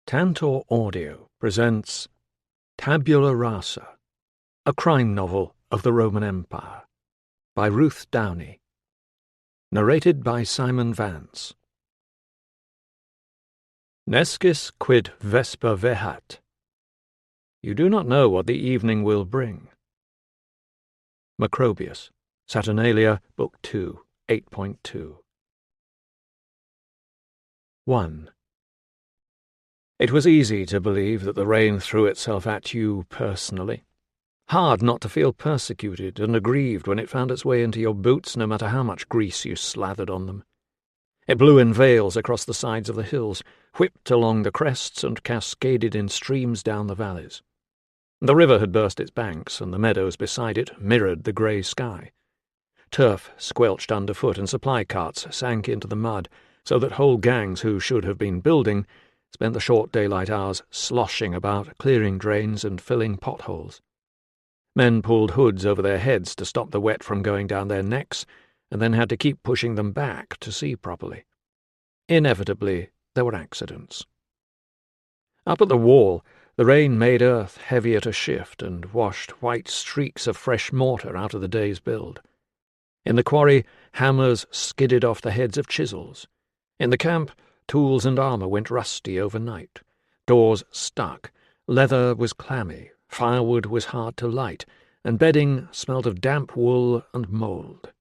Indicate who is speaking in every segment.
Speaker 1: Tantor Audio presents Tabula Rasa, a crime novel of the Roman Empire, by Ruth Downie. Narrated by Simon Vance. Nescis quid vesper vehat. You do not know what the evening will bring. Macrobius, Saturnalia, Book 2, 8.2. 1. It was easy to believe that the rain threw itself at you personally. Hard not to feel persecuted and aggrieved when it found its way into your boots, no matter how much grease you slathered on them. It blew in veils across the sides of the hills, whipped along the crests, and cascaded in streams down the valleys. The river had burst its banks, and the meadows beside it mirrored the grey sky. Turf squelched underfoot, and supply carts sank into the mud, so that whole gangs who should have been building spent the short daylight hours sloshing about, clearing drains and filling potholes. Men pulled hoods over their heads to stop the wet from going down their necks, and then had to keep pushing them back to see properly. Inevitably, there were accidents. Up at the wall, the rain made earth heavier to shift and washed white streaks of fresh mortar out of the day's build. In the quarry, hammers skidded off the heads of chisels. In the camp, tools and armour went rusty overnight. Doors stuck, leather was clammy, firewood was hard to light, and bedding smelled of damp wool and mould.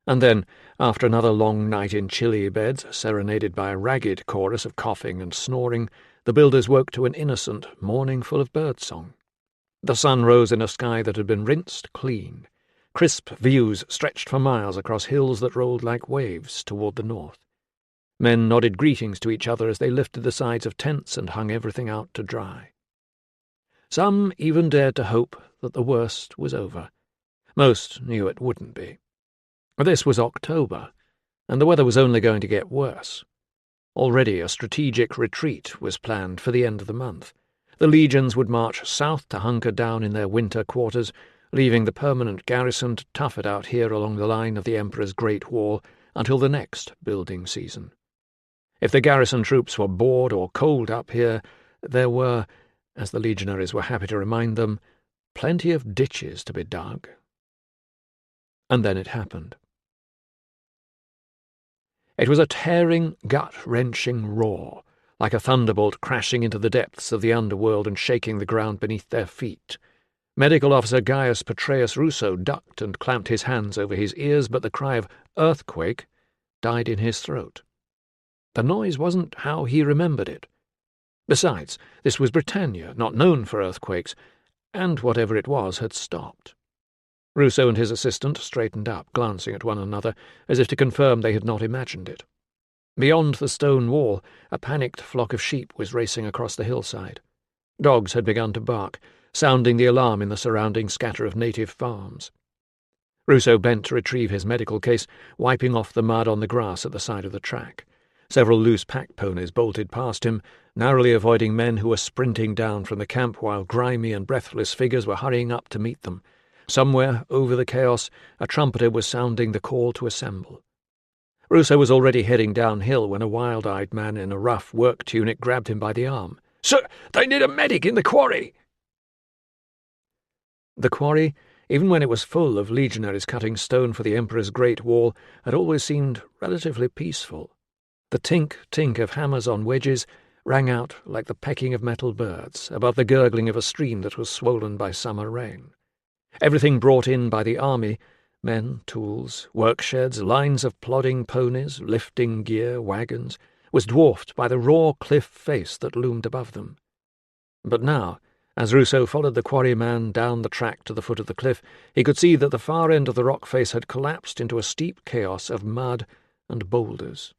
Speaker 1: And then, after another long night in chilly beds, serenaded by a ragged chorus of coughing and snoring, the builders woke to an innocent morning full of birdsong. The sun rose in a sky that had been rinsed clean. Crisp views stretched for miles across hills that rolled like waves toward the north. Men nodded greetings to each other as they lifted the sides of tents and hung everything out to dry. Some even dared to hope that the worst was over. Most knew it wouldn't be. This was October, and the weather was only going to get worse. Already a strategic retreat was planned for the end of the month. The legions would march south to hunker down in their winter quarters, leaving the permanent garrison to tough it out here along the line of the Emperor's Great Wall until the next building season. If the garrison troops were bored or cold up here, there were, as the legionaries were happy to remind them, plenty of ditches to be dug. And then it happened. It was a tearing, gut-wrenching roar, like a thunderbolt crashing into the depths of the underworld and shaking the ground beneath their feet. Medical officer Gaius Petreius Ruso ducked and clamped his hands over his ears, but the cry of "earthquake" died in his throat. The noise wasn't how he remembered it. Besides, this was Britannia, not known for earthquakes, and whatever it was had stopped. Ruso and his assistant straightened up, glancing at one another, as if to confirm they had not imagined it. Beyond the stone wall, a panicked flock of sheep was racing across the hillside. Dogs had begun to bark, sounding the alarm in the surrounding scatter of native farms. Ruso bent to retrieve his medical case, wiping off the mud on the grass at the side of the track. Several loose pack ponies bolted past him, narrowly avoiding men who were sprinting down from the camp while grimy and breathless figures were hurrying up to meet them. Somewhere, over the chaos, a trumpeter was sounding the call to assemble. Ruso was already heading downhill when a wild-eyed man in a rough work tunic grabbed him by the arm. "Sir, they need a medic in the quarry!" The quarry, even when it was full of legionaries cutting stone for the Emperor's Great Wall, had always seemed relatively peaceful. The tink-tink of hammers on wedges rang out like the pecking of metal birds above the gurgling of a stream that was swollen by summer rain. Everything brought in by the army, men, tools, work-sheds, lines of plodding ponies, lifting gear, wagons, was dwarfed by the raw cliff face that loomed above them. But now, as Ruso followed the quarryman down the track to the foot of the cliff, he could see that the far end of the rock face had collapsed into a steep chaos of mud and boulders.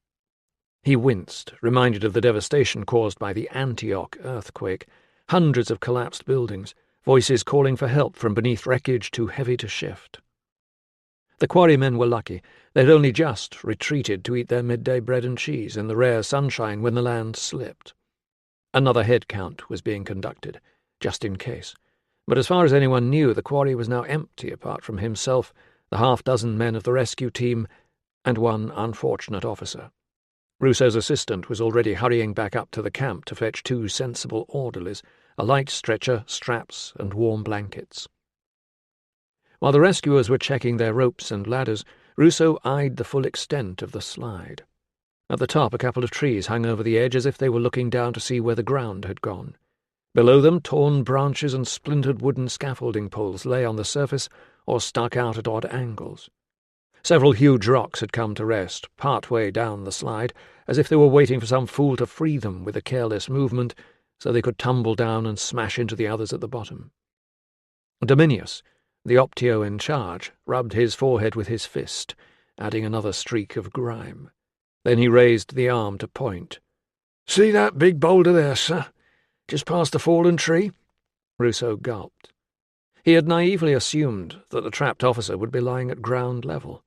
Speaker 1: He winced, reminded of the devastation caused by the Antioch earthquake, hundreds of collapsed buildings, voices calling for help from beneath wreckage too heavy to shift. The quarrymen were lucky. They had only just retreated to eat their midday bread and cheese in the rare sunshine when the land slipped. Another head count was being conducted, just in case. But as far as anyone knew, the quarry was now empty apart from himself, the half-dozen men of the rescue team, and one unfortunate officer. Ruso's assistant was already hurrying back up to the camp to fetch 2 sensible orderlies, a light stretcher, straps, and warm blankets. While the rescuers were checking their ropes and ladders, Ruso eyed the full extent of the slide. At the top, a couple of trees hung over the edge as if they were looking down to see where the ground had gone. Below them, torn branches and splintered wooden scaffolding poles lay on the surface or stuck out at odd angles. Several huge rocks had come to rest, part way down the slide, as if they were waiting for some fool to free them with a careless movement, so they could tumble down and smash into the others at the bottom. Dominius, the Optio in charge, rubbed his forehead with his fist, adding another streak of grime. Then he raised the arm to point. "See that big boulder there, sir? Just past the fallen tree?" Ruso gulped. He had naively assumed that the trapped officer would be lying at ground level.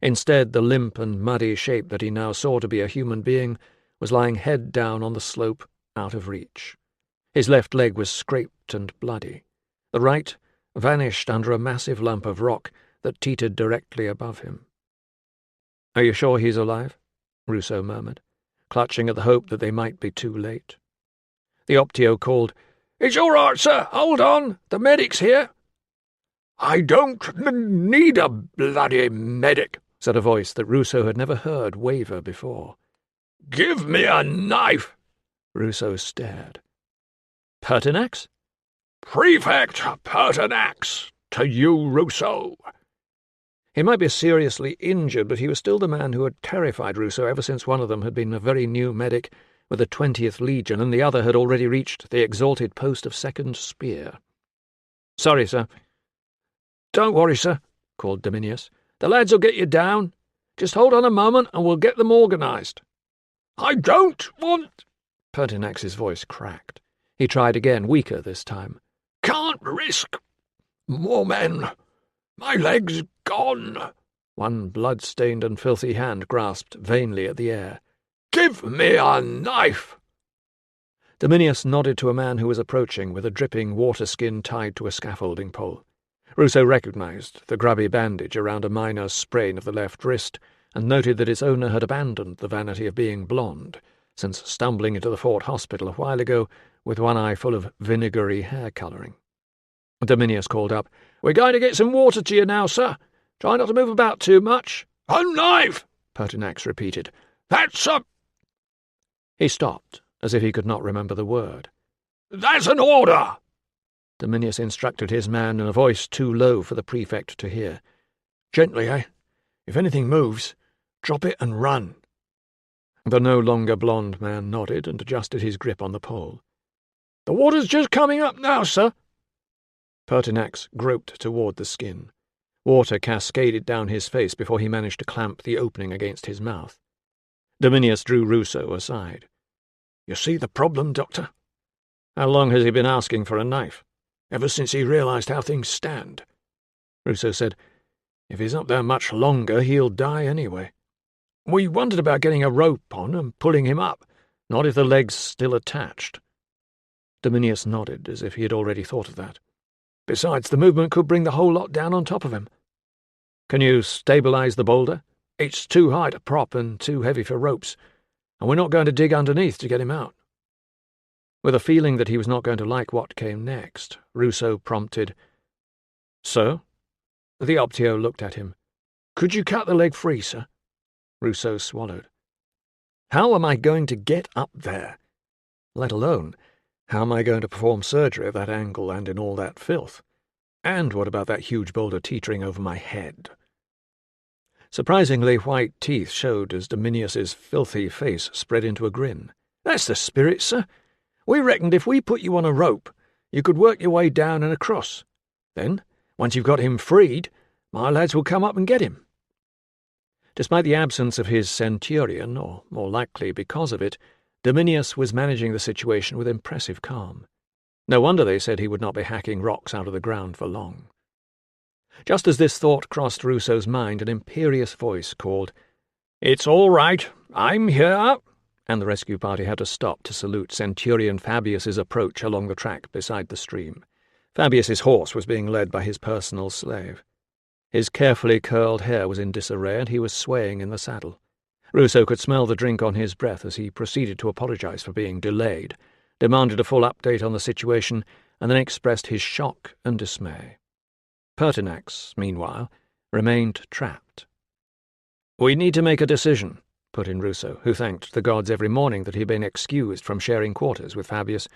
Speaker 1: Instead, the limp and muddy shape that he now saw to be a human being was lying head down on the slope, out of reach. His left leg was scraped and bloody. The right vanished under a massive lump of rock that teetered directly above him. "Are you sure he's alive?" Ruso murmured, clutching at the hope that they might be too late. The Optio called, "It's all right, sir. Hold on. The medic's here." "I don't need a bloody medic," said a voice that Ruso had never heard waver before. "Give me a knife." Ruso stared. "Pertinax?" "Prefect Pertinax, to you, Ruso." He might be seriously injured, but he was still the man who had terrified Ruso ever since one of them had been a very new medic with the 20th Legion, and the other had already reached the exalted post of second spear. "Sorry, sir." "Don't worry, sir," called Dominius. "The lads will get you down. Just hold on a moment and we'll get them organised." "I don't want—" Pertinax's voice cracked. He tried again, weaker this time. "Can't risk more men. My leg's gone." One blood-stained and filthy hand grasped vainly at the air. "Give me a knife." Dominius nodded to a man who was approaching with a dripping water skin tied to a scaffolding pole. Ruso recognized the grubby bandage around a minor's sprain of the left wrist, and noted that its owner had abandoned the vanity of being blonde, since stumbling into the Fort Hospital a while ago with one eye full of vinegary hair-colouring. Dominius called up, "We're going to get some water to you now, sir. Try not to move about too much." "A knife!" Pertinax repeated. "That's a—" He stopped, as if he could not remember the word. "That's an order!" Dominius instructed his man in a voice too low for the prefect to hear. "Gently, eh? If anything moves, drop it and run." The no longer blond man nodded and adjusted his grip on the pole. "The water's just coming up now, sir." Pertinax groped toward the skin. Water cascaded down his face before he managed to clamp the opening against his mouth. Dominius drew Ruso aside. "You see the problem, Doctor? How long has he been asking for a knife?" "Ever since he realized how things stand." Ruso said, "If he's up there much longer, he'll die anyway." "We wondered about getting a rope on and pulling him up, not if the leg's still attached." Dominius nodded, as if he had already thought of that. "Besides, the movement could bring the whole lot down on top of him." "Can you stabilize the boulder?" "It's too high to prop and too heavy for ropes, and we're not going to dig underneath to get him out." With a feeling that he was not going to like what came next, Ruso prompted, "So?" The Optio looked at him. "Could you cut the leg free, sir?" Ruso swallowed. "How am I going to get up there? Let alone, how am I going to perform surgery at that angle and in all that filth? And what about that huge boulder teetering over my head?" Surprisingly, white teeth showed as Dominius's filthy face spread into a grin. "That's the spirit, sir. We reckoned if we put you on a rope, you could work your way down and across. Then, once you've got him freed, my lads will come up and get him." Despite the absence of his centurion, or more likely because of it, Dominius was managing the situation with impressive calm. No wonder they said he would not be hacking rocks out of the ground for long. Just as this thought crossed Ruso's mind, an imperious voice called, "It's all right, I'm here," and the rescue party had to stop to salute Centurion Fabius's approach along the track beside the stream. Fabius's horse was being led by his personal slave. His carefully curled hair was in disarray, and he was swaying in the saddle. Ruso could smell the drink on his breath as he proceeded to apologize for being delayed, demanded a full update on the situation, and then expressed his shock and dismay. Pertinax, meanwhile, remained trapped. "We need to make a decision," put in Ruso, who thanked the gods every morning that he had been excused from sharing quarters with Fabius,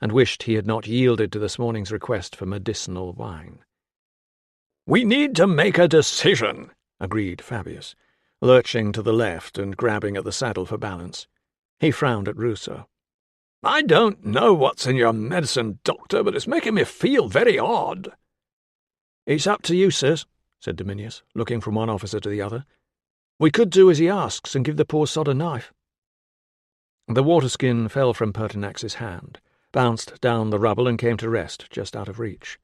Speaker 1: and wished he had not yielded to this morning's request for medicinal wine. "We need to make a decision," agreed Fabius, lurching to the left and grabbing at the saddle for balance. He frowned at Ruso. "I don't know what's in your medicine, Doctor, but it's making me feel very odd." "It's up to you, sirs," said Dominius, looking from one officer to the other. "We could do as he asks and give the poor sod a knife." The waterskin fell from Pertinax's hand, bounced down the rubble and came to rest just out of reach.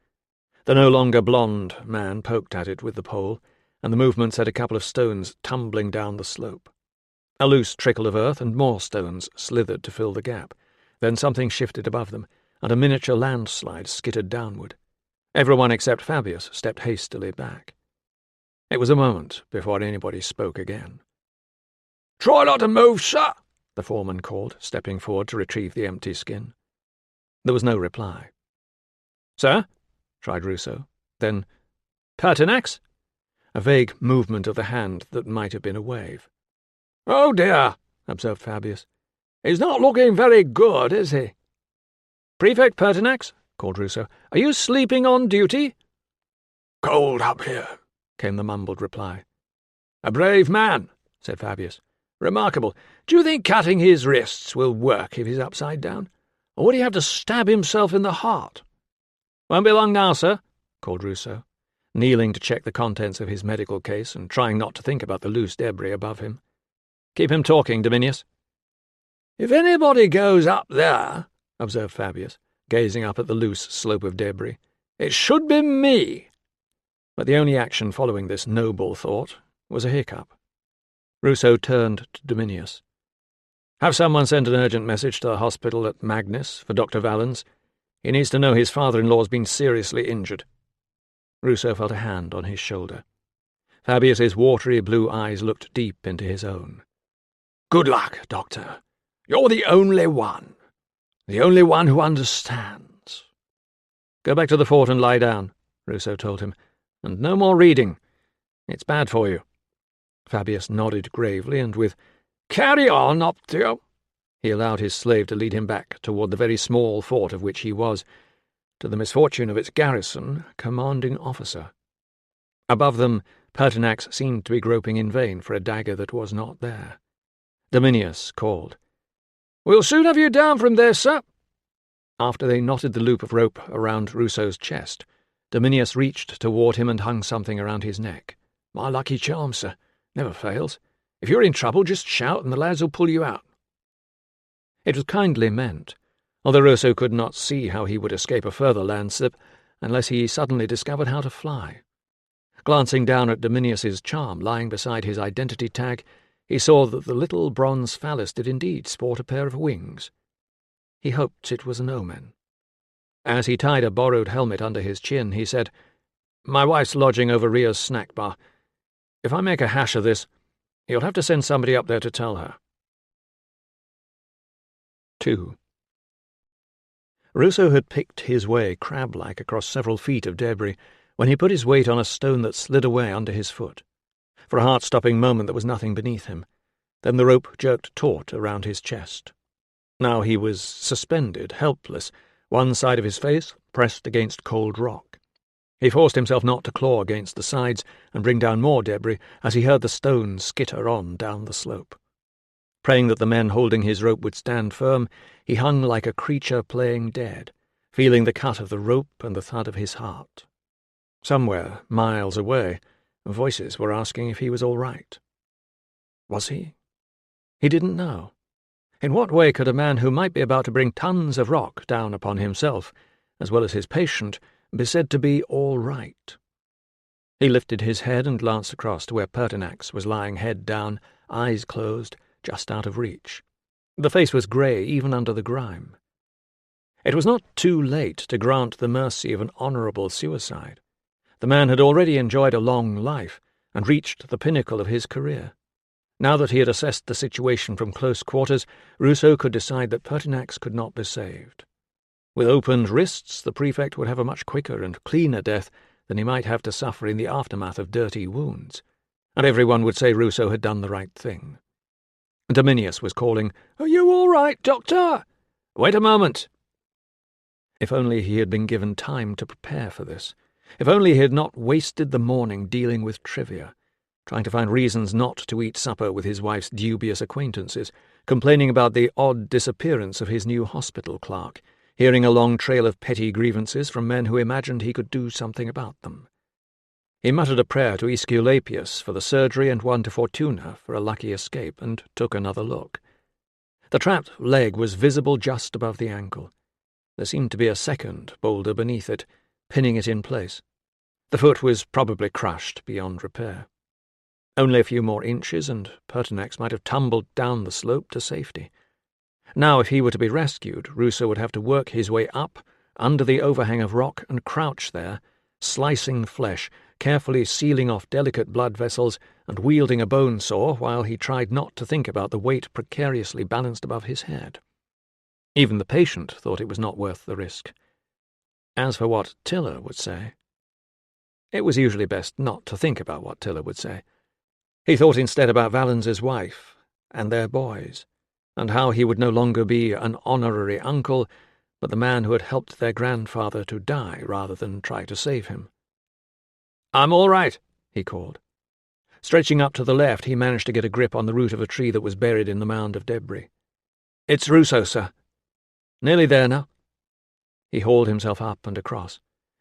Speaker 1: The no longer blond man poked at it with the pole, and the movement set a couple of stones tumbling down the slope. A loose trickle of earth and more stones slithered to fill the gap. Then something shifted above them, and a miniature landslide skittered downward. Everyone except Fabius stepped hastily back. It was a moment before anybody spoke again. "Try not to move, sir," the foreman called, stepping forward to retrieve the empty skin. There was no reply. "Sir?" tried Ruso. Then, "Pertinax?" A vague movement of the hand that might have been a wave. "Oh dear," observed Fabius. "He's not looking very good, is he?" "Prefect Pertinax," called Ruso, "are you sleeping on duty?" "Cold up here," came the mumbled reply. "A brave man," said Fabius. "Remarkable. Do you think cutting his wrists will work if he's upside down? Or would he have to stab himself in the heart?" "Won't be long now, sir," called Ruso, kneeling to check the contents of his medical case and trying not to think about the loose debris above him. "Keep him talking, Dominius." "If anybody goes up there," observed Fabius, gazing up at the loose slope of debris, "it should be me." But the only action following this noble thought was a hiccup. Ruso turned to Dominius. "Have someone send an urgent message to the hospital at Magnus for Dr. Valens. He needs to know his father-in-law's been seriously injured." Ruso felt a hand on his shoulder. Fabius's watery blue eyes looked deep into his own. "Good luck, Doctor. You're the only one who understands." "Go back to the fort and lie down," Ruso told him, "and no more reading. It's bad for you." Fabius nodded gravely, and with "Carry on, Optio," he allowed his slave to lead him back toward the very small fort of which he was, to the misfortune of its garrison, commanding officer. Above them, Pertinax seemed to be groping in vain for a dagger that was not there. Dominius called, "We'll soon have you down from there, sir." After they knotted the loop of rope around Ruso's chest, Dominius reached toward him and hung something around his neck. "My lucky charm, sir. Never fails. If you're in trouble, just shout and the lads will pull you out." It was kindly meant, although Ruso could not see how he would escape a further landslip unless he suddenly discovered how to fly. Glancing down at Dominius's charm lying beside his identity tag, he saw that the little bronze phallus did indeed sport a pair of wings. He hoped it was an omen. As he tied a borrowed helmet under his chin, he said, "My wife's lodging over Ria's snack bar. If I make a hash of this, you'll have to send somebody up there to tell her." 2. Ruso had picked his way crab-like across several feet of debris when he put his weight on a stone that slid away under his foot. For a heart-stopping moment there was nothing beneath him. Then the rope jerked taut around his chest. Now he was suspended, helpless, one side of his face pressed against cold rock. He forced himself not to claw against the sides and bring down more debris as he heard the stones skitter on down the slope. Praying that the men holding his rope would stand firm, he hung like a creature playing dead, feeling the cut of the rope and the thud of his heart. Somewhere, miles away, voices were asking if he was all right. Was he? He didn't know. In what way could a man who might be about to bring tons of rock down upon himself, as well as his patient, be said to be all right? He lifted his head and glanced across to where Pertinax was lying head down, eyes closed, just out of reach. The face was grey even under the grime. It was not too late to grant the mercy of an honourable suicide. The man had already enjoyed a long life and reached the pinnacle of his career. Now that he had assessed the situation from close quarters, Ruso could decide that Pertinax could not be saved. With opened wrists, the prefect would have a much quicker and cleaner death than he might have to suffer in the aftermath of dirty wounds, and everyone would say Ruso had done the right thing. Dominius was calling, "Are you all right, Doctor?" "Wait a moment." If only he had been given time to prepare for this. If only he had not wasted the morning dealing with trivia, trying to find reasons not to eat supper with his wife's dubious acquaintances, complaining about the odd disappearance of his new hospital clerk, hearing a long trail of petty grievances from men who imagined he could do something about them. He muttered a prayer to Aesculapius for the surgery and one to Fortuna for a lucky escape, and took another look. The trapped leg was visible just above the ankle. There seemed to be a second boulder beneath it, pinning it in place. The foot was probably crushed beyond repair. Only a few more inches, and Pertinax might have tumbled down the slope to safety. Now, if he were to be rescued, Ruso would have to work his way up, under the overhang of rock, and crouch there, slicing flesh, carefully sealing off delicate blood vessels, and wielding a bone saw while he tried not to think about the weight precariously balanced above his head. Even the patient thought it was not worth the risk. As for what Tilla would say, it was usually best not to think about what Tilla would say. He thought instead about Valens's wife and their boys, and how he would no longer be an honorary uncle, but the man who had helped their grandfather to die rather than try to save him. "I'm all right," he called. Stretching up to the left, he managed to get a grip on the root of a tree that was buried in the mound of debris. "It's Ruso, sir. Nearly there now." He hauled himself up and across,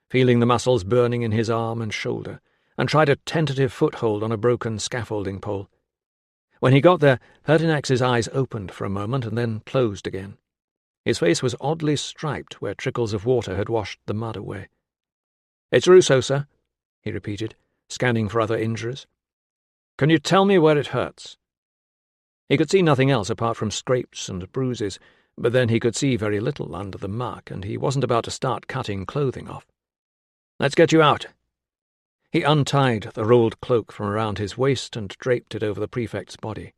Speaker 1: feeling the muscles burning in his arm and shoulder, and tried a tentative foothold on a broken scaffolding pole. When he got there, Pertinax's eyes opened for a moment and then closed again. His face was oddly striped where trickles of water had washed the mud away. "It's Ruso, sir," he repeated, scanning for other injuries. "Can you tell me where it hurts?" He could see nothing else apart from scrapes and bruises, but then he could see very little under the muck, and he wasn't about to start cutting clothing off. "Let's get you out." He untied the rolled cloak from around his waist and draped it over the prefect's body.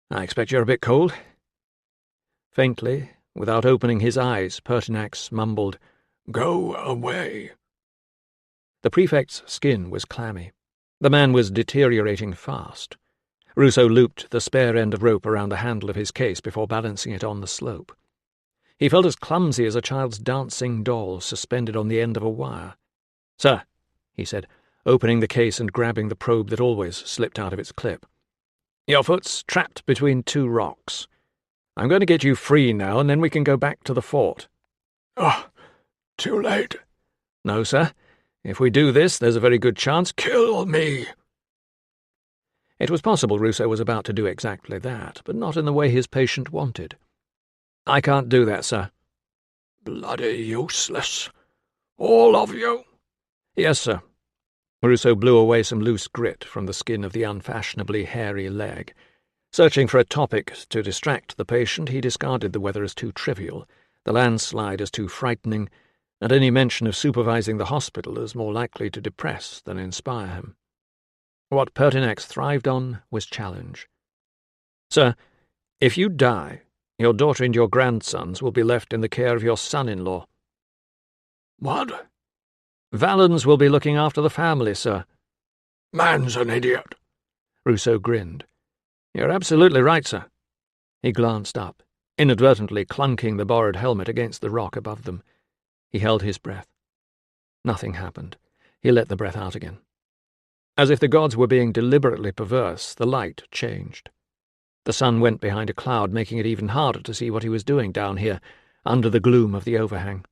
Speaker 1: "I expect you're a bit cold." Faintly, without opening his eyes, Pertinax mumbled, "Go away." The prefect's skin was clammy. The man was deteriorating fast. Ruso looped the spare end of rope around the handle of his case before balancing it on the slope. He felt as clumsy as a child's dancing doll suspended on the end of a wire. "Sir," he said, opening the case and grabbing the probe that always slipped out of its clip. "Your foot's trapped between two rocks. I'm going to get you free now, and then we can go back to the fort."
Speaker 2: "Oh, too late."
Speaker 1: "No, sir. If we do this, there's a very good chance—"
Speaker 2: "Kill me."
Speaker 1: It was possible Ruso was about to do exactly that, but not in the way his patient wanted. "I can't do that, sir."
Speaker 2: "Bloody useless. All of you."
Speaker 1: "Yes, sir." Ruso blew away some loose grit from the skin of the unfashionably hairy leg. Searching for a topic to distract the patient, he discarded the weather as too trivial, the landslide as too frightening, and any mention of supervising the hospital as more likely to depress than inspire him. What Pertinax thrived on was challenge. "Sir, if you die, your daughter and your grandsons will be left in the care of your son-in-law."
Speaker 2: "What?"
Speaker 1: "Valens will be looking after the family, sir."
Speaker 2: "Man's an idiot."
Speaker 1: Ruso grinned. "You're absolutely right, sir." He glanced up, inadvertently clunking the borrowed helmet against the rock above them. He held his breath. Nothing happened. He let the breath out again. As if the gods were being deliberately perverse, the light changed. The sun went behind a cloud, making it even harder to see what he was doing down here, under the gloom of the overhang.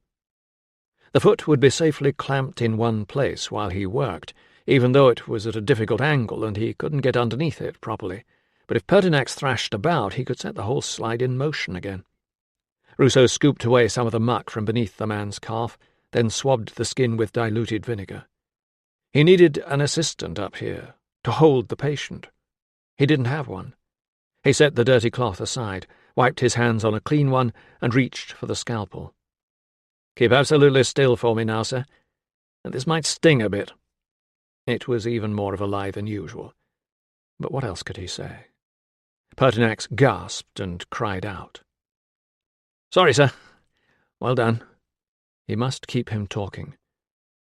Speaker 1: The foot would be safely clamped in one place while he worked, even though it was at a difficult angle and he couldn't get underneath it properly. But if Pertinax thrashed about, he could set the whole slide in motion again. Ruso scooped away some of the muck from beneath the man's calf, then swabbed the skin with diluted vinegar. He needed an assistant up here, to hold the patient. He didn't have one. He set the dirty cloth aside, wiped his hands on a clean one, and reached for the scalpel. "Keep absolutely still for me now, sir. And this might sting a bit." It was even more of a lie than usual. But what else could he say? Pertinax gasped and cried out. "Sorry, sir. Well done." He must keep him talking.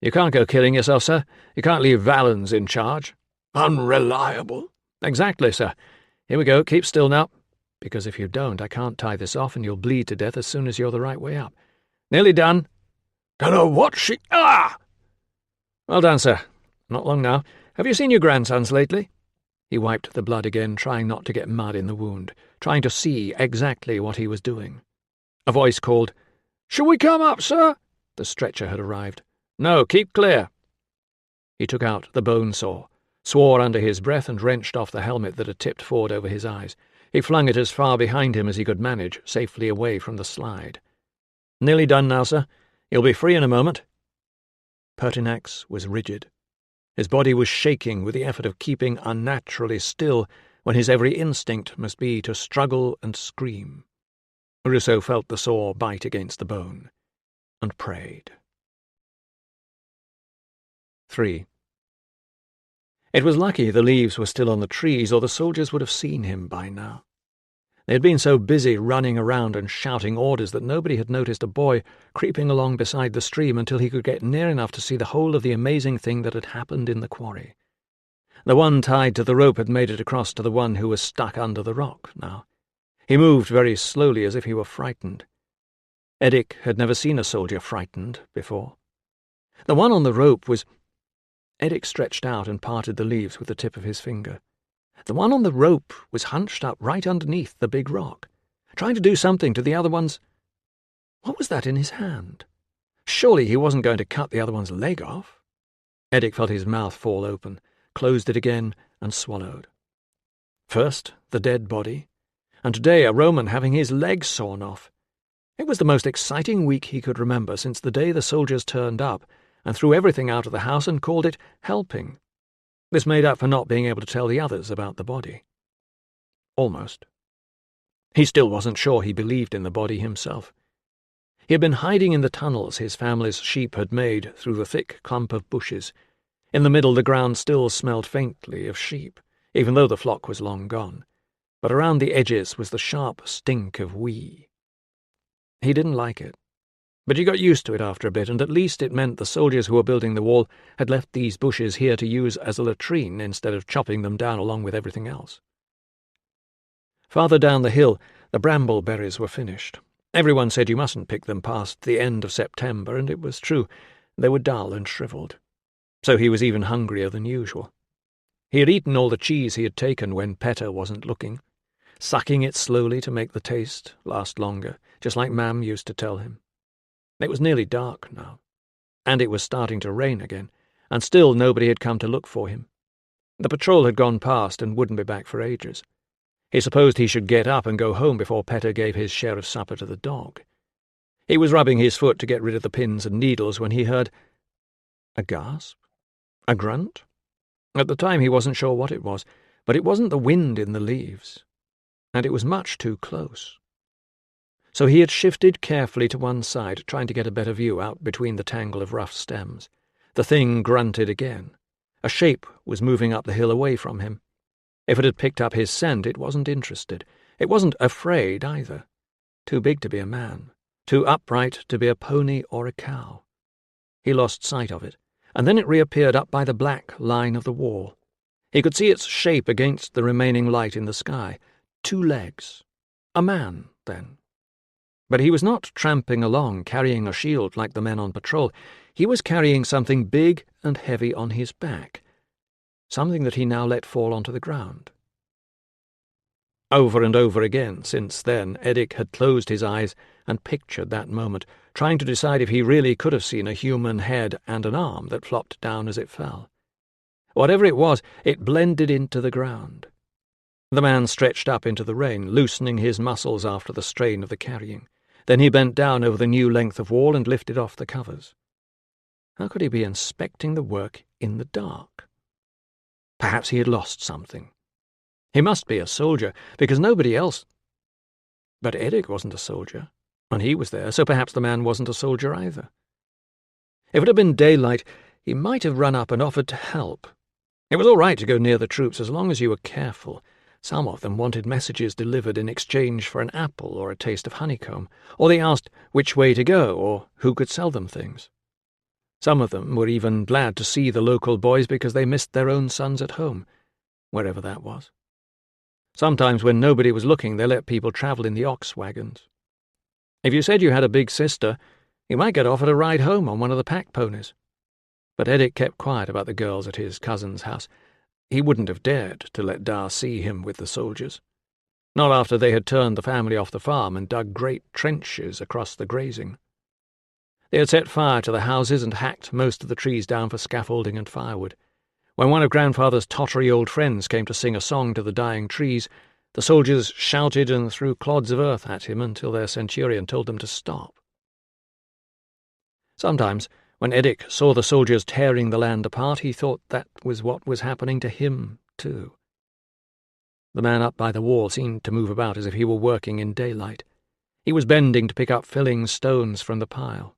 Speaker 1: "You can't go killing yourself, sir. You can't leave Valens in charge."
Speaker 2: Unreliable.
Speaker 1: "Exactly, sir. Here we go. Keep still now. Because if you don't, I can't tie this off and you'll bleed to death as soon as you're the right way up. Nearly done."
Speaker 2: Dunno what she... Ah!
Speaker 1: "Well done, sir. Not long now. Have you seen your grandsons lately?" He wiped the blood again, trying not to get mud in the wound, trying to see exactly what he was doing. A voice called,
Speaker 2: "Shall we come up, sir?"
Speaker 1: The stretcher had arrived. "No, keep clear." He took out the bone saw, swore under his breath and wrenched off the helmet that had tipped forward over his eyes. He flung it as far behind him as he could manage, safely away from the slide. "Nearly done now, sir. You'll be free in a moment." Pertinax was rigid. His body was shaking with the effort of keeping unnaturally still when his every instinct must be to struggle and scream. Ruso felt the saw bite against the bone, and prayed. 3. It was lucky the leaves were still on the trees, or the soldiers would have seen him by now. They had been so busy running around and shouting orders that nobody had noticed a boy creeping along beside the stream until he could get near enough to see the whole of the amazing thing that had happened in the quarry. The one tied to the rope had made it across to the one who was stuck under the rock now. He moved very slowly as if he were frightened. Edic had never seen a soldier frightened before. The one on the rope was... Edic stretched out and parted the leaves with the tip of his finger. The one on the rope was hunched up right underneath the big rock, trying to do something to the other one's... What was that in his hand? Surely he wasn't going to cut the other one's leg off. Edic felt his mouth fall open, closed it again, and swallowed. First, the dead body, and today a Roman having his leg sawn off. It was the most exciting week he could remember since the day the soldiers turned up and threw everything out of the house and called it helping. This made up for not being able to tell the others about the body. Almost. He still wasn't sure he believed in the body himself. He had been hiding in the tunnels his family's sheep had made through the thick clump of bushes. In the middle the ground still smelled faintly of sheep, even though the flock was long gone, but around the edges was the sharp stink of wee. He didn't like it. But he got used to it after a bit, and at least it meant the soldiers who were building the wall had left these bushes here to use as a latrine instead of chopping them down along with everything else. Farther down the hill, the bramble berries were finished. Everyone said you mustn't pick them past the end of September, and it was true. They were dull and shriveled. So he was even hungrier than usual. He had eaten all the cheese he had taken when Petter wasn't looking, sucking it slowly to make the taste last longer, just like Mam used to tell him. It was nearly dark now, and it was starting to rain again, and still nobody had come to look for him. The patrol had gone past and wouldn't be back for ages. He supposed he should get up and go home before Petter gave his share of supper to the dog. He was rubbing his foot to get rid of the pins and needles when he heard a gasp, a grunt. At the time he wasn't sure what it was, but it wasn't the wind in the leaves, and it was much too close. So he had shifted carefully to one side, trying to get a better view out between the tangle of rough stems. The thing grunted again. A shape was moving up the hill away from him. If it had picked up his scent, it wasn't interested. It wasn't afraid either. Too big to be a man. Too upright to be a pony or a cow. He lost sight of it, and then it reappeared up by the black line of the wall. He could see its shape against the remaining light in the sky. 2 legs. A man, then. But he was not tramping along, carrying a shield like the men on patrol. He was carrying something big and heavy on his back, something that he now let fall onto the ground. Over and over again, since then, Edic had closed his eyes and pictured that moment, trying to decide if he really could have seen a human head and an arm that flopped down as it fell. Whatever it was, it blended into the ground. The man stretched up into the rain, loosening his muscles after the strain of the carrying. Then he bent down over the new length of wall and lifted off the covers. How could he be inspecting the work in the dark? Perhaps he had lost something. He must be a soldier, because nobody else... But Edic wasn't a soldier, and he was there, so perhaps the man wasn't a soldier either. If it had been daylight, he might have run up and offered to help. It was all right to go near the troops as long as you were careful. Some of them wanted messages delivered in exchange for an apple or a taste of honeycomb, or they asked which way to go or who could sell them things. Some of them were even glad to see the local boys because they missed their own sons at home, wherever that was. Sometimes when nobody was looking, they let people travel in the ox wagons. If you said you had a big sister, you might get offered a ride home on one of the pack ponies. But Edic kept quiet about the girls at his cousin's house. He wouldn't have dared to let Dar see him with the soldiers. Not after they had turned the family off the farm and dug great trenches across the grazing. They had set fire to the houses and hacked most of the trees down for scaffolding and firewood. When one of Grandfather's tottery old friends came to sing a song to the dying trees, the soldiers shouted and threw clods of earth at him until their centurion told them to stop. Sometimes, when Edic saw the soldiers tearing the land apart, he thought that was what was happening to him, too. The man up by the wall seemed to move about as if he were working in daylight. He was bending to pick up filling stones from the pile.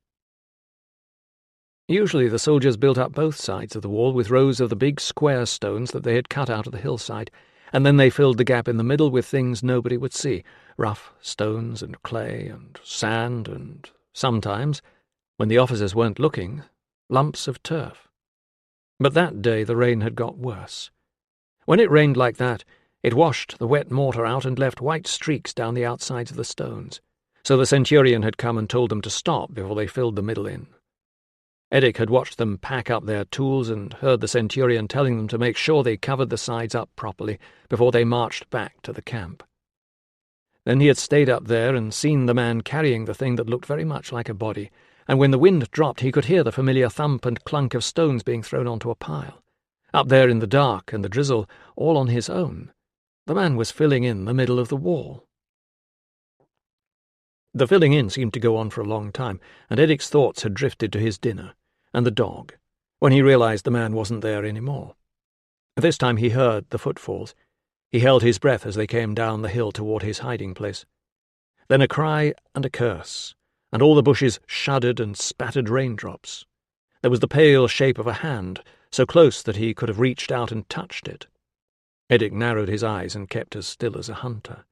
Speaker 1: Usually the soldiers built up both sides of the wall with rows of the big square stones that they had cut out of the hillside, and then they filled the gap in the middle with things nobody would see, rough stones and clay and sand and, sometimes, when the officers weren't looking, lumps of turf. But that day the rain had got worse. When it rained like that, it washed the wet mortar out and left white streaks down the outsides of the stones, so the centurion had come and told them to stop before they filled the middle in. Edic had watched them pack up their tools and heard the centurion telling them to make sure they covered the sides up properly before they marched back to the camp. Then he had stayed up there and seen the man carrying the thing that looked very much like a body, and when the wind dropped he could hear the familiar thump and clunk of stones being thrown onto a pile. Up there in the dark and the drizzle, all on his own, the man was filling in the middle of the wall. The filling in seemed to go on for a long time, and Edic's thoughts had drifted to his dinner and the dog, when he realized the man wasn't there any more. This time he heard the footfalls. He held his breath as they came down the hill toward his hiding place. Then a cry and a curse, and all the bushes shuddered and spattered raindrops. There was the pale shape of a hand, so close that he could have reached out and touched it. Edic narrowed his eyes and kept as still as a hunter.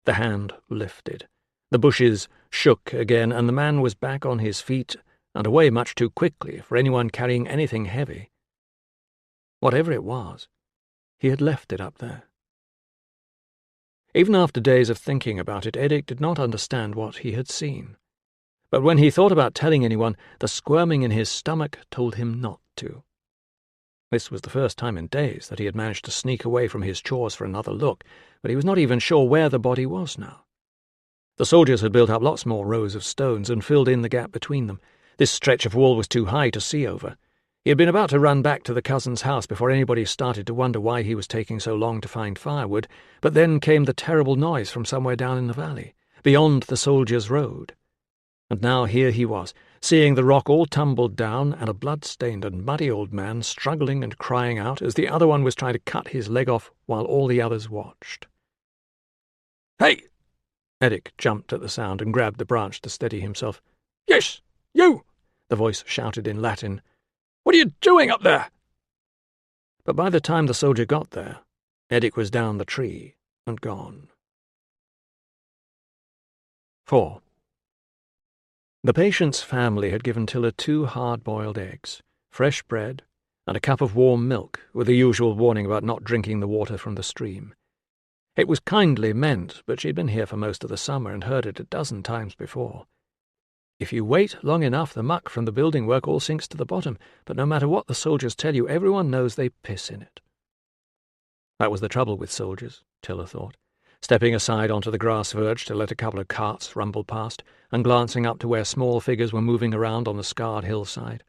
Speaker 1: The hand lifted. The bushes shook again, and the man was back on his feet and away much too quickly for anyone carrying anything heavy. Whatever it was, he had left it up there. Even after days of thinking about it, Edic did not understand what he had seen. But when he thought about telling anyone, the squirming in his stomach told him not to. This was the first time in days that he had managed to sneak away from his chores for another look, but he was not even sure where the body was now. The soldiers had built up lots more rows of stones and filled in the gap between them. This stretch of wall was too high to see over. He had been about to run back to the cousin's house before anybody started to wonder why he was taking so long to find firewood, but then came the terrible noise from somewhere down in the valley, beyond the soldiers' road. And now here he was, seeing the rock all tumbled down and a blood-stained and muddy old man struggling and crying out as the other one was trying to cut his leg off while all the others watched.
Speaker 2: Hey!
Speaker 1: Edic jumped at the sound and grabbed the branch to steady himself.
Speaker 2: Yes, you!
Speaker 1: The voice shouted in Latin.
Speaker 2: What are you doing up there?
Speaker 1: But by the time the soldier got there, Edic was down the tree and gone. 4. The patient's family had given Tilla 2 hard-boiled eggs, fresh bread, and a cup of warm milk, with the usual warning about not drinking the water from the stream. It was kindly meant, but she'd been here for most of the summer and heard it a dozen times before. If you wait long enough, the muck from the building work all sinks to the bottom, but no matter what the soldiers tell you, everyone knows they piss in it. That was the trouble with soldiers, Tilla thought, stepping aside onto the grass verge to let a couple of carts rumble past, and glancing up to where small figures were moving around on the scarred hillside.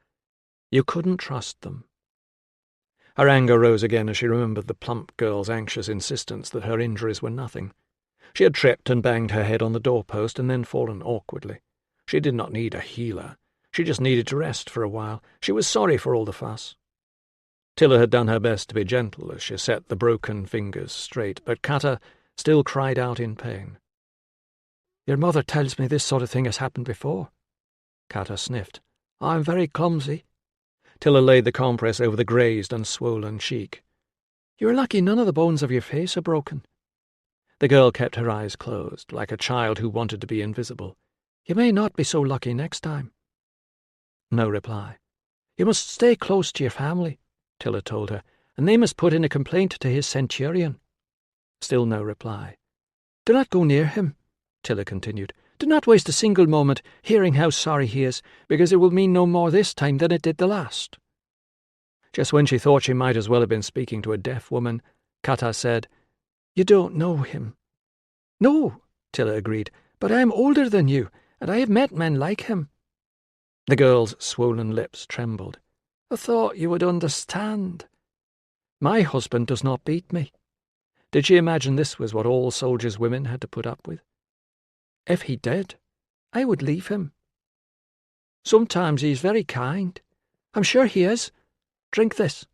Speaker 1: You couldn't trust them. Her anger rose again as she remembered the plump girl's anxious insistence that her injuries were nothing. She had tripped and banged her head on the doorpost and then fallen awkwardly. She did not need a healer. She just needed to rest for a while. She was sorry for all the fuss. Tilla had done her best to be gentle as she set the broken fingers straight, but Kata still cried out in pain. "Your mother tells me this sort of thing has happened before." Kata sniffed. "I'm very clumsy." Tilla laid the compress over the grazed and swollen cheek. You're lucky none of the bones of your face are broken. The girl kept her eyes closed, like a child who wanted to be invisible. You may not be so lucky next time. No reply. You must stay close to your family, Tilla told her, and they must put in a complaint to his centurion. Still no reply. Do not go near him, Tilla continued. Do not waste a single moment hearing how sorry he is, because it will mean no more this time than it did the last. Just when she thought she might as well have been speaking to a deaf woman, Kata said, You don't know him. No, Tilla agreed, but I am older than you, and I have met men like him. The girl's swollen lips trembled. I thought you would understand. My husband does not beat me. Did she imagine this was what all soldiers' women had to put up with? If he did, I would leave him. Sometimes he is very kind. I'm sure he is. Drink this.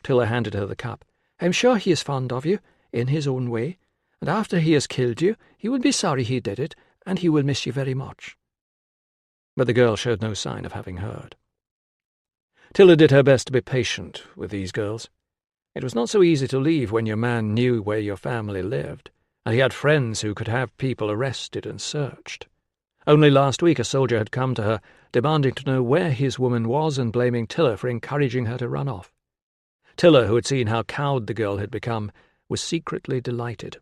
Speaker 1: Tilla handed her the cup. I'm sure he is fond of you, in his own way, and after he has killed you, he will be sorry he did it, and he will miss you very much. But the girl showed no sign of having heard. Tilla did her best to be patient with these girls. It was not so easy to leave when your man knew where your family lived, and he had friends who could have people arrested and searched. Only last week a soldier had come to her, demanding to know where his woman was and blaming Tilla for encouraging her to run off. Tilla, who had seen how cowed the girl had become, was secretly delighted.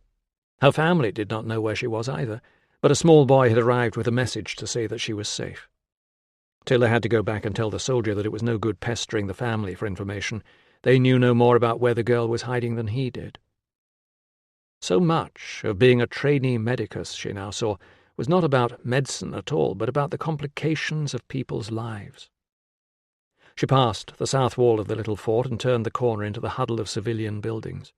Speaker 1: Her family did not know where she was either, but a small boy had arrived with a message to say that she was safe. Tilla had to go back and tell the soldier that it was no good pestering the family for information. They knew no more about where the girl was hiding than he did. So much of being a trainee medicus, she now saw, was not about medicine at all, but about the complications of people's lives. She passed the south wall of the little fort and turned the corner into the huddle of civilian buildings.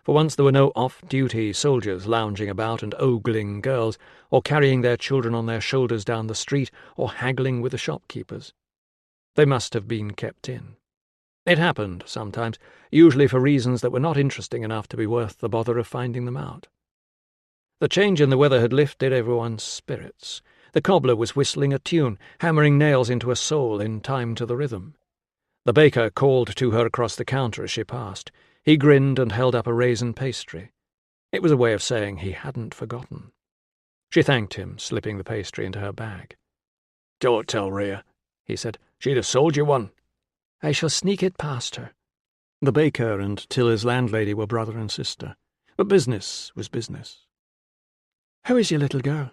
Speaker 1: For once there were no off-duty soldiers lounging about and ogling girls, or carrying their children on their shoulders down the street, or haggling with the shopkeepers. They must have been kept in. It happened sometimes, usually for reasons that were not interesting enough to be worth the bother of finding them out. The change in the weather had lifted everyone's spirits. The cobbler was whistling a tune, hammering nails into a sole in time to the rhythm. The baker called to her across the counter as she passed. He grinned and held up a raisin pastry. It was a way of saying he hadn't forgotten. She thanked him, slipping the pastry into her bag. "Don't tell Rhea," he said. "She'd have sold you one." "I shall sneak it past her." The baker and Tilla's landlady were brother and sister, but business was business. "How is your little girl?"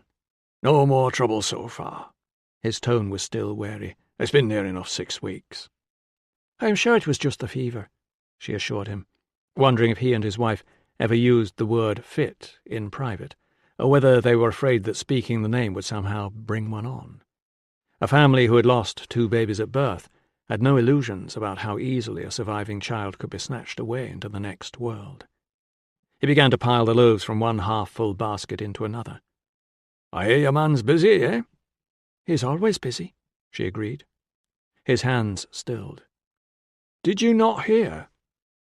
Speaker 1: "No more trouble so far." His tone was still wary. "It's been near enough 6 weeks." "I am sure it was just the fever," she assured him, wondering if he and his wife ever used the word fit in private, or whether they were afraid that speaking the name would somehow bring one on. A family who had lost 2 babies at birth had no illusions about how easily a surviving child could be snatched away into the next world. He began to pile the loaves from one half-full basket into another. "I hear your man's busy, eh?" "He's always busy," she agreed. His hands stilled. "Did you not hear?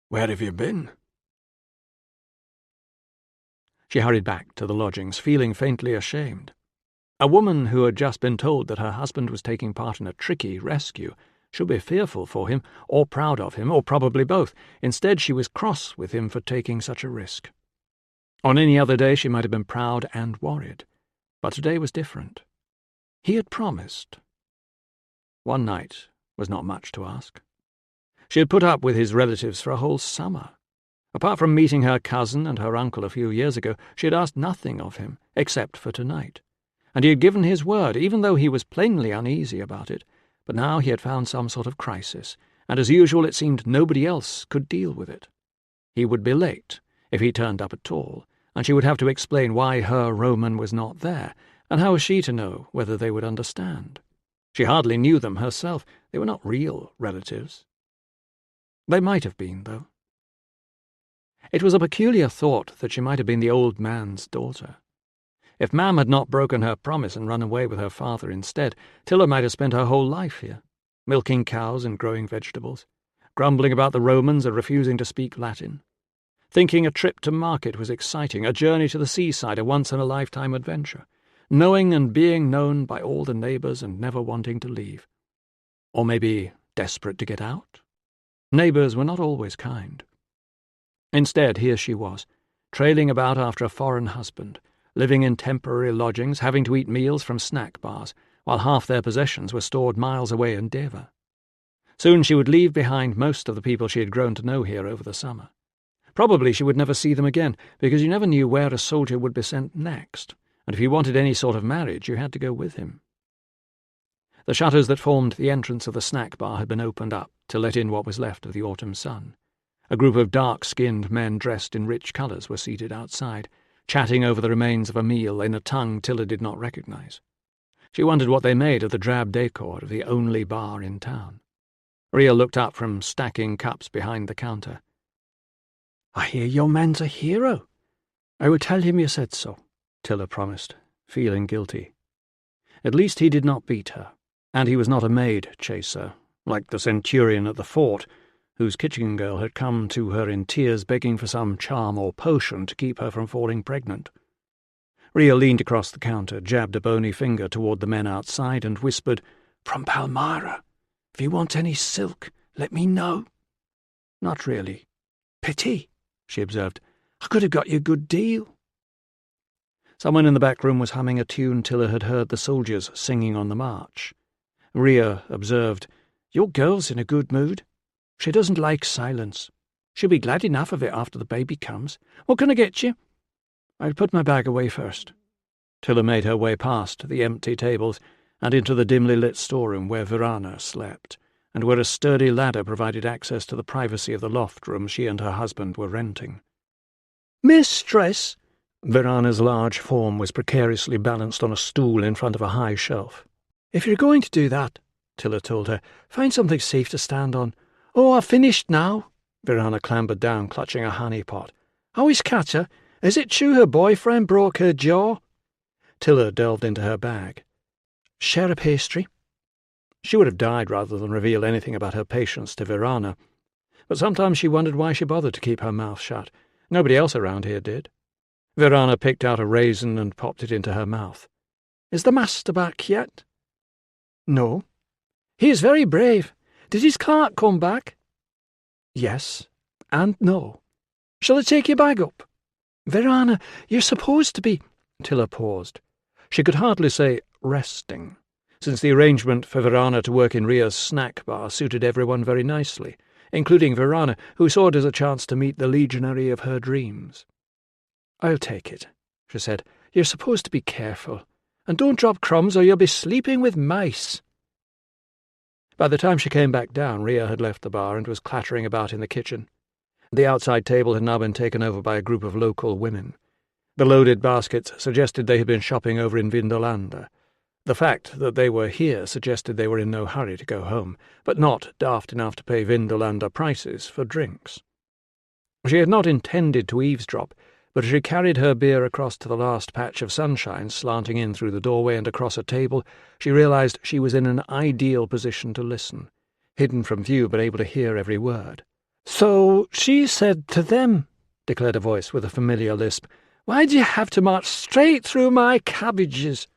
Speaker 1: Where have you been?" She hurried back to the lodgings, feeling faintly ashamed. A woman who had just been told that her husband was taking part in a tricky rescue should be fearful for him, or proud of him, or probably both. Instead, she was cross with him for taking such a risk. On any other day she might have been proud and worried, but today was different. He had promised. One night was not much to ask. She had put up with his relatives for a whole summer. Apart from meeting her cousin and her uncle a few years ago, she had asked nothing of him, except for tonight. And he had given his word, even though he was plainly uneasy about it. But now he had found some sort of crisis, and as usual it seemed nobody else could deal with it. He would be late, if he turned up at all, and she would have to explain why her Roman was not there, and how was she to know whether they would understand? She hardly knew them herself. They were not real relatives. They might have been, though. It was a peculiar thought that she might have been the old man's daughter. If Mam had not broken her promise and run away with her father instead, Tilla might have spent her whole life here, milking cows and growing vegetables, grumbling about the Romans and refusing to speak Latin, thinking a trip to market was exciting, a journey to the seaside a once-in-a-lifetime adventure, knowing and being known by all the neighbours and never wanting to leave. Or maybe desperate to get out? Neighbours were not always kind. Instead, here she was, trailing about after a foreign husband, living in temporary lodgings, having to eat meals from snack bars, while half their possessions were stored miles away in Deva. Soon she would leave behind most of the people she had grown to know here over the summer. Probably she would never see them again, because you never knew where a soldier would be sent next, and if you wanted any sort of marriage, you had to go with him. The shutters that formed the entrance of the snack bar had been opened up to let in what was left of the autumn sun. A group of dark-skinned men dressed in rich colours were seated outside, chatting over the remains of a meal in a tongue Tilla did not recognise. She wondered what they made of the drab decor of the only bar in town. Rhea looked up from stacking cups behind the counter.
Speaker 3: "I hear your man's a hero."
Speaker 1: "I would tell him you said so," Tilla promised, feeling guilty. At least he did not beat her, and he was not a maid chaser, like the centurion at the fort, whose kitchen girl had come to her in tears begging for some charm or potion to keep her from falling pregnant. Rhea leaned across the counter, jabbed a bony finger toward the men outside, and whispered,
Speaker 3: "From Palmyra. If you want any silk, let me know."
Speaker 1: "Not really."
Speaker 3: "Pity," she observed. "I could have got you a good deal."
Speaker 1: Someone in the back room was humming a tune Tilla had heard the soldiers singing on the march. Rhea observed,
Speaker 3: "Your girl's in a good mood. She doesn't like silence. She'll be glad enough of it after the baby comes. What can I get you?"
Speaker 1: "I'll put my bag away first." Tilla made her way past the empty tables and into the dimly lit storeroom where Virana slept, and where a sturdy ladder provided access to the privacy of the loft room she and her husband were renting.
Speaker 3: "Mistress!"
Speaker 1: Virana's large form was precariously balanced on a stool in front of a high shelf.
Speaker 3: "If you're going to do that," Tilla told her, "find something safe to stand on." "Oh, I've finished now."
Speaker 1: Virana clambered down, clutching a honey pot.
Speaker 3: "How is Kata? Is it true her boyfriend broke her jaw?"
Speaker 1: Tilla delved into her bag.
Speaker 3: "Share a pastry?"
Speaker 1: She would have died rather than reveal anything about her patience to Virana, but sometimes she wondered why she bothered to keep her mouth shut. Nobody else around here did. Virana picked out a raisin and popped it into her mouth.
Speaker 3: "Is the master back yet?"
Speaker 1: "No."
Speaker 3: "He is very brave. Did his clerk come back?"
Speaker 1: "Yes, and no."
Speaker 3: "Shall I take your bag up?"
Speaker 1: "Virana, you're supposed to be—" Tilla paused. She could hardly say resting, since the arrangement for Virana to work in Rhea's snack bar suited everyone very nicely, including Virana, who saw it as a chance to meet the legionary of her dreams.
Speaker 3: "I'll take it," she said. "You're supposed to be careful. And don't drop crumbs or you'll be sleeping with mice."
Speaker 1: By the time she came back down, Rhea had left the bar and was clattering about in the kitchen. The outside table had now been taken over by a group of local women. The loaded baskets suggested they had been shopping over in Vindolanda. The fact that they were here suggested they were in no hurry to go home, but not daft enough to pay Vindolanda prices for drinks. She had not intended to eavesdrop, but as she carried her beer across to the last patch of sunshine slanting in through the doorway and across a table, she realized she was in an ideal position to listen, hidden from view but able to hear every word.
Speaker 3: "So she said to them," declared a voice with a familiar lisp, "why'd you have to march straight through my cabbages?"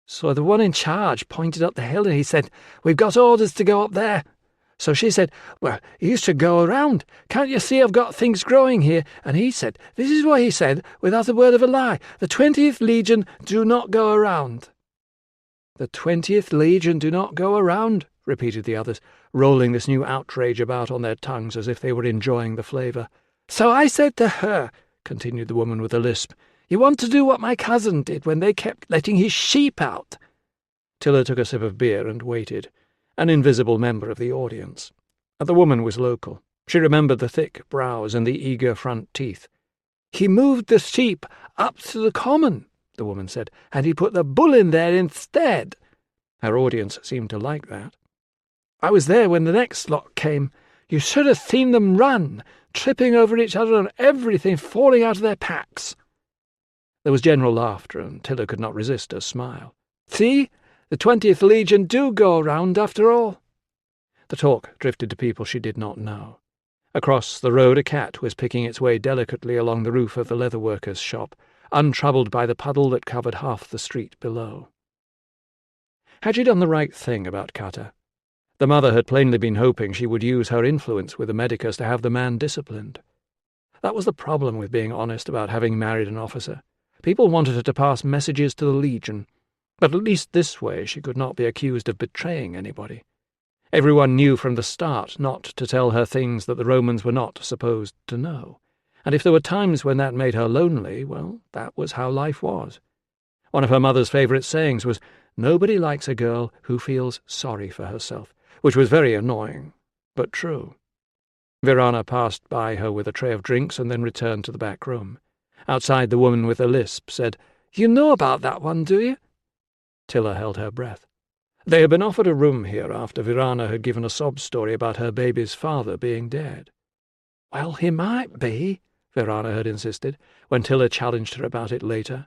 Speaker 3: So the one in charge pointed up the hill and he said, "We've got orders to go up there." So she said, "Well, you should go around. Can't you see I've got things growing here?" And he said, this is what he said, without a word of a lie, "The 20th Legion do not go around."
Speaker 1: "The 20th Legion do not go around," repeated the others, rolling this new outrage about on their tongues as if they were enjoying the flavour.
Speaker 3: "So I said to her," continued the woman with a lisp, "you want to do what my cousin did when they kept letting his sheep out."
Speaker 1: Tilla took a sip of beer and waited, an invisible member of the audience. The woman was local. She remembered the thick brows and the eager front teeth.
Speaker 3: "He moved the sheep up to the common," the woman said, "and he put the bull in there instead."
Speaker 1: Her audience seemed to like that.
Speaker 3: "I was there when the next lot came. You should have seen them run, tripping over each other and everything falling out of their packs."
Speaker 1: There was general laughter, and Tilla could not resist a smile.
Speaker 3: "See? The 20th Legion do go around after all."
Speaker 1: The talk drifted to people she did not know. Across the road a cat was picking its way delicately along the roof of the leatherworker's shop, untroubled by the puddle that covered half the street below. Had she done the right thing about Kata? The mother had plainly been hoping she would use her influence with the medicus to have the man disciplined. That was the problem with being honest about having married an officer. People wanted her to pass messages to the Legion, but at least this way she could not be accused of betraying anybody. Everyone knew from the start not to tell her things that the Romans were not supposed to know, and if there were times when that made her lonely, well, that was how life was. One of her mother's favourite sayings was, "Nobody likes a girl who feels sorry for herself," which was very annoying, but true. Virana passed by her with a tray of drinks and then returned to the back room. Outside, the woman with a lisp said, "You know about that one, do you?" Tilla held her breath. They had been offered a room here after Virana had given a sob story about her baby's father being dead. "Well, he might be," Virana had insisted, when Tilla challenged her about it later.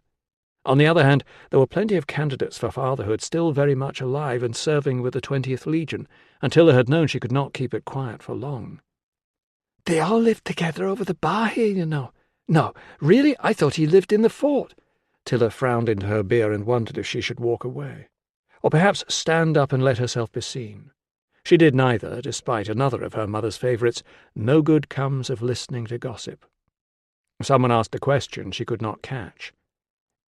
Speaker 1: On the other hand, there were plenty of candidates for fatherhood still very much alive and serving with the 20th Legion, and Tilla had known she could not keep it quiet for long. "They all lived together over the bar here, you know. No, really, I thought he lived in the fort." Tilla frowned into her beer and wondered if she should walk away, or perhaps stand up and let herself be seen. She did neither, despite another of her mother's favourites, "No good comes of listening to gossip." Someone asked a question she could not catch.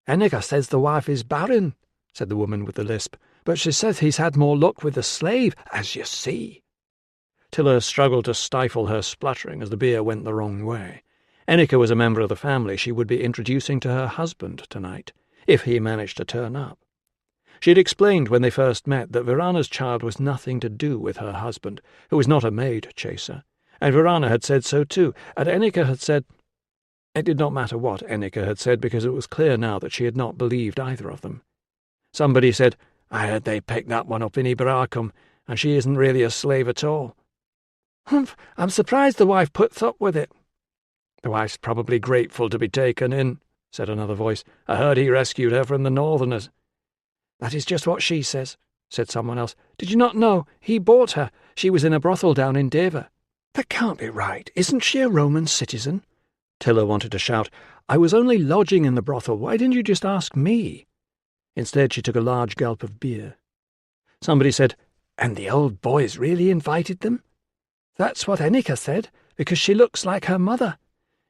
Speaker 1: "Eniga says the wife is barren," said the woman with the lisp, "but she says he's had more luck with the slave, as you see." Tilla struggled to stifle her spluttering as the beer went the wrong way. Eniga was a member of the family she would be introducing to her husband tonight, if he managed to turn up. She had explained when they first met that Virana's child was nothing to do with her husband, who was not a maid-chaser, and Virana had said so too, and Eniga had said— It did not matter what Eniga had said, because it was clear now that she had not believed either of them. Somebody said, "I heard they picked that one up in Iberacum, and she isn't really a slave at all." "Humph, I'm surprised the wife puts up with it." "The wife's probably grateful to be taken in," said another voice. "I heard he rescued her from the Northerners." "That is just what she says," said someone else. "Did you not know? He bought her. She was in a brothel down in Deva." "That can't be right. Isn't she a Roman citizen?" Tilla wanted to shout, "I was only lodging in the brothel. Why didn't you just ask me?" Instead, she took a large gulp of beer. Somebody said, "And the old boys really invited them?" "That's what Eniga said, because she looks like her mother.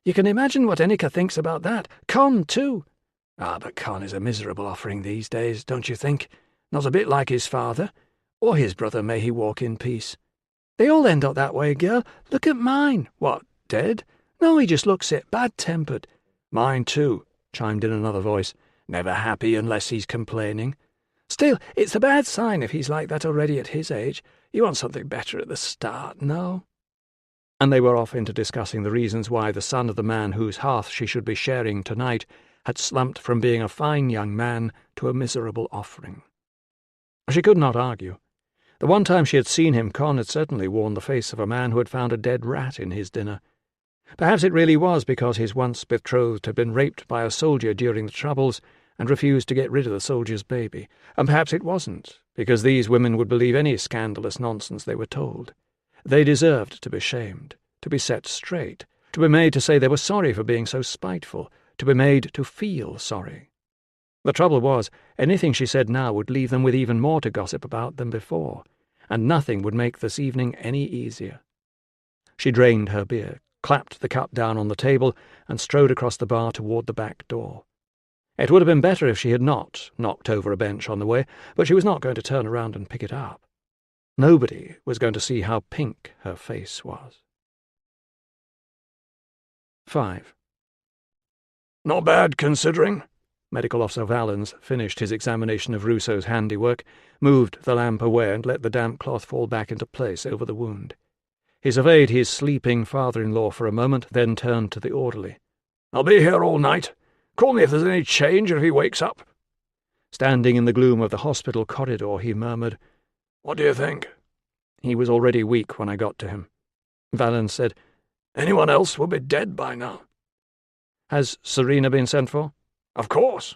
Speaker 1: You can imagine what Eniga thinks about that. Con, too." "Ah, but Con is a miserable offering these days, don't you think? Not a bit like his father. Or his brother, may he walk in peace. They all end up that way, girl. Look at mine." "What, dead?" "No, he just looks it, bad-tempered." "Mine, too," chimed in another voice. "Never happy unless he's complaining." "Still, it's a bad sign if he's like that already at his age. You want something better at the start, no?" And they were off into discussing the reasons why the son of the man whose hearth she should be sharing tonight had slumped from being a fine young man to a miserable offering. She could not argue. The one time she had seen him, Con had certainly worn the face of a man who had found a dead rat in his dinner. Perhaps it really was because his once-betrothed had been raped by a soldier during the Troubles and refused to get rid of the soldier's baby, and perhaps it wasn't, because these women would believe any scandalous nonsense they were told. They deserved to be shamed, to be set straight, to be made to say they were sorry for being so spiteful, to be made to feel sorry. The trouble was, anything she said now would leave them with even more to gossip about than before, and nothing would make this evening any easier. She drained her beer, clapped the cup down on the table, and strode across the bar toward the back door. It would have been better if she had not knocked over a bench on the way, but she was not going to turn around and pick it up. Nobody was going to see how pink her face was. 5.
Speaker 2: "Not bad, considering."
Speaker 1: Medical Officer Valens finished his examination of Ruso's handiwork, moved the lamp away, and let the damp cloth fall back into place over the wound. He surveyed his sleeping father-in-law for a moment, then turned to the orderly.
Speaker 2: "I'll be here all night. Call me if there's any change or if he wakes up."
Speaker 1: Standing in the gloom of the hospital corridor, he murmured,
Speaker 2: "What do you think?"
Speaker 1: He was already weak when I got to him. Valens said,
Speaker 2: "Anyone else will be dead by now."
Speaker 1: "Has Serena been sent for?"
Speaker 2: "Of course."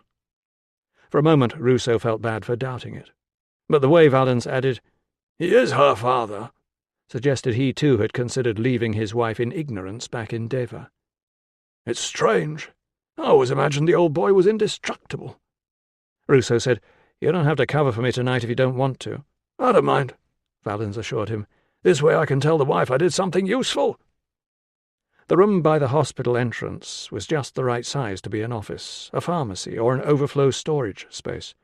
Speaker 1: For a moment Ruso felt bad for doubting it. But the way Valens added,
Speaker 2: "He is her father,"
Speaker 1: suggested he too had considered leaving his wife in ignorance back in Deva.
Speaker 2: "It's strange. I always imagined the old boy was indestructible."
Speaker 1: Ruso said, "You don't have to cover for me tonight if you don't want to."
Speaker 2: "I don't mind,"
Speaker 1: Valens assured him.
Speaker 2: "This way I can tell the wife I did something useful."
Speaker 1: The room by the hospital entrance was just the right size to be an office, a pharmacy, or an overflow storage space.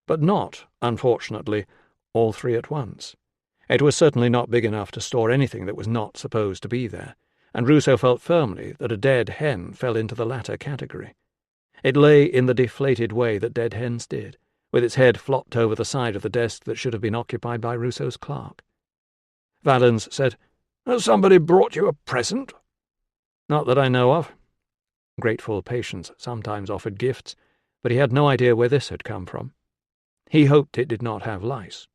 Speaker 1: But not, unfortunately, all three at once. It was certainly not big enough to store anything that was not supposed to be there, and Ruso felt firmly that a dead hen fell into the latter category. It lay in the deflated way that dead hens did, with its head flopped over the side of the desk that should have been occupied by Ruso's clerk. Valens said,
Speaker 2: "Has somebody brought you a present?"
Speaker 1: "Not that I know of." Grateful patients sometimes offered gifts, but he had no idea where this had come from. He hoped it did not have lice.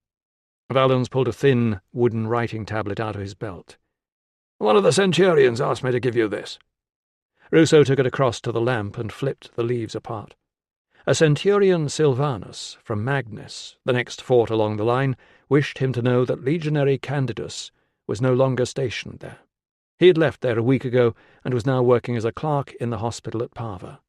Speaker 1: Valens pulled a thin wooden writing tablet out of his belt.
Speaker 2: "One of the centurions asked me to give you this."
Speaker 1: Ruso took it across to the lamp and flipped the leaves apart. A centurion Silvanus from Magnus, the next fort along the line, wished him to know that Legionary Candidus was no longer stationed there. He had left there a week ago and was now working as a clerk in the hospital at Parva.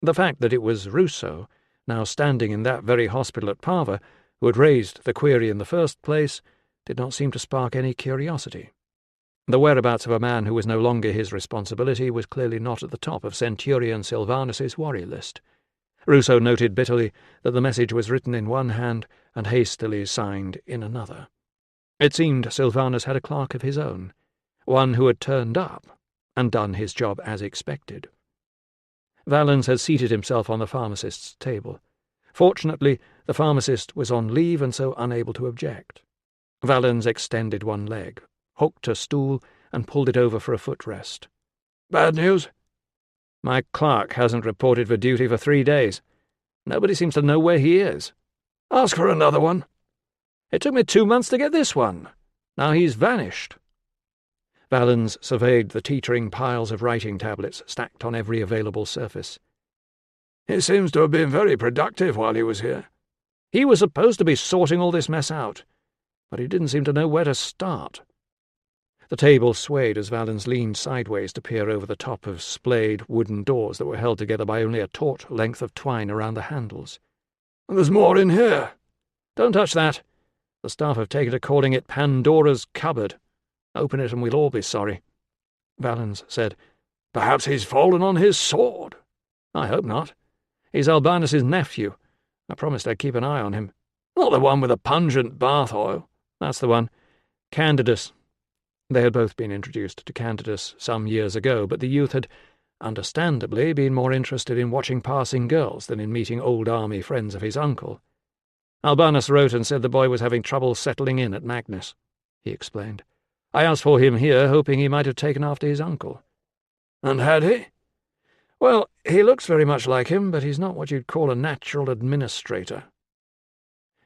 Speaker 1: The fact that it was Ruso, now standing in that very hospital at Parva, who had raised the query in the first place, did not seem to spark any curiosity. The whereabouts of a man who was no longer his responsibility was clearly not at the top of Centurion Silvanus's worry list. Ruso noted bitterly that the message was written in one hand and hastily signed in another. It seemed Silvanus had a clerk of his own, one who had turned up and done his job as expected. Valens had seated himself on the pharmacist's table. Fortunately, the pharmacist was on leave and so unable to object. Valens extended one leg, hooked a stool, and pulled it over for a footrest.
Speaker 2: "Bad news?"
Speaker 1: "My clerk hasn't reported for duty for 3 days. Nobody seems to know where he is."
Speaker 2: "Ask for another one."
Speaker 1: "It took me 2 months to get this one. Now he's vanished." Valens surveyed the teetering piles of writing tablets stacked on every available surface.
Speaker 2: "He seems to have been very productive while he was here."
Speaker 1: "He was supposed to be sorting all this mess out, but he didn't seem to know where to start." The table swayed as Valens leaned sideways to peer over the top of splayed wooden doors that were held together by only a taut length of twine around the handles.
Speaker 2: "There's more in here."
Speaker 1: "Don't touch that. The staff have taken to calling it Pandora's cupboard. Open it and we'll all be sorry." Valens said,
Speaker 2: "Perhaps he's fallen on his sword."
Speaker 1: "I hope not. He's Albinus's nephew. I promised I'd keep an eye on him."
Speaker 2: "Not the one with the pungent bath oil?"
Speaker 1: "That's the one. Candidus." They had both been introduced to Candidus some years ago, but the youth had, understandably, been more interested in watching passing girls than in meeting old army friends of his uncle. "Albinus wrote and said the boy was having trouble settling in at Magnus," he explained. "I asked for him here, hoping he might have taken after his uncle."
Speaker 2: "And had he?"
Speaker 1: "Well, he looks very much like him, but he's not what you'd call a natural administrator."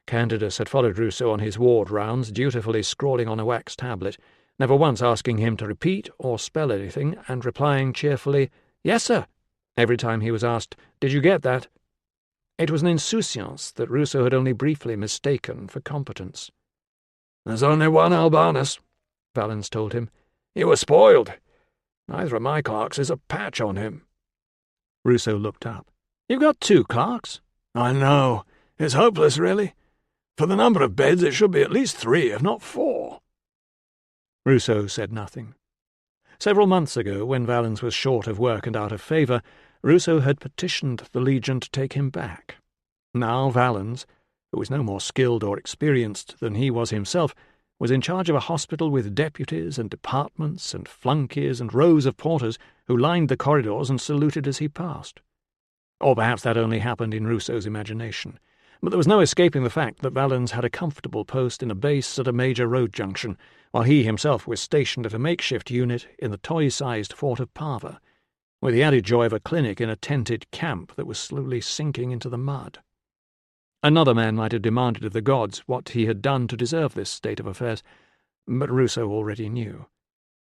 Speaker 1: Candidus had followed Ruso on his ward rounds, dutifully scrawling on a wax tablet, never once asking him to repeat or spell anything, and replying cheerfully, "Yes, sir," every time he was asked, "Did you get that?" It was an insouciance that Ruso had only briefly mistaken for competence.
Speaker 2: "There's only one Albinus," Valens told him. "You were spoiled. Neither of my clerks is a patch on him."
Speaker 1: Ruso looked up. "You've got 2 clerks?"
Speaker 2: "I know. It's hopeless, really. For the number of beds, it should be at least 3, if not 4.
Speaker 1: Ruso said nothing. Several months ago, when Valens was short of work and out of favour, Ruso had petitioned the Legion to take him back. Now Valens, who was no more skilled or experienced than he was himself, was in charge of a hospital with deputies and departments and flunkies and rows of porters who lined the corridors and saluted as he passed. Or perhaps that only happened in Ruso's imagination. But there was no escaping the fact that Valens had a comfortable post in a base at a major road junction, while he himself was stationed at a makeshift unit in the toy-sized fort of Parva, with the added joy of a clinic in a tented camp that was slowly sinking into the mud. Another man might have demanded of the gods what he had done to deserve this state of affairs, but Ruso already knew.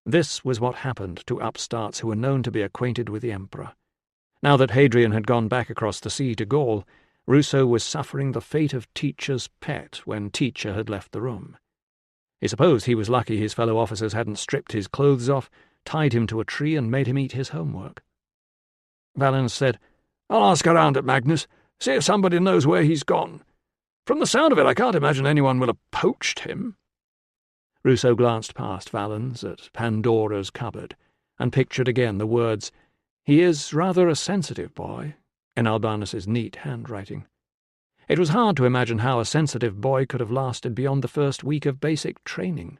Speaker 1: This was what happened to upstarts who were known to be acquainted with the Emperor. Now that Hadrian had gone back across the sea to Gaul, Ruso was suffering the fate of Teacher's pet when Teacher had left the room. He supposed he was lucky his fellow officers hadn't stripped his clothes off, tied him to a tree, and made him eat his homework. Valens said,
Speaker 2: "I'll ask around at Magnus, see if somebody knows where he's gone. From the sound of it, I can't imagine anyone will have poached him."
Speaker 1: Ruso glanced past Valens at Pandora's cupboard, and pictured again the words, "He is rather a sensitive boy," in Albanus's neat handwriting. It was hard to imagine how a sensitive boy could have lasted beyond the first week of basic training.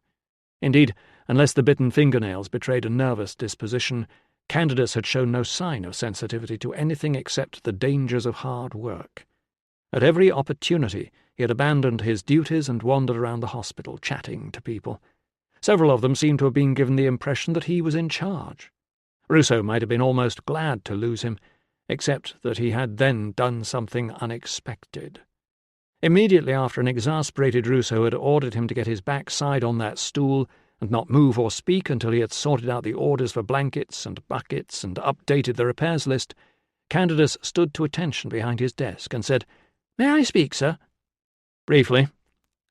Speaker 1: Indeed, unless the bitten fingernails betrayed a nervous disposition, Candidus had shown no sign of sensitivity to anything except the dangers of hard work. At every opportunity he had abandoned his duties and wandered around the hospital, chatting to people. Several of them seemed to have been given the impression that he was in charge. Ruso might have been almost glad to lose him, except that he had then done something unexpected. Immediately after an exasperated Ruso had ordered him to get his backside on that stool and not move or speak until he had sorted out the orders for blankets and buckets and updated the repairs list, Candidus stood to attention behind his desk and said, "May I speak, sir?" "Briefly."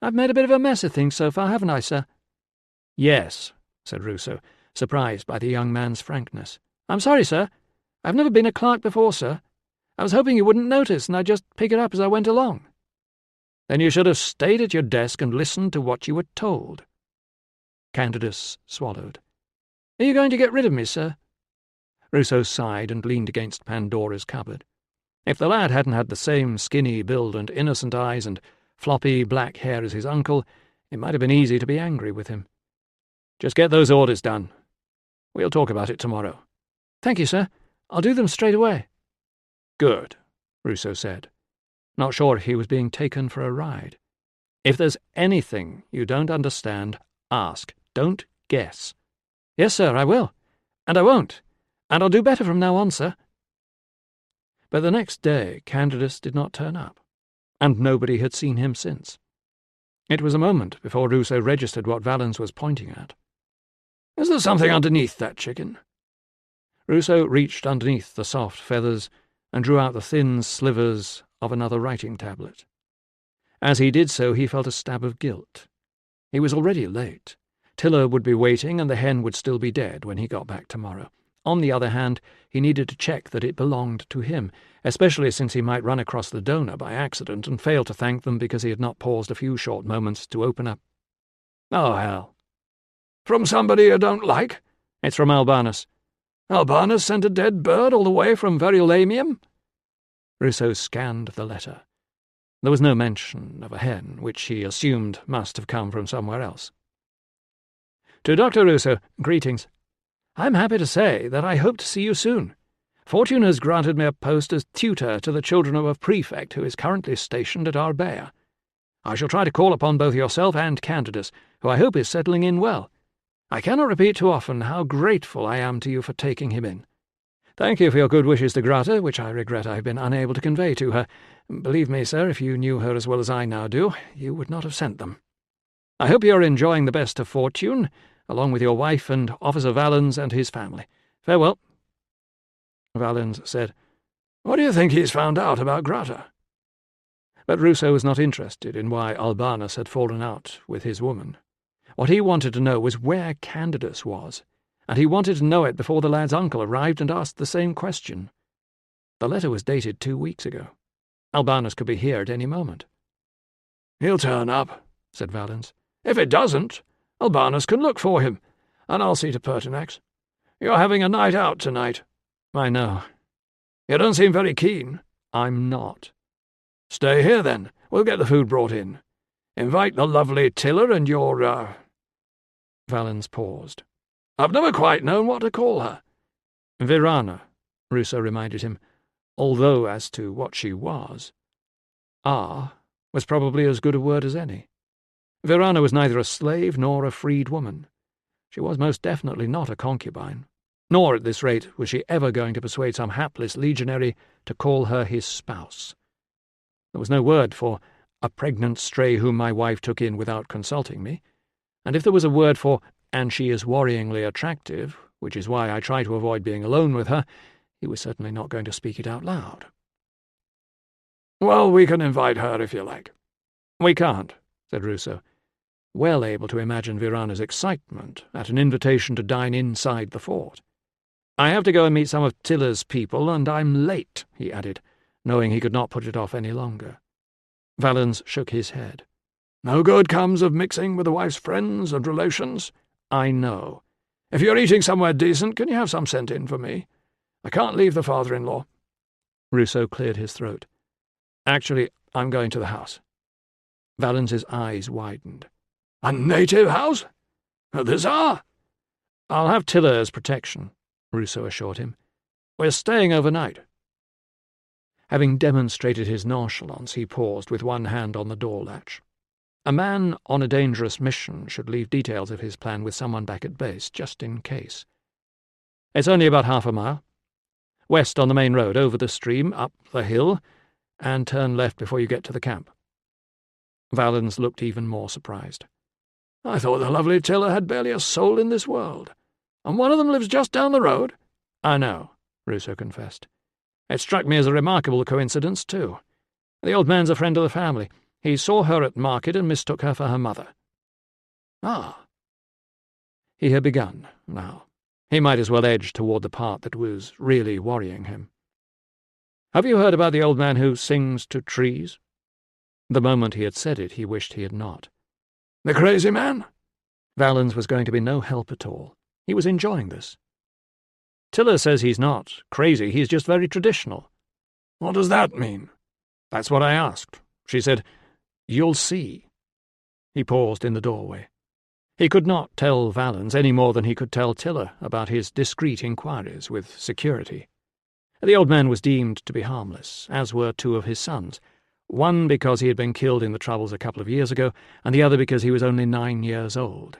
Speaker 1: "I've made a bit of a mess of things so far, haven't I, sir?" "Yes," said Ruso, surprised by the young man's frankness. "I'm sorry, sir. I've never been a clerk before, sir. I was hoping you wouldn't notice, and I'd just pick it up as I went along." "Then you should have stayed at your desk and listened to what you were told." Candidus swallowed. "Are you going to get rid of me, sir?" Ruso sighed and leaned against Pandora's cupboard. If the lad hadn't had the same skinny build and innocent eyes and floppy black hair as his uncle, it might have been easy to be angry with him. "Just get those orders done. We'll talk about it tomorrow." "Thank you, sir. I'll do them straight away." "Good," Ruso said, not sure if he was being taken for a ride. "If there's anything you don't understand, ask. Don't guess." "Yes, sir, I will. And I won't. And I'll do better from now on, sir." But the next day Candidus did not turn up, and nobody had seen him since. It was a moment before Ruso registered what Valens was pointing at. "Is there something underneath that chicken?" Ruso reached underneath the soft feathers and drew out the thin slivers of another writing tablet. As he did so, he felt a stab of guilt. He was already late. Tilla would be waiting, and the hen would still be dead when he got back tomorrow. On the other hand, he needed to check that it belonged to him, especially since he might run across the donor by accident and fail to thank them because he had not paused a few short moments to open up. "Oh, hell." "From somebody you don't like?" "It's from Albanus."
Speaker 2: "Albanus sent a dead bird all the way from Verulamium?"
Speaker 1: Ruso scanned the letter. There was no mention of a hen, which he assumed must have come from somewhere else. "To Dr. Ruso, greetings. I'm happy to say that I hope to see you soon. Fortune has granted me a post as tutor to the children of a prefect who is currently stationed at Arbea. I shall try to call upon both yourself and Candidus, who I hope is settling in well. I cannot repeat too often how grateful I am to you for taking him in. Thank you for your good wishes to Grata, which I regret I have been unable to convey to her. Believe me, sir, if you knew her as well as I now do, you would not have sent them. I hope you are enjoying the best of fortune, along with your wife and Officer Valens and his family. Farewell." Valens said, "What do you think he's found out about Grata?" But Ruso was not interested in why Albanus had fallen out with his woman. What he wanted to know was where Candidus was, and he wanted to know it before the lad's uncle arrived and asked the same question. The letter was dated 2 weeks ago. Albanus could be here at any moment.
Speaker 2: "He'll turn up," said Valens. "If it doesn't, Albanus can look for him, and I'll see to Pertinax. You're having a night out tonight."
Speaker 1: "I know."
Speaker 2: "You don't seem very keen."
Speaker 1: "I'm not."
Speaker 2: "Stay here, then. We'll get the food brought in. Invite the lovely Tilla and your, Valens paused. "I've never quite known what to call her."
Speaker 1: "Virana," Ruso reminded him, although as to what she was, was probably as good a word as any. Virana was neither a slave nor a freed woman. She was most definitely not a concubine, nor at this rate was she ever going to persuade some hapless legionary to call her his spouse. There was no word for a pregnant stray whom my wife took in without consulting me, and if there was a word for "and she is worryingly attractive," which is why I try to avoid being alone with her, he was certainly not going to speak it out loud.
Speaker 2: "Well, we can invite her if you like."
Speaker 1: "We can't," said Ruso, well able to imagine Virana's excitement at an invitation to dine inside the fort. "I have to go and meet some of Tilla's people, and I'm late," he added, knowing he could not put it off any longer. Valens shook his head.
Speaker 2: "No good comes of mixing with the wife's friends and relations."
Speaker 1: "I know.
Speaker 2: If you're eating somewhere decent, can you have some sent in for me? I can't leave the father-in-law."
Speaker 3: Ruso cleared his throat. "Actually, I'm going to the house." Valens's eyes widened.
Speaker 2: "A native house? The Tsar?"
Speaker 3: "I'll have Tilla as protection," Ruso assured him. "We're staying overnight." Having demonstrated his nonchalance, he paused with one hand on the door latch. A man on a dangerous mission should leave details of his plan with someone back at base, just in case. "It's only about half a mile. West on the main road, over the stream, up the hill, and turn left before you get to the camp." Valens looked even more surprised.
Speaker 2: "I thought the lovely Tilla had barely a soul in this world. And one of them lives just down the road?"
Speaker 3: "I know," Ruso confessed. "It struck me as a remarkable coincidence, too. The old man's a friend of the family. He saw her at market and mistook her for her mother."
Speaker 2: "Ah."
Speaker 3: He had begun, now. He might as well edge toward the part that was really worrying him. "Have you heard about the old man who sings to trees?" The moment he had said it, he wished he had not.
Speaker 2: "The crazy man?"
Speaker 3: Valens was going to be no help at all. He was enjoying this. "Tilla says he's not crazy, he's just very traditional."
Speaker 2: "What does that mean?"
Speaker 3: "That's what I asked. She said, 'You'll see.'" He paused in the doorway. He could not tell Valens any more than he could tell Tilla about his discreet inquiries with security. The old man was deemed to be harmless, as were two of his sons, one because he had been killed in the Troubles a couple of years ago, and the other because he was only 9 years old.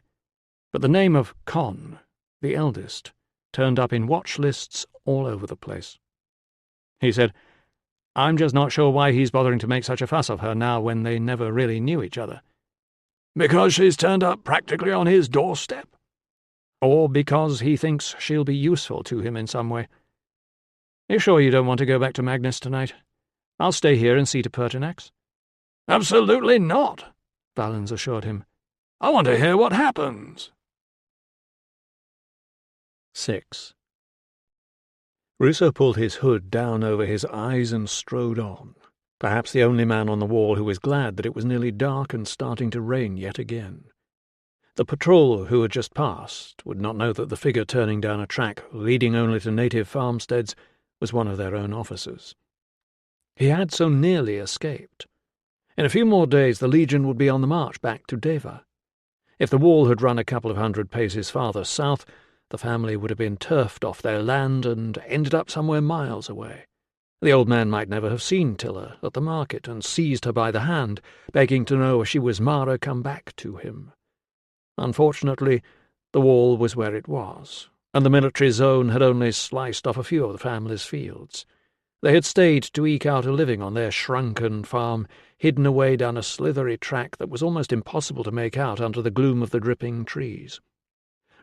Speaker 3: But the name of Con, the eldest, turned up in watch lists all over the place. He said, "I'm just not sure why he's bothering to make such a fuss of her now when they never really knew each other."
Speaker 2: "Because she's turned up practically on his doorstep?"
Speaker 3: "Or because he thinks she'll be useful to him in some way. You sure you don't want to go back to Magnus tonight? I'll stay here and see to Pertinax."
Speaker 2: "Absolutely not,"
Speaker 3: Valens assured him.
Speaker 2: "I want to hear what happens."
Speaker 1: 6. Ruso pulled his hood down over his eyes and strode on, perhaps the only man on the wall who was glad that it was nearly dark and starting to rain yet again. The patrol who had just passed would not know that the figure turning down a track leading only to native farmsteads was one of their own officers. He had so nearly escaped. In a few more days the Legion would be on the march back to Deva. If the wall had run a couple of 100 paces farther south, the family would have been turfed off their land and ended up somewhere miles away. The old man might never have seen Tilla at the market and seized her by the hand, begging to know if she was Mara come back to him. Unfortunately, the wall was where it was, and the military zone had only sliced off a few of the family's fields. They had stayed to eke out a living on their shrunken farm, hidden away down a slithery track that was almost impossible to make out under the gloom of the dripping trees.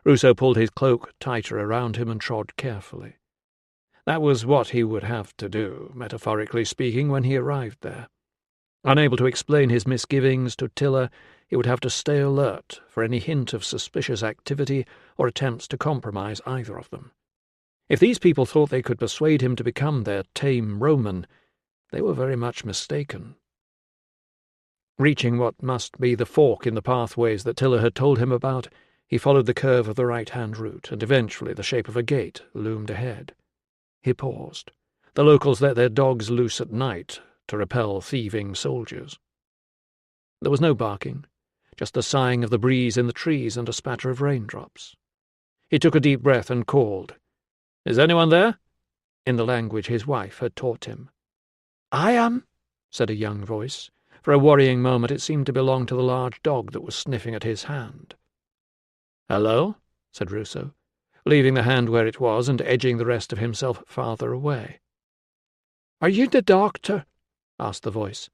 Speaker 1: Ruso pulled his cloak tighter around him and trod carefully. That was what he would have to do, metaphorically speaking, when he arrived there. Unable to explain his misgivings to Tilla, he would have to stay alert for any hint of suspicious activity or attempts to compromise either of them. If these people thought they could persuade him to become their tame Roman, they were very much mistaken. Reaching what must be the fork in the pathways that Tilla had told him about, he followed the curve of the right-hand route, and eventually the shape of a gate loomed ahead. He paused. The locals let their dogs loose at night to repel thieving soldiers. There was no barking, just the sighing of the breeze in the trees and a spatter of raindrops. He took a deep breath and called, "Is anyone there?" in the language his wife had taught him.
Speaker 2: "I am,"
Speaker 3: said a young voice. For a worrying moment it seemed to belong to the large dog that was sniffing at his hand. "Hello?" said Ruso, leaving the hand where it was and edging the rest of himself farther away.
Speaker 2: "Are you the doctor?"
Speaker 3: asked the voice.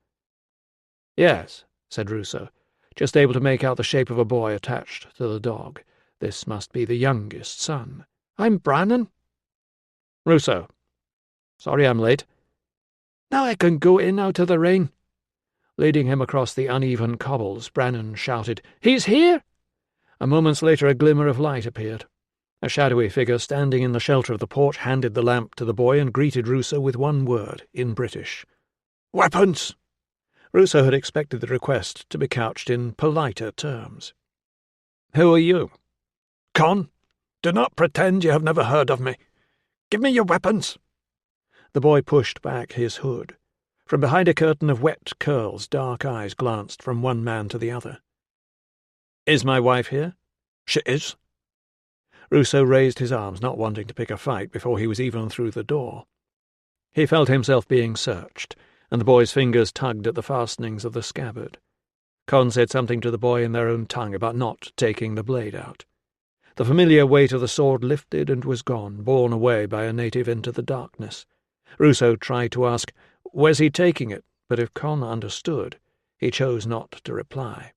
Speaker 3: "Yes," said Ruso, just able to make out the shape of a boy attached to the dog. This must be the youngest son.
Speaker 2: "I'm Brannan."
Speaker 3: "Ruso. Sorry I'm late."
Speaker 2: "Now I can go in out of the rain."
Speaker 3: Leading him across the uneven cobbles, Brannan shouted, "He's here!" A moment later a glimmer of light appeared. A shadowy figure standing in the shelter of the porch handed the lamp to the boy and greeted Ruso with one word, in British.
Speaker 2: "Weapons!"
Speaker 3: Ruso had expected the request to be couched in politer terms. "Who are you?"
Speaker 2: "Con. Do not pretend you have never heard of me. Give me your weapons."
Speaker 1: The boy pushed back his hood. From behind a curtain of wet curls, dark eyes glanced from one man to the other. "Is my wife here?"
Speaker 2: "She is."
Speaker 1: Ruso raised his arms, not wanting to pick a fight before he was even through the door. He felt himself being searched, and the boy's fingers tugged at the fastenings of the scabbard. Con said something to the boy in their own tongue about not taking the blade out. The familiar weight of the sword lifted and was gone, borne away by a native into the darkness. Ruso tried to ask, "Where's he taking it?" but if Con understood, he chose not to reply.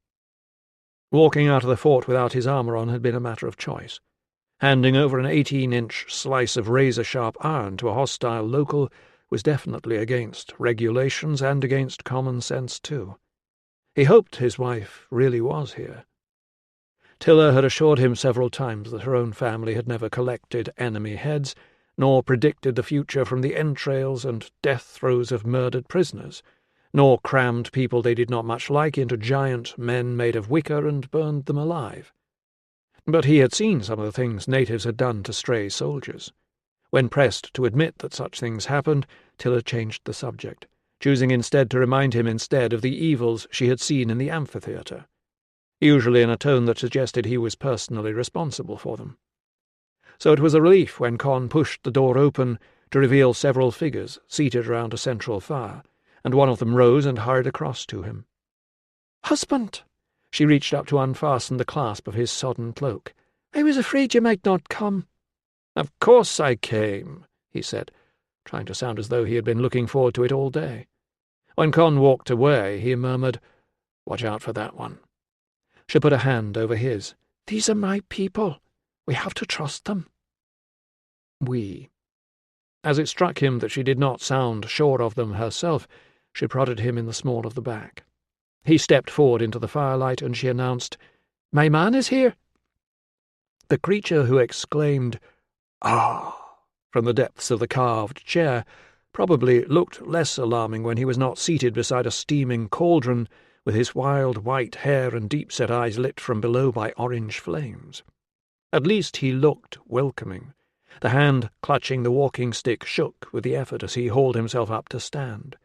Speaker 1: Walking out of the fort without his armour on had been a matter of choice. Handing over an 18-inch slice of razor-sharp iron to a hostile local was definitely against regulations and against common sense too. He hoped his wife really was here. Tilla had assured him several times that her own family had never collected enemy heads, nor predicted the future from the entrails and death throes of murdered prisoners, nor crammed people they did not much like into giant men made of wicker and burned them alive. But he had seen some of the things natives had done to stray soldiers. When pressed to admit that such things happened, Tilla changed the subject, choosing instead to remind him of the evils she had seen in the amphitheatre, usually in a tone that suggested he was personally responsible for them. So it was a relief when Con pushed the door open to reveal several figures seated around a central fire, and one of them rose and hurried across to him.
Speaker 3: "Husband!"
Speaker 1: She reached up to unfasten the clasp of his sodden cloak.
Speaker 3: "I was afraid you might not come."
Speaker 1: "Of course I came," he said, trying to sound as though he had been looking forward to it all day. When Con walked away, he murmured, "Watch out for that one." She put a hand over his.
Speaker 3: "These are my people. We have to trust them."
Speaker 1: We. As it struck him that she did not sound sure of them herself, she prodded him in the small of the back. He stepped forward into the firelight, and she announced, "My man is here." The creature who exclaimed, "Ah!" from the depths of the carved chair probably looked less alarming when he was not seated beside a steaming cauldron with his wild white hair and deep-set eyes lit from below by orange flames. At least he looked welcoming. The hand clutching the walking-stick shook with the effort as he hauled himself up to stand.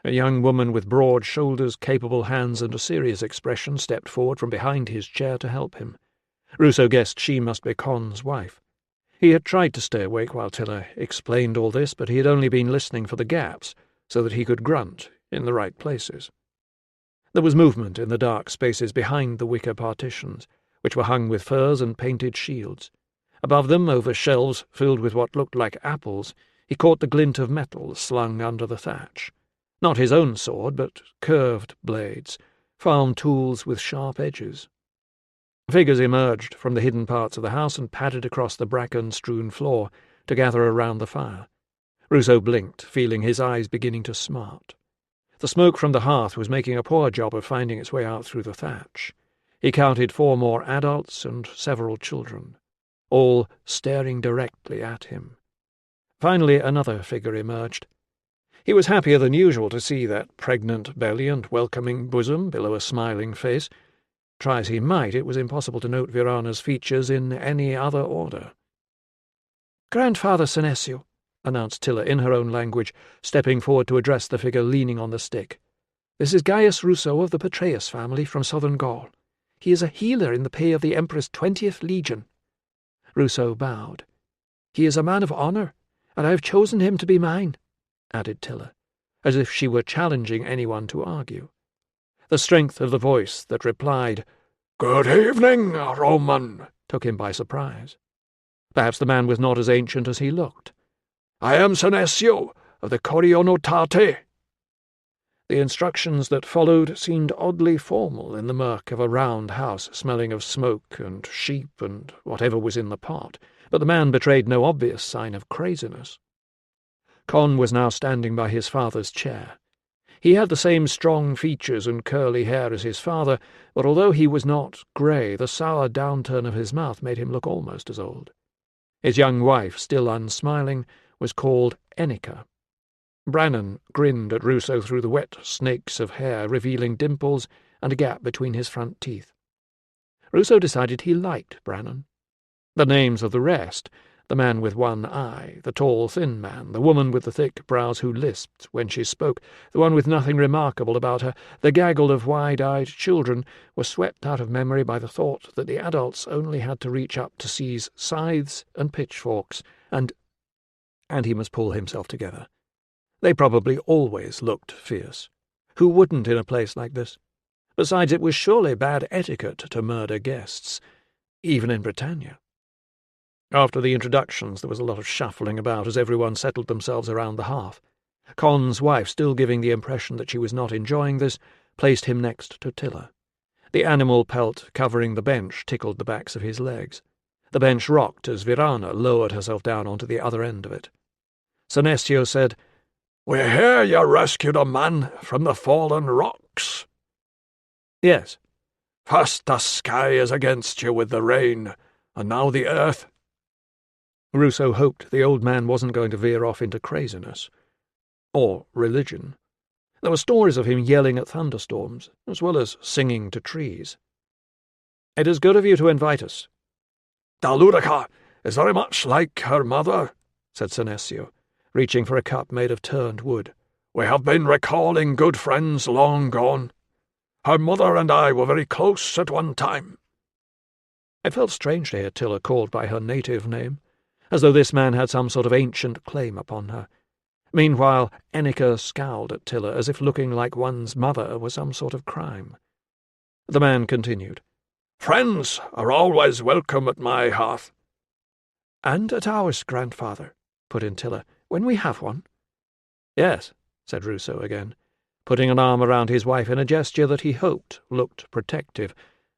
Speaker 1: A young woman with broad shoulders, capable hands, and a serious expression stepped forward from behind his chair to help him. Ruso guessed she must be Con's wife. He had tried to stay awake while Tilla explained all this, but he had only been listening for the gaps, so that he could grunt in the right places. There was movement in the dark spaces behind the wicker partitions, which were hung with furs and painted shields. Above them, over shelves filled with what looked like apples, he caught the glint of metal slung under the thatch. Not his own sword, but curved blades, farm tools with sharp edges. Figures emerged from the hidden parts of the house and padded across the bracken-strewn floor to gather around the fire. Ruso blinked, feeling his eyes beginning to smart. The smoke from the hearth was making a poor job of finding its way out through the thatch. He counted 4 more adults and several children, all staring directly at him. Finally, another figure emerged. He was happier than usual to see that pregnant belly and welcoming bosom below a smiling face. Try as he might, it was impossible to note Virana's features in any other order.
Speaker 3: "Grandfather Senesio," announced Tilla in her own language, stepping forward to address the figure leaning on the stick. "This is Gaius Ruso of the Petreius family from southern Gaul. He is a healer in the pay of the Emperor's 20th Legion." Ruso bowed. "He is a man of honour, and I have chosen him to be mine," added Tilla, as if she were challenging anyone to argue. The strength of the voice that replied,
Speaker 2: "Good evening, Roman,"
Speaker 1: took him by surprise. Perhaps the man was not as ancient as he looked.
Speaker 2: "I am Senesio of the Corionotate."
Speaker 1: The instructions that followed seemed oddly formal in the murk of a round house smelling of smoke and sheep and whatever was in the pot, but the man betrayed no obvious sign of craziness. Con was now standing by his father's chair. He had the same strong features and curly hair as his father, but although he was not grey, the sour downturn of his mouth made him look almost as old. His young wife, still unsmiling, was called Enica. Brannan grinned at Ruso through the wet snakes of hair, revealing dimples and a gap between his front teeth. Ruso decided he liked Brannan. The names of the rest, the man with one eye, the tall, thin man, the woman with the thick brows who lisped when she spoke, the one with nothing remarkable about her, the gaggle of wide-eyed children, were swept out of memory by the thought that the adults only had to reach up to seize scythes and pitchforks, and he must pull himself together. They probably always looked fierce. Who wouldn't in a place like this? Besides, it was surely bad etiquette to murder guests, even in Britannia. After the introductions, there was a lot of shuffling about as everyone settled themselves around the hearth. Conn's wife, still giving the impression that she was not enjoying this, placed him next to Tilla. The animal pelt covering the bench tickled the backs of his legs. The bench rocked as Virana lowered herself down onto the other end of it. Senecio said,
Speaker 2: "We hear you rescued a man from the fallen rocks."
Speaker 1: "Yes."
Speaker 2: "First the sky is against you with the rain, and now the earth."
Speaker 1: Ruso hoped the old man wasn't going to veer off into craziness. Or religion. There were stories of him yelling at thunderstorms, as well as singing to trees. "It is good of you to invite us."
Speaker 2: "Dalurica is very much like her mother," said Senecio, reaching for a cup made of turned wood. "We have been recalling good friends long gone. Her mother and I were very close at one time."
Speaker 1: It felt strange to hear Tilla called by her native name, as though this man had some sort of ancient claim upon her. Meanwhile, Ennica scowled at Tilla as if looking like one's mother was some sort of crime. The man continued.
Speaker 2: "Friends are always welcome at my hearth."
Speaker 3: "And at ours, grandfather," put in Tilla, "when we have one."
Speaker 1: "Yes," said Ruso again, putting an arm around his wife in a gesture that he hoped looked protective,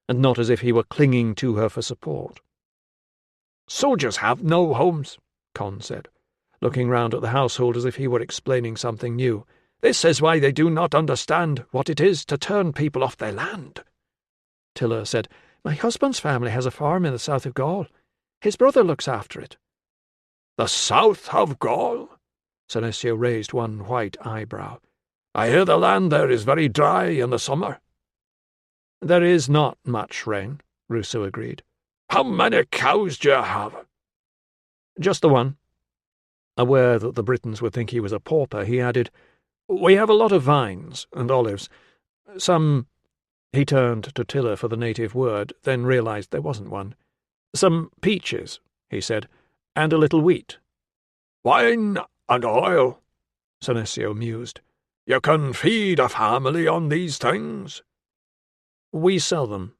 Speaker 1: and not as if he were clinging to her for support.
Speaker 2: "Soldiers have no homes,"
Speaker 1: Con said, looking round at the household as if he were explaining something new.
Speaker 2: "This is why they do not understand what it is to turn people off their land."
Speaker 3: Tilla said, "My husband's family has a farm in the south of Gaul. His brother looks after it."
Speaker 2: "The south of Gaul?"
Speaker 1: Senecio raised one white eyebrow.
Speaker 2: "I hear the land there is very dry in the summer."
Speaker 1: "There is not much rain," Ruso agreed.
Speaker 2: "How many cows do you have?"
Speaker 1: "Just the one." Aware that the Britons would think he was a pauper, he added, "We have a lot of vines and olives. Some—" He turned to Tilla for the native word, then realized there wasn't one. "Some peaches," he said, "and a little wheat."
Speaker 2: "Wine and oil,"
Speaker 1: Senecio mused.
Speaker 2: "You can feed a family on these things."
Speaker 1: "We sell them.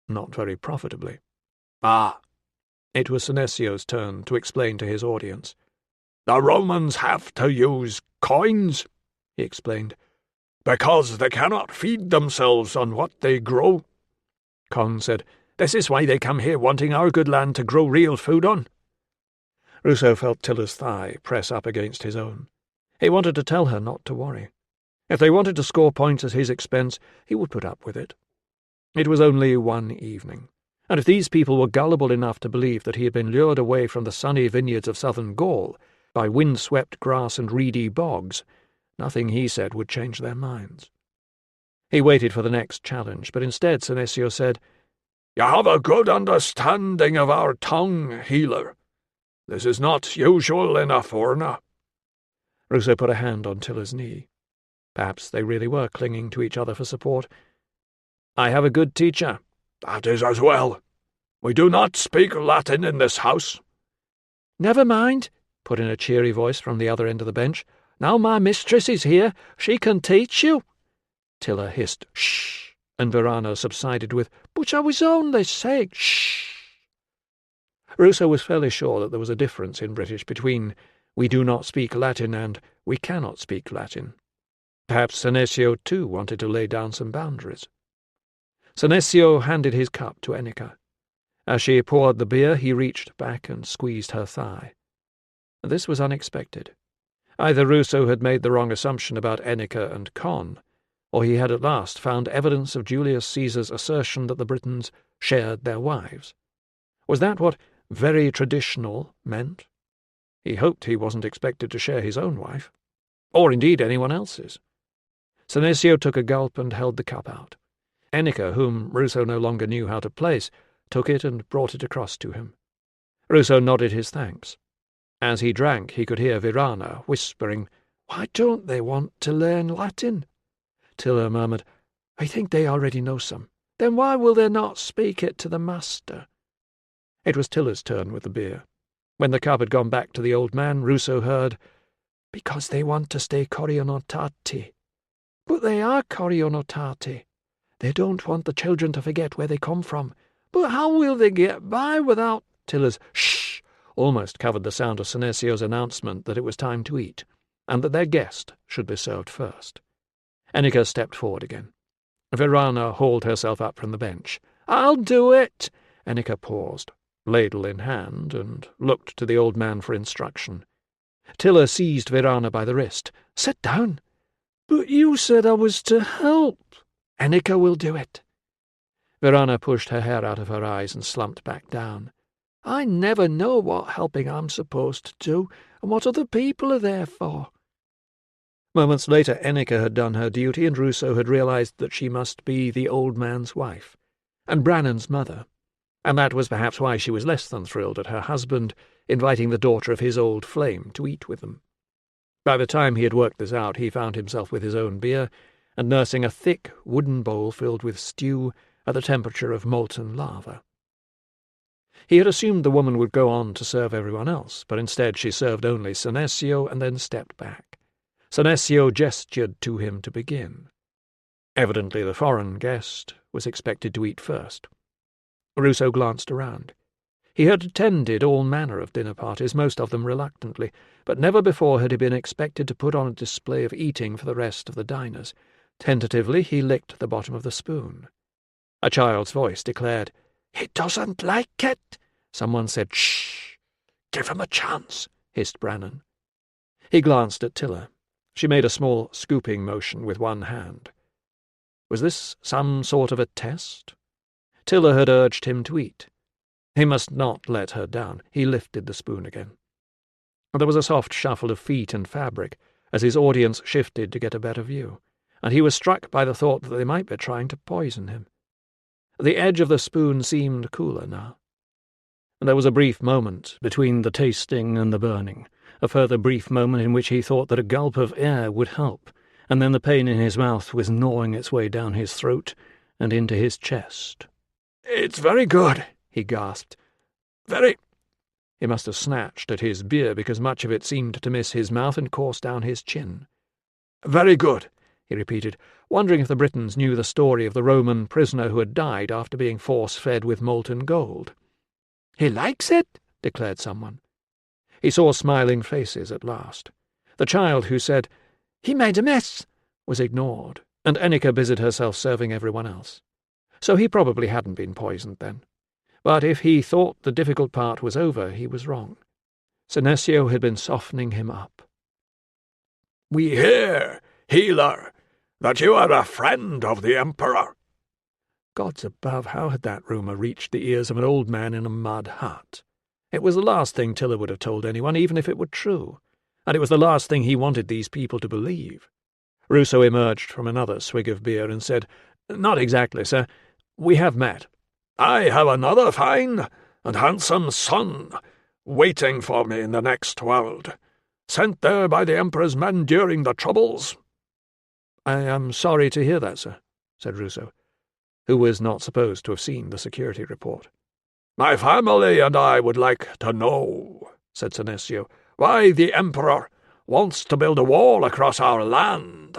Speaker 1: Not very profitably."
Speaker 2: "Ah."
Speaker 1: It was Senecio's turn to explain to his audience.
Speaker 2: "The Romans have to use coins," he explained, "because they cannot feed themselves on what they grow."
Speaker 1: Con said, "This is why they come here wanting our good land to grow real food on." Ruso felt Tilla's thigh press up against his own. He wanted to tell her not to worry. If they wanted to score points at his expense, he would put up with it. It was only one evening, and if these people were gullible enough to believe that he had been lured away from the sunny vineyards of southern Gaul by wind-swept grass and reedy bogs, nothing he said would change their minds. He waited for the next challenge, but instead Senecio said,
Speaker 2: "You have a good understanding of our tongue, healer. This is not usual in a foreigner."
Speaker 1: Ruso put a hand on Tilla's knee. Perhaps they really were clinging to each other for support. "I have a good teacher."
Speaker 2: "That is as well. We do not speak Latin in this house."
Speaker 3: "Never mind," put in a cheery voice from the other end of the bench. "Now my mistress is here, she can teach you."
Speaker 1: Tilla hissed, "Shh," and Virana subsided with,
Speaker 3: "But I was only saying, shh."
Speaker 1: Ruso was fairly sure that there was a difference in British between "we do not speak Latin" and "we cannot speak Latin." Perhaps Senecio, too, wanted to lay down some boundaries. Senecio handed his cup to Ennica. As she poured the beer, he reached back and squeezed her thigh. This was unexpected. Either Ruso had made the wrong assumption about Ennica and Con, or he had at last found evidence of Julius Caesar's assertion that the Britons shared their wives. Was that what very traditional meant? He hoped he wasn't expected to share his own wife, or indeed anyone else's. Senecio took a gulp and held the cup out. Ennica, whom Ruso no longer knew how to place, took it and brought it across to him. Ruso nodded his thanks. As he drank, he could hear Virana whispering, "Why don't they want to learn Latin?" Tilla murmured, "I think they already know some. Then why will they not speak it to the master?" It was Tilla's turn with the beer. When the cup had gone back to the old man, Ruso heard, "Because they want to stay corionotati." "But they are corionotati. They don't want the children to forget where they come from. But how will they get by without—" Tilla's "shh" almost covered the sound of Senesio's announcement that it was time to eat, and that their guest should be served first. Enneka stepped forward again. Virana hauled herself up from the bench. "I'll do it!" Enneka paused, ladle in hand, and looked to the old man for instruction. Tilla seized Virana by the wrist. "Sit down." "But you said I was to help." "Enneka will do it." Virana pushed her hair out of her eyes and slumped back down. "I never know what helping I'm supposed to do, and what other people are there for." Moments later, Enneka had done her duty, and Ruso had realized that she must be the old man's wife, and Brannan's mother, and that was perhaps why she was less than thrilled at her husband inviting the daughter of his old flame to eat with them. By the time he had worked this out, he found himself with his own beer, and nursing a thick wooden bowl filled with stew at the temperature of molten lava. He had assumed the woman would go on to serve everyone else, but instead she served only Senesio and then stepped back. Senesio gestured to him to begin. Evidently the foreign guest was expected to eat first. Ruso glanced around. He had attended all manner of dinner parties, most of them reluctantly, but never before had he been expected to put on a display of eating for the rest of the diners. Tentatively he licked the bottom of the spoon. A child's voice declared, "He doesn't like it." Someone said, "Shh! Give him a chance," hissed Brannan. He glanced at Tilla. She made a small scooping motion with one hand. Was this some sort of a test? Tilla had urged him to eat. He must not let her down. He lifted the spoon again. There was a soft shuffle of feet and fabric as his audience shifted to get a better view, and he was struck by the thought that they might be trying to poison him. The edge of the spoon seemed cooler now. There was a brief moment between the tasting and the burning, a further brief moment in which he thought that a gulp of air would help, and then the pain in his mouth was gnawing its way down his throat and into his chest.
Speaker 2: "It's very good,"
Speaker 1: he gasped.
Speaker 2: "Very—"
Speaker 1: He must have snatched at his beer because much of it seemed to miss his mouth and course down his chin.
Speaker 2: "Very good,"
Speaker 1: he repeated, wondering if the Britons knew the story of the Roman prisoner who had died after being force-fed with molten gold. "He likes it," declared someone. He saw smiling faces at last. The child who said, "He made a mess," was ignored, and Enneka busied herself serving everyone else. So he probably hadn't been poisoned then. But if he thought the difficult part was over, he was wrong. Senesio had been softening him up.
Speaker 2: "We hear, healer, that you are a friend of the Emperor."
Speaker 1: Gods above, how had that rumour reached the ears of an old man in a mud hut? It was the last thing Tilla would have told anyone, even if it were true, and it was the last thing he wanted these people to believe. Ruso emerged from another swig of beer and said, "Not exactly, sir. We have met."
Speaker 2: "I have another fine and handsome son waiting for me in the next world, sent there by the Emperor's men during the Troubles."
Speaker 1: "I am sorry to hear that, sir," said Ruso, who was not supposed to have seen the security report.
Speaker 2: "My family and I would like to know," said Senesio, "why the Emperor wants to build a wall across our land."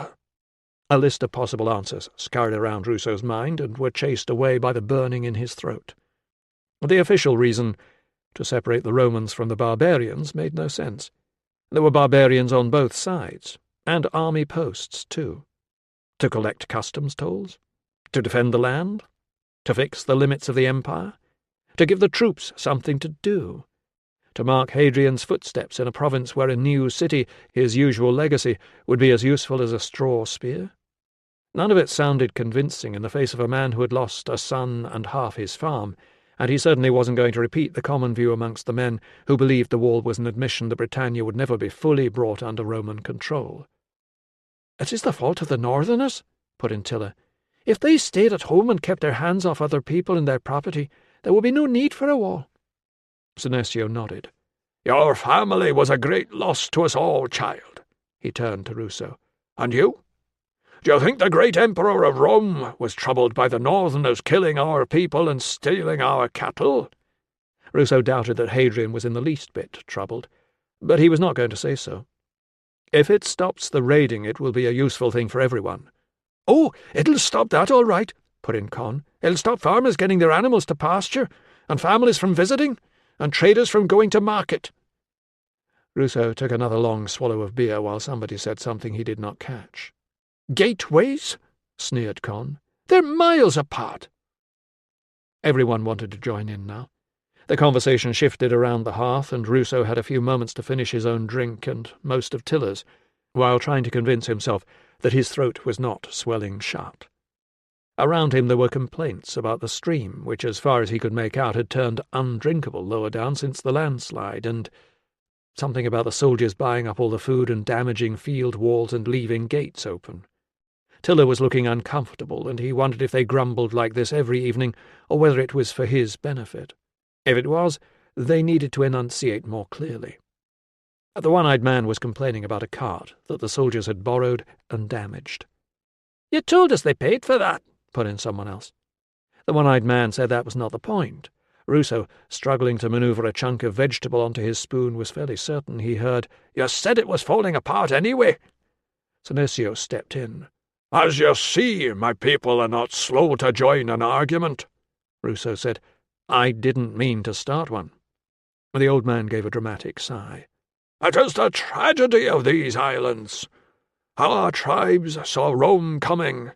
Speaker 1: A list of possible answers scurried around Ruso's mind and were chased away by the burning in his throat. The official reason, to separate the Romans from the barbarians, made no sense. There were barbarians on both sides, and army posts too. To collect customs tolls? To defend the land? To fix the limits of the empire? To give the troops something to do? To mark Hadrian's footsteps in a province where a new city, his usual legacy, would be as useful as a straw spear? None of it sounded convincing in the face of a man who had lost a son and half his farm, and he certainly wasn't going to repeat the common view amongst the men who believed the wall was an admission that Britannia would never be fully brought under Roman control. "It is the fault of the Northerners," put in Tilla. "If they stayed at home and kept their hands off other people and their property, there would be no need for a wall."
Speaker 2: Senecio nodded. "Your family was a great loss to us all, child." He turned to Ruso. "And you? Do you think the great Emperor of Rome was troubled by the Northerners killing our people and stealing our cattle?"
Speaker 1: Ruso doubted that Hadrian was in the least bit troubled, but he was not going to say so. "If it stops the raiding, it will be a useful thing for everyone."
Speaker 2: "Oh, it'll stop that all right," put in Con. "It'll stop farmers getting their animals to pasture, and families from visiting, and traders from going to market."
Speaker 1: Ruso took another long swallow of beer while somebody said something he did not catch.
Speaker 2: "Gateways?" sneered Con. "They're miles apart."
Speaker 1: Everyone wanted to join in now. The conversation shifted around the hearth, and Ruso had a few moments to finish his own drink and most of Tilla's, while trying to convince himself that his throat was not swelling shut. Around him there were complaints about the stream, which, as far as he could make out, had turned undrinkable lower down since the landslide, and something about the soldiers buying up all the food and damaging field walls and leaving gates open. Tilla was looking uncomfortable, and he wondered if they grumbled like this every evening, or whether it was for his benefit. If it was, they needed to enunciate more clearly. The one-eyed man was complaining about a cart that the soldiers had borrowed and damaged.
Speaker 3: "You told us they paid for that,"
Speaker 1: put in someone else. The one-eyed man said that was not the point. Ruso, struggling to maneuver a chunk of vegetable onto his spoon, was fairly certain he heard,
Speaker 2: "You said it was falling apart anyway."
Speaker 1: Senecio stepped in.
Speaker 2: "As you see, my people are not slow to join an argument,"
Speaker 1: Ruso said. "I didn't mean to start one." The old man gave a dramatic sigh.
Speaker 2: "It is the tragedy of these islands. Our tribes saw Rome coming,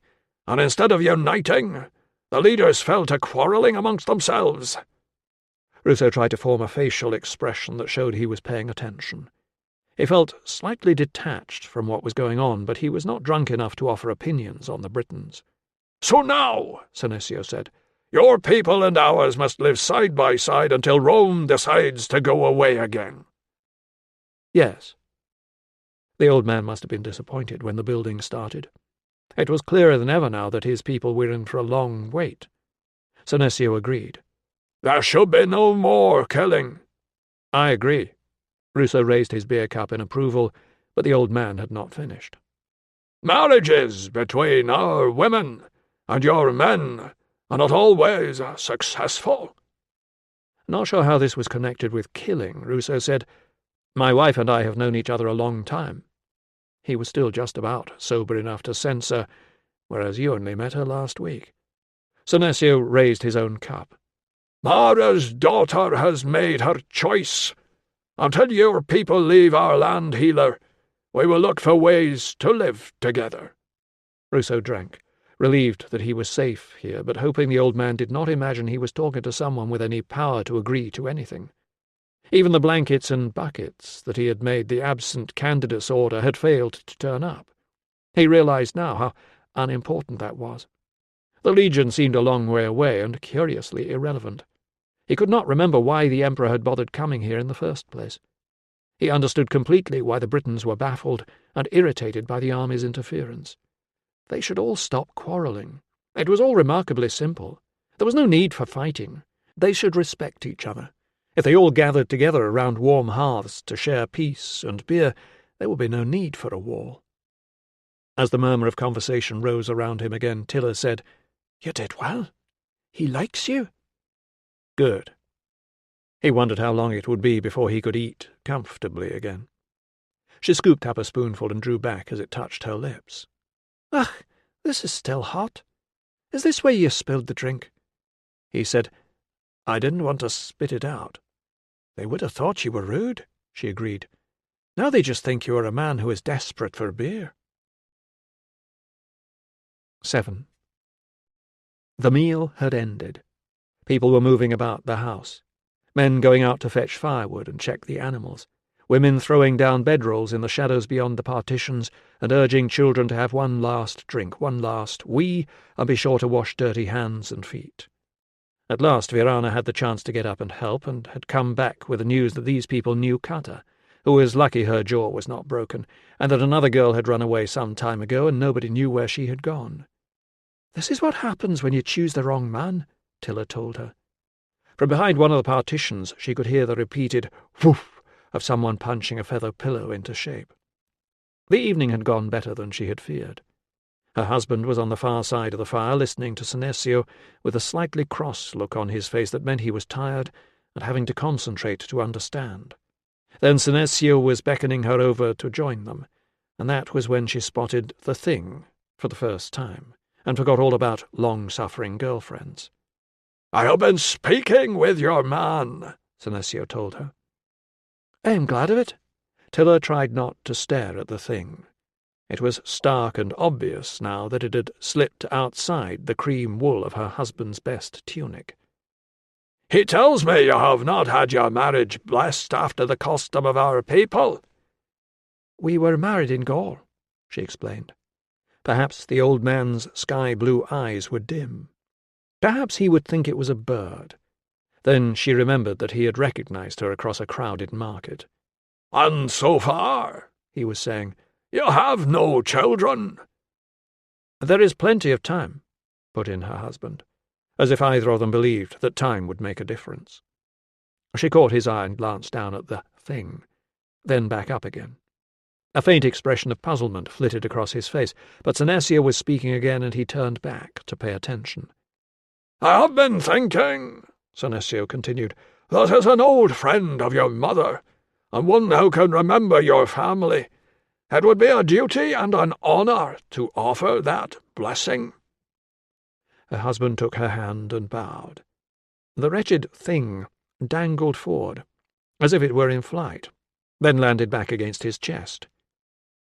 Speaker 2: and instead of uniting, the leaders fell to quarrelling amongst themselves."
Speaker 1: Ruso tried to form a facial expression that showed he was paying attention. He felt slightly detached from what was going on, but he was not drunk enough to offer opinions on the Britons.
Speaker 2: "So now," Senecio said, "your people and ours must live side by side until Rome decides to go away again."
Speaker 1: "Yes." The old man must have been disappointed when the building started. It was clearer than ever now that his people were in for a long wait. Senecio agreed.
Speaker 2: "There should be no more killing."
Speaker 1: "I agree." Ruso raised his beer cup in approval, but the old man had not finished.
Speaker 2: "Marriages between our women and your men are not always successful."
Speaker 1: Not sure how this was connected with killing, Ruso said, "My wife and I have known each other a long time." He was still just about sober enough to censor, whereas you only met her last week. Senecio raised his own cup.
Speaker 2: "Mara's daughter has made her choice. Until your people leave our land, healer, we will look for ways to live together."
Speaker 1: Ruso drank, relieved that he was safe here, but hoping the old man did not imagine he was talking to someone with any power to agree to anything. Even the blankets and buckets that he had made the absent candidates order had failed to turn up. He realized now how unimportant that was. The Legion seemed a long way away and curiously irrelevant. He could not remember why the Emperor had bothered coming here in the first place. He understood completely why the Britons were baffled and irritated by the army's interference. They should all stop quarrelling. It was all remarkably simple. There was no need for fighting. They should respect each other. If they all gathered together around warm hearths to share peace and beer, there would be no need for a war. As the murmur of conversation rose around him again, Tilla said,
Speaker 3: "You did well. He likes you."
Speaker 1: "Good." He wondered how long it would be before he could eat comfortably again. She scooped up a spoonful and drew back as it touched her lips.
Speaker 3: "Ugh, this is still hot. Is this where you spilled the drink?"
Speaker 1: He said, "I didn't want to spit it out."
Speaker 3: "They would have thought you were rude," she agreed. "Now they just think you are a man who is desperate for beer."
Speaker 1: 7. The meal had ended. People were moving about the house. Men going out to fetch firewood and check the animals. Women throwing down bedrolls in the shadows beyond the partitions and urging children to have one last drink, one last wee, and be sure to wash dirty hands and feet. At last Virana had the chance to get up and help, and had come back with the news that these people knew Kata, who was lucky her jaw was not broken, and that another girl had run away some time ago and nobody knew where she had gone.
Speaker 3: "This is what happens when you choose the wrong man," Tilla told her.
Speaker 1: From behind one of the partitions she could hear the repeated whoof of someone punching a feather pillow into shape. The evening had gone better than she had feared. Her husband was on the far side of the fire, listening to Senecio, with a slightly cross look on his face that meant he was tired and having to concentrate to understand. Then Senecio was beckoning her over to join them, and that was when she spotted the thing for the first time, and forgot all about long-suffering girlfriends.
Speaker 2: "I have been speaking with your man," Senecio told her.
Speaker 1: "I am glad of it." Tilla tried not to stare at the thing. It was stark and obvious now that it had slipped outside the cream wool of her husband's best tunic.
Speaker 2: "He tells me you have not had your marriage blessed after the custom of our people."
Speaker 1: "We were married in Gaul," she explained. Perhaps the old man's sky-blue eyes were dim. Perhaps he would think it was a bird. Then she remembered that he had recognized her across a crowded market.
Speaker 2: "And so far," he was saying, "you have no children."
Speaker 1: "There is plenty of time," put in her husband, as if either of them believed that time would make a difference. She caught his eye and glanced down at the thing, then back up again. A faint expression of puzzlement flitted across his face, but Senecio was speaking again, and he turned back to pay attention.
Speaker 2: "I have been thinking," Senecio continued, "that as an old friend of your mother, and one who can remember your family, it would be a duty and an honour to offer that blessing."
Speaker 1: Her husband took her hand and bowed. The wretched thing dangled forward, as if it were in flight, then landed back against his chest.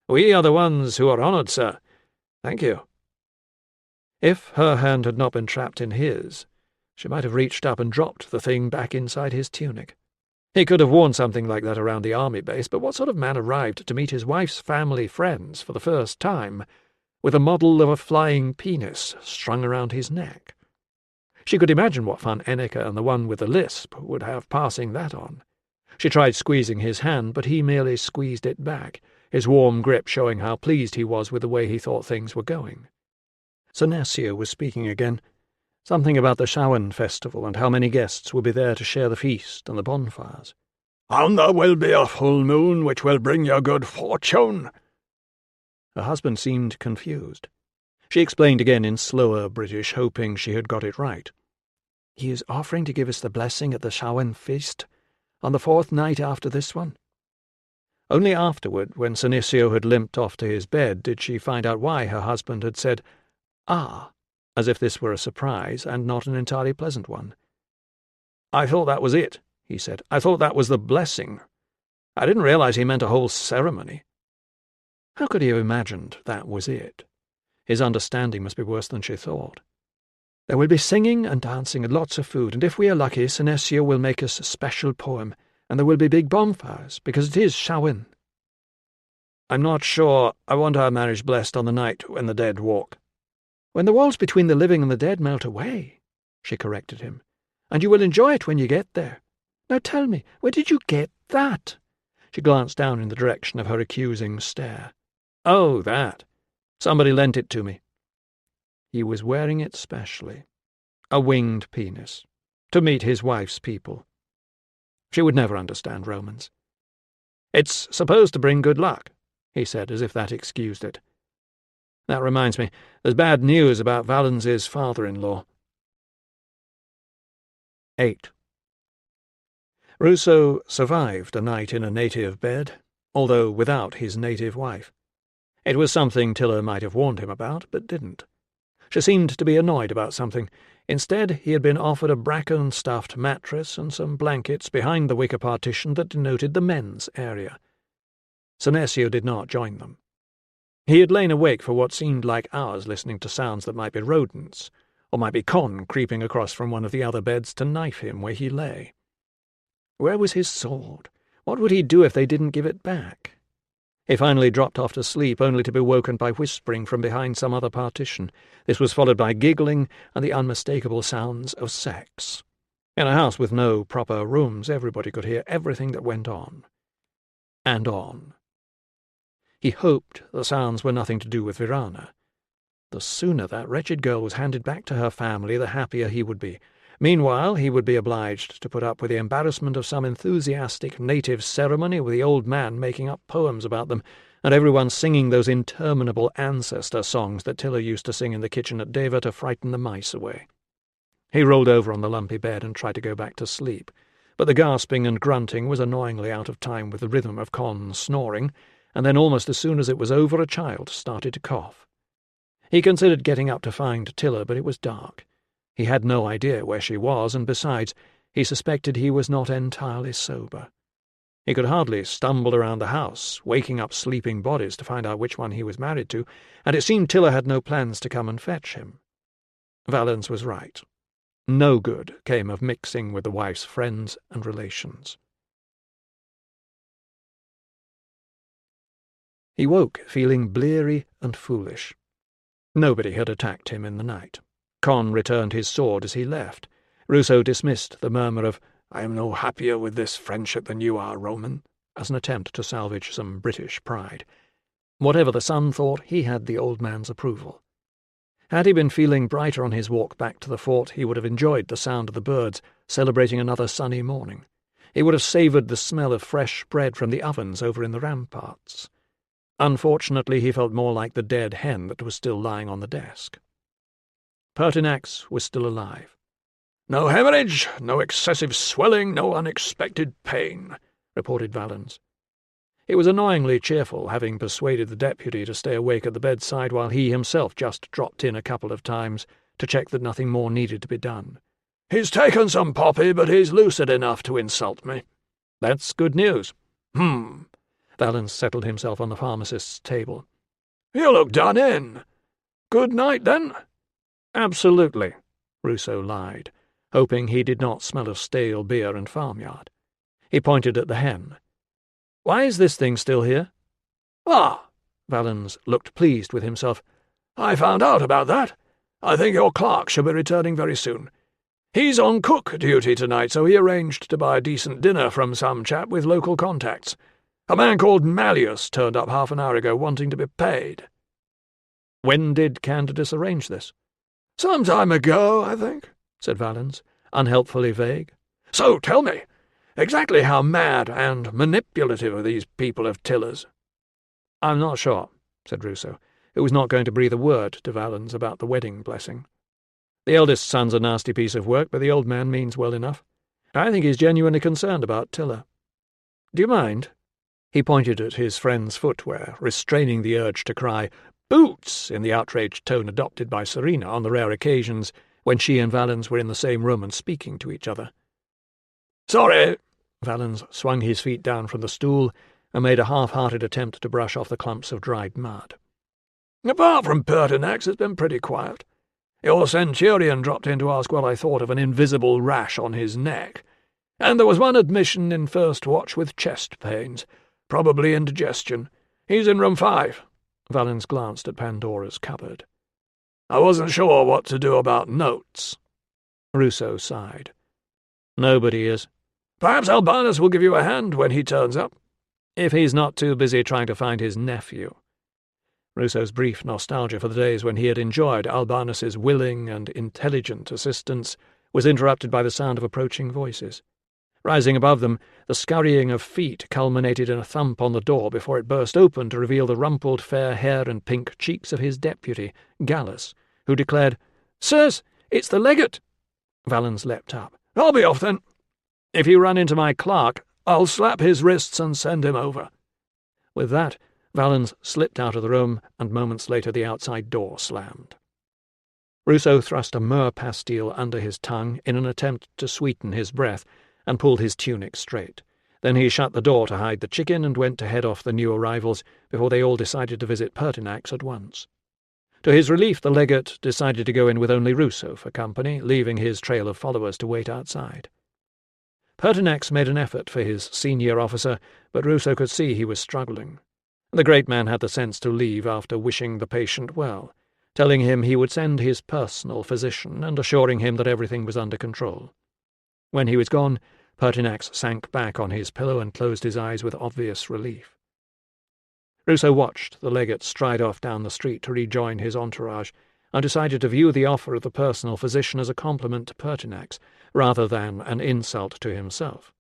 Speaker 1: "We are the ones who are honoured, sir. Thank you." If her hand had not been trapped in his, she might have reached up and dropped the thing back inside his tunic. He could have worn something like that around the army base, but what sort of man arrived to meet his wife's family friends for the first time with a model of a flying penis strung around his neck? She could imagine what fun Enneka and the one with the lisp would have passing that on. She tried squeezing his hand, but he merely squeezed it back, his warm grip showing how pleased he was with the way he thought things were going. Senecio was speaking again, something about the Samhain festival and how many guests would be there to share the feast and the bonfires.
Speaker 2: "And there will be a full moon which will bring you good fortune."
Speaker 1: Her husband seemed confused. She explained again in slower British, hoping she had got it right. "He is offering to give us the blessing at the Samhain feast on the 4th night after this one." Only afterward, when Senecio had limped off to his bed, did she find out why her husband had said, "Ah," as if this were a surprise and not an entirely pleasant one. "I thought that was it," he said. "I thought that was the blessing. I didn't realize he meant a whole ceremony." How could he have imagined that was it? His understanding must be worse than she thought. "There will be singing and dancing and lots of food, and if we are lucky, Senecio will make us a special poem, and there will be big bonfires, because it is Samhain." "I'm not sure I want our marriage blessed on the night when the dead walk." "When the walls between the living and the dead melt away," she corrected him, "and you will enjoy it when you get there. Now tell me, where did you get that?" She glanced down in the direction of her accusing stare. "Oh, that. Somebody lent it to me." He was wearing it specially. A winged penis. To meet his wife's people. She would never understand Romans. "It's supposed to bring good luck," he said, as if that excused it. "That reminds me, there's bad news about Valence's father-in-law." 8. Ruso survived a night in a native bed, although without his native wife. It was something Tilla might have warned him about, but didn't. She seemed to be annoyed about something. Instead, he had been offered a bracken-stuffed mattress and some blankets behind the wicker partition that denoted the men's area. Senecio did not join them. He had lain awake for what seemed like hours listening to sounds that might be rodents, or might be Con creeping across from one of the other beds to knife him where he lay. Where was his sword? What would he do if they didn't give it back? He finally dropped off to sleep, only to be woken by whispering from behind some other partition. This was followed by giggling and the unmistakable sounds of sex. In a house with no proper rooms, everybody could hear everything that went on. And on. He hoped the sounds were nothing to do with Virana. The sooner that wretched girl was handed back to her family, the happier he would be. Meanwhile, he would be obliged to put up with the embarrassment of some enthusiastic native ceremony with the old man making up poems about them, and everyone singing those interminable ancestor songs that Tilla used to sing in the kitchen at Deva to frighten the mice away. He rolled over on the lumpy bed and tried to go back to sleep, but the gasping and grunting was annoyingly out of time with the rhythm of Con's snoring, and then almost as soon as it was over a child started to cough. He considered getting up to find Tilla, but it was dark. He had no idea where she was, and besides, he suspected he was not entirely sober. He could hardly stumble around the house, waking up sleeping bodies to find out which one he was married to, and it seemed Tilla had no plans to come and fetch him. Valens was right. No good came of mixing with the wife's friends and relations. He woke feeling bleary and foolish. Nobody had attacked him in the night. Con returned his sword as he left. Ruso dismissed the murmur of, "I am no happier with this friendship than you are, Roman," as an attempt to salvage some British pride. Whatever the son thought, he had the old man's approval. Had he been feeling brighter on his walk back to the fort, he would have enjoyed the sound of the birds, celebrating another sunny morning. He would have savoured the smell of fresh bread from the ovens over in the ramparts. Unfortunately, he felt more like the dead hen that was still lying on the desk. Pertinax was still alive.
Speaker 2: "No hemorrhage, no excessive swelling, no unexpected pain," reported Valens.
Speaker 1: He was annoyingly cheerful, having persuaded the deputy to stay awake at the bedside while he himself just dropped in a couple of times to check that nothing more needed to be done.
Speaker 2: "He's taken some poppy, but he's lucid enough to insult me."
Speaker 1: "That's good news." Valens settled himself on the pharmacist's table.
Speaker 2: "You look done in. Good night, then?"
Speaker 1: "Absolutely," Ruso lied, hoping he did not smell of stale beer and farmyard. He pointed at the hen. "Why is this thing still here?"
Speaker 2: "Ah!"
Speaker 1: Valens looked pleased with himself.
Speaker 2: "I found out about that. I think your clerk shall be returning very soon. He's on cook duty tonight, so he arranged to buy a decent dinner from some chap with local contacts. A man called Malleus turned up half an hour ago wanting to be paid."
Speaker 1: "When did Candidus arrange this?"
Speaker 2: "Some time ago, I think," said Valens, unhelpfully vague. "So tell me, exactly how mad and manipulative are these people of Tilla's?"
Speaker 1: "I'm not sure," said Ruso, who was not going to breathe a word to Valens about the wedding blessing. "The eldest son's a nasty piece of work, but the old man means well enough. I think he's genuinely concerned about Tilla. Do you mind?" He pointed at his friend's footwear, restraining the urge to cry, "Boots!" in the outraged tone adopted by Serena on the rare occasions when she and Valens were in the same room and speaking to each other.
Speaker 2: "Sorry."
Speaker 1: Valens swung his feet down from the stool and made a half-hearted attempt to brush off the clumps of dried mud.
Speaker 2: "Apart from Pertinax, it's been pretty quiet. Your centurion dropped in to ask what I thought of an invisible rash on his neck, and there was one admission in first watch with chest pains, probably indigestion. He's in room 5. Valens glanced at Pandora's cupboard. "I wasn't sure what to do about notes."
Speaker 1: Ruso sighed. "Nobody is."
Speaker 2: "Perhaps Albanus will give you a hand when he turns up."
Speaker 1: "If he's not too busy trying to find his nephew." Ruso's brief nostalgia for the days when he had enjoyed Albanus's willing and intelligent assistance was interrupted by the sound of approaching voices. Rising above them, the scurrying of feet culminated in a thump on the door before it burst open to reveal the rumpled fair hair and pink cheeks of his deputy, Gallus, who declared, "Sirs, it's the legate!" Valens leapt up.
Speaker 2: "I'll be off then."
Speaker 1: "If you run into my clerk—"
Speaker 2: "I'll slap his wrists and send him over."
Speaker 1: With that, Valens slipped out of the room, and moments later the outside door slammed. Ruso thrust a myrrh pastille under his tongue in an attempt to sweeten his breath, and pulled his tunic straight. Then he shut the door to hide the chicken and went to head off the new arrivals before they all decided to visit Pertinax at once. To his relief, the legate decided to go in with only Ruso for company, leaving his trail of followers to wait outside. Pertinax made an effort for his senior officer, but Ruso could see he was struggling. The great man had the sense to leave after wishing the patient well, telling him he would send his personal physician and assuring him that everything was under control. When he was gone, Pertinax sank back on his pillow and closed his eyes with obvious relief. Ruso watched the legate stride off down the street to rejoin his entourage, and decided to view the offer of the personal physician as a compliment to Pertinax, rather than an insult to himself.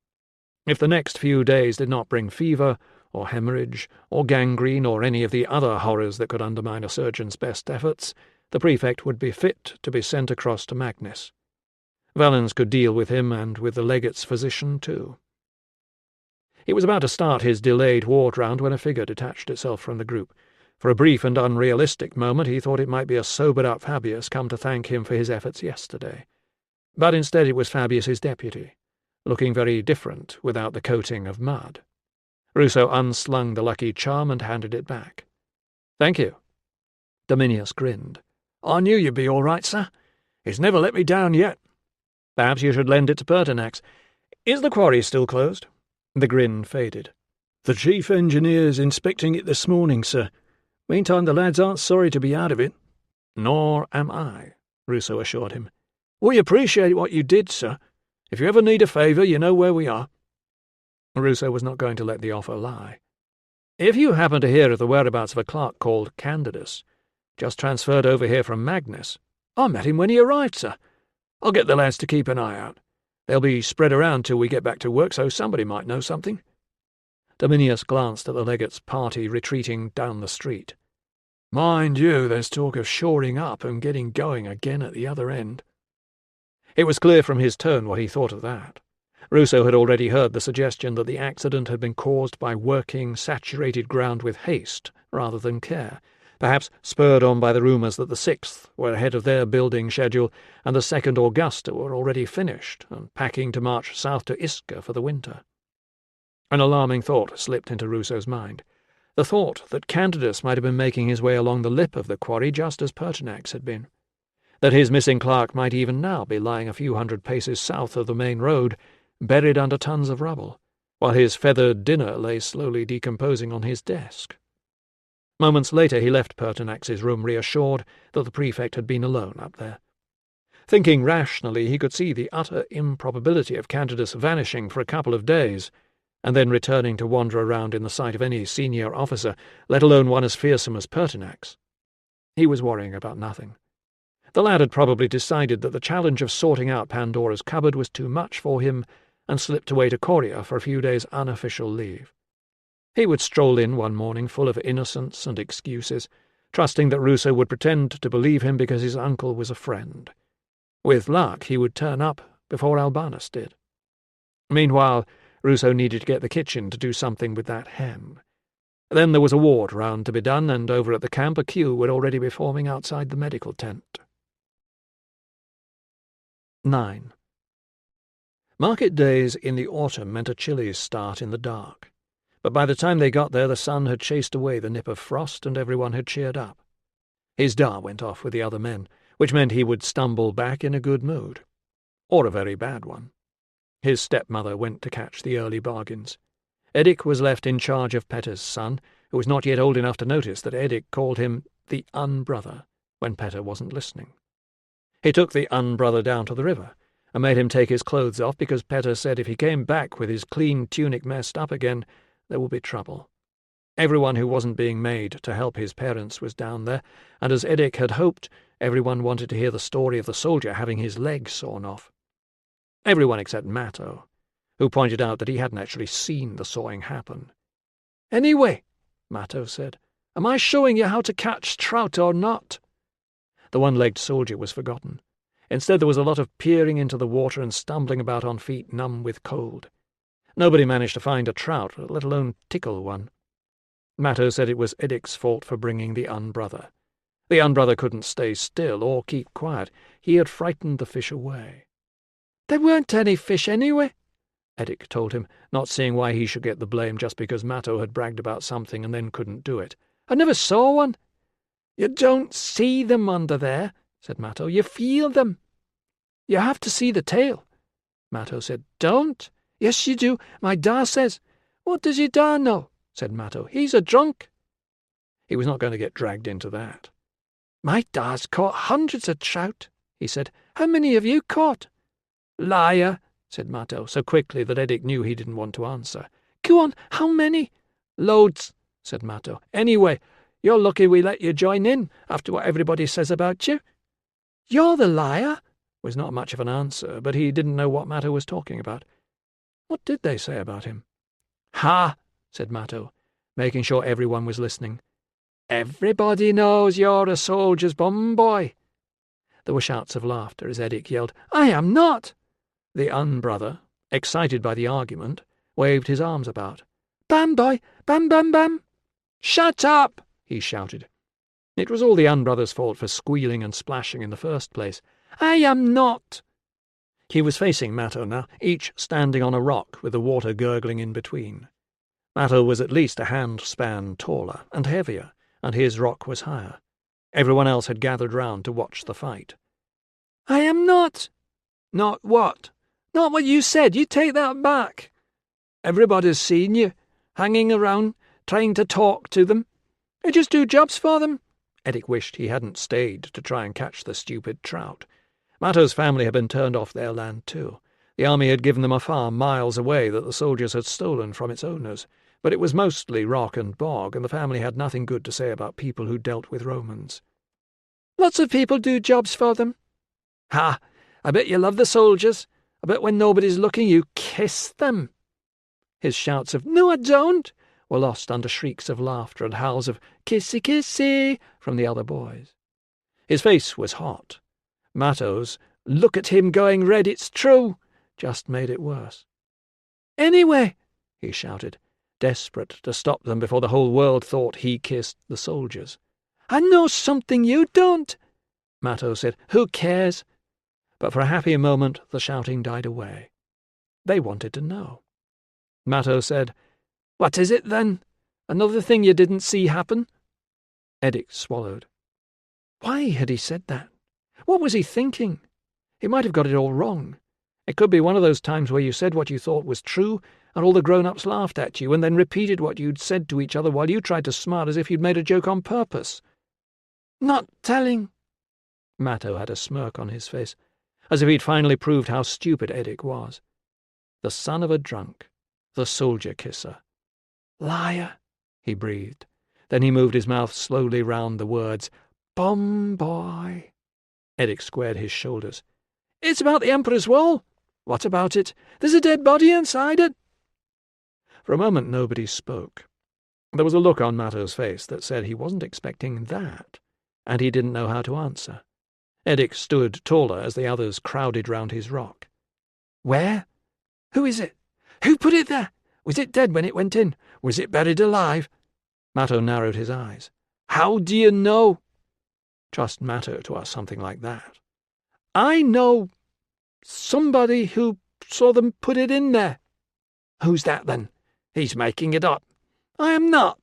Speaker 1: If the next few days did not bring fever, or hemorrhage, or gangrene, or any of the other horrors that could undermine a surgeon's best efforts, the prefect would be fit to be sent across to Magnus. Valens could deal with him and with the legate's physician too. He was about to start his delayed ward round when a figure detached itself from the group. For a brief and unrealistic moment he thought it might be a sobered-up Fabius come to thank him for his efforts yesterday. But instead it was Fabius's deputy, looking very different without the coating of mud. Ruso unslung the lucky charm and handed it back. "Thank you." Dominius grinned.
Speaker 2: "I knew you'd be all right, sir. He's never let me down yet."
Speaker 1: "Perhaps you should lend it to Pertinax. Is the quarry still closed?" The grin faded.
Speaker 3: "The chief engineer's inspecting it this morning, sir. Meantime, the lads aren't sorry to be out of it."
Speaker 1: "Nor am I," Ruso assured him.
Speaker 2: "We appreciate what you did, sir. If you ever need a favour, you know where we are."
Speaker 1: Ruso was not going to let the offer lie. "If you happen to hear of the whereabouts of a clerk called Candidus, just transferred over here from Magnus—"
Speaker 2: "I met him when he arrived, sir. I'll get the lads to keep an eye out. They'll be spread around till we get back to work, so somebody might know something."
Speaker 1: Dominius glanced at the legate's party retreating down the street.
Speaker 2: "Mind you, there's talk of shoring up and getting going again at the other end."
Speaker 1: It was clear from his tone what he thought of that. Ruso had already heard the suggestion that the accident had been caused by working saturated ground with haste rather than care, perhaps spurred on by the rumours that the 6th were ahead of their building schedule and the 2nd Augusta were already finished and packing to march south to Isca for the winter. An alarming thought slipped into Ruso's mind, the thought that Candidus might have been making his way along the lip of the quarry just as Pertinax had been, that his missing clerk might even now be lying a few hundred paces south of the main road, buried under tons of rubble, while his feathered dinner lay slowly decomposing on his desk. Moments later he left Pertinax's room reassured that the prefect had been alone up there. Thinking rationally, he could see the utter improbability of Candidus vanishing for a couple of days, and then returning to wander around in the sight of any senior officer, let alone one as fearsome as Pertinax. He was worrying about nothing. The lad had probably decided that the challenge of sorting out Pandora's cupboard was too much for him, and slipped away to Coria for a few days' unofficial leave. He would stroll in one morning full of innocence and excuses, trusting that Ruso would pretend to believe him because his uncle was a friend. With luck, he would turn up before Albanus did. Meanwhile, Ruso needed to get the kitchen to do something with that hen. Then there was a ward round to be done, and over at the camp a queue would already be forming outside the medical tent. 9. Market days in the autumn meant a chilly start in the dark, but by the time they got there the sun had chased away the nip of frost and everyone had cheered up. His dar went off with the other men, which meant he would stumble back in a good mood, or a very bad one. His stepmother went to catch the early bargains. Edic was left in charge of Petta's son, who was not yet old enough to notice that Edic called him the unbrother when Petta wasn't listening. He took the unbrother down to the river, and made him take his clothes off because Petta said if he came back with his clean tunic messed up again, there would be trouble. Everyone who wasn't being made to help his parents was down there, and as Edic had hoped, everyone wanted to hear the story of the soldier having his leg sawn off. Everyone except Matto, who pointed out that he hadn't actually seen the sawing happen.
Speaker 2: "Anyway," Matto said, "am I showing you how to catch trout or not?"
Speaker 1: The one-legged soldier was forgotten. Instead there was a lot of peering into the water and stumbling about on feet numb with cold. Nobody managed to find a trout, let alone tickle one. Matto said it was Edic's fault for bringing the unbrother. The unbrother couldn't stay still or keep quiet. He had frightened the fish away.
Speaker 2: "There weren't any fish anyway,"
Speaker 1: Edic told him, not seeing why he should get the blame just because Matto had bragged about something and then couldn't do it.
Speaker 2: "I never saw one." "You don't see them under there," said Matto. "You feel them. You have to see the tail."
Speaker 1: Matto said,
Speaker 2: "Don't." "Yes, you do. My da says." "What does your da know?" said Matto. "He's a drunk."
Speaker 1: He was not going to get dragged into that.
Speaker 2: "My da's caught hundreds of trout," he said. "How many have you caught?" "Liar," said Matto, so quickly that Edic knew he didn't want to answer. "Go on, how many?" "Loads," said Matto. "Anyway,
Speaker 3: You're lucky we let you join in, after what everybody says about you. You're the liar, was not much of an answer, but he didn't know what Matto was talking about. What did they say about him? Ha, said Matto, making sure everyone was listening. Everybody knows you're a soldier's bum boy. There were shouts of laughter as Edic yelled, I am not! The unbrother, excited by the argument, waved his arms about. Bam, boy! Bam, bam, bam! Shut up! He shouted. It was all the unbrother's fault for squealing and splashing in the first place. I am not! He was facing Matto now, each standing on a rock with the water gurgling in between. Matto was at least a hand-span taller and heavier, and his rock was higher. Everyone else had gathered round to watch the fight. I am not! Not what? Not what you said. You take that back. Everybody's seen you, hanging around, trying to talk to them. You just do jobs for them. Edic wished he hadn't stayed to try and catch the stupid trout. Matto's family had been turned off their land too. The army had given them a farm miles away that the soldiers had stolen from its owners, but it was mostly rock and bog, and the family had nothing good to say about people who dealt with Romans. Lots of people do jobs for them. Ha! I bet you love the soldiers. I bet when nobody's looking you kiss them. His shouts of, No, I don't, were lost under shrieks of laughter and howls of kissy kissy from the other boys. His face was hot. Matto's look at him going red, it's true, just made it worse. Anyway, he shouted, desperate to stop them before the whole world thought he kissed the soldiers. I know something you don't. Matto said, Who cares? But for a happy moment the shouting died away. They wanted to know. Matto said, What is it, then? Another thing you didn't see happen? Edic swallowed. Why had he said that? What was he thinking? He might have got it all wrong. It could be one of those times where you said what you thought was true, and all the grown-ups laughed at you, and then repeated what you'd said to each other while you tried to smart as if you'd made a joke on purpose. Not telling. Matto had a smirk on his face, as if he'd finally proved how stupid Edic was. The son of a drunk, the soldier-kisser. Liar, he breathed. Then he moved his mouth slowly round the words, Bum boy. Edic squared his shoulders. It's about the Emperor's wall. What about it? There's a dead body inside it. For a moment nobody spoke. There was a look on Matto's face that said he wasn't expecting that, and he didn't know how to answer. Edic stood taller as the others crowded round his rock. Where? Who is it? Who put it there? Was it dead when it went in? Was it buried alive? Matto narrowed his eyes. How do you know? Trust Matto to ask something like that. I know somebody who saw them put it in there. Who's that, then? He's making it up. I am not.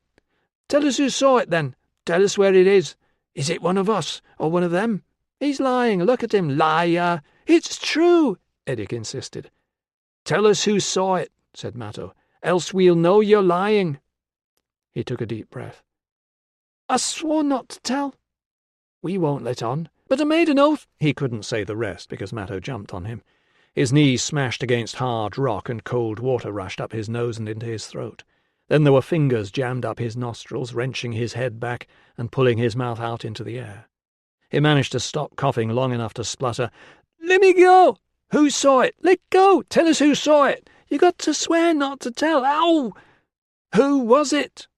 Speaker 3: Tell us who saw it, then. Tell us where it is. Is it one of us, or one of them? He's lying. Look at him, liar. It's true, Edic insisted. Tell us who saw it, said Matto, else we'll know you're lying. He took a deep breath. I swore not to tell. We won't let on, but I made an oath. He couldn't say the rest because Matto jumped on him. His knees smashed against hard rock and cold water rushed up his nose and into his throat. Then there were fingers jammed up his nostrils, wrenching his head back and pulling his mouth out into the air. He managed to stop coughing long enough to splutter, Let me go! Who saw it? Let go! Tell us who saw it! You got to swear not to tell! Ow! Who was it?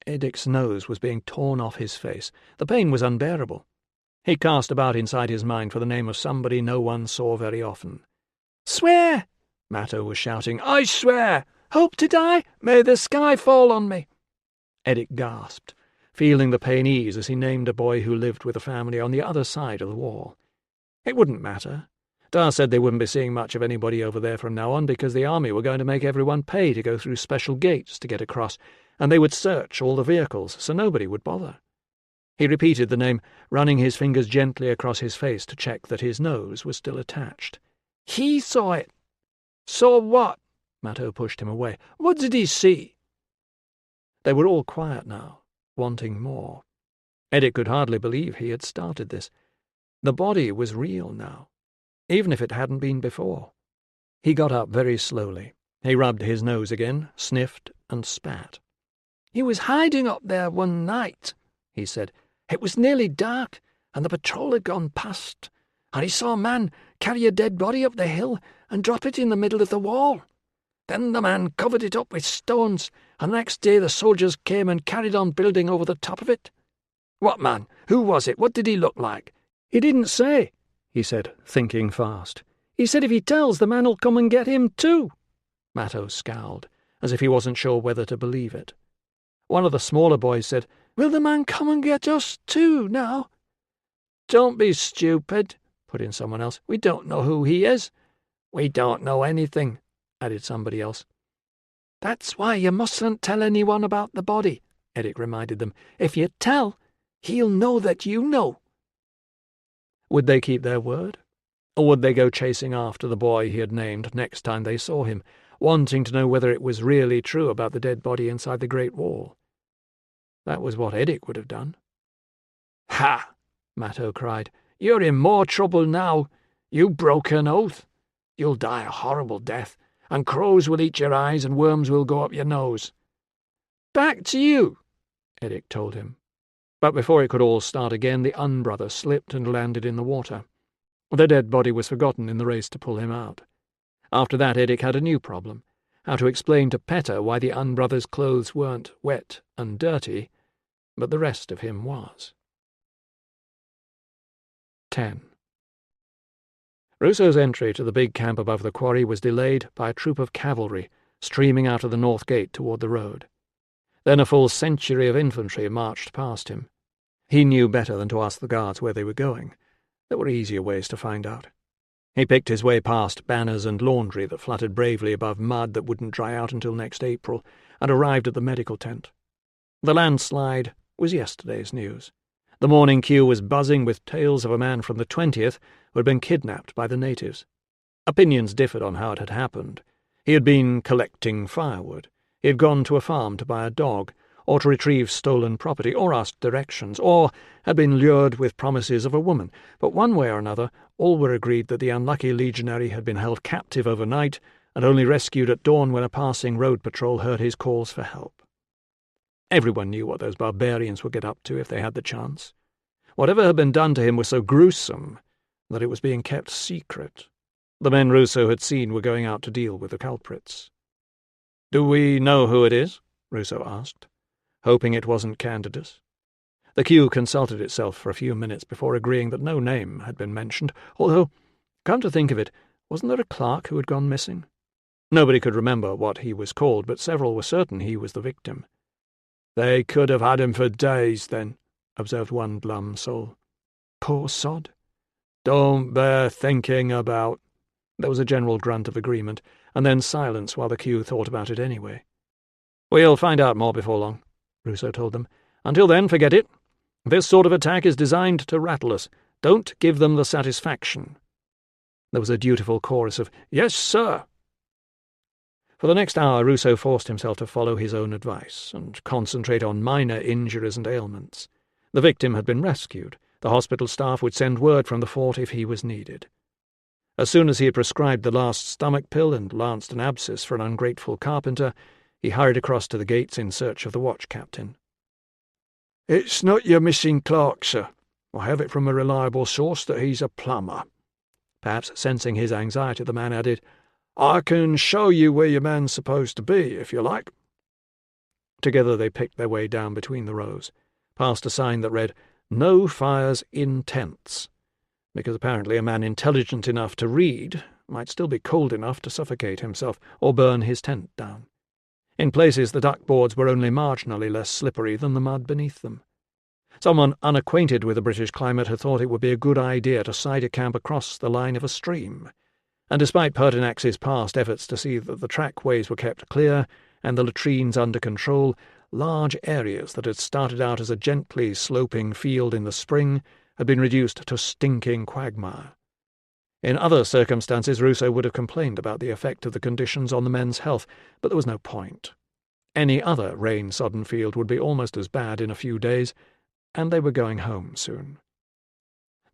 Speaker 3: Edic's nose was being torn off his face. The pain was unbearable. He cast about inside his mind for the name of somebody no one saw very often. Swear! Matto was shouting. I swear! Hope to die? May the sky fall on me! Edic gasped, feeling the pain ease as he named a boy who lived with a family on the other side of the wall. It wouldn't matter. Dar said they wouldn't be seeing much of anybody over there from now on because the army were going to make everyone pay to go through special gates to get across, and they would search all the vehicles, so nobody would bother. He repeated the name, running his fingers gently across his face to check that his nose was still attached. He saw it. Saw what? Matto pushed him away. What did he see? They were all quiet now, wanting more. Edic could hardly believe he had started this. The body was real now, even if it hadn't been before. He got up very slowly. He rubbed his nose again, sniffed, and spat. He was hiding up there one night, he said. "It was nearly dark, and the patrol had gone past, and he saw a man carry a dead body up the hill and drop it in the middle of the wall. Then the man covered it up with stones, and the next day the soldiers came and carried on building over the top of it." "What man? Who was it? What did he look like?"
Speaker 1: "He didn't say," he said, thinking fast. "He said if he tells, the man will come and get him too." Matto scowled, as if he wasn't sure whether to believe it. One of the smaller boys said, "Will the man come and get us too now?"
Speaker 3: "Don't be stupid," put in someone else. "We don't know who he is." "We don't know anything," added somebody else. "That's why you mustn't tell anyone about the body," Eric reminded them. "If you tell, he'll know that you know."
Speaker 1: Would they keep their word? Or would they go chasing after the boy he had named next time they saw him, wanting to know whether it was really true about the dead body inside the Great Wall? That was what Eric would have done.
Speaker 3: "Ha!" Matto cried. "You're in more trouble now. You broke an oath. You'll die a horrible death, and crows will eat your eyes and worms will go up your nose." "Back to you," Eric told him.
Speaker 1: But before it could all start again, the unbrother slipped and landed in the water. The dead body was forgotten in the race to pull him out. After that, Eric had a new problem: how to explain to Peta why the unbrother's clothes weren't wet and dirty, but the rest of him was. 10. Ruso's entry to the big camp above the quarry was delayed by a troop of cavalry streaming out of the north gate toward the road. Then a full century of infantry marched past him. He knew better than to ask the guards where they were going. There were easier ways to find out. He picked his way past banners and laundry that fluttered bravely above mud that wouldn't dry out until next April, and arrived at the medical tent. The landslide was yesterday's news. The morning queue was buzzing with tales of a man from the 20th who had been kidnapped by the natives. Opinions differed on how it had happened. He had been collecting firewood. He had gone to a farm to buy a dog, or to retrieve stolen property, or ask directions, or had been lured with promises of a woman. But one way or another, all were agreed that the unlucky legionary had been held captive overnight and only rescued at dawn when a passing road patrol heard his calls for help. Everyone knew what those barbarians would get up to if they had the chance. Whatever had been done to him was so gruesome that it was being kept secret. The men Ruso had seen were going out to deal with the culprits. "Do we know who it is?" Ruso asked, hoping it wasn't Candidus. The queue consulted itself for a few minutes before agreeing that no name had been mentioned, although, come to think of it, wasn't there a clerk who had gone missing? Nobody could remember what he was called, but several were certain he was the victim.
Speaker 2: "They could have had him for days, then," observed one glum soul.
Speaker 3: "Poor sod."
Speaker 2: "Don't bear thinking about."
Speaker 1: There was a general grunt of agreement, and then silence while the queue thought about it anyway.
Speaker 3: "We'll find out more before long," Ruso told them. "Until then, forget it. This sort of attack is designed to rattle us. Don't give them the satisfaction." There was a dutiful chorus of "Yes, sir." For the next hour, Ruso forced himself to follow his own advice and concentrate on minor injuries and ailments. The victim had been rescued. The hospital staff would send word from the fort if he was needed. As soon as he had prescribed the last stomach pill and lanced an abscess for an ungrateful carpenter, he hurried across to the gates in search of the watch captain.
Speaker 2: "It's not your missing clerk, sir. I have it from a reliable source that he's a plumber."
Speaker 1: Perhaps sensing his anxiety, the man added,
Speaker 2: "I can show you where your man's supposed to be, if you like."
Speaker 1: Together they picked their way down between the rows, past a sign that read, "No fires in tents," because apparently a man intelligent enough to read might still be cold enough to suffocate himself or burn his tent down. In places the duckboards were only marginally less slippery than the mud beneath them. Someone unacquainted with the British climate had thought it would be a good idea to site a camp across the line of a stream, and despite Pertinax's past efforts to see that the trackways were kept clear and the latrines under control, large areas that had started out as a gently sloping field in the spring had been reduced to stinking quagmire. In other circumstances, Ruso would have complained about the effect of the conditions on the men's health, but there was no point. Any other rain-sodden field would be almost as bad in a few days, and they were going home soon.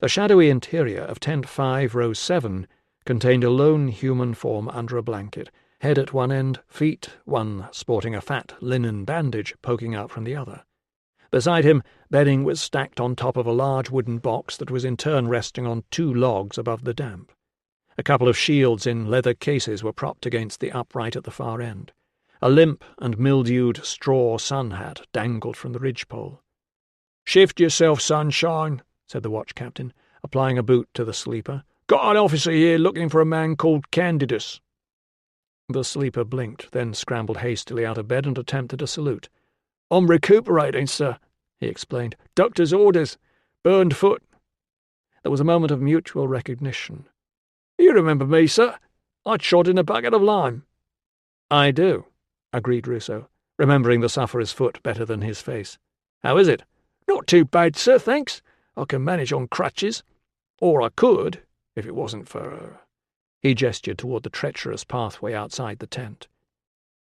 Speaker 1: The shadowy interior of Tent 5, Row 7, contained a lone human form under a blanket, head at one end, feet, one sporting a fat linen bandage, poking out from the other. Beside him, bedding was stacked on top of a large wooden box that was in turn resting on 2 logs above the damp. A couple of shields in leather cases were propped against the upright at the far end. A limp and mildewed straw sun hat dangled from the ridgepole.
Speaker 2: "Shift yourself, sunshine," said the watch captain, applying a boot to the sleeper. "Got an officer here looking for a man called Candidus."
Speaker 1: The sleeper blinked, then scrambled hastily out of bed and attempted a salute.
Speaker 2: "I'm recuperating, sir," he explained. "Doctor's orders. Burned foot."
Speaker 1: There was a moment of mutual recognition.
Speaker 2: "You remember me, sir? I'd shot in a bucket of lime."
Speaker 1: "I do," agreed Ruso, remembering the sufferer's foot better than his face. "How is it?"
Speaker 2: "Not too bad, sir, thanks. I can manage on crutches. Or I could, if it wasn't for—"
Speaker 1: He gestured toward the treacherous pathway outside the tent.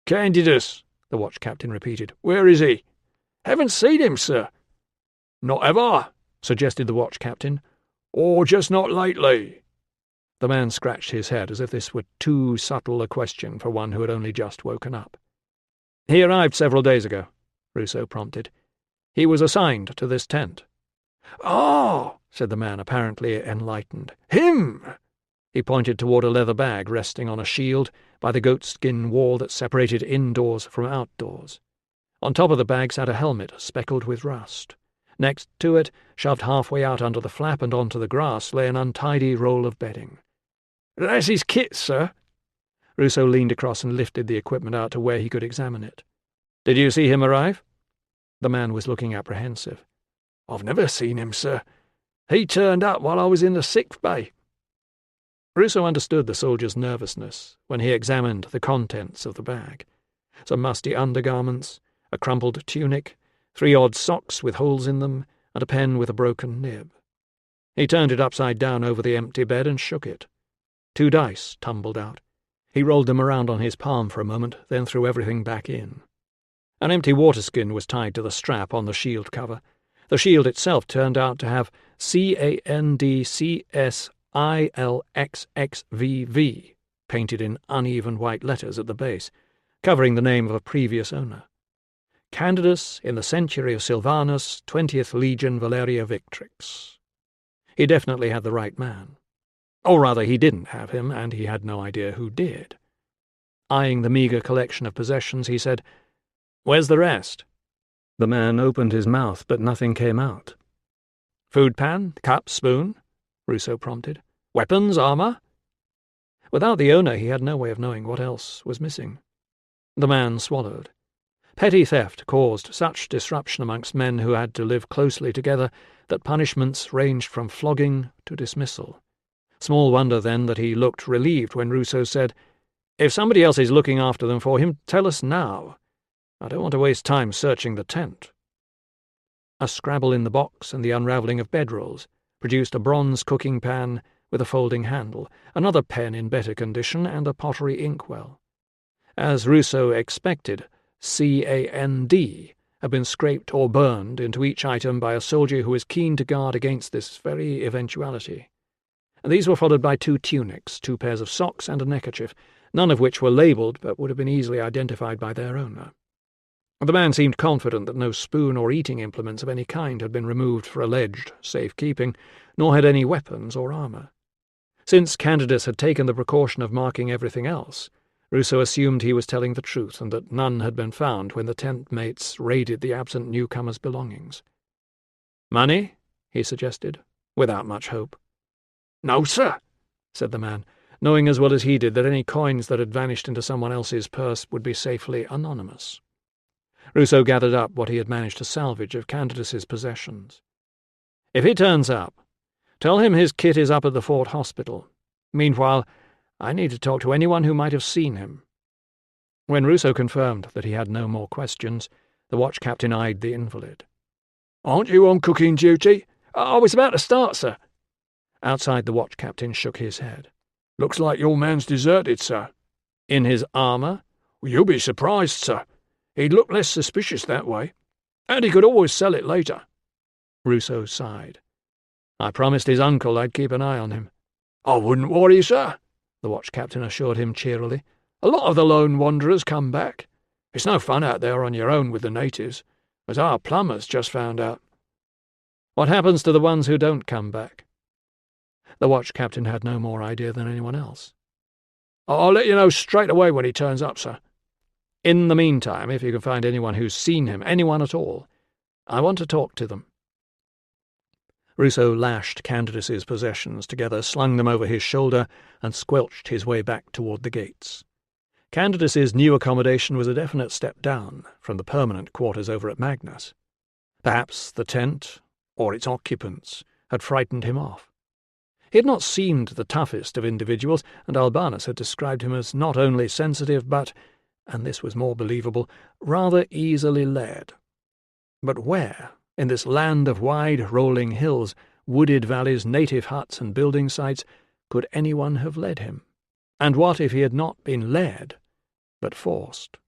Speaker 2: "Candidus," the watch captain repeated. "Where is he?" "Haven't seen him, sir." "Not ever," suggested the watch captain. "Or just not lately."
Speaker 1: The man scratched his head as if this were too subtle a question for one who had only just woken up. "He arrived several days ago," Ruso prompted. "He was assigned to this tent."
Speaker 2: "Ah," said the man, apparently enlightened. "Him!"
Speaker 1: He pointed toward a leather bag resting on a shield by the goatskin wall that separated indoors from outdoors. On top of the bag sat a helmet speckled with rust. Next to it, shoved halfway out under the flap and onto the grass, lay an untidy roll of bedding.
Speaker 2: "That's his kit, sir."
Speaker 1: Ruso leaned across and lifted the equipment out to where he could examine it. "Did you see him arrive?" The man was looking apprehensive.
Speaker 2: "I've never seen him, sir. He turned up while I was in the sick bay."
Speaker 1: Ruso understood the soldier's nervousness when he examined the contents of the bag. Some musty undergarments, a crumpled tunic, 3 odd socks with holes in them, and a pen with a broken nib. He turned it upside down over the empty bed and shook it. 2 dice tumbled out. He rolled them around on his palm for a moment, then threw everything back in. An empty water skin was tied to the strap on the shield cover. The shield itself turned out to have CANDCSILXXVV painted in uneven white letters at the base, covering the name of a previous owner. Candidus in the century of Silvanus, 20th Legion Valeria Victrix. He definitely had the right man. Or rather, he didn't have him, and he had no idea who did. Eyeing the meagre collection of possessions, he said, "Where's the rest?" The man opened his mouth, but nothing came out. "Food pan, cup, spoon?" Ruso prompted. "Weapons, armour?" Without the owner, he had no way of knowing what else was missing. The man swallowed. Petty theft caused such disruption amongst men who had to live closely together that punishments ranged from flogging to dismissal. Small wonder, then, that he looked relieved when Ruso said, "If somebody else is looking after them for him, tell us now. I don't want to waste time searching the tent." A scrabble in the box and the unravelling of bedrolls produced a bronze cooking pan with a folding handle, another pen in better condition, and a pottery inkwell. As Ruso expected, CAND had been scraped or burned into each item by a soldier who was keen to guard against this very eventuality. These were followed by 2 tunics, 2 pairs of socks, and a neckerchief, none of which were labelled but would have been easily identified by their owner. The man seemed confident that no spoon or eating implements of any kind had been removed for alleged safekeeping, nor had any weapons or armour. Since Candidus had taken the precaution of marking everything else, Ruso assumed he was telling the truth and that none had been found when the tent mates raided the absent newcomer's belongings. "Money?" he suggested, without much hope.
Speaker 2: "No, sir,"
Speaker 1: said the man, knowing as well as he did that any coins that had vanished into someone else's purse would be safely anonymous. Ruso gathered up what he had managed to salvage of Candidus's possessions. "If he turns up, tell him his kit is up at the Fort Hospital. Meanwhile, I need to talk to anyone who might have seen him." When Ruso confirmed that he had no more questions, the watch captain eyed the invalid.
Speaker 2: "Aren't you on cooking duty?" "I was about to start, sir."
Speaker 1: Outside, the watch captain shook his head.
Speaker 2: "Looks like your man's deserted, sir."
Speaker 1: "In his armour?"
Speaker 2: "You'll be surprised, sir. He'd look less suspicious that way. And he could always sell it later."
Speaker 1: Ruso sighed. "I promised his uncle I'd keep an eye on him."
Speaker 2: "I wouldn't worry, sir,"
Speaker 1: the watch captain assured him cheerily.
Speaker 2: "A lot of the lone wanderers come back. It's no fun out there on your own with the natives. as our plumbers just found out."
Speaker 1: "What happens to the ones who don't come back?" The watch captain had no more idea than anyone else.
Speaker 2: "I'll let you know straight away when he turns up, sir."
Speaker 1: "In the meantime, if you can find anyone who's seen him, anyone at all, I want to talk to them." Ruso lashed Candace's possessions together, slung them over his shoulder, and squelched his way back toward the gates. Candace's new accommodation was a definite step down from the permanent quarters over at Magnus. Perhaps the tent, or its occupants, had frightened him off. He had not seemed the toughest of individuals, and Albanus had described him as not only sensitive but, and this was more believable, rather easily led. But where, in this land of wide rolling hills, wooded valleys, native huts, and building sites, could anyone have led him? And what if he had not been led, but forced?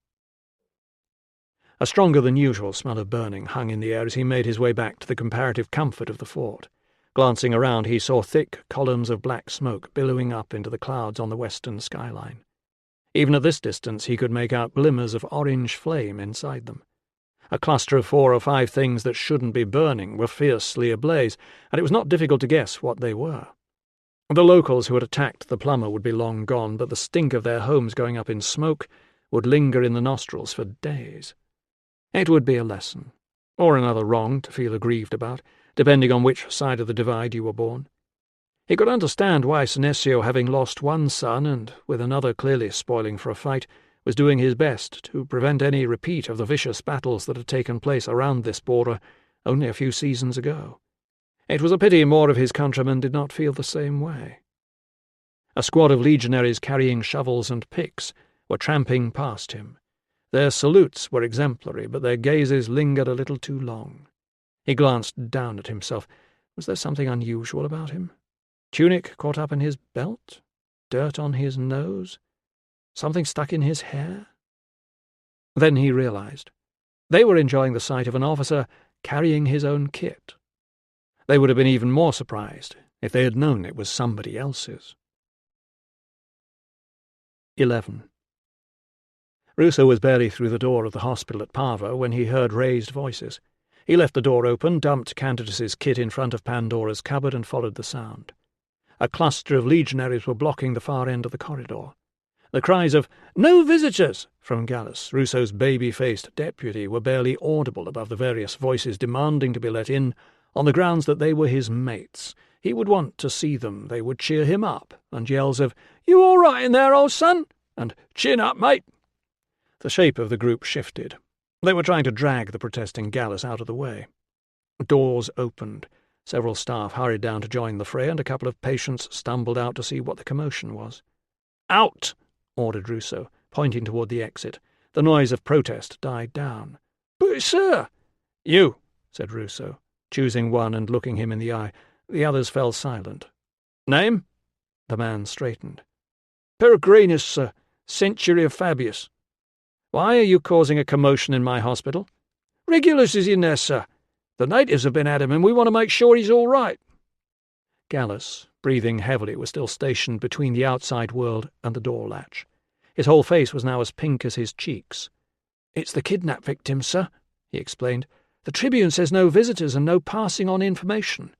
Speaker 1: A stronger than usual smell of burning hung in the air as he made his way back to the comparative comfort of the fort. Glancing around, he saw thick columns of black smoke billowing up into the clouds on the western skyline. Even at this distance he could make out glimmers of orange flame inside them. A cluster of 4 or 5 things that shouldn't be burning were fiercely ablaze, and it was not difficult to guess what they were. The locals who had attacked the plumber would be long gone, but the stink of their homes going up in smoke would linger in the nostrils for days. It would be a lesson, or another wrong to feel aggrieved about, depending on which side of the divide you were born. He could understand why Senecio, having lost one son and with another clearly spoiling for a fight, was doing his best to prevent any repeat of the vicious battles that had taken place around this border only a few seasons ago. It was a pity more of his countrymen did not feel the same way. A squad of legionaries carrying shovels and picks were tramping past him. Their salutes were exemplary, but their gazes lingered a little too long. He glanced down at himself. Was there something unusual about him? Tunic caught up in his belt? Dirt on his nose? Something stuck in his hair? Then he realized. They were enjoying the sight of an officer carrying his own kit. They would have been even more surprised if they had known it was somebody else's. 11. Ruso was barely through the door of the hospital at Parva when he heard raised voices. He left the door open, dumped Candace's kit in front of Pandora's cupboard, and followed the sound. A cluster of legionaries were blocking the far end of the corridor. The cries of "No visitors!" from Gallus, Ruso's baby-faced deputy, were barely audible above the various voices demanding to be let in on the grounds that they were his mates. He would want to see them, they would cheer him up, and yells of "You all right in there, old son?" and "Chin up, mate!" The shape of the group shifted. They were trying to drag the protesting Gallus out of the way. Doors opened. Several staff hurried down to join the fray, and a couple of patients stumbled out to see what the commotion was. "Out!" ordered Ruso, pointing toward the exit. The noise of protest died down. "But, sir—" "You," said Ruso, choosing one and looking him in the eye. The others fell silent. "Name?" The man straightened.
Speaker 2: "Peregrinus, sir, Century of Fabius."
Speaker 1: "Why are you causing a commotion in my hospital?"
Speaker 2: "Regulus is in there, sir. The natives have been at him, and we want to make sure he's all right."
Speaker 1: Gallus, breathing heavily, was still stationed between the outside world and the door latch. His whole face was now as pink as his cheeks.
Speaker 2: "It's the kidnap victim, sir," he explained. "The Tribune says no visitors and no passing on information."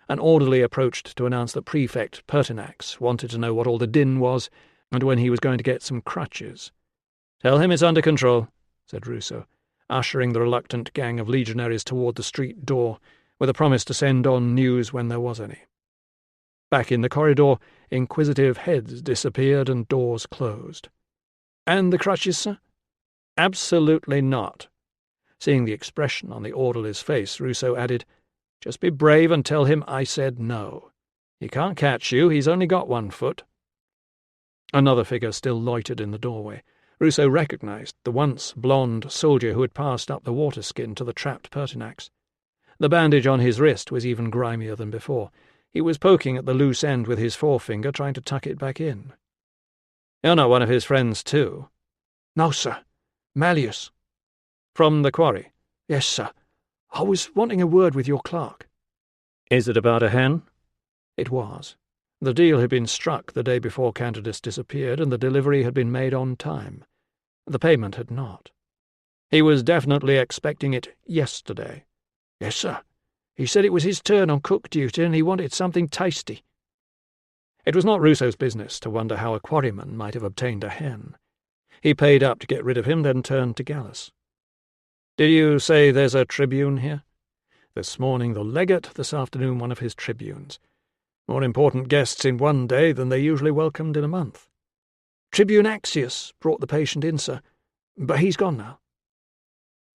Speaker 1: An orderly approached to announce that Prefect Pertinax wanted to know what all the din was and when he was going to get some crutches. "Tell him it's under control," said Ruso, ushering the reluctant gang of legionaries toward the street door, with a promise to send on news when there was any. Back in the corridor, inquisitive heads disappeared and doors closed.
Speaker 2: "And the crutches, sir?"
Speaker 1: "Absolutely not." Seeing the expression on the orderly's face, Ruso added, "Just be brave and tell him I said no. He can't catch you, he's only got 1 foot." Another figure still loitered in the doorway. Ruso recognized the once blonde soldier who had passed up the waterskin to the trapped Pertinax. The bandage on his wrist was even grimier than before. He was poking at the loose end with his forefinger, trying to tuck it back in. "You're not one of his friends, too?"
Speaker 2: "No, sir. Malleus."
Speaker 1: "From the quarry?"
Speaker 2: "Yes, sir. I was wanting a word with your clerk."
Speaker 1: "Is it about a hen?"
Speaker 2: It was.
Speaker 1: The deal had been struck the day before Candace disappeared, and the delivery had been made on time. The payment had not. He was definitely expecting it yesterday.
Speaker 3: Yes, sir. He said it was his turn on cook duty and he wanted something tasty.
Speaker 1: It was not Ruso's business to wonder how a quarryman might have obtained a hen. He paid up to get rid of him, then turned to Gallus. "Did you say there's a tribune here?" "This morning the legate, this afternoon one of his tribunes. More important guests in one day than they usually welcomed in a month."
Speaker 3: "Tribune Axius brought the patient in, sir, but he's gone now."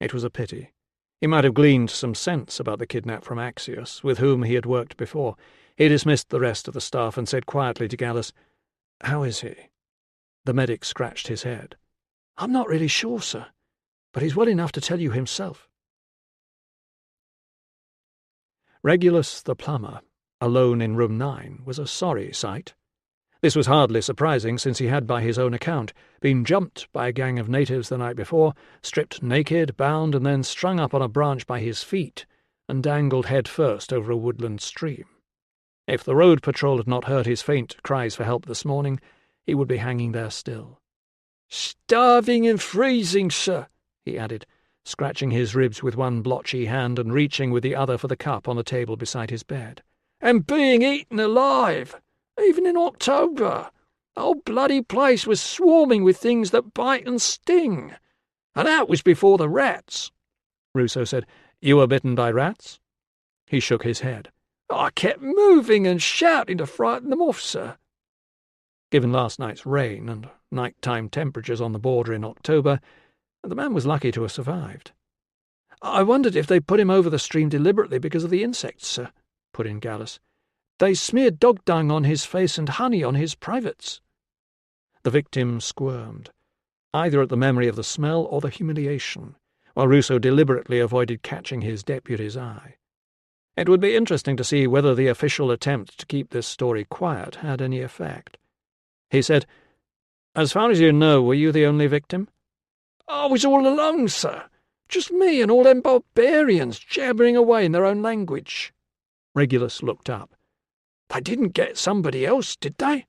Speaker 1: It was a pity. He might have gleaned some sense about the kidnap from Axius, with whom he had worked before. He dismissed the rest of the staff and said quietly to Gallus, "How is he?" The medic scratched his head.
Speaker 3: "I'm not really sure, sir, but he's well enough to tell you himself."
Speaker 1: Regulus the plumber, alone in room 9, was a sorry sight. This was hardly surprising, since he had, by his own account, been jumped by a gang of natives the night before, stripped naked, bound, and then strung up on a branch by his feet, and dangled head first over a woodland stream. If the road patrol had not heard his faint cries for help this morning, he would be hanging there still.
Speaker 3: "Starving and freezing, sir," he added,
Speaker 1: scratching his ribs with one blotchy hand and reaching with the other for the cup on the table beside his bed.
Speaker 3: "And being eaten alive. Even in October, the whole bloody place was swarming with things that bite and sting. And that was before the rats."
Speaker 1: Ruso said, "You were bitten by rats?" He shook his head.
Speaker 3: "I kept moving and shouting to frighten them off, sir."
Speaker 1: Given last night's rain and night-time temperatures on the border in October, the man was lucky to have survived.
Speaker 3: "I wondered if they put him over the stream deliberately because of the insects, sir," put in Gallus. "They smeared dog dung on his face and honey on his privates."
Speaker 1: The victim squirmed, either at the memory of the smell or the humiliation, while Ruso deliberately avoided catching his deputy's eye. It would be interesting to see whether the official attempt to keep this story quiet had any effect. He said, "As far as you know, were you the only victim?"
Speaker 3: "I was all alone, sir. Just me and all them barbarians jabbering away in their own language."
Speaker 1: Regulus looked up.
Speaker 3: "They didn't get somebody else, did they?"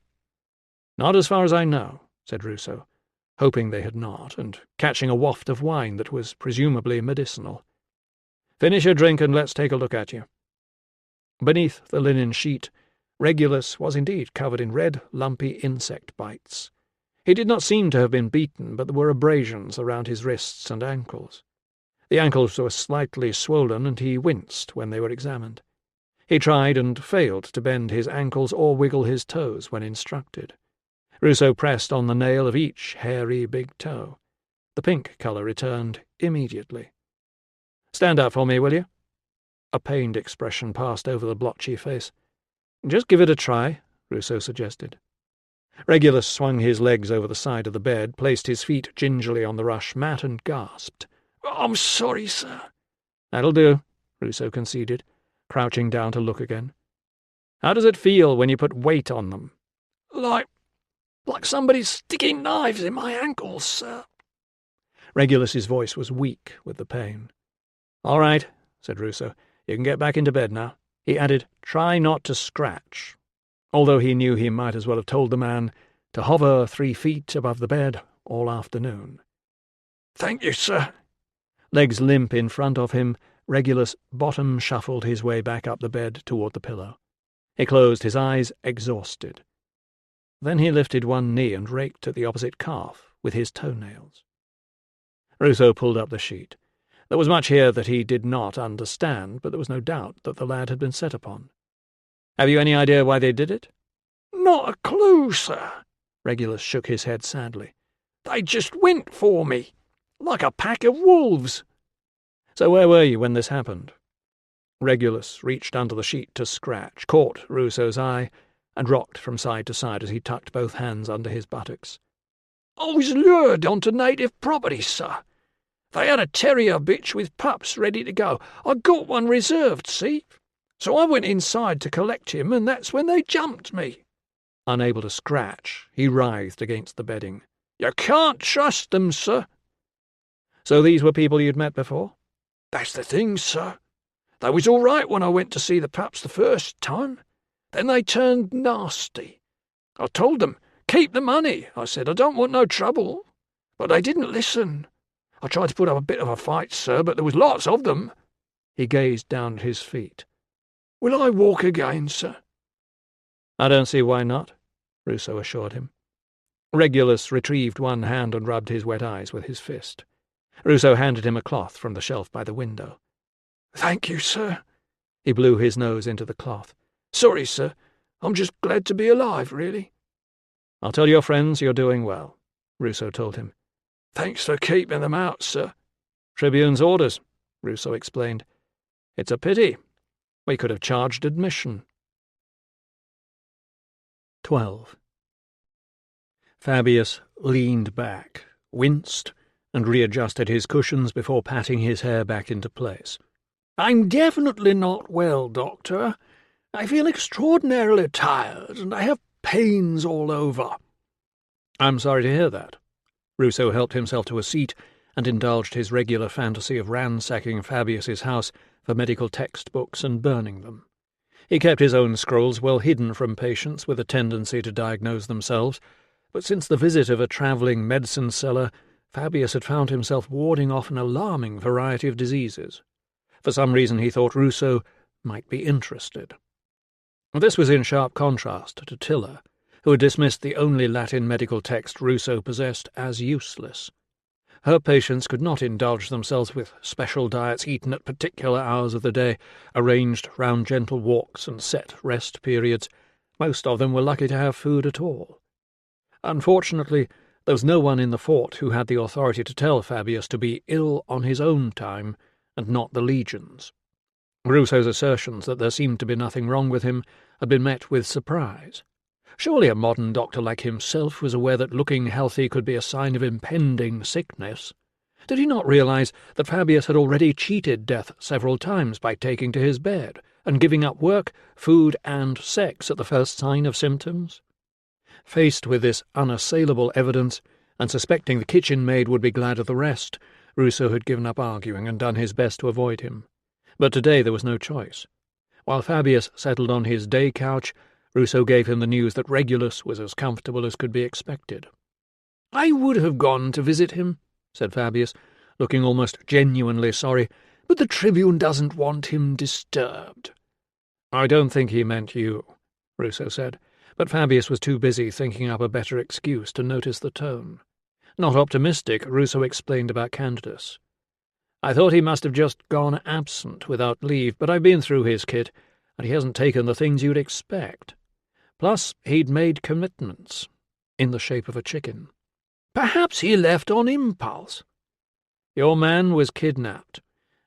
Speaker 1: "Not as far as I know," said Ruso, hoping they had not, and catching a waft of wine that was presumably medicinal. "Finish your drink and let's take a look at you." Beneath the linen sheet, Regulus was indeed covered in red, lumpy insect bites. He did not seem to have been beaten, but there were abrasions around his wrists and ankles. The ankles were slightly swollen, and he winced when they were examined. He tried and failed to bend his ankles or wiggle his toes when instructed. Ruso pressed on the nail of each hairy big toe. The pink colour returned immediately. "Stand up for me, will you?" A pained expression passed over the blotchy face. "Just give it a try," Ruso suggested. Regulus swung his legs over the side of the bed, placed his feet gingerly on the rush mat, and gasped.
Speaker 3: "I'm sorry, sir."
Speaker 1: "That'll do," Ruso conceded, crouching down to look again. "How does it feel when you put weight on them?"
Speaker 3: Like somebody's sticking knives in my ankles, sir."
Speaker 1: Regulus's voice was weak with the pain. "All right," said Ruso. "You can get back into bed now." He added, "Try not to scratch," although he knew he might as well have told the man to hover 3 feet above the bed all afternoon.
Speaker 3: "Thank you, sir."
Speaker 1: Legs limp in front of him, Regulus bottom shuffled his way back up the bed toward the pillow. He closed his eyes, exhausted. Then he lifted one knee and raked at the opposite calf with his toenails. Ruso pulled up the sheet. There was much here that he did not understand, but there was no doubt that the lad had been set upon. "Have you any idea why they did it?"
Speaker 3: "Not a clue, sir."
Speaker 1: Regulus shook his head sadly.
Speaker 3: "They just went for me, like a pack of wolves."
Speaker 1: "So where were you when this happened?" Regulus reached under the sheet to scratch, caught Ruso's eye, and rocked from side to side as he tucked both hands under his buttocks.
Speaker 3: "I was lured onto native property, sir. They had a terrier bitch with pups ready to go. I got one reserved, see? So I went inside to collect him, and that's when they jumped me."
Speaker 1: Unable to scratch, he writhed against the bedding.
Speaker 3: "You can't trust them, sir."
Speaker 1: "So these were people you'd met before?"
Speaker 3: "That's the thing, sir. They was all right when I went to see the pups the first time. Then they turned nasty. I told them, 'Keep the money,' I said. 'I don't want no trouble.' But they didn't listen.
Speaker 2: I tried to put up a bit of a fight, sir, but there was lots of them." He gazed down at his feet. "Will I walk again, sir?"
Speaker 1: "I don't see why not," Ruso assured him. Regulus retrieved one hand and rubbed his wet eyes with his fist. Ruso handed him a cloth from the shelf by the window.
Speaker 2: "Thank you, sir."
Speaker 1: He blew his nose into the cloth.
Speaker 2: "Sorry, sir. I'm just glad to be alive, really."
Speaker 1: "I'll tell your friends you're doing well," Ruso told him.
Speaker 2: "Thanks for keeping them out, sir."
Speaker 1: "Tribune's orders," Ruso explained. "It's a pity. We could have charged admission." 12. Fabius leaned back, winced, and readjusted his cushions before patting his hair back into place.
Speaker 3: "I'm definitely not well, Doctor. I feel extraordinarily tired, and I have pains all over."
Speaker 1: "I'm sorry to hear that." Ruso helped himself to a seat and indulged his regular fantasy of ransacking Fabius's house for medical textbooks and burning them. He kept his own scrolls well hidden from patients with a tendency to diagnose themselves, but since the visit of a travelling medicine seller, Fabius had found himself warding off an alarming variety of diseases. For some reason he thought Ruso might be interested. This was in sharp contrast to Tilla, who had dismissed the only Latin medical text Ruso possessed as useless. Her patients could not indulge themselves with special diets eaten at particular hours of the day, arranged round gentle walks and set rest periods. Most of them were lucky to have food at all. Unfortunately, there was no one in the fort who had the authority to tell Fabius to be ill on his own time, and not the legions. Ruso's assertions that there seemed to be nothing wrong with him had been met with surprise. Surely a modern doctor like himself was aware that looking healthy could be a sign of impending sickness. Did he not realize that Fabius had already cheated death several times by taking to his bed and giving up work, food, and sex at the first sign of symptoms? Faced with this unassailable evidence, and suspecting the kitchen maid would be glad of the rest, Ruso had given up arguing and done his best to avoid him. But today there was no choice. While Fabius settled on his day couch, Ruso gave him the news that Regulus was as comfortable as could be expected.
Speaker 3: "I would have gone to visit him," said Fabius, looking almost genuinely sorry, "but the Tribune doesn't want him disturbed."
Speaker 1: "I don't think he meant you," Ruso said, but Fabius was too busy thinking up a better excuse to notice the tone. Not optimistic, Ruso explained about Candidus. "I thought he must have just gone absent without leave, but I've been through his kit, and he hasn't taken the things you'd expect. Plus, he'd made commitments, in the shape of a chicken."
Speaker 3: "Perhaps he left on impulse."
Speaker 1: "Your man was kidnapped.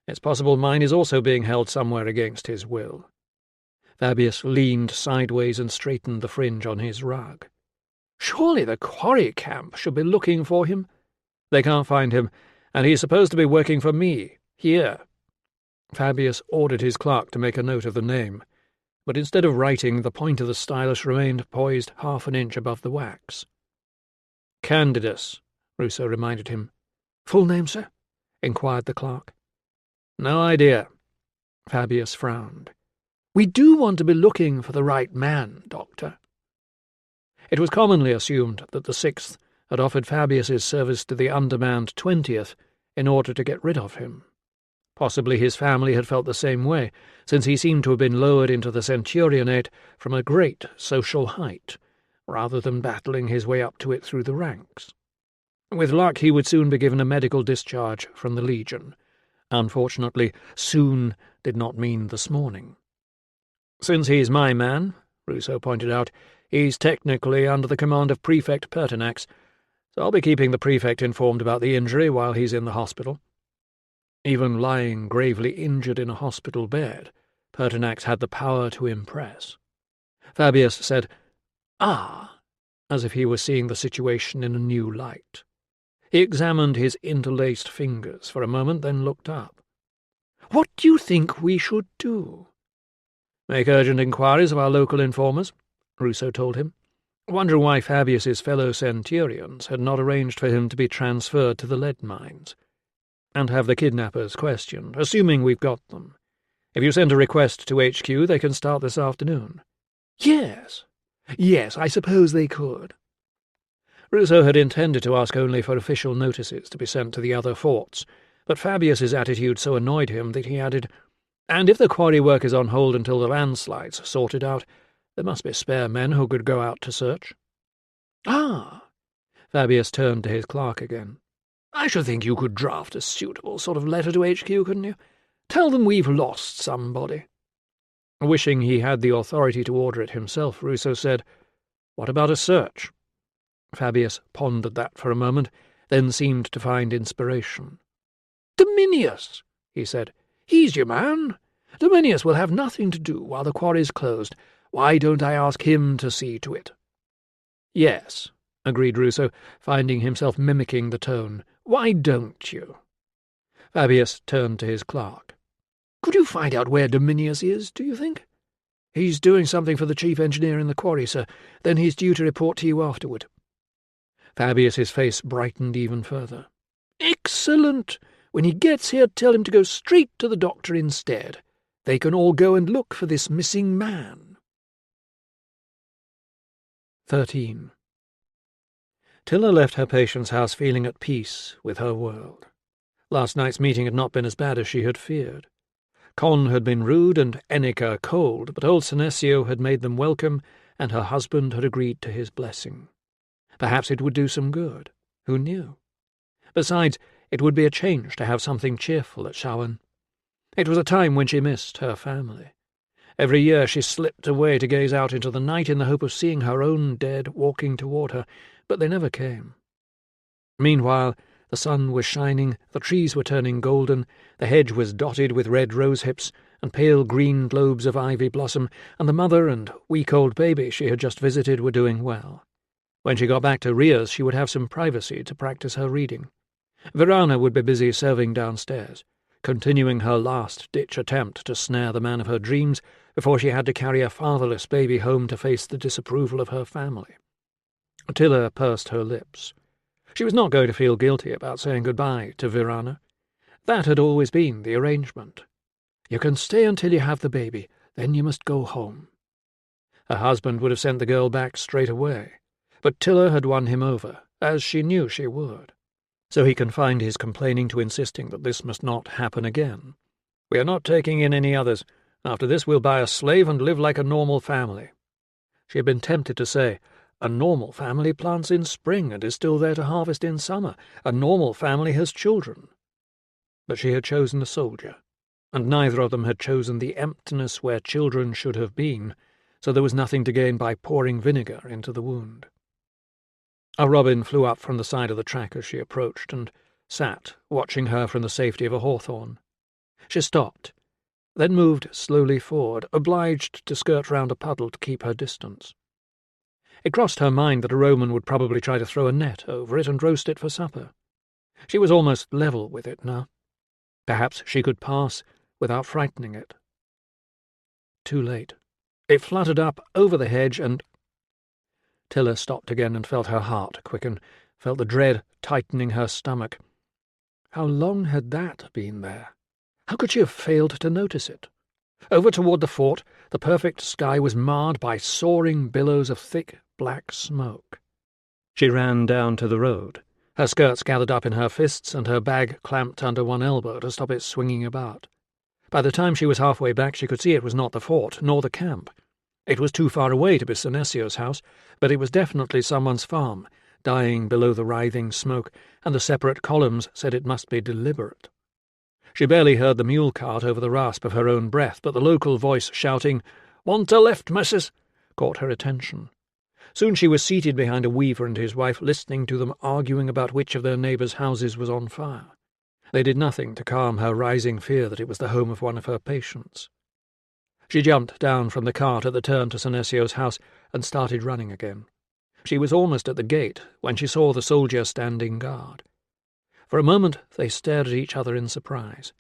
Speaker 1: It's possible mine is also being held somewhere against his will." Fabius leaned sideways and straightened the fringe on his rug.
Speaker 3: "Surely the quarry camp should be looking for him."
Speaker 1: "They can't find him, and he's supposed to be working for me, here." Fabius ordered his clerk to make a note of the name, but instead of writing, the point of the stylus remained poised half an inch above the wax. "Candidus," Ruso reminded him.
Speaker 3: "Full name, sir?"
Speaker 1: inquired the clerk. "No idea." Fabius frowned.
Speaker 3: "We do want to be looking for the right man, Doctor."
Speaker 1: It was commonly assumed that the 6th had offered Fabius's service to the undermanned 20th in order to get rid of him. Possibly his family had felt the same way, since he seemed to have been lowered into the centurionate from a great social height, rather than battling his way up to it through the ranks. With luck he would soon be given a medical discharge from the Legion. Unfortunately, soon did not mean this morning. "Since he's my man," Ruso pointed out, "he's technically under the command of Prefect Pertinax, so I'll be keeping the prefect informed about the injury while he's in the hospital." Even lying gravely injured in a hospital bed, Pertinax had the power to impress. Fabius said, "Ah," as if he were seeing the situation in a new light. He examined his interlaced fingers for a moment, then looked up.
Speaker 3: "What do you think we should do?"
Speaker 1: "Make urgent inquiries of our local informers," Ruso told him, wondering why Fabius's fellow centurions had not arranged for him to be transferred to the lead mines. "And have the kidnappers questioned, assuming we've got them. If you send a request to HQ, they can start this afternoon."
Speaker 3: Yes, I suppose they could."
Speaker 1: Ruso had intended to ask only for official notices to be sent to the other forts, but Fabius's attitude so annoyed him that he added, "And if the quarry work is on hold until the landslide's sorted out, there must be spare men who could go out to search." "Ah!" Fabius turned to his clerk again. "I should think you could draft a suitable sort of letter to HQ, couldn't you? Tell them we've lost somebody." Wishing he had the authority to order it himself, Ruso said, "What about a search?" Fabius pondered that for a moment, then seemed to find inspiration. "Dominius," he said. "He's your man. Dominius will have nothing to do while the quarry's closed. Why don't I ask him to see to it?" "Yes," agreed Ruso, finding himself mimicking the tone. "Why don't you?" Fabius turned to his clerk. "Could you find out where Dominius is, do you think?" "He's doing something for the chief engineer in the quarry, sir. Then he's due to report to you afterward." Fabius's face brightened even further. "Excellent! When he gets here, tell him to go straight to the doctor instead. They can all go and look for this missing man." 13. Tilla left her patient's house feeling at peace with her world. Last night's meeting had not been as bad as she had feared. Con had been rude and Enica cold, but old Senecio had made them welcome, and her husband had agreed to his blessing. Perhaps it would do some good. Who knew? Besides, it would be a change to have something cheerful at Shawan. It was a time when she missed her family. Every year she slipped away to gaze out into the night in the hope of seeing her own dead walking toward her, but they never came. Meanwhile, the sun was shining, the trees were turning golden, the hedge was dotted with red rose-hips and pale green globes of ivy blossom, and the mother and week-old baby she had just visited were doing well. When she got back to Ria's, she would have some privacy to practice her reading. Virana would be busy serving downstairs, continuing her last-ditch attempt to snare the man of her dreams before she had to carry a fatherless baby home to face the disapproval of her family. Tilla pursed her lips. She was not going to feel guilty about saying goodbye to Virana. That had always been the arrangement. You can stay until you have the baby, then you must go home. Her husband would have sent the girl back straight away, but Tilla had won him over, as she knew she would. So he confined his complaining to insisting that this must not happen again. "We are not taking in any others. After this we'll buy a slave and live like a normal family." She had been tempted to say, "A normal family plants in spring and is still there to harvest in summer. A normal family has children." But she had chosen a soldier, and neither of them had chosen the emptiness where children should have been, so there was nothing to gain by pouring vinegar into the wound. A robin flew up from the side of the track as she approached, and sat, watching her from the safety of a hawthorn. She stopped, then moved slowly forward, obliged to skirt round a puddle to keep her distance. It crossed her mind that a Roman would probably try to throw a net over it and roast it for supper. She was almost level with it now. Perhaps she could pass without frightening it. Too late. It fluttered up over the hedge and... Tilla stopped again and felt her heart quicken, felt the dread tightening her stomach. How long had that been there? How could she have failed to notice it? Over toward the fort, the perfect sky was marred by soaring billows of thick, black smoke. She ran down to the road, her skirts gathered up in her fists and her bag clamped under one elbow to stop it swinging about. By the time she was halfway back, she could see it was not the fort, nor the camp. It was too far away to be Senecio's house, but it was definitely someone's farm, dying below the writhing smoke, and the separate columns said it must be deliberate. She barely heard the mule cart over the rasp of her own breath, but the local voice shouting, "Want a lift, missus?" caught her attention. Soon she was seated behind a weaver and his wife, listening to them arguing about which of their neighbours' houses was on fire. They did nothing to calm her rising fear that it was the home of one of her patients. She jumped down from the cart at the turn to Senecio's house and started running again. She was almost at the gate when she saw the soldier standing guard. For a moment they stared at each other in surprise.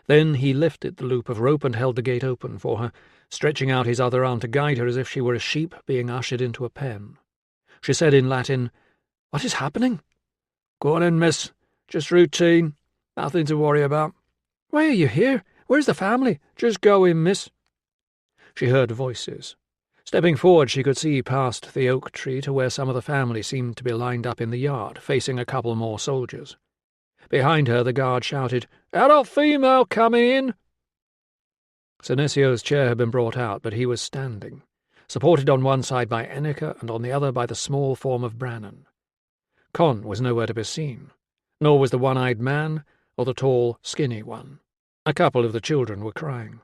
Speaker 1: Then he lifted the loop of rope and held the gate open for her, stretching out his other arm to guide her as if she were a sheep being ushered into a pen. She said in Latin, "What is happening?" "Go on in, miss. Just routine. Nothing to worry about." "Why are you here? Where's the family?" "Just go in, miss." She heard voices. Stepping forward, she could see past the oak tree to where some of the family seemed to be lined up in the yard, facing a couple more soldiers. Behind her, the guard shouted, "Adult female coming in!" Senesio's chair had been brought out, but he was standing, supported on one side by Enneka and on the other by the small form of Brannan. Con was nowhere to be seen, nor was the one-eyed man or the tall, skinny one. A couple of the children were crying.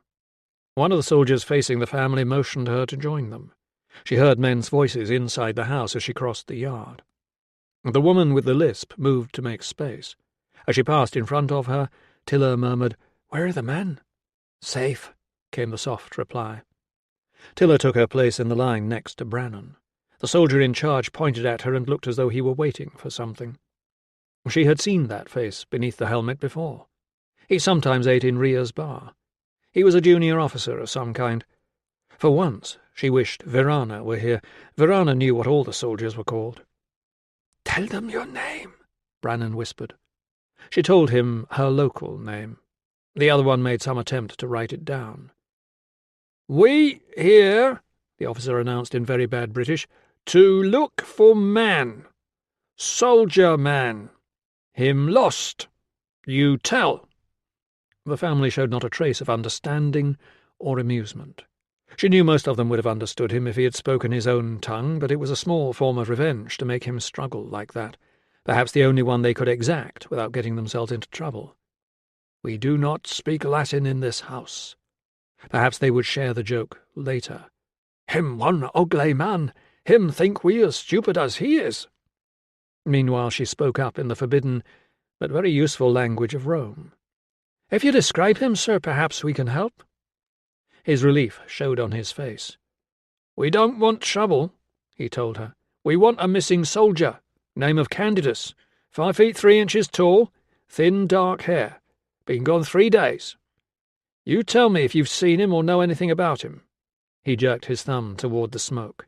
Speaker 1: One of the soldiers facing the family motioned her to join them. She heard men's voices inside the house as she crossed the yard. The woman with the lisp moved to make space. As she passed in front of her, Tilla murmured, "Where are the men?" "Safe," came the soft reply. Tilla took her place in the line next to Brannan. The soldier in charge pointed at her and looked as though he were waiting for something. She had seen that face beneath the helmet before. He sometimes ate in Ria's bar. He was a junior officer of some kind. For once, she wished Verana were here. Verana knew what all the soldiers were called. "Tell them your name," Brannan whispered. She told him her local name. The other one made some attempt to write it down. "We here," the officer announced in very bad British, "to look for man. Soldier man. Him lost. You tell." The family showed not a trace of understanding or amusement. She knew most of them would have understood him if he had spoken his own tongue, but it was a small form of revenge to make him struggle like that, perhaps the only one they could exact without getting themselves into trouble. "We do not speak Latin in this house." Perhaps they would share the joke later. "Him one ugly man. Him think we as stupid as he is." Meanwhile she spoke up in the forbidden but very useful language of Rome. "If you describe him, sir, perhaps we can help." His relief showed on his face. "We don't want trouble," he told her. "We want a missing soldier. Name of Candidus. 5 feet 3 inches tall. Thin, dark hair. Been gone 3 days. You tell me if you've seen him or know anything about him." He jerked his thumb toward the smoke.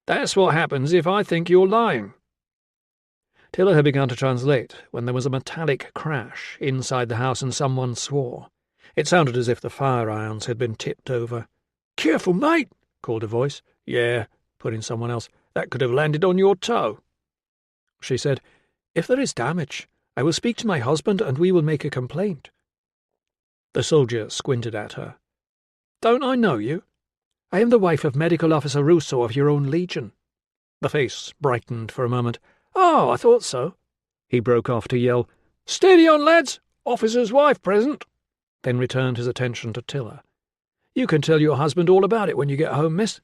Speaker 1: "That's what happens if I think you're lying." Tilla had begun to translate when there was a metallic crash inside the house and someone swore. It sounded as if the fire irons had been tipped over. "Careful, mate," called a voice. "Yeah," put in someone else. "That could have landed on your toe." She said, "If there is damage, I will speak to my husband and we will make a complaint." The soldier squinted at her. "Don't I know you?" "I am the wife of Medical Officer Ruso of your own legion." The face brightened for a moment. "Oh, I thought so." He broke off to yell, "Steady on, lads! Officer's wife present!" Then returned his attention to Tilla. "You can tell your husband all about it when you get home, miss.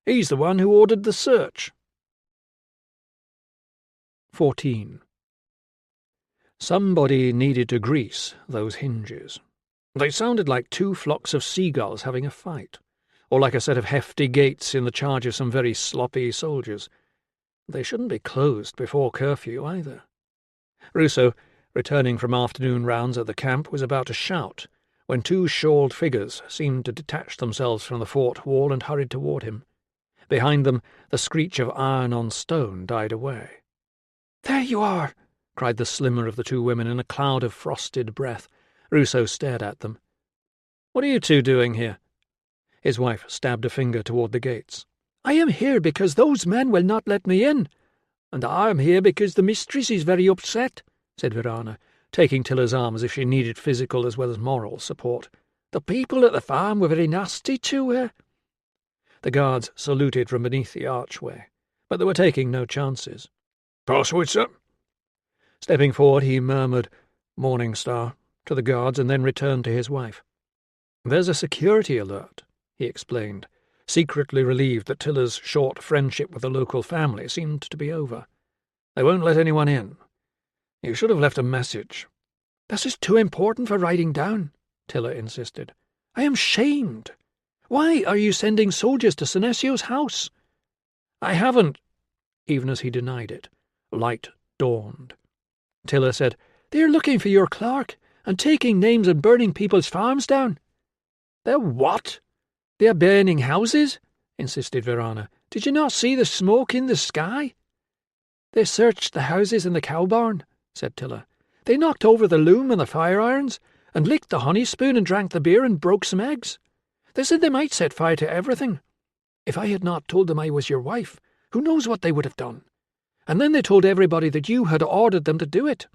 Speaker 1: He's the one who ordered the search." 14. Somebody needed to grease those hinges. They sounded like 2 flocks of seagulls having a fight, or like a set of hefty gates in the charge of some very sloppy soldiers. They shouldn't be closed before curfew, either. Ruso, returning from afternoon rounds at the camp, was about to shout, when 2 shawled figures seemed to detach themselves from the fort wall and hurried toward him. Behind them, the screech of iron on stone died away. "There you are!" cried the slimmer of the 2 women in a cloud of frosted breath. Ruso stared at them. "What are you 2 doing here?" His wife stabbed a finger toward the gates. "I am here because those men will not let me in, and I am here because the mistress is very upset," said Verana, taking Tilla's arm as if she needed physical as well as moral support. "The people at the farm were very nasty to her." The guards saluted from beneath the archway, but they were taking no chances.
Speaker 2: "Password, sir?"
Speaker 1: Stepping forward, he murmured, "Morning Star," to the guards and then returned to his wife. "There's a security alert," he explained, secretly relieved that Tilla's short friendship with the local family seemed to be over. "They won't let anyone in. You should have left a message." "This is too important for writing down," Tilla insisted. "I am shamed. Why are you sending soldiers to Senesio's house?" "I haven't," even as he denied it. Light dawned. Tilla said, "They are looking for your clerk and taking names and burning people's farms down." "They're what?" "They are burning houses," insisted Verana. "Did you not see the smoke in the sky?" "They searched the houses and the cow barn," said Tilla. "They knocked over the loom and the fire irons, and licked the honey spoon and drank the beer and broke some eggs. They said they might set fire to everything.
Speaker 3: If I had not told them I was your wife, who knows what they would have done? And then they told everybody that you had ordered them to do it.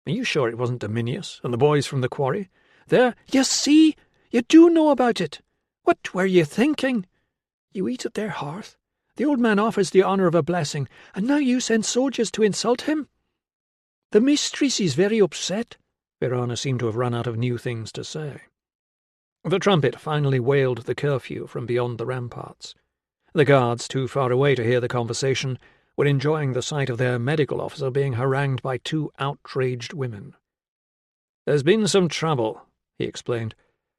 Speaker 3: Are you sure it wasn't Dominius and the boys from the quarry? There, you see, you do know about it. What were you thinking? You eat at their hearth. The old man offers the honour of a blessing, and now you send soldiers to insult him? The mistress is very upset. Verona seemed to have run out of new things to say. The trumpet finally wailed the curfew from beyond the ramparts. The guards, too far away to hear the conversation, were enjoying the sight of their medical officer being harangued by two outraged women. "There's been some trouble," he explained.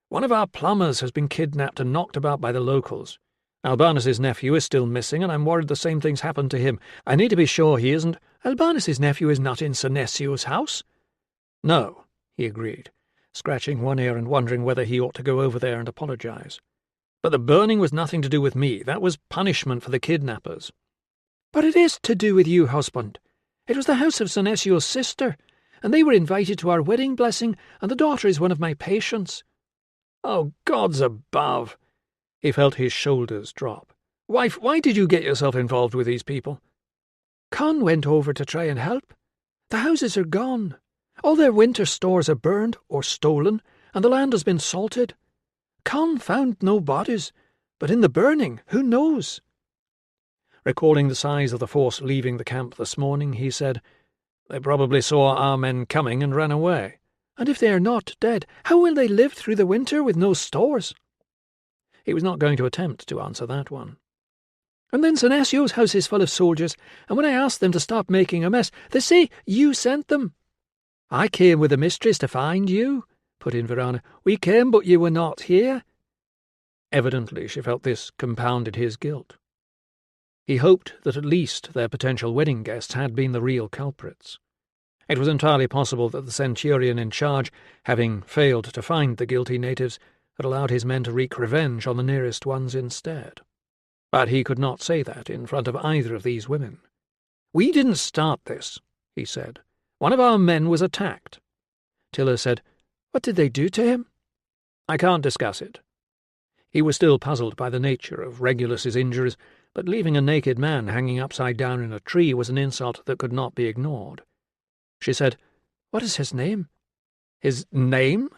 Speaker 3: "One of our plumbers has been kidnapped and knocked about by the locals. Albanus's nephew is still missing, and I'm worried the same thing's happened to him. I need to be sure he isn't—" "Albanus's nephew is not in Senesio's house?" "No," he agreed, scratching one ear and wondering whether he ought to go over there and apologize. "But the burning was nothing to do with me. That was punishment for the kidnappers." "But it is to do with you, husband. It was the house of Senesio's sister, and they were invited to our wedding blessing, and the daughter is one of my patients." "Oh, gods above!" He felt his shoulders drop. "Wife, why did you get yourself involved with these people?" "Con went over to try and help. The houses are gone. All their winter stores are burned or stolen, and the land has been salted. Con found no bodies, but in the burning, who knows?" Recalling the size of the force leaving the camp this morning, he said, "They probably saw our men coming and ran away." "And if they are not dead, how will they live through the winter with no stores?" He was not going to attempt to answer that one. "And then Senesio's house is full of soldiers, and when I asked them to stop making a mess, they say you sent them." "I came with the mistress to find you," put in Verona. "We came, but you were not here." Evidently she felt this compounded his guilt. He hoped that at least their potential wedding guests had been the real culprits. It was entirely possible that the centurion in charge, having failed to find the guilty natives, had allowed his men to wreak revenge on the nearest ones instead. But he could not say that in front of either of these women. "We didn't start this," he said. "One of our men was attacked." Tilla said, "What did they do to him?" "I can't discuss it." He was still puzzled by the nature of Regulus's injuries, but leaving a naked man hanging upside down in a tree was an insult that could not be ignored. She said, "What is his name?" "His name?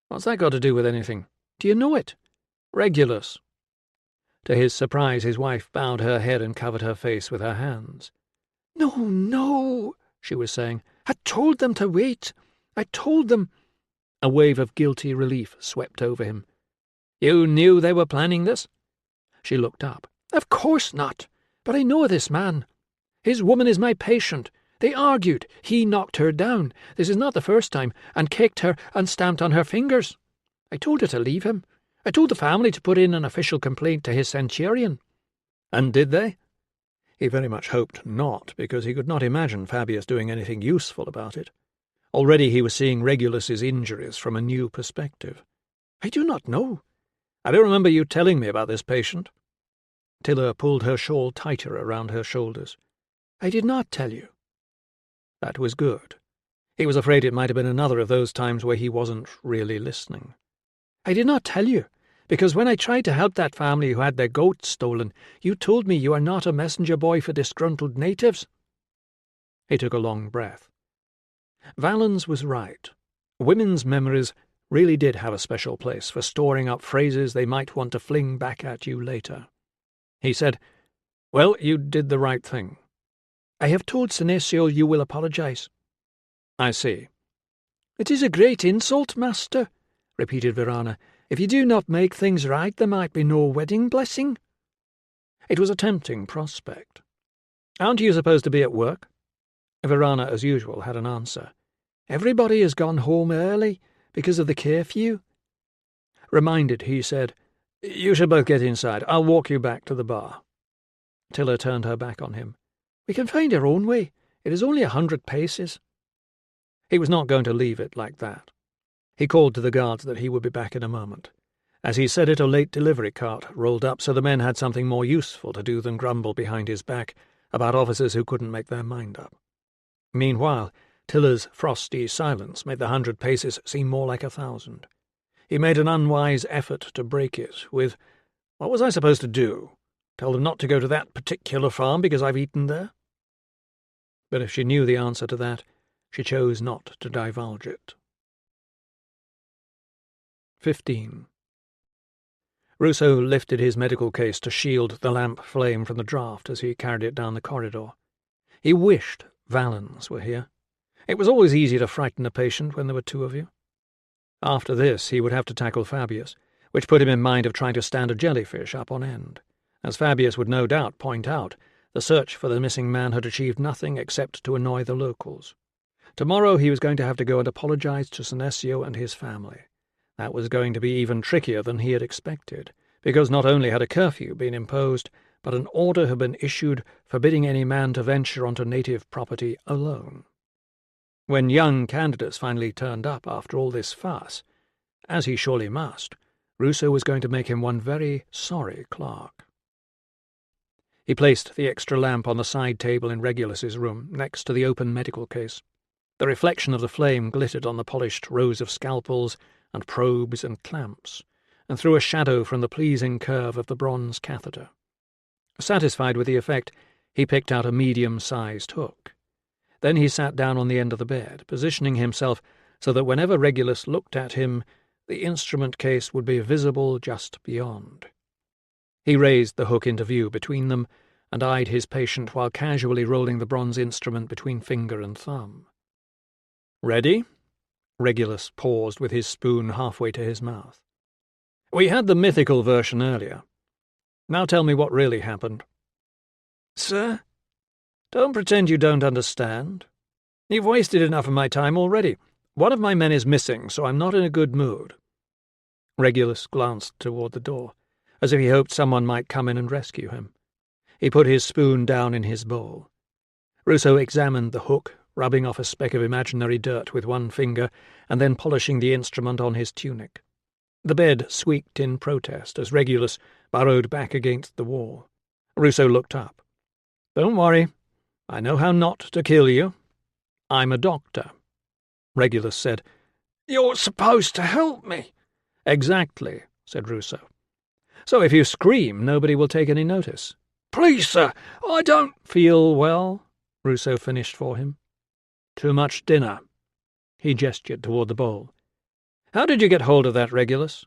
Speaker 3: What's that got to do with anything? Do you know it?" "Regulus." To his surprise, his wife bowed her head and covered her face with her hands. "No, no," she was saying. "I told them to wait. I told them—" A wave of guilty relief swept over him. "You knew they were planning this?" She looked up. "Of course not. But I know this man. His woman is my patient. They argued. He knocked her down. This is not the first time, and kicked her and stamped on her fingers. I told her to leave him. I told the family to put in an official complaint to his centurion." "And did they?" He very much hoped not, because he could not imagine Fabius doing anything useful about it. Already he was seeing Regulus's injuries from a new perspective. "I do not know. I don't remember you telling me about this patient." Tilla pulled her shawl tighter around her shoulders. "I did not tell you." That was good. He was afraid it might have been another of those times where he wasn't really listening. "I did not tell you, because when I tried to help that family who had their goats stolen, you told me you are not a messenger boy for disgruntled natives." He took a long breath. Valens was right. Women's memories really did have a special place for storing up phrases they might want to fling back at you later. He said, "Well, you did the right thing." "I have told Senesio you will apologize." "I see." "It is a great insult, master," repeated Verona. "If you do not make things right, there might be no wedding blessing." It was a tempting prospect. "Aren't you supposed to be at work?" Verona, as usual, had an answer. "Everybody has gone home early because of the curfew." Reminded, he said, "You should both get inside. I'll walk you back to the bar." Tilla turned her back on him. "We can find our own way. It is only 100 paces." He was not going to leave it like that. He called to the guards that he would be back in a moment. As he said it, a late delivery cart rolled up, so the men had something more useful to do than grumble behind his back about officers who couldn't make their mind up. Meanwhile, Tilla's frosty silence made the 100 paces seem more like 1,000. He made an unwise effort to break it with,
Speaker 1: What was I supposed to do? Tell them not to go to that particular farm because I've eaten there? But if she knew the answer to that, she chose not to divulge it. 15. Ruso lifted his medical case to shield the lamp flame from the draught as he carried it down the corridor. He wished Valens were here. It was always easy to frighten a patient when there were two of you. After this, he would have to tackle Fabius, which put him in mind of trying to stand a jellyfish up on end. As Fabius would no doubt point out, the search for the missing man had achieved nothing except to annoy the locals. Tomorrow he was going to have to go and apologize to Senecio and his family. That was going to be even trickier than he had expected, because not only had a curfew been imposed, but an order had been issued forbidding any man to venture onto native property alone. When young candidates finally turned up after all this fuss, as he surely must, Ruso was going to make him one very sorry clerk. He placed the extra lamp on the side table in Regulus's room, next to the open medical case. The reflection of the flame glittered on the polished rows of scalpels and probes and clamps, and threw a shadow from the pleasing curve of the bronze catheter. Satisfied with the effect, he picked out a medium-sized hook. Then he sat down on the end of the bed, positioning himself so that whenever Regulus looked at him, the instrument case would be visible just beyond. He raised the hook into view between them and eyed his patient while casually rolling the bronze instrument between finger and thumb. "Ready?" Regulus paused with his spoon halfway to his mouth. "We had the mythical version earlier. Now tell me what really happened." "Sir? Don't pretend you don't understand. You've wasted enough of my time already. One of my men is missing, so I'm not in a good mood." Regulus glanced toward the door, as if he hoped someone might come in and rescue him. He put his spoon down in his bowl. Ruso examined the hook, rubbing off a speck of imaginary dirt with one finger and then polishing the instrument on his tunic. The bed squeaked in protest as Regulus burrowed back against the wall. Ruso looked up. "Don't worry. I know how not to kill you. I'm a doctor." Regulus said, "You're supposed to help me." "Exactly," said Ruso. "So if you scream, nobody will take any notice." "Please, sir, I don't—" "Feel well?" Ruso finished for him. "Too much dinner?" He gestured toward the bowl. "How did you get hold of that, Regulus?"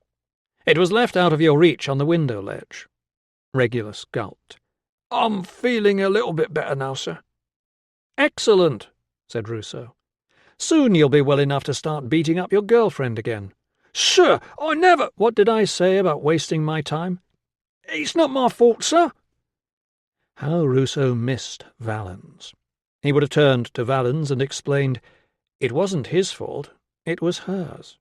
Speaker 1: "It was left out of your reach on the window ledge." Regulus gulped. "I'm feeling a little bit better now, sir." "Excellent," said Ruso. "Soon you'll be well enough to start beating up your girlfriend again." "Sir, I never—" "What did I say about wasting my time?" "It's not my fault, sir." How Ruso missed Valens. He would have turned to Valens and explained it wasn't his fault, it was hers.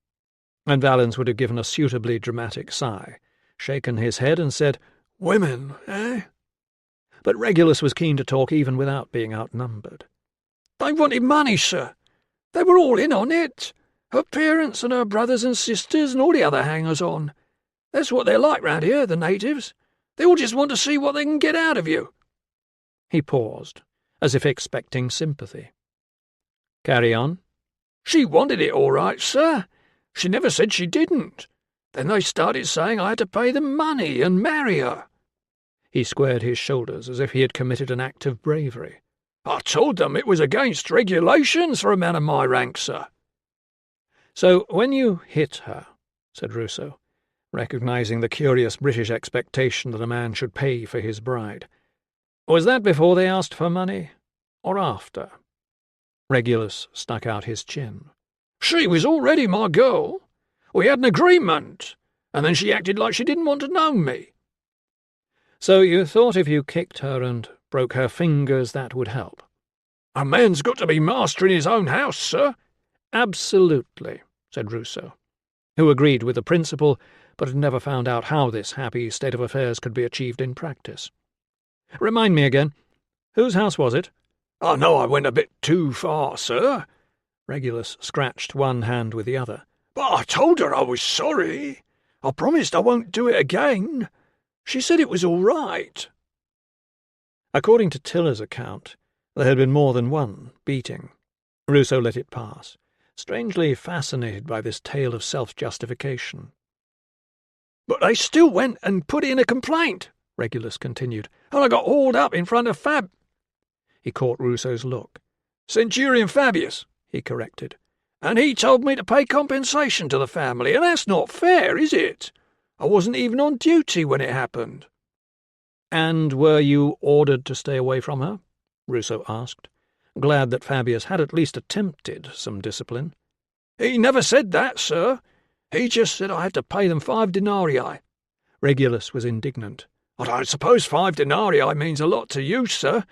Speaker 1: And Valens would have given a suitably dramatic sigh, shaken his head and said, "Women, eh?" But Regulus was keen to talk even without being outnumbered. "They wanted money, sir. They were all in on it. Her parents and her brothers and sisters and all the other hangers-on. That's what they're like round here, the natives. They all just want to see what they can get out of you." He paused, as if expecting sympathy. "Carry on." "She wanted it all right, sir. She never said she didn't. Then they started saying I had to pay them money and marry her." He squared his shoulders as if he had committed an act of bravery. "I told them it was against regulations for a man of my rank, sir." "So when you hit her," said Ruso, recognizing the curious British expectation that a man should pay for his bride, "was that before they asked for money, or after?" Regulus stuck out his chin. "She was already my girl. We had an agreement, and then she acted like she didn't want to know me." "So you thought if you kicked her and broke her fingers that would help?" "A man's got to be master in his own house, sir." "Absolutely," said Ruso, who agreed with the principle, but had never found out how this happy state of affairs could be achieved in practice. "Remind me again, whose house was it?" "I know I went a bit too far, sir." Regulus scratched one hand with the other. "But I told her I was sorry. I promised I won't do it again. She said it was all right." According to Tilla's account, there had been more than one beating. Ruso let it pass, strangely fascinated by this tale of self-justification.
Speaker 2: But they still went and put in a complaint, Regulus continued, and I got hauled up in front of Fab.
Speaker 1: He caught Ruso's look.
Speaker 2: Centurion Fabius, he corrected, and he told me to pay compensation to the family, and that's not fair, is it? I wasn't even on duty when it happened.
Speaker 1: And were you ordered to stay away from her? Ruso asked, glad that Fabius had at least attempted some discipline.
Speaker 2: He never said that, sir. He just said I had to pay them 5 denarii.
Speaker 1: Regulus was indignant.
Speaker 2: I don't suppose 5 denarii means a lot to you, sir,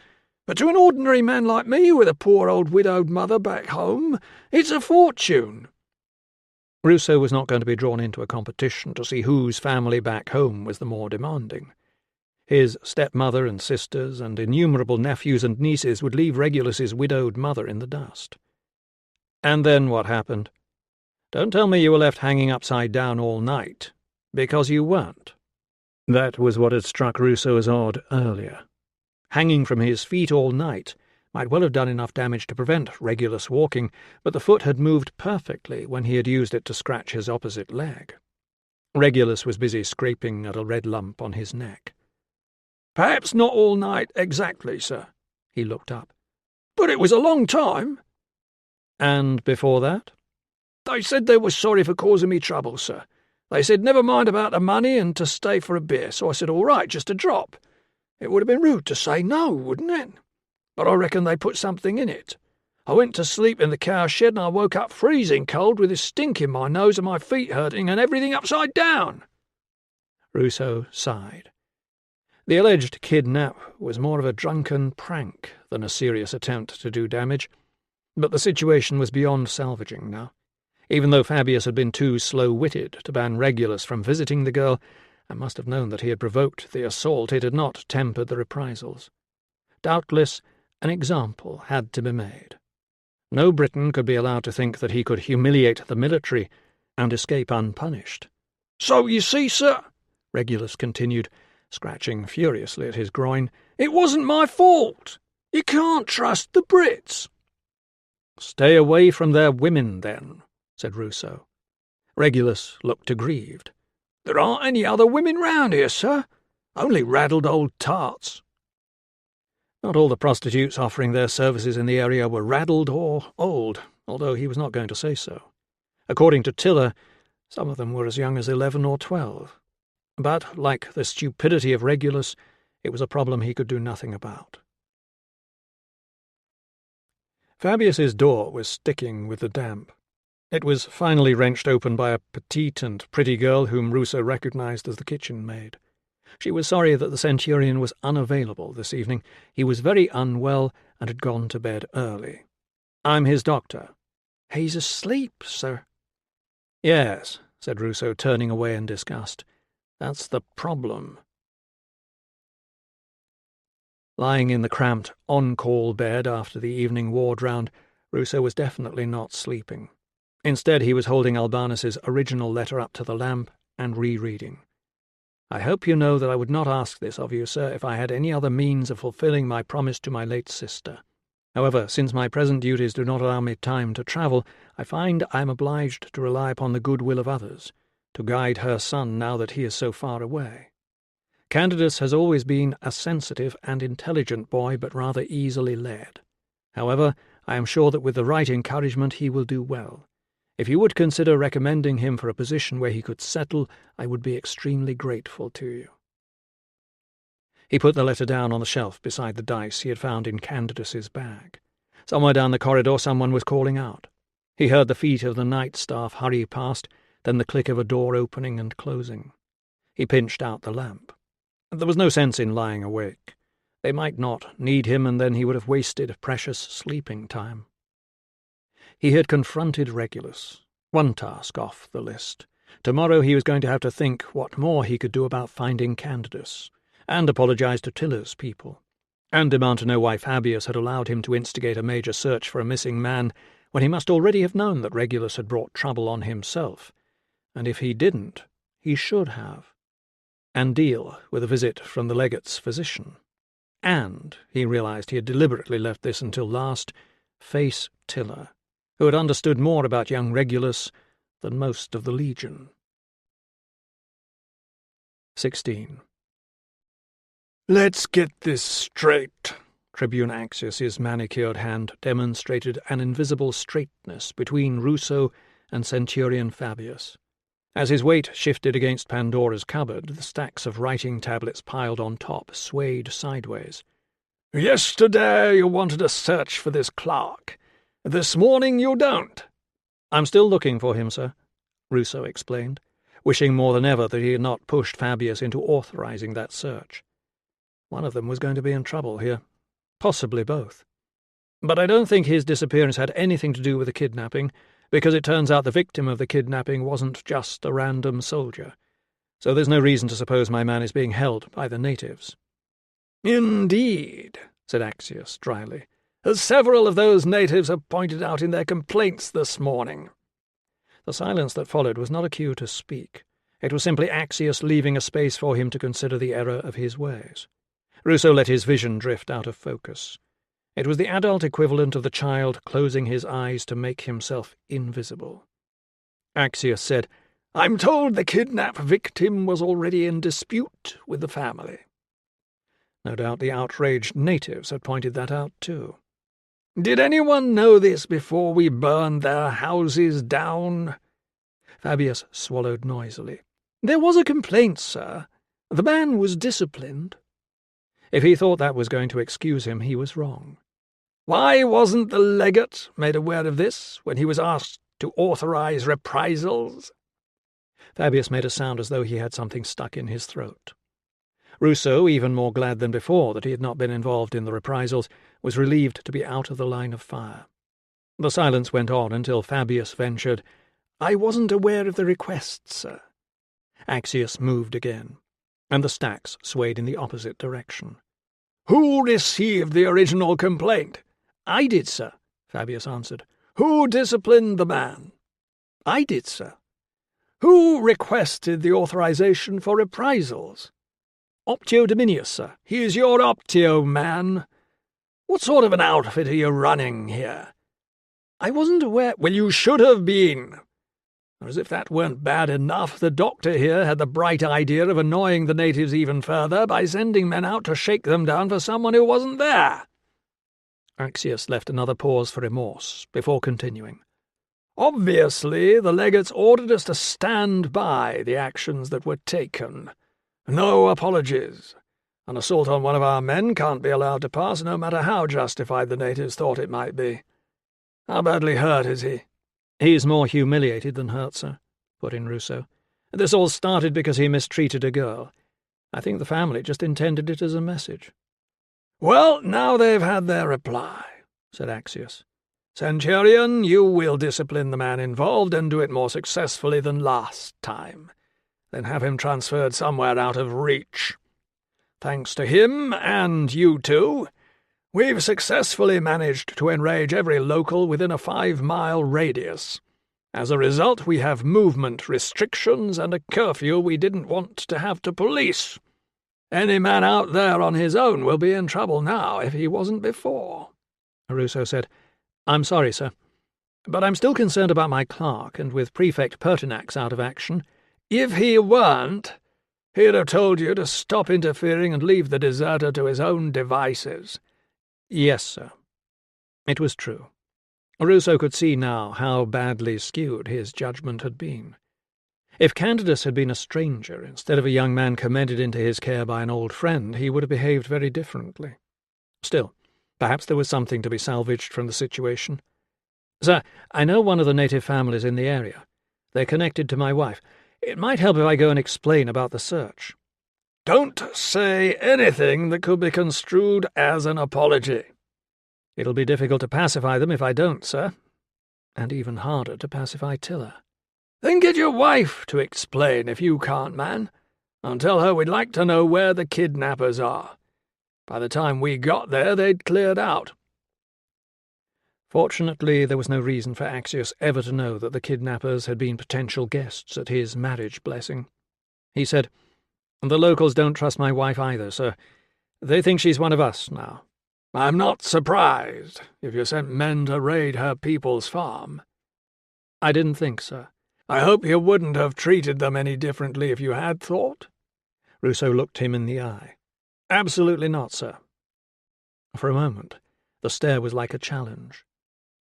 Speaker 2: but to an ordinary man like me with a poor old widowed mother back home, it's a fortune.
Speaker 1: Ruso was not going to be drawn into a competition to see whose family back home was the more demanding. His stepmother and sisters and innumerable nephews and nieces would leave Regulus's widowed mother in the dust. And then what happened? Don't tell me you were left hanging upside down all night, because you weren't. That was what had struck Ruso as odd earlier. Hanging from his feet all night might well have done enough damage to prevent Regulus walking, but the foot had moved perfectly when he had used it to scratch his opposite leg. Regulus was busy scraping at a red lump on his neck.
Speaker 2: Perhaps not all night exactly, sir. He looked up. But it was a long time.
Speaker 1: And before that?
Speaker 2: They said they were sorry for causing me trouble, sir. They said never mind about the money and to stay for a beer, so I said all right, just a drop. It would have been rude to say no, wouldn't it? But I reckon they put something in it. I went to sleep in the cow shed and I woke up freezing cold with a stink in my nose and my feet hurting and everything upside down.
Speaker 1: Ruso sighed. The alleged kidnap was more of a drunken prank than a serious attempt to do damage, but the situation was beyond salvaging now. Even though Fabius had been too slow-witted to ban Regulus from visiting the girl, and must have known that he had provoked the assault, it had not tempered the reprisals. Doubtless, an example had to be made. No Briton could be allowed to think that he could humiliate the military and escape unpunished.
Speaker 2: So you see, sir,
Speaker 1: Regulus continued, scratching furiously at his groin,
Speaker 2: it wasn't my fault. You can't trust the Brits.
Speaker 1: Stay away from their women, then, said Ruso. Regulus looked aggrieved.
Speaker 2: There aren't any other women round here, sir. Only raddled old tarts.
Speaker 1: Not all the prostitutes offering their services in the area were raddled or old, although he was not going to say so. According to Tilla, some of them were as young as 11 or 12. But, like the stupidity of Regulus, it was a problem he could do nothing about. Fabius's door was sticking with the damp. It was finally wrenched open by a petite and pretty girl whom Ruso recognized as the kitchen maid. She was sorry that the centurion was unavailable this evening. He was very unwell and had gone to bed early. "I'm his doctor."
Speaker 2: "He's asleep, sir."
Speaker 1: "Yes," said Ruso, turning away in disgust. "That's the problem." Lying in the cramped on-call bed after the evening ward round, Ruso was definitely not sleeping. Instead, he was holding Albanus's original letter up to the lamp and rereading. "I hope you know that I would not ask this of you, sir, if I had any other means of fulfilling my promise to my late sister. However, since my present duties do not allow me time to travel, I find I am obliged to rely upon the goodwill of others, to guide her son now that he is so far away. Candidus has always been a sensitive and intelligent boy, but rather easily led. However, I am sure that with the right encouragement he will do well. If you would consider recommending him for a position where he could settle, I would be extremely grateful to you." He put the letter down on the shelf beside the dice he had found in Candidus's bag. Somewhere down the corridor someone was calling out. He heard the feet of the night staff hurry past, then the click of a door opening and closing. He pinched out the lamp. There was no sense in lying awake. They might not need him, and then he would have wasted precious sleeping time. He had confronted Regulus, one task off the list. Tomorrow he was going to have to think what more he could do about finding Candidus, and apologize to Tilla's people, and demand to know why Fabius had allowed him to instigate a major search for a missing man when he must already have known that Regulus had brought trouble on himself, and if he didn't, he should have, and deal with a visit from the legate's physician. And, he realized he had deliberately left this until last, face Tilla, who had understood more about young Regulus than most of the Legion. 16.
Speaker 2: "Let's get this straight."
Speaker 1: Tribune Axius, his manicured hand demonstrated an invisible straightness between Ruso and Centurion Fabius. As his weight shifted against Pandora's cupboard, the stacks of writing tablets piled on top swayed sideways.
Speaker 2: "Yesterday you wanted a search for this clerk. This morning you don't."
Speaker 1: "I'm still looking for him, sir," Ruso explained, wishing more than ever that he had not pushed Fabius into authorizing that search. One of them was going to be in trouble here. Possibly both. But I don't think his disappearance had anything to do with the kidnapping, because it turns out the victim of the kidnapping wasn't just a random soldier. So there's no reason to suppose my man is being held by the natives.
Speaker 2: "Indeed," said Axius dryly, "as several of those natives have pointed out in their complaints this morning."
Speaker 1: The silence that followed was not a cue to speak. It was simply Axius leaving a space for him to consider the error of his ways. Ruso let his vision drift out of focus. It was the adult equivalent of the child closing his eyes to make himself invisible.
Speaker 2: Axius said, "I'm told the kidnap victim was already in dispute with the family."
Speaker 1: No doubt the outraged natives had pointed that out too.
Speaker 2: "Did anyone know this before we burned their houses down?"
Speaker 1: Fabius swallowed noisily.
Speaker 2: "There was a complaint, sir. The man was disciplined."
Speaker 1: If he thought that was going to excuse him, he was wrong.
Speaker 2: "Why wasn't the legate made aware of this when he was asked to authorize reprisals?"
Speaker 1: Fabius made a sound as though he had something stuck in his throat. Ruso, even more glad than before that he had not been involved in the reprisals, was relieved to be out of the line of fire. The silence went on until Fabius ventured, "I wasn't aware of the request, sir." Axius moved again, and the stacks swayed in the opposite direction.
Speaker 2: "Who received the original complaint?"
Speaker 1: "I did, sir," Fabius answered.
Speaker 2: "Who disciplined the man?"
Speaker 1: "I did, sir."
Speaker 2: "Who requested the authorization for reprisals?"
Speaker 1: "Optio Dominius, sir."
Speaker 2: "He's your Optio man. What sort of an outfit are you running here?"
Speaker 1: "I wasn't aware—"
Speaker 2: "Well, you should have been. As if that weren't bad enough, the doctor here had the bright idea of annoying the natives even further by sending men out to shake them down for someone who wasn't there."
Speaker 1: Axius left another pause for remorse before continuing.
Speaker 2: "Obviously, the legates ordered us to stand by the actions that were taken. No apologies. An assault on one of our men can't be allowed to pass, no matter how justified the natives thought it might be. How badly hurt is he?"
Speaker 1: "He's more humiliated than hurt, sir," put in Ruso. "This all started because he mistreated a girl. I think the family just intended it as a message."
Speaker 2: "Well, now they've had their reply," said Axius. "Centurion, you will discipline the man involved and do it more successfully than last time. Then have him transferred somewhere out of reach. Thanks to him, and you too, we've successfully managed to enrage every local within a 5-mile radius. As a result, we have movement restrictions and a curfew we didn't want to have to police. Any man out there on his own will be in trouble now if he wasn't before."
Speaker 1: Ruso said, "I'm sorry, sir, but I'm still concerned about my clerk, and with Prefect Pertinax out of action—"
Speaker 2: "If he weren't, he'd have told you to stop interfering and leave the deserter to his own devices."
Speaker 1: "Yes, sir." It was true. Ruso could see now how badly skewed his judgment had been. If Candidus had been a stranger instead of a young man commended into his care by an old friend, he would have behaved very differently. Still, perhaps there was something to be salvaged from the situation. "Sir, I know one of the native families in the area. They're connected to my wife. It might help if I go and explain about the search."
Speaker 2: "Don't say anything that could be construed as an apology."
Speaker 1: "It'll be difficult to pacify them if I don't, sir. And even harder to pacify Tilla."
Speaker 2: "Then get your wife to explain if you can't, man, and tell her we'd like to know where the kidnappers are. By the time we got there, they'd cleared out."
Speaker 1: Fortunately, there was no reason for Axius ever to know that the kidnappers had been potential guests at his marriage blessing. He said, "The locals don't trust my wife either, sir. They think she's one of us now."
Speaker 2: "I'm not surprised if you sent men to raid her people's farm."
Speaker 1: "I didn't think, sir."
Speaker 2: "I hope you wouldn't have treated them any differently if you had thought."
Speaker 1: Ruso looked him in the eye. "Absolutely not, sir." For a moment, the stare was like a challenge.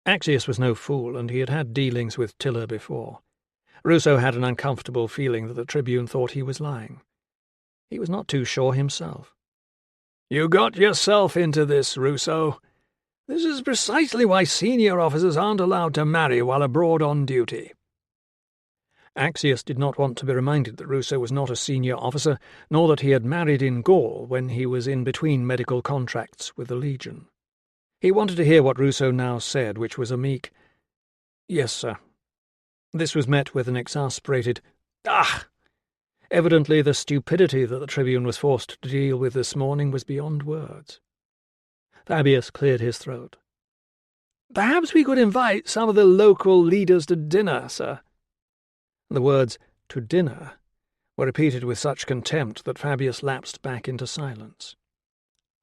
Speaker 1: Axius was no fool, and he had had dealings with Tilla before. Ruso had an uncomfortable feeling that the tribune thought he was lying. He was not too sure himself.
Speaker 2: "You got yourself into this, Ruso. This is precisely why senior officers aren't allowed to marry while abroad on duty."
Speaker 1: Axius did not want to be reminded that Ruso was not a senior officer, nor that he had married in Gaul when he was in between medical contracts with the Legion. He wanted to hear what Ruso now said, which was a meek, "Yes, sir." This was met with an exasperated, "Ah!" Evidently the stupidity that the tribune was forced to deal with this morning was beyond words. Fabius cleared his throat.
Speaker 2: "Perhaps we could invite some of the local leaders to dinner, sir."
Speaker 1: The words, "to dinner," were repeated with such contempt that Fabius lapsed back into silence.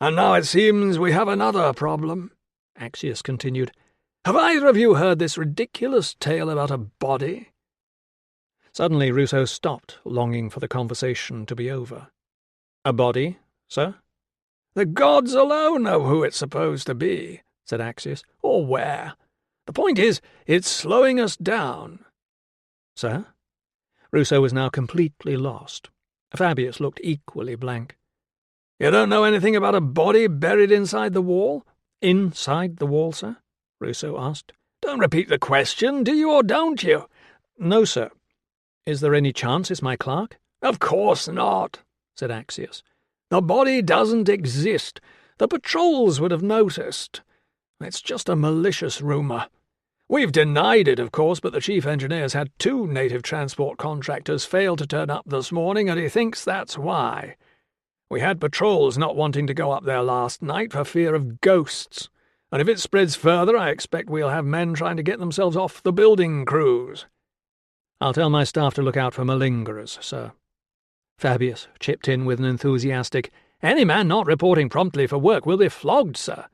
Speaker 2: "And now it seems we have another problem," Axius continued. "Have either of you heard this ridiculous tale about a body?"
Speaker 1: Suddenly Ruso stopped, longing for the conversation to be over. "A body, sir?"
Speaker 2: "The gods alone know who it's supposed to be," said Axius, "or where. The point is, it's slowing us down."
Speaker 1: "Sir?" Ruso was now completely lost. Fabius looked equally blank.
Speaker 2: "You don't know anything about a body buried inside the wall?"
Speaker 1: "Inside the wall, sir?" Ruso asked.
Speaker 2: "Don't repeat the question, do you or don't you?"
Speaker 1: "No, sir. Is there any chance it's my clerk?"
Speaker 2: "Of course not," said Axius. "The body doesn't exist. The patrols would have noticed. It's just a malicious rumour. We've denied it, of course, but the chief engineer's had 2 native transport contractors fail to turn up this morning, and he thinks that's why. We had patrols not wanting to go up there last night for fear of ghosts, and if it spreads further, I expect we'll have men trying to get themselves off the building crews."
Speaker 1: "I'll tell my staff to look out for malingerers, sir."
Speaker 3: Fabius chipped in with an enthusiastic, "Any man not reporting promptly for work will be flogged, sir."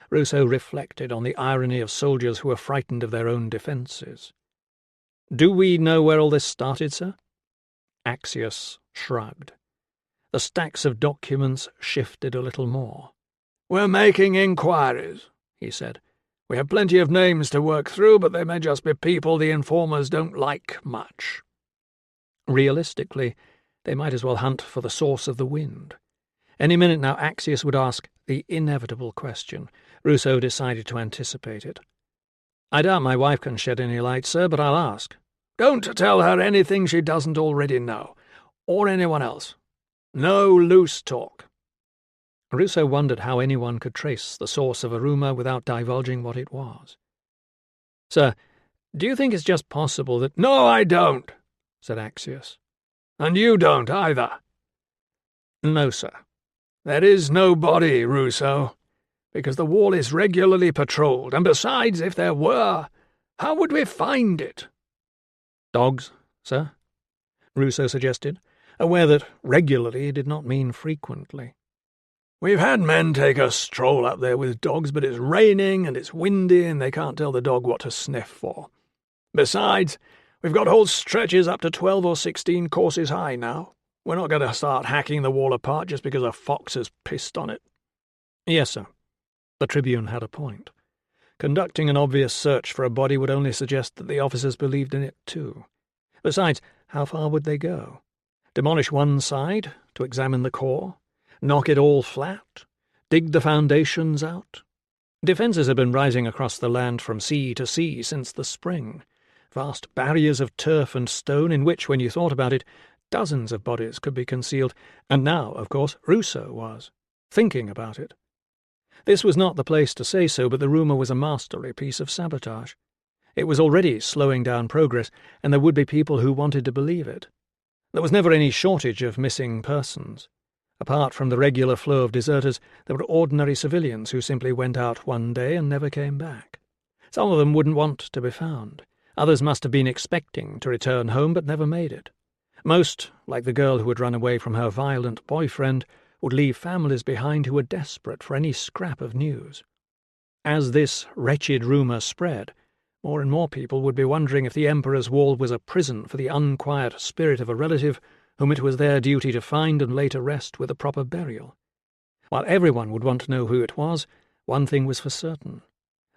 Speaker 1: Ruso reflected on the irony of soldiers who were frightened of their own defences. "Do we know where all this started, sir?" Axius shrugged. The stacks of documents shifted a little more.
Speaker 2: "We're making inquiries," he said. "We have plenty of names to work through, but they may just be people the informers don't like much."
Speaker 1: Realistically, they might as well hunt for the source of the wind. Any minute now Axius would ask the inevitable question. Ruso decided to anticipate it. "I doubt my wife can shed any light, sir, but I'll ask."
Speaker 2: "Don't tell her anything she doesn't already know, or anyone else. No loose talk."
Speaker 1: Ruso wondered how anyone could trace the source of a rumour without divulging what it was. "Sir, do you think it's just possible that—"
Speaker 2: "No, I don't," said Axius. "And you don't either."
Speaker 1: "No, sir."
Speaker 2: "There is no body, Ruso, because the wall is regularly patrolled, and besides, if there were, how would we find it?"
Speaker 1: "Dogs, sir?" Ruso suggested, aware that regularly did not mean frequently.
Speaker 2: "We've had men take a stroll up there with dogs, but it's raining and it's windy and they can't tell the dog what to sniff for. Besides, we've got whole stretches up to 12 or 16 courses high now. We're not going to start hacking the wall apart just because a fox has pissed on it."
Speaker 1: "Yes, sir." The Tribune had a point. Conducting an obvious search for a body would only suggest that the officers believed in it too. Besides, how far would they go? Demolish one side to examine the core? Knock it all flat? Dig the foundations out? Defences had been rising across the land from sea to sea since the spring. Vast barriers of turf and stone in which, when you thought about it, dozens of bodies could be concealed, and now, of course, Ruso was thinking about it. This was not the place to say so, but the rumour was a masterly piece of sabotage. It was already slowing down progress, and there would be people who wanted to believe it. There was never any shortage of missing persons. Apart from the regular flow of deserters, there were ordinary civilians who simply went out one day and never came back. Some of them wouldn't want to be found. Others must have been expecting to return home but never made it. Most, like the girl who had run away from her violent boyfriend, would leave families behind who were desperate for any scrap of news. As this wretched rumour spread, more and more people would be wondering if the Emperor's wall was a prison for the unquiet spirit of a relative whom it was their duty to find and lay to rest with a proper burial. While everyone would want to know who it was, one thing was for certain.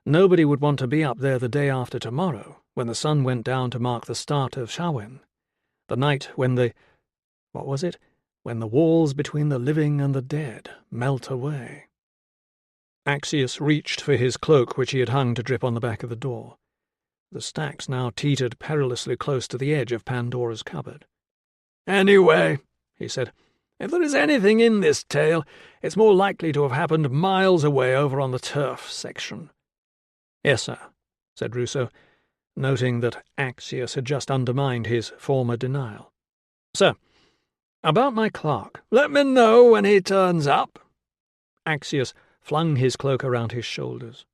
Speaker 1: Nobody would want to be up there the day after tomorrow, when the sun went down to mark the start of Samhain, the night when when the walls between the living and the dead melt away. Axius reached for his cloak, which he had hung to drip on the back of the door. The stacks now teetered perilously close to the edge of Pandora's cupboard.
Speaker 2: "Anyway," he said, "if there is anything in this tale, it's more likely to have happened miles away over on the turf section."
Speaker 1: "Yes, sir," said Ruso, noting that Axius had just undermined his former denial. "Sir, about my clerk."
Speaker 2: "Let me know when he turns up."
Speaker 1: Axius flung his cloak around his shoulders.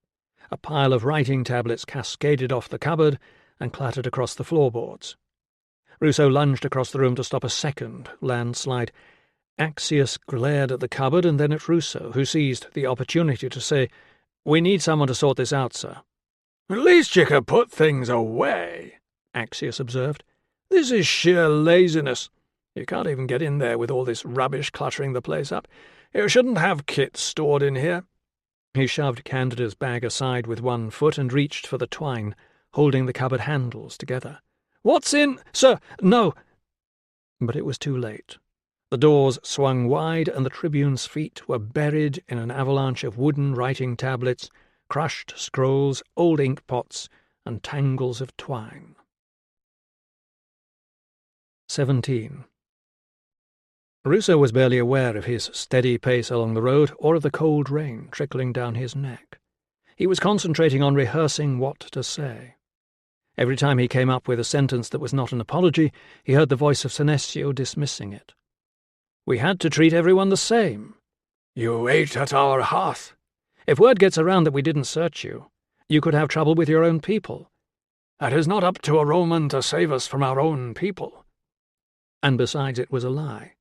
Speaker 1: A pile of writing tablets cascaded off the cupboard and clattered across the floorboards. Ruso lunged across the room to stop a second landslide. Axius glared at the cupboard and then at Ruso, who seized the opportunity to say, "We need someone to sort this out, sir."
Speaker 2: "At least you could put things away," Axius observed. "This is sheer laziness. You can't even get in there with all this rubbish cluttering the place up. You shouldn't have kit stored in here."
Speaker 1: He shoved Candida's bag aside with one foot and reached for the twine, holding the cupboard handles together. "What's in—" "Sir, no!" But it was too late. The doors swung wide and the tribune's feet were buried in an avalanche of wooden writing tablets, crushed scrolls, old ink pots, and tangles of twine. 17. Ruso was barely aware of his steady pace along the road or of the cold rain trickling down his neck. He was concentrating on rehearsing what to say. Every time he came up with a sentence that was not an apology, he heard the voice of Senecio dismissing it. "We had to treat everyone the same."
Speaker 2: "You ate at our hearth."
Speaker 1: "If word gets around that we didn't search you, you could have trouble with your own people."
Speaker 2: "It is not up to a Roman to save us from our own people."
Speaker 1: And besides, it was a lie.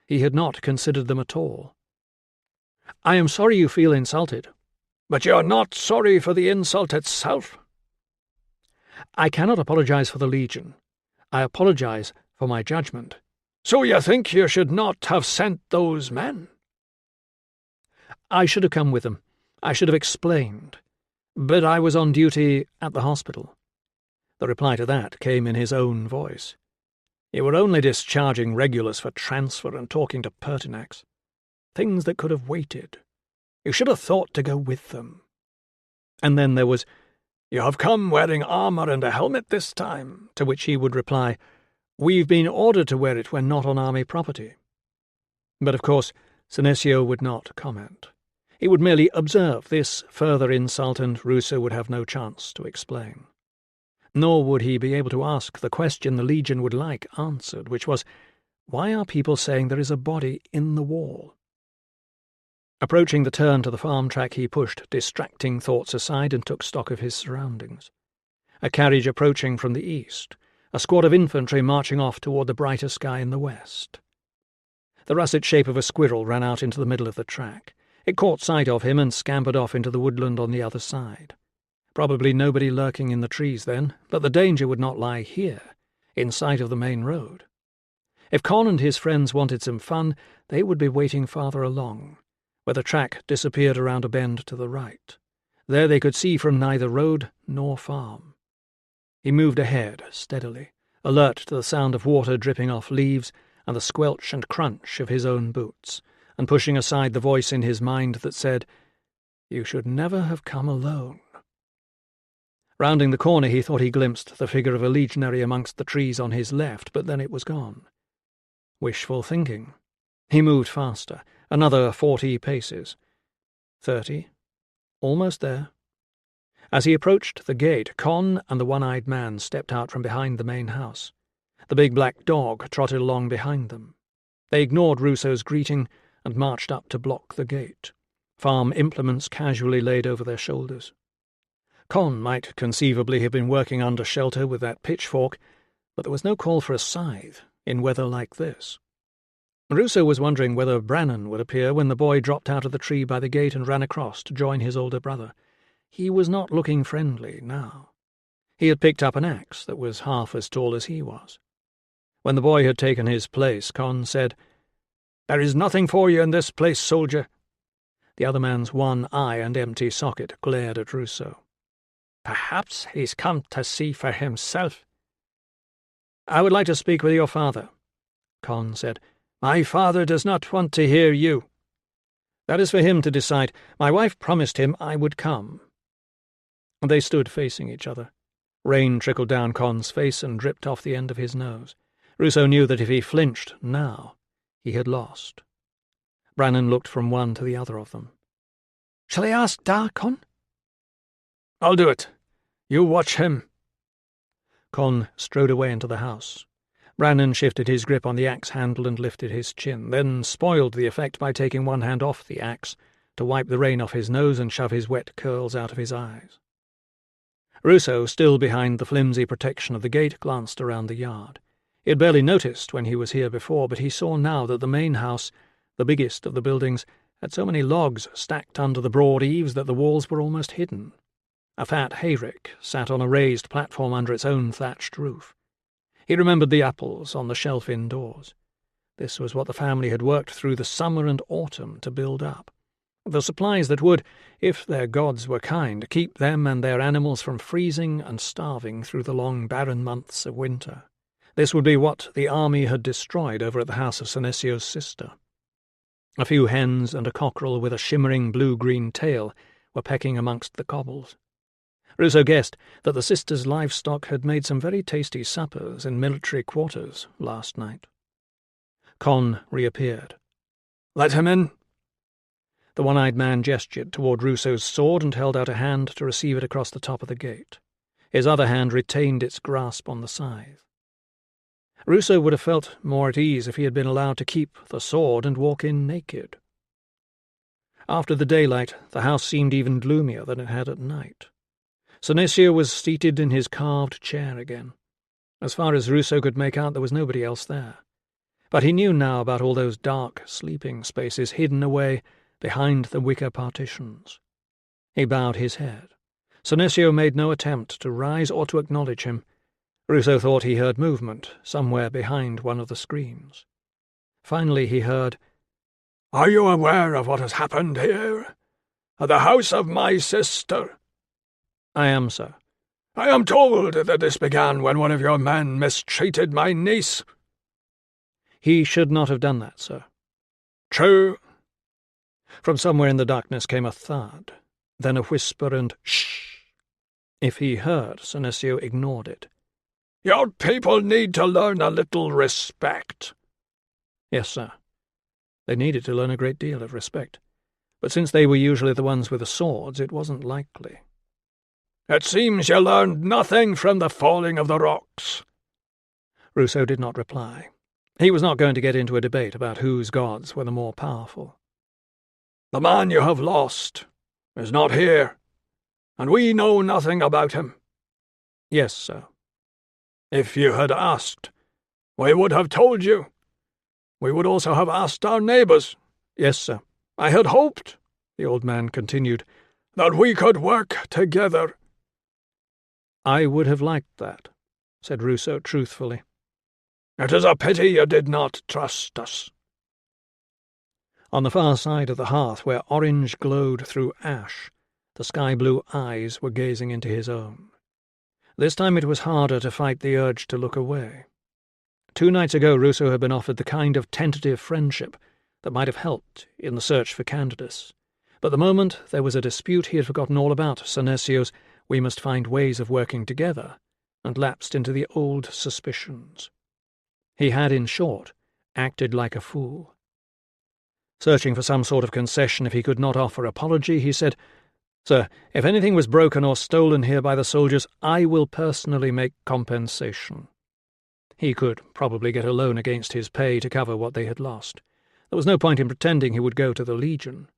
Speaker 1: He had not considered them at all. "I am sorry you feel insulted."
Speaker 2: "But you're not sorry for the insult itself."
Speaker 1: "I cannot apologize for the Legion. I apologize for my judgment."
Speaker 2: "So you think you should not have sent those men?"
Speaker 1: "I should have come with them. I should have explained. But I was on duty at the hospital." The reply to that came in his own voice. "You were only discharging regulars for transfer and talking to Pertinax. Things that could have waited. You should have thought to go with them." And then there was,
Speaker 2: "You have come wearing armour and a helmet this time,"
Speaker 1: to which he would reply, "We've been ordered to wear it when not on army property." But of course Senecio would not comment. He would merely observe this further insult, and Ruso would have no chance to explain. Nor would he be able to ask the question the Legion would like answered, which was, why are people saying there is a body in the wall? Approaching the turn to the farm track, he pushed distracting thoughts aside and took stock of his surroundings. A carriage approaching from the east, a squad of infantry marching off toward the brighter sky in the west. The russet shape of a squirrel ran out into the middle of the track. It caught sight of him and scampered off into the woodland on the other side. Probably nobody lurking in the trees then, but the danger would not lie here, in sight of the main road. If Con and his friends wanted some fun, they would be waiting farther along, where the track disappeared around a bend to the right. There they could see from neither road nor farm. He moved ahead, steadily, alert to the sound of water dripping off leaves and the squelch and crunch of his own boots, and pushing aside the voice in his mind that said, "You should never have come alone." Rounding the corner, he thought he glimpsed the figure of a legionary amongst the trees on his left, but then it was gone. Wishful thinking. He moved faster, another 40 paces. 30. Almost there. As he approached the gate, Con and the one-eyed man stepped out from behind the main house. The big black dog trotted along behind them. They ignored Ruso's greeting and marched up to block the gate, farm implements casually laid over their shoulders. Con might conceivably have been working under shelter with that pitchfork, but there was no call for a scythe in weather like this. Ruso was wondering whether Brannan would appear when the boy dropped out of the tree by the gate and ran across to join his older brother. He was not looking friendly now. He had picked up an axe that was half as tall as he was. When the boy had taken his place, Con said, "There is nothing for you in this place, soldier." The other man's one eye and empty socket glared at Ruso.
Speaker 3: "Perhaps he's come to see for himself."
Speaker 1: "I would like to speak with your father," Con said.
Speaker 3: "My father does not want to hear you."
Speaker 1: "That is for him to decide. My wife promised him I would come." They stood facing each other. Rain trickled down Con's face and dripped off the end of his nose. Ruso knew that if he flinched now, he had lost. Brannan looked from one to the other of them.
Speaker 3: "Shall I ask Da, Con?"
Speaker 2: "I'll do it. You watch him."
Speaker 1: Con strode away into the house. Brannan shifted his grip on the axe handle and lifted his chin, then spoiled the effect by taking one hand off the axe to wipe the rain off his nose and shove his wet curls out of his eyes. Ruso, still behind the flimsy protection of the gate, glanced around the yard. He had barely noticed when he was here before, but he saw now that the main house, the biggest of the buildings, had so many logs stacked under the broad eaves that the walls were almost hidden. A fat hayrick sat on a raised platform under its own thatched roof. He remembered the apples on the shelf indoors. This was what the family had worked through the summer and autumn to build up. The supplies that would, if their gods were kind, keep them and their animals from freezing and starving through the long barren months of winter. This would be what the army had destroyed over at the house of Senesio's sister. A few hens and a cockerel with a shimmering blue-green tail were pecking amongst the cobbles. Ruso guessed that the sister's livestock had made some very tasty suppers in military quarters last night. Con reappeared.
Speaker 2: "Let him in."
Speaker 1: The one-eyed man gestured toward Ruso's sword and held out a hand to receive it across the top of the gate. His other hand retained its grasp on the scythe. Ruso would have felt more at ease if he had been allowed to keep the sword and walk in naked. After the daylight, the house seemed even gloomier than it had at night. Senesio was seated in his carved chair again. As far as Ruso could make out, there was nobody else there. But he knew now about all those dark sleeping spaces hidden away behind the wicker partitions. He bowed his head. Senesio made no attempt to rise or to acknowledge him. Ruso thought he heard movement somewhere behind one of the screens. Finally he heard,
Speaker 2: "Are you aware of what has happened here? At the house of my sister?"
Speaker 1: "I am, sir."
Speaker 2: "I am told that this began when one of your men mistreated my niece."
Speaker 1: "He should not have done that, sir."
Speaker 2: "True."
Speaker 1: From somewhere in the darkness came a thud, then a whisper and shh. If he heard, Senesio ignored it.
Speaker 2: "Your people need to learn a little respect."
Speaker 1: "Yes, sir." They needed to learn a great deal of respect, but since they were usually the ones with the swords, it wasn't likely.
Speaker 2: "It seems you learned nothing from the falling of the rocks."
Speaker 1: Ruso did not reply. He was not going to get into a debate about whose gods were the more powerful.
Speaker 2: "The man you have lost is not here, and we know nothing about him."
Speaker 1: "Yes, sir."
Speaker 2: "If you had asked, we would have told you. We would also have asked our neighbours."
Speaker 1: "Yes, sir."
Speaker 2: "I had hoped," the old man continued, "that we could work together."
Speaker 1: "I would have liked that," said Ruso truthfully.
Speaker 2: "It is a pity you did not trust us."
Speaker 1: On the far side of the hearth, where orange glowed through ash, the sky-blue eyes were gazing into his own. This time it was harder to fight the urge to look away. 2 nights ago Ruso had been offered the kind of tentative friendship that might have helped in the search for candidates. But the moment there was a dispute, he had forgotten all about Senesio's "we must find ways of working together," and lapsed into the old suspicions. He had, in short, acted like a fool. Searching for some sort of concession if he could not offer apology, he said, "Sir, if anything was broken or stolen here by the soldiers, I will personally make compensation." He could probably get a loan against his pay to cover what they had lost. There was no point in pretending he would go to the Legion.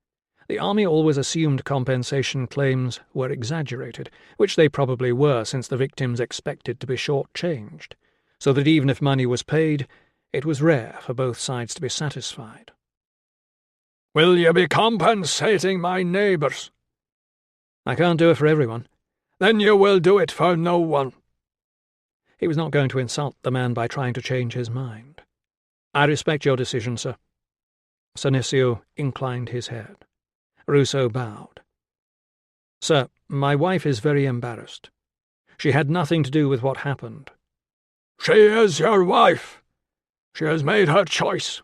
Speaker 1: The army always assumed compensation claims were exaggerated, which they probably were since the victims expected to be short-changed, so that even if money was paid, it was rare for both sides to be satisfied.
Speaker 2: "Will you be compensating my neighbours?"
Speaker 1: "I can't do it for everyone."
Speaker 2: "Then you will do it for no one."
Speaker 1: He was not going to insult the man by trying to change his mind. "I respect your decision, sir." Senecio inclined his head. Ruso bowed. "Sir, my wife is very embarrassed. She had nothing to do with what happened."
Speaker 2: "She is your wife. She has made her choice.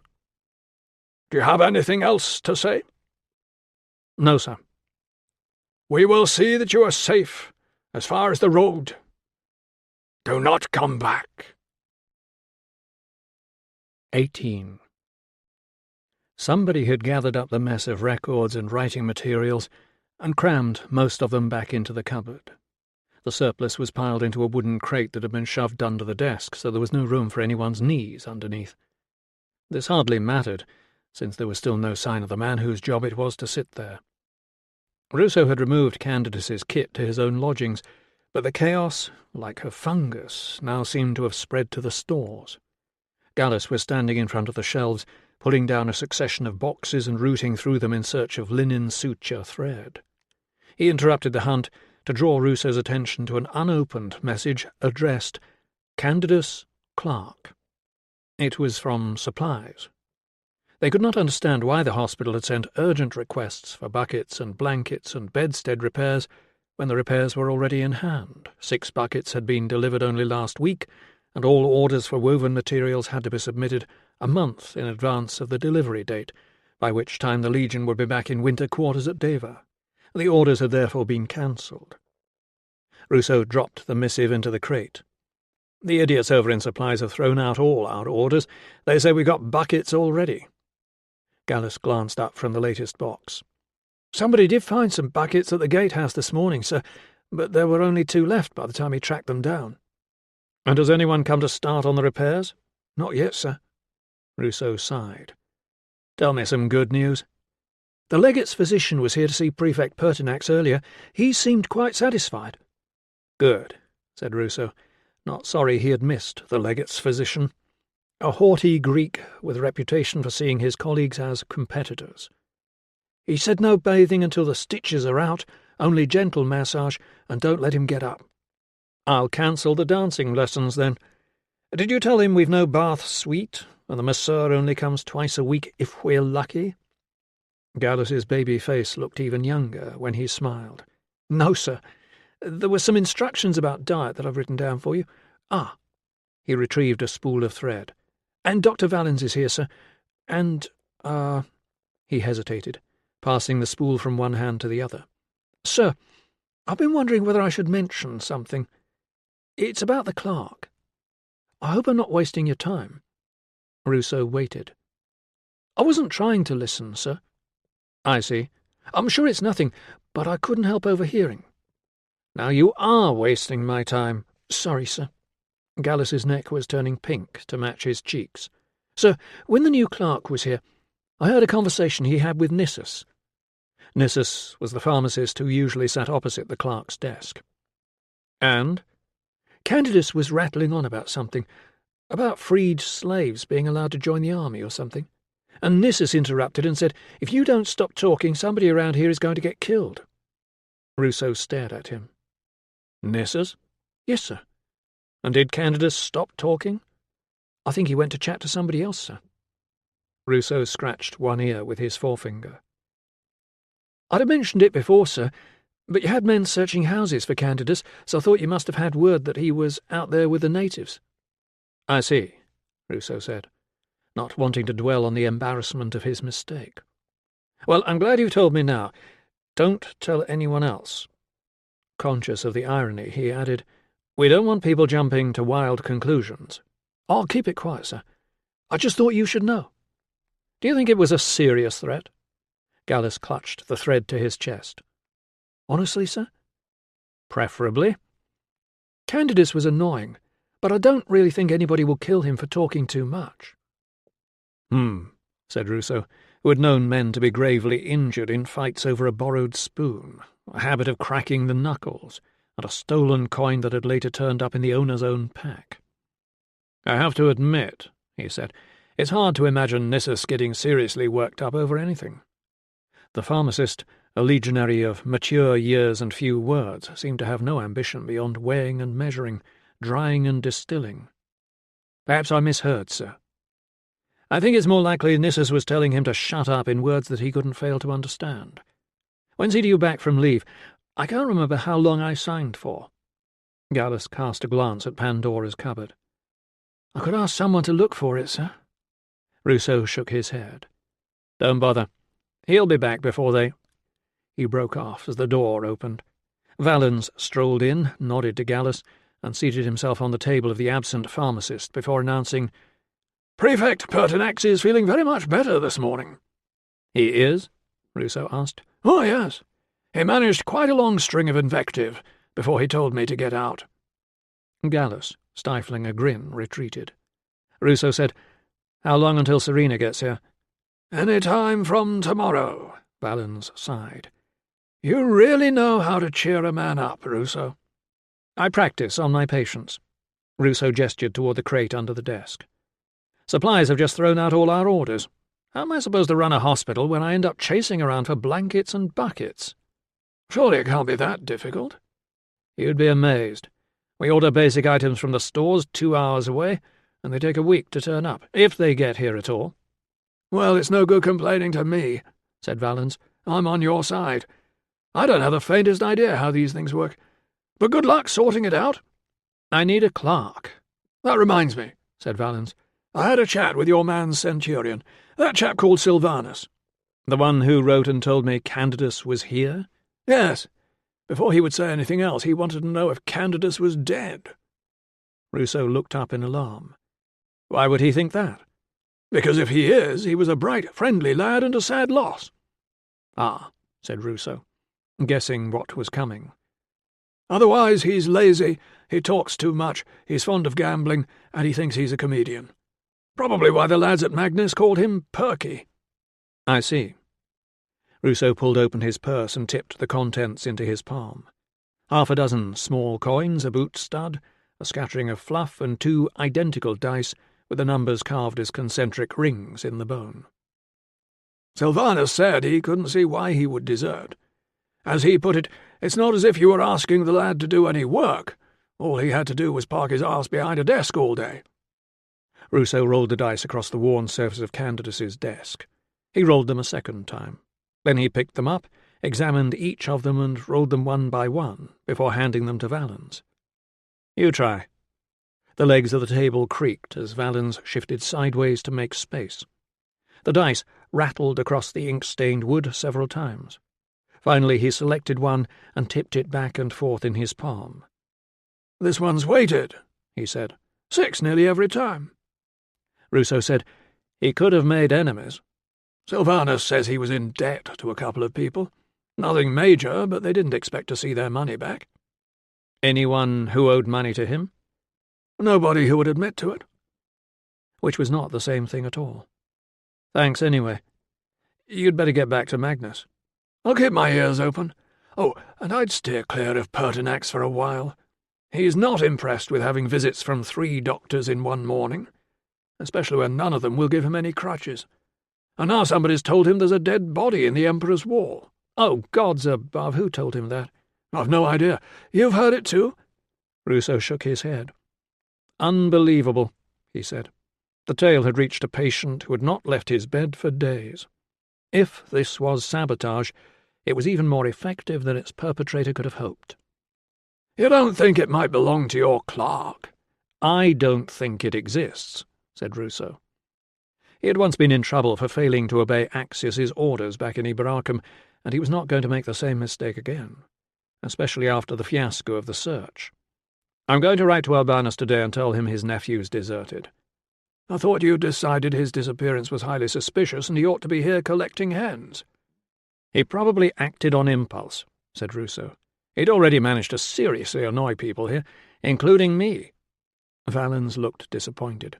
Speaker 2: Do you have anything else to say?"
Speaker 1: "No, sir."
Speaker 2: "We will see that you are safe as far as the road. Do not come back."
Speaker 1: 18. Somebody had gathered up the mess of records and writing materials and crammed most of them back into the cupboard. The surplus was piled into a wooden crate that had been shoved under the desk, so there was no room for anyone's knees underneath. This hardly mattered, since there was still no sign of the man whose job it was to sit there. Ruso had removed Candidus's kit to his own lodgings, but the chaos, like a fungus, now seemed to have spread to the stores. Gaius was standing in front of the shelves, pulling down a succession of boxes and rooting through them in search of linen suture thread. He interrupted the hunt to draw Ruso's attention to an unopened message addressed Candidus Clark. It was from supplies. They could not understand why the hospital had sent urgent requests for buckets and blankets and bedstead repairs when the repairs were already in hand. 6 buckets had been delivered only last week, and all orders for woven materials had to be submitted a month in advance of the delivery date, by which time the Legion would be back in winter quarters at Deva. The orders had therefore been cancelled. Ruso dropped the missive into the crate. "The idiots over in supplies have thrown out all our orders. They say we got buckets already." Gaius glanced up from the latest box. "Somebody did find some buckets at the gatehouse this morning, sir, but there were only 2 left by the time he tracked them down." "And has anyone come to start on the repairs?" "Not yet, sir." Ruso sighed. "Tell me some good news." "The legate's physician was here to see Prefect Pertinax earlier. He seemed quite satisfied." "Good," said Ruso, not sorry he had missed the legate's physician. A haughty Greek with a reputation for seeing his colleagues as competitors. "He said no bathing until the stitches are out, only gentle massage, and don't let him get up." "I'll cancel the dancing lessons, then. Did you tell him we've no bath suite, and the masseur only comes twice a week if we're lucky?" Gaius's baby face looked even younger when he smiled. "No, sir. There were some instructions about diet that I've written down for you. Ah!" He retrieved a spool of thread. "And Dr. Valens is here, sir. And, He hesitated, passing the spool from one hand to the other. "Sir, I've been wondering whether I should mention something. It's about the clerk. I hope I'm not wasting your time." Ruso waited. "I wasn't trying to listen, sir." "I see. I'm sure it's nothing, but I couldn't help overhearing." "Now you are wasting my time." "Sorry, sir." Gaius's neck was turning pink to match his cheeks. "Sir, when the new clerk was here, I heard a conversation he had with Nissus." Nissus was the pharmacist who usually sat opposite the clerk's desk. "And?" "Candidus was rattling on about something, about freed slaves being allowed to join the army or something. And Nissus interrupted and said, 'If you don't stop talking, somebody around here is going to get killed.'" Ruso stared at him. "Nissus?" "Yes, sir." "And did Candidus stop talking?" "I think he went to chat to somebody else, sir." Ruso scratched one ear with his forefinger. "I'd have mentioned it before, sir, but you had men searching houses for Candidus, so I thought you must have had word that he was out there with the natives." "I see," Ruso said, not wanting to dwell on the embarrassment of his mistake. "Well, I'm glad you've told me now. Don't tell anyone else." Conscious of the irony, he added, "We don't want people jumping to wild conclusions." "I'll keep it quiet, sir. I just thought you should know." "Do you think it was a serious threat?" Gaius clutched the thread to his chest. "Honestly, sir?" "Preferably." "Candidus was annoying, but I don't really think anybody will kill him for talking too much." Said Ruso, who had known men to be gravely injured in fights over a borrowed spoon, a habit of cracking the knuckles, and a stolen coin that had later turned up in the owner's own pack. "I have to admit," he said, "it's hard to imagine Nissus getting seriously worked up over anything." The pharmacist, a legionary of mature years and few words, seemed to have no ambition beyond weighing and measuring, drying and distilling. Perhaps I misheard, sir. I think it's more likely Nissus was telling him to shut up in words that he couldn't fail to understand. When's he due back from leave? I can't remember how long I signed for. Gallus cast a glance at Pandora's cupboard. I could ask someone to look for it, sir. Ruso shook his head. Don't bother. He'll be back before they— He broke off as the door opened. Valens strolled in, nodded to Gallus, and seated himself on the table of the absent pharmacist before announcing, Prefect Pertinax is feeling very much better this morning. He is? Ruso asked. Oh, yes. He managed quite a long string of invective before he told me to get out. Gallus, stifling a grin, retreated. Ruso said, How long until Serena gets here? Any time from tomorrow, Valens sighed. You really know how to cheer a man up, Ruso. I practice on my patients. Ruso gestured toward the crate under the desk. Supplies have just thrown out all our orders. How am I supposed to run a hospital when I end up chasing around for blankets and buckets? Surely it can't be that difficult. You'd be amazed. We order basic items from the stores 2 hours away, and they take a week to turn up, if they get here at all. Well, it's no good complaining to me, said Valens. I'm on your side. I don't have the faintest idea how these things work. But good luck sorting it out. I need a clerk. That reminds me, said Valens. I had a chat with your man Centurion, that chap called Silvanus. The one who wrote and told me Candidus was here? Yes. Before he would say anything else, he wanted to know if Candidus was dead. Ruso looked up in alarm. Why would he think that? Because if he is, he was a bright, friendly lad and a sad loss. Ah, said Ruso, guessing what was coming. Otherwise, he's lazy, he talks too much, he's fond of gambling, and he thinks he's a comedian. Probably why the lads at Magnus called him Perky. I see. Ruso pulled open his purse and tipped the contents into his palm. 6 small coins, a boot stud, a scattering of fluff, and 2 identical dice with the numbers carved as concentric rings in the bone. Silvanus said he couldn't see why he would desert. As he put it, it's not as if you were asking the lad to do any work. All he had to do was park his arse behind a desk all day. Ruso rolled the dice across the worn surface of Candidus's desk. He rolled them a second time. Then he picked them up, examined each of them, and rolled them one by one before handing them to Valens. You try. The legs of the table creaked as Valens shifted sideways to make space. The dice rattled across the ink-stained wood several times. Finally he selected one and tipped it back and forth in his palm. This one's weighted, he said. 6 nearly every time. Ruso said, He could have made enemies. Silvanus says he was in debt to a couple of people. Nothing major, but they didn't expect to see their money back. Anyone who owed money to him? Nobody who would admit to it. Which was not the same thing at all. Thanks anyway. You'd better get back to Magnus. I'll keep my ears open. Oh, and I'd steer clear of Pertinax for a while. He's not impressed with having visits from 3 doctors in one morning, especially when none of them will give him any crutches. And now somebody's told him there's a dead body in the Emperor's wall. Oh, gods above, who told him that? I've no idea. You've heard it too? Ruso shook his head. Unbelievable, he said. The tale had reached a patient who had not left his bed for days. If this was sabotage, it was even more effective than its perpetrator could have hoped. You don't think it might belong to your clerk? I don't think it exists, said Ruso. He had once been in trouble for failing to obey Axius's orders back in Iberacum, and he was not going to make the same mistake again, especially after the fiasco of the search. I'm going to write to Albanus today and tell him his nephew's deserted. I thought you decided his disappearance was highly suspicious and he ought to be here collecting hens. He probably acted on impulse, said Ruso. He'd already managed to seriously annoy people here, including me. Valens looked disappointed.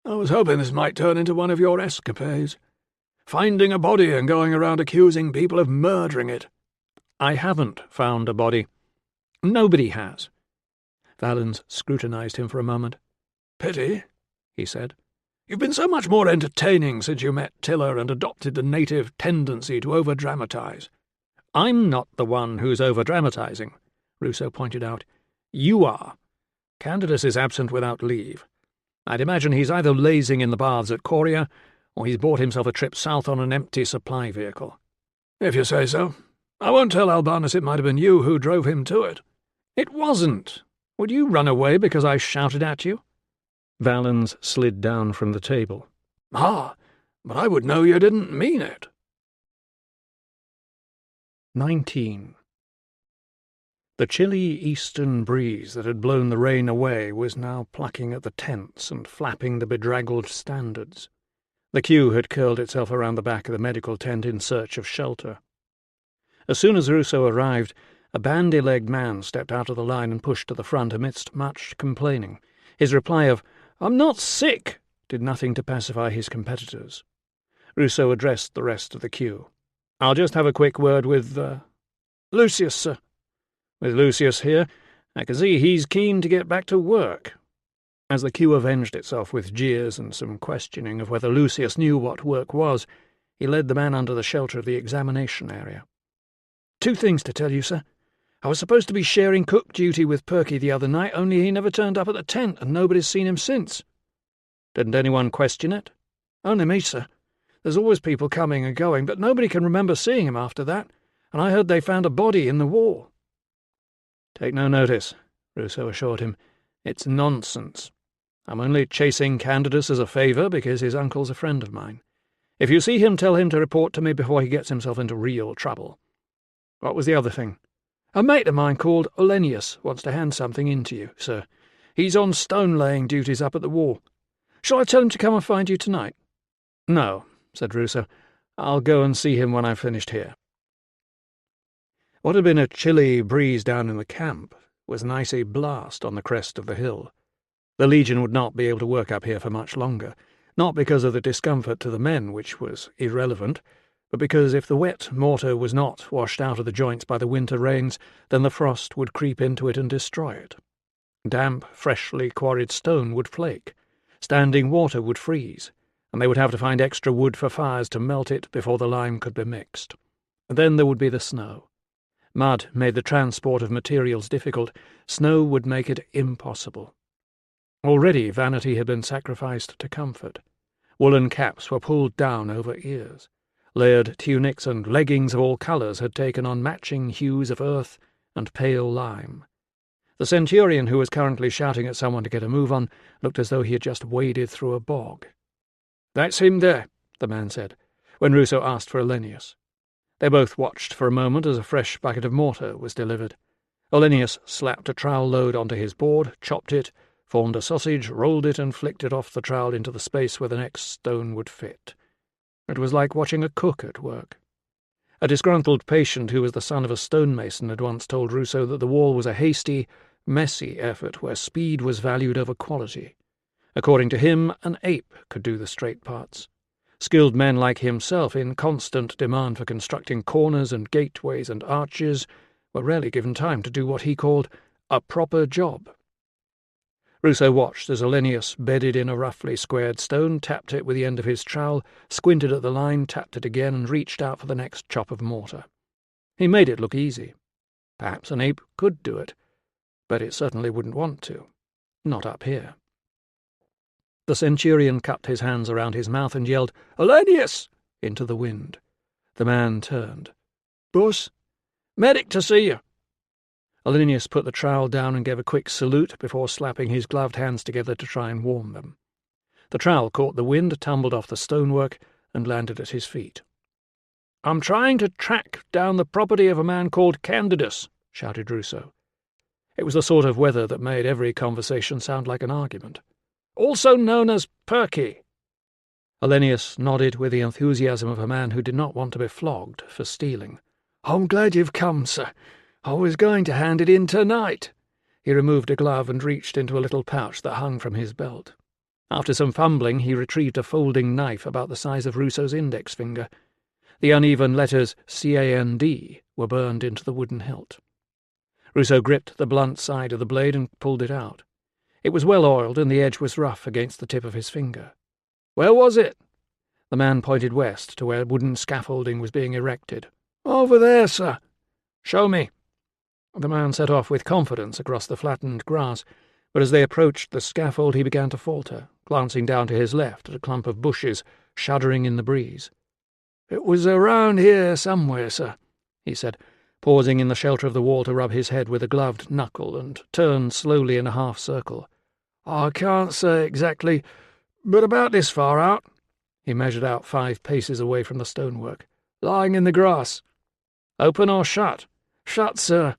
Speaker 1: I was hoping this might turn into one of your escapades. Finding a body and going around accusing people of murdering it. I haven't found a body. Nobody has. Valens scrutinized him for a moment. Pity, he said. You've been so much more entertaining since you met Tilla and adopted the native tendency to over-dramatize. I'm not the one who's over-dramatizing, Ruso pointed out. You are. Candidus is absent without leave. I'd imagine he's either lazing in the baths at Coria, or he's bought himself a trip south on an empty supply vehicle.
Speaker 2: If you say so. I won't tell Albanus it might have been you who drove him to it.
Speaker 1: It wasn't. Would you run away because I shouted at you? Valens slid down from the table.
Speaker 2: Ah, but I would know you didn't mean it.
Speaker 1: 19. The chilly eastern breeze that had blown the rain away was now plucking at the tents and flapping the bedraggled standards. The queue had curled itself around the back of the medical tent in search of shelter. As soon as Ruso arrived, a bandy-legged man stepped out of the line and pushed to the front amidst much complaining. His reply of, "I'm not sick," did nothing to pacify his competitors. Ruso addressed the rest of the queue. "I'll just have a quick word with,
Speaker 2: Lucius, sir."
Speaker 1: With Lucius here, I can see he's keen to get back to work." As the queue avenged itself with jeers and some questioning of whether Lucius knew what work was, he led the man under the shelter of the examination area. "2 things to tell you, sir. I was supposed to be sharing cook duty with Perky the other night, only he never turned up at the tent, and nobody's seen him since." "Didn't anyone question it?"
Speaker 2: "Only me, sir. There's always people coming and going, but nobody can remember seeing him after that, and I heard they found a body in the wall."
Speaker 1: "Take no notice," Ruso assured him. "It's nonsense. I'm only chasing Candidus as a favour because his uncle's a friend of mine. If you see him, tell him to report to me before he gets himself into real trouble. What was the other thing?"
Speaker 2: "A mate of mine called Olennius wants to hand something in to you, sir. He's on stone-laying duties up at the wall. Shall I tell him to come and find you tonight?"
Speaker 1: "No," said Ruso. "I'll go and see him when I've finished here." What had been a chilly breeze down in the camp was an icy blast on the crest of the hill. The Legion would not be able to work up here for much longer, not because of the discomfort to the men, which was irrelevant, but because if the wet mortar was not washed out of the joints by the winter rains, then the frost would creep into it and destroy it. Damp, freshly quarried stone would flake, standing water would freeze, and they would have to find extra wood for fires to melt it before the lime could be mixed. And then there would be the snow. Mud made the transport of materials difficult. Snow would make it impossible. Already vanity had been sacrificed to comfort. Woolen caps were pulled down over ears. Layered tunics and leggings of all colours had taken on matching hues of earth and pale lime. The centurion, who was currently shouting at someone to get a move on, looked as though he had just waded through a bog.
Speaker 2: "That's him there,"
Speaker 1: the man said, when Ruso asked for Olennius. They both watched for a moment as a fresh bucket of mortar was delivered. Olennius slapped a trowel load onto his board, chopped it, formed a sausage, rolled it, and flicked it off the trowel into the space where the next stone would fit. It was like watching a cook at work. A disgruntled patient who was the son of a stonemason had once told Ruso that the wall was a hasty, messy effort where speed was valued over quality. According to him, an ape could do the straight parts. Skilled men like himself, in constant demand for constructing corners and gateways and arches, were rarely given time to do what he called a proper job. Ruso watched as Olennius bedded in a roughly squared stone, tapped it with the end of his trowel, squinted at the line, tapped it again, and reached out for the next chop of mortar. He made it look easy. Perhaps an ape could do it, but it certainly wouldn't want to. Not up here. The centurion cupped his hands around his mouth and yelled, "Olennius!" into the wind. The man turned.
Speaker 2: "Boss, medic to see you."
Speaker 1: Olennius put the trowel down and gave a quick salute before slapping his gloved hands together to try and warm them. The trowel caught the wind, tumbled off the stonework, and landed at his feet.
Speaker 2: "I'm trying to track down the property of a man called Candidus," shouted Ruso.
Speaker 1: It was the sort of weather that made every conversation sound like an argument.
Speaker 2: "Also known as Perky."
Speaker 1: Olennius nodded with the enthusiasm of a man who did not want to be flogged for stealing.
Speaker 2: "I'm glad you've come, sir. I was going to hand it in tonight."
Speaker 1: He removed a glove and reached into a little pouch that hung from his belt. After some fumbling, he retrieved a folding knife about the size of Ruso's index finger. The uneven letters CAND were burned into the wooden hilt. Ruso gripped the blunt side of the blade and pulled it out. It was well oiled, and the edge was rough against the tip of his finger.
Speaker 2: "Where was it?"
Speaker 1: The man pointed west to where wooden scaffolding was being erected.
Speaker 2: "Over there, sir."
Speaker 1: "Show me." The man set off with confidence across the flattened grass, But as they approached the scaffold he began to falter, glancing down to his left at a clump of bushes, shuddering in the breeze.
Speaker 3: "It was around here somewhere, sir," he said,
Speaker 1: pausing in the shelter of the wall to rub his head with a gloved knuckle and turn slowly in a half-circle.
Speaker 3: "I can't say exactly, but about this far out."
Speaker 1: He measured out 5 paces away from the stonework.
Speaker 3: "Lying in the grass."
Speaker 1: "Open or shut?"
Speaker 3: "Shut, sir.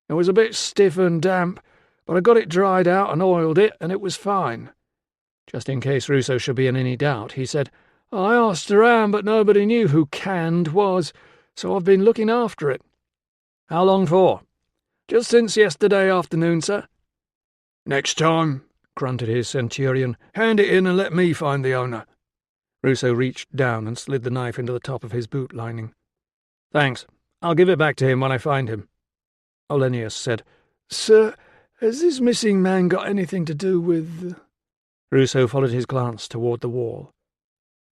Speaker 3: It was a bit stiff and damp, but I got it dried out and oiled it, and it was fine."
Speaker 1: Just in case Ruso should be in any doubt, he said,
Speaker 3: "I asked around, but nobody knew who Canned was, so I've been looking after it."
Speaker 1: "How long for?"
Speaker 3: "Just since yesterday afternoon, sir."
Speaker 2: "Next time," grunted his centurion, "hand it in and let me find the owner."
Speaker 1: Ruso reached down and slid the knife into the top of his boot lining. "Thanks. I'll give it back to him when I find him." Olennius said,
Speaker 3: "Sir, has this missing man got anything to do with—"
Speaker 1: Ruso followed his glance toward the wall.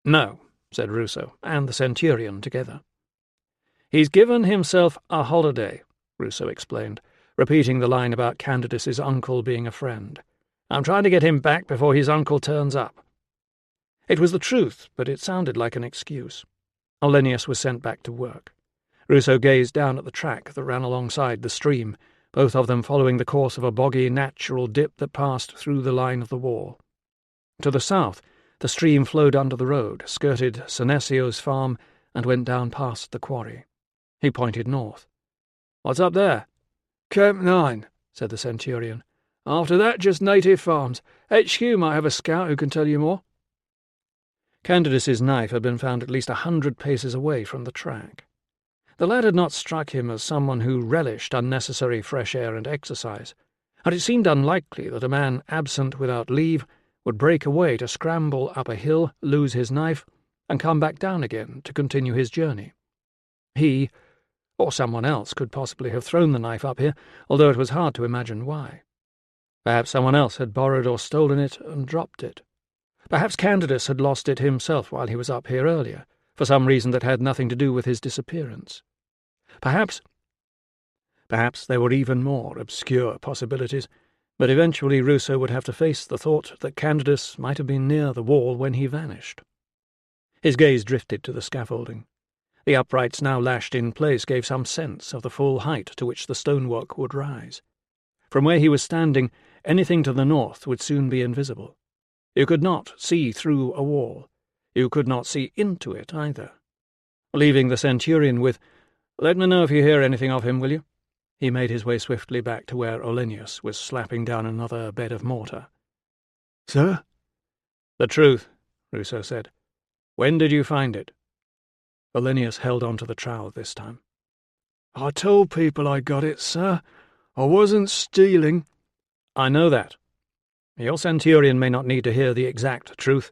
Speaker 1: "No," said Ruso, and the centurion together. "He's given himself a holiday," Ruso explained, repeating the line about Candidus's uncle being a friend. "I'm trying to get him back before his uncle turns up." It was the truth, but it sounded like an excuse. Olennius was sent back to work. Ruso gazed down at the track that ran alongside the stream, both of them following the course of a boggy, natural dip that passed through the line of the wall. To the south, the stream flowed under the road, skirted Senesio's farm, and went down past the quarry. He pointed north. "What's up there?"
Speaker 3: "Camp 9, said the centurion. "After that, just native farms. HQ might have a scout who can tell you more."
Speaker 1: Candidus's knife had been found at least 100 paces away from the track. The lad had not struck him as someone who relished unnecessary fresh air and exercise, and it seemed unlikely that a man absent without leave would break away to scramble up a hill, lose his knife, and come back down again to continue his journey. He, or someone else, could possibly have thrown the knife up here, although it was hard to imagine why. Perhaps someone else had borrowed or stolen it and dropped it. Perhaps Candidus had lost it himself while he was up here earlier, for some reason that had nothing to do with his disappearance. Perhaps there were even more obscure possibilities, but eventually Ruso would have to face the thought that Candidus might have been near the wall when he vanished. His gaze drifted to the scaffolding. The uprights now lashed in place gave some sense of the full height to which the stonework would rise. From where he was standing, anything to the north would soon be invisible. You could not see through a wall. You could not see into it either. Leaving the centurion with, "Let me know if you hear anything of him, will you?" he made his way swiftly back to where Olennius was slapping down another bed of mortar.
Speaker 3: "Sir?"
Speaker 1: "The truth," Ruso said. "When did you find it?" Olennius held on to the trowel this time.
Speaker 3: "I told people I got it, sir. I wasn't stealing."
Speaker 1: "I know that. Your centurion may not need to hear the exact truth,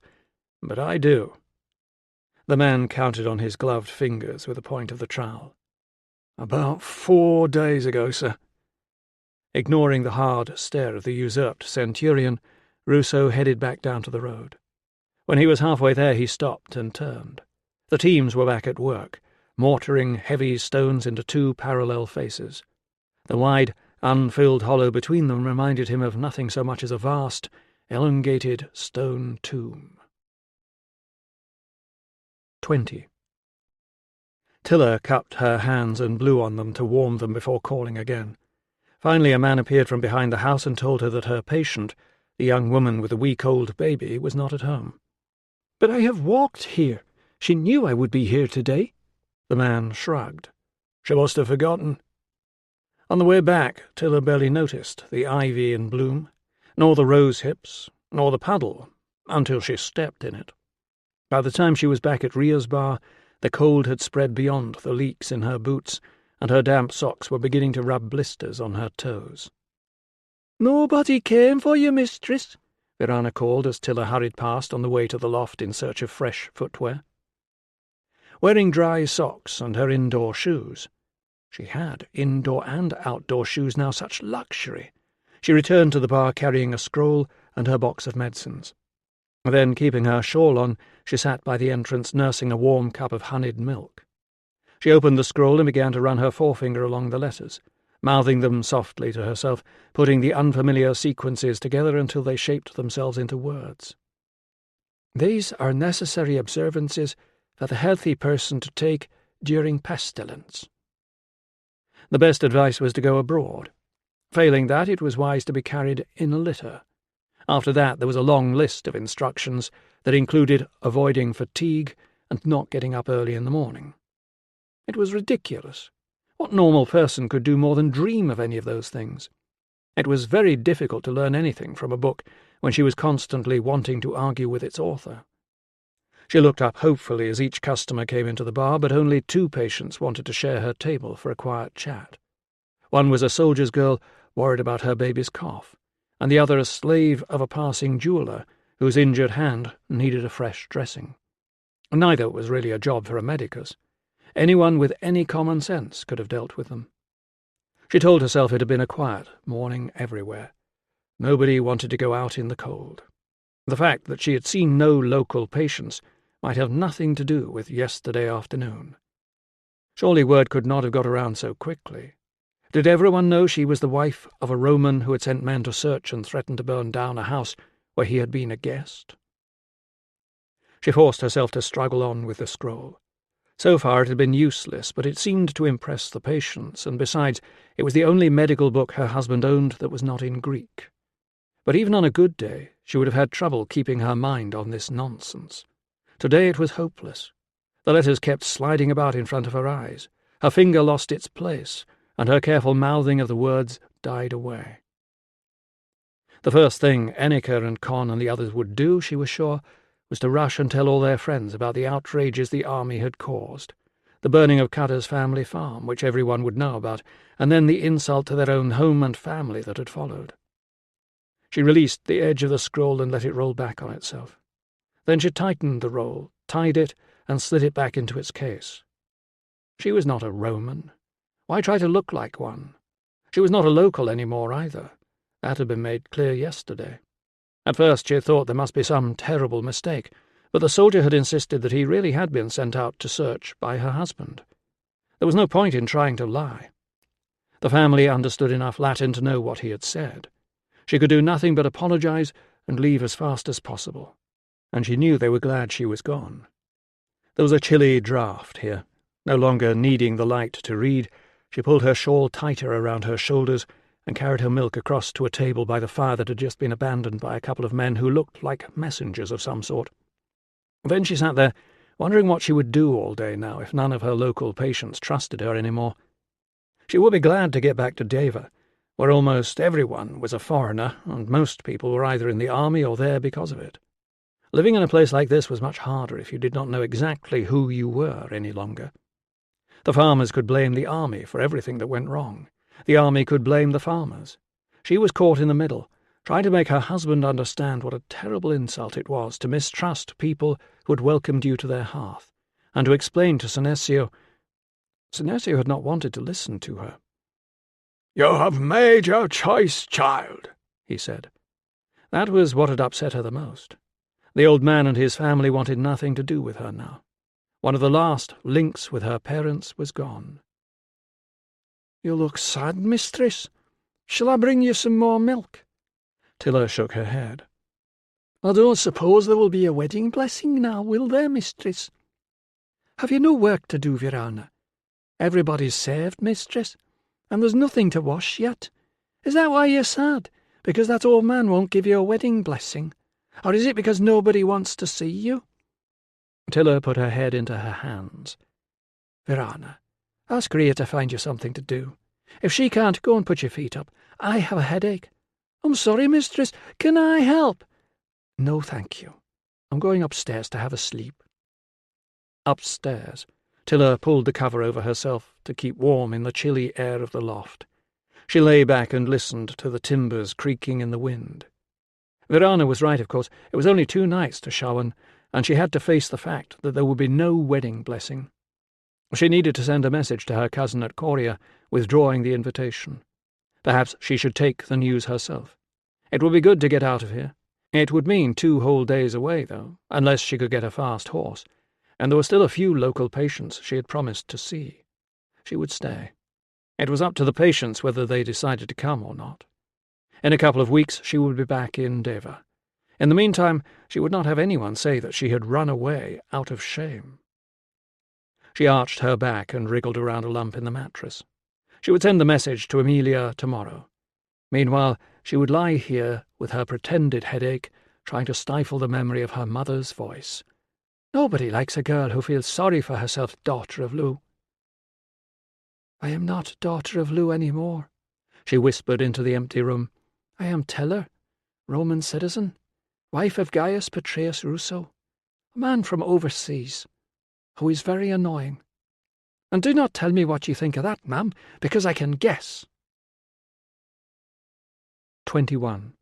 Speaker 1: but I do." The man counted on his gloved fingers with the point of the trowel.
Speaker 3: "About 4 days ago, sir."
Speaker 1: Ignoring the hard stare of the usurped centurion, Ruso headed back down to the road. When he was halfway there he stopped and turned. The teams were back at work, mortaring heavy stones into 2 parallel faces. The wide, unfilled hollow between them reminded him of nothing so much as a vast, elongated stone tomb. 20. Tilla cupped her hands and blew on them to warm them before calling again. Finally a man appeared from behind the house and told her that her patient, the young woman with the week old baby, was not at home.
Speaker 3: "But I have walked here. She knew I would be here today."
Speaker 1: The man shrugged.
Speaker 2: "She must have forgotten."
Speaker 1: On the way back, Tilla barely noticed the ivy in bloom, nor the rose hips, nor the puddle, until she stepped in it. By the time she was back at Ria's bar, the cold had spread beyond the leaks in her boots, and her damp socks were beginning to rub blisters on her toes.
Speaker 3: "Nobody came for you, mistress,"
Speaker 1: Virana called as Tilla hurried past on the way to the loft in search of fresh footwear. Wearing dry socks and her indoor shoes — she had indoor and outdoor shoes now, such luxury — she returned to the bar carrying a scroll and her box of medicines. Then, keeping her shawl on, she sat by the entrance nursing a warm cup of honeyed milk. She opened the scroll and began to run her forefinger along the letters. mouthing them softly to herself, putting the unfamiliar sequences together until they shaped themselves into words.
Speaker 3: These are necessary observances for the healthy person to take during pestilence.
Speaker 1: The best advice was to go abroad. Failing that, it was wise to be carried in a litter. After that, there was a long list of instructions that included avoiding fatigue and not getting up early in the morning. It was ridiculous. What normal person could do more than dream of any of those things? It was very difficult to learn anything from a book when she was constantly wanting to argue with its author. She looked up hopefully as each customer came into the bar, but only 2 patients wanted to share her table for a quiet chat. One was a soldier's girl worried about her baby's cough, and the other a slave of a passing jeweller whose injured hand needed a fresh dressing. Neither was really a job for a medicus. Anyone with any common sense could have dealt with them. She told herself it had been a quiet morning everywhere. Nobody wanted to go out in the cold. The fact that she had seen no local patients might have nothing to do with yesterday afternoon. Surely word could not have got around so quickly. Did everyone know she was the wife of a Roman who had sent men to search and threaten to burn down a house where he had been a guest? She forced herself to struggle on with the scroll. So far it had been useless, but it seemed to impress the patients, and besides, it was the only medical book her husband owned that was not in Greek. But even on a good day, she would have had trouble keeping her mind on this nonsense. Today it was hopeless. The letters kept sliding about in front of her eyes. Her finger lost its place, and her careful mouthing of the words died away. The first thing Enneke and Con and the others would do, she was sure, was to rush and tell all their friends about the outrages the army had caused, the burning of Cutter's family farm, which everyone would know about, and then the insult to their own home and family that had followed. She released the edge of the scroll and let it roll back on itself. Then she tightened the roll, tied it, and slid it back into its case. She was not a Roman. Why try to look like one? She was not a local any more either. That had been made clear yesterday. At first she had thought there must be some terrible mistake, but the soldier had insisted that he really had been sent out to search by her husband. There was no point in trying to lie. The family understood enough Latin to know what he had said. She could do nothing but apologize and leave as fast as possible, and she knew they were glad she was gone. There was a chilly draught here. No longer needing the light to read, she pulled her shawl tighter around her shoulders and carried her milk across to a table by the fire that had just been abandoned by a couple of men who looked like messengers of some sort. Then she sat there, wondering what she would do all day now if none of her local patients trusted her any more. She would be glad to get back to Deva, where almost everyone was a foreigner, and most people were either in the army or there because of it. Living in a place like this was much harder if you did not know exactly who you were any longer. The farmers could blame the army for everything that went wrong. The army could blame the farmers. She was caught in the middle, trying to make her husband understand what a terrible insult it was to mistrust people who had welcomed you to their hearth, and to explain to Senecio. Senecio had not wanted to listen to her.
Speaker 2: "You have made your choice, child,"
Speaker 1: he said. That was what had upset her the most. The old man and his family wanted nothing to do with her now. One of the last links with her parents was gone.
Speaker 3: "You look sad, mistress. Shall I bring you some more milk?"
Speaker 1: Tilla shook her head.
Speaker 3: "I don't suppose there will be a wedding blessing now, will there, mistress? Have you no work to do, Virana? Everybody's saved, mistress, and there's nothing to wash yet. Is that why you're sad? Because that old man won't give you a wedding blessing? Or is it because nobody wants to see you?"
Speaker 1: Tilla put her head into her hands.
Speaker 3: "Virana, ask Rhea to find you something to do. If she can't, go and put your feet up. I have a headache." "I'm sorry, mistress. Can I help?" "No, thank you. I'm going upstairs to have a sleep."
Speaker 1: Upstairs, Tilla pulled the cover over herself to keep warm in the chilly air of the loft. She lay back and listened to the timbers creaking in the wind. Virana was right, of course. It was only 2 nights to Shawan, and she had to face the fact that there would be no wedding blessing. She needed to send a message to her cousin at Coria, withdrawing the invitation. Perhaps she should take the news herself. It would be good to get out of here. It would mean 2 whole days away, though, unless she could get a fast horse, and there were still a few local patients she had promised to see. She would stay. It was up to the patients whether they decided to come or not. In a couple of weeks she would be back in Deva. In the meantime, she would not have anyone say that she had run away out of shame. She arched her back and wriggled around a lump in the mattress. She would send the message to Amelia tomorrow. Meanwhile, she would lie here with her pretended headache, trying to stifle the memory of her mother's voice. Nobody likes a girl who feels sorry for herself, daughter of Lu. I am not daughter of Lu any more, she whispered into the empty room. I am Tilla, Roman citizen, wife of Gaius Petreius Ruso, a man from overseas, who is very annoying. And do not tell me what you think of that, ma'am, because I can guess. 21.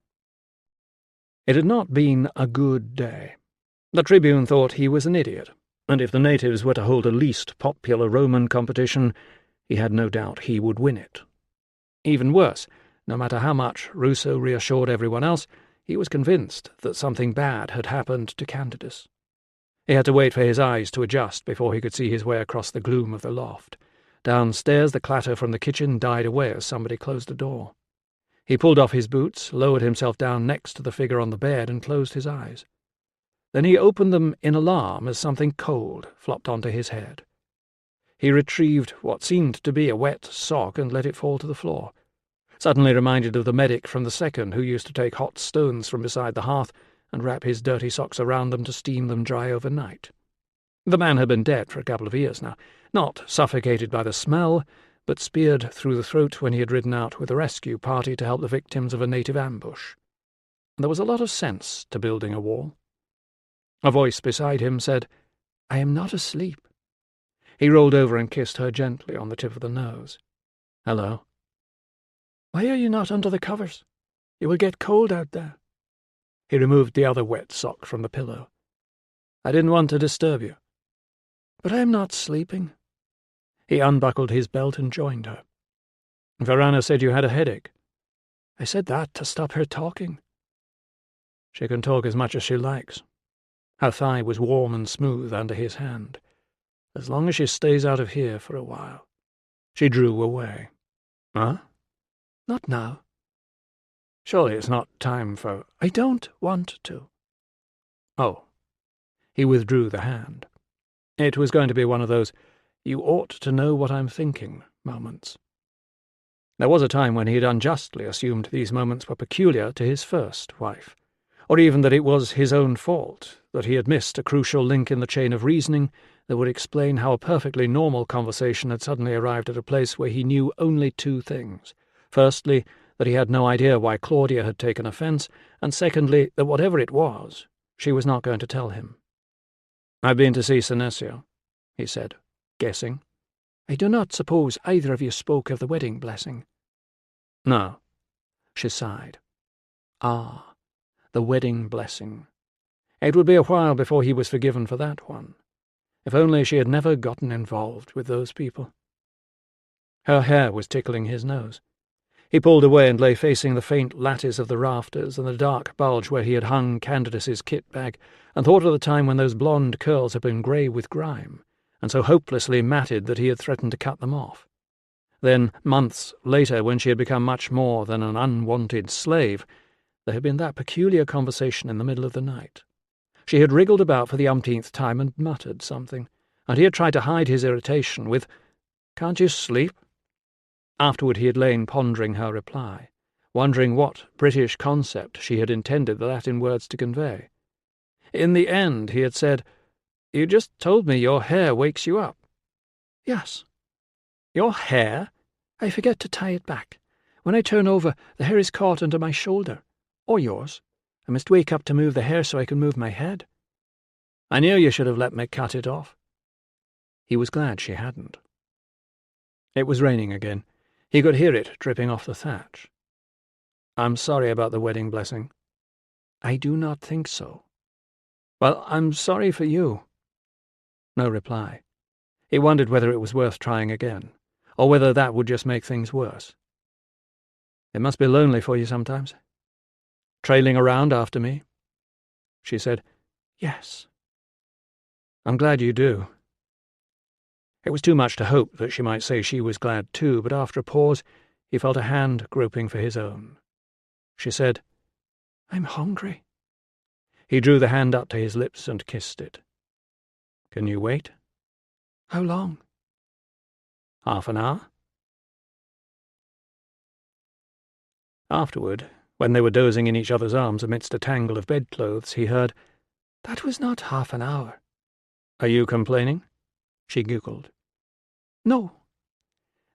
Speaker 1: It had not been a good day. The Tribune thought he was an idiot, and if the natives were to hold a least popular Roman competition, he had no doubt he would win it. Even worse, no matter how much Ruso reassured everyone else, he was convinced that something bad had happened to Candidus. He had to wait for his eyes to adjust before he could see his way across the gloom of the loft. Downstairs, the clatter from the kitchen died away as somebody closed the door. He pulled off his boots, lowered himself down next to the figure on the bed, and closed his eyes. Then he opened them in alarm as something cold flopped onto his head. He retrieved what seemed to be a wet sock and let it fall to the floor, suddenly reminded of the medic from the second who used to take hot stones from beside the hearth and wrap his dirty socks around them to steam them dry overnight. The man had been dead for a couple of years now, not suffocated by the smell, but speared through the throat when he had ridden out with a rescue party to help the victims of a native ambush. There was a lot of sense to building a wall. A voice beside him said, I am not asleep. He rolled over and kissed her gently on the tip of the nose. Hello. Why are you not under the covers? You will get cold out there. He removed the other wet sock from the pillow. I didn't want to disturb you. But I am not sleeping. He unbuckled his belt and joined her. Verana said you had a headache. I said that to stop her talking. She can talk as much as she likes. Her thigh was warm and smooth under his hand. As long as she stays out of here for a while. She drew away. Huh? Not now. Surely it's not time for... I don't want to. Oh. He withdrew the hand. It was going to be one of those you ought to know what I'm thinking moments. There was a time when he had unjustly assumed these moments were peculiar to his first wife, or even that it was his own fault, that he had missed a crucial link in the chain of reasoning that would explain how a perfectly normal conversation had suddenly arrived at a place where he knew only two things. Firstly, that he had no idea why Claudia had taken offence, and secondly, that whatever it was, she was not going to tell him. I've been to see Senecio, he said, guessing. I do not suppose either of you spoke of the wedding blessing. No. She sighed. Ah, the wedding blessing. It would be a while before he was forgiven for that one. If only she had never gotten involved with those people. Her hair was tickling his nose. He pulled away and lay facing the faint lattice of the rafters and the dark bulge where he had hung Candidus's kit bag, and thought of the time when those blonde curls had been grey with grime, and so hopelessly matted that he had threatened to cut them off. Then, months later, when she had become much more than an unwanted slave, there had been that peculiar conversation in the middle of the night. She had wriggled about for the umpteenth time and muttered something, and he had tried to hide his irritation with, "Can't you sleep?" Afterward he had lain pondering her reply, wondering what British concept she had intended the Latin words to convey. In the end he had said, "You just told me your hair wakes you up." "Yes." "Your hair?" "I forget to tie it back. When I turn over, the hair is caught under my shoulder. Or yours. I must wake up to move the hair so I can move my head." "I knew you should have let me cut it off." He was glad she hadn't. It was raining again. He could hear it dripping off the thatch. "I'm sorry about the wedding blessing." "I do not think so." "Well, I'm sorry for you." No reply. He wondered whether it was worth trying again, or whether that would just make things worse. "It must be lonely for you sometimes. Trailing around after me?" She said, "Yes." "I'm glad you do." It was too much to hope that she might say she was glad too, but after a pause he felt a hand groping for his own. She said, "I'm hungry." He drew the hand up to his lips and kissed it. "Can you wait?" "How long?" "Half an hour." Afterward, when they were dozing in each other's arms amidst a tangle of bedclothes, he heard, "That was not half an hour." "Are you complaining?" She giggled. "No."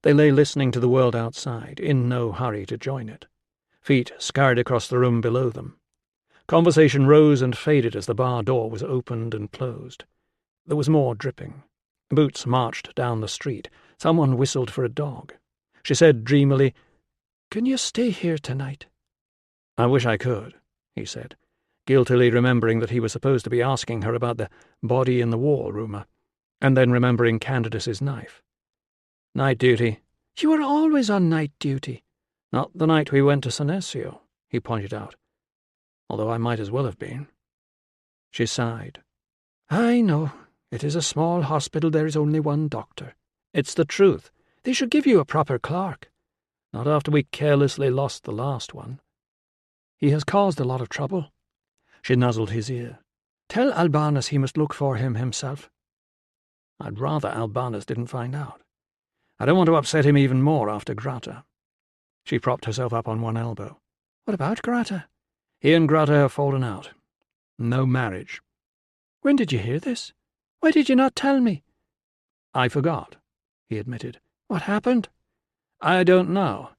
Speaker 1: They lay listening to the world outside, in no hurry to join it. Feet scurried across the room below them. Conversation rose and faded as the bar door was opened and closed. There was more dripping. Boots marched down the street. Someone whistled for a dog. She said dreamily, "Can you stay here tonight?" "I wish I could," he said, guiltily remembering that he was supposed to be asking her about the body-in-the-wall rumour, and then remembering Candace's knife. "Night duty." "You were always on night duty." "Not the night we went to Senesio," he pointed out, "although I might as well have been." She sighed. "I know. It is a small hospital. There is only one doctor." "It's the truth. They should give you a proper clerk." "Not after we carelessly lost the last one." "He has caused a lot of trouble." She nuzzled his ear. "Tell Albanus he must look for him himself." "I'd rather Albanus didn't find out. I don't want to upset him even more after Grata." She propped herself up on one elbow. "What about Grata?" "He and Grata have fallen out. No marriage." "When did you hear this? Why did you not tell me?" "I forgot," he admitted. "What happened?" "I don't know.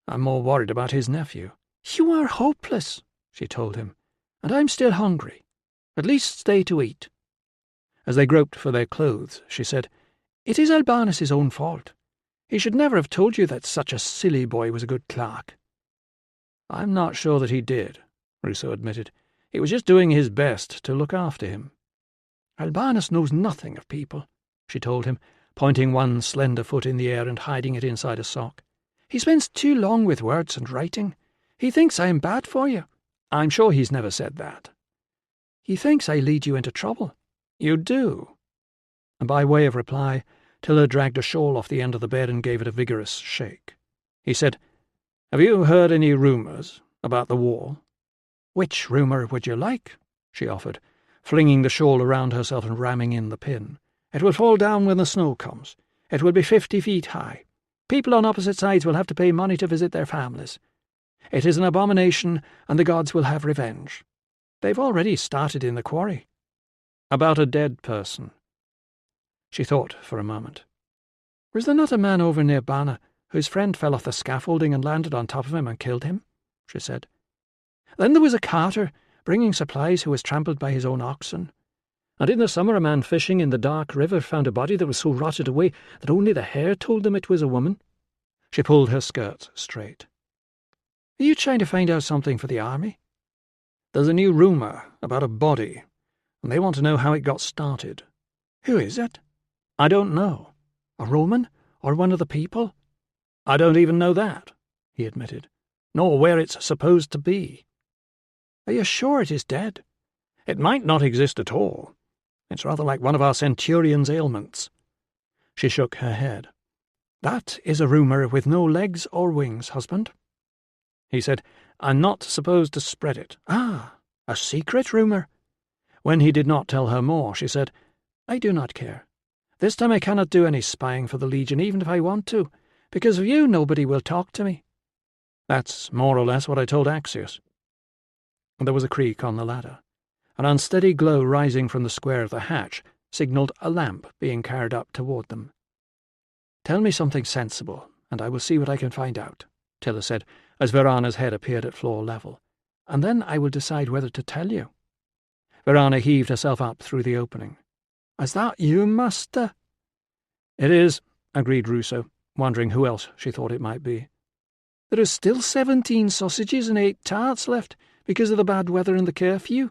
Speaker 1: I'm more worried about his nephew." "You are hopeless," she told him, "and I'm still hungry. At least stay to eat." As they groped for their clothes, she said, "It is Albanus's own fault. He should never have told you that such a silly boy was a good clerk." "I'm not sure that he did," Ruso admitted. "He was just doing his best to look after him." "Albanus knows nothing of people," she told him, pointing one slender foot in the air and hiding it inside a sock. "He spends too long with words and writing. He thinks I am bad for you." "I'm sure he's never said that." "He thinks I lead you into trouble." "You do." And by way of reply, Tilla dragged a shawl off the end of the bed and gave it a vigorous shake. He said, "Have you heard any rumours about the wall?" "Which rumour would you like?" she offered, flinging the shawl around herself and ramming in the pin. "It will fall down when the snow comes. It will be 50 feet high. People on opposite sides will have to pay money to visit their families. It is an abomination, and the gods will have revenge. They've already started in the quarry." "About a dead person." She thought for a moment. "Was there not a man over near Bana whose friend fell off the scaffolding and landed on top of him and killed him?" she said. "Then there was a carter bringing supplies who was trampled by his own oxen. And in the summer a man fishing in the dark river found a body that was so rotted away that only the hair told them it was a woman." She pulled her skirts straight. "Are you trying to find out something for the army?" "There's a new rumour about a body, and they want to know how it got started." "Who is it?" "I don't know." "A Roman, or one of the people?" "I don't even know that," he admitted, "nor where it's supposed to be." "Are you sure it is dead?" "It might not exist at all. It's rather like one of our centurion's ailments." She shook her head. "That is a rumour with no legs or wings, husband." He said, "I'm not supposed to spread it." "Ah, a secret rumour." When he did not tell her more, she said, "I do not care. This time I cannot do any spying for the Legion, even if I want to. Because of you, nobody will talk to me." "That's more or less what I told Axius." There was a creak on the ladder. An unsteady glow rising from the square of the hatch signalled a lamp being carried up toward them. "Tell me something sensible, and I will see what I can find out," Tilla said, as Verana's head appeared at floor level, "and then I will decide whether to tell you." Verana heaved herself up through the opening. "Is that you, master?" "It is," agreed Ruso, wondering who else she thought it might be. "There are still 17 sausages and 8 tarts left because of the bad weather and the curfew.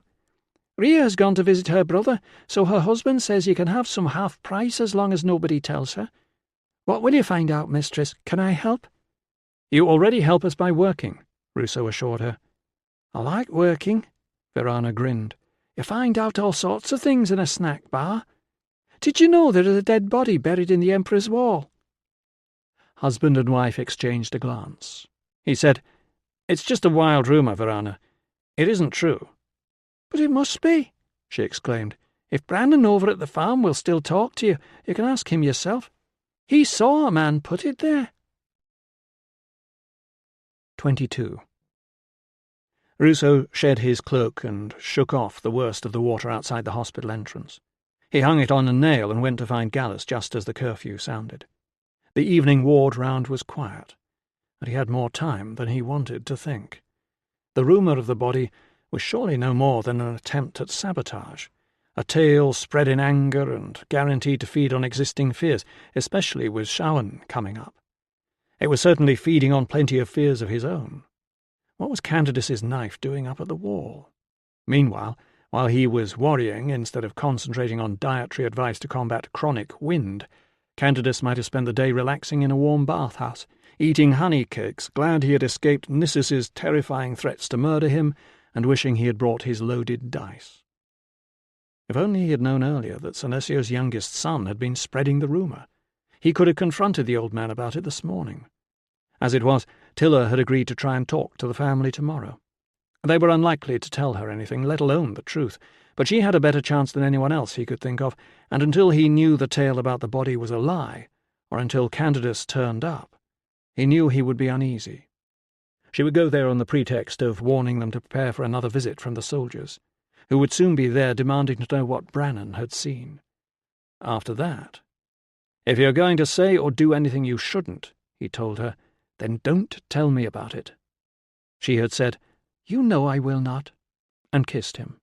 Speaker 1: Ria has gone to visit her brother, so her husband says you can have some half price as long as nobody tells her. What will you find out, mistress? Can I help?" "You already help us by working," Ruso assured her. "I like working," Verana grinned. "You find out all sorts of things in a snack bar.
Speaker 3: Did you know there is a dead body buried in the Emperor's wall?" Husband and wife exchanged a glance. He said, "It's just a wild rumour, Verana. It isn't true." "But it must be," she exclaimed. "If Brandon over at the farm will still talk to you, you can ask him yourself. He saw a man put it there."
Speaker 1: 22. Ruso shed his cloak and shook off the worst of the water outside the hospital entrance. He hung it on a nail and went to find Gallus just as the curfew sounded. The evening ward round was quiet, and he had more time than he wanted to think. The rumour of the body was surely no more than an attempt at sabotage, a tale spread in anger and guaranteed to feed on existing fears, especially with Shawan coming up. It was certainly feeding on plenty of fears of his own. What was Candidus's knife doing up at the wall? Meanwhile, while he was worrying instead of concentrating on dietary advice to combat chronic wind, Candidus might have spent the day relaxing in a warm bathhouse, eating honey cakes, glad he had escaped Nissus's terrifying threats to murder him, and wishing he had brought his loaded dice. If only he had known earlier that Senesio's youngest son had been spreading the rumour. He could have confronted the old man about it this morning. As it was, Tilla had agreed to try and talk to the family tomorrow. They were unlikely to tell her anything, let alone the truth, but she had a better chance than anyone else he could think of, and until he knew the tale about the body was a lie, or until Candidus turned up, he knew he would be uneasy. She would go there on the pretext of warning them to prepare for another visit from the soldiers, who would soon be there demanding to know what Brannan had seen. After that, "If you're going to say or do anything you shouldn't," he told her, "then don't tell me about it." She had said, "You know I will not," and kissed him.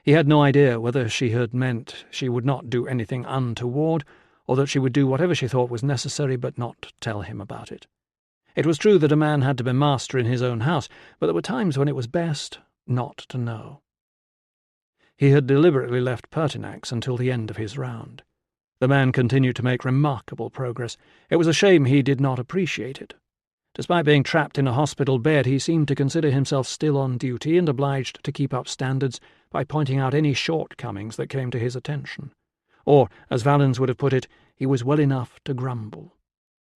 Speaker 1: He had no idea whether she had meant she would not do anything untoward, or that she would do whatever she thought was necessary but not tell him about it. It was true that a man had to be master in his own house, but there were times when it was best not to know. He had deliberately left Pertinax until the end of his round. The man continued to make remarkable progress. It was a shame he did not appreciate it. Despite being trapped in a hospital bed, he seemed to consider himself still on duty and obliged to keep up standards by pointing out any shortcomings that came to his attention. Or, as Valens would have put it, he was well enough to grumble.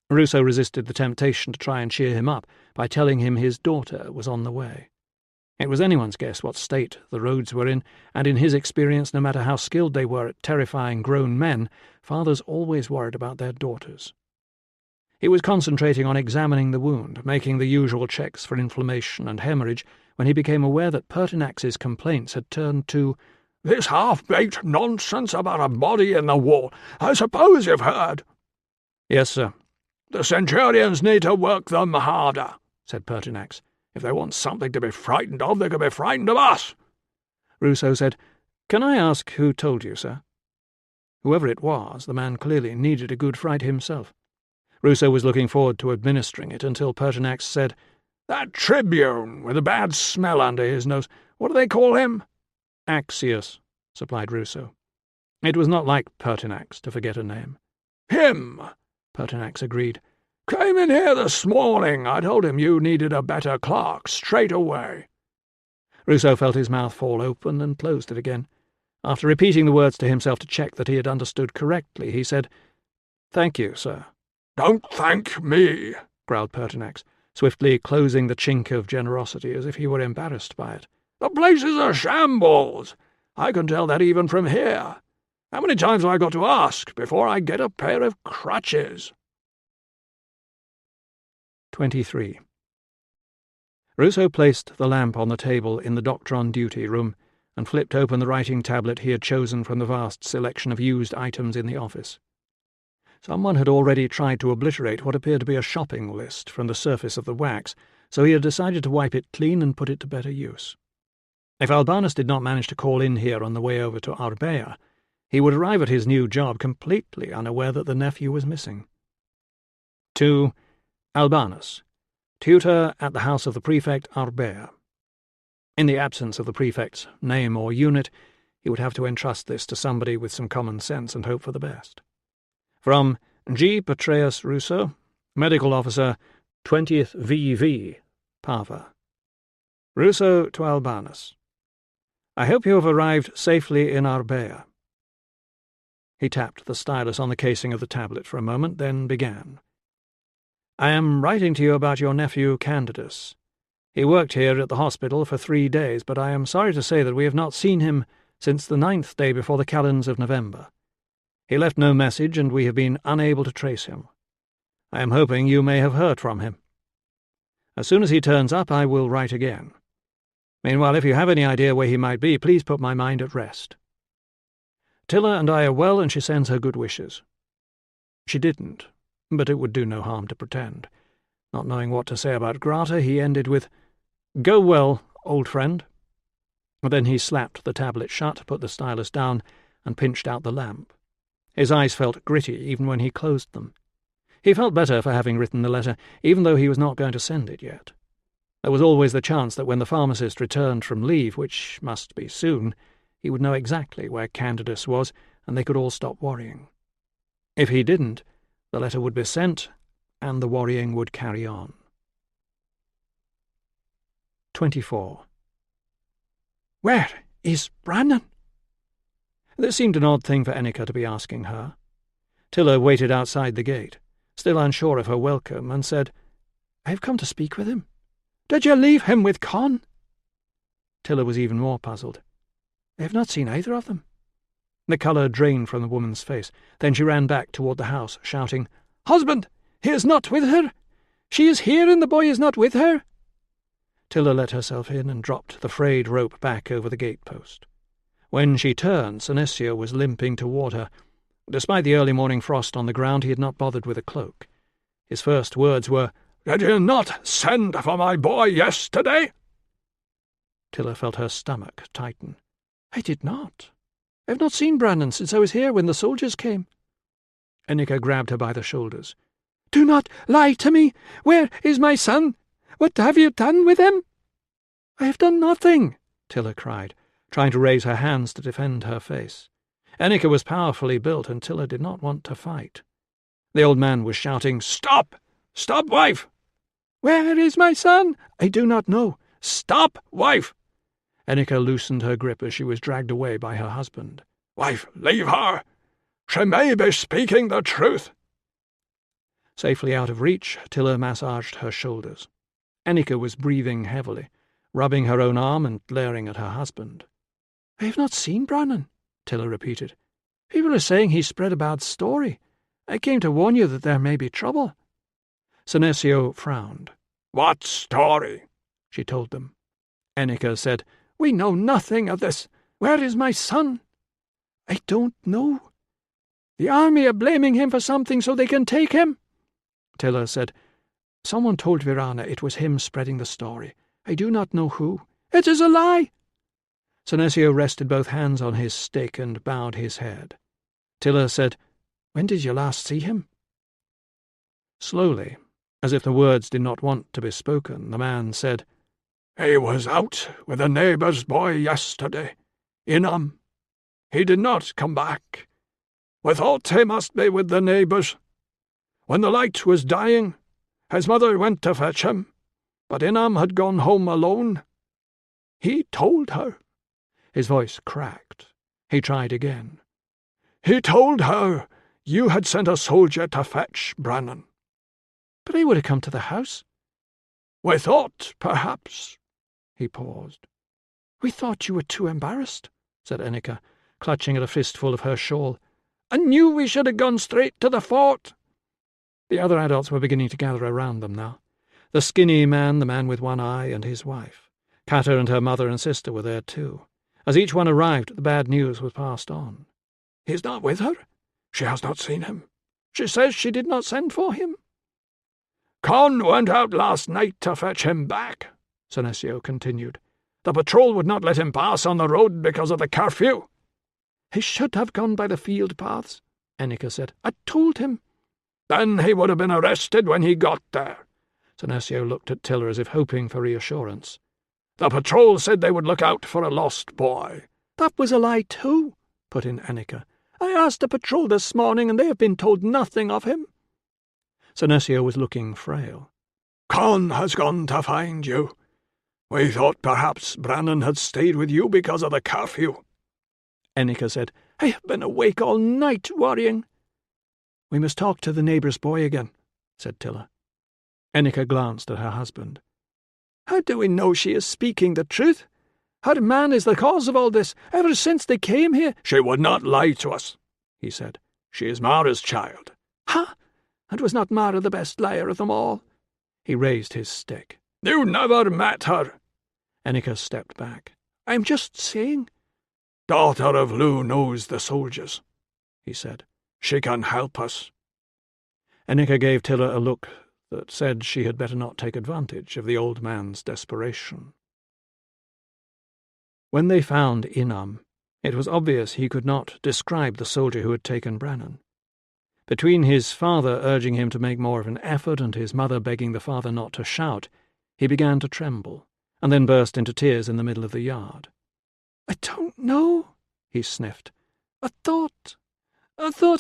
Speaker 1: Ruso resisted the temptation to try and cheer him up by telling him his daughter was on the way. It was anyone's guess what state the roads were in, and in his experience, no matter how skilled they were at terrifying grown men, fathers always worried about their daughters. He was concentrating on examining the wound, making the usual checks for inflammation and hemorrhage, when he became aware that Pertinax's complaints had turned to,
Speaker 2: "This half-baked nonsense about a body in the wall. I suppose you've heard."
Speaker 1: "Yes, sir."
Speaker 2: "The centurions need to work them harder," said Pertinax. "If they want something to be frightened of, they can be frightened of us."
Speaker 1: Ruso said, "Can I ask who told you, sir?" Whoever it was, the man clearly needed a good fright himself. Ruso was looking forward to administering it until Pertinax said,
Speaker 2: "That tribune with a bad smell under his nose. What do they call him?"
Speaker 1: "Axius," supplied Ruso. It was not like Pertinax to forget a name.
Speaker 2: "Him," Pertinax agreed. "Came in here this morning. I told him you needed a better clerk straight away."
Speaker 1: Ruso felt his mouth fall open and closed it again. After repeating the words to himself to check that he had understood correctly, he said, "Thank you, sir."
Speaker 2: "Don't thank me,"
Speaker 1: growled Pertinax, swiftly closing the chink of generosity as if he were embarrassed by it.
Speaker 2: "The place is a shambles. I can tell that even from here. How many times have I got to ask before I get a pair of crutches?"
Speaker 1: 23. Ruso placed the lamp on the table in the doctor-on-duty room and flipped open the writing tablet he had chosen from the vast selection of used items in the office. Someone had already tried to obliterate what appeared to be a shopping list from the surface of the wax, so he had decided to wipe it clean and put it to better use. If Albanus did not manage to call in here on the way over to Arbea, he would arrive at his new job completely unaware that the nephew was missing. To Albanus, tutor at the house of the prefect Arbea. In the absence of the prefect's name or unit, he would have to entrust this to somebody with some common sense and hope for the best. From G. Petreius Ruso, Medical Officer, 20th VV, Parva. Ruso to Albanus. I hope you have arrived safely in Arbea. He tapped the stylus on the casing of the tablet for a moment, then began. I am writing to you about your nephew Candidus. He worked here at the hospital for 3 days, but I am sorry to say that we have not seen him since the 9th day before the calends of November. He left no message, and we have been unable to trace him. I am hoping you may have heard from him. As soon as he turns up, I will write again. Meanwhile, if you have any idea where he might be, please put my mind at rest. Tilla and I are well, and she sends her good wishes. She didn't, but it would do no harm to pretend. Not knowing what to say about Grata, he ended with, Go well, old friend. Then he slapped the tablet shut, put the stylus down, and pinched out the lamp. His eyes felt gritty even when he closed them. He felt better for having written the letter, even though he was not going to send it yet. There was always the chance that when the pharmacist returned from leave, which must be soon, he would know exactly where Candidus was, and they could all stop worrying. If he didn't, the letter would be sent, and the worrying would carry on. 24. Where is Brannan? This seemed an odd thing for Ennica to be asking her. Tilla waited outside the gate, still unsure of her welcome, and said, I have come to speak with him. Did you leave him with Con? Tilla was even more puzzled. I have not seen either of them. The colour drained from the woman's face. Then she ran back toward the house, shouting, Husband, he is not with her. She is here and the boy is not with her. Tilla let herself in and dropped the frayed rope back over the gate-post. When she turned, Senecio was limping toward her. Despite the early morning frost on the ground, he had not bothered with a cloak. His first words were, Did you not send for my boy yesterday? Tilla felt her stomach tighten. I did not. I have not seen Brannan since I was here when the soldiers came. Ennica grabbed her by the shoulders. Do not lie to me! Where is my son? What have you done with him? I have done nothing, Tilla cried, trying to raise her hands to defend her face. Ennica was powerfully built, and Tilla did not want to fight. The old man was shouting, Stop! Stop, wife! Where is my son? I do not know. Stop, wife! Ennica loosened her grip as she was dragged away by her husband. Wife, leave her! She may be speaking the truth. Safely out of reach, Tilla massaged her shoulders. Ennica was breathing heavily, rubbing her own arm and glaring at her husband. I have not seen Brannan, Tilla repeated. People are saying he spread a bad story. I came to warn you that there may be trouble. Senecio frowned. What story? She told them. Ennica said, We know nothing of this. Where is my son? I don't know. The army are blaming him for something so they can take him. Tilla said, Someone told Virana it was him spreading the story. I do not know who. It is a lie. Senecio rested both hands on his stick and bowed his head. Tilla said, When did you last see him? Slowly, as if the words did not want to be spoken, the man said, He was out with a neighbour's boy yesterday, in He did not come back. We thought he must be with the neighbours. When the light was dying, his mother went to fetch him, but Inam had gone home alone. He told her. His voice cracked. He tried again. He told her you had sent a soldier to fetch Brannan. But he would have come to the house. We thought, perhaps. He paused. We thought you were too embarrassed, said Ennica, clutching at a fistful of her shawl. I knew we should have gone straight to the fort. The other adults were beginning to gather around them now. The skinny man, the man with one eye, and his wife. Cata and her mother and sister were there too. As each one arrived, the bad news was passed on. He is not with her. She has not seen him. She says she did not send for him. Con went out last night to fetch him back, Senecio continued. The patrol would not let him pass on the road because of the curfew. He should have gone by the field paths, Ennica said. I told him. Then he would have been arrested when he got there. Senecio looked at Tilla as if hoping for reassurance. The patrol said they would look out for a lost boy. That was a lie too, put in Ennica. I asked the patrol this morning and they have been told nothing of him. Senecio was looking frail. Con has gone to find you. We thought perhaps Brannan had stayed with you because of the curfew. Ennica said,
Speaker 3: I have been awake all night worrying." "We must talk to the neighbour's boy again," said Tilla. Enneka glanced at her husband. "How do we know she is speaking the truth? Her man is the cause of all this, ever since they came here."
Speaker 2: "She would not lie to us," he said. "She is Mara's child."
Speaker 3: "Ha! And was not Mara the best liar of them all?" He raised his stick.
Speaker 2: "You never met her."
Speaker 3: Enneka stepped back. "I am just saying."
Speaker 2: "Daughter of Lu knows the soldiers," he said. "She can help us."
Speaker 1: Enneka gave Tilla a look that said she had better not take advantage of the old man's desperation. When they found Inam, it was obvious he could not describe the soldier who had taken Brannan. Between his father urging him to make more of an effort and his mother begging the father not to shout, he began to tremble, and then burst into tears in the middle of the yard.
Speaker 3: "I don't know," he sniffed. I thought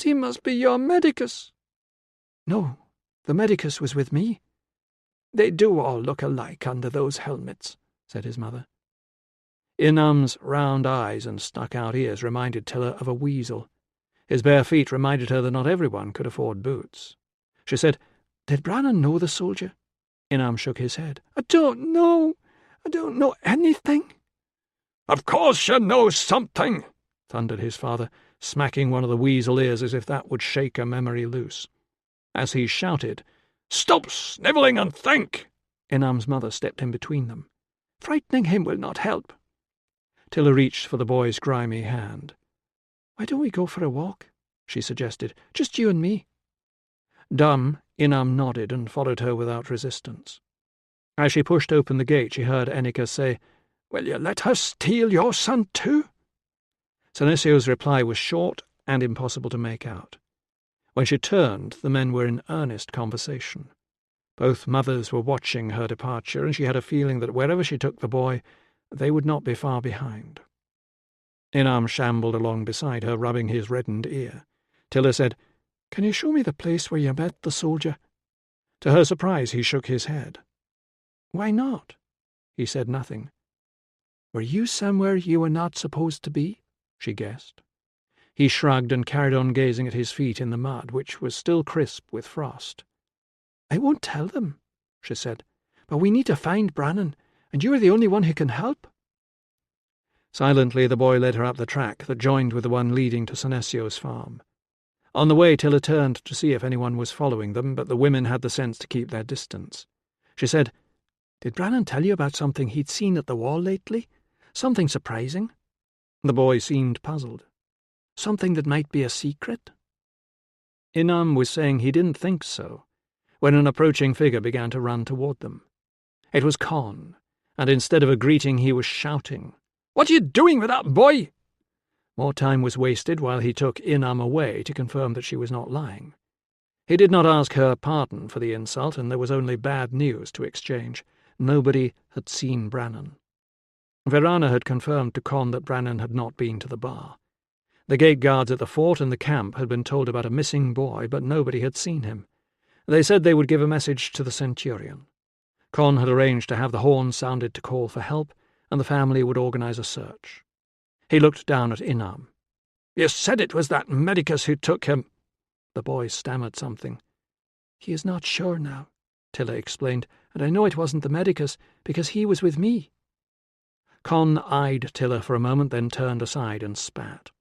Speaker 3: he must be your medicus." "No, the medicus was with me." "They do all look alike under those helmets," said his mother.
Speaker 1: Inam's round eyes and stuck-out ears reminded Tilla of a weasel. His bare feet reminded her that not everyone could afford boots. She said,
Speaker 3: "Did Brannan know the soldier?"
Speaker 1: Inam shook his head.
Speaker 3: I don't know anything."
Speaker 2: "Of course you know something,"
Speaker 1: thundered his father, smacking one of the weasel ears as if that would shake a memory loose. As he shouted,
Speaker 2: "Stop snivelling and think!"
Speaker 1: Inam's mother stepped in between them.
Speaker 3: "Frightening him will not help."
Speaker 1: Tilla reached for the boy's grimy hand.
Speaker 3: "Why don't we go for a walk?" she suggested. "Just you and me."
Speaker 1: Dumb, Inam nodded and followed her without resistance. As she pushed open the gate, she heard Enneka say,
Speaker 2: "Will you let her steal your son too?"
Speaker 1: Senesio's reply was short and impossible to make out. When she turned, the men were in earnest conversation. Both mothers were watching her departure, and she had a feeling that wherever she took the boy, they would not be far behind. Inam shambled along beside her, rubbing his reddened ear. Tilla said,
Speaker 3: "Can you show me the place where you met the soldier?"
Speaker 1: To her surprise, he shook his head.
Speaker 3: "Why not?"
Speaker 1: He said nothing.
Speaker 3: "Were you somewhere you were not supposed to be?"
Speaker 1: she guessed. He shrugged and carried on gazing at his feet in the mud, which was still crisp with frost.
Speaker 3: "I won't tell them," she said, "but we need to find Brannan, and you are the only one who can help."
Speaker 1: Silently the boy led her up the track that joined with the one leading to Senesio's farm. On the way, Tilla turned to see if anyone was following them, but the women had the sense to keep their distance. She said,
Speaker 3: "Did Brannan tell you about something he'd seen at the wall lately? Something surprising?"
Speaker 1: The boy seemed puzzled.
Speaker 3: "Something that might be a secret?"
Speaker 1: Inam was saying he didn't think so, when an approaching figure began to run toward them. It was Con, and instead of a greeting he was shouting,
Speaker 2: "What are you doing with that boy?"
Speaker 1: More time was wasted while he took Inam away to confirm that she was not lying. He did not ask her pardon for the insult, and there was only bad news to exchange. Nobody had seen Brannan. Verana had confirmed to Con that Brannan had not been to the bar. The gate guards at the fort and the camp had been told about a missing boy, but nobody had seen him. They said they would give a message to the centurion. Con had arranged to have the horn sounded to call for help, and the family would organize a search. He looked down at Inam.
Speaker 2: "You said it was that medicus who took him."
Speaker 1: The boy stammered something.
Speaker 3: "He is not sure now," Tilla explained, "and I know it wasn't the medicus, because he was with me."
Speaker 1: Con eyed Tilla for a moment, then turned aside and spat.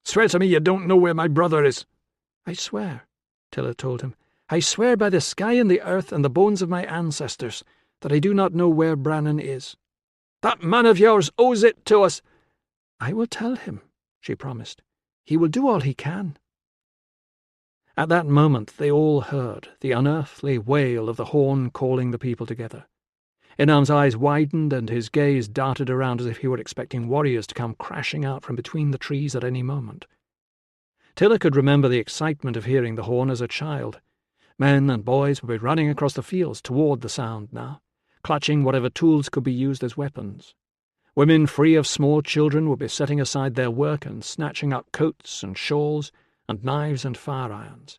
Speaker 2: "Swear to me you don't know where my brother is."
Speaker 3: "I swear," Tilla told him. "I swear by the sky and the earth and the bones of my ancestors that I do not know where Brannan is."
Speaker 2: "That man of yours owes it to us."
Speaker 3: "I will tell him," she promised. "He will do all he can."
Speaker 1: At that moment they all heard the unearthly wail of the horn calling the people together. Inam's eyes widened and his gaze darted around as if he were expecting warriors to come crashing out from between the trees at any moment. Tilla could remember the excitement of hearing the horn as a child. Men and boys would be running across the fields toward the sound now, clutching whatever tools could be used as weapons. Women free of small children would be setting aside their work and snatching up coats and shawls and knives and fire-irons.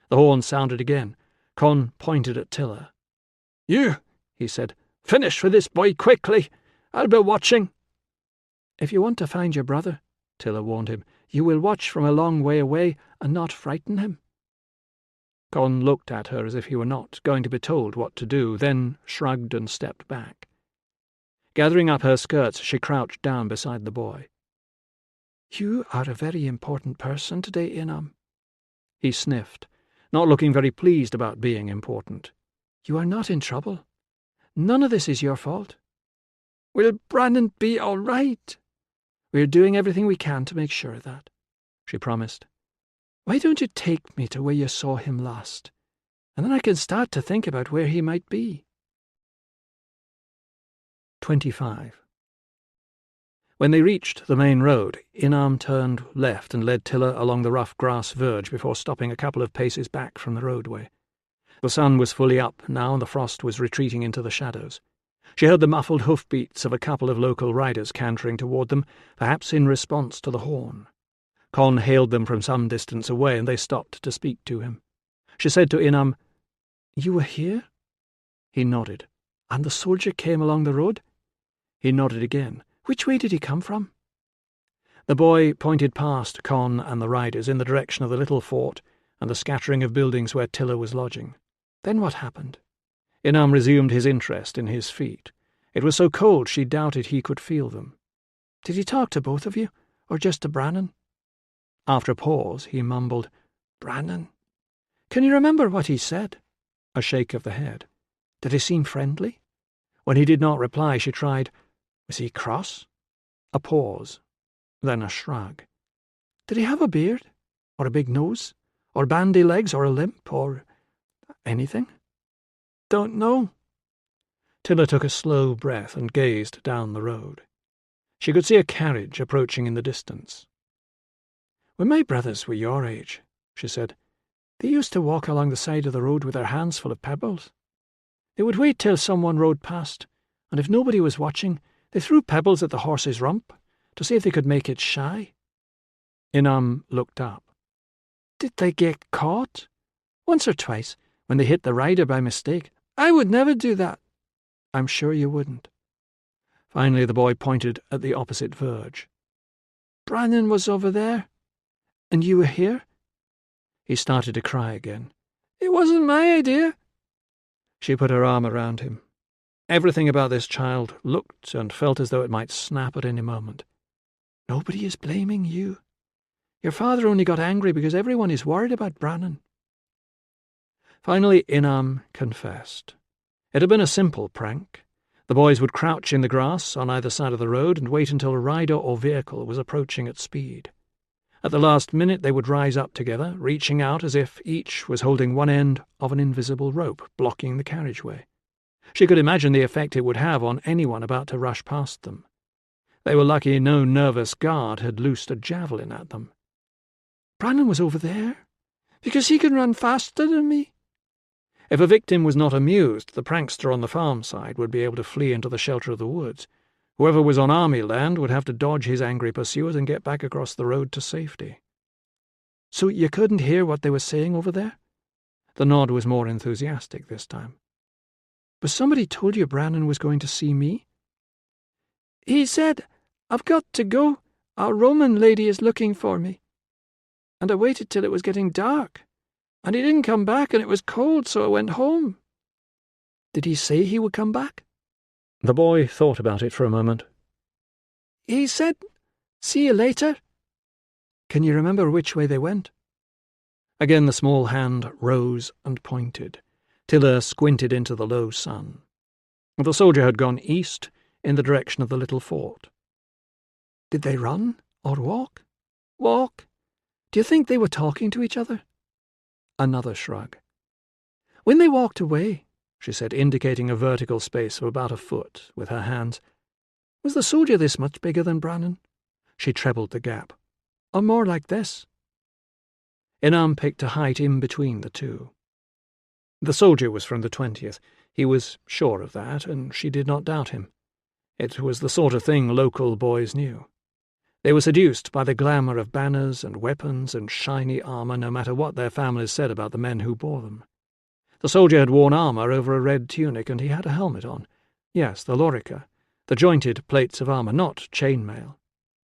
Speaker 1: The horn sounded again. Con pointed at Tilla.
Speaker 2: "You," he said, "finish for this boy quickly. I'll be watching."
Speaker 3: "If you want to find your brother," Tilla warned him, You will watch from a long way away and not frighten him."
Speaker 1: Con looked at her as if he were not going to be told what to do, then shrugged and stepped back. Gathering up her skirts, she crouched down beside the boy.
Speaker 3: "You are a very important person today, Inam."
Speaker 1: He sniffed, not looking very pleased about being important.
Speaker 3: "You are not in trouble. None of this is your fault."
Speaker 2: "Will Brannon be all right?"
Speaker 3: "We're doing everything we can to make sure of that," she promised. "Why don't you take me to where you saw him last, and then I can start to think about where he might be."
Speaker 1: 25. When they reached the main road, Inam turned left and led Tilla along the rough grass verge before stopping a couple of paces back from the roadway. The sun was fully up now, and the frost was retreating into the shadows. She heard the muffled hoofbeats of a couple of local riders cantering toward them, perhaps in response to the horn. Con hailed them from some distance away, and they stopped to speak to him. She said to Inam,
Speaker 3: "You were here?"
Speaker 1: He nodded.
Speaker 3: "And the soldier came along the road?"
Speaker 1: He nodded again.
Speaker 3: "Which way did he come from?"
Speaker 1: The boy pointed past Con and the riders in the direction of the little fort and the scattering of buildings where Tilla was lodging.
Speaker 3: "Then what happened?"
Speaker 1: Inam resumed his interest in his feet. It was so cold she doubted he could feel them.
Speaker 3: "Did he talk to both of you, or just to Brannon?"
Speaker 1: After a pause, he mumbled,
Speaker 3: "Brannon. Can you remember what he said?"
Speaker 1: A shake of the head.
Speaker 3: "Did he seem friendly?"
Speaker 1: When he did not reply, she tried,
Speaker 3: "Was he cross?"
Speaker 1: A pause, then a shrug.
Speaker 3: "Did he have a beard, or a big nose, or bandy legs, or a limp, or anything?"
Speaker 2: "Don't know."
Speaker 1: Tilla took a slow breath and gazed down the road. She could see a carriage approaching in the distance.
Speaker 3: "When my brothers were your age," she said, "they used to walk along the side of the road with their hands full of pebbles. They would wait till someone rode past, and if nobody was watching, they threw pebbles at the horse's rump to see if they could make it shy."
Speaker 1: Inam looked up.
Speaker 3: "Did they get caught?" "Once or twice, when they hit the rider by mistake." "I would never do that."
Speaker 1: "I'm sure you wouldn't." Finally the boy pointed at the opposite verge.
Speaker 3: "Brannon was over there, and you were here?"
Speaker 1: He started to cry again.
Speaker 2: "It wasn't my idea."
Speaker 1: She put her arm around him. Everything about this child looked and felt as though it might snap at any moment.
Speaker 3: "Nobody is blaming you. Your father only got angry because everyone is worried about Brannon."
Speaker 1: Finally Inam confessed. It had been a simple prank. The boys would crouch in the grass on either side of the road and wait until a rider or vehicle was approaching at speed. At the last minute they would rise up together, reaching out as if each was holding one end of an invisible rope, blocking the carriageway. She could imagine the effect it would have on anyone about to rush past them. They were lucky no nervous guard had loosed a javelin at them.
Speaker 3: "Brannon was over there, because he can run faster than me."
Speaker 1: If a victim was not amused, the prankster on the farm side would be able to flee into the shelter of the woods. Whoever was on army land would have to dodge his angry pursuers and get back across the road to safety.
Speaker 3: "So you couldn't hear what they were saying over there?"
Speaker 1: The nod was more enthusiastic this time.
Speaker 3: "But somebody told you Brannon was going to see me?"
Speaker 2: "He said, 'I've got to go. Our Roman lady is looking for me.' And I waited till it was getting dark. And he didn't come back, and it was cold, so I went home."
Speaker 3: "Did he say he would come back?"
Speaker 1: The boy thought about it for a moment.
Speaker 2: "He said, 'See you later.'"
Speaker 3: "Can you remember which way they went?"
Speaker 1: Again the small hand rose and pointed. Tilla squinted into the low sun. The soldier had gone east in the direction of the little fort.
Speaker 3: "Did they run or walk?"
Speaker 2: "Walk."
Speaker 3: "Do you think they were talking to each other?"
Speaker 1: Another shrug.
Speaker 3: "When they walked away,"
Speaker 1: she said, indicating a vertical space of about a foot with her hands,
Speaker 3: "was the soldier this much bigger than Brannon?"
Speaker 1: She trebled the gap.
Speaker 3: "Or more like this?"
Speaker 1: Inam picked a height in between the two. The soldier was from the 20th. He was sure of that, and she did not doubt him. It was the sort of thing local boys knew. They were seduced by the glamour of banners and weapons and shiny armour, no matter what their families said about the men who bore them. The soldier had worn armour over a red tunic, and he had a helmet on. Yes, the lorica, the jointed plates of armour, not chainmail.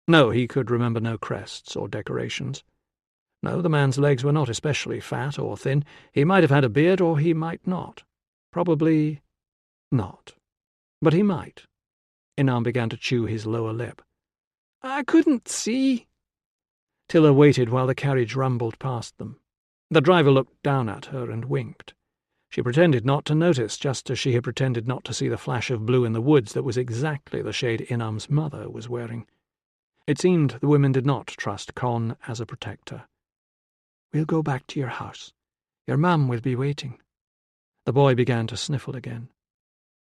Speaker 1: No, he could remember no crests or decorations. No, the man's legs were not especially fat or thin. He might have had a beard, or he might not. Probably not. But he might. Inam began to chew his lower lip.
Speaker 3: I couldn't see.
Speaker 1: Tilla waited while the carriage rumbled past them. The driver looked down at her and winked. She pretended not to notice, just as she had pretended not to see the flash of blue in the woods that was exactly the shade Inam's mother was wearing. It seemed the women did not trust Con as a protector.
Speaker 3: We'll go back to your house. Your mum will be waiting.
Speaker 1: The boy began to sniffle again.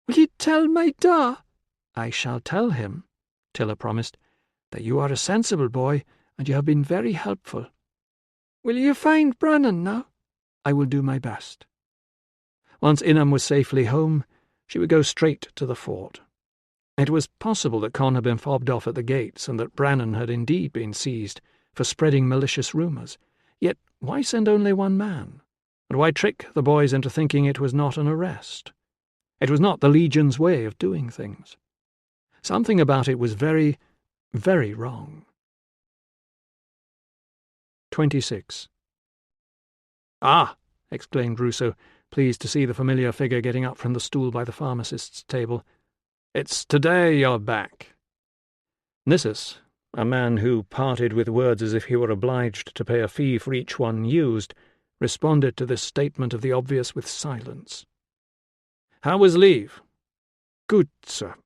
Speaker 3: Will you tell my da?
Speaker 1: I shall tell him, Tilla promised,
Speaker 3: that you are a sensible boy and you have been very helpful.
Speaker 4: Will you find Brannan now?
Speaker 3: I will do my best.
Speaker 1: Once Inam was safely home, she would go straight to the fort. It was possible that Con had been fobbed off at the gates and that Brannan had indeed been seized for spreading malicious rumours. Yet why send only one man? And why trick the boys into thinking it was not an arrest? It was not the Legion's way of doing things. Something about it was very, very wrong. 26. "Ah!" exclaimed Ruso, pleased to see the familiar figure getting up from the stool by the pharmacist's table. "It's today you're back." Nissus, a man who parted with words as if he were obliged to pay a fee for each one used, responded to this statement of the obvious with silence. "How was leave?"
Speaker 3: "Good, sir."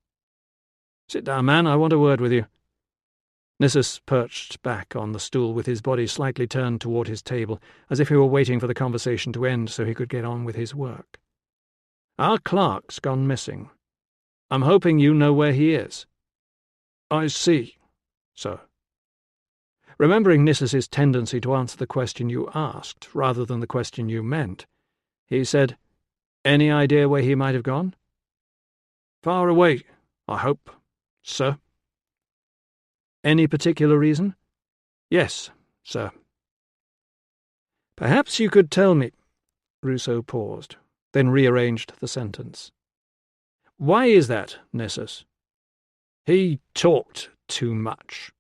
Speaker 1: "Sit down, man, I want a word with you." Nissus perched back on the stool with his body slightly turned toward his table, as if he were waiting for the conversation to end so he could get on with his work. "Our clerk's gone missing. I'm hoping you know where he is."
Speaker 3: "I see, sir."
Speaker 1: Remembering Nissus's tendency to answer the question you asked rather than the question you meant, he said, "Any idea where he might have gone?"
Speaker 3: "Far away, I hope, sir."
Speaker 1: "Any particular reason?"
Speaker 3: "Yes, sir."
Speaker 1: "Perhaps you could tell me—" Ruso paused, then rearranged the sentence. "Why is that, Nissus?"
Speaker 3: "He talked too much."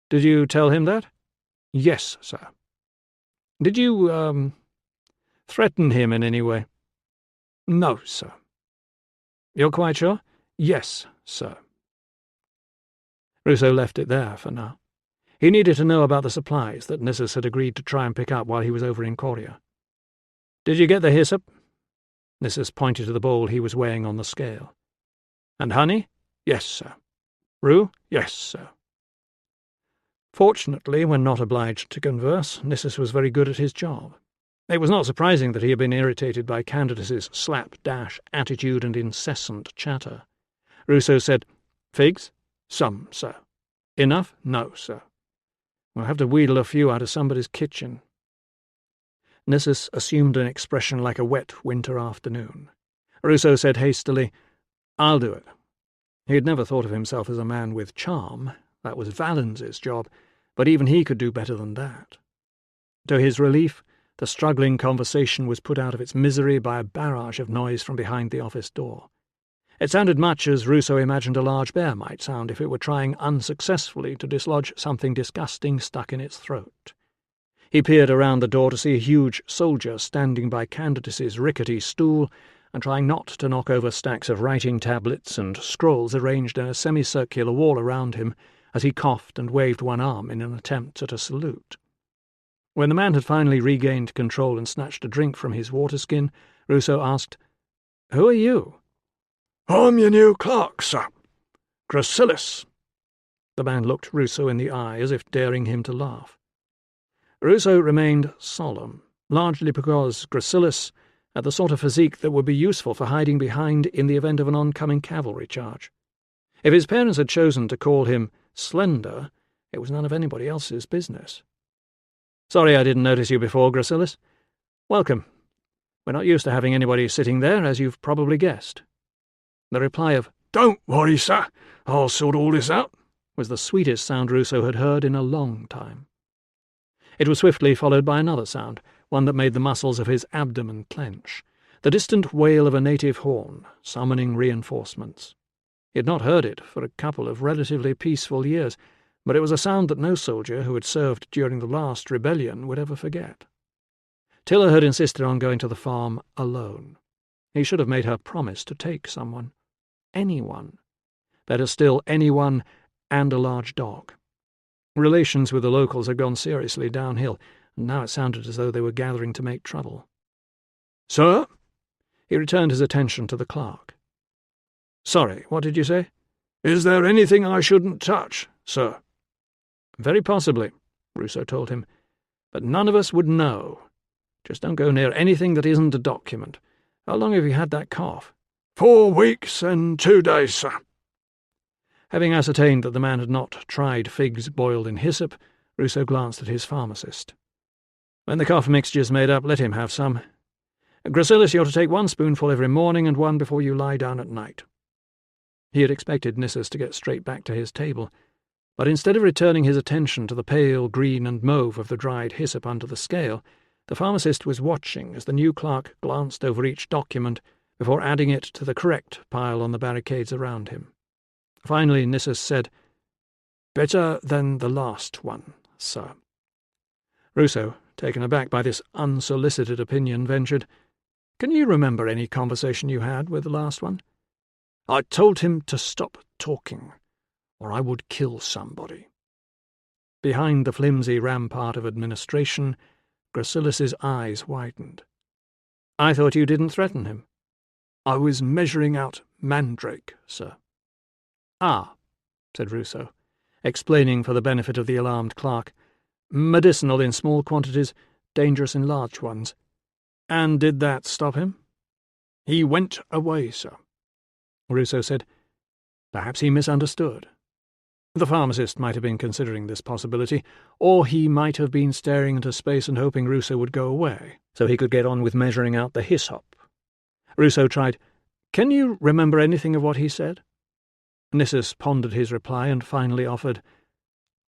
Speaker 1: "Did you tell him that?"
Speaker 3: "Yes, sir."
Speaker 1: "Did you, threaten him in any way?"
Speaker 3: "No, sir."
Speaker 1: "You're quite sure?"
Speaker 3: "Yes, sir."
Speaker 1: Ruso left it there for now. He needed to know about the supplies that Nissus had agreed to try and pick up while he was over in Coria. "Did you get the hyssop?" Nissus pointed to the bowl he was weighing on the scale. "And honey?"
Speaker 3: "Yes, sir."
Speaker 1: "Rue?"
Speaker 3: "Yes, sir."
Speaker 1: Fortunately, when not obliged to converse, Nissus was very good at his job. It was not surprising that he had been irritated by Candace's slapdash attitude and incessant chatter. Ruso said, "Figs?"
Speaker 3: "Some, sir."
Speaker 1: "Enough?"
Speaker 3: "No, sir."
Speaker 1: "We'll have to wheedle a few out of somebody's kitchen." Nissus assumed an expression like a wet winter afternoon. Ruso said hastily, "I'll do it." He had never thought of himself as a man with charm. That was Valens's job, but even he could do better than that. To his relief, the struggling conversation was put out of its misery by a barrage of noise from behind the office door. It sounded much as Ruso imagined a large bear might sound if it were trying unsuccessfully to dislodge something disgusting stuck in its throat. He peered around the door to see a huge soldier standing by Candace's rickety stool and trying not to knock over stacks of writing tablets and scrolls arranged in a semicircular wall around him as he coughed and waved one arm in an attempt at a salute. When the man had finally regained control and snatched a drink from his water skin, Ruso asked, "Who are you?"
Speaker 3: "I'm your new clerk, sir. Gracilis."
Speaker 1: The man looked Ruso in the eye as if daring him to laugh. Ruso remained solemn, largely because Gracilis had the sort of physique that would be useful for hiding behind in the event of an oncoming cavalry charge. If his parents had chosen to call him slender, it was none of anybody else's business. "Sorry I didn't notice you before, Gracilis. Welcome. We're not used to having anybody sitting there, as you've probably guessed." The reply of,
Speaker 3: "Don't worry, sir. I'll sort all this out,"
Speaker 1: was the sweetest sound Ruso had heard in a long time. It was swiftly followed by another sound, one that made the muscles of his abdomen clench, the distant wail of a native horn, summoning reinforcements. He had not heard it for a couple of relatively peaceful years, but it was a sound that no soldier who had served during the last rebellion would ever forget. Tilla had insisted on going to the farm alone. He should have made her promise to take someone. Anyone. Better still, anyone and a large dog. Relations with the locals had gone seriously downhill, and now it sounded as though they were gathering to make trouble. "Sir?" He returned his attention to the clerk. "Sorry, what did you say?"
Speaker 2: "Is there anything I shouldn't touch, sir?"
Speaker 1: "Very possibly," Ruso told him, "but none of us would know. Just don't go near anything that isn't a document. How long have you had that cough?"
Speaker 2: 4 weeks and 2 days, sir."
Speaker 1: Having ascertained that the man had not tried figs boiled in hyssop, Ruso glanced at his pharmacist. "When the cough mixture's made up, let him have some. Gracilis, you're to take 1 spoonful every morning and 1 before you lie down at night." He had expected Nissus to get straight back to his table, but instead of returning his attention to the pale green and mauve of the dried hyssop under the scale, the pharmacist was watching as the new clerk glanced over each document before adding it to the correct pile on the barricades around him. Finally, Nissus said, "Better than the last one, sir." Ruso, taken aback by this unsolicited opinion, ventured, "Can you remember any conversation you had with the last one?"
Speaker 2: "I told him to stop talking, or I would kill somebody."
Speaker 1: Behind the flimsy rampart of administration, Gracilis's eyes widened. "I thought you didn't threaten him."
Speaker 2: "I was measuring out mandrake, sir."
Speaker 1: "Ah," said Ruso, explaining for the benefit of the alarmed clerk. "Medicinal in small quantities, dangerous in large ones. And did that stop him?"
Speaker 2: "He went away, sir."
Speaker 1: Ruso said, "Perhaps he misunderstood." The pharmacist might have been considering this possibility, or he might have been staring into space and hoping Ruso would go away, so he could get on with measuring out the hyssop. Ruso tried, "Can you remember anything of what he said?" Nissus pondered his reply and finally offered,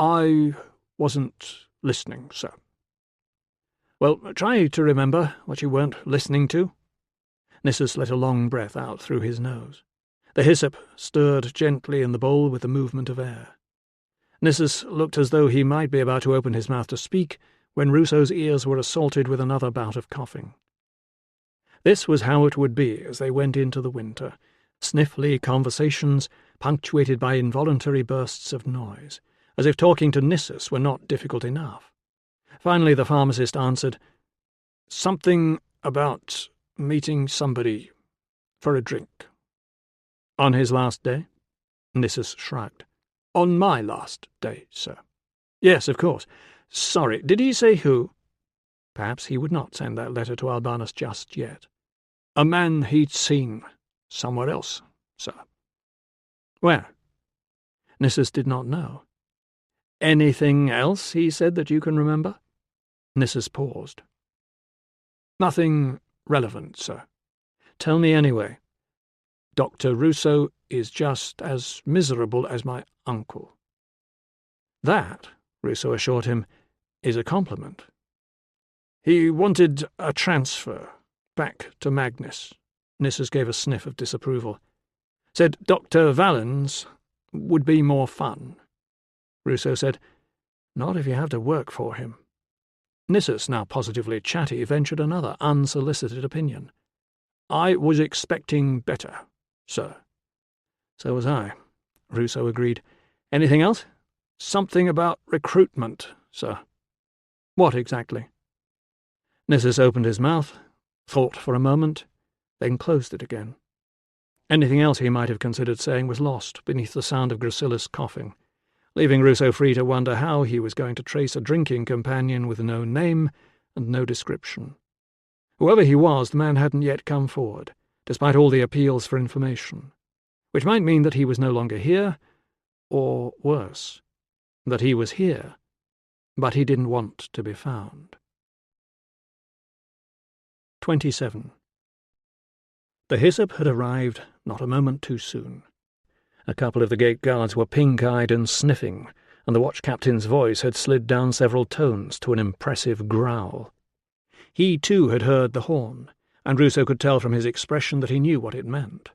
Speaker 2: "I wasn't listening, sir."
Speaker 1: "Well, try to remember what you weren't listening to." Nissus let a long breath out through his nose. The hyssop stirred gently in the bowl with the movement of air. Nissus looked as though he might be about to open his mouth to speak when Ruso's ears were assaulted with another bout of coughing. This was how it would be as they went into the winter. Sniffly conversations, punctuated by involuntary bursts of noise, as if talking to Nissus were not difficult enough. Finally the pharmacist answered, "Something about meeting somebody for a drink." "On his last day?" Nissus shrugged. "On my last day, sir." "Yes, of course. Sorry, did he say who?" Perhaps he would not send that letter to Albanus just yet.
Speaker 2: "A man he'd seen somewhere else, sir."
Speaker 1: "Where?" Nissus did not know. "Anything else he said that you can remember?" Nissus paused.
Speaker 2: "Nothing relevant, sir."
Speaker 1: "Tell me anyway."
Speaker 2: "Dr. Ruso is just as miserable as my uncle."
Speaker 1: "That," Ruso assured him, "is a compliment."
Speaker 2: "He wanted a transfer back to Magnus."
Speaker 1: Nissus gave a sniff of disapproval.
Speaker 2: "Said Dr. Valens would be more fun."
Speaker 1: Ruso said, "Not if you have to work for him." Nissus, now positively chatty, ventured another unsolicited opinion.
Speaker 2: "I was expecting better, sir."
Speaker 1: "So was I," Ruso agreed. "Anything else?"
Speaker 2: "Something about recruitment, sir."
Speaker 1: "What exactly?" Nissus opened his mouth, thought for a moment, then closed it again. Anything else he might have considered saying was lost beneath the sound of Gracilis coughing, leaving Ruso free to wonder how he was going to trace a drinking companion with no name and no description. Whoever he was, the man hadn't yet come forward, despite all the appeals for information, which might mean that he was no longer here, or worse, that he was here, but he didn't want to be found. 27. The hyssop had arrived not a moment too soon. A couple of the gate guards were pink-eyed and sniffing, and the watch-captain's voice had slid down several tones to an impressive growl. He, too, had heard the horn, and Ruso could tell from his expression that he knew what it meant.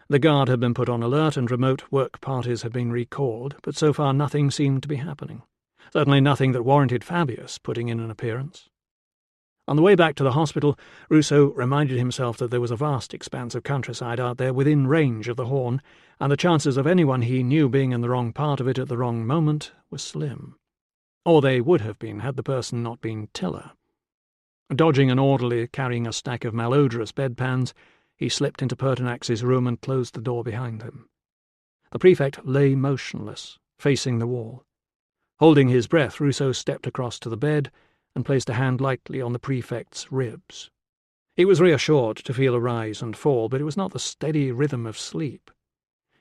Speaker 1: The guard had been put on alert and remote work parties had been recalled, but so far nothing seemed to be happening. Certainly nothing that warranted Fabius putting in an appearance. On the way back to the hospital, Ruso reminded himself that there was a vast expanse of countryside out there within range of the Horn, and the chances of anyone he knew being in the wrong part of it at the wrong moment were slim. Or they would have been had the person not been Tilla. Dodging an orderly carrying a stack of malodorous bedpans, he slipped into Pertinax's room and closed the door behind him. The prefect lay motionless, facing the wall. Holding his breath, Ruso stepped across to the bed and placed a hand lightly on the prefect's ribs. He was reassured to feel a rise and fall, but it was not the steady rhythm of sleep.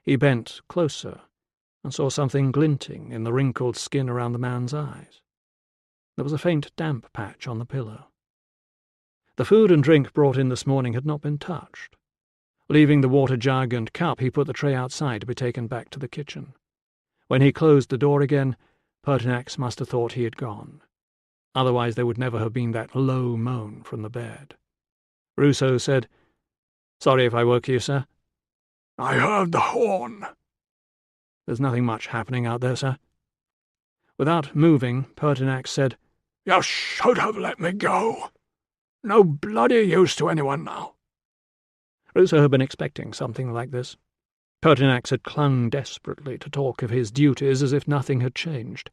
Speaker 1: He bent closer and saw something glinting in the wrinkled skin around the man's eyes. There was a faint damp patch on the pillow. The food and drink brought in this morning had not been touched. Leaving the water jug and cup, he put the tray outside to be taken back to the kitchen. When he closed the door again, Pertinax must have thought he had gone. Otherwise there would never have been that low moan from the bed. Ruso said, "Sorry if I woke you, sir."
Speaker 2: "I heard the horn."
Speaker 1: "There's nothing much happening out there, sir." Without moving, Pertinax said,
Speaker 2: "You should have let me go. No bloody use to anyone now."
Speaker 1: Ruso had been expecting something like this. Pertinax had clung desperately to talk of his duties as if nothing had changed.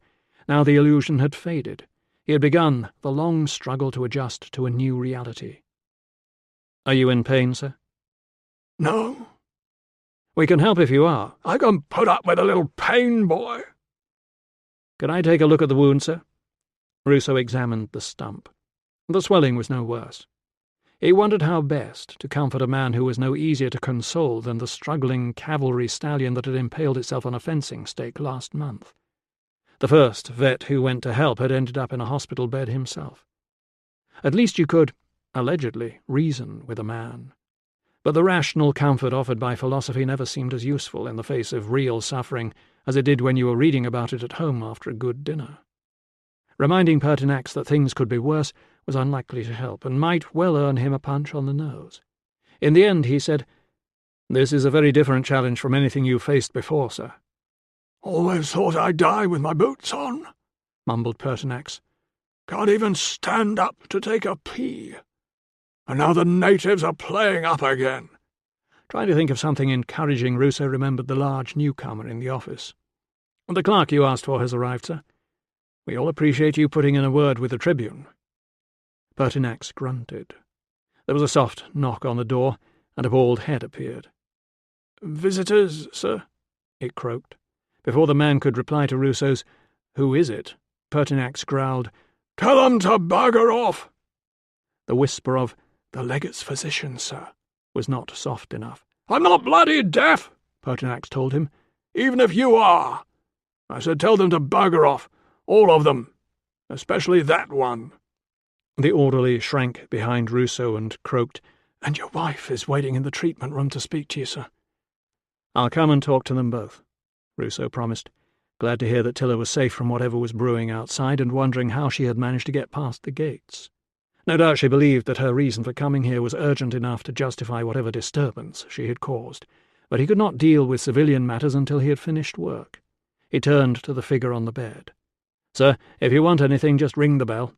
Speaker 1: Now the illusion had faded. He had begun the long struggle to adjust to a new reality. "Are you in pain, sir?"
Speaker 2: "No."
Speaker 1: "We can help if you are."
Speaker 2: "I can put up with a little pain, boy."
Speaker 1: "Can I take a look at the wound, sir?" Ruso examined the stump. The swelling was no worse. He wondered how best to comfort a man who was no easier to console than the struggling cavalry stallion that had impaled itself on a fencing stake last month. The first vet who went to help had ended up in a hospital bed himself. At least you could, allegedly, reason with a man. But the rational comfort offered by philosophy never seemed as useful in the face of real suffering as it did when you were reading about it at home after a good dinner. Reminding Pertinax that things could be worse was unlikely to help, and might well earn him a punch on the nose. In the end, he said, "This is a very different challenge from anything you've faced before, sir."
Speaker 2: "Always thought I'd die with my boots on,"
Speaker 1: mumbled Pertinax.
Speaker 2: "Can't even stand up to take a pee. And now the natives are playing up again."
Speaker 1: Trying to think of something encouraging, Ruso remembered the large newcomer in the office. "The clerk you asked for has arrived, sir. We all appreciate you putting in a word with the Tribune." Pertinax grunted. There was a soft knock on the door, and a bald head appeared.
Speaker 2: "Visitors, sir?"
Speaker 1: it croaked. Before the man could reply to Ruso's, "Who is it?" Pertinax growled,
Speaker 2: "Tell 'em to bugger off."
Speaker 1: The whisper of, "The legate's physician, sir," was not soft enough.
Speaker 2: "I'm not bloody deaf,"
Speaker 1: Pertinax told him.
Speaker 2: "Even if you are. I said tell them to bugger off, all of them, especially that one."
Speaker 1: The orderly shrank behind Ruso and croaked, "And your wife is waiting in the treatment room to speak to you, sir." "I'll come and talk to them both," Ruso promised, glad to hear that Tilla was safe from whatever was brewing outside and wondering how she had managed to get past the gates. No doubt she believed that her reason for coming here was urgent enough to justify whatever disturbance she had caused, but he could not deal with civilian matters until he had finished work. He turned to the figure on the bed. "Sir, if you want anything, just ring the bell."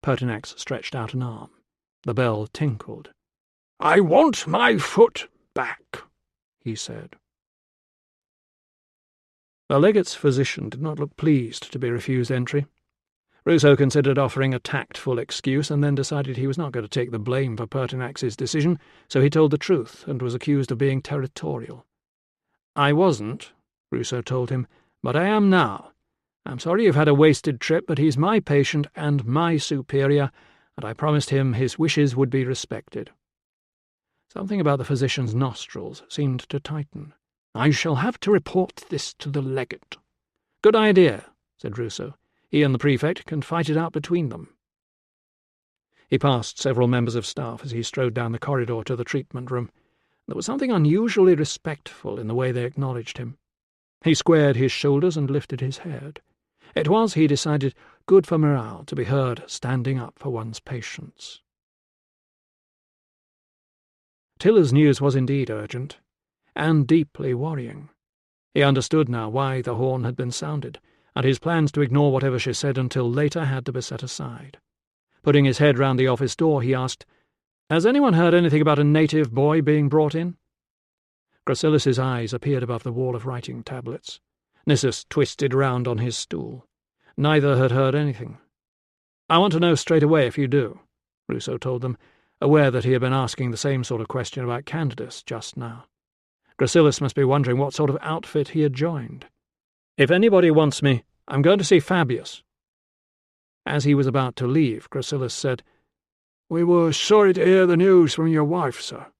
Speaker 1: Pertinax stretched out an arm. The bell tinkled.
Speaker 2: "I want my foot back,"
Speaker 1: he said. The legate's physician did not look pleased to be refused entry. Ruso considered offering a tactful excuse and then decided he was not going to take the blame for Pertinax's decision, so he told the truth and was accused of being territorial. "I wasn't," Ruso told him, "but I am now. I'm sorry you've had a wasted trip, but he's my patient and my superior, and I promised him his wishes would be respected." Something about the physician's nostrils seemed to tighten. "I shall have to report this to the legate." "Good idea," said Ruso. "He and the prefect can fight it out between them." He passed several members of staff as he strode down the corridor to the treatment room. There was something unusually respectful in the way they acknowledged him. He squared his shoulders and lifted his head. It was, he decided, good for morale to be heard standing up for one's patients. Tilla's news was indeed urgent. and deeply worrying. He understood now why the horn had been sounded, and his plans to ignore whatever she said until later had to be set aside. Putting his head round the office door, he asked, "Has anyone heard anything about a native boy being brought in?" Gracilis's eyes appeared above the wall of writing tablets. Nissus twisted round on his stool. Neither had heard anything. "I want to know straight away if you do," Ruso told them, aware that he had been asking the same sort of question about Candidus just now. Gracilis must be wondering what sort of outfit he had joined. "If anybody wants me, I'm going to see Fabius." As he was about to leave, Gracilis said,
Speaker 2: "We were sorry to hear the news from your wife, sir."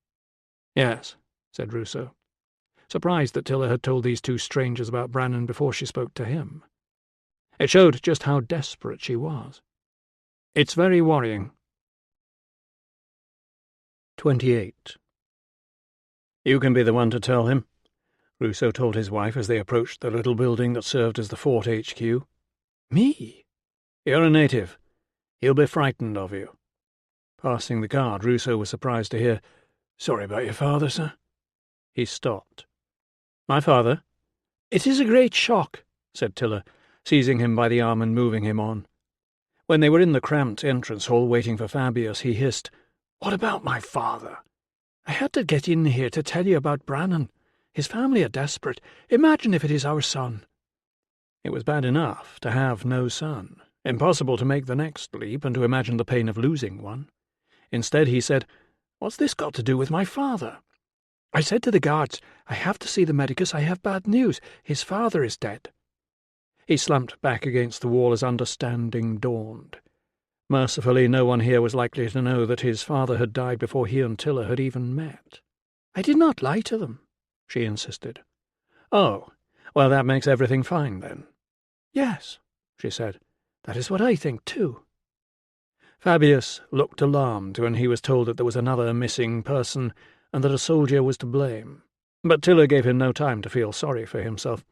Speaker 1: "Yes," said Ruso, surprised that Tilla had told these two strangers about Brannon before she spoke to him. It showed just how desperate she was. "It's very worrying." 28. "You can be the one to tell him," Ruso told his wife as they approached the little building that served as the fort HQ. "Me?" "You're a native. He'll be frightened of you." Passing the guard, Ruso was surprised to hear, "Sorry about your father, sir." He stopped. "My father?" "It is a great shock," said Tilla, seizing him by the arm and moving him on. When they were in the cramped entrance hall waiting for Fabius, he hissed, "What about my father? I had to get in here to tell you about Brannon. His family are desperate. Imagine if it is our son." It was bad enough to have no son, impossible to make the next leap and to imagine the pain of losing one. Instead he said, "What's this got to do with my father?" "I said to the guards, I have to see the medicus, I have bad news. His father is dead." He slumped back against the wall as understanding dawned. Mercifully, no one here was likely to know that his father had died before he and Tilla had even met. "I did not lie to them," she insisted. "Oh, well, that makes everything fine, then." "Yes," she said. "That is what I think, too." Fabius looked alarmed when he was told that there was another missing person and that a soldier was to blame. But Tilla gave him no time to feel sorry for himself.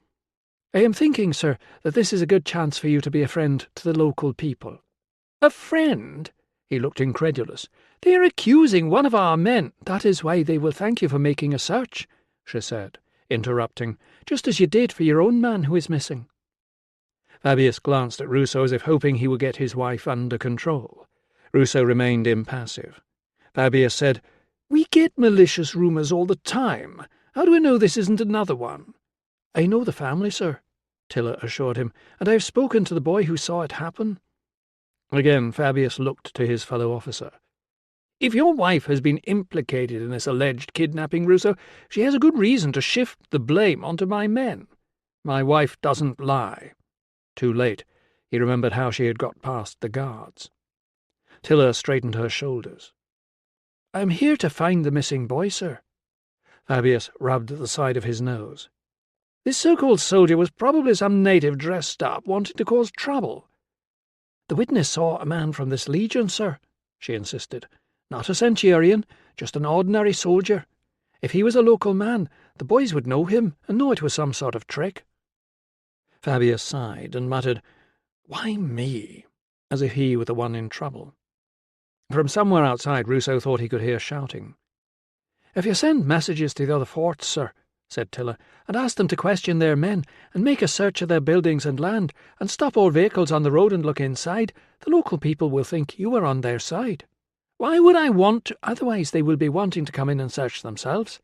Speaker 1: "I am thinking, sir, that this is a good chance for you to be a friend to the local people." "A friend?" He looked incredulous. "They are accusing one of our men." "That is why they will thank you for making a search," she said, interrupting, "just as you did for your own man who is missing." Fabius glanced at Ruso as if hoping he would get his wife under control. Ruso remained impassive. Fabius said, "We get malicious rumours all the time. How do we know this isn't another one?" "I know the family, sir," Tilla assured him, "and I have spoken to the boy who saw it happen." Again Fabius looked to his fellow officer. "If your wife has been implicated in this alleged kidnapping, Ruso, she has a good reason to shift the blame onto my men. My wife doesn't lie." Too late, he remembered how she had got past the guards. Tilla straightened her shoulders. "I am here to find the missing boy, sir." Fabius rubbed at the side of his nose. "This so-called soldier was probably some native dressed up, wanting to cause trouble." "The witness saw a man from this legion, sir," she insisted. "Not a centurion, just an ordinary soldier. If he was a local man, the boys would know him and know it was some sort of trick." Fabius sighed and muttered, "Why me?" as if he were the one in trouble. From somewhere outside, Ruso thought he could hear shouting. "If you send messages to the other forts, sir," said Tilla, "and ask them to question their men, and make a search of their buildings and land, and stop all vehicles on the road and look inside, the local people will think you are on their side. Why would I want to? Otherwise they will be wanting to come in and search themselves.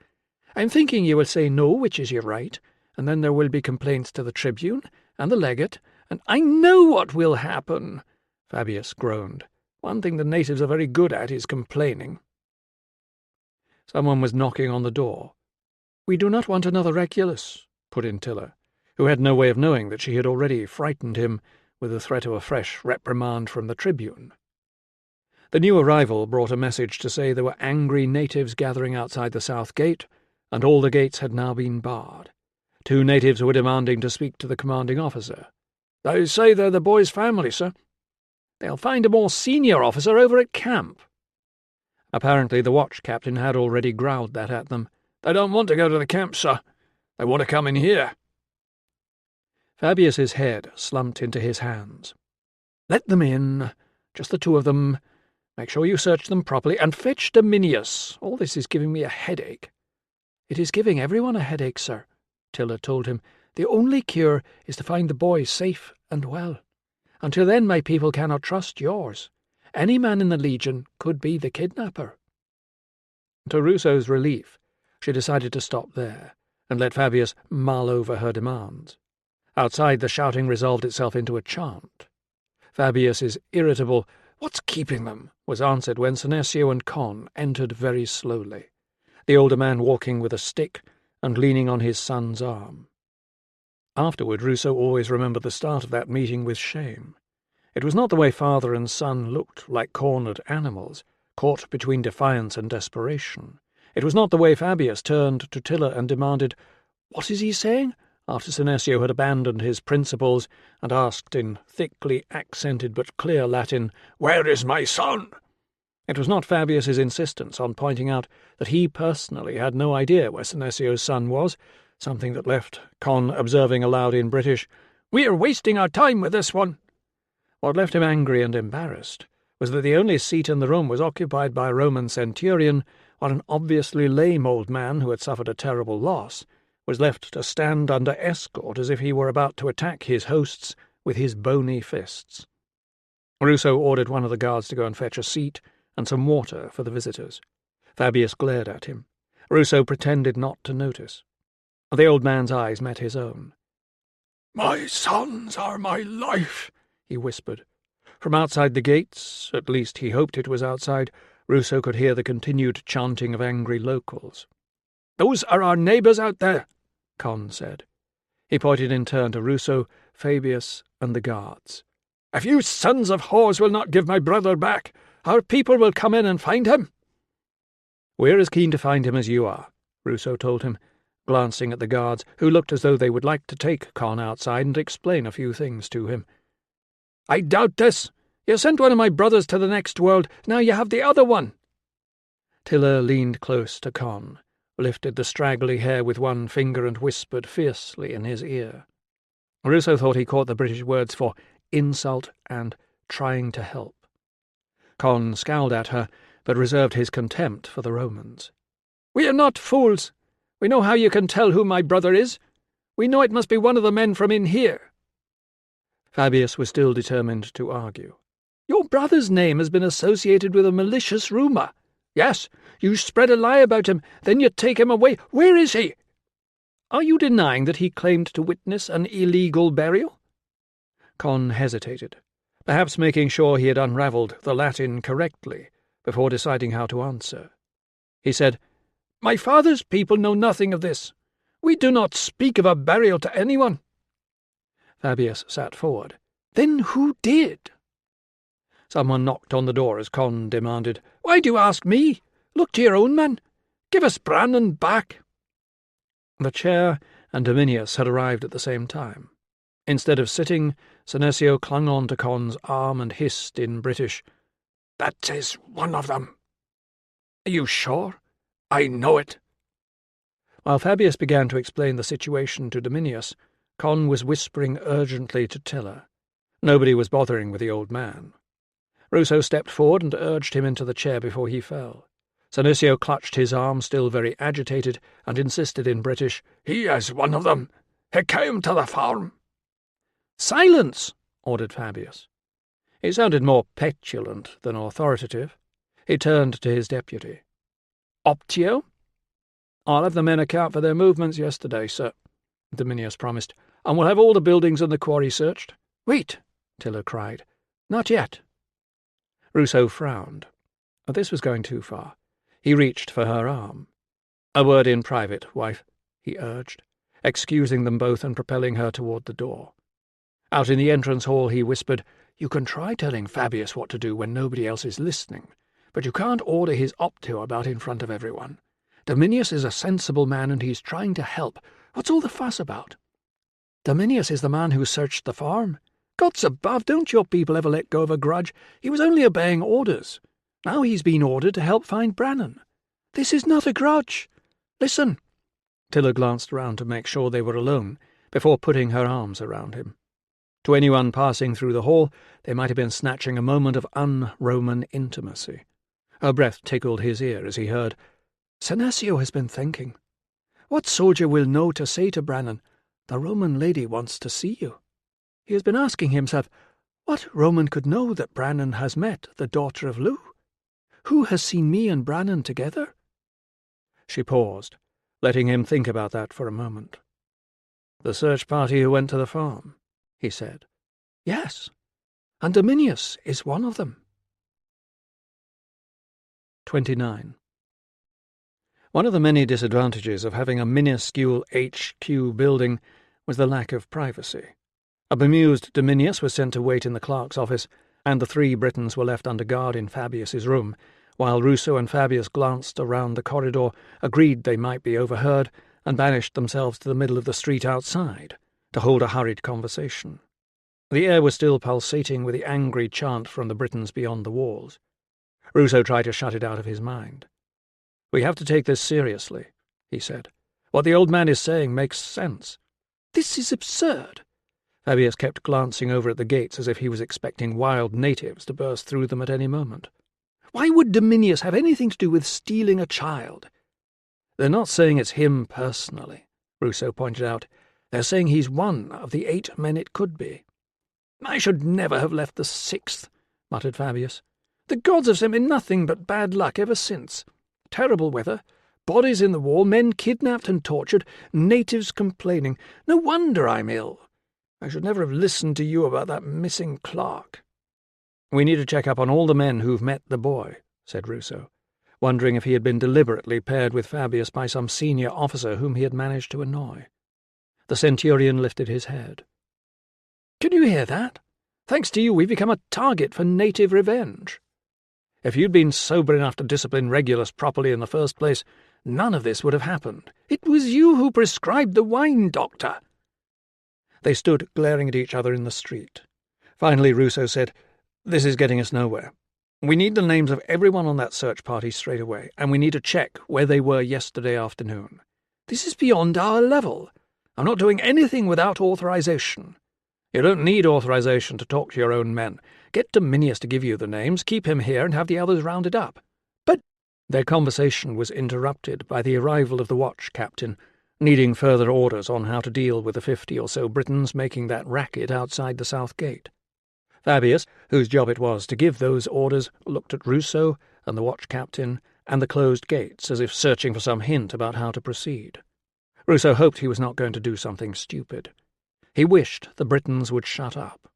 Speaker 1: I'm thinking you will say no, which is your right, and then there will be complaints to the tribune and the legate, and I know what will happen." Fabius groaned. "One thing the natives are very good at is complaining." Someone was knocking on the door. "We do not want another Regulus," put in Tilla, who had no way of knowing that she had already frightened him with the threat of a fresh reprimand from the tribune. The new arrival brought a message to say there were angry natives gathering outside the south gate, and all the gates had now been barred. 2 natives were demanding to speak to the commanding officer. "They say they're the boy's family, sir." "They'll find a more senior officer over at camp." Apparently the watch captain had already growled that at them. "They don't want to go to the camp, sir. They want to come in here." Fabius's head slumped into his hands. "Let them in. Just the 2 of them. Make sure you search them properly, and fetch Dominius. All this is giving me a headache."
Speaker 3: "It is giving everyone a headache, sir," Tilla told him. "The only cure is to find the boy safe and well. Until then my people cannot trust yours. Any man in the Legion could be the kidnapper." To Ruso's relief, she decided to stop there and let Fabius mull over her demands. Outside, the shouting resolved itself into a chant. Fabius's irritable "What's keeping them?" was answered when Senecio and Con entered very slowly, the older man walking with a stick and leaning on his son's arm. Afterward, Ruso always remembered the start of that meeting with shame. It was not the way father and son looked like cornered animals, caught between defiance and desperation. It was not the way Fabius turned to Tilla and demanded, "What is he saying?" after Senecio had abandoned his principles and asked in thickly accented but clear Latin,
Speaker 2: "Where is my son?"
Speaker 3: It was not Fabius's insistence on pointing out that he personally had no idea where Senecio's son was, something that left Con observing aloud in British, "We are wasting our time with this one." What left him angry and embarrassed was that the only seat in the room was occupied by a Roman centurion, while an obviously lame old man who had suffered a terrible loss was left to stand under escort as if he were about to attack his hosts with his bony fists. Ruso ordered one of the guards to go and fetch a seat and some water for the visitors. Fabius glared at him. Ruso pretended not to notice. The old man's eyes met his own.
Speaker 2: "My sons are my life," he whispered.
Speaker 3: From outside the gates, at least he hoped it was outside, Ruso could hear the continued chanting of angry locals.
Speaker 2: "Those are our neighbours out there,"
Speaker 3: Con said. He pointed in turn to Ruso, Fabius, and the guards.
Speaker 2: "If you sons of whores will not give my brother back, our people will come in and find him."
Speaker 3: "We're as keen to find him as you are," Ruso told him, glancing at the guards, who looked as though they would like to take Con outside and explain a few things to him.
Speaker 2: "I doubt this. You sent one of my brothers to the next world, now you have the other one."
Speaker 3: Tilla leaned close to Con, lifted the straggly hair with one finger and whispered fiercely in his ear. Ruso thought he caught the British words for insult and trying to help. Con scowled at her, but reserved his contempt for the Romans.
Speaker 2: "We are not fools. We know how you can tell who my brother is. We know it must be one of the men from in here."
Speaker 3: Fabius was still determined to argue.
Speaker 2: "Your brother's name has been associated with a malicious rumour. Yes, you spread a lie about him, then you take him away. Where is he?"
Speaker 3: "Are you denying that he claimed to witness an illegal burial?" Con hesitated, perhaps making sure he had unravelled the Latin correctly before deciding how to answer. He said,
Speaker 2: "My father's people know nothing of this. We do not speak of a burial to anyone."
Speaker 3: Fabius sat forward.
Speaker 2: "Then who did?"
Speaker 3: Someone knocked on the door as Con demanded,
Speaker 2: "Why do you ask me? Look to your own man. Give us Brannon back."
Speaker 3: The chair and Dominius had arrived at the same time. Instead of sitting, Senecio clung on to Con's arm and hissed in British,
Speaker 2: "That is one of them." "Are you sure? I know it."
Speaker 3: While Fabius began to explain the situation to Dominius, Con was whispering urgently to Tilla. Nobody was bothering with the old man. Ruso stepped forward and urged him into the chair before he fell. Senecio clutched his arm, still very agitated, and insisted in British,
Speaker 2: "He is one of them. He came to the farm."
Speaker 3: "Silence!" ordered Fabius. He sounded more petulant than authoritative. He turned to his deputy.
Speaker 2: "Optio?"
Speaker 3: "I'll have the men account for their movements yesterday, sir," Dominius promised, "and we'll have all the buildings and the quarry searched."
Speaker 2: "Wait,"
Speaker 3: Tilla cried. "Not yet." Ruso frowned. This was going too far. He reached for her arm. "A word in private, wife," he urged, excusing them both and propelling her toward the door. Out in the entrance hall he whispered, "You can try telling Fabius what to do when nobody else is listening, but you can't order his optio about in front of everyone. Dominius is a sensible man and he's trying to help. What's all the fuss about? Dominius is the man who searched the farm. Gods above, don't your people ever let go of a grudge? He was only obeying orders. Now he's been ordered to help find Brannon. This is not a grudge. Listen." Tilla glanced round to make sure they were alone before putting her arms around him. To anyone passing through the hall, they might have been snatching a moment of un-Roman intimacy. Her breath tickled his ear as he heard, "Senecio has been thinking. What soldier will know to say to Brannon, "The Roman lady wants to see you"? He has been asking himself, what Roman could know that Brannon has met the daughter of Lou? Who has seen me and Brannon together? She paused, letting him think about that for a moment. The search party who went to the farm, he said. Yes, and Dominius is one of them. 29. One of the many disadvantages of having a minuscule HQ building was the lack of privacy. A bemused Dominius was sent to wait in the clerk's office, and the 3 Britons were left under guard in Fabius's room, while Ruso and Fabius glanced around the corridor, agreed they might be overheard, and banished themselves to the middle of the street outside to hold a hurried conversation. The air was still pulsating with the angry chant from the Britons beyond the walls. Ruso tried to shut it out of his mind. "We have to take this seriously," he said. "What the old man is saying makes sense." "This is absurd." Fabius kept glancing over at the gates as if he was expecting wild natives to burst through them at any moment. "Why would Dominius have anything to do with stealing a child?" "They're not saying it's him personally," Ruso pointed out. "They're saying he's one of the 8 men it could be." "I should never have left the 6th, muttered Fabius. "The gods have sent me nothing but bad luck ever since. Terrible weather, bodies in the wall, men kidnapped and tortured, natives complaining. No wonder I'm ill. I should never have listened to you about that missing clerk." "We need to check up on all the men who've met the boy," said Ruso, wondering if he had been deliberately paired with Fabius by some senior officer whom he had managed to annoy. The centurion lifted his head. "Can you hear that? Thanks to you, we've become a target for native revenge. If you'd been sober enough to discipline Regulus properly in the first place, none of this would have happened. It was you who prescribed the wine, Doctor." They stood glaring at each other in the street. Finally Ruso said, "This is getting us nowhere. We need the names of everyone on that search party straight away, and we need to check where they were yesterday afternoon." "This is beyond our level. I'm not doing anything without authorization." "You don't need authorization to talk to your own men. Get Dominius to give you the names, keep him here, and have the others rounded up." "But—" Their conversation was interrupted by the arrival of the watch captain, needing further orders on how to deal with the 50 or so Britons making that racket outside the south gate. Fabius, whose job it was to give those orders, looked at Ruso and the watch captain and the closed gates as if searching for some hint about how to proceed. Ruso hoped he was not going to do something stupid. He wished the Britons would shut up.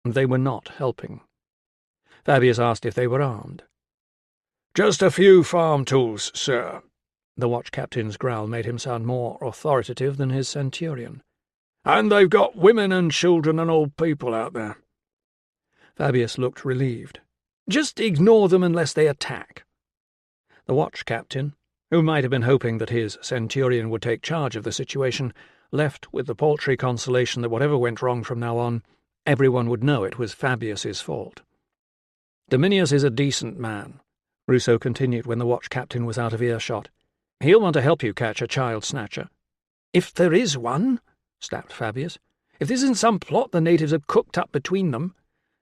Speaker 3: They were not helping. Fabius asked if they were armed.
Speaker 2: "Just a few farm tools, sir."
Speaker 3: The watch captain's growl made him sound more authoritative than his centurion.
Speaker 2: "And they've got women and children and old people out there."
Speaker 3: Fabius looked relieved. "Just ignore them unless they attack." The watch captain, who might have been hoping that his centurion would take charge of the situation, left with the paltry consolation that whatever went wrong from now on, everyone would know it was Fabius's fault. "Dominius is a decent man," Ruso continued when the watch captain was out of earshot. "He'll want to help you catch a child snatcher." "If there is one," snapped Fabius. "If this isn't some plot the natives have cooked up between them,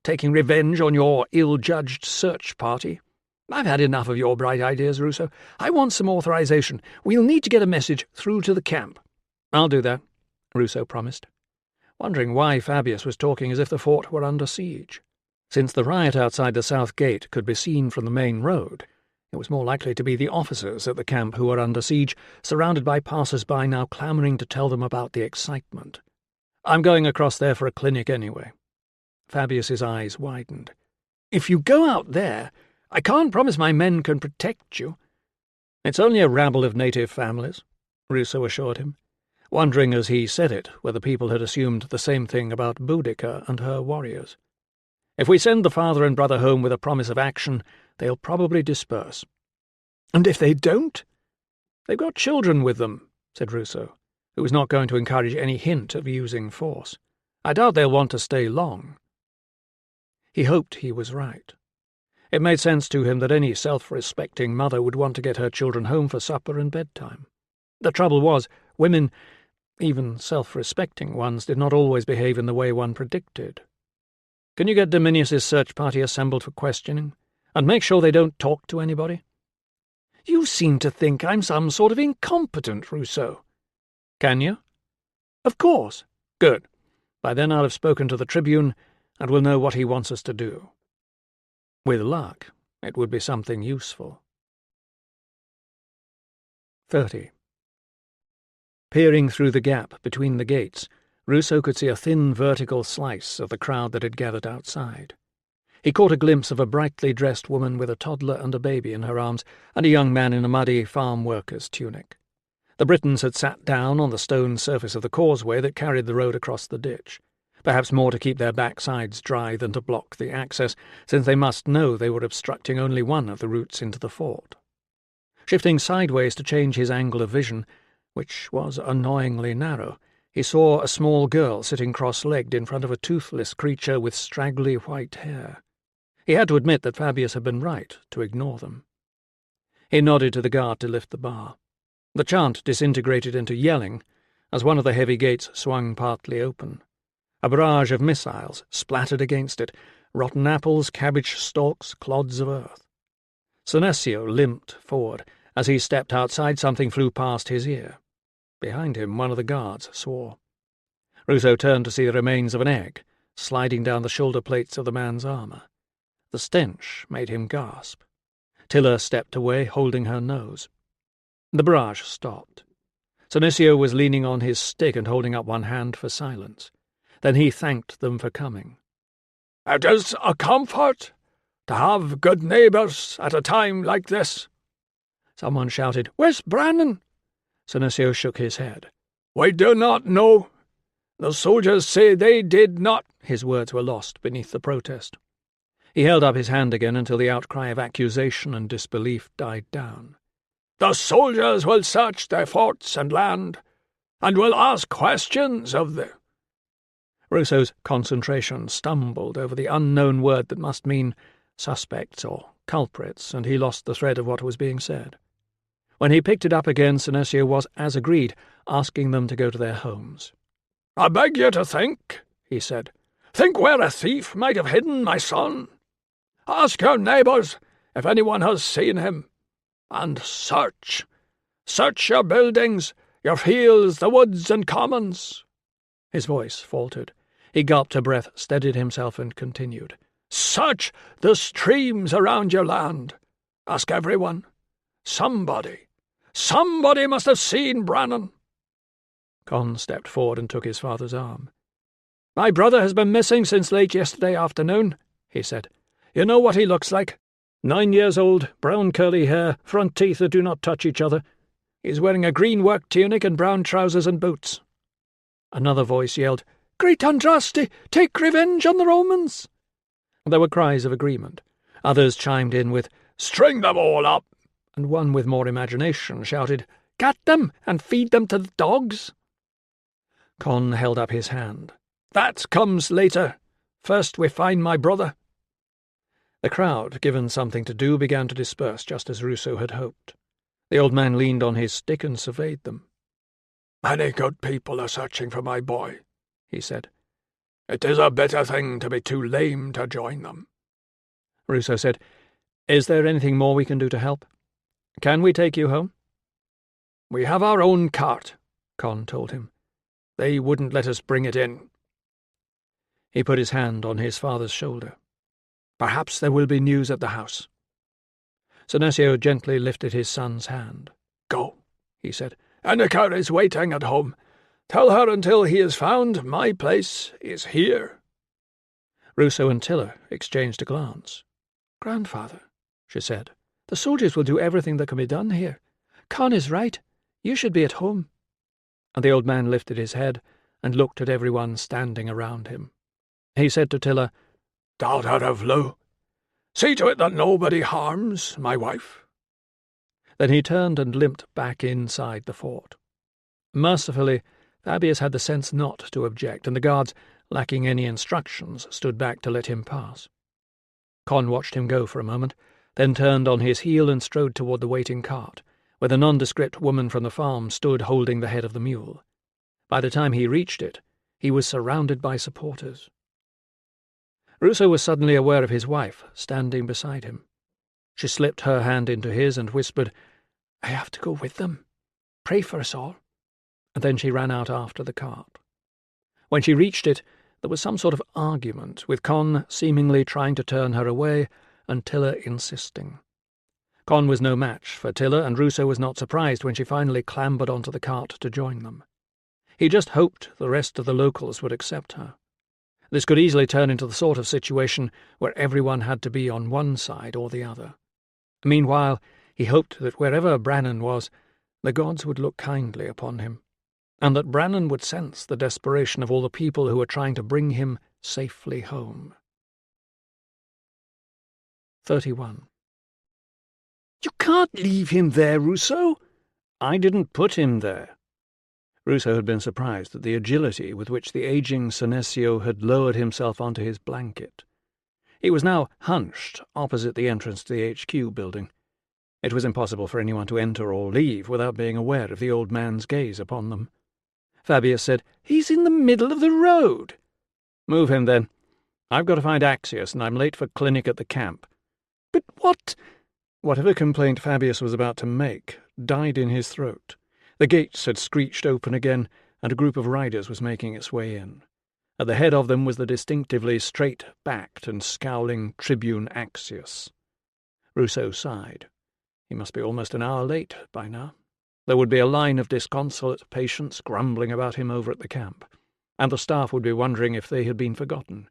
Speaker 3: taking revenge on your ill-judged search party. I've had enough of your bright ideas, Ruso. I want some authorization. We'll need to get a message through to the camp." "I'll do that," Ruso promised, wondering why Fabius was talking as if the fort were under siege. Since the riot outside the south gate could be seen from the main road, it was more likely to be the officers at the camp who were under siege, surrounded by passers-by now clamouring to tell them about the excitement. "I'm going across there for a clinic anyway." Fabius's eyes widened. "If you go out there, I can't promise my men can protect you." "It's only a rabble of native families," Ruso assured him, wondering as he said it whether people had assumed the same thing about Boudica and her warriors. "If we send the father and brother home with a promise of action, they'll probably disperse." "And if they don't?" "They've got children with them," said Ruso, who was not going to encourage any hint of using force. "I doubt they'll want to stay long." He hoped he was right. It made sense to him that any self-respecting mother would want to get her children home for supper and bedtime. The trouble was, women, even self-respecting ones, did not always behave in the way one predicted. "Can you get Dominius's search party assembled for questioning? And make sure they don't talk to anybody?" "You seem to think I'm some sort of incompetent, Ruso,"
Speaker 1: Can you?
Speaker 3: Of course.
Speaker 1: Good. By then I'll have spoken to the tribune, and we'll know what he wants us to do. With luck, it would be something useful. 30. Peering through the gap between the gates, Ruso could see a thin vertical slice of the crowd that had gathered outside. He caught a glimpse of a brightly dressed woman with a toddler and a baby in her arms, and a young man in a muddy farm worker's tunic. The Britons had sat down on the stone surface of the causeway that carried the road across the ditch, perhaps more to keep their backsides dry than to block the access, since they must know they were obstructing only one of the routes into the fort. Shifting sideways to change his angle of vision, which was annoyingly narrow, he saw a small girl sitting cross-legged in front of a toothless creature with straggly white hair. He had to admit that Fabius had been right to ignore them. He nodded to the guard to lift the bar. The chant disintegrated into yelling as one of the heavy gates swung partly open. A barrage of missiles splattered against it, rotten apples, cabbage stalks, clods of earth. Senecio limped forward. As he stepped outside, something flew past his ear. Behind him, one of the guards swore. Ruso turned to see the remains of an egg sliding down the shoulder plates of the man's armour. The stench made him gasp. Tilla stepped away, holding her nose. The barrage stopped. Senecio was leaning on his stick and holding up one hand for silence. Then he thanked them for coming.
Speaker 2: "It is a comfort to have good neighbours at a time like this."
Speaker 1: Someone shouted,
Speaker 3: "Where's Brannon?"
Speaker 1: Senecio shook his head.
Speaker 2: "We do not know. The soldiers say they did not."
Speaker 1: His words were lost beneath the protest. He held up his hand again until the outcry of accusation and disbelief died down.
Speaker 2: "The soldiers will search their forts and land, and will ask questions of the—"
Speaker 1: Ruso's concentration stumbled over the unknown word that must mean suspects or culprits, and he lost the thread of what was being said. When he picked it up again, Senecio was, as agreed, asking them to go to their homes.
Speaker 2: "I beg you to think," he said. "Think where a thief might have hidden my son. Ask your neighbours if anyone has seen him. And search. Search your buildings, your fields, the woods and commons."
Speaker 1: His voice faltered. He gulped a breath, steadied himself, and continued.
Speaker 2: "Search the streams around your land. Ask everyone. Somebody must have seen Brannon."
Speaker 1: Con stepped forward and took his father's arm.
Speaker 3: "My brother has been missing since late yesterday afternoon," he said. "You know what he looks like. 9 years old, brown curly hair, front teeth that do not touch each other. He's wearing a green work tunic and brown trousers and boots."
Speaker 1: Another voice yelled,
Speaker 3: "Great Andraste, take revenge on the Romans!"
Speaker 1: There were cries of agreement. Others chimed in with,
Speaker 2: "String them all up!"
Speaker 1: and one with more imagination shouted,
Speaker 3: "Cut them and feed them to the dogs!"
Speaker 1: Con held up his hand.
Speaker 3: "That comes later. First we find my brother."
Speaker 1: The crowd, given something to do, began to disperse just as Ruso had hoped. The old man leaned on his stick and surveyed them.
Speaker 2: "Many good people are searching for my boy," he said. "It is a bitter thing to be too lame to join them."
Speaker 1: Ruso said, "Is there anything more we can do to help? Can we take you home?"
Speaker 3: "We have our own cart,"
Speaker 1: Con told him.
Speaker 3: "They wouldn't let us bring it in."
Speaker 1: He put his hand on his father's shoulder.
Speaker 3: "Perhaps there will be news at the house."
Speaker 1: Senecio gently lifted his son's hand.
Speaker 2: "Go," he said. "Annika is waiting at home. Tell her until he is found, my place is here."
Speaker 1: Ruso and Tilla exchanged a glance.
Speaker 3: "Grandfather," she said, "the soldiers will do everything that can be done here. Con is right. You should be at home."
Speaker 1: And the old man lifted his head and looked at everyone standing around him. He said to Tilla,
Speaker 2: "Daughter of Lu, see to it that nobody harms my wife."
Speaker 1: Then he turned and limped back inside the fort. Mercifully, Fabius had the sense not to object, and the guards, lacking any instructions, stood back to let him pass. Con watched him go for a moment, then turned on his heel and strode toward the waiting cart, where the nondescript woman from the farm stood holding the head of the mule. By the time he reached it, he was surrounded by supporters. Ruso was suddenly aware of his wife standing beside him. She slipped her hand into his and whispered,
Speaker 3: "I have to go with them. Pray for us all."
Speaker 1: and then she ran out after the cart. When she reached it, there was some sort of argument, with Con seemingly trying to turn her away and Tilla insisting. Con was no match for Tilla, and Ruso was not surprised when she finally clambered onto the cart to join them. He just hoped the rest of the locals would accept her. This could easily turn into the sort of situation where everyone had to be on one side or the other. Meanwhile, he hoped that wherever Brannan was, the gods would look kindly upon him, and that Brannan would sense the desperation of all the people who were trying to bring him safely home. 31.
Speaker 3: You can't leave him there, Ruso.
Speaker 1: I didn't put him there. Ruso had been surprised at the agility with which the aging Senecio had lowered himself onto his blanket. He was now hunched opposite the entrance to the HQ building. It was impossible for anyone to enter or leave without being aware of the old man's gaze upon them. Fabius said,
Speaker 3: He's in the middle of the road.
Speaker 1: Move him, then. I've got to find Axius, and I'm late for clinic at the camp.
Speaker 3: But what?
Speaker 1: Whatever complaint Fabius was about to make died in his throat. The gates had screeched open again, and a group of riders was making its way in. At the head of them was the distinctively straight-backed and scowling Tribune Axius. Ruso sighed. He must be almost an hour late by now. There would be a line of disconsolate patients grumbling about him over at the camp, and the staff would be wondering if they had been forgotten.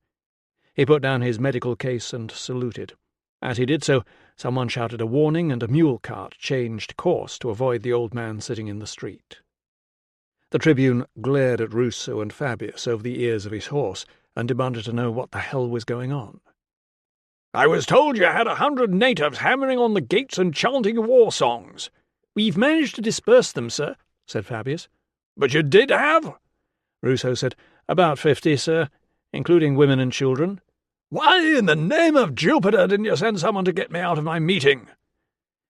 Speaker 1: He put down his medical case and saluted. As he did so, someone shouted a warning, and a mule cart changed course to avoid the old man sitting in the street. The Tribune glared at Ruso and Fabius over the ears of his horse and demanded to know what the hell was going on.
Speaker 2: I was told you had 100 natives hammering on the gates and chanting war songs.
Speaker 3: We've managed to disperse them, sir, said Fabius.
Speaker 2: But you did have?
Speaker 1: Ruso said, About 50, sir, including women and children.
Speaker 2: Why in the name of Jupiter didn't you send someone to get me out of my meeting?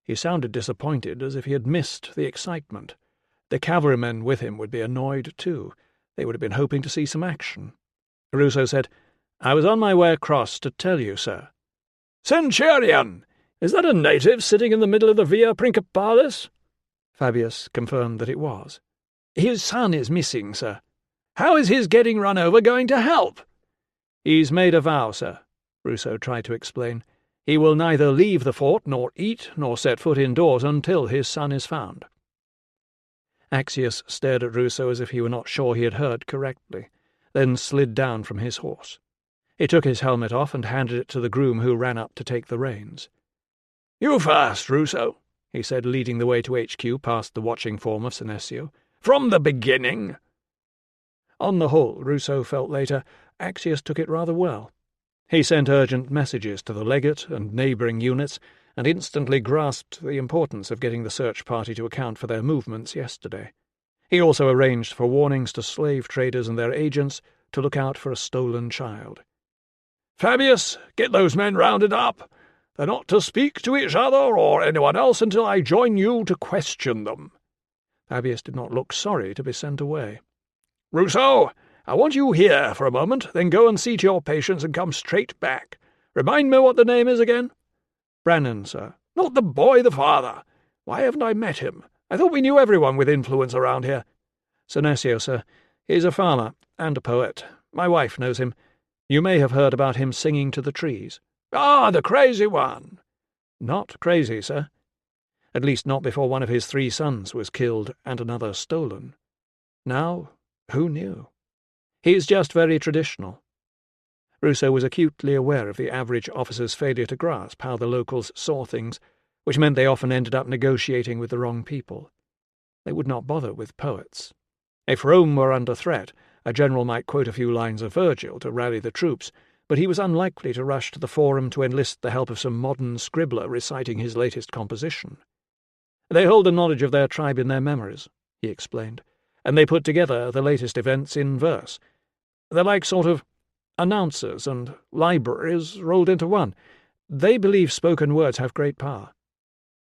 Speaker 1: He sounded disappointed, as if he had missed the excitement. The cavalrymen with him would be annoyed too. They would have been hoping to see some action. Ruso said, I was on my way across to tell you, sir.
Speaker 2: Centurion! Is that a native sitting in the middle of the Via Principalis?
Speaker 1: Fabius confirmed that it was.
Speaker 3: His son is missing, sir.
Speaker 2: How is his getting run over going to help?
Speaker 1: He's made a vow, sir, Ruso tried to explain. He will neither leave the fort, nor eat, nor set foot indoors until his son is found. Axius stared at Ruso as if he were not sure he had heard correctly, then slid down from his horse. He took his helmet off and handed it to the groom, who ran up to take the reins.
Speaker 2: You first, Ruso,
Speaker 1: he said, leading the way to HQ past the watching form of Senecio.
Speaker 2: From the beginning.
Speaker 1: On the whole, Ruso felt later, Axius took it rather well. He sent urgent messages to the legate and neighbouring units, and instantly grasped the importance of getting the search party to account for their movements yesterday. He also arranged for warnings to slave traders and their agents to look out for a stolen child.
Speaker 2: Fabius, get those men rounded up. They're not to speak to each other or anyone else until I join you to question them.
Speaker 1: Fabius did not look sorry to be sent away.
Speaker 2: Ruso, I want you here for a moment, then go and see to your patients and come straight back. Remind me what the name is again?
Speaker 1: Brannan, sir.
Speaker 2: Not the boy, the father. Why haven't I met him? I thought we knew everyone with influence around here.
Speaker 1: Senecio, sir. He's a farmer and a poet. My wife knows him. You may have heard about him singing to the trees.
Speaker 2: Ah, the crazy one.
Speaker 1: Not crazy, sir. At least not before one of his 3 sons was killed and another stolen. Now, who knew? He's just very traditional. Ruso was acutely aware of the average officer's failure to grasp how the locals saw things, which meant they often ended up negotiating with the wrong people. They would not bother with poets. If Rome were under threat, a general might quote a few lines of Virgil to rally the troops, but he was unlikely to rush to the forum to enlist the help of some modern scribbler reciting his latest composition. They hold a knowledge of their tribe in their memories, he explained, and they put together the latest events in verse. They're like sort of announcers and libraries rolled into one. They believe spoken words have great power.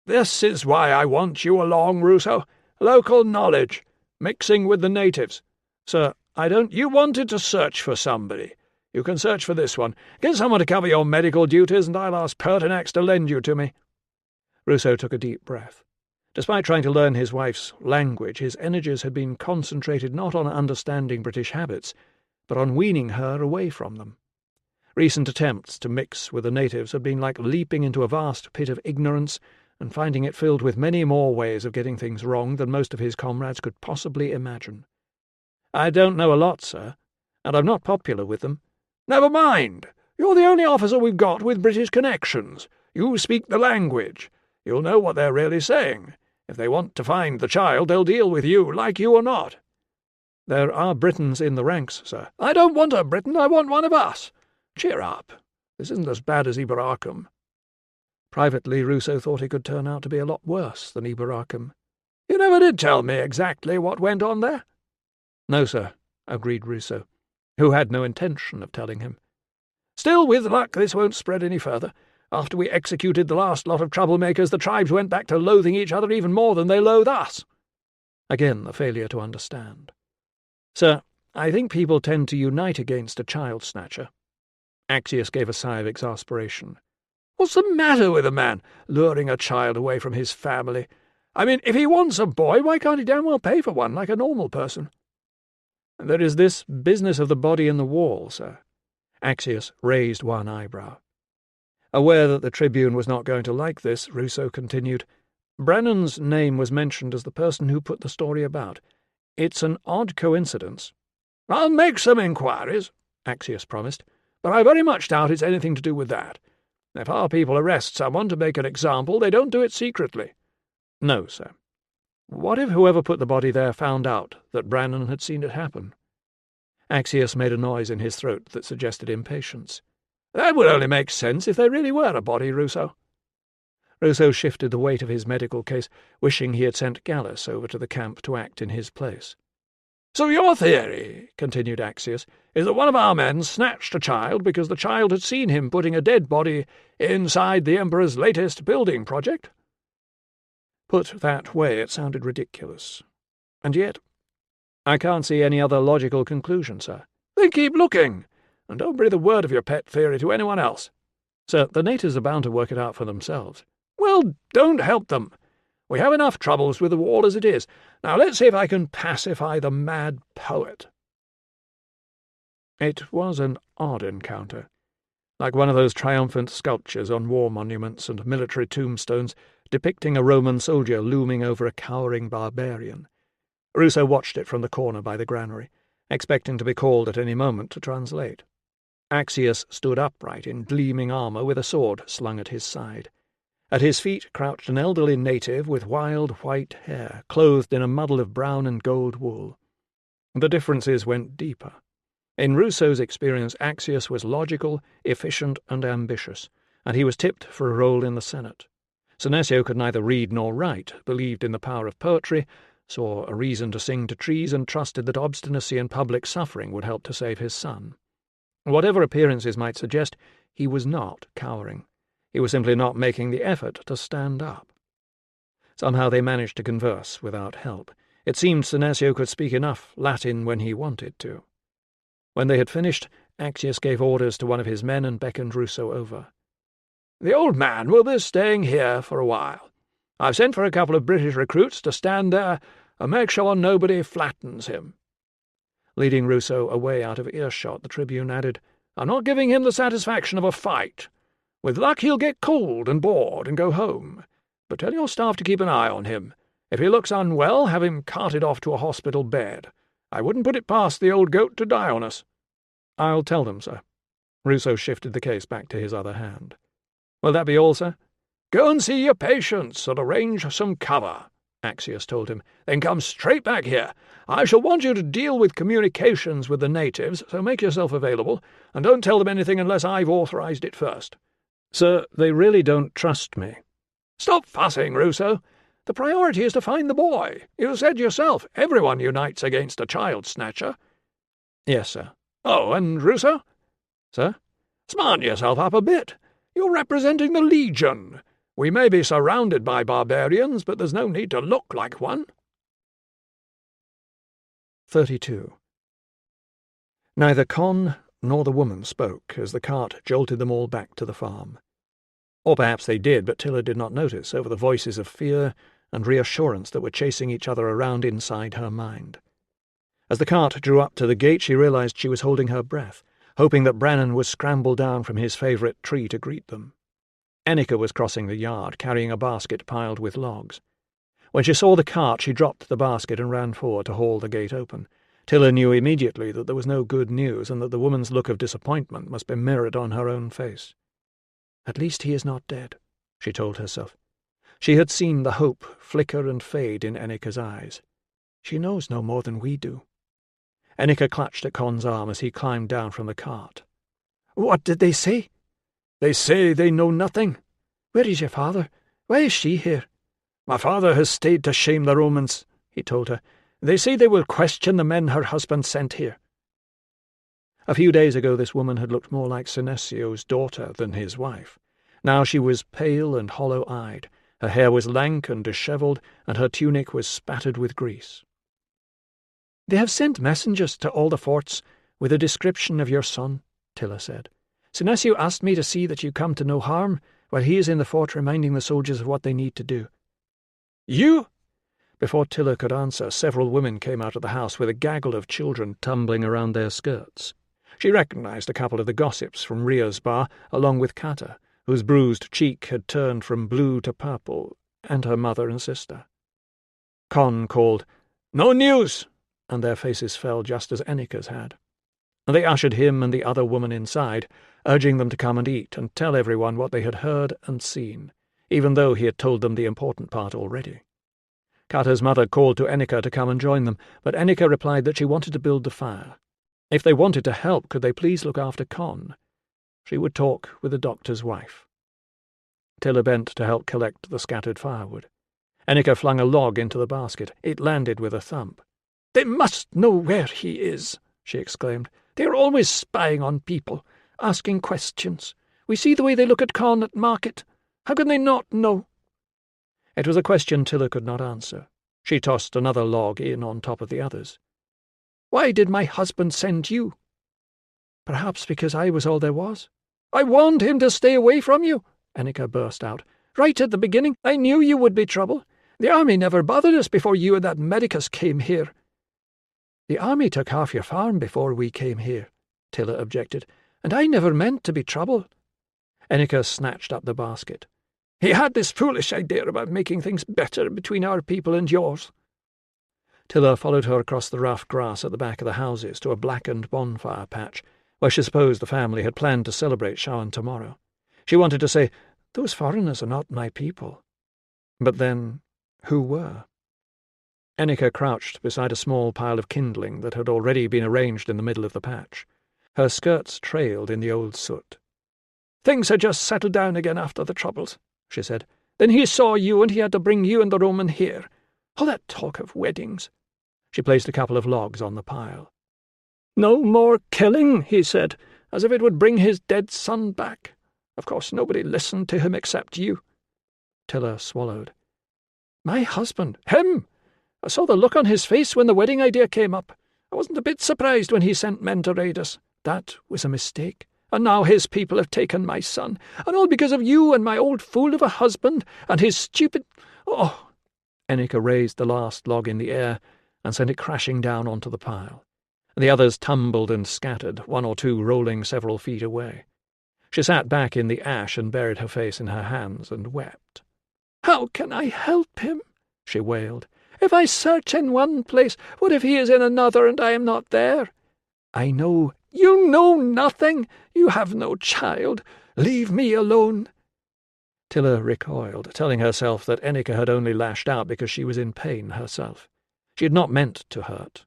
Speaker 2: This is why I want you along, Ruso. Local knowledge, mixing with the natives.
Speaker 1: Sir, I don't...
Speaker 2: You wanted to search for somebody. You can search for this one. Get someone to cover your medical duties, and I'll ask Pertinax to lend you to me.
Speaker 1: Ruso took a deep breath. Despite trying to learn his wife's language, his energies had been concentrated not on understanding British habits, but on weaning her away from them. Recent attempts to mix with the natives had been like leaping into a vast pit of ignorance and finding it filled with many more ways of getting things wrong than most of his comrades could possibly imagine. "I don't know a lot, sir, and I'm not popular with them."
Speaker 2: "Never mind. You're the only officer we've got with British connections. You speak the language. You'll know what they're really saying. If they want to find the child, they'll deal with you, like you or not."
Speaker 1: "There are Britons in the ranks, sir."
Speaker 2: "I don't want a Briton, I want one of us. Cheer up. This isn't as bad as Iberacum."
Speaker 1: Privately, Ruso thought it could turn out to be a lot worse than Iberacum.
Speaker 2: "You never did tell me exactly what went on there."
Speaker 1: "No, sir," agreed Ruso, who had no intention of telling him.
Speaker 2: "Still, with luck, this won't spread any further. After we executed the last lot of troublemakers, the tribes went back to loathing each other even more than they loathe us."
Speaker 1: Again, the failure to understand. "Sir, I think people tend to unite against a child-snatcher." Axius gave a sigh of exasperation.
Speaker 2: "What's the matter with a man luring a child away from his family? I mean, if he wants a boy, why can't he damn well pay for one like a normal person?"
Speaker 1: "There is this business of the body in the wall, sir." Axius raised one eyebrow. Aware that the Tribune was not going to like this, Ruso continued, "Brennan's name was mentioned as the person who put the story about. It's an odd coincidence."
Speaker 2: "I'll make some inquiries," Axius promised, "but I very much doubt it's anything to do with that. If our people arrest someone to make an example, they don't do it secretly."
Speaker 1: "No, sir. What if whoever put the body there found out that Brannan had seen it happen?" Axius made a noise in his throat that suggested impatience.
Speaker 2: "That would only make sense if there really were a body, Ruso."
Speaker 1: Ruso shifted the weight of his medical case, wishing he had sent Gallus over to the camp to act in his place.
Speaker 2: "So your theory," continued Axius, "is that one of our men snatched a child because the child had seen him putting a dead body inside the Emperor's latest building project?"
Speaker 1: Put that way, it sounded ridiculous. And yet, I can't see any other logical conclusion, sir.
Speaker 2: "Then keep looking, and don't breathe a word of your pet theory to anyone else."
Speaker 1: "Sir, the natives are bound to work it out for themselves."
Speaker 2: "Well, don't help them. We have enough troubles with the wall as it is. Now let's see if I can pacify the mad poet."
Speaker 1: It was an odd encounter, like one of those triumphant sculptures on war monuments and military tombstones depicting a Roman soldier looming over a cowering barbarian. Ruso watched it from the corner by the granary, expecting to be called at any moment to translate. Axius stood upright in gleaming armour with a sword slung at his side. At his feet crouched an elderly native with wild white hair, clothed in a muddle of brown and gold wool. The differences went deeper. In Ruso's experience, Axius was logical, efficient, and ambitious, and he was tipped for a role in the Senate. Senecio could neither read nor write, believed in the power of poetry, saw a reason to sing to trees, and trusted that obstinacy and public suffering would help to save his son. Whatever appearances might suggest, he was not cowering. He was simply not making the effort to stand up. Somehow they managed to converse without help. It seemed Senecio could speak enough Latin when he wanted to. When they had finished, Axius gave orders to one of his men and beckoned Ruso over.
Speaker 2: "The old man will be staying here for a while. I've sent for a couple of British recruits to stand there and make sure nobody flattens him."
Speaker 1: Leading Ruso away out of earshot, the Tribune added,
Speaker 2: "I'm not giving him the satisfaction of a fight. With luck he'll get cold and bored and go home. But tell your staff to keep an eye on him. If he looks unwell, have him carted off to a hospital bed. I wouldn't put it past the old goat to die on us."
Speaker 1: "I'll tell them, sir." Ruso shifted the case back to his other hand. "Will that be all, sir?"
Speaker 2: "Go and see your patients and arrange some cover," Axius told him. "Then come straight back here. I shall want you to deal with communications with the natives, so make yourself available, and don't tell them anything unless I've authorized it first."
Speaker 1: "Sir, they really don't trust me."
Speaker 2: "Stop fussing, Ruso. The priority is to find the boy. You said yourself, everyone unites against a child-snatcher."
Speaker 1: "Yes, sir."
Speaker 2: "Oh, and Ruso?"
Speaker 1: "Sir?"
Speaker 2: "Smarten yourself up a bit. You're representing the Legion. We may be surrounded by barbarians, but there's no need to look like one."
Speaker 1: 32. Neither Con nor the woman spoke as the cart jolted them all back to the farm. Or perhaps they did, but Tilla did not notice over the voices of fear and reassurance that were chasing each other around inside her mind. As the cart drew up to the gate, she realized she was holding her breath, hoping that Brannan would scramble down from his favourite tree to greet them. Annika was crossing the yard, carrying a basket piled with logs. When she saw the cart, she dropped the basket and ran forward to haul the gate open. Tilla knew immediately that there was no good news, and that the woman's look of disappointment must be mirrored on her own face. "At least he is not dead," she told herself. She had seen the hope flicker and fade in Annika's eyes. She knows no more than we do. Annika clutched at Con's arm as he climbed down from the cart. "What did they say?"
Speaker 2: "They say they know nothing."
Speaker 4: "Where is your father? Why is she here?"
Speaker 2: "My father has stayed to shame the Romans," he told her. "They say they will question the men her husband sent here."
Speaker 1: A few days ago this woman had looked more like Senesio's daughter than his wife. Now she was pale and hollow-eyed. Her hair was lank and dishevelled, and her tunic was spattered with grease. "They have sent messengers to all the forts with a description of your son," Tilla said. "Senesio asked me to see that you come to no harm, while he is in the fort reminding the soldiers of what they need to do."
Speaker 2: "You?"
Speaker 1: Before Tilla could answer, several women came out of the house with a gaggle of children tumbling around their skirts. She recognized a couple of the gossips from Ria's bar, along with Kata, whose bruised cheek had turned from blue to purple, and her mother and sister. Con called, "No news!" and their faces fell just as Annika's had. They ushered him and the other woman inside, urging them to come and eat and tell everyone what they had heard and seen, even though he had told them the important part already. Kata's mother called to Annika to come and join them, but Annika replied that she wanted to build the fire. If they wanted to help, could they please look after Con? She would talk with the doctor's wife. Tilla bent to help collect the scattered firewood. Annika flung a log into the basket. It landed with a thump.
Speaker 4: "They must know where he is," she exclaimed. "They are always spying on people, asking questions. We see the way they look at Con at market. How can they not know?"
Speaker 1: It was a question Tilla could not answer. She tossed another log in on top of the others.
Speaker 4: "Why did my husband send you?"
Speaker 1: "Perhaps because I was all there was."
Speaker 4: "I warned him to stay away from you," Annika burst out. "Right at the beginning, I knew you would be trouble. The army never bothered us before you and that medicus came here."
Speaker 1: "The army took half your farm before we came here," Tilla objected,
Speaker 4: "and I never meant to be trouble."
Speaker 1: Annika snatched up the basket.
Speaker 4: "He had this foolish idea about making things better between our people and yours."
Speaker 1: Tilla followed her across the rough grass at the back of the houses to a blackened bonfire patch, where she supposed the family had planned to celebrate Shawan tomorrow. She wanted to say, "Those foreigners are not my people." But then, who were? Annika crouched beside a small pile of kindling that had already been arranged in the middle of the patch. Her skirts trailed in the old soot.
Speaker 4: "Things had just settled down again after the troubles," she said. "Then he saw you, and he had to bring you and the Roman here. All that talk of weddings."
Speaker 1: She placed a couple of logs on the pile.
Speaker 4: "No more killing," he said, as if it would bring his dead son back. Of course nobody listened to him except you."
Speaker 1: Tilla swallowed.
Speaker 4: "My husband, him! I saw the look on his face when the wedding idea came up. I wasn't a bit surprised when he sent men to raid us. That was a mistake. And now his people have taken my son, and all because of you and my old fool of a husband and his stupid— Oh!"
Speaker 1: Annika raised the last log in the air and sent it crashing down onto the pile. The others tumbled and scattered, one or two rolling several feet away. She sat back in the ash and buried her face in her hands and wept.
Speaker 4: "How can I help him?" she wailed. "If I search in one place, what if he is in another and I am not there? I know. You know nothing. You have no child. Leave me alone."
Speaker 1: Tilla recoiled, telling herself that Annika had only lashed out because she was in pain herself. She had not meant to hurt.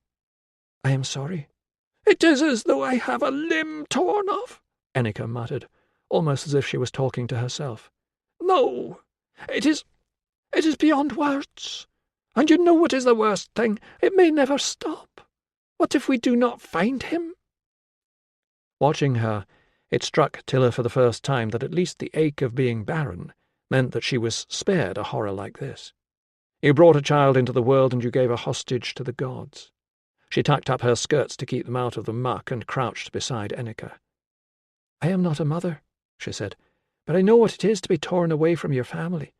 Speaker 1: "I am sorry."
Speaker 4: "It is as though I have a limb torn off,"
Speaker 1: Annika muttered, almost as if she was talking to herself.
Speaker 4: "No, it is beyond words. And you know what is the worst thing? It may never stop. What if we do not find him?"
Speaker 1: Watching her, it struck Tilla for the first time that at least the ache of being barren meant that she was spared a horror like this. You brought a child into the world and you gave a hostage to the gods. She tucked up her skirts to keep them out of the muck and crouched beside Annika. "I am not a mother," she said, "but I know what it is to be torn away from your family.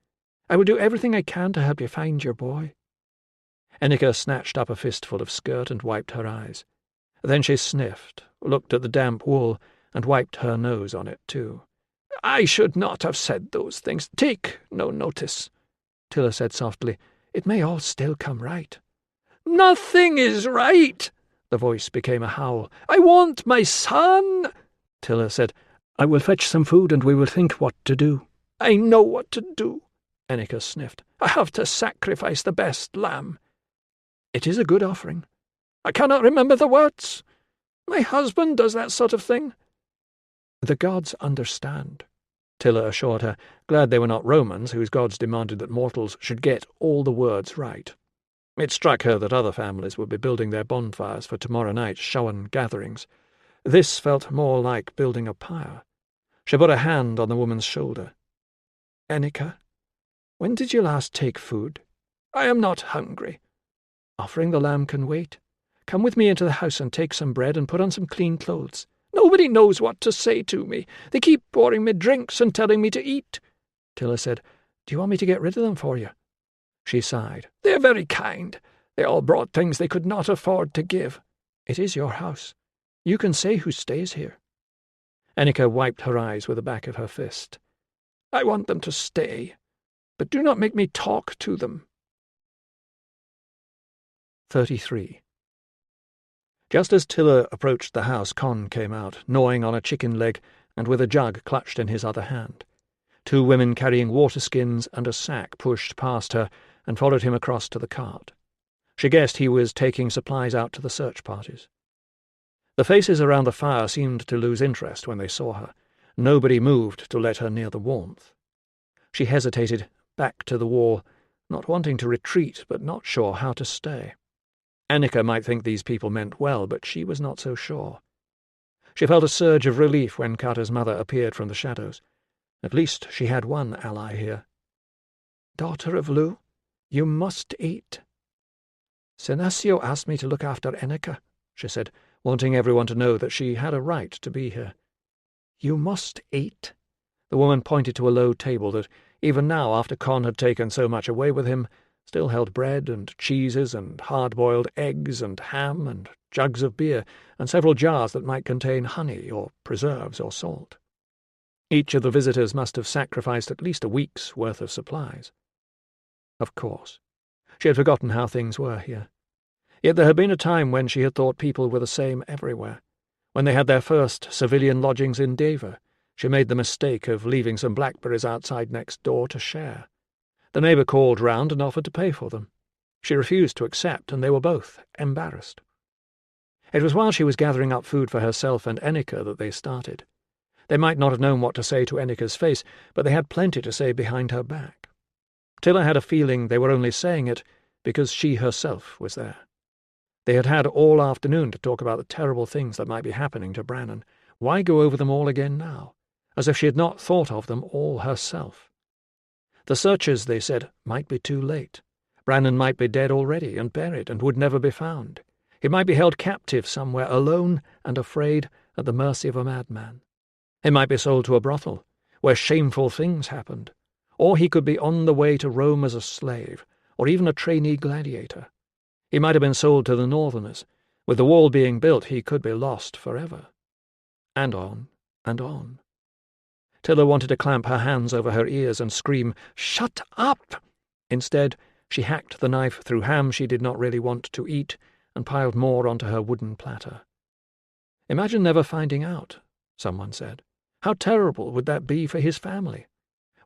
Speaker 4: I will do everything I can to help you find your boy."
Speaker 1: Annika snatched up a fistful of skirt and wiped her eyes. Then she sniffed, looked at the damp wool, and wiped her nose on it too.
Speaker 4: "I should not have said those things. Take no notice,"
Speaker 1: Tilla said softly.
Speaker 4: "It may all still come right." "Nothing is right!" The voice became a howl. "I want my son!"
Speaker 1: Tilla said, "I will fetch some food and we will think what to do."
Speaker 4: "I know what to do," Annika sniffed. "I have to sacrifice the best lamb."
Speaker 1: "It is a good offering."
Speaker 4: "I cannot remember the words. My husband does that sort of thing."
Speaker 1: "The gods understand," Tilla assured her, glad they were not Romans whose gods demanded that mortals should get all the words right. It struck her that other families would be building their bonfires for tomorrow night's Showan gatherings. This felt more like building a pyre. She put a hand on the woman's shoulder. "Annika, when did you last take food?"
Speaker 4: "I am not hungry."
Speaker 1: "Offering the lamb can wait. Come with me into the house and take some bread and put on some clean clothes."
Speaker 4: "Nobody knows what to say to me. They keep pouring me drinks and telling me to eat."
Speaker 1: Tilla said, "Do you want me to get rid of them for you?" She sighed.
Speaker 4: "They are very kind. They all brought things they could not afford to give."
Speaker 1: "It is your house. You can say who stays here." Annika wiped her eyes with the back of her fist.
Speaker 4: "I want them to stay, but do not make me talk to them."
Speaker 1: 33. Just as Tilla approached the house, Con came out, gnawing on a chicken leg and with a jug clutched in his other hand. Two women carrying water skins and a sack pushed past her and followed him across to the cart. She guessed he was taking supplies out to the search parties. The faces around the fire seemed to lose interest when they saw her. Nobody moved to let her near the warmth. She hesitated, back to the wall, not wanting to retreat but not sure how to stay. Annika might think these people meant well, but she was not so sure. She felt a surge of relief when Carter's mother appeared from the shadows. At least she had one ally here.
Speaker 4: "Daughter of Lu, you must eat."
Speaker 1: "Senesio asked me to look after Annika," she said, wanting everyone to know that she had a right to be here.
Speaker 4: "You must eat."
Speaker 1: The woman pointed to a low table that, even now after Con had taken so much away with him, still held bread and cheeses and hard-boiled eggs and ham and jugs of beer and several jars that might contain honey or preserves or salt. Each of the visitors must have sacrificed at least a week's worth of supplies. Of course. She had forgotten how things were here. Yet there had been a time when she had thought people were the same everywhere. When they had their first civilian lodgings in Deva, she made the mistake of leaving some blackberries outside next door to share. The neighbour called round and offered to pay for them. She refused to accept, and they were both embarrassed. It was while she was gathering up food for herself and Annika that they started. They might not have known what to say to Ennika's face, but they had plenty to say behind her back. Tilla had a feeling they were only saying it because she herself was there. They had had all afternoon to talk about the terrible things that might be happening to Brannan. Why go over them all again now, as if she had not thought of them all herself? The searchers, they said, might be too late. Brannan might be dead already and buried and would never be found. He might be held captive somewhere, alone and afraid, at the mercy of a madman. He might be sold to a brothel, where shameful things happened, or he could be on the way to Rome as a slave, or even a trainee gladiator. He might have been sold to the Northerners. With the wall being built, he could be lost forever. And on, and on. Tilla wanted to clamp her hands over her ears and scream, "Shut up!" Instead, she hacked the knife through ham she did not really want to eat and piled more onto her wooden platter. "Imagine never finding out," someone said. "How terrible would that be for his family?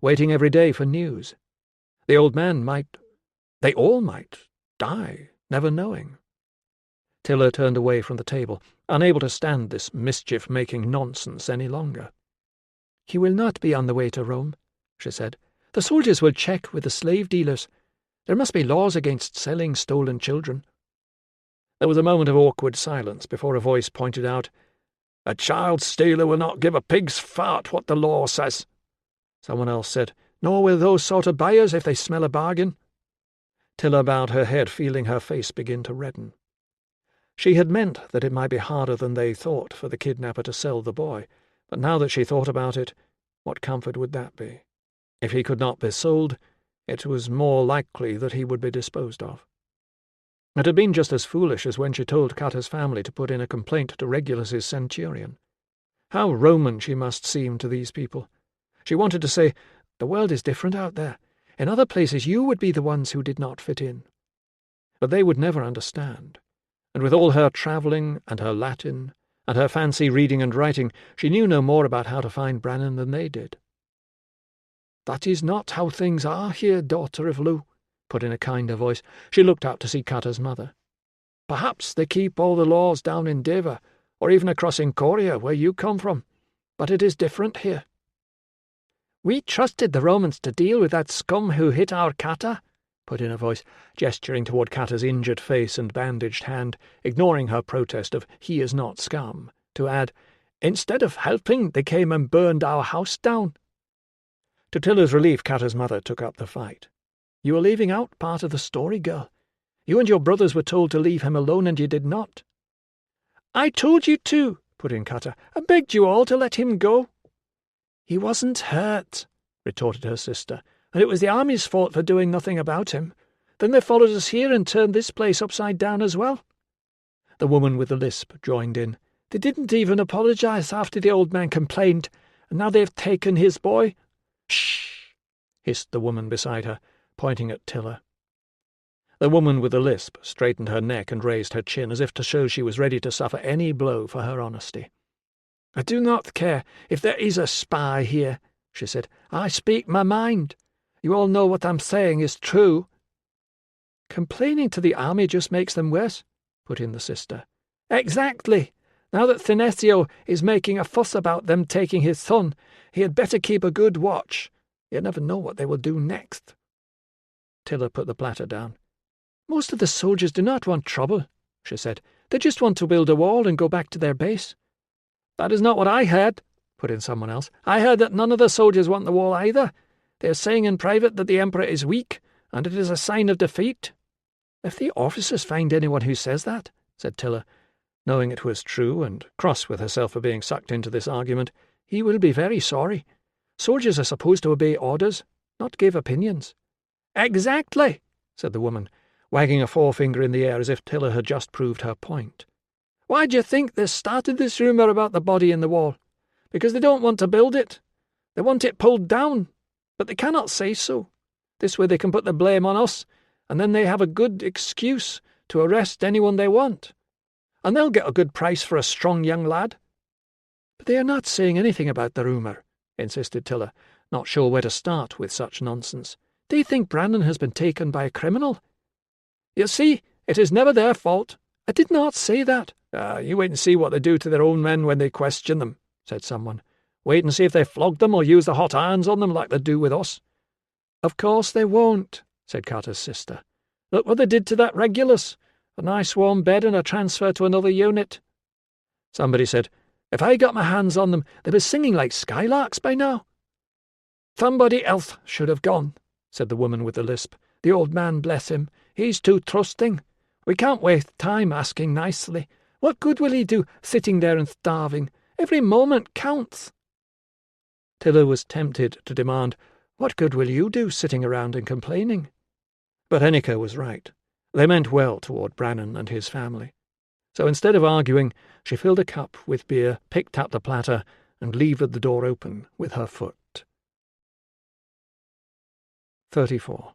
Speaker 1: Waiting every day for news. The old man they all might, die, never knowing." Tilla turned away from the table, unable to stand this mischief-making nonsense any longer. "He will not be on the way to Rome," she said. "The soldiers will check with the slave dealers. There must be laws against selling stolen children." There was a moment of awkward silence before a voice pointed out, "A child stealer will not give a pig's fart what the law says." Someone else said, "Nor will those sort of buyers if they smell a bargain." Tilla bowed her head, feeling her face begin to redden. She had meant that it might be harder than they thought for the kidnapper to sell the boy, but now that she thought about it, what comfort would that be? If he could not be sold, it was more likely that he would be disposed of. It had been just as foolish as when she told Cata's family to put in a complaint to Regulus's centurion. How Roman she must seem to these people. She wanted to say, "The world is different out there. In other places you would be the ones who did not fit in." But they would never understand, and with all her travelling and her Latin and her fancy reading and writing, she knew no more about how to find Brannan than they did.
Speaker 4: "That is not how things are here, daughter of Lugh," put in a kinder voice.
Speaker 1: She looked up to see Cata's mother.
Speaker 4: "Perhaps they keep all the laws down in Deva, or even across in Coria, where you come from, but it is different here."
Speaker 3: "We trusted the Romans to deal with that scum who hit our Cata," put in a voice, gesturing toward Cata's injured face and bandaged hand, ignoring her protest of "he is not scum," to add, "Instead of helping, they came and burned our house down."
Speaker 1: To Tilla's relief, Cata's mother took up the fight.
Speaker 4: "You are leaving out part of the story, girl. You and your brothers were told to leave him alone, and you did not."
Speaker 3: "I told you to," put in Cata. "I begged you all to let him go."
Speaker 4: "He wasn't hurt," retorted her sister, "and it was the army's fault for doing nothing about him. Then they followed us here and turned this place upside down as well."
Speaker 1: The woman with the lisp joined in.
Speaker 4: "They didn't even apologize after the old man complained, and now they've taken his boy."
Speaker 1: "Shh!" hissed the woman beside her, pointing at Tilla. The woman with the lisp straightened her neck and raised her chin as if to show she was ready to suffer any blow for her honesty.
Speaker 4: "I do not care if there is a spy here," she said. "I speak my mind. You all know what I'm saying is true."
Speaker 3: "Complaining to the army just makes them worse," put in the sister.
Speaker 4: "Exactly. Now that Senecio is making a fuss about them taking his son, he had better keep a good watch. You never know what they will do next."
Speaker 1: Tilla put the platter down.
Speaker 3: "Most of the soldiers do not want trouble," she said. "They just want to build a wall and go back to their base."
Speaker 4: "That is not what I heard," put in someone else. "I heard that none of the soldiers want the wall either. They are saying in private that the Emperor is weak, and it is a sign of defeat."
Speaker 3: "If the officers find anyone who says that," said Tilla,
Speaker 1: knowing it was true and cross with herself for being sucked into this argument,
Speaker 3: "he will be very sorry. Soldiers are supposed to obey orders, not give opinions."
Speaker 4: "Exactly,"
Speaker 1: said the woman, wagging a forefinger in the air as if Tilla had just proved her point.
Speaker 4: "Why do you think they started this rumour about the body in the wall? Because they don't want to build it. They want it pulled down, but they cannot say so. This way they can put the blame on us, and then they have a good excuse to arrest anyone they want. And they'll get a good price for a strong young lad."
Speaker 3: "But they are not saying anything about the rumour,"
Speaker 1: insisted Tilla, not sure where to start with such nonsense.
Speaker 3: "They think Brannan has been taken by a criminal."
Speaker 4: "You see, it is never their fault."
Speaker 3: "I did not say that."
Speaker 4: You wait and see what they do to their own men when they question them," said someone. "Wait and see if they flog them or use the hot irons on them like they do with us."
Speaker 3: "Of course they won't," said Cata's sister.
Speaker 4: "Look what they did to that Regulus. A nice warm bed and a transfer to another unit."
Speaker 1: Somebody said,
Speaker 4: "If I got my hands on them, they'd be singing like skylarks by now." "Somebody else should have gone," said the woman with the lisp. "The old man, bless him. He's too trusting. We can't waste time asking nicely. What good will he do sitting there and starving? Every moment counts."
Speaker 1: Tilla was tempted to demand, "What good will you do sitting around and complaining?" But Enneke was right. They meant well toward Brannan and his family. So instead of arguing, she filled a cup with beer, picked up the platter, and levered the door open with her foot. 34.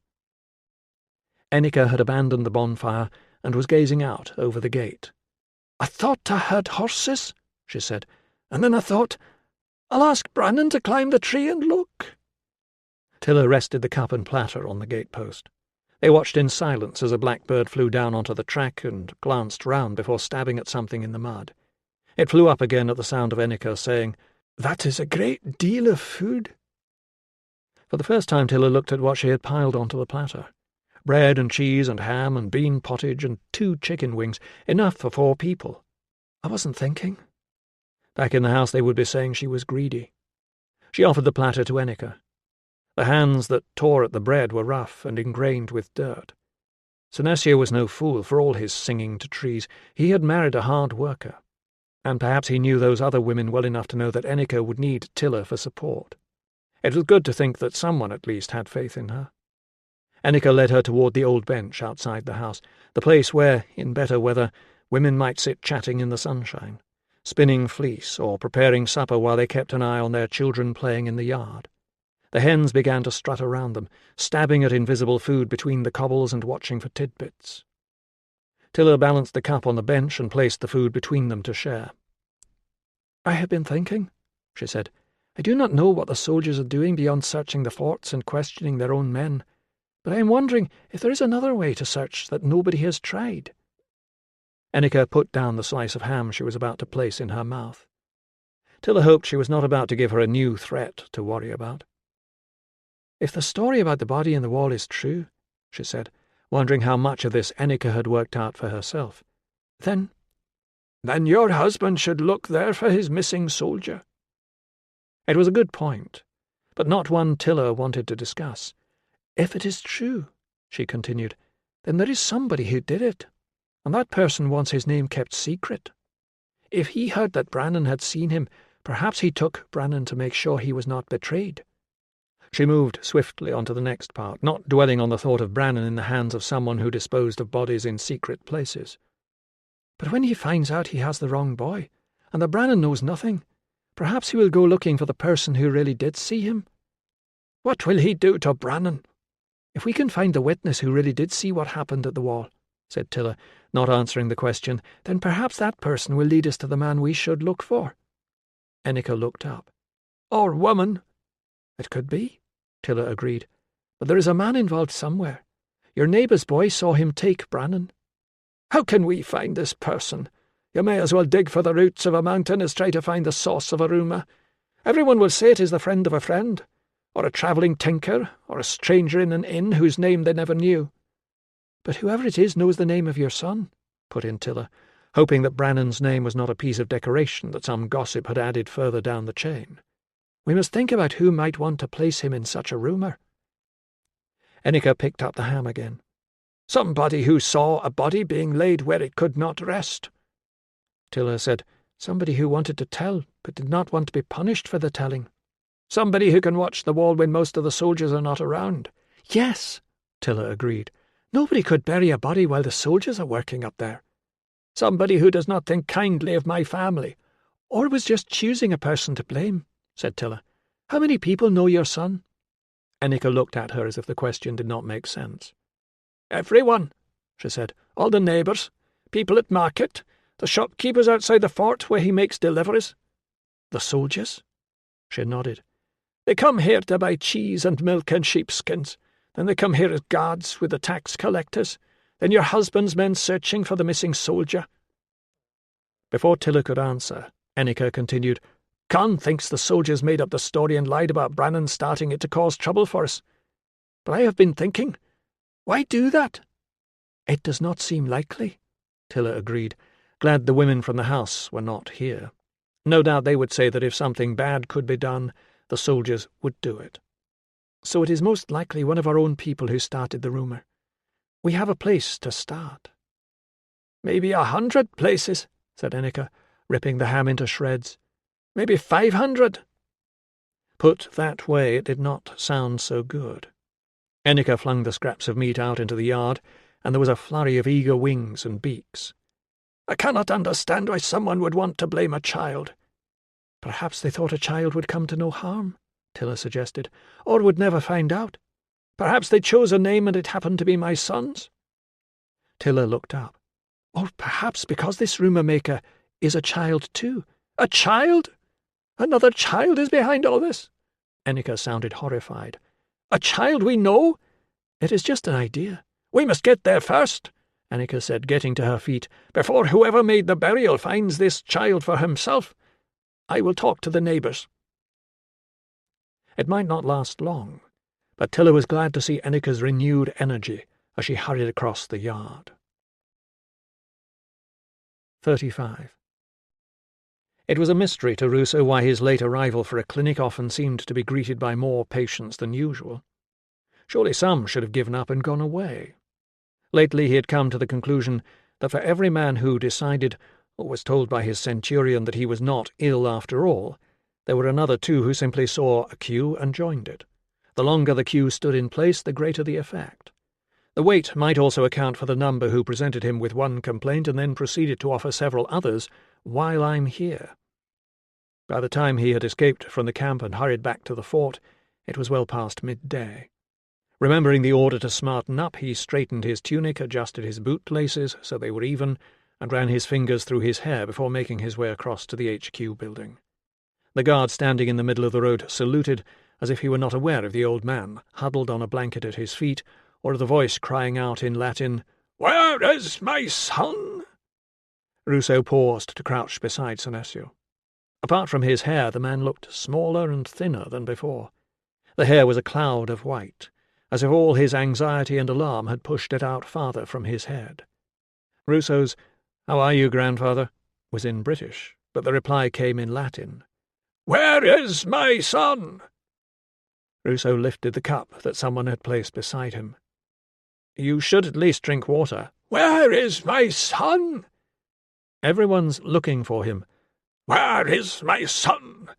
Speaker 1: Enneke had abandoned the bonfire and was gazing out over the gate.
Speaker 4: "I thought I heard horses," she said, "and then I thought, I'll ask Brannan to climb the tree and look."
Speaker 1: Tilla rested the cup and platter on the gatepost. They watched in silence as a blackbird flew down onto the track and glanced round before stabbing at something in the mud. It flew up again at the sound of Enneke saying,
Speaker 4: "That is a great deal of food."
Speaker 1: For the first time Tilla looked at what she had piled onto the platter. Bread and cheese and ham and bean pottage and 2 chicken wings, enough for 4 people.
Speaker 4: "I wasn't thinking."
Speaker 1: Back in the house they would be saying she was greedy. She offered the platter to Enneke. The hands that tore at the bread were rough and ingrained with dirt. Senecio was no fool for all his singing to trees. He had married a hard worker, and perhaps he knew those other women well enough to know that Enneke would need Tilla for support. It was good to think that someone at least had faith in her. Annika led her toward the old bench outside the house, the place where, in better weather, women might sit chatting in the sunshine, spinning fleece or preparing supper while they kept an eye on their children playing in the yard. The hens began to strut around them, stabbing at invisible food between the cobbles and watching for tidbits. Tilla balanced the cup on the bench and placed the food between them to share.
Speaker 3: "I have been thinking," she said. "I do not know what the soldiers are doing beyond searching the forts and questioning their own men, but I am wondering if there is another way to search that nobody has tried."
Speaker 1: Annika put down the slice of ham she was about to place in her mouth. Tilla hoped she was not about to give her a new threat to worry about.
Speaker 3: "If the story about the body in the wall is true," she said, wondering how much of this Annika had worked out for herself, then your husband should look there for his missing soldier."
Speaker 1: It was a good point, but not one Tilla wanted to discuss.
Speaker 3: "If it is true," she continued, "then there is somebody who did it, and that person wants his name kept secret. If he heard that Brannan had seen him, perhaps he took Brannan to make sure he was not betrayed."
Speaker 1: She moved swiftly on to the next part, not dwelling on the thought of Brannan in the hands of someone who disposed of bodies in secret places.
Speaker 3: "But when he finds out he has the wrong boy, and that Brannan knows nothing, perhaps he will go looking for the person who really did see him."
Speaker 4: "What will he do to Brannan?"
Speaker 3: "If we can find the witness who really did see what happened at the wall," said Tilla, not answering the question, "then perhaps that person will lead us to the man we should look for."
Speaker 1: Annika looked up.
Speaker 4: "Or woman."
Speaker 3: "It could be," Tilla agreed. "But there is a man involved somewhere. Your neighbour's boy saw him take Brannan."
Speaker 4: "How can we find this person? You may as well dig for the roots of a mountain as try to find the source of a rumour. Everyone will say it is the friend of a friend, or a travelling tinker, or a stranger in an inn whose name they never knew."
Speaker 3: "But whoever it is knows the name of your son," put in Tilla,
Speaker 1: hoping that Brannan's name was not a piece of decoration that some gossip had added further down the chain.
Speaker 3: "We must think about who might want to place him in such a rumour."
Speaker 1: Annika picked up the ham again.
Speaker 4: "Somebody who saw a body being laid where it could not rest."
Speaker 1: Tilla said,
Speaker 3: "Somebody who wanted to tell, but did not want to be punished for the telling."
Speaker 4: "Somebody who can watch the wall when most of the soldiers are not around."
Speaker 3: "Yes," Tilla agreed. "Nobody could bury a body while the soldiers are working up there."
Speaker 4: "Somebody who does not think kindly of my family."
Speaker 3: "Or was just choosing a person to blame," said Tilla. "How many people know your son?"
Speaker 1: Annika looked at her as if the question did not make sense.
Speaker 4: "Everyone," she said. "All the neighbours, people at market, the shopkeepers outside the fort where he makes deliveries."
Speaker 3: "The soldiers?"
Speaker 1: She nodded.
Speaker 4: "They come here to buy cheese and milk and sheepskins. Then they come here as guards with the tax collectors. Then your husband's men searching for the missing soldier."
Speaker 1: Before Tilla could answer, Annika continued,
Speaker 4: "Khan thinks the soldiers made up the story and lied about Brannan starting it to cause trouble for us. But I have been thinking, why do that?"
Speaker 3: "It does not seem likely,"
Speaker 1: Tilla agreed, glad the women from the house were not here. No doubt they would say that if something bad could be done, the soldiers would do it.
Speaker 3: "So it is most likely one of our own people who started the rumour. We have a place to start."
Speaker 4: "Maybe 100 places," said Annika, ripping the ham into shreds. "Maybe 500.
Speaker 1: Put that way, it did not sound so good. Annika flung the scraps of meat out into the yard, and there was a flurry of eager wings and beaks.
Speaker 4: "I cannot understand why someone would want to blame a child."
Speaker 3: "Perhaps they thought a child would come to no harm," Tilla suggested, "or would never find out."
Speaker 4: "Perhaps they chose a name and it happened to be my son's."
Speaker 1: Tilla looked up.
Speaker 3: "Or perhaps because this rumour-maker is a child too."
Speaker 4: "A child? Another child is behind all this?"
Speaker 1: Annika sounded horrified.
Speaker 4: "A child we know?"
Speaker 3: "It is just an idea."
Speaker 4: "We must get there first," Annika said, getting to her feet, "before whoever made the burial finds this child for himself. I will talk to the neighbours."
Speaker 1: It might not last long, but Tilla was glad to see Annika's renewed energy as she hurried across the yard. 35. It was a mystery to Ruso why his late arrival for a clinic often seemed to be greeted by more patients than usual. Surely some should have given up and gone away. Lately he had come to the conclusion that for every man who decided, or was told by his centurion that he was not ill after all, there were another 2 who simply saw a queue and joined it, The longer the queue stood in place, the greater the effect. The wait might also account for the number who presented him with one complaint and then proceeded to offer several others while I'm here. By the time he had escaped from the camp and hurried back to the fort, it was well past midday. Remembering the order to smarten up, he straightened his tunic, adjusted his bootlaces so they were even, and ran his fingers through his hair before making his way across to the HQ building. The guard standing in the middle of the road saluted as if he were not aware of the old man, huddled on a blanket at his feet, or of the voice crying out in Latin,
Speaker 2: "Where is my son?"
Speaker 1: Ruso paused to crouch beside Senecio. Apart from his hair, the man looked smaller and thinner than before. The hair was a cloud of white, as if all his anxiety and alarm had pushed it out farther from his head. Ruso's "How are you, grandfather?" was in British, but the reply came in Latin.
Speaker 2: "Where is my son?"
Speaker 1: Ruso lifted the cup that someone had placed beside him. "You should at least drink water."
Speaker 2: "Where is my son?"
Speaker 1: "Everyone's looking for him."
Speaker 2: "Where is my son?"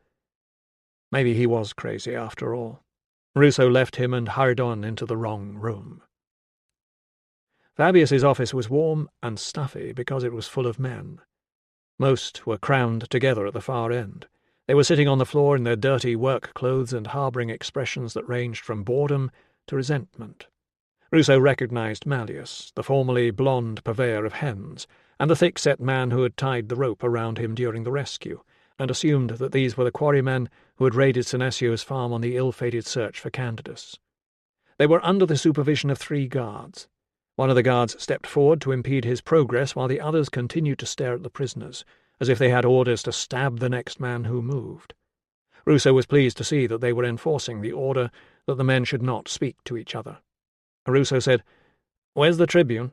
Speaker 1: Maybe he was crazy after all. Ruso left him and hurried on into the wrong room. Fabius's office was warm and stuffy because it was full of men. Most were crammed together at the far end. They were sitting on the floor in their dirty work clothes and harbouring expressions that ranged from boredom to resentment. Ruso recognized Malleus, the formerly blonde purveyor of hens, and the thick-set man who had tied the rope around him during the rescue, and assumed that these were the quarrymen who had raided Senecio's farm on the ill-fated search for Candidus. They were under the supervision of 3 guards. One of the guards stepped forward to impede his progress, while the others continued to stare at the prisoners, as if they had orders to stab the next man who moved. Ruso was pleased to see that they were enforcing the order that the men should not speak to each other. Ruso said, "Where's the tribune?"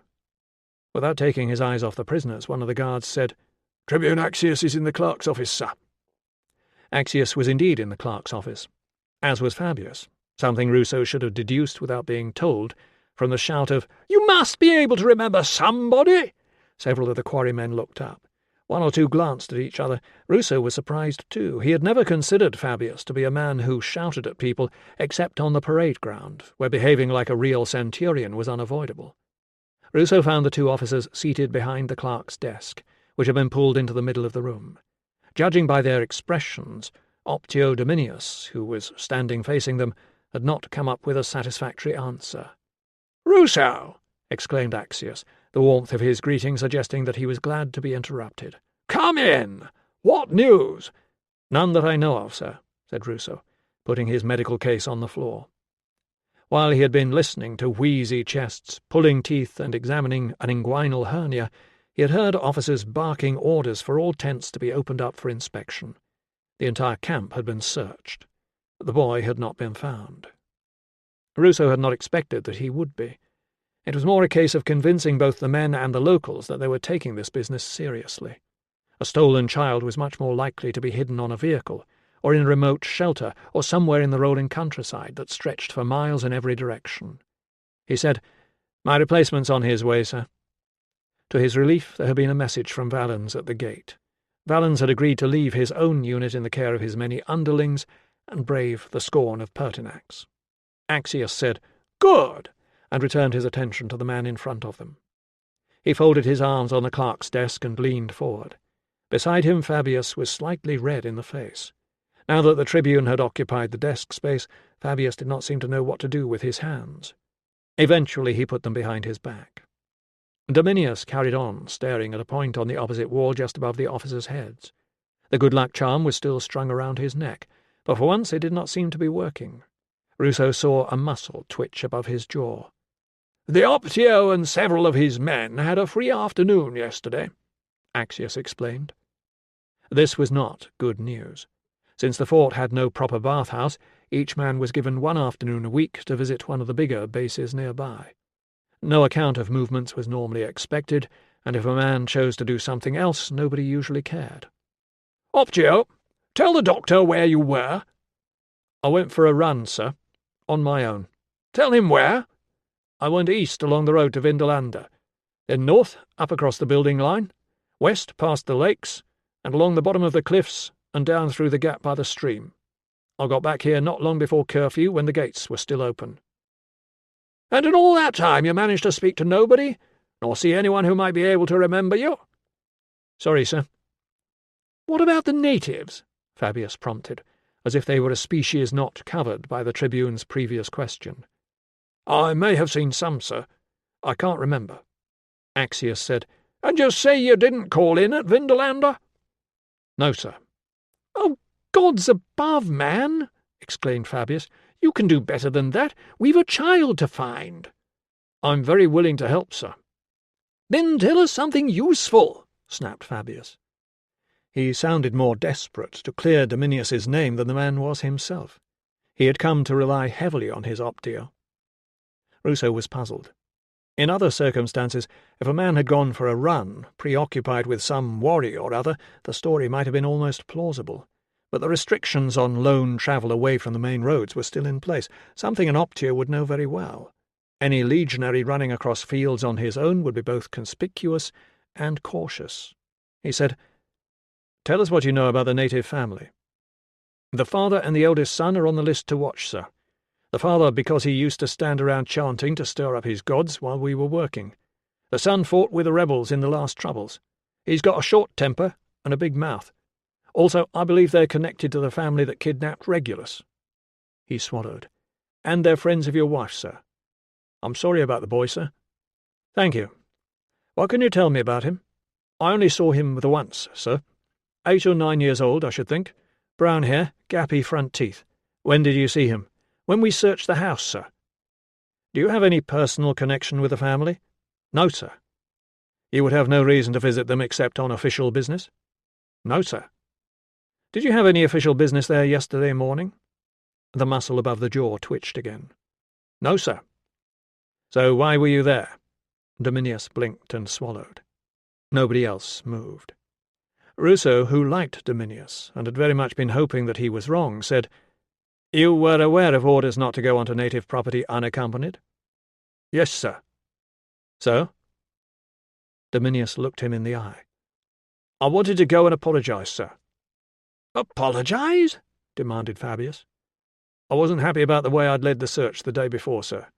Speaker 1: Without taking his eyes off the prisoners, one of the guards said,
Speaker 2: "Tribune Axius is in the clerk's office, sir."
Speaker 1: Axius was indeed in the clerk's office, as was Fabius, something Ruso should have deduced without being told from the shout of, "You must be able to remember somebody!" Several of the quarrymen looked up. One or two glanced at each other. Ruso was surprised too. He had never considered Fabius to be a man who shouted at people except on the parade ground, where behaving like a real centurion was unavoidable. Ruso found the 2 officers seated behind the clerk's desk, which had been pulled into the middle of the room. Judging by their expressions, Optio Dominius, who was standing facing them, had not come up with a satisfactory answer.
Speaker 2: "Ruso!"
Speaker 1: exclaimed Axius, the warmth of his greeting suggesting that he was glad to be interrupted.
Speaker 2: "Come in! What news?"
Speaker 1: "None that I know of, sir," said Ruso, putting his medical case on the floor. While he had been listening to wheezy chests, pulling teeth, and examining an inguinal hernia, he had heard officers barking orders for all tents to be opened up for inspection. The entire camp had been searched. The boy had not been found. Ruso had not expected that he would be. It was more a case of convincing both the men and the locals that they were taking this business seriously. A stolen child was much more likely to be hidden on a vehicle, or in a remote shelter, or somewhere in the rolling countryside that stretched for miles in every direction. He said, "My replacement's on his way, sir." To his relief, there had been a message from Valens at the gate. Valens had agreed to leave his own unit in the care of his many underlings and brave the scorn of Pertinax. Axius said, "Good," and returned his attention to the man in front of them. He folded his arms on the clerk's desk and leaned forward. Beside him, Fabius was slightly red in the face. Now that the tribune had occupied the desk space, Fabius did not seem to know what to do with his hands. Eventually he put them behind his back. Dominius carried on, staring at a point on the opposite wall just above the officers' heads. The good luck charm was still strung around his neck, but for once it did not seem to be working. Ruso saw a muscle twitch above his jaw.
Speaker 2: "The Optio and several of his men had a free afternoon yesterday," Axius explained.
Speaker 1: This was not good news. Since the fort had no proper bathhouse, each man was given 1 afternoon a week to visit one of the bigger bases nearby. No account of movements was normally expected, and if a man chose to do something else, nobody usually cared.
Speaker 2: "Optio, tell the doctor where you were."
Speaker 1: "I went for a run, sir, on my own."
Speaker 2: "Tell him where."
Speaker 1: "I went east along the road to Vindolanda, then north up across the building line, west past the lakes, and along the bottom of the cliffs and down through the gap by the stream."
Speaker 4: I got back here not long before curfew when the gates were still open." "And in all that time you managed to speak to nobody, nor see anyone who might be able to remember you?"
Speaker 1: "Sorry, sir."
Speaker 4: "What about the natives?" Fabius prompted, as if they were a species not covered by the tribune's previous question. "I may have seen some, sir. I can't remember." Axius said, "And you say you didn't call in at Vindolanda?"
Speaker 1: "No, sir."
Speaker 4: "Oh, gods above, man!" exclaimed Fabius. "You can do better than that. We've a child to find."
Speaker 1: "I'm very willing to help, sir."
Speaker 4: "Then tell us something useful," snapped Fabius.
Speaker 1: He sounded more desperate to clear Dominius's name than the man was himself. He had come to rely heavily on his optio. Ruso was puzzled. In other circumstances, if a man had gone for a run, preoccupied with some worry or other, the story might have been almost plausible. But the restrictions on lone travel away from the main roads were still in place, something an optio would know very well. Any legionary running across fields on his own would be both conspicuous and cautious. He said, "Tell us what you know about the native family." "The father and the eldest son are on the list to watch, sir. The father because he used to stand around chanting to stir up his gods while we were working. The son fought with the rebels in the last troubles. He's got a short temper and a big mouth. Also, I believe they're connected to the family that kidnapped Regulus." He swallowed. "And they're friends of your wife, sir." "I'm sorry about the boy, sir." "Thank you. What can you tell me about him?" "I only saw him the once, sir. 8 or 9 years old, I should think. Brown hair, gappy front teeth." "When did you see him?" "When we searched the house, sir." "Do you have any personal connection with the family?" "No, sir." "You would have no reason to visit them except on official business?" "No, sir." "Did you have any official business there yesterday morning?" The muscle above the jaw twitched again. "No, sir." "So why were you there?" Dominius blinked and swallowed. Nobody else moved. Ruso, who liked Dominius, and had very much been hoping that he was wrong, said, "You were aware of orders not to go onto native property unaccompanied?" "Yes, sir." "So?" Dominius looked him in the eye. "I wanted to go and apologize, sir." "Apologize?" demanded Fabius. "I wasn't happy about the way I'd led the search the day before, sir.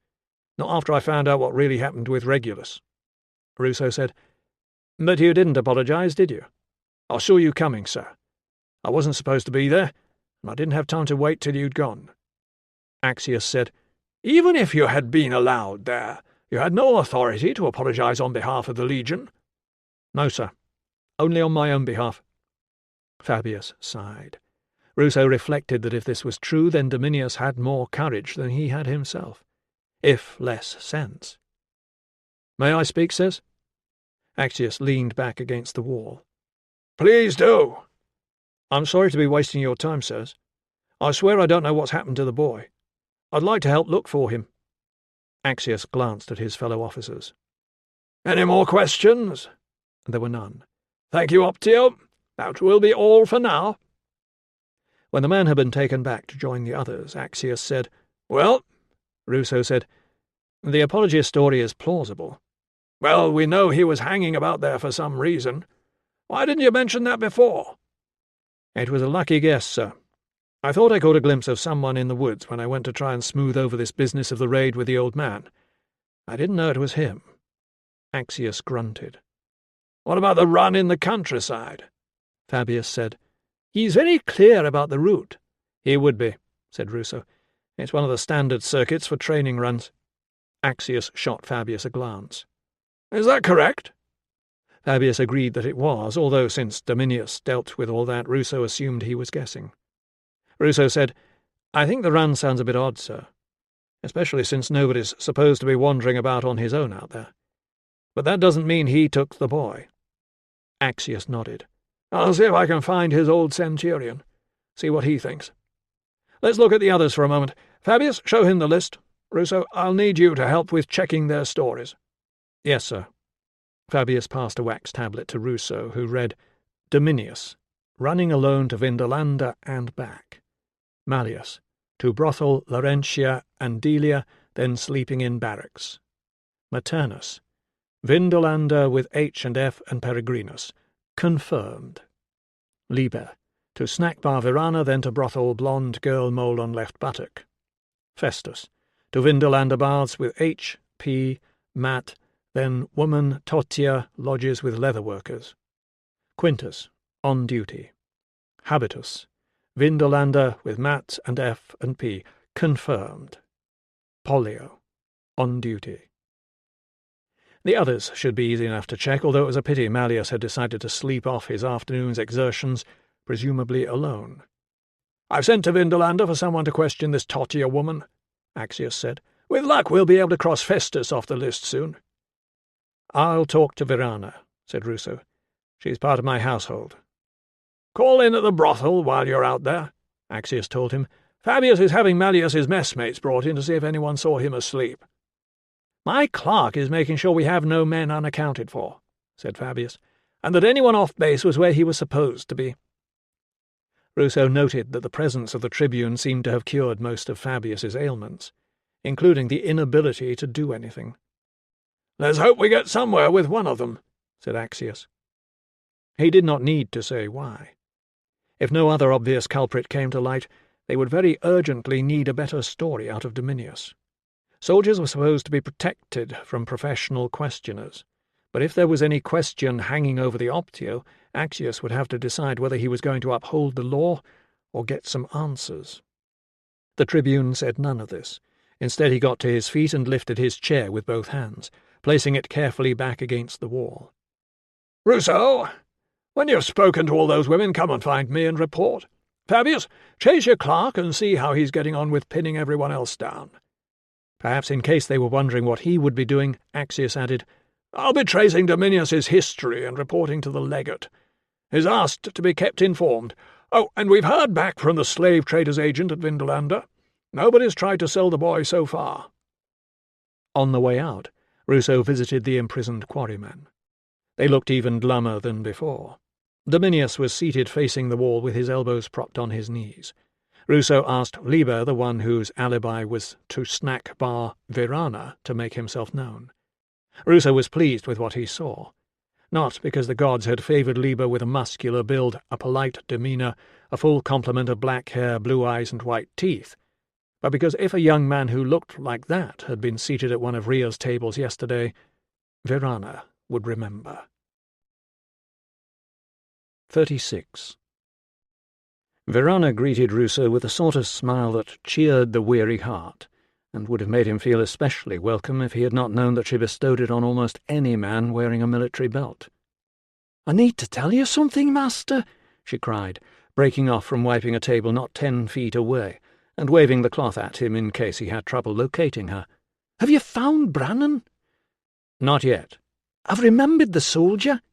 Speaker 1: Not after I found out what really happened with Regulus." Ruso said, "But you didn't apologize, did you?" "I saw you coming, sir. I wasn't supposed to be there, and I didn't have time to wait till you'd gone." Axius said, "Even if you had been allowed there, you had no authority to apologize on behalf of the Legion." "No, sir. Only on my own behalf." Fabius sighed. Ruso reflected that if this was true, then Dominius had more courage than he had himself, if less sense. "May I speak, sirs?" Axius leaned back against the wall. "Please do." "I'm sorry to be wasting your time, sirs. I swear I don't know what's happened to the boy. I'd like to help look for him." Axius glanced at his fellow officers. "Any more questions?" There were none. "Thank you, Optio. That will be all for now." When the man had been taken back to join the others, Axius said, "Well?" Ruso said, "The apologist story is plausible." "Well, we know he was hanging about there for some reason. Why didn't you mention that before?" "It was a lucky guess, sir. I thought I caught a glimpse of someone in the woods when I went to try and smooth over this business of the raid with the old man. I didn't know it was him." Axius grunted. "What about the run in the countryside?" Fabius said, "He's very clear about the route." "He would be," said Ruso. "It's one of the standard circuits for training runs." Axius shot Fabius a glance. "Is that correct?" Fabius agreed that it was, although since Dominius dealt with all that, Ruso assumed he was guessing. Ruso said, "I think the run sounds a bit odd, sir, especially since nobody's supposed to be wandering about on his own out there. But that doesn't mean he took the boy." Axius nodded. "I'll see if I can find his old centurion. See what he thinks. Let's look at the others for a moment. Fabius, show him the list. Ruso, I'll need you to help with checking their stories." "Yes, sir." Fabius passed a wax tablet to Ruso, who read, "Dominius, running alone to Vindolanda and back. Malleus, to brothel Laurentia and Delia, then sleeping in barracks. Maternus, Vindolanda with H and F and Peregrinus. Confirmed. Liber, To snack bar Verana, then to brothel blonde girl mole on left buttock. Festus. To Vindelander baths with H, P, Matt, then woman Totia lodges with leather workers. Quintus. On duty. Habitus. Vindelander with Matt and F and P. Confirmed. Pollio. On duty. The others should be easy enough to check, although it was a pity Malleus had decided to sleep off his afternoon's exertions, presumably alone.
Speaker 2: "I've sent to Vindelander for someone to question this Totia woman," Axius said. "With luck we'll be able to cross Festus off the list soon."
Speaker 1: "I'll talk to Verana," said Ruso. "She's part of my household."
Speaker 2: "Call in at the brothel while you're out there," Axius told him. "Fabius is having Malleus's messmates brought in to see if anyone saw him asleep."
Speaker 1: "My clerk is making sure we have no men unaccounted for," said Fabius, "and that anyone off base was where he was supposed to be." Ruso noted that the presence of the tribune seemed to have cured most of Fabius's ailments, including the inability to do anything.
Speaker 2: "Let's hope we get somewhere with one of them," said Axius.
Speaker 1: He did not need to say why. If no other obvious culprit came to light, they would very urgently need a better story out of Dominius. Soldiers were supposed to be protected from professional questioners, but if there was any question hanging over the optio, Axius would have to decide whether he was going to uphold the law or get some answers. The tribune said none of this. Instead he got to his feet and lifted his chair with both hands, placing it carefully back against the wall.
Speaker 2: "Ruso, when you've spoken to all those women, come and find me and report. Fabius, chase your clerk and see how he's getting on with pinning everyone else down."
Speaker 1: Perhaps in case they were wondering what he would be doing, Axius added,
Speaker 2: "I'll be tracing Dominius's history and reporting to the legate. He's asked to be kept informed. Oh, and we've heard back from the slave trader's agent at Vindelander. Nobody's tried to sell the boy so far."
Speaker 1: On the way out, Ruso visited the imprisoned quarrymen. They looked even glummer than before. Dominius was seated facing the wall with his elbows propped on his knees. Ruso asked Liber, the one whose alibi was to snack bar Verana, to make himself known. Ruso was pleased with what he saw, not because the gods had favoured Liber with a muscular build, a polite demeanour, a full complement of black hair, blue eyes, and white teeth, but because if a young man who looked like that had been seated at one of Rhea's tables yesterday, Verana would remember. 36. Verana greeted Ruso with a sort of smile that cheered the weary heart, and would have made him feel especially welcome if he had not known that she bestowed it on almost any man wearing a military belt.
Speaker 3: "I need to tell you something, master,"
Speaker 1: she cried, breaking off from wiping a table not 10 feet away, and waving the cloth at him in case he had trouble locating her.
Speaker 3: "Have you found Brannan?"
Speaker 1: "Not yet."
Speaker 3: "I've remembered the soldier."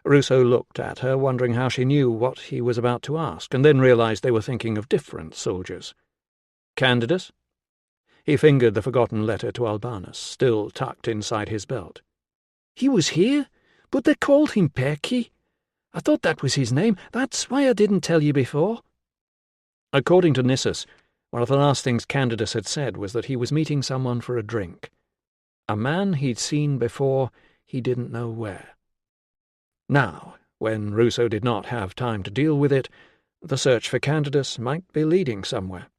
Speaker 1: Ruso looked at her, wondering how she knew what he was about to ask, and then realized they were thinking of different soldiers. "Candidus?" He fingered the forgotten letter to Albanus, still tucked inside his belt.
Speaker 3: "He was here, but they called him Perky. I thought that was his name. That's why I didn't tell you before."
Speaker 1: According to Nissus, one of the last things Candidus had said was that he was meeting someone for a drink. A man he'd seen before, he didn't know where. Now, when Ruso did not have time to deal with it, the search for Candidus might be leading somewhere.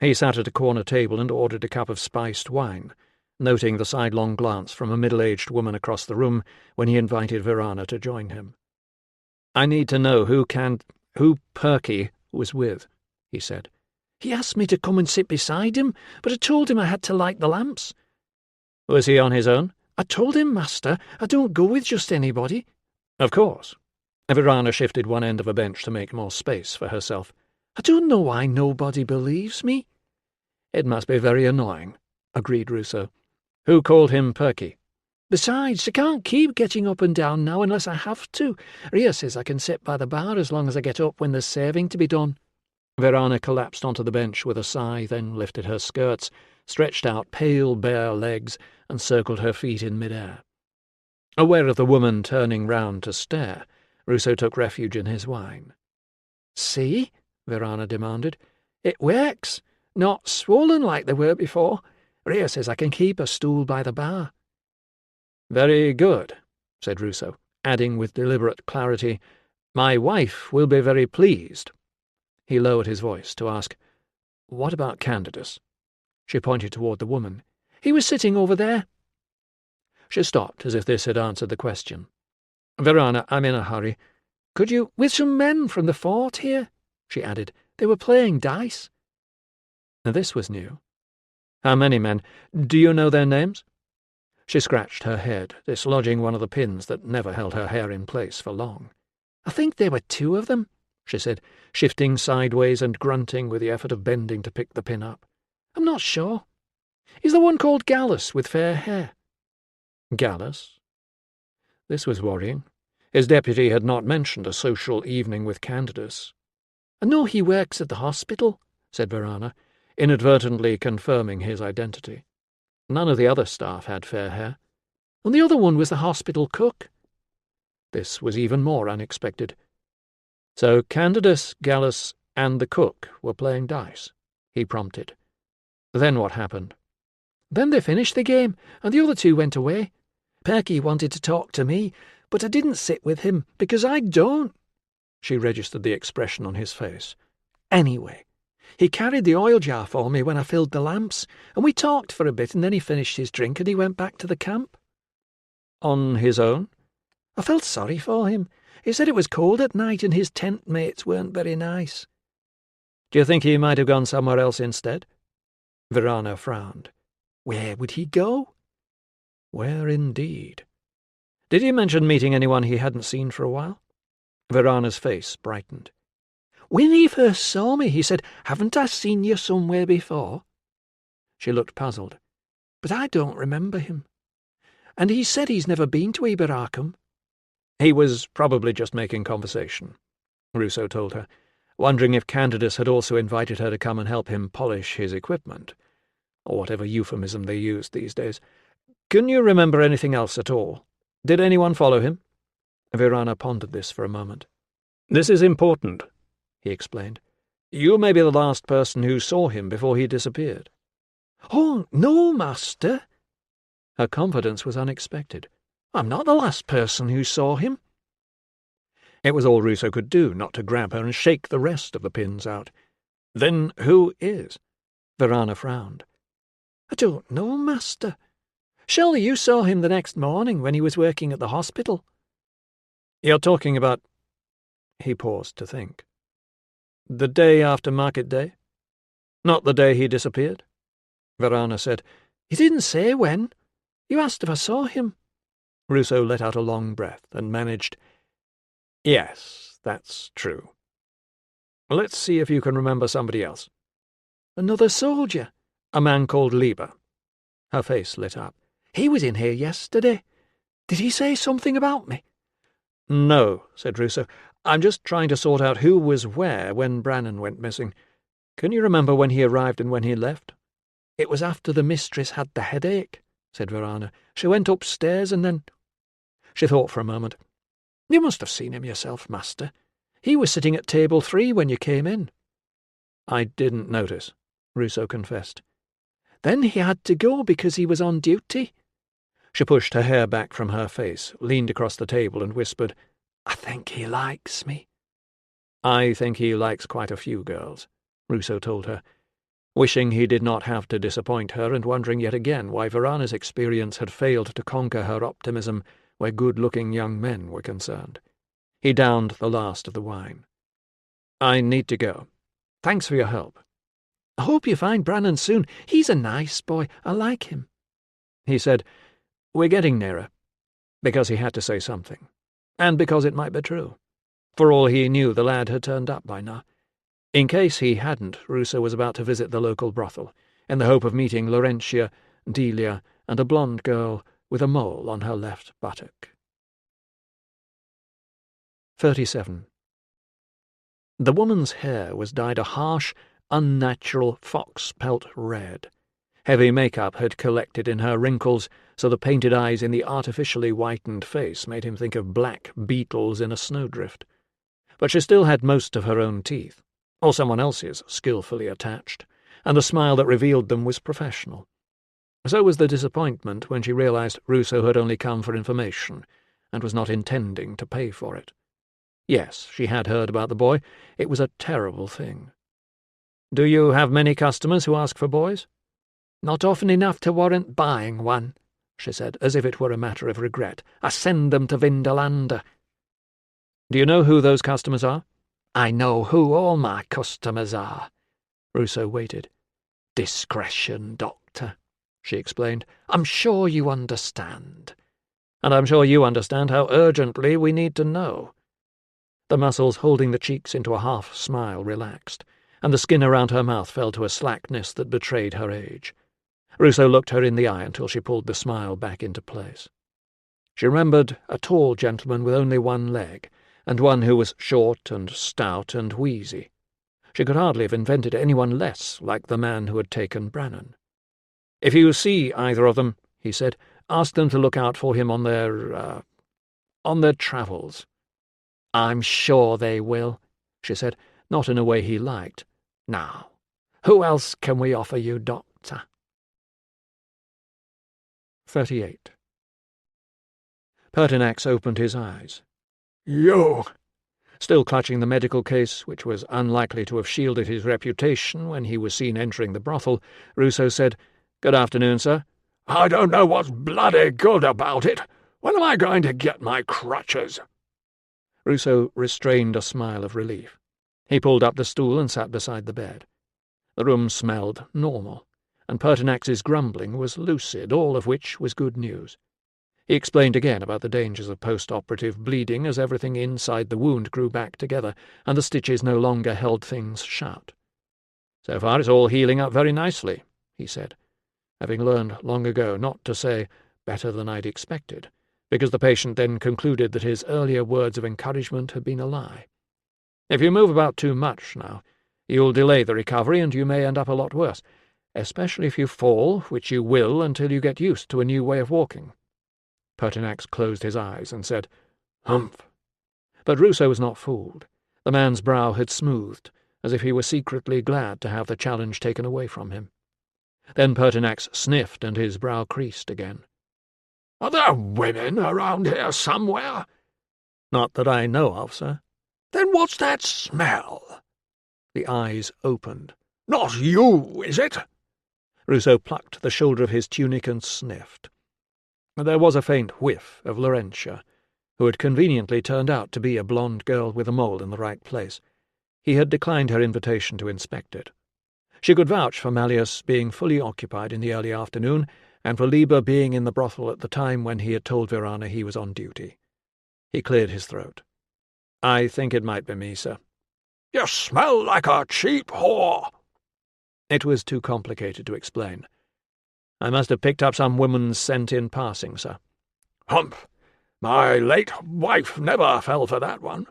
Speaker 1: He sat at a corner table and ordered a cup of spiced wine, noting the sidelong glance from a middle-aged woman across the room when he invited Verana to join him. "I need to know who Perky was with," he said.
Speaker 3: "He asked me to come and sit beside him, but I told him I had to light the lamps."
Speaker 1: "Was he on his own?"
Speaker 3: "I told him, master, I don't go with just anybody."
Speaker 1: "Of course." Verana shifted one end of a bench to make more space for herself.
Speaker 3: "I don't know why nobody believes me."
Speaker 1: "It must be very annoying," agreed Ruso. "Who called him Perky?"
Speaker 3: "Besides, I can't keep getting up and down now unless I have to. Rhea says I can sit by the bar as long as I get up when there's serving to be done."
Speaker 1: Verana collapsed onto the bench with a sigh, then lifted her skirts, stretched out pale, bare legs, and circled her feet in mid-air. Aware of the woman turning round to stare, Ruso took refuge in his wine.
Speaker 3: "See?" Verana demanded. "It works. Not swollen like they were before. Rhea says I can keep a stool by the bar."
Speaker 1: "Very good," said Ruso, adding with deliberate clarity, My wife will be very pleased." He lowered his voice to ask, "What about Candidus?" She pointed toward the woman.
Speaker 3: "He was sitting over there."
Speaker 1: She stopped as if this had answered the question. "Verana, I'm in a hurry. Could you—"
Speaker 3: "With some men from the fort here," she added. "They were playing dice."
Speaker 1: This was new. "How many men? Do you know their names?" She scratched her head, dislodging one of the pins that never held her hair in place for long.
Speaker 3: "I think there were 2 of them," she said, shifting sideways and grunting with the effort of bending to pick the pin up. "I'm not sure. Is there one called Gallus with fair hair?"
Speaker 1: Gallus? This was worrying. His deputy had not mentioned a social evening with Candidus.
Speaker 3: "I know he works at the hospital," said Verana,
Speaker 1: inadvertently confirming his identity. None of the other staff had fair hair.
Speaker 3: "And the other one was the hospital cook."
Speaker 1: This was even more unexpected. So Candidus, Gallus, and the cook were playing dice, he prompted. Then what happened?
Speaker 3: "Then they finished the game, and the other 2 went away. Perky wanted to talk to me, but I didn't sit with him, because I don't."
Speaker 1: She registered the expression on his face.
Speaker 3: "Anyway, he carried the oil jar for me when I filled the lamps, and we talked for a bit, and then he finished his drink and he went back to the camp."
Speaker 1: "On his own?"
Speaker 3: "I felt sorry for him. He said it was cold at night and his tent mates weren't very nice."
Speaker 1: "Do you think he might have gone somewhere else instead?" Verana frowned.
Speaker 3: "Where would he go?"
Speaker 1: Where indeed? Did he mention meeting anyone he hadn't seen for a while? Verana's face brightened.
Speaker 3: "When he first saw me, he said, 'Haven't I seen you somewhere before?'"
Speaker 1: She looked puzzled.
Speaker 3: "But I don't remember him. And he said he's never been to Iberacum."
Speaker 1: "He was probably just making conversation," Ruso told her, wondering if Candidus had also invited her to come and help him polish his equipment, or whatever euphemism they used these days. "Can you remember anything else at all? Did anyone follow him?" Verana pondered this for a moment. "This is important," he explained. "You may be the last person who saw him before he disappeared."
Speaker 3: "Oh, no, master."
Speaker 1: Her confidence was unexpected.
Speaker 3: "I'm not the last person who saw him."
Speaker 1: It was all Ruso could do not to grab her and shake the rest of the pins out. "Then who is?" Verana frowned.
Speaker 3: "I don't know, master. Surely you saw him the next morning when he was working at the hospital."
Speaker 1: "You're talking about—" He paused to think. "The day after market day? Not the day he disappeared?" Verana said.
Speaker 3: "He didn't say when. You asked if I saw him."
Speaker 1: Ruso let out a long breath and managed, "Yes, that's true. Let's see if you can remember somebody else."
Speaker 3: "Another soldier."
Speaker 1: "A man called Liber." Her face lit up.
Speaker 3: "He was in here yesterday. Did he say something about me?"
Speaker 1: "No," said Ruso. "I'm just trying to sort out who was where when Brannan went missing. Can you remember when he arrived and when he left?"
Speaker 3: "It was after the mistress had the headache," said Verana. "She went upstairs and then—"
Speaker 1: She thought for a moment.
Speaker 3: "You must have seen him yourself, master. He was sitting at table 3 when you came in."
Speaker 1: "I didn't notice," Ruso confessed.
Speaker 3: "Then he had to go because he was on duty."
Speaker 1: She pushed her hair back from her face, leaned across the table and whispered,
Speaker 3: "I think he likes me."
Speaker 1: "I think he likes quite a few girls," Ruso told her, wishing he did not have to disappoint her and wondering yet again why Verana's experience had failed to conquer her optimism where good-looking young men were concerned. He downed the last of the wine. "I need to go. Thanks for your help."
Speaker 3: "I hope you find Brannan soon. He's a nice boy. I like him."
Speaker 1: He said, "We're getting nearer," because he had to say something, and because it might be true. For all he knew, the lad had turned up by now. In case he hadn't, Ruso was about to visit the local brothel, in the hope of meeting Laurentia, Delia, and a blonde girl with a mole on her left buttock. 37. The woman's hair was dyed a harsh, unnatural fox-pelt red. Heavy makeup had collected in her wrinkles, so the painted eyes in the artificially whitened face made him think of black beetles in a snowdrift. But she still had most of her own teeth, or someone else's skillfully attached, and the smile that revealed them was professional. So was the disappointment when she realized Ruso had only come for information, and was not intending to pay for it. Yes, she had heard about the boy. It was a terrible thing. "Do you have many customers who ask for boys?"
Speaker 3: "Not often enough to warrant buying one," she said, as if it were a matter of regret. "I send them to Vindolanda."
Speaker 1: "Do you know who those customers are?"
Speaker 3: "I know who all my customers are." Ruso waited. "Discretion, Doctor," she explained. "I'm sure you understand."
Speaker 1: "And I'm sure you understand how urgently we need to know." The muscles holding the cheeks into a half-smile relaxed, and the skin around her mouth fell to a slackness that betrayed her age. Ruso looked her in the eye until she pulled the smile back into place. She remembered a tall gentleman with only one leg, and one who was short and stout and wheezy. She could hardly have invented anyone less like the man who had taken Brannan. "If you see either of them," he said, "ask them to look out for him on their travels."
Speaker 3: "I'm sure they will," she said, not in a way he liked. "Now, who else can we offer you, Doctor?"
Speaker 1: 38. Pertinax opened his eyes.
Speaker 2: "You!"
Speaker 1: Still clutching the medical case, which was unlikely to have shielded his reputation when he was seen entering the brothel, Ruso said, "Good afternoon, sir."
Speaker 2: "I don't know what's bloody good about it. When am I going to get my crutches?"
Speaker 1: Ruso restrained a smile of relief. He pulled up the stool and sat beside the bed. The room smelled normal, and Pertinax's grumbling was lucid, all of which was good news. He explained again about the dangers of post-operative bleeding as everything inside the wound grew back together, and the stitches no longer held things shut. "So far it's all healing up very nicely," he said, having learned long ago not to say "better than I'd expected," because the patient then concluded that his earlier words of encouragement had been a lie. "If you move about too much now, you'll delay the recovery and you may end up a lot worse, especially if you fall, which you will until you get used to a new way of walking." Pertinax closed his eyes and said, "Humph." But Ruso was not fooled. The man's brow had smoothed, as if he were secretly glad to have the challenge taken away from him. Then Pertinax sniffed and his brow creased again.
Speaker 2: "Are there women around here somewhere?"
Speaker 1: "Not that I know of, sir."
Speaker 2: "Then what's that smell?"
Speaker 1: The eyes opened.
Speaker 2: "Not you, is it?"
Speaker 1: Ruso plucked the shoulder of his tunic and sniffed. There was a faint whiff of Laurentia, who had conveniently turned out to be a blonde girl with a mole in the right place. He had declined her invitation to inspect it. She could vouch for Malleus being fully occupied in the early afternoon, and for Liber being in the brothel at the time when he had told Virana he was on duty. He cleared his throat. "I think it might be me, sir."
Speaker 2: "You smell like a cheap whore."
Speaker 1: It was too complicated to explain. "I must have picked up some woman's scent in passing, sir."
Speaker 2: "Humph! My late wife never fell for that one."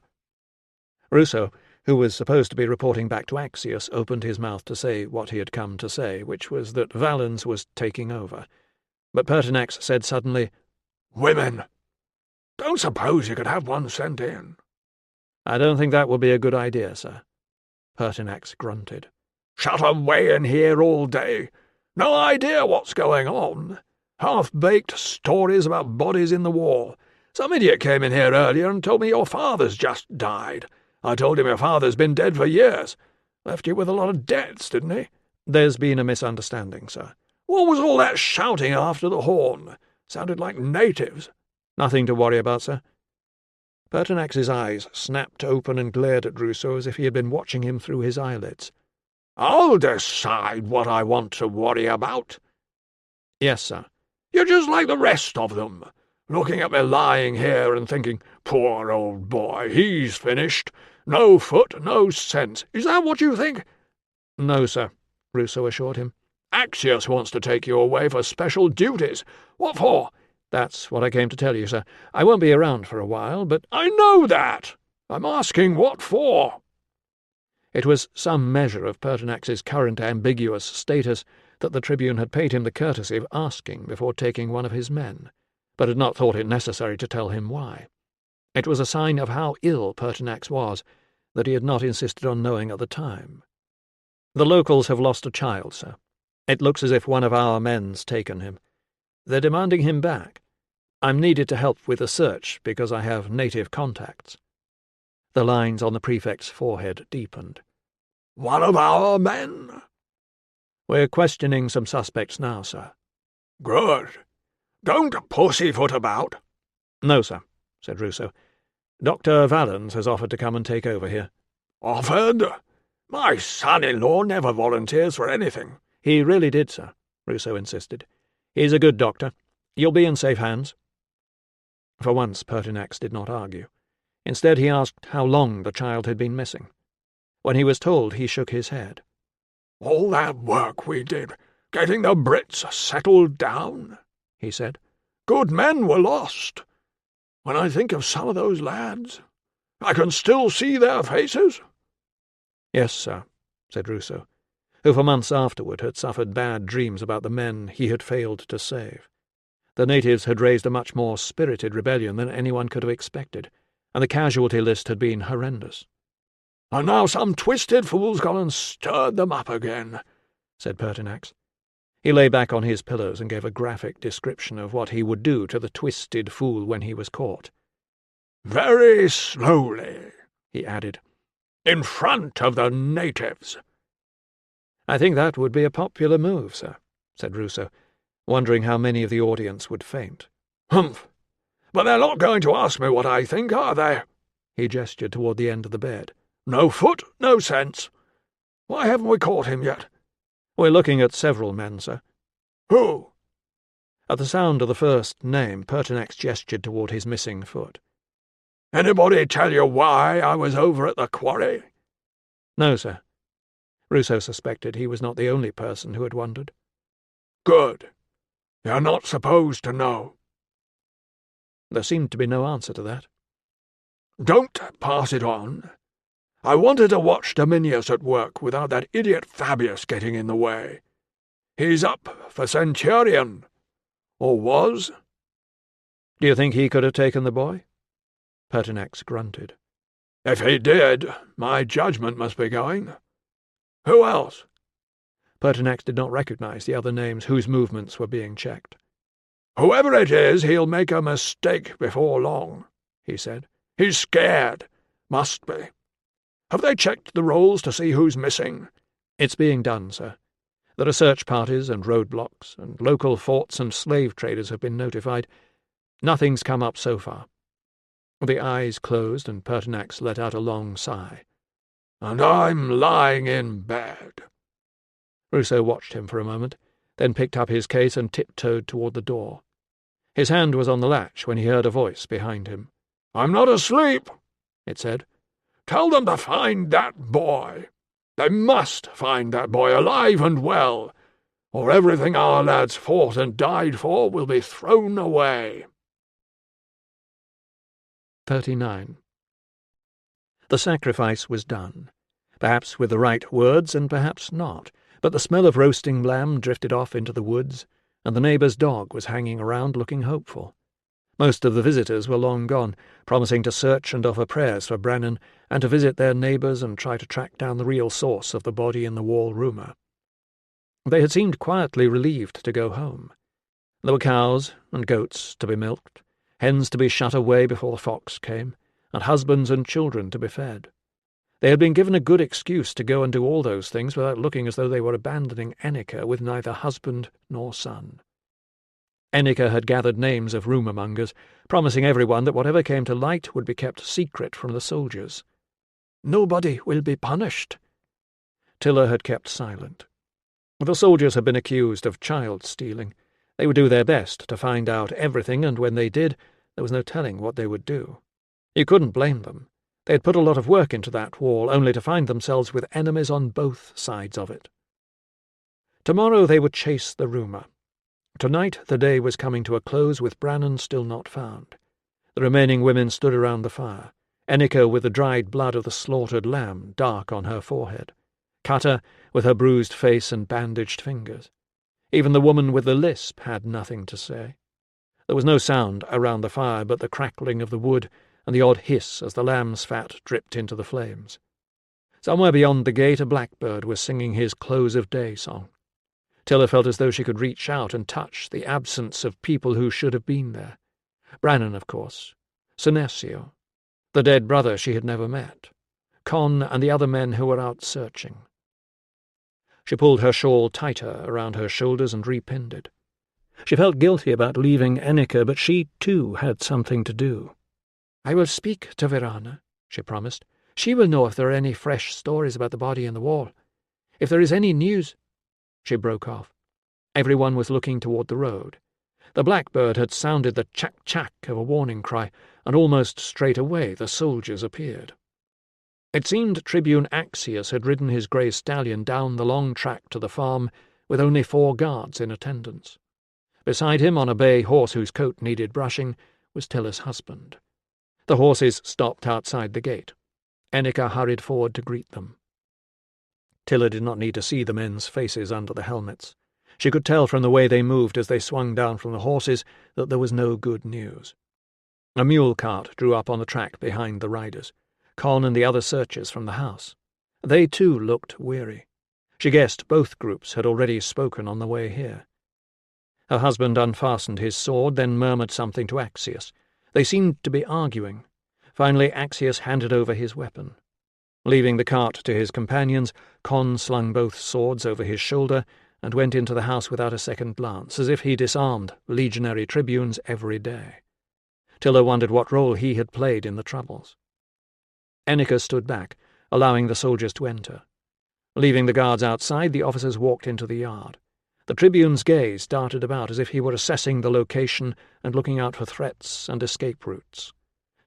Speaker 1: Ruso, who was supposed to be reporting back to Axius, opened his mouth to say what he had come to say, which was that Valens was taking over. But Pertinax said suddenly,
Speaker 2: "Women! Don't suppose you could have one sent in?"
Speaker 1: "I don't think that would be a good idea, sir." Pertinax grunted.
Speaker 2: "Shut 'em way in here all day. No idea what's going on. Half-baked stories about bodies in the wall. Some idiot came in here earlier and told me your father's just died. I told him your father's been dead for years. Left you with a lot of debts, didn't he?"
Speaker 1: "There's been a misunderstanding, sir."
Speaker 2: "What was all that shouting after the horn? Sounded like natives."
Speaker 1: "Nothing to worry about, sir." Pertinax's eyes snapped open and glared at Ruso as if he had been watching him through his eyelids.
Speaker 2: "I'll decide what I want to worry about."
Speaker 1: "Yes, sir."
Speaker 2: "You're just like the rest of them, looking at me lying here and thinking, 'Poor old boy, he's finished. No foot, no sense.' Is that what you think?"
Speaker 1: "No, sir," Ruso assured him.
Speaker 2: "Axius wants to take you away for special duties. What for?"
Speaker 1: "That's what I came to tell you, sir. I won't be around for a while, but—"
Speaker 2: "I know that. I'm asking what for."
Speaker 1: It was some measure of Pertinax's current ambiguous status that the Tribune had paid him the courtesy of asking before taking one of his men, but had not thought it necessary to tell him why. It was a sign of how ill Pertinax was that he had not insisted on knowing at the time. "The locals have lost a child, sir. It looks as if one of our men's taken him. They're demanding him back. I'm needed to help with the search because I have native contacts." The lines on the prefect's forehead deepened.
Speaker 2: "One of our men?"
Speaker 1: "We're questioning some suspects now, sir."
Speaker 2: "Good. Don't pussyfoot about."
Speaker 1: "No, sir," said Ruso. "Dr. Valens has offered to come and take over here."
Speaker 2: "Offered? My son-in-law never volunteers for anything."
Speaker 1: "He really did, sir," Ruso insisted. "He's a good doctor. You'll be in safe hands." For once Pertinax did not argue. Instead he asked how long the child had been missing. When he was told, he shook his head.
Speaker 2: "All that work we did, getting the Brits settled down," he said. "Good men were lost. When I think of some of those lads, I can still see their faces."
Speaker 1: "Yes, sir," said Ruso, who for months afterward had suffered bad dreams about the men he had failed to save. The natives had raised a much more spirited rebellion than anyone could have expected, and the casualty list had been horrendous.
Speaker 2: "And now some twisted fool's gone and stirred them up again,"
Speaker 1: said Pertinax. He lay back on his pillows and gave a graphic description of what he would do to the twisted fool when he was caught.
Speaker 2: "Very slowly," he added, "in front of the natives."
Speaker 1: "I think that would be a popular move, sir," said Ruso, wondering how many of the audience would faint.
Speaker 2: "Humph! But they're not going to ask me what I think, are they?"
Speaker 1: He gestured toward the end of the bed.
Speaker 2: "No foot, no sense. Why haven't we caught him yet?"
Speaker 1: "We're looking at several men, sir."
Speaker 2: "Who?"
Speaker 1: At the sound of the first name, Pertinax gestured toward his missing foot.
Speaker 2: "Anybody tell you why I was over at the quarry?"
Speaker 1: "No, sir." Ruso suspected he was not the only person who had wondered.
Speaker 2: "Good. You're not supposed to know."
Speaker 1: There seemed to be no answer to that.
Speaker 2: "Don't pass it on. I wanted to watch Dominius at work without that idiot Fabius getting in the way. He's up for centurion. Or was."
Speaker 1: "Do you think he could have taken the boy?" Pertinax grunted.
Speaker 2: "If he did, my judgment must be going. Who else?"
Speaker 1: Pertinax did not recognize the other names whose movements were being checked.
Speaker 2: "Whoever it is, he'll make a mistake before long," he said. "He's scared. Must be. Have they checked the rolls to see who's missing?"
Speaker 1: "It's being done, sir. There are search parties and roadblocks, and local forts and slave traders have been notified. Nothing's come up so far." The eyes closed, and Pertinax let out a long sigh.
Speaker 2: "And I'm lying in bed."
Speaker 1: Ruso watched him for a moment, then picked up his case and tiptoed toward the door. His hand was on the latch when he heard a voice behind him.
Speaker 2: "I'm not asleep," it said. "Tell them to find that boy. They must find that boy alive and well, or everything our lads fought and died for will be thrown away."
Speaker 1: 39. The sacrifice was done, perhaps with the right words and perhaps not, but the smell of roasting lamb drifted off into the woods, and the neighbour's dog was hanging around looking hopeful. Most of the visitors were long gone, promising to search and offer prayers for Brannan, and to visit their neighbours and try to track down the real source of the body in the wall rumour. They had seemed quietly relieved to go home. There were cows and goats to be milked, hens to be shut away before the fox came, and husbands and children to be fed. They had been given a good excuse to go and do all those things without looking as though they were abandoning Ennica with neither husband nor son. Ennica had gathered names of rumour-mongers, promising everyone that whatever came to light would be kept secret from the soldiers. "Nobody will be punished." Tilla had kept silent. The soldiers had been accused of child-stealing. They would do their best to find out everything, and when they did, there was no telling what they would do. You couldn't blame them. They had put a lot of work into that wall, only to find themselves with enemies on both sides of it. Tomorrow they would chase the rumour. Tonight the day was coming to a close with Brannan still not found. The remaining women stood around the fire, Ennica with the dried blood of the slaughtered lamb dark on her forehead, Kata with her bruised face and bandaged fingers. Even the woman with the lisp had nothing to say. There was no sound around the fire but the crackling of the wood and the odd hiss as the lamb's fat dripped into the flames. Somewhere beyond the gate a blackbird was singing his close-of-day song. Tilla felt as though she could reach out and touch the absence of people who should have been there. Brannan, of course. Senesio. The dead brother she had never met, Con and the other men who were out searching. She pulled her shawl tighter around her shoulders and repinned it. She felt guilty about leaving Enneke, but she, too, had something to do.
Speaker 3: "I will speak to Verana," she promised. "She will know if there are any fresh stories about the body in the wall. If there is any news—"
Speaker 1: She broke off. Everyone was looking toward the road. The blackbird had sounded the chack-chack of a warning cry, and almost straight away the soldiers appeared. It seemed Tribune Axius had ridden his grey stallion down the long track to the farm with only 4 guards in attendance. Beside him, on a bay horse whose coat needed brushing, was Tilla's husband. The horses stopped outside the gate. Enneke hurried forward to greet them. Tilla did not need to see the men's faces under the helmets. She could tell from the way they moved as they swung down from the horses that there was no good news. A mule cart drew up on the track behind the riders, Con and the other searchers from the house. They too looked weary. She guessed both groups had already spoken on the way here. Her husband unfastened his sword, then murmured something to Axius. They seemed to be arguing. Finally Axius handed over his weapon. Leaving the cart to his companions, Con slung both swords over his shoulder and went into the house without a second glance, as if he disarmed legionary tribunes every day. Tilla wondered what role he had played in the troubles. Enneke stood back, allowing the soldiers to enter. Leaving the guards outside, the officers walked into the yard. The tribune's gaze darted about as if he were assessing the location and looking out for threats and escape routes.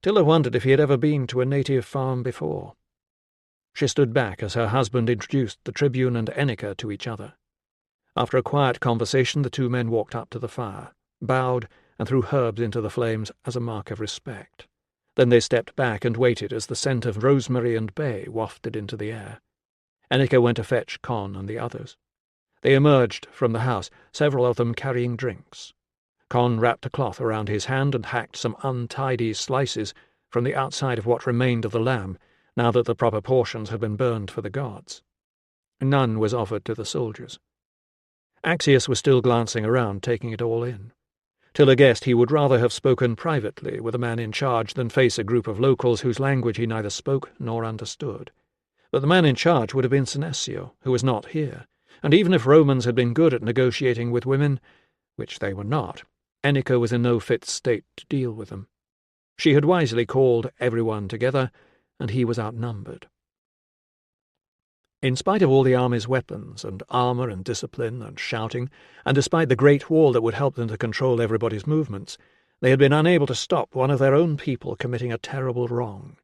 Speaker 1: Tilla wondered if he had ever been to a native farm before. She stood back as her husband introduced the tribune and Enneke to each other. After a quiet conversation, the 2 men walked up to the fire, bowed, and threw herbs into the flames as a mark of respect. Then they stepped back and waited as the scent of rosemary and bay wafted into the air. Enneke went to fetch Con and the others. They emerged from the house, several of them carrying drinks. Con wrapped a cloth around his hand and hacked some untidy slices from the outside of what remained of the lamb, now that the proper portions had been burned for the gods. None was offered to the soldiers. Axius was still glancing around, taking it all in. Tilla guessed he would rather have spoken privately with a man in charge than face a group of locals whose language he neither spoke nor understood. But the man in charge would have been Senecio, who was not here, and even if Romans had been good at negotiating with women, which they were not, Enneke was in no fit state to deal with them. She had wisely called everyone together, and he was outnumbered. In spite of all the army's weapons and armour and discipline and shouting, and despite the great wall that would help them to control everybody's movements, they had been unable to stop one of their own people committing a terrible wrong.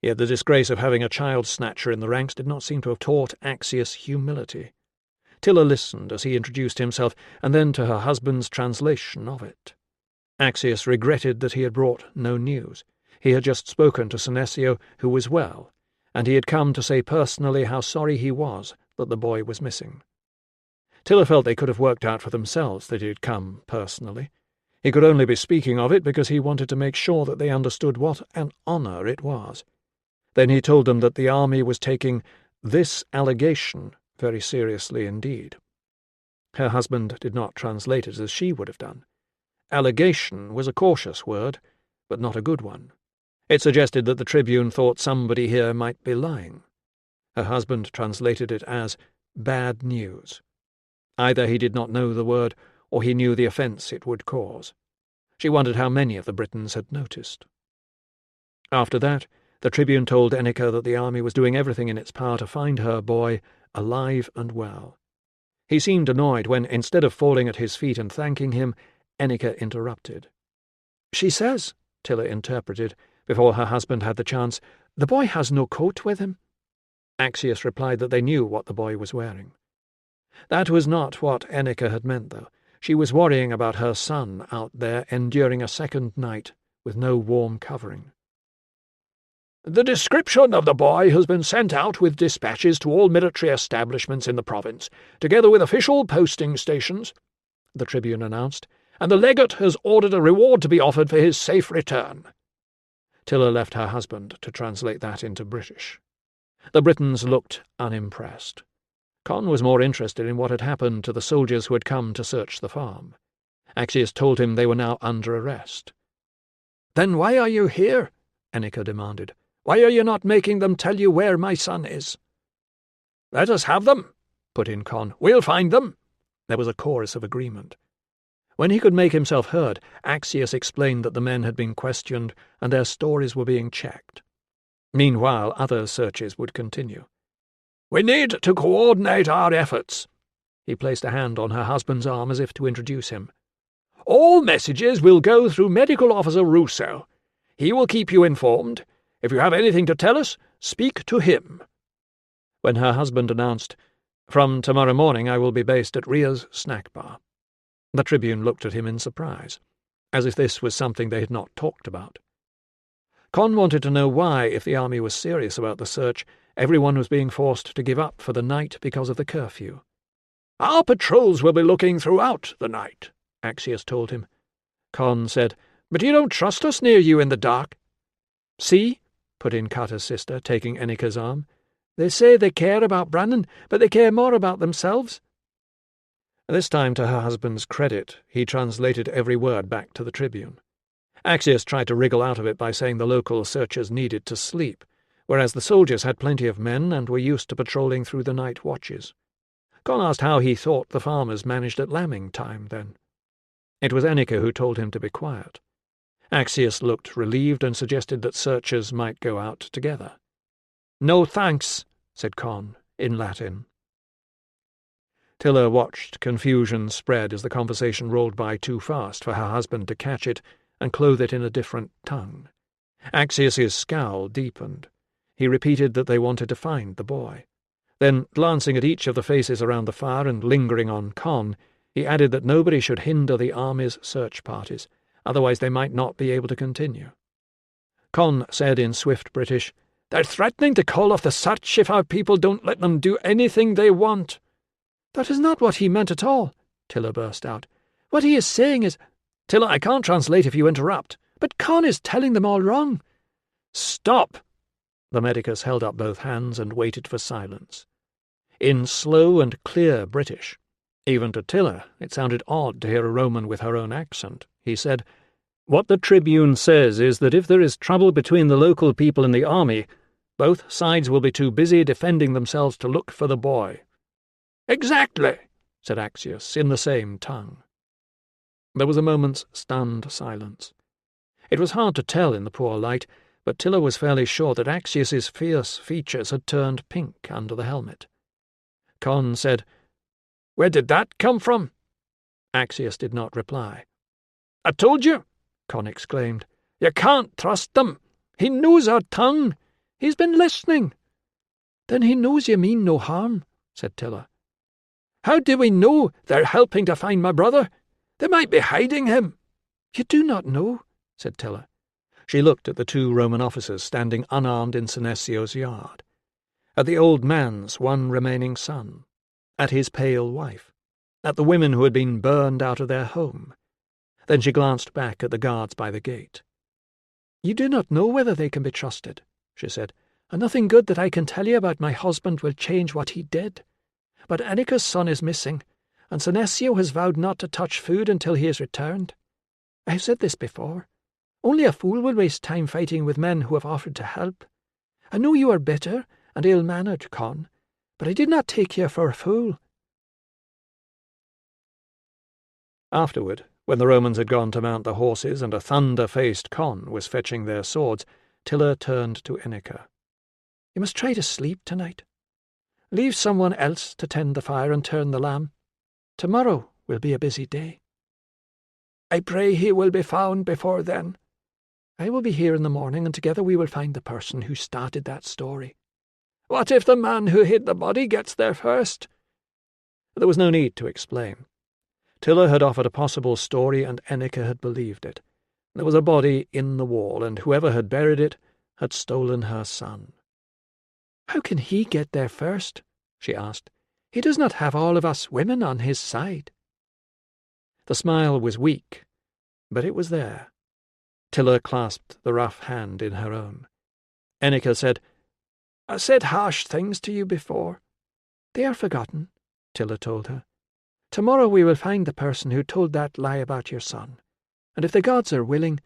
Speaker 1: Yet the disgrace of having a child-snatcher in the ranks did not seem to have taught Axius humility. Tilla listened as he introduced himself, and then to her husband's translation of it. Axius regretted that he had brought no news. He had just spoken to Senecio, who was well, and he had come to say personally how sorry he was that the boy was missing. Tilla felt they could have worked out for themselves that he had come personally. He could only be speaking of it because he wanted to make sure that they understood what an honour it was. Then he told them that the army was taking this allegation very seriously indeed. Her husband did not translate it as she would have done. Allegation was a cautious word, but not a good one. It suggested that the tribune thought somebody here might be lying. Her husband translated it as bad news. Either he did not know the word, or he knew the offence it would cause. She wondered how many of the Britons had noticed. After that, the tribune told Enneke that the army was doing everything in its power to find her boy alive and well. He seemed annoyed when, instead of falling at his feet and thanking him, Enneke interrupted.
Speaker 3: "She says," Tilla interpreted, before her husband had the chance, "the boy has no coat with him."
Speaker 1: Axius replied that they knew what the boy was wearing. That was not what Enneke had meant, though. She was worrying about her son out there enduring a second night with no warm covering.
Speaker 2: "The description of the boy has been sent out with dispatches to all military establishments in the province, together with official posting stations," the tribune announced, "and the legate has ordered a reward to be offered for his safe return."
Speaker 1: Tilla left her husband to translate that into British. The Britons looked unimpressed. Con was more interested in what had happened to the soldiers who had come to search the farm. Axius told him they were now under arrest.
Speaker 2: "Then why are you here?"
Speaker 4: Enneka demanded. "Why are you not making them tell you where my son is?" "Let us have them," put in Con. "We'll find them." There was a chorus of agreement. When he could make himself heard, Axius explained that the men had been questioned and their stories were being checked. Meanwhile, other searches would continue. "We need to coordinate our efforts." He placed a hand on her husband's arm as if to introduce him. "All messages will go through Medical Officer Ruso. He will keep you informed. If you have anything to tell us, speak to him." When her husband announced, "From tomorrow morning I will be based at Ria's snack bar," the Tribune looked at him in surprise, as if this was something they had not talked about. Con wanted to know why, if the army was serious about the search, everyone was being forced to give up for the night because of the curfew. "Our patrols will be looking throughout the night," Axius told him. Con said, "But you don't trust us near you in the dark." "See," put in Kata's sister, taking Enneka's arm. "They say they care about Brannon, but they care more about themselves." This time, to her husband's credit, he translated every word back to the Tribune. Axius tried to wriggle out of it by saying the local searchers needed to sleep, whereas the soldiers had plenty of men and were used to patrolling through the night watches. Con asked how he thought the farmers managed at lambing time, then. It was Enneka who told him to be quiet. Axius looked relieved and suggested that searchers might go out together. "No thanks," said Con, in Latin. Tilla watched confusion spread as the conversation rolled by too fast for her husband to catch it and clothe it in a different tongue. Axius's scowl deepened. He repeated that they wanted to find the boy. Then, glancing at each of the faces around the fire and lingering on Con, he added that nobody should hinder the army's search parties, otherwise they might not be able to continue. Con said in swift British, "They're threatening to call off the search if our people don't let them do anything they want."
Speaker 3: "That is not what he meant at all," Tilla burst out. "What he is saying is—"
Speaker 4: "Tilla, I can't translate if you interrupt."
Speaker 3: "But Con is telling them all wrong."
Speaker 4: "Stop!" The medicus held up both hands and waited for silence. In slow and clear British, even to Tilla it sounded odd to hear a Roman with her own accent, he said, "What the Tribune says is that if there is trouble between the local people and the army, both sides will be too busy defending themselves to look for the boy." "Exactly," said Axius, in the same tongue. There was a moment's stunned silence. It was hard to tell in the poor light, but Tilla was fairly sure that Axius's fierce features had turned pink under the helmet. Con said, "Where did that come from?" Axius did not reply. "I told you," Con exclaimed. "You can't trust them. He knows our tongue. He's been listening."
Speaker 3: "Then he knows you mean no harm," said Tilla.
Speaker 4: "How do we know they're helping to find my brother? They might be hiding him."
Speaker 3: "You do not know," said Tilla.
Speaker 1: She looked at the 2 Roman officers standing unarmed in Senesio's yard, at the old man's one remaining son, at his pale wife, at the women who had been burned out of their home. Then she glanced back at the guards by the gate.
Speaker 3: "You do not know whether they can be trusted," she said, "and nothing good that I can tell you about my husband will change what he did. But Enneka's son is missing, and Senesio has vowed not to touch food until he is returned. I have said this before. Only a fool will waste time fighting with men who have offered to help. I know you are bitter and ill-mannered, Con, but I did not take you for a fool."
Speaker 1: Afterward, when the Romans had gone to mount the horses and a thunder-faced Con was fetching their swords, Tilla turned to Enneka.
Speaker 3: "You must try to sleep tonight. Leave someone else to tend the fire and turn the lamp. Tomorrow will be a busy day."
Speaker 4: "I pray he will be found before then."
Speaker 3: "I will be here in the morning, and together we will find the person who started that story."
Speaker 4: "What if the man who hid the body gets there first?"
Speaker 1: There was no need to explain. Tilla had offered a possible story, and Enneka had believed it. There was a body in the wall, and whoever had buried it had stolen her son.
Speaker 3: "How can he get there first?" she asked. "He does not have all of us women on his side."
Speaker 1: The smile was weak, but it was there. Tilla clasped the rough hand in her own. Enneka said,
Speaker 4: "I said harsh things to you before."
Speaker 3: "They are forgotten," Tilla told her. "Tomorrow we will find the person who told that lie about your son, and if the gods are willing,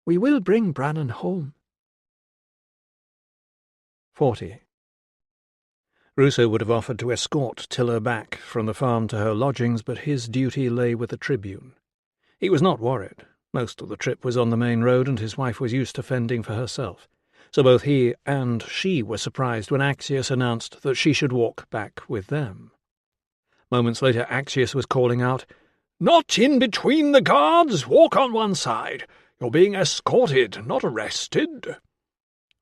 Speaker 3: we will bring Brannon home."
Speaker 1: 40. Ruso would have offered to escort Tilla back from the farm to her lodgings, but his duty lay with the tribune. He was not worried. Most of the trip was on the main road, and his wife was used to fending for herself. So both he and she were surprised when Axius announced that she should walk back with them. Moments later, Axius was calling out,
Speaker 2: "Not in between the guards! Walk on one side! You're being escorted, not arrested!"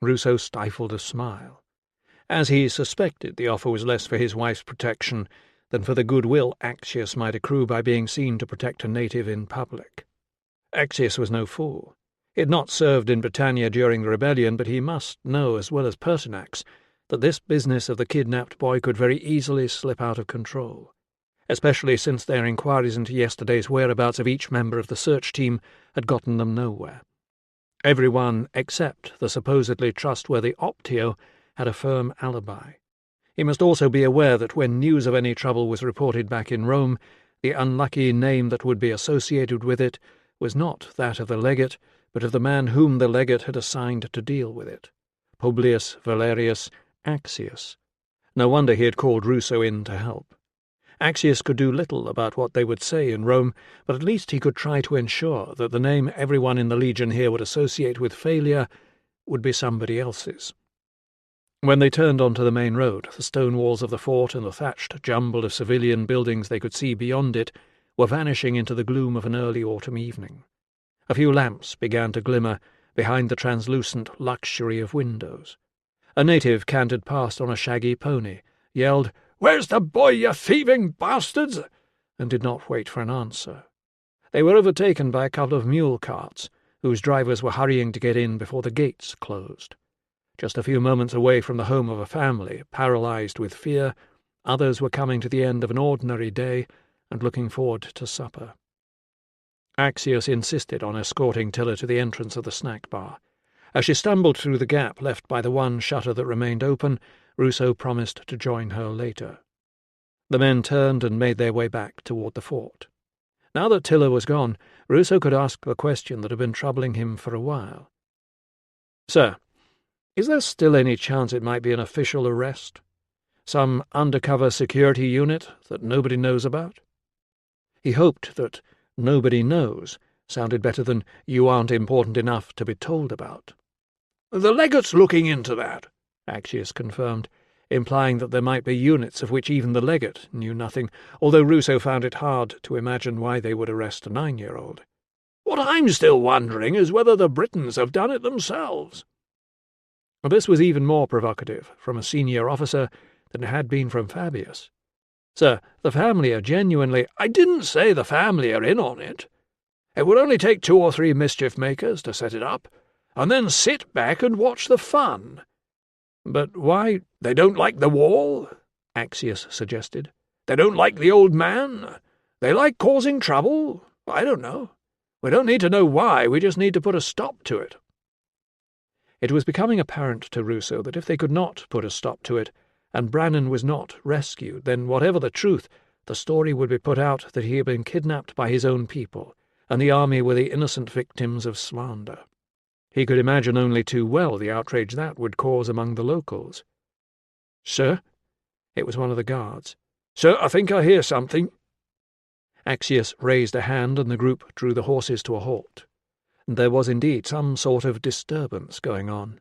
Speaker 1: Ruso stifled a smile. As he suspected, the offer was less for his wife's protection than for the goodwill Axius might accrue by being seen to protect a native in public. Axius was no fool. He had not served in Britannia during the rebellion, but he must know, as well as Pertinax, that this business of the kidnapped boy could very easily slip out of control, especially since their inquiries into yesterday's whereabouts of each member of the search team had gotten them nowhere. Everyone except the supposedly trustworthy Optio had a firm alibi. He must also be aware that when news of any trouble was reported back in Rome, the unlucky name that would be associated with it was not that of the legate, but of the man whom the legate had assigned to deal with it, Publius Valerius Axius. No wonder he had called Ruso in to help. Axius could do little about what they would say in Rome, but at least he could try to ensure that the name everyone in the legion here would associate with failure would be somebody else's. When they turned onto the main road, the stone walls of the fort and the thatched jumble of civilian buildings they could see beyond it were vanishing into the gloom of an early autumn evening. A few lamps began to glimmer behind the translucent luxury of windows. A native cantered past on a shaggy pony, yelled, "Where's the boy, you thieving bastards?" and did not wait for an answer. They were overtaken by a couple of mule carts, whose drivers were hurrying to get in before the gates closed. Just a few moments away from the home of a family, paralyzed with fear, others were coming to the end of an ordinary day and looking forward to supper. Axius insisted on escorting Tilla to the entrance of the snack bar. As she stumbled through the gap left by the one shutter that remained open, Ruso promised to join her later. The men turned and made their way back toward the fort. Now that Tilla was gone, Ruso could ask the question that had been troubling him for a while. "Sir, is there still any chance it might be an official arrest? Some undercover security unit that nobody knows about?" He hoped that "nobody knows" sounded better than "you aren't important enough to be told about."
Speaker 2: "The legate's looking into that,"
Speaker 1: Axius confirmed, implying that there might be units of which even the legate knew nothing, although Ruso found it hard to imagine why they would arrest a 9-year-old.
Speaker 2: "What I'm still wondering is whether the Britons have done it themselves."
Speaker 1: This was even more provocative from a senior officer than it had been from Fabius. "Sir, the family are genuinely—"
Speaker 2: "I didn't say the family are in on it. It would only take 2 or 3 mischief-makers to set it up, and then sit back and watch the fun."
Speaker 1: "But why—"
Speaker 2: "They don't like the wall," Axius suggested. "They don't like the old man. They like causing trouble. I don't know. We don't need to know why, we just need to put a stop to it."
Speaker 1: It was becoming apparent to Ruso that if they could not put a stop to it, and Brannan was not rescued, then whatever the truth, the story would be put out that he had been kidnapped by his own people, and the army were the innocent victims of slander. He could imagine only too well the outrage that would cause among the locals.
Speaker 2: "Sir?"
Speaker 1: It was one of the guards.
Speaker 2: "Sir, I think I hear something."
Speaker 1: Axius raised a hand, and the group drew the horses to a halt. There was indeed some sort of disturbance going on.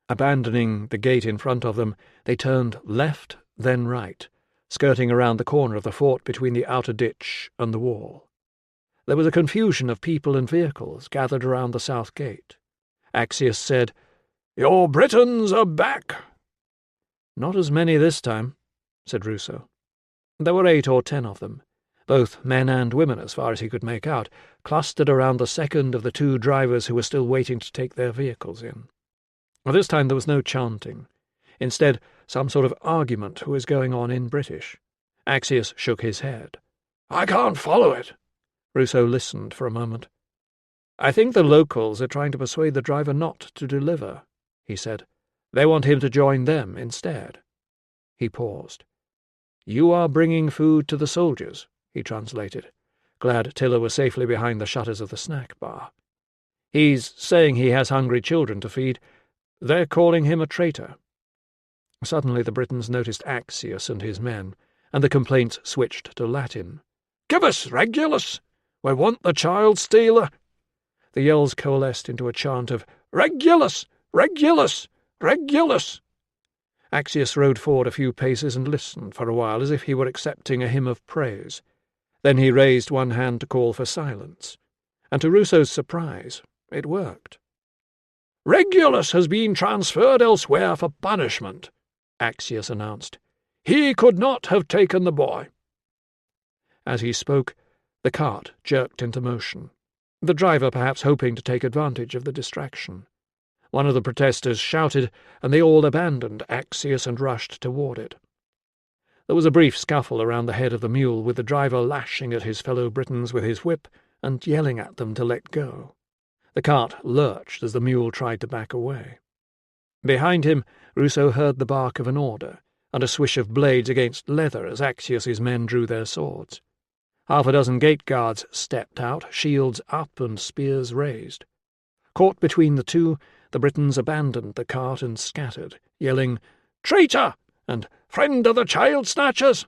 Speaker 1: Abandoning the gate in front of them, they turned left, then right, skirting around the corner of the fort between the outer ditch and the wall. There was a confusion of people and vehicles gathered around the south gate. Axius said,
Speaker 2: "Your Britons are back."
Speaker 1: "Not as many this time," said Ruso. There were 8 or 10 of them, both men and women as far as he could make out, clustered around the second of the 2 drivers who were still waiting to take their vehicles in. This time there was no chanting. Instead, some sort of argument was going on in British. Axius shook his head.
Speaker 2: "I can't follow it."
Speaker 1: Ruso listened for a moment. "I think the locals are trying to persuade the driver not to deliver," he said. "They want him to join them instead." He paused. "You are bringing food to the soldiers," he translated, glad Tilla was safely behind the shutters of the snack bar. "He's saying he has hungry children to feed. They're calling him a traitor." Suddenly the Britons noticed Axius and his men, and the complaints switched to Latin.
Speaker 2: "Give us Regulus! We want the child stealer!"
Speaker 1: The yells coalesced into a chant of
Speaker 2: "Regulus! Regulus! Regulus!"
Speaker 1: Axius rode forward a few paces and listened for a while as if he were accepting a hymn of praise. Then he raised one hand to call for silence, and to Ruso's surprise, it worked.
Speaker 2: "Regulus has been transferred elsewhere for punishment," Axius announced. "He could not have taken the boy."
Speaker 1: As he spoke, the cart jerked into motion, the driver perhaps hoping to take advantage of the distraction. One of the protesters shouted, and they all abandoned Axius and rushed toward it. There was a brief scuffle around the head of the mule, with the driver lashing at his fellow Britons with his whip and yelling at them to let go. The cart lurched as the mule tried to back away. Behind him, Ruso heard the bark of an order, and a swish of blades against leather as Axius's men drew their swords. Half a dozen gate guards stepped out, shields up and spears raised. Caught between the two, the Britons abandoned the cart and scattered, yelling, "Traitor!" and "Friend of the child-snatchers!"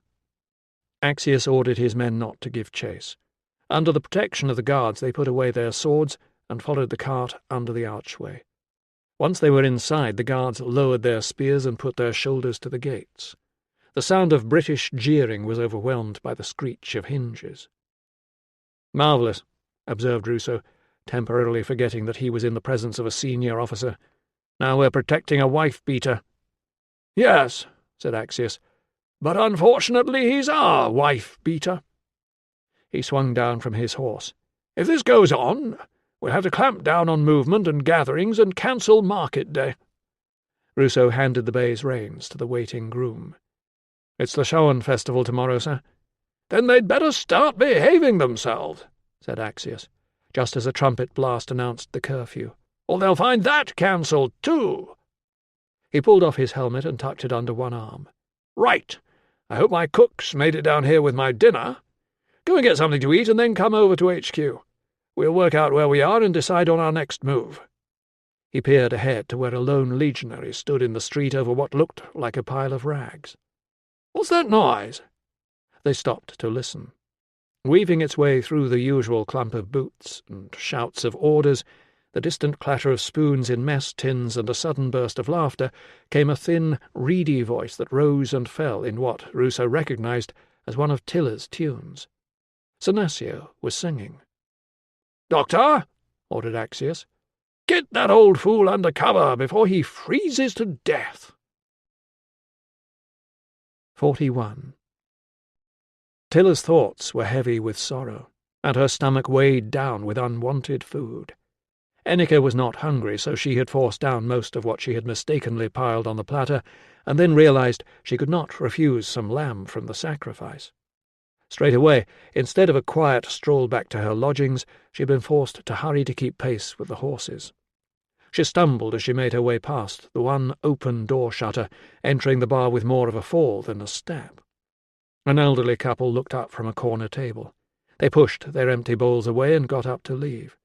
Speaker 1: Axius ordered his men not to give chase. Under the protection of the guards they put away their swords and followed the cart under the archway. Once they were inside, the guards lowered their spears and put their shoulders to the gates. The sound of British jeering was overwhelmed by the screech of hinges. "Marvellous," observed Ruso, temporarily forgetting that he was in the presence of a senior officer. "Now we're protecting a wife-beater."
Speaker 2: "Yes," said Axius, "but unfortunately he's our wife-beater."
Speaker 1: He swung down from his horse.
Speaker 2: "If this goes on, we'll have to clamp down on movement and gatherings and cancel market day."
Speaker 1: Ruso handed the bay's reins to the waiting groom. "It's the Showan festival tomorrow, sir."
Speaker 2: "Then they'd better start behaving themselves," said Axius,
Speaker 1: just as a trumpet blast announced the curfew.
Speaker 2: "Or they'll find that cancelled too."
Speaker 1: He pulled off his helmet and tucked it under one arm.
Speaker 2: "Right. I hope my cook's made it down here with my dinner. Go and get something to eat and then come over to HQ. We'll work out where we are and decide on our next move."
Speaker 1: He peered ahead to where a lone legionary stood in the street over what looked like a pile of rags.
Speaker 2: "What's that noise?"
Speaker 1: They stopped to listen. Weaving its way through the usual clump of boots and shouts of orders, the distant clatter of spoons in mess tins and a sudden burst of laughter, came a thin, reedy voice that rose and fell in what Ruso recognized as one of Tilla's tunes. Senesio was singing.
Speaker 2: "Doctor," ordered Axius, "get that old fool under cover before he freezes to death."
Speaker 1: 41. Tilla's thoughts were heavy with sorrow, and her stomach weighed down with unwanted food. Enneke was not hungry, so she had forced down most of what she had mistakenly piled on the platter, and then realized she could not refuse some lamb from the sacrifice. Straight away, instead of a quiet stroll back to her lodgings, she had been forced to hurry to keep pace with the horses. She stumbled as she made her way past the one open door shutter, entering the bar with more of a fall than a step. An elderly couple looked up from a corner table. They pushed their empty bowls away and got up to leave.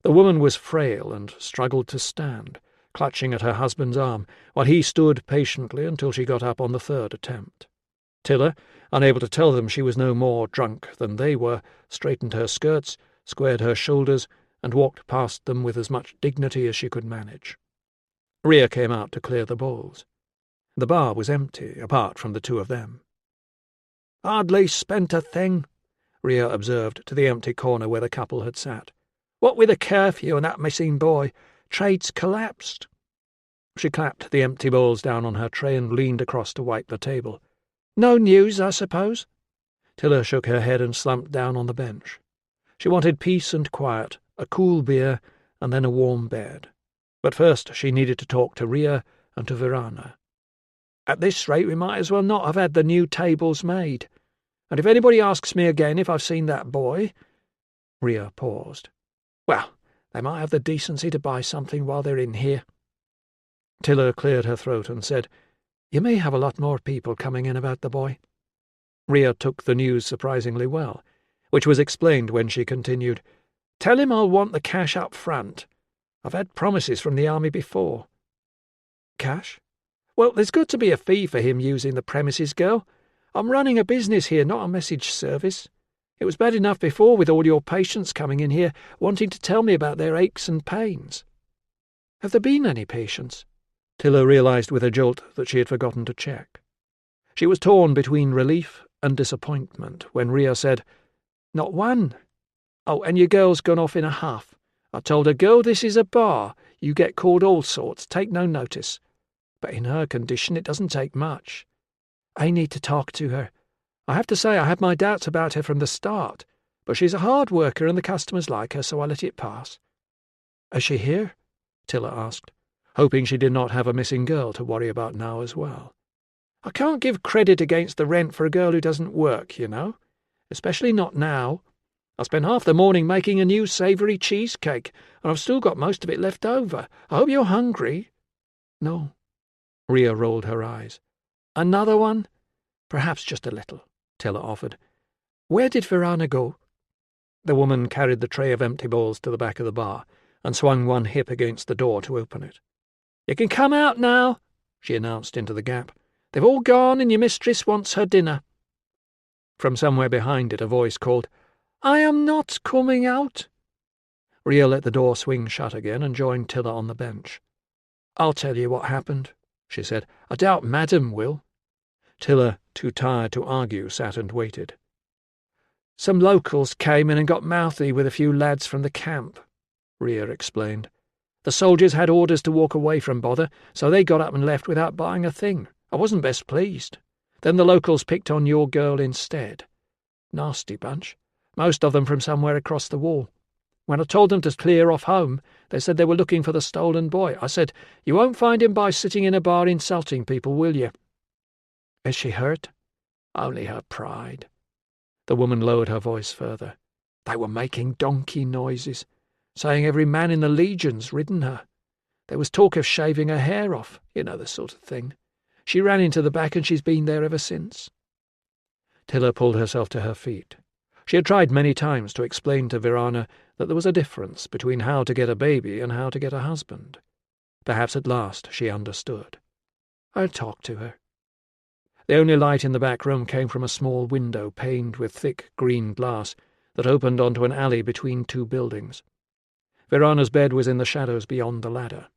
Speaker 1: The woman was frail and struggled to stand, clutching at her husband's arm, while he stood patiently until she got up on the third attempt. Tilla, unable to tell them she was no more drunk than they were, straightened her skirts, squared her shoulders, and walked past them with as much dignity as she could manage. Rhea came out to clear the bowls. The bar was empty, apart from the two of them.
Speaker 3: "Hardly spent a thing,"
Speaker 1: Rhea observed to the empty corner where the couple had sat.
Speaker 3: "What with the curfew and that missing boy, trade's collapsed."
Speaker 1: She clapped the empty bowls down on her tray and leaned across to wipe the table.
Speaker 3: "No news, I suppose?"
Speaker 1: Tilla shook her head and slumped down on the bench. She wanted peace and quiet, a cool beer, and then a warm bed. But first she needed to talk to Rhea and to Virana.
Speaker 3: "At this rate we might as well not have had the new tables made. And if anybody asks me again if I've seen that boy—"
Speaker 1: Rhea paused.
Speaker 3: "Well, they might have the decency to buy something while they're in here."
Speaker 1: Tilla cleared her throat and said, "You may have a lot more people coming in about the boy." Rhea took the news surprisingly well, which was explained when she continued,
Speaker 3: "Tell him I'll want the cash up front. I've had promises from the army before."
Speaker 1: "Cash?
Speaker 4: Well, there's got to be a fee for him using the premises, girl. I'm running a business here, not a message service. It was bad enough before with all your patients coming in here wanting to tell me about their aches and pains. Have there been any patients? Tilla realised with a jolt that she had forgotten to check. She was torn between relief and disappointment when Ria said, "Not one. Oh, and your girl's gone off in a huff. I told her, girl, this is a bar. You get called all sorts. Take no notice. But in her condition it doesn't take much. I need to talk to her. I have to say I had my doubts about her from the start, but she's a hard worker and the customers like her, so I let it pass." "Is she here?" Tilla asked, hoping she did not have a missing girl to worry about now as well. "I can't give credit against the rent for a girl who doesn't work, you know, especially not now. I spent half the morning making a new savoury cheesecake, and I've still got most of it left over. I hope you're hungry." "No." Ria rolled her eyes. "Another one?" "Perhaps just a little," Tilla offered. "Where did Verana go?" The woman carried the tray of empty bowls to the back of the bar and swung one hip against the door to open it. "You can come out now," she announced into the gap. "They've all gone and your mistress wants her dinner." From somewhere behind it a voice called, "I am not coming out." Ria let the door swing shut again and joined Tilla on the bench. "I'll tell you what happened," she said. "I doubt Madam will." Tilla, too tired to argue, sat and waited. "Some locals came in and got mouthy with a few lads from the camp," Ria explained. "The soldiers had orders to walk away from bother, so they got up and left without buying a thing. I wasn't best pleased. Then the locals picked on your girl instead. Nasty bunch, most of them from somewhere across the wall. When I told them to clear off home, they said they were looking for the stolen boy. I said, 'You won't find him by sitting in a bar insulting people, will you?'" "Is she hurt?" "Only her pride." The woman lowered her voice further. "They were making donkey noises, saying every man in the legion's ridden her. There was talk of shaving her hair off, you know, the sort of thing. She ran into the back and she's been there ever since." Tilla pulled herself to her feet. She had tried many times to explain to Verana that there was a difference between how to get a baby and how to get a husband. Perhaps at last she understood. "I'll talk to her." The only light in the back room came from a small window paned with thick green glass that opened onto an alley between two buildings. Verana's bed was in the shadows beyond the ladder.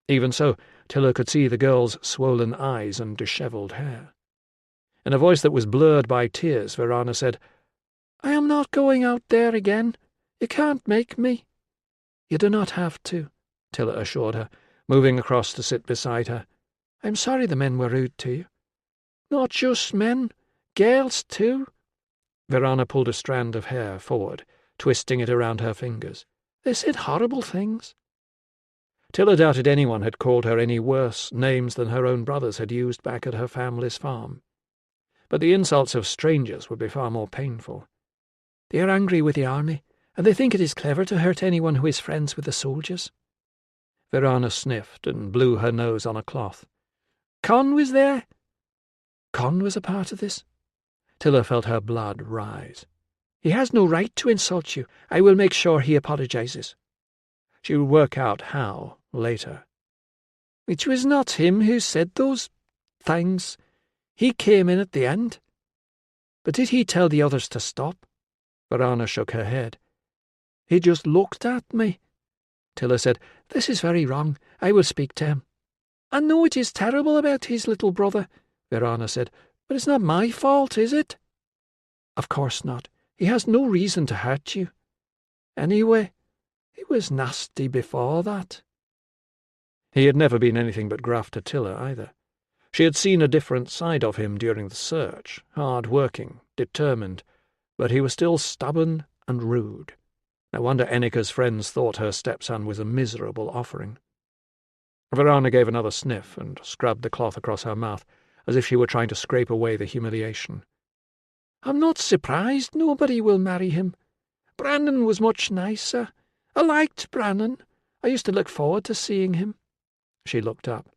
Speaker 4: Even so, Tilla could see the girl's swollen eyes and dishevelled hair. In a voice that was blurred by tears, Verana said, "I am not going out there again. You can't make me." "You do not have to," Tilla assured her, moving across to sit beside her. "I'm sorry the men were rude to you." "Not just men, girls too." Verana pulled a strand of hair forward, twisting it around her fingers. "They said horrible things." Tilla doubted anyone had called her any worse names than her own brothers had used back at her family's farm. But the insults of strangers would be far more painful. "They are angry with the army, and they think it is clever to hurt anyone who is friends with the soldiers." Verana sniffed and blew her nose on a cloth. "Con was there?" "Con was a part of this?" Tilla felt her blood rise. "He has no right to insult you. I will make sure he apologizes." She would work out how later. "It was not him who said those things. He came in at the end." "But did he tell the others to stop?" Verana shook her head. "He just looked at me." Tilla said, "This is very wrong. I will speak to him." "I know it is terrible about his little brother," Verana said, "but it's not my fault, is it?" "Of course not. He has no reason to hurt you. Anyway, he was nasty before that." He had never been anything but gruff to Tilla either. She had seen a different side of him during the search, hard-working, determined, but he was still stubborn and rude. No wonder Ennika's friends thought her stepson was a miserable offering. Verana gave another sniff and scrubbed the cloth across her mouth, as if she were trying to scrape away the humiliation. "I'm not surprised nobody will marry him. Brannon was much nicer. I liked Brannon. I used to look forward to seeing him." She looked up.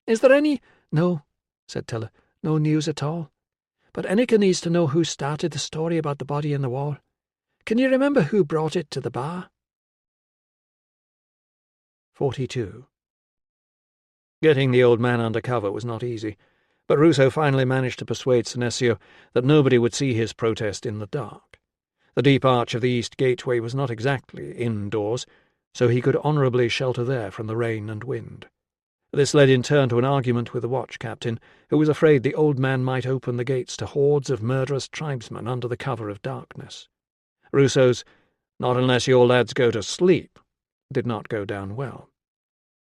Speaker 4: "Is there any—" "No," said Tilla. "No news at all. But Ennika needs to know who started the story about the body in the wall. Can you remember who brought it to the bar?" 42.
Speaker 1: Getting the old man under cover was not easy, but Ruso finally managed to persuade Senecio that nobody would see his protest in the dark. The deep arch of the east gateway was not exactly indoors, so he could honourably shelter there from the rain and wind. This led in turn to an argument with the watch captain, who was afraid the old man might open the gates to hordes of murderous tribesmen under the cover of darkness. Ruso's "not unless your lads go to sleep" did not go down well.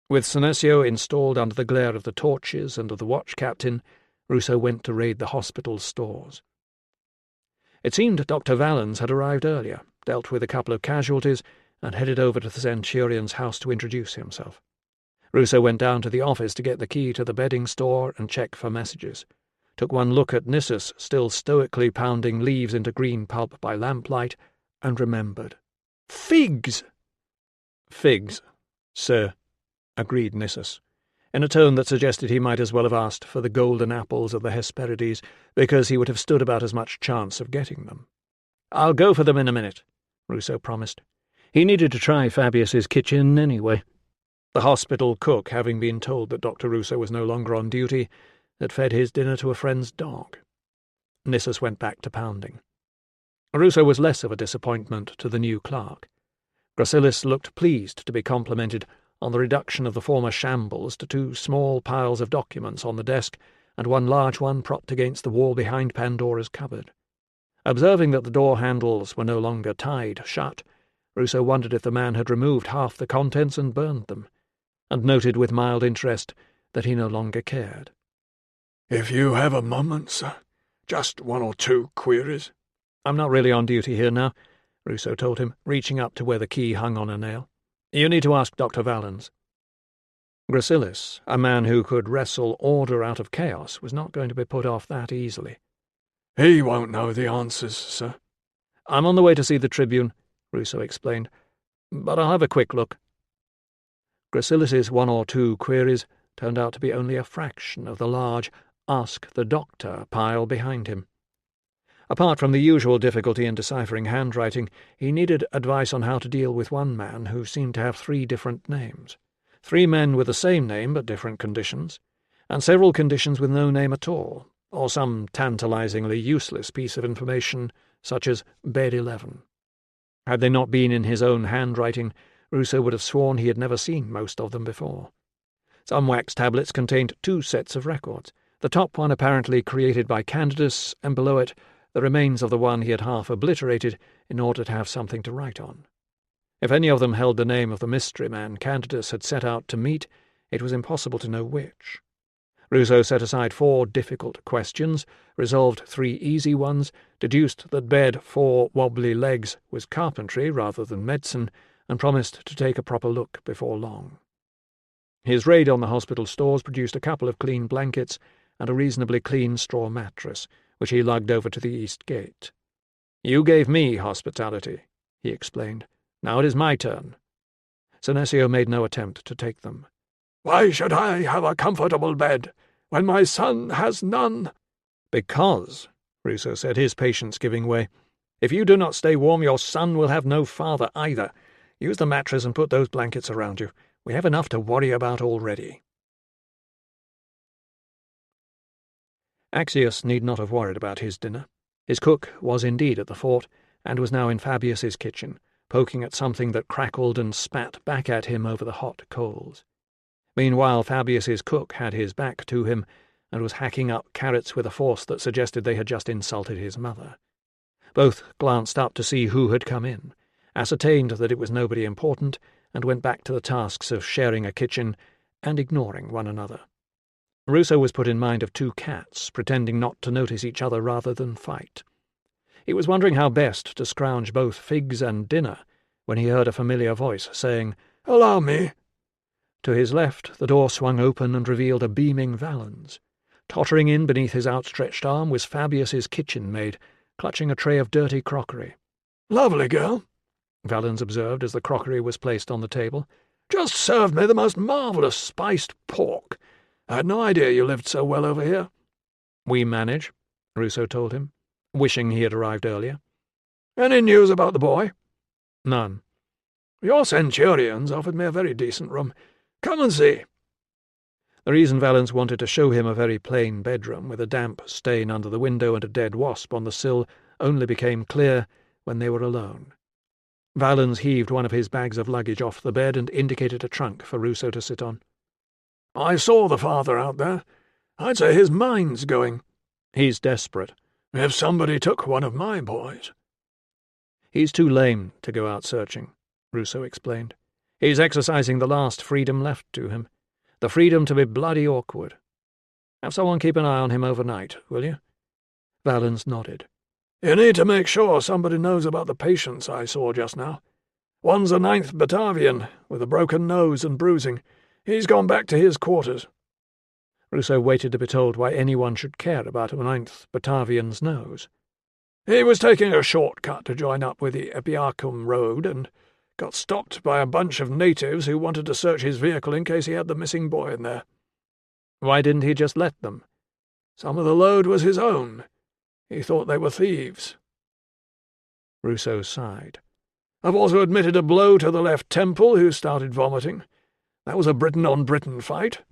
Speaker 1: With Senecio installed under the glare of the torches and of the watch captain, Ruso went to raid the hospital's stores. It seemed Dr. Valens had arrived earlier, dealt with a couple of casualties, and headed over to the centurion's house to introduce himself. Ruso went down to the office to get the key to the bedding store and check for messages, took one look at Nissus still stoically pounding leaves into green pulp by lamplight, and remembered. "Figs!" "Figs, sir," agreed Nissus, in a tone that suggested he might as well have asked for the golden apples of the Hesperides, because he would have stood about as much chance of getting them. "I'll go for them in a minute," Ruso promised. He needed to try Fabius's kitchen anyway. The hospital cook, having been told that Dr. Ruso was no longer on duty, had fed his dinner to a friend's dog. Nissus went back to pounding. Ruso was less of a disappointment to the new clerk. Gracilis looked pleased to be complimented on the reduction of the former shambles to 2 small piles of documents on the desk and one large one propped against the wall behind Pandora's cupboard. Observing that the door handles were no longer tied shut, Ruso wondered if the man had removed half the contents and burned them, and noted with mild interest that he no longer cared.
Speaker 2: "If you have a moment, sir, just 1 or 2 queries."
Speaker 1: "I'm not really on duty here now," Ruso told him, reaching up to where the key hung on a nail. "You need to ask Dr. Valens." Gracilis, a man who could wrestle order out of chaos, was not going to be put off that easily.
Speaker 2: "He won't know the answers, sir."
Speaker 1: "I'm on the way to see the Tribune," Ruso explained, "but I'll have a quick look." Gracilis's 1 or 2 queries turned out to be only a fraction of the large "Ask the Doctor" pile behind him. Apart from the usual difficulty in deciphering handwriting, he needed advice on how to deal with one man who seemed to have 3 different names, 3 men with the same name but different conditions, and several conditions with no name at all, or some tantalizingly useless piece of information, such as Bed 11. Had they not been in his own handwriting, Ruso would have sworn he had never seen most of them before. Some wax tablets contained 2 sets of records, the top one apparently created by Candidus, and below it the remains of the one he had half obliterated in order to have something to write on. If any of them held the name of the mystery man Candidus had set out to meet, it was impossible to know which. Ruso set aside 4 difficult questions, resolved 3 easy ones, deduced that Bed 4 wobbly legs was carpentry rather than medicine, and promised to take a proper look before long. His raid on the hospital stores produced a couple of clean blankets and a reasonably clean straw mattress, which he lugged over to the east gate. "You gave me hospitality," he explained. "Now it is my turn." Senecio made no attempt to take them.
Speaker 2: "Why should I have a comfortable bed when my son has none?"
Speaker 1: "Because," Ruso said, his patience giving way, "if you do not stay warm, your son will have no father either. Use the mattress and put those blankets around you. We have enough to worry about already." Axius need not have worried about his dinner. His cook was indeed at the fort, and was now in Fabius's kitchen, poking at something that crackled and spat back at him over the hot coals. Meanwhile, Fabius's cook had his back to him, and was hacking up carrots with a force that suggested they had just insulted his mother. Both glanced up to see who had come in, ascertained that it was nobody important, and went back to the tasks of sharing a kitchen and ignoring one another. Ruso was put in mind of 2 cats, pretending not to notice each other rather than fight. He was wondering how best to scrounge both figs and dinner, when he heard a familiar voice saying,
Speaker 2: "Allow me."
Speaker 1: To his left, the door swung open and revealed a beaming Valens. Tottering in beneath his outstretched arm was Fabius's kitchen maid, clutching a tray of dirty crockery.
Speaker 2: "Lovely girl,"
Speaker 1: Valens observed as the crockery was placed on the table.
Speaker 2: "Just served me the most marvellous spiced pork. I had no idea you lived so well over here."
Speaker 1: "We manage," Ruso told him, wishing he had arrived earlier.
Speaker 2: "Any news about the boy?"
Speaker 1: "None."
Speaker 2: "Your centurions offered me a very decent room. Come and see."
Speaker 1: The reason Valens wanted to show him a very plain bedroom with a damp stain under the window and a dead wasp on the sill only became clear when they were alone. Valens heaved one of his bags of luggage off the bed and indicated a trunk for Ruso to sit on.
Speaker 2: "I saw the father out there. I'd say his mind's going.
Speaker 1: He's desperate.
Speaker 2: If somebody took one of my boys."
Speaker 1: "He's too lame to go out searching," Ruso explained. "He's exercising the last freedom left to him, the freedom to be bloody awkward. Have someone keep an eye on him overnight, will you?" Valens nodded.
Speaker 2: "You need to make sure somebody knows about the patients I saw just now. One's a 9th Batavian, with a broken nose and bruising. He's gone back to his quarters."
Speaker 1: Ruso waited to be told why anyone should care about a 9th Batavian's nose.
Speaker 2: "He was taking a shortcut to join up with the Epiacum road and got stopped by a bunch of natives who wanted to search his vehicle in case he had the missing boy in there."
Speaker 1: "Why didn't he just let them?"
Speaker 2: "Some of the load was his own. He thought they were thieves."
Speaker 1: Ruso sighed.
Speaker 2: "I've also admitted a blow to the left temple who started vomiting. That was a Briton-on-Briton fight.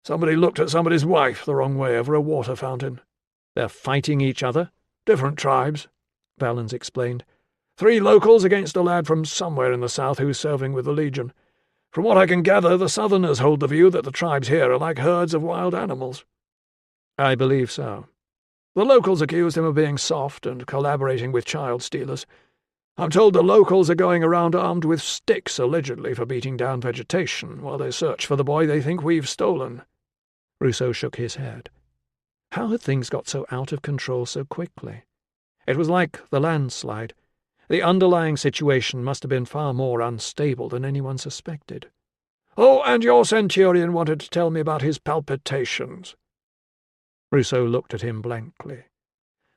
Speaker 2: Somebody looked at somebody's wife the wrong way over a water fountain."
Speaker 1: "They're fighting each other?"
Speaker 2: "Different tribes," Valens explained. 3 locals against a lad from somewhere in the south who's serving with the Legion. From what I can gather, the southerners hold the view that the tribes here are like herds of wild animals."
Speaker 1: "I believe so."
Speaker 2: "The locals accused him of being soft and collaborating with child stealers. I'm told the locals are going around armed with sticks, allegedly for beating down vegetation, while they search for the boy they think we've stolen."
Speaker 1: Ruso shook his head. How had things got so out of control so quickly? It was like the landslide. The underlying situation must have been far more unstable than anyone suspected.
Speaker 2: "Oh, and your centurion wanted to tell me about his palpitations."
Speaker 1: Ruso looked at him blankly.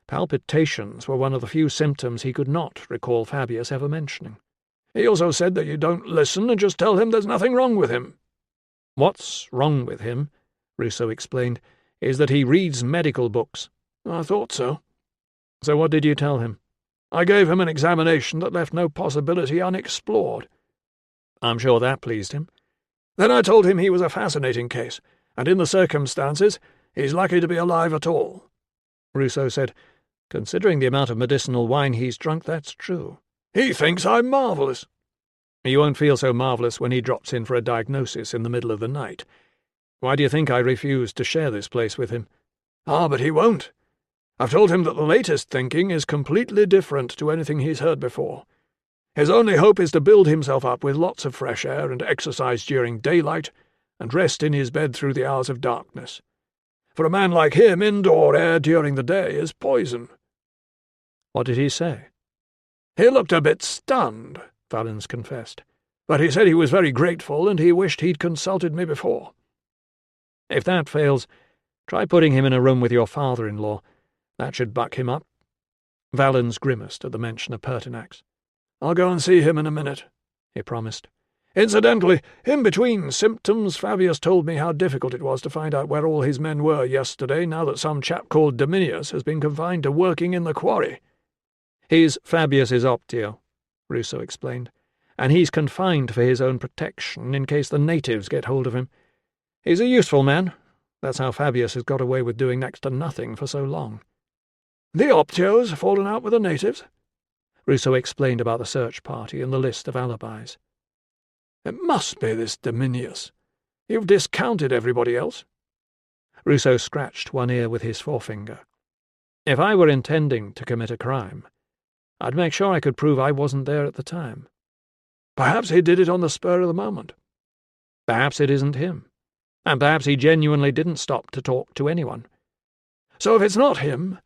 Speaker 1: Palpitations were one of the few symptoms he could not recall Fabius ever mentioning.
Speaker 2: "He also said that you don't listen and just tell him there's nothing wrong with him."
Speaker 1: "What's wrong with him," Ruso explained, "is that he reads medical books."
Speaker 2: "I thought so."
Speaker 1: "So what did you tell him?"
Speaker 2: "I gave him an examination that left no possibility unexplored."
Speaker 1: "I'm sure that pleased him."
Speaker 2: "Then I told him he was a fascinating case, and in the circumstances, he's lucky to be alive at all."
Speaker 1: Ruso said, "Considering the amount of medicinal wine he's drunk, that's true."
Speaker 2: "He thinks I'm marvellous."
Speaker 1: "You won't feel so marvellous when he drops in for a diagnosis in the middle of the night. Why do you think I refused to share this place with him?"
Speaker 2: "Ah, but he won't. I've told him that the latest thinking is completely different to anything he's heard before. His only hope is to build himself up with lots of fresh air and exercise during daylight, and rest in his bed through the hours of darkness. For a man like him, indoor air during the day is poison."
Speaker 1: "What did he say?"
Speaker 2: "He looked a bit stunned," Valens confessed. "But he said he was very grateful and he wished he'd consulted me before."
Speaker 1: "If that fails, try putting him in a room with your father-in-law. That should buck him up." Valens grimaced at the mention of Pertinax.
Speaker 2: "I'll go and see him in a minute," he promised. "Incidentally, in between symptoms, Fabius told me how difficult it was to find out where all his men were yesterday now that some chap called Dominius has been confined to working in the quarry."
Speaker 1: "He's Fabius's optio," Ruso explained, "and he's confined for his own protection in case the natives get hold of him. He's a useful man. That's how Fabius has got away with doing next to nothing for so long."
Speaker 2: "The optio's fallen out with the natives?"
Speaker 1: Ruso explained about the search party and the list of alibis.
Speaker 2: "It must be this Dominius. You've discounted everybody else."
Speaker 1: Ruso scratched one ear with his forefinger. "If I were intending to commit a crime, I'd make sure I could prove I wasn't there at the time."
Speaker 2: "Perhaps he did it on the spur of the moment."
Speaker 1: "Perhaps it isn't him. And perhaps he genuinely didn't stop to talk to anyone."
Speaker 2: "So if it's not him,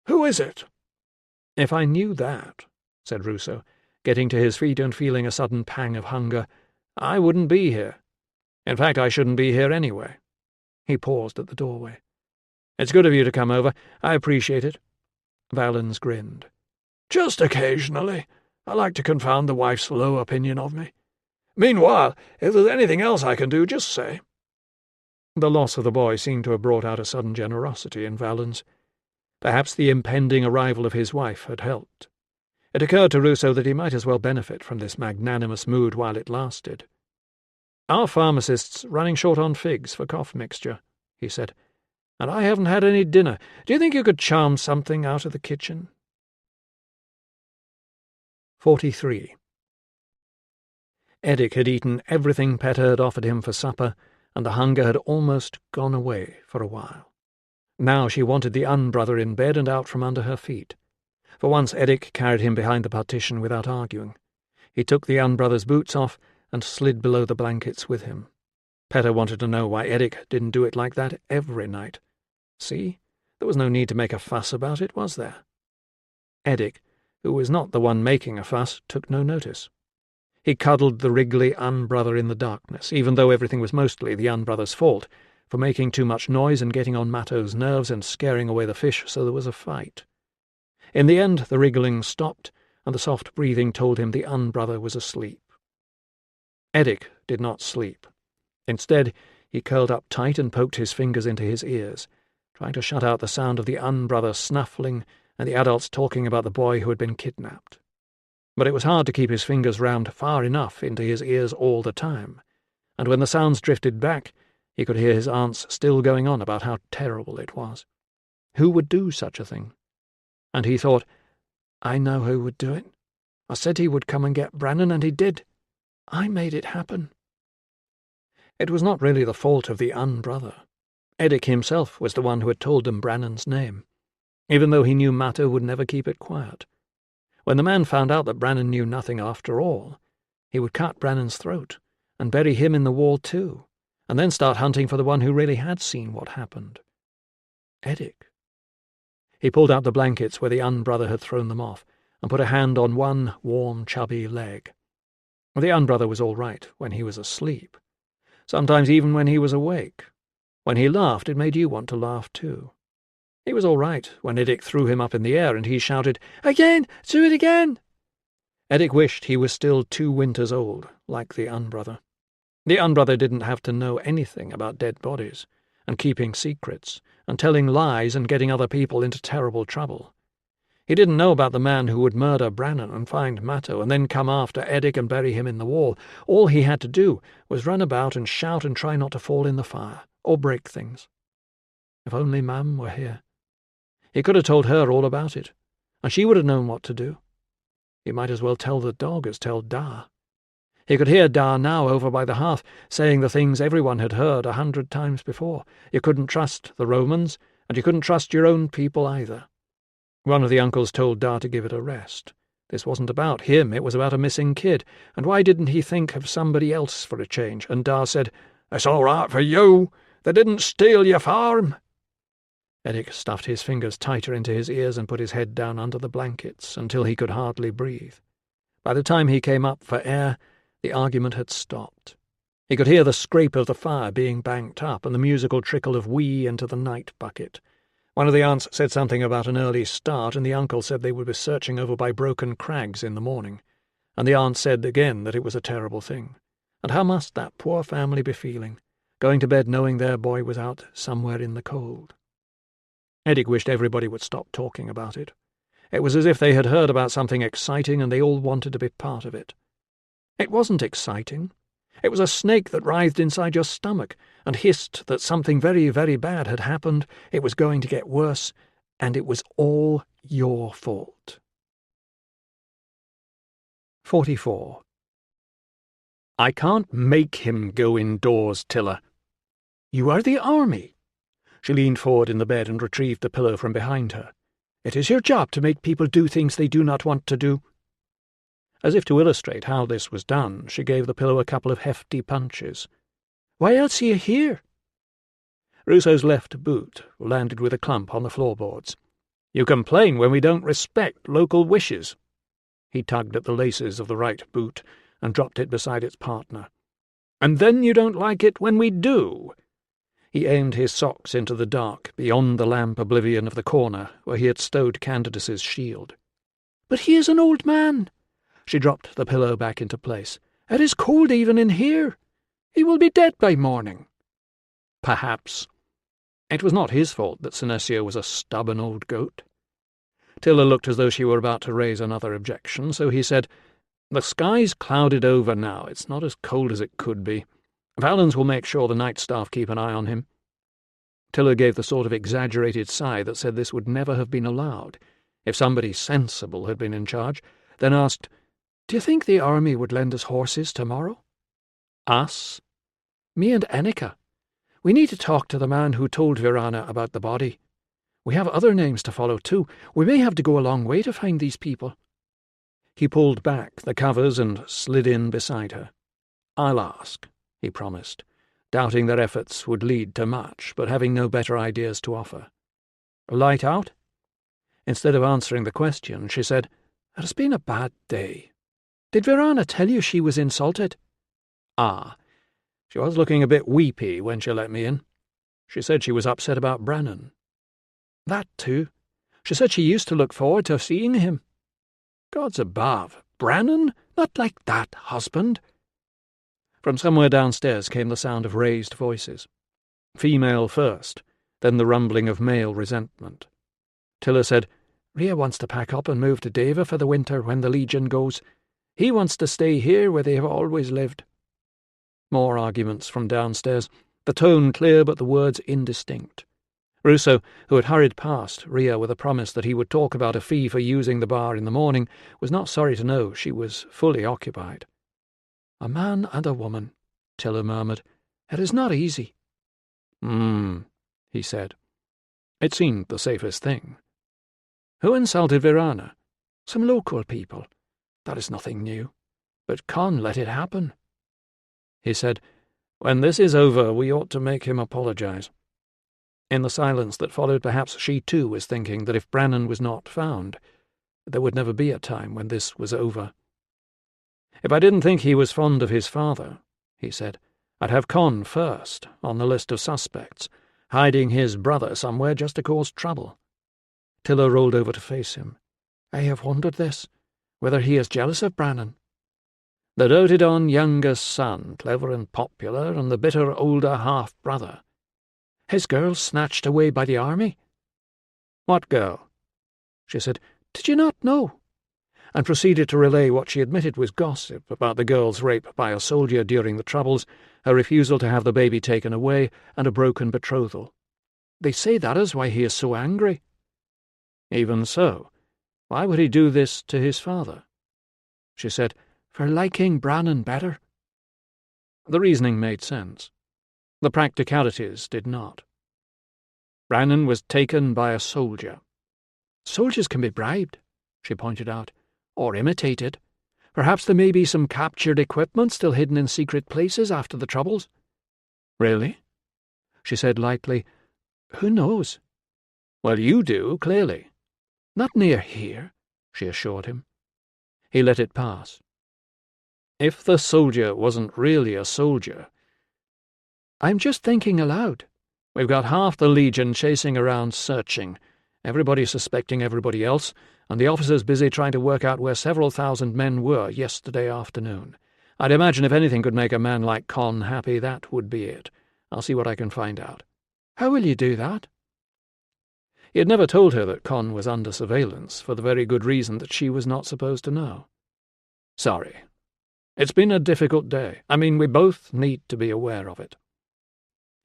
Speaker 2: who is it?"
Speaker 1: "If I knew that," said Ruso, getting to his feet and feeling a sudden pang of hunger, "I wouldn't be here. In fact, I shouldn't be here anyway." He paused at the doorway. "It's good of you to come over. I appreciate it." Valens grinned.
Speaker 2: "Just occasionally. I like to confound the wife's low opinion of me. Meanwhile, if there's anything else I can do, just say."
Speaker 1: The loss of the boy seemed to have brought out a sudden generosity in Valens. Perhaps the impending arrival of his wife had helped. It occurred to Ruso that he might as well benefit from this magnanimous mood while it lasted.
Speaker 4: "Our pharmacist's running short on figs for cough mixture," he said, "and I haven't had any dinner. Do you think you could charm something out of the kitchen?"
Speaker 1: 43. Edic had eaten everything Peta had offered him for supper, and the hunger had almost gone away for a while. Now she wanted the unbrother in bed and out from under her feet. For once Edic carried him behind the partition without arguing. He took the unbrother's boots off and slid below the blankets with him. Peta wanted to know why Edic didn't do it like that every night. See, there was no need to make a fuss about it, was there? Edic, who was not the one making a fuss, took no notice. He cuddled the wriggly unbrother in the darkness, even though everything was mostly the unbrother's fault, for making too much noise and getting on Matto's nerves and scaring away the fish so there was a fight. In the end the wriggling stopped, and the soft breathing told him the unbrother was asleep. Edic did not sleep. Instead, he curled up tight and poked his fingers into his ears, trying to shut out the sound of the unbrother snuffling and the adults talking about the boy who had been kidnapped. But it was hard to keep his fingers rammed far enough into his ears all the time, and when the sounds drifted back, he could hear his aunts still going on about how terrible it was. Who would do such a thing? And he thought, I know who would do it. I said he would come and get Brannan, and he did. I made it happen. It was not really the fault of the unbrother. Edic himself was the one who had told them Brannan's name, even though he knew Matto would never keep it quiet. When the man found out that Brannan knew nothing after all, he would cut Brannan's throat and bury him in the wall too, and then start hunting for the one who really had seen what happened. Edic. He pulled out the blankets where the unbrother had thrown them off, and put a hand on one warm, chubby leg. The unbrother was all right when he was asleep, sometimes even when he was awake. When he laughed, it made you want to laugh too. He was all right when Edic threw him up in the air and he shouted, "Again! Do it again!" Edic wished he was still 2 winters old, like the unbrother. The unbrother didn't have to know anything about dead bodies, and keeping secrets, and telling lies and getting other people into terrible trouble. He didn't know about the man who would murder Brannan and find Matto and then come after Edic and bury him in the wall. All he had to do was run about and shout and try not to fall in the fire, or break things. If only Mam were here. He could have told her all about it, and she would have known what to do. He might as well tell the dog as tell Da. He could hear Da now over by the hearth, saying the things everyone had heard 100 times before. You couldn't trust the Romans, and you couldn't trust your own people either. One of the uncles told Da to give it a rest. This wasn't about him, it was about a missing kid, and why didn't he think of somebody else for a change? And Da said, "It's all right for you. They didn't steal your farm." Edic stuffed his fingers tighter into his ears and put his head down under the blankets until he could hardly breathe. By the time he came up for air, the argument had stopped. He could hear the scrape of the fire being banked up and the musical trickle of wee into the night bucket. One of the aunts said something about an early start, and the uncle said they would be searching over by broken crags in the morning, and the aunt said again that it was a terrible thing. And how must that poor family be feeling, going to bed knowing their boy was out somewhere in the cold? Edic wished everybody would stop talking about it. It was as if they had heard about something exciting and they all wanted to be part of it. It wasn't exciting. It was a snake that writhed inside your stomach and hissed that something very, very bad had happened, it was going to get worse, and it was all your fault. 44. I can't make him go indoors, Tilla. You are the army. She leaned forward in the bed and retrieved the pillow from behind her. It is your job to make people do things they do not want to do. As if to illustrate how this was done, she gave the pillow a couple of hefty punches. Why else are you here? Ruso's left boot landed with a clump on the floorboards. You complain when we don't respect local wishes. He tugged at the laces of the right boot and dropped it beside its partner. And then you don't like it when we do. He aimed his socks into the dark, beyond the lamp oblivion of the corner where he had stowed Candidace's shield. But he is an old man. She dropped the pillow back into place. It is cold even in here. He will be dead by morning. Perhaps. It was not his fault that Senecio was a stubborn old goat. Tilla looked as though she were about to raise another objection, so he said, The sky's clouded over now. It's not as cold as it could be. Valens will make sure the night staff keep an eye on him." Tilla gave the sort of exaggerated sigh that said this would never have been allowed if somebody sensible had been in charge, then asked,
Speaker 3: "Do you think the army would lend us horses tomorrow?"
Speaker 1: "Us?"
Speaker 3: "Me and Ennica. We need to talk to the man who told Virana about the body. We have other names to follow, too. We may have to go a long way to find these people."
Speaker 1: He pulled back the covers and slid in beside her. "I'll ask," he promised, doubting their efforts would lead to much, but having no better ideas to offer. "Light out?" Instead of answering the question, she said,
Speaker 3: "It has been a bad day. Did Virana tell you she was insulted?"
Speaker 1: "Ah, she was looking a bit weepy when she let me in. She said she was upset about Brannan."
Speaker 3: "That too. She said she used to look forward to seeing him."
Speaker 1: "Gods above! Brannan? Not like that, husband!" From somewhere downstairs came the sound of raised voices. Female first, then the rumbling of male resentment. Tilla said,
Speaker 3: "Rhea wants to pack up and move to Deva for the winter when the Legion goes. He wants to stay here where they have always lived."
Speaker 1: More arguments from downstairs, the tone clear but the words indistinct. Ruso, who had hurried past Rhea with a promise that he would talk about a fee for using the bar in the morning, was not sorry to know she was fully occupied.
Speaker 3: "A man and a woman," Tilla murmured. "It is not easy."
Speaker 1: He said. It seemed the safest thing. "Who insulted Virana?"
Speaker 3: "Some local people. That is nothing new. But Con let it happen."
Speaker 1: He said, "When this is over, we ought to make him apologize." In the silence that followed, perhaps she too was thinking that if Brannan was not found, there would never be a time when this was over. "If I didn't think he was fond of his father," he said, "I'd have Con first on the list of suspects, hiding his brother somewhere just to cause trouble." Tilla rolled over to face him.
Speaker 3: "I have wondered this, whether he is jealous of Brannan."
Speaker 1: "The doted-on younger son, clever and popular, and the bitter older half-brother."
Speaker 3: "His girl snatched away by the army?"
Speaker 1: "What girl?"
Speaker 3: She said, "Did you not know?"
Speaker 1: and proceeded to relay what she admitted was gossip about the girl's rape by a soldier during the Troubles, her refusal to have the baby taken away, and a broken betrothal.
Speaker 3: "They say that is why he is so angry."
Speaker 1: "Even so. Why would he do this to his father?"
Speaker 3: She said, "For liking Brannan better."
Speaker 1: The reasoning made sense. The practicalities did not. Brannan was taken by a soldier.
Speaker 3: "Soldiers can be bribed," she pointed out, "or imitated. Perhaps there may be some captured equipment still hidden in secret places after the Troubles."
Speaker 1: "Really?"
Speaker 3: She said lightly, "Who knows?"
Speaker 1: "Well, you do, clearly."
Speaker 3: "Not near here," she assured him.
Speaker 1: He let it pass. If the soldier wasn't really a soldier...
Speaker 3: "I'm just thinking aloud.
Speaker 1: We've got half the Legion chasing around searching, everybody suspecting everybody else, and the officers busy trying to work out where several thousand men were yesterday afternoon. I'd imagine if anything could make a man like Con happy, that would be it. I'll see what I can find out."
Speaker 3: "How will you do that?"
Speaker 1: He had never told her that Con was under surveillance, for the very good reason that she was not supposed to know. "Sorry. It's been a difficult day. I mean, we both need to be aware of it."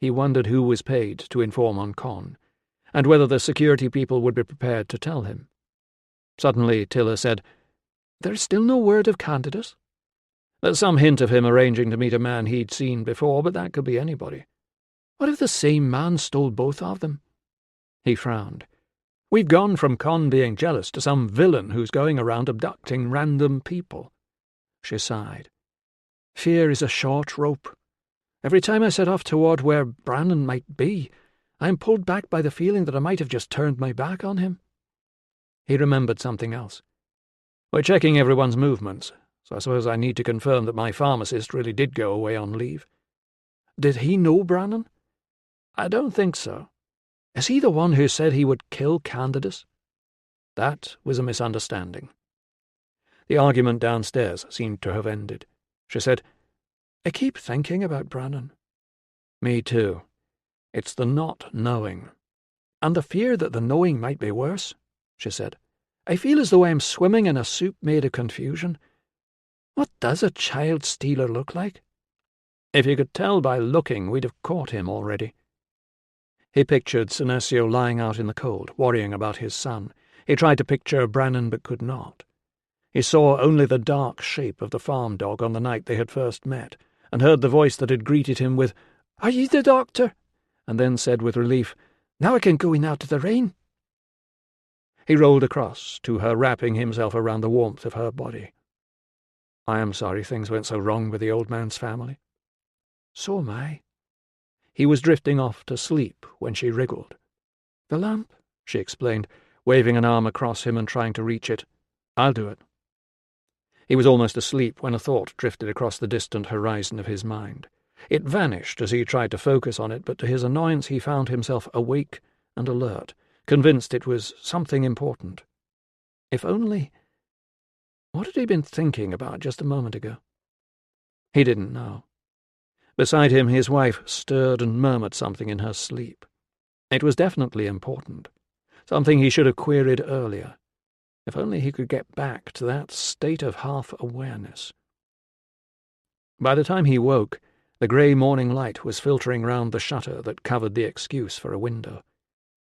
Speaker 1: He wondered who was paid to inform on Con, and whether the security people would be prepared to tell him. Suddenly Tilla said,
Speaker 3: "There is still no word of Candidus?"
Speaker 1: "There's some hint of him arranging to meet a man he'd seen before, but that could be anybody."
Speaker 3: "What if the same man stole both of them?"
Speaker 1: He frowned. "We've gone from Con being jealous to some villain who's going around abducting random people."
Speaker 3: She sighed. "Fear is a short rope. Every time I set off toward where Brannan might be, I am pulled back by the feeling that I might have just turned my back on him."
Speaker 1: He remembered something else. "We're checking everyone's movements, so I suppose I need to confirm that my pharmacist really did go away on leave."
Speaker 3: "Did he know Brannan?"
Speaker 1: "I don't think so."
Speaker 3: "Is he the one who said he would kill Candidus?"
Speaker 1: That was a misunderstanding. The argument downstairs seemed to have ended. She said,
Speaker 3: "I keep thinking about Brannan."
Speaker 1: "Me too. It's the not knowing."
Speaker 3: "And the fear that the knowing might be worse," she said. "I feel as though I am swimming in a soup made of confusion. What does a child stealer look like?"
Speaker 1: If he could tell by looking, we'd have caught him already. He pictured Senecio lying out in the cold, worrying about his son. He tried to picture Brannon, but could not. He saw only the dark shape of the farm dog on the night they had first met, and heard the voice that had greeted him with, "Are ye the doctor?" and then said with relief, "Now I can go in out of the rain." He rolled across to her, wrapping himself around the warmth of her body. "I am sorry things went so wrong with the old man's family." "So am I." He was drifting off to sleep when she wriggled. "The lamp," she explained, waving an arm across him and trying to reach it. "I'll do it." He was almost asleep when a thought drifted across the distant horizon of his mind. It vanished as he tried to focus on it, but to his annoyance he found himself awake and alert, convinced it was something important. If only— What had he been thinking about just a moment ago? He didn't know. Beside him his wife stirred and murmured something in her sleep. It was definitely important, something he should have queried earlier. If only he could get back to that state of half-awareness. By the time he woke, the grey morning light was filtering round the shutter that covered the excuse for a window.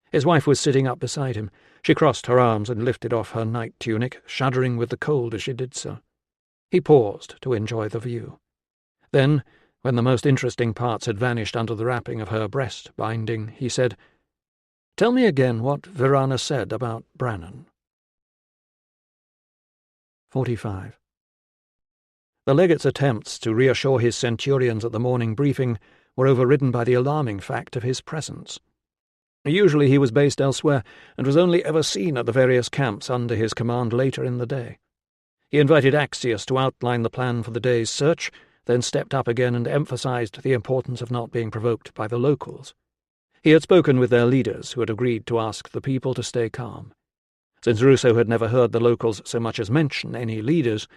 Speaker 1: His wife was sitting up beside him. She crossed her arms and lifted off her night tunic, shuddering with the cold as she did so. He paused to enjoy the view. Then, when the most interesting parts had vanished under the wrapping of her breast binding, he said, "Tell me again what Verana said about Brannon." 45. The legate's attempts to reassure his centurions at the morning briefing were overridden by the alarming fact of his presence. Usually he was based elsewhere, and was only ever seen at the various camps under his command later in the day. He invited Axius to outline the plan for the day's search, then stepped up again and emphasized the importance of not being provoked by the locals. He had spoken with their leaders, who had agreed to ask the people to stay calm. Since Ruso had never heard the locals so much as mention any leaders,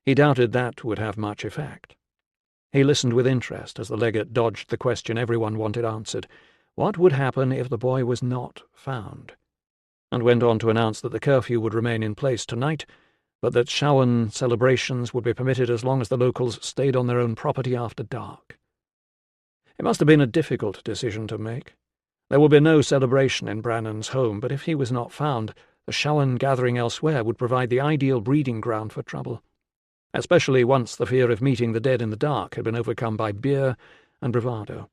Speaker 1: he doubted that would have much effect. He listened with interest as the legate dodged the question everyone wanted answered: what would happen if the boy was not found? And went on to announce that the curfew would remain in place tonight, but that Shawan celebrations would be permitted as long as the locals stayed on their own property after dark. It must have been a difficult decision to make. There would be no celebration in Brannon's home, but if he was not found, the Shawan gathering elsewhere would provide the ideal breeding ground for trouble, especially once the fear of meeting the dead in the dark had been overcome by beer and bravado.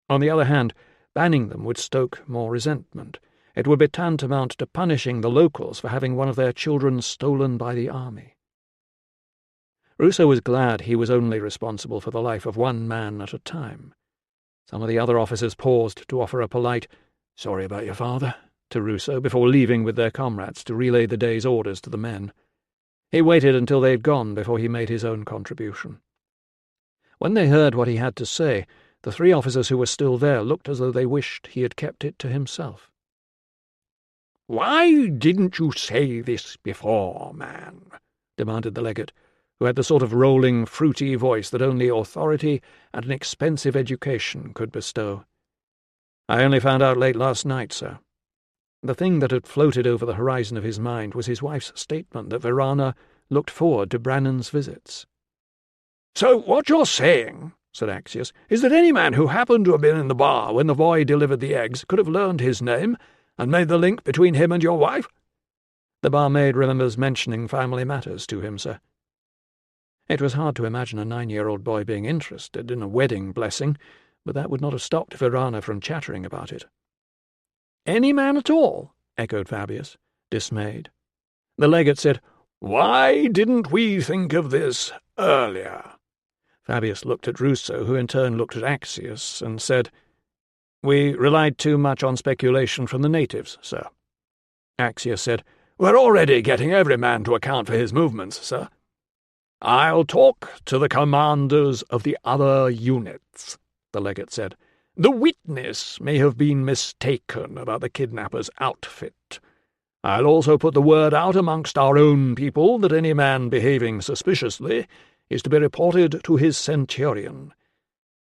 Speaker 1: On the other hand, banning them would stoke more resentment. It would be tantamount to punishing the locals for having one of their children stolen by the army. Ruso was glad he was only responsible for the life of one man at a time. Some of the other officers paused to offer a polite, "Sorry about your father," to Ruso before leaving with their comrades to relay the day's orders to the men. He waited until they had gone before he made his own contribution. When they heard what he had to say, the three officers who were still there looked as though they wished he had kept it to himself.
Speaker 2: "Why didn't you say this before, man?" demanded the legate, who had the sort of rolling, fruity voice that only authority and an expensive education could bestow.
Speaker 1: "I only found out late last night, sir." The thing that had floated over the horizon of his mind was his wife's statement that Verana looked forward to Brannon's visits.
Speaker 2: "So what you're saying," said Axius, "is that any man who happened to have been in the bar when the boy delivered the eggs could have learned his name and made the link between him and your wife?"
Speaker 1: "The barmaid remembers mentioning family matters to him, sir." It was hard to imagine a 9-year-old boy being interested in a wedding blessing, but that would not have stopped Verana from chattering about it.
Speaker 2: "Any man at all?" echoed Fabius, dismayed. The legate said, "Why didn't we think of this earlier?"
Speaker 1: Fabius looked at Ruso, who in turn looked at Axius, and said, "We relied too much on speculation from the natives, sir."
Speaker 2: Axius said, "We're already getting every man to account for his movements, sir." "I'll talk to the commanders of the other units," the legate said. "The witness may have been mistaken about the kidnapper's outfit. I'll also put the word out amongst our own people that any man behaving suspiciously is to be reported to his centurion.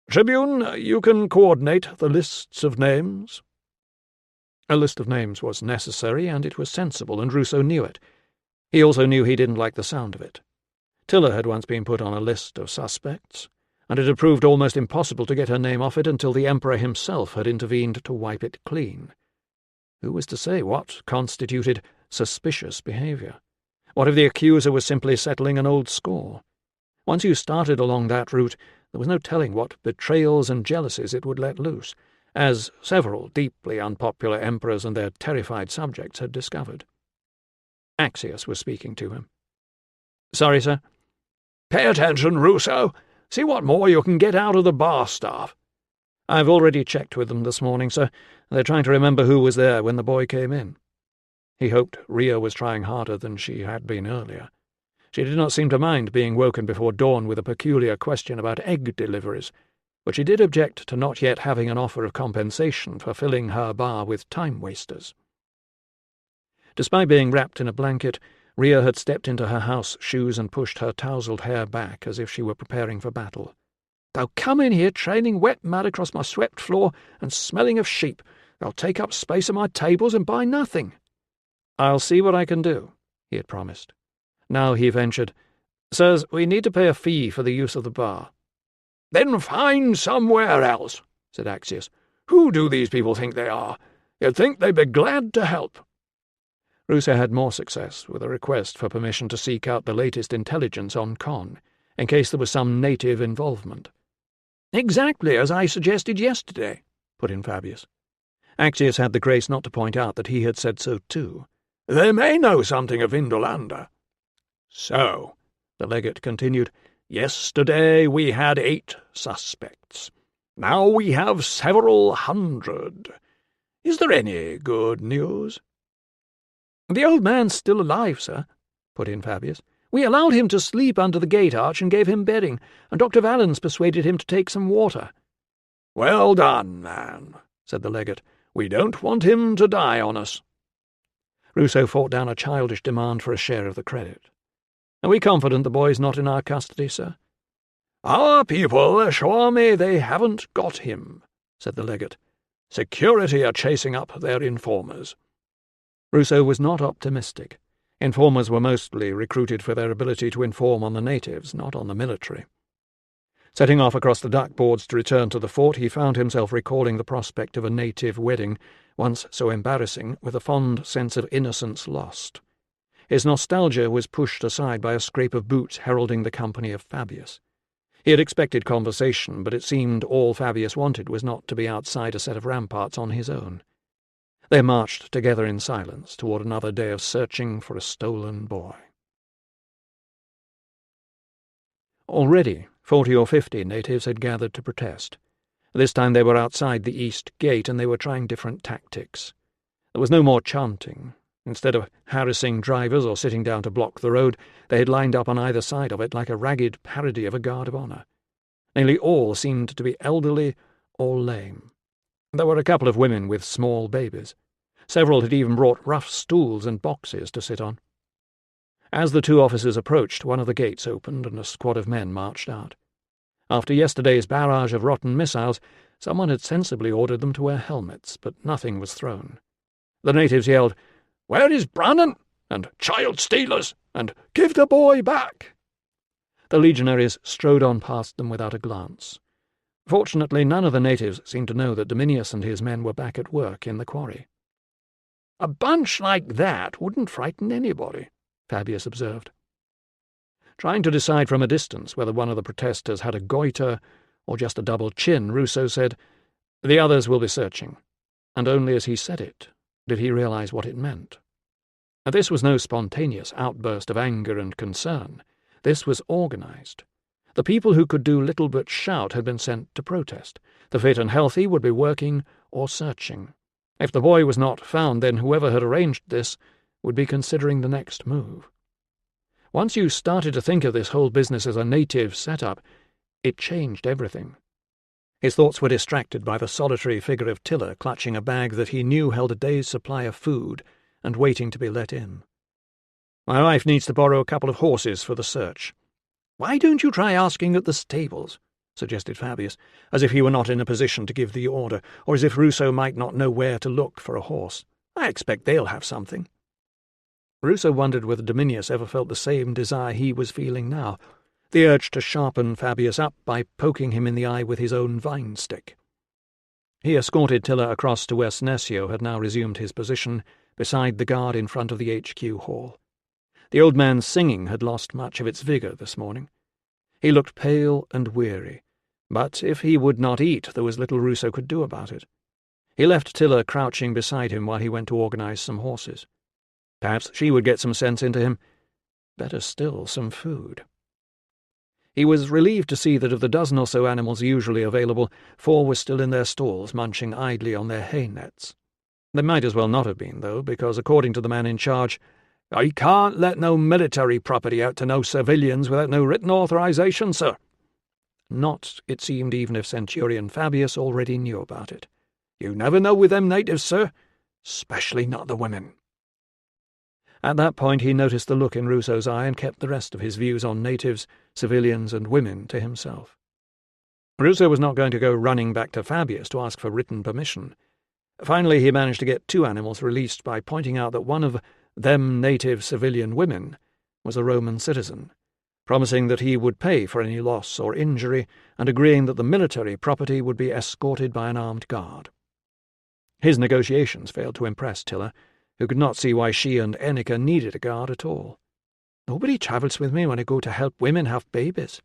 Speaker 2: Tribune, you can coordinate the lists of names."
Speaker 1: A list of names was necessary, and it was sensible, and Ruso knew it. He also knew he didn't like the sound of it. Tilla had once been put on a list of suspects, and it had proved almost impossible to get her name off it until the Emperor himself had intervened to wipe it clean. Who was to say what constituted suspicious behaviour? What if the accuser was simply settling an old score? Once you started along that route, there was no telling what betrayals and jealousies it would let loose, as several deeply unpopular emperors and their terrified subjects had discovered. Axius was speaking to him. "Sorry, sir."
Speaker 2: "Pay attention, Ruso. See what more you can get out of the bar staff."
Speaker 1: "I've already checked with them this morning, sir. They're trying to remember who was there when the boy came in." He hoped Rhea was trying harder than she had been earlier. She did not seem to mind being woken before dawn with a peculiar question about egg deliveries, but she did object to not yet having an offer of compensation for filling her bar with time-wasters. Despite being wrapped in a blanket, Rhea had stepped into her house shoes and pushed her tousled hair back as if she were preparing for battle.
Speaker 4: "They'll come in here training wet mud across my swept floor and smelling of sheep. They'll take up space at my tables and buy nothing."
Speaker 1: "I'll see what I can do," he had promised. Now he ventured, "Sirs, we need to pay a fee for the use of the bar."
Speaker 2: "Then find somewhere else," said Axius. "Who do these people think they are? You'd think they'd be glad to help."
Speaker 1: Ruso had more success with a request for permission to seek out the latest intelligence on Con, in case there was some native involvement.
Speaker 4: "Exactly as I suggested yesterday," put in Fabius.
Speaker 1: Axius had the grace not to point out that he had said so too.
Speaker 2: "They may know something of Indolanda." "So," the legate continued, "yesterday we had 8 suspects. Now we have several hundred. Is there any good news?"
Speaker 4: "The old man's still alive, sir," put in Fabius. "We allowed him to sleep under the gate arch and gave him bedding, and Dr. Valens persuaded him to take some water."
Speaker 2: "Well done, man," said the legate. "We don't want him to die on us."
Speaker 1: Ruso fought down a childish demand for a share of the credit. "Are we confident the boy's not in our custody, sir?"
Speaker 2: "Our people assure me they haven't got him," said the legate. "Security are chasing up their informers."
Speaker 1: Ruso was not optimistic. Informers were mostly recruited for their ability to inform on the natives, not on the military. Setting off across the duckboards to return to the fort, he found himself recalling the prospect of a native wedding, once so embarrassing, with a fond sense of innocence lost. His nostalgia was pushed aside by a scrape of boots heralding the company of Fabius. He had expected conversation, but it seemed all Fabius wanted was not to be outside a set of ramparts on his own. They marched together in silence toward another day of searching for a stolen boy. Already 40 or 50 natives had gathered to protest. This time they were outside the east gate, and they were trying different tactics. There was no more chanting. Instead of harassing drivers or sitting down to block the road, they had lined up on either side of it like a ragged parody of a guard of honour. Nearly all seemed to be elderly or lame. There were a couple of women with small babies. Several had even brought rough stools and boxes to sit on. As the 2 officers approached, one of the gates opened and a squad of men marched out. After yesterday's barrage of rotten missiles, someone had sensibly ordered them to wear helmets, but nothing was thrown. The natives yelled, "Where is Brannan?" and "Child stealers!" and "Give the boy back!" The legionaries strode on past them without a glance. Fortunately, none of the natives seemed to know that Dominius and his men were back at work in the quarry.
Speaker 4: "A bunch like that wouldn't frighten anybody," Fabius observed.
Speaker 1: Trying to decide from a distance whether one of the protesters had a goiter or just a double chin, Ruso said, "The others will be searching," and only as he said it did he realize what it meant. This was no spontaneous outburst of anger and concern. This was organized. The people who could do little but shout had been sent to protest. The fit and healthy would be working or searching. If the boy was not found, then whoever had arranged this would be considering the next move. Once you started to think of this whole business as a native setup, it changed everything. His thoughts were distracted by the solitary figure of Tilla clutching a bag that he knew held a day's supply of food and waiting to be let in. "My wife needs to borrow a couple of horses for the search."
Speaker 4: "Why don't you try asking at the stables?"
Speaker 1: suggested Fabius, as if he were not in a position to give the order, or as if Ruso might not know where to look for a horse. "I expect they'll have something." Ruso wondered whether Dominius ever felt the same desire he was feeling now. the urge to sharpen Fabius up by poking him in the eye with his own vine stick. He escorted Tilla across to where Senecio had now resumed his position, beside the guard in front of the HQ hall. The old man's singing had lost much of its vigour this morning. He looked pale and weary, but if he would not eat, there was little Ruso could do about it. He left Tilla crouching beside him while he went to organise some horses. Perhaps she would get some sense into him. Better still, some food. He was relieved to see that of the dozen or so animals usually available, 4 were still in their stalls, munching idly on their hay nets. They might as well not have been, though, because, according to the man in charge, "I can't let no military property out to no civilians without no written authorization, sir." Not, it seemed, even if Centurion Fabius already knew about it. "You never know with them natives, sir, especially not the women." At that point he noticed the look in Ruso's eye and kept the rest of his views on natives, civilians, and women to himself. Ruso was not going to go running back to Fabius to ask for written permission. Finally he managed to get 2 animals released by pointing out that one of them native civilian women was a Roman citizen, promising that he would pay for any loss or injury, and agreeing that the military property would be escorted by an armed guard. His negotiations failed to impress Tilla, who could not see why she and Enica needed a guard at all. "Nobody travels with me when I go to help women have babies."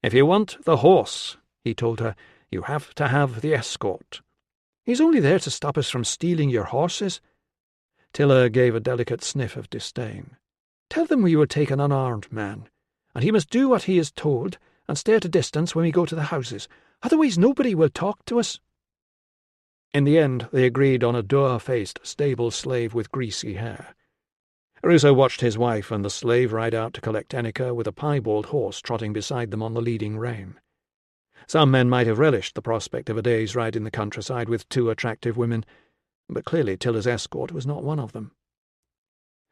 Speaker 1: "If you want the horse," he told her, "you have to have the escort." "He's only there to stop us from stealing your horses." Tilla gave a delicate sniff of disdain. "Tell them we will take an unarmed man, and he must do what he is told and stay at a distance when we go to the houses. Otherwise nobody will talk to us." In the end, they agreed on a dour-faced stable slave with greasy hair. Ruso watched his wife and the slave ride out to collect Enica with a piebald horse trotting beside them on the leading rein. Some men might have relished the prospect of a day's ride in the countryside with 2 attractive women, but clearly Tilla's escort was not one of them.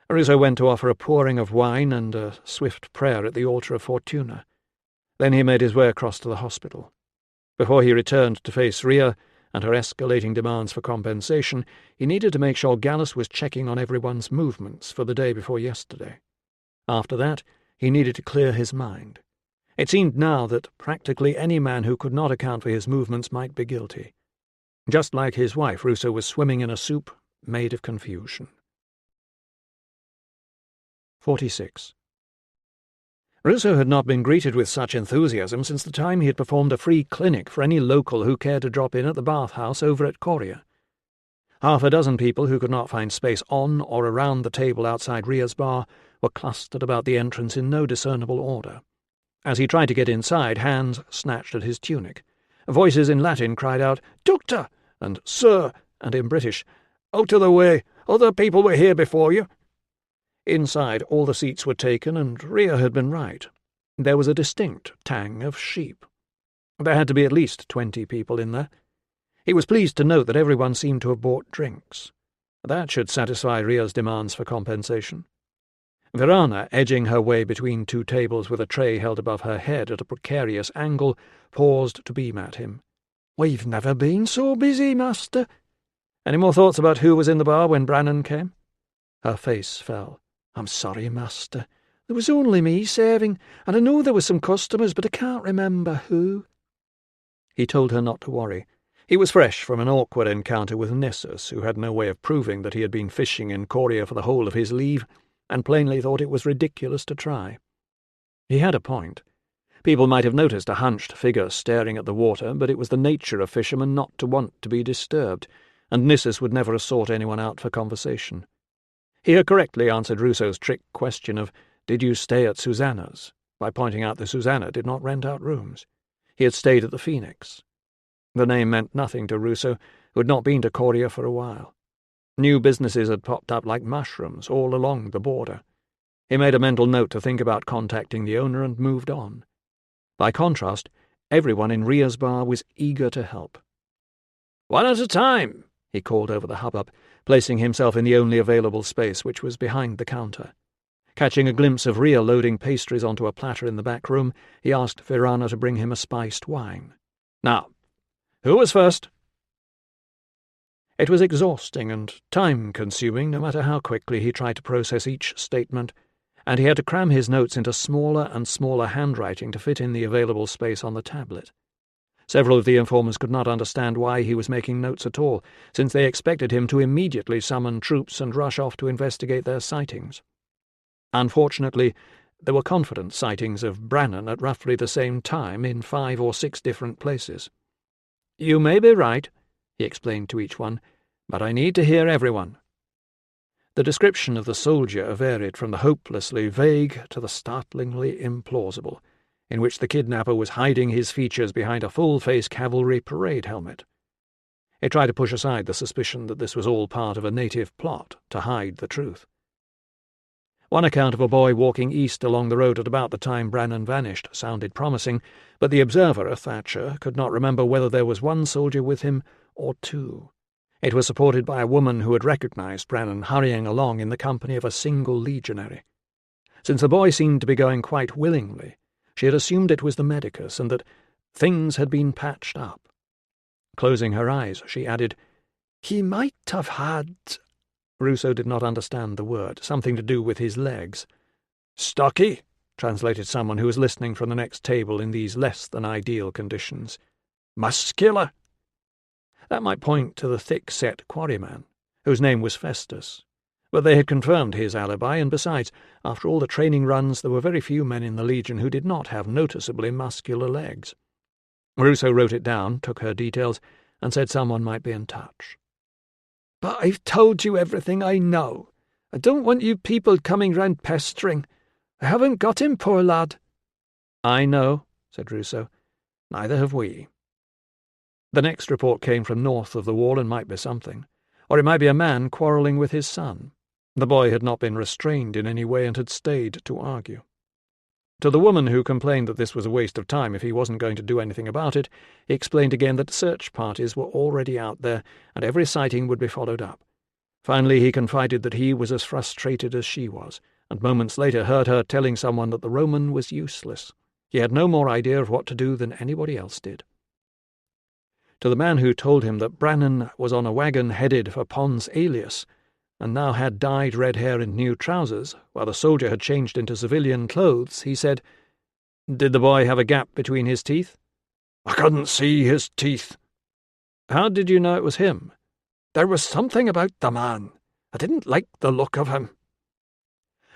Speaker 1: Ruso went to offer a pouring of wine and a swift prayer at the altar of Fortuna. Then he made his way across to the hospital. Before he returned to face Rhea and her escalating demands for compensation, he needed to make sure Gallus was checking on everyone's movements for the day before yesterday. After that, he needed to clear his mind. It seemed now that practically any man who could not account for his movements might be guilty. Just like his wife, Ruso was swimming in a soup made of confusion. 46. Ruso had not been greeted with such enthusiasm since the time he had performed a free clinic for any local who cared to drop in at the bathhouse over at Coria. 6 people who could not find space on or around the table outside Rhea's bar were clustered about the entrance in no discernible order. As he tried to get inside, hands snatched at his tunic. Voices in Latin cried out, "Doctor!" and "Sir!" and in British, "Out of the way! Other people were here before you!" Inside, all the seats were taken, and Rhea had been right. There was a distinct tang of sheep. There had to be at least 20 people in there. He was pleased to note that everyone seemed to have bought drinks. That should satisfy Rhea's demands for compensation. Verana, edging her way between 2 tables with a tray held above her head at a precarious angle, paused to beam at him. "We've never been so busy, master." "Any more thoughts about who was in the bar when Brannan came?" Her face fell. "I'm sorry, master. There was only me serving, and I know there were some customers, but I can't remember who." He told her not to worry. He was fresh from an awkward encounter with Nissus, who had no way of proving that he had been fishing in Coria for the whole of his leave, and plainly thought it was ridiculous to try. He had a point. People might have noticed a hunched figure staring at the water, but it was the nature of fishermen not to want to be disturbed, and Nissus would never have sought anyone out for conversation. He had correctly answered Ruso's trick question of, "Did you stay at Susanna's?" by pointing out that Susanna did not rent out rooms. He had stayed at the Phoenix. The name meant nothing to Ruso, who had not been to Coria for a while. New businesses had popped up like mushrooms all along the border. He made a mental note to think about contacting the owner and moved on. By contrast, everyone in Rhea's bar was eager to help. "One at a time," he called over the hubbub, placing himself in the only available space, which was behind the counter. Catching a glimpse of Rhea loading pastries onto a platter in the back room, he asked Verana to bring him a spiced wine. "Now, who was first?" It was exhausting and time-consuming, no matter how quickly he tried to process each statement, and he had to cram his notes into smaller and smaller handwriting to fit in the available space on the tablet. Several of the informers could not understand why he was making notes at all, since they expected him to immediately summon troops and rush off to investigate their sightings. Unfortunately, there were confident sightings of Brannan at roughly the same time in 5 or 6 different places. "You may be right," he explained to each one, "but I need to hear everyone." The description of the soldier varied from the hopelessly vague to the startlingly implausible, in which the kidnapper was hiding his features behind a full-face cavalry parade helmet. He tried to push aside the suspicion that this was all part of a native plot to hide the truth. One account of a boy walking east along the road at about the time Brannan vanished sounded promising, but the observer, a Thatcher, could not remember whether there was one soldier with him or 2. It was supported by a woman who had recognized Brannan hurrying along in the company of a single legionary. Since the boy seemed to be going quite willingly, she had assumed it was the medicus and that things had been patched up. Closing her eyes, she added, "He might have had—" Ruso did not understand the word, something to do with his legs. "Stocky," translated someone who was listening from the next table in these less-than-ideal conditions. "Muscular." That might point to the thick-set quarryman, whose name was Festus, but they had confirmed his alibi, and besides, after all the training runs, there were very few men in the Legion who did not have noticeably muscular legs. Ruso wrote it down, took her details, and said someone might be in touch. "But I've told you everything I know. I don't want you people coming round pestering. I haven't got him, poor lad." "I know," said Ruso. "Neither have we." The next report came from north of the wall and might be something, or it might be a man quarrelling with his son. The boy had not been restrained in any way and had stayed to argue. To the woman who complained that this was a waste of time if he wasn't going to do anything about it, he explained again that search parties were already out there and every sighting would be followed up. Finally he confided that he was as frustrated as she was, and moments later heard her telling someone that the Roman was useless. He had no more idea of what to do than anybody else did. To the man who told him that Brannan was on a wagon headed for Pons Aelius, and now had dyed red hair and new trousers, while the soldier had changed into civilian clothes, he said, "Did the boy have a gap between his teeth?"
Speaker 2: "I couldn't see his teeth."
Speaker 1: "How did you know it was him?"
Speaker 2: "There was something about the man. I didn't like the look of him."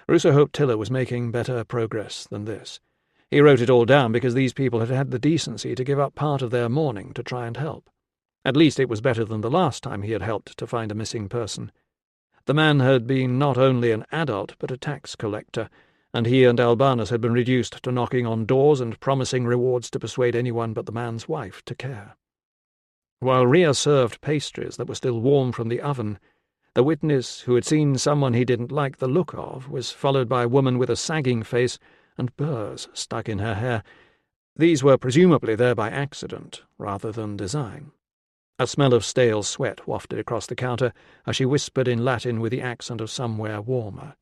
Speaker 1: Ruso hoped Tilla was making better progress than this. He wrote it all down because these people had had the decency to give up part of their morning to try and help. At least it was better than the last time he had helped to find a missing person. The man had been not only an adult but a tax collector, and he and Albanus had been reduced to knocking on doors and promising rewards to persuade anyone but the man's wife to care. While Rhea served pastries that were still warm from the oven, the witness, who had seen someone he didn't like the look of, was followed by a woman with a sagging face and burrs stuck in her hair. These were presumably there by accident rather than design. A smell of stale sweat wafted across the counter as she whispered in Latin with the accent of somewhere warmer,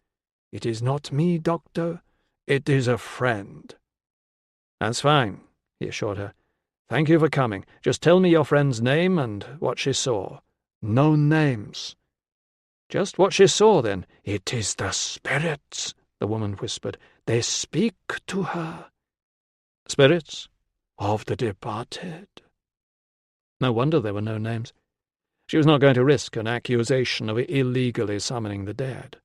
Speaker 1: "It is not me, doctor. It is a friend." "That's fine," he assured her. "Thank you for coming. Just tell me your friend's name and what she saw."
Speaker 2: "No names."
Speaker 1: "Just what she saw, then."
Speaker 2: "It is the spirits," the woman whispered. "They speak to her."
Speaker 1: "Spirits?"
Speaker 2: "Of the departed."
Speaker 1: No wonder there were no names. She was not going to risk an accusation of illegally summoning the dead.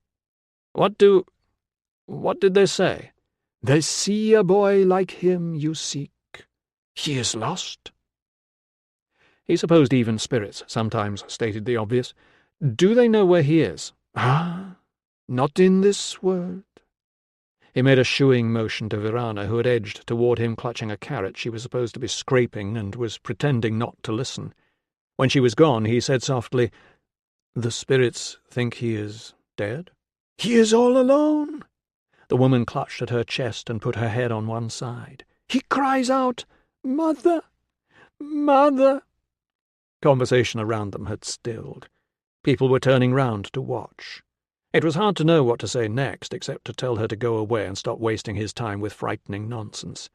Speaker 1: What did they say?"
Speaker 2: "They see a boy like him you seek. He is lost."
Speaker 1: He supposed even spirits sometimes stated the obvious. "Do they know where he is?"
Speaker 2: "Ah, not in this world."
Speaker 1: He made a shooing motion to Virana, who had edged toward him clutching a carrot she was supposed to be scraping and was pretending not to listen. When she was gone, he said softly, "The spirits think he is dead?"
Speaker 2: "He is all alone."
Speaker 1: The woman clutched at her chest and put her head on one side.
Speaker 2: "He cries out, 'Mother! Mother!'"
Speaker 1: Conversation around them had stilled. People were turning round to watch. It was hard to know what to say next, except to tell her to go away and stop wasting his time with frightening nonsense.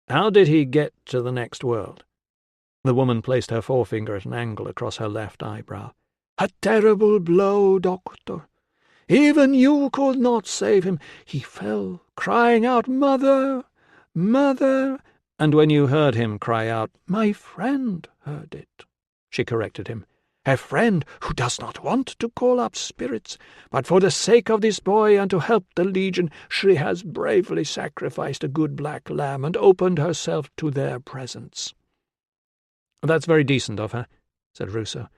Speaker 1: "How did he get to the next world?" The woman placed her forefinger at an angle across her left eyebrow.
Speaker 2: "A terrible blow, doctor.
Speaker 4: Even you could not save him. He fell, crying out, 'Mother, mother!'
Speaker 1: And when you heard him cry out,
Speaker 4: 'My friend heard it,' she corrected him. 'A friend who does not want to call up spirits, but for the sake of this boy and to help the legion, she has bravely sacrificed a good black lamb and opened herself to their presence.'
Speaker 1: 'That's very decent of her,' said Ruso.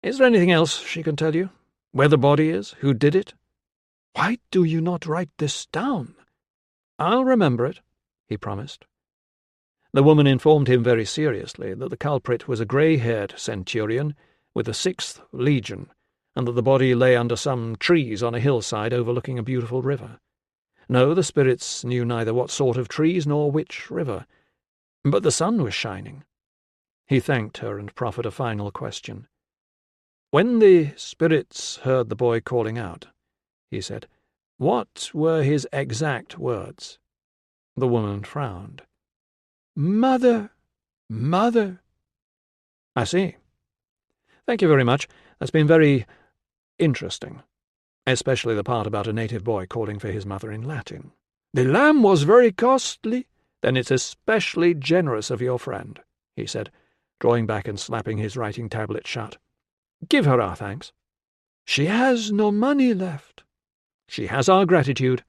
Speaker 1: 'Is there anything else she can tell you? Where the body is? Who did it?'
Speaker 4: 'Why do you not write this down?'
Speaker 1: 'I'll remember it,' he promised. The woman informed him very seriously that the culprit was a grey-haired centurion with the 6th Legion, and that the body lay under some trees on a hillside overlooking a beautiful river. No, the spirits knew neither what sort of trees nor which river, but the sun was shining. He thanked her and proffered a final question. 'When the spirits heard the boy calling out,' he said, 'what were his exact words?' The woman frowned.
Speaker 4: 'Mother, mother.'
Speaker 1: 'I see. Thank you very much. That's been very interesting, especially the part about a native boy calling for his mother in Latin.'
Speaker 4: 'The lamb was very costly.'
Speaker 1: 'Then it's especially generous of your friend,' he said, drawing back and slapping his writing tablet shut. 'Give her our thanks.'
Speaker 4: 'She has no money left.'
Speaker 1: 'She has our gratitude.'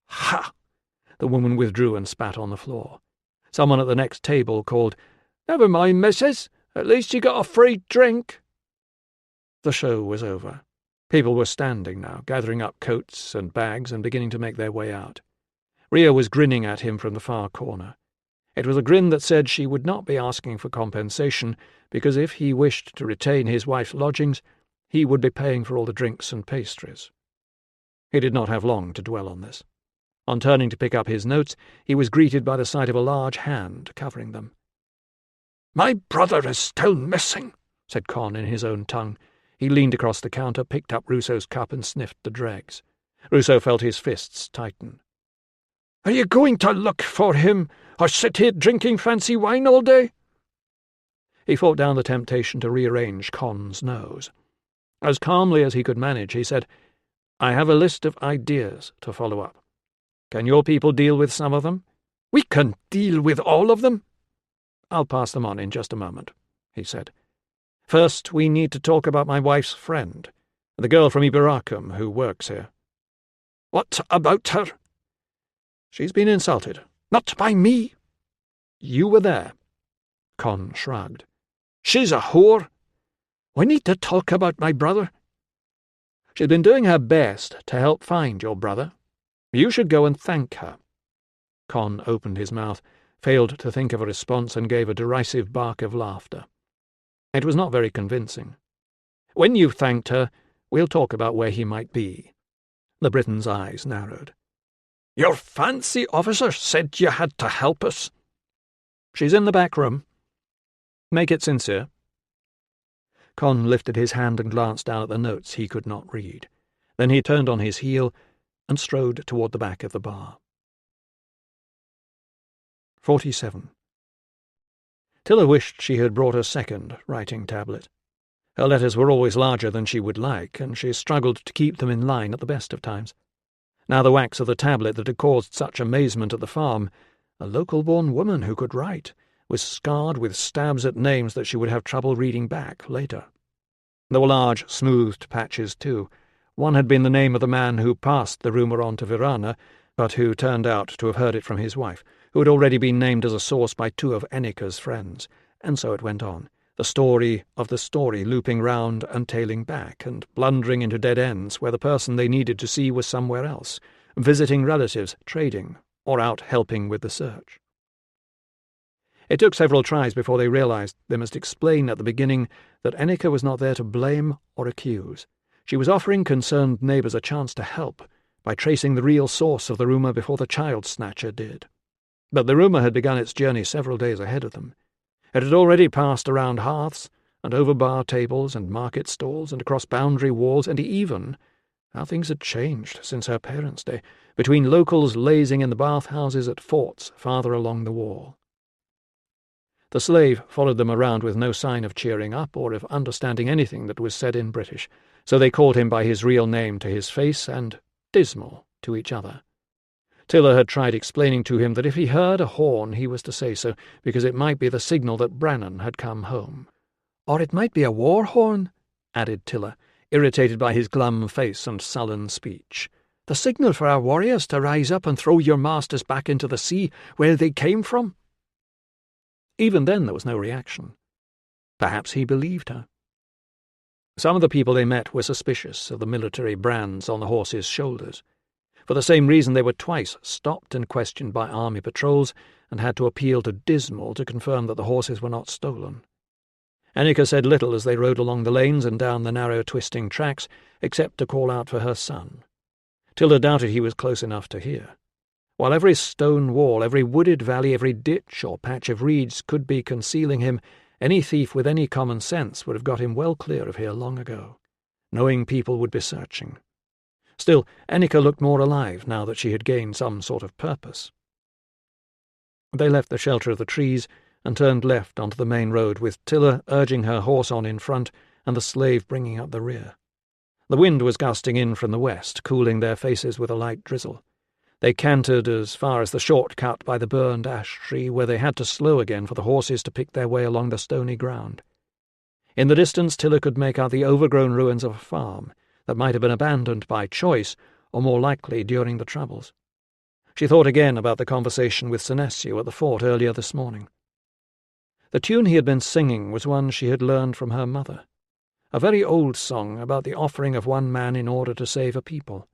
Speaker 4: 'Ha!'
Speaker 1: The woman withdrew and spat on the floor. Someone at the next table called,
Speaker 4: 'Never mind, missus. At least you got a free drink.'
Speaker 1: The show was over. People were standing now, gathering up coats and bags and beginning to make their way out. Ria was grinning at him from the far corner. It was a grin that said she would not be asking for compensation, because if he wished to retain his wife's lodgings, he would be paying for all the drinks and pastries. He did not have long to dwell on this. On turning to pick up his notes, he was greeted by the sight of a large hand covering them.
Speaker 2: 'My brother is still missing,'
Speaker 1: said Con in his own tongue. He leaned across the counter, picked up Ruso's cup and sniffed the dregs. Ruso felt his fists tighten.
Speaker 2: 'Are you going to look for him, or sit here drinking fancy wine all day?'
Speaker 1: He fought down the temptation to rearrange Con's nose. As calmly as he could manage, he said, 'I have a list of ideas to follow up. Can your people deal with some of them?'
Speaker 2: 'We can deal with all of them.'
Speaker 1: 'I'll pass them on in just a moment,' he said. 'First, we need to talk about my wife's friend, the girl from Iberacum who works here.'
Speaker 2: 'What about her?'
Speaker 1: 'She's been insulted.'
Speaker 2: 'Not by me.'
Speaker 1: 'You were there.' Con shrugged.
Speaker 2: 'She's a whore. We need to talk about my brother.'
Speaker 1: 'She's been doing her best to help find your brother. You should go and thank her.' Con opened his mouth, failed to think of a response, and gave a derisive bark of laughter. It was not very convincing. 'When you've thanked her, we'll talk about where he might be.' The Briton's eyes narrowed.
Speaker 2: 'Your fancy officer said you had to help us.'
Speaker 1: 'She's in the back room. Make it sincere.' Con lifted his hand and glanced down at the notes he could not read. Then he turned on his heel and strode toward the back of the bar. 47. Tilla wished she had brought a second writing tablet. Her letters were always larger than she would like, and she struggled to keep them in line at the best of times. Now the wax of the tablet that had caused such amazement at the farm, a local-born woman who could write, was scarred with stabs at names that she would have trouble reading back later. There were large, smoothed patches, too. One had been the name of the man who passed the rumour on to Virana, but who turned out to have heard it from his wife, who had already been named as a source by 2 of Enica's friends, and so it went on, the story of the story looping round and tailing back, and blundering into dead ends where the person they needed to see was somewhere else, visiting relatives, trading, or out helping with the search. It took several tries before they realized they must explain at the beginning that Enica was not there to blame or accuse. She was offering concerned neighbours a chance to help by tracing the real source of the rumour before the child-snatcher did. But the rumour had begun its journey several days ahead of them. It had already passed around hearths, and over bar tables and market stalls, and across boundary walls, and even, how things had changed since her parents' day, between locals lazing in the bathhouses at forts farther along the wall. The slave followed them around with no sign of cheering up or of understanding anything that was said in British, So they called him by his real name to his face and Dismal to each other. Tilla had tried explaining to him that if he heard a horn he was to say so, because it might be the signal that Brannan had come home.
Speaker 3: Or it might be a war horn, added Tilla, irritated by his glum face and sullen speech. The signal for our warriors to rise up and throw your masters back into the sea where they came from.
Speaker 1: Even then there was no reaction. Perhaps he believed her. Some of the people they met were suspicious of the military brands on the horses' shoulders. For the same reason they were twice stopped and questioned by army patrols and had to appeal to Dismal to confirm that the horses were not stolen. Annika said little as they rode along the lanes and down the narrow twisting tracks, except to call out for her son. Tilla doubted he was close enough to hear. While every stone wall, every wooded valley, every ditch or patch of reeds could be concealing him, any thief with any common sense would have got him well clear of here long ago, knowing people would be searching. Still, Annika looked more alive now that she had gained some sort of purpose. They left the shelter of the trees and turned left onto the main road, with Tilla urging her horse on in front and the slave bringing up the rear. The wind was gusting in from the west, cooling their faces with a light drizzle. They cantered as far as the short cut by the burned ash tree, where they had to slow again for the horses to pick their way along the stony ground. In the distance Tilla could make out the overgrown ruins of a farm that might have been abandoned by choice, or more likely during the troubles. She thought again about the conversation with Senecio at the fort earlier this morning. The tune he had been singing was one she had learned from her mother, a very old song about the offering of one man in order to save a people.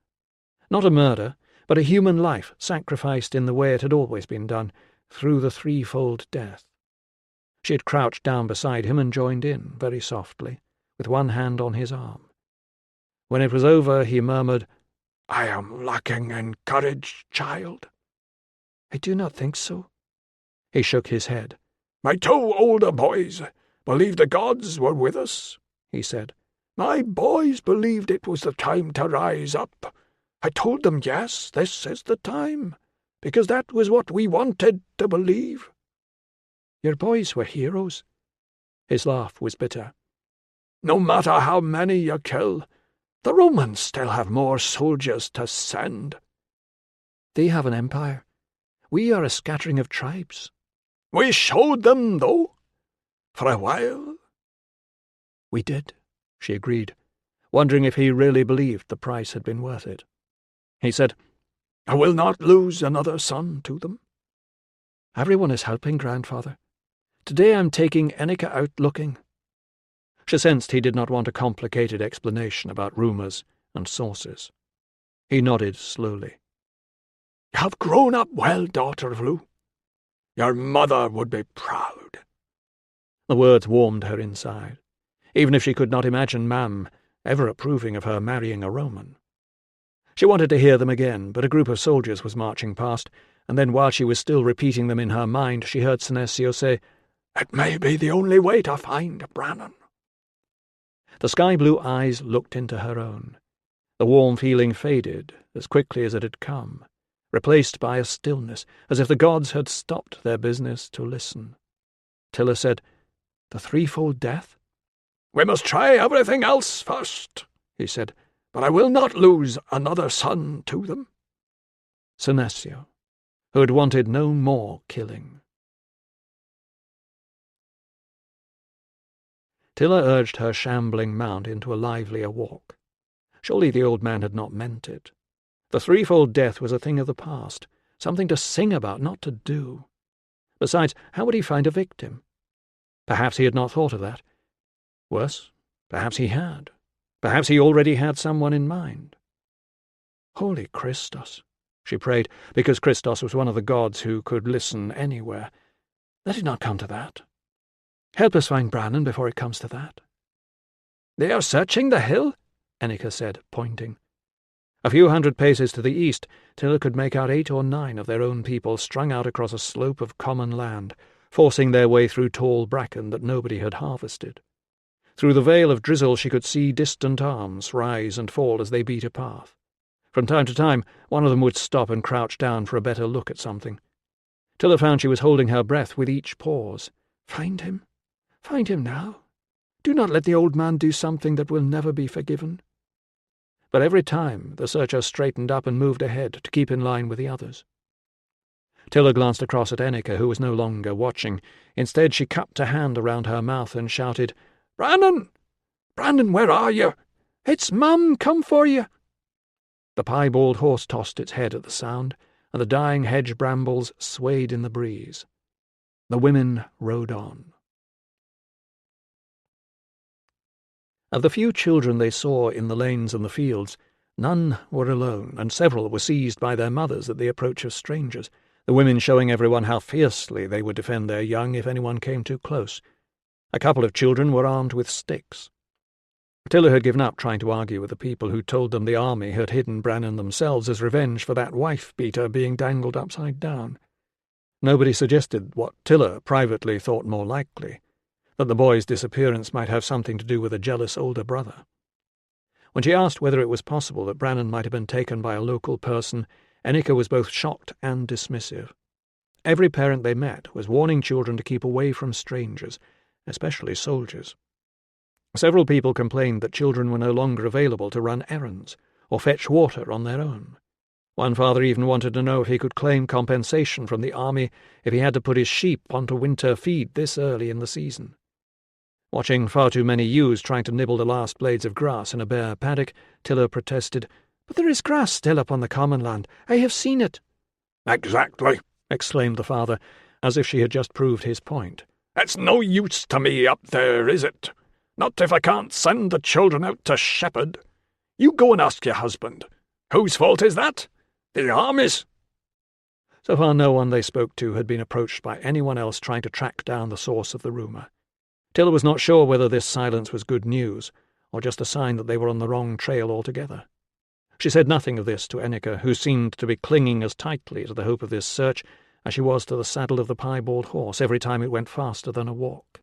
Speaker 1: Not a murder, but a human life sacrificed in the way it had always been done, through the threefold death. She had crouched down beside him and joined in, very softly, with one hand on his arm. When it was over, he murmured,
Speaker 2: "I am lacking in courage, child."
Speaker 3: "I do not think so."
Speaker 1: He shook his head.
Speaker 2: "My 2 older boys believed the gods were with us," he said. "My boys believed it was the time to rise up. I told them, yes, this is the time, because that was what we wanted to believe."
Speaker 3: "Your boys were heroes."
Speaker 1: His laugh was bitter.
Speaker 2: "No matter how many you kill, the Romans still have more soldiers to send."
Speaker 3: "They have an empire. We are a scattering of tribes."
Speaker 2: "We showed them, though, for a while."
Speaker 1: "We did," she agreed, wondering if he really believed the price had been worth it. He said,
Speaker 2: "I will not lose another son to them."
Speaker 3: "Everyone is helping, grandfather. Today I'm taking Annika out looking."
Speaker 1: She sensed he did not want a complicated explanation about rumours and sources. He nodded slowly.
Speaker 2: "You have grown up well, daughter of Lu. Your mother would be proud."
Speaker 1: The words warmed her inside, even if she could not imagine Mam ever approving of her marrying a Roman. She wanted to hear them again, but a group of soldiers was marching past, and then while she was still repeating them in her mind, she heard Senecio say,
Speaker 2: "It may be the only way to find Brannan."
Speaker 1: The sky-blue eyes looked into her own. The warm feeling faded as quickly as it had come, replaced by a stillness, as if the gods had stopped their business to listen. Tilla said, "The threefold death?"
Speaker 2: "We must try everything else first," he said, "but I will not lose another son to them."
Speaker 1: Senecio, who had wanted no more killing. Tilla urged her shambling mount into a livelier walk. Surely the old man had not meant it. The threefold death was a thing of the past, something to sing about, not to do. Besides, how would he find a victim? Perhaps he had not thought of that. Worse, perhaps he had. Perhaps he already had someone in mind. Holy Christos, she prayed, because Christos was one of the gods who could listen anywhere. Let it not come to that. Help us find Brannan before it comes to that.
Speaker 3: "They are searching the hill,"
Speaker 1: Annika said, pointing. A few hundred paces to the east, Tilla could make out 8 or 9 of their own people strung out across a slope of common land, forcing their way through tall bracken that nobody had harvested. Through the veil of drizzle she could see distant arms rise and fall as they beat a path. From time to time, one of them would stop and crouch down for a better look at something. Tilla found she was holding her breath with each pause.
Speaker 3: "Find him. Find him now. Do not let the old man do something that will never be forgiven."
Speaker 1: but every time the searcher straightened up and moved ahead to keep in line with the others. Tilla glanced across at Annika, who was no longer watching. Instead, she cupped a hand around her mouth and shouted, "Brandon! Brandon, where are you? It's Mum come for you!" The piebald horse tossed its head at the sound, and the dying hedge brambles swayed in the breeze. The women rode on. Of the few children they saw in the lanes and the fields, none were alone, and several were seized by their mothers at the approach of strangers, the women showing everyone how fiercely they would defend their young if anyone came too close. A couple of children were armed with sticks. Tilla had given up trying to argue with the people who told them the army had hidden Brannan themselves as revenge for that wife-beater being dangled upside down. Nobody suggested what Tilla privately thought more likely, that the boy's disappearance might have something to do with a jealous older brother. When she asked whether it was possible that Brannan might have been taken by a local person, Annika was both shocked and dismissive. Every parent they met was warning children to keep away from strangers, especially soldiers. Several people complained that children were no longer available to run errands or fetch water on their own. One father even wanted to know if he could claim compensation from the army if he had to put his sheep onto winter feed this early in the season. Watching far too many ewes trying to nibble the last blades of grass in a bare paddock, Tilla protested, "But there is grass still up on the common land. I have seen it."
Speaker 2: "Exactly," exclaimed the father, as if she had just proved his point. "It's no use to me up there, is it? Not if I can't send the children out to shepherd. You go and ask your husband. Whose fault is that? The army's."
Speaker 1: So far no one they spoke to had been approached by anyone else trying to track down the source of the rumour. Tilla was not sure whether this silence was good news, or just a sign that they were on the wrong trail altogether. She said nothing of this to Annika, who seemed to be clinging as tightly to the hope of this search as she was to the saddle of the piebald horse every time it went faster than a walk.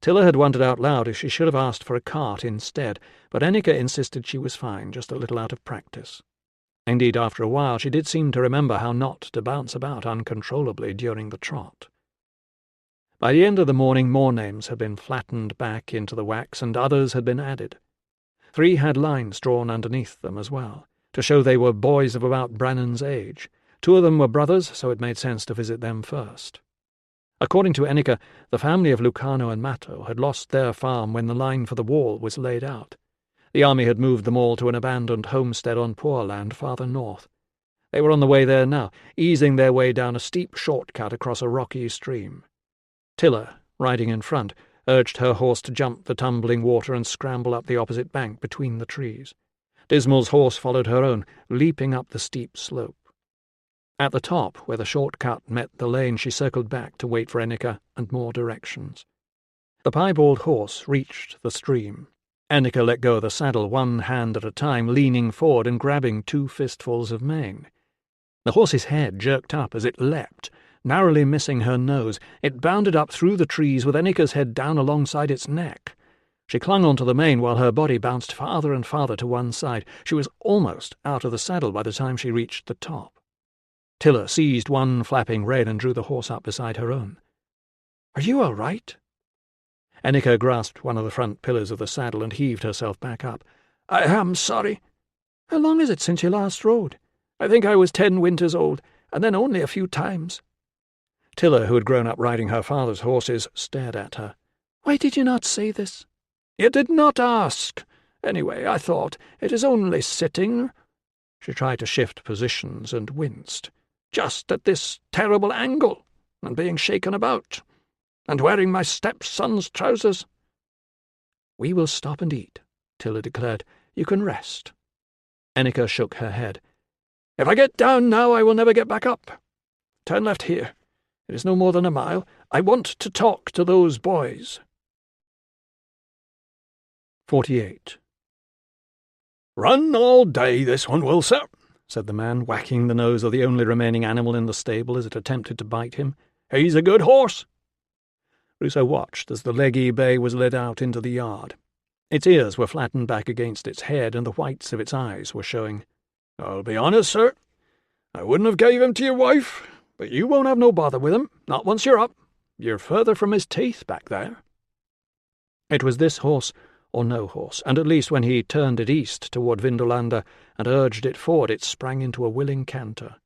Speaker 1: Tilla had wondered out loud if she should have asked for a cart instead, but Annika insisted she was fine, just a little out of practice. Indeed, after a while she did seem to remember how not to bounce about uncontrollably during the trot. By the end of the morning more names had been flattened back into the wax, and others had been added. 3 had lines drawn underneath them as well, to show they were boys of about Brannan's age. 2 of them were brothers, so it made sense to visit them first. According to Annika, the family of Lucano and Matto had lost their farm when the line for the wall was laid out. The army had moved them all to an abandoned homestead on poor land farther north. They were on the way there now, easing their way down a steep shortcut across a rocky stream. Tilla, riding in front, urged her horse to jump the tumbling water and scramble up the opposite bank between the trees. Dismal's horse followed her own, leaping up the steep slope. At the top, where the shortcut met the lane, she circled back to wait for Annika and more directions. The piebald horse reached the stream. Annika let go of the saddle, one hand at a time, leaning forward and grabbing 2 fistfuls of mane. The horse's head jerked up as it leapt, narrowly missing her nose. It bounded up through the trees with Annika's head down alongside its neck. She clung onto the mane while her body bounced farther and farther to one side. She was almost out of the saddle by the time she reached the top. Tilla seized one flapping rein and drew the horse up beside her own. "Are you all right?" Annika grasped one of the front pillars of the saddle and heaved herself back up. "I am sorry." "How long is it since you last rode?" "I think I was 10 winters old, and then only a few times." Tilla, who had grown up riding her father's horses, stared at her. "Why did you not say this?" "You did not ask. Anyway, I thought, it is only sitting." She tried to shift positions and winced. "Just at this terrible angle, and being shaken about, and wearing my stepson's trousers." "We will stop and eat," Tilla declared. "You can rest." Annika shook her head. "If I get down now, I will never get back up. Turn left here. It is no more than a mile. I want to talk to those boys." 48.
Speaker 2: "Run all day, this one will, sir," said the man, whacking the nose of the only remaining animal in the stable as it attempted to bite him. "He's a good horse."
Speaker 1: Ruso watched as the leggy bay was led out into the yard. Its ears were flattened back against its head, and the whites of its eyes were showing.
Speaker 2: "I'll be honest, sir. I wouldn't have gave him to your wife, but you won't have no bother with him, not once you're up. You're further from his teeth back there."
Speaker 1: It was this horse, or no horse, and at least when he turned it east toward Vindolanda and urged it forward, it sprang into a willing canter.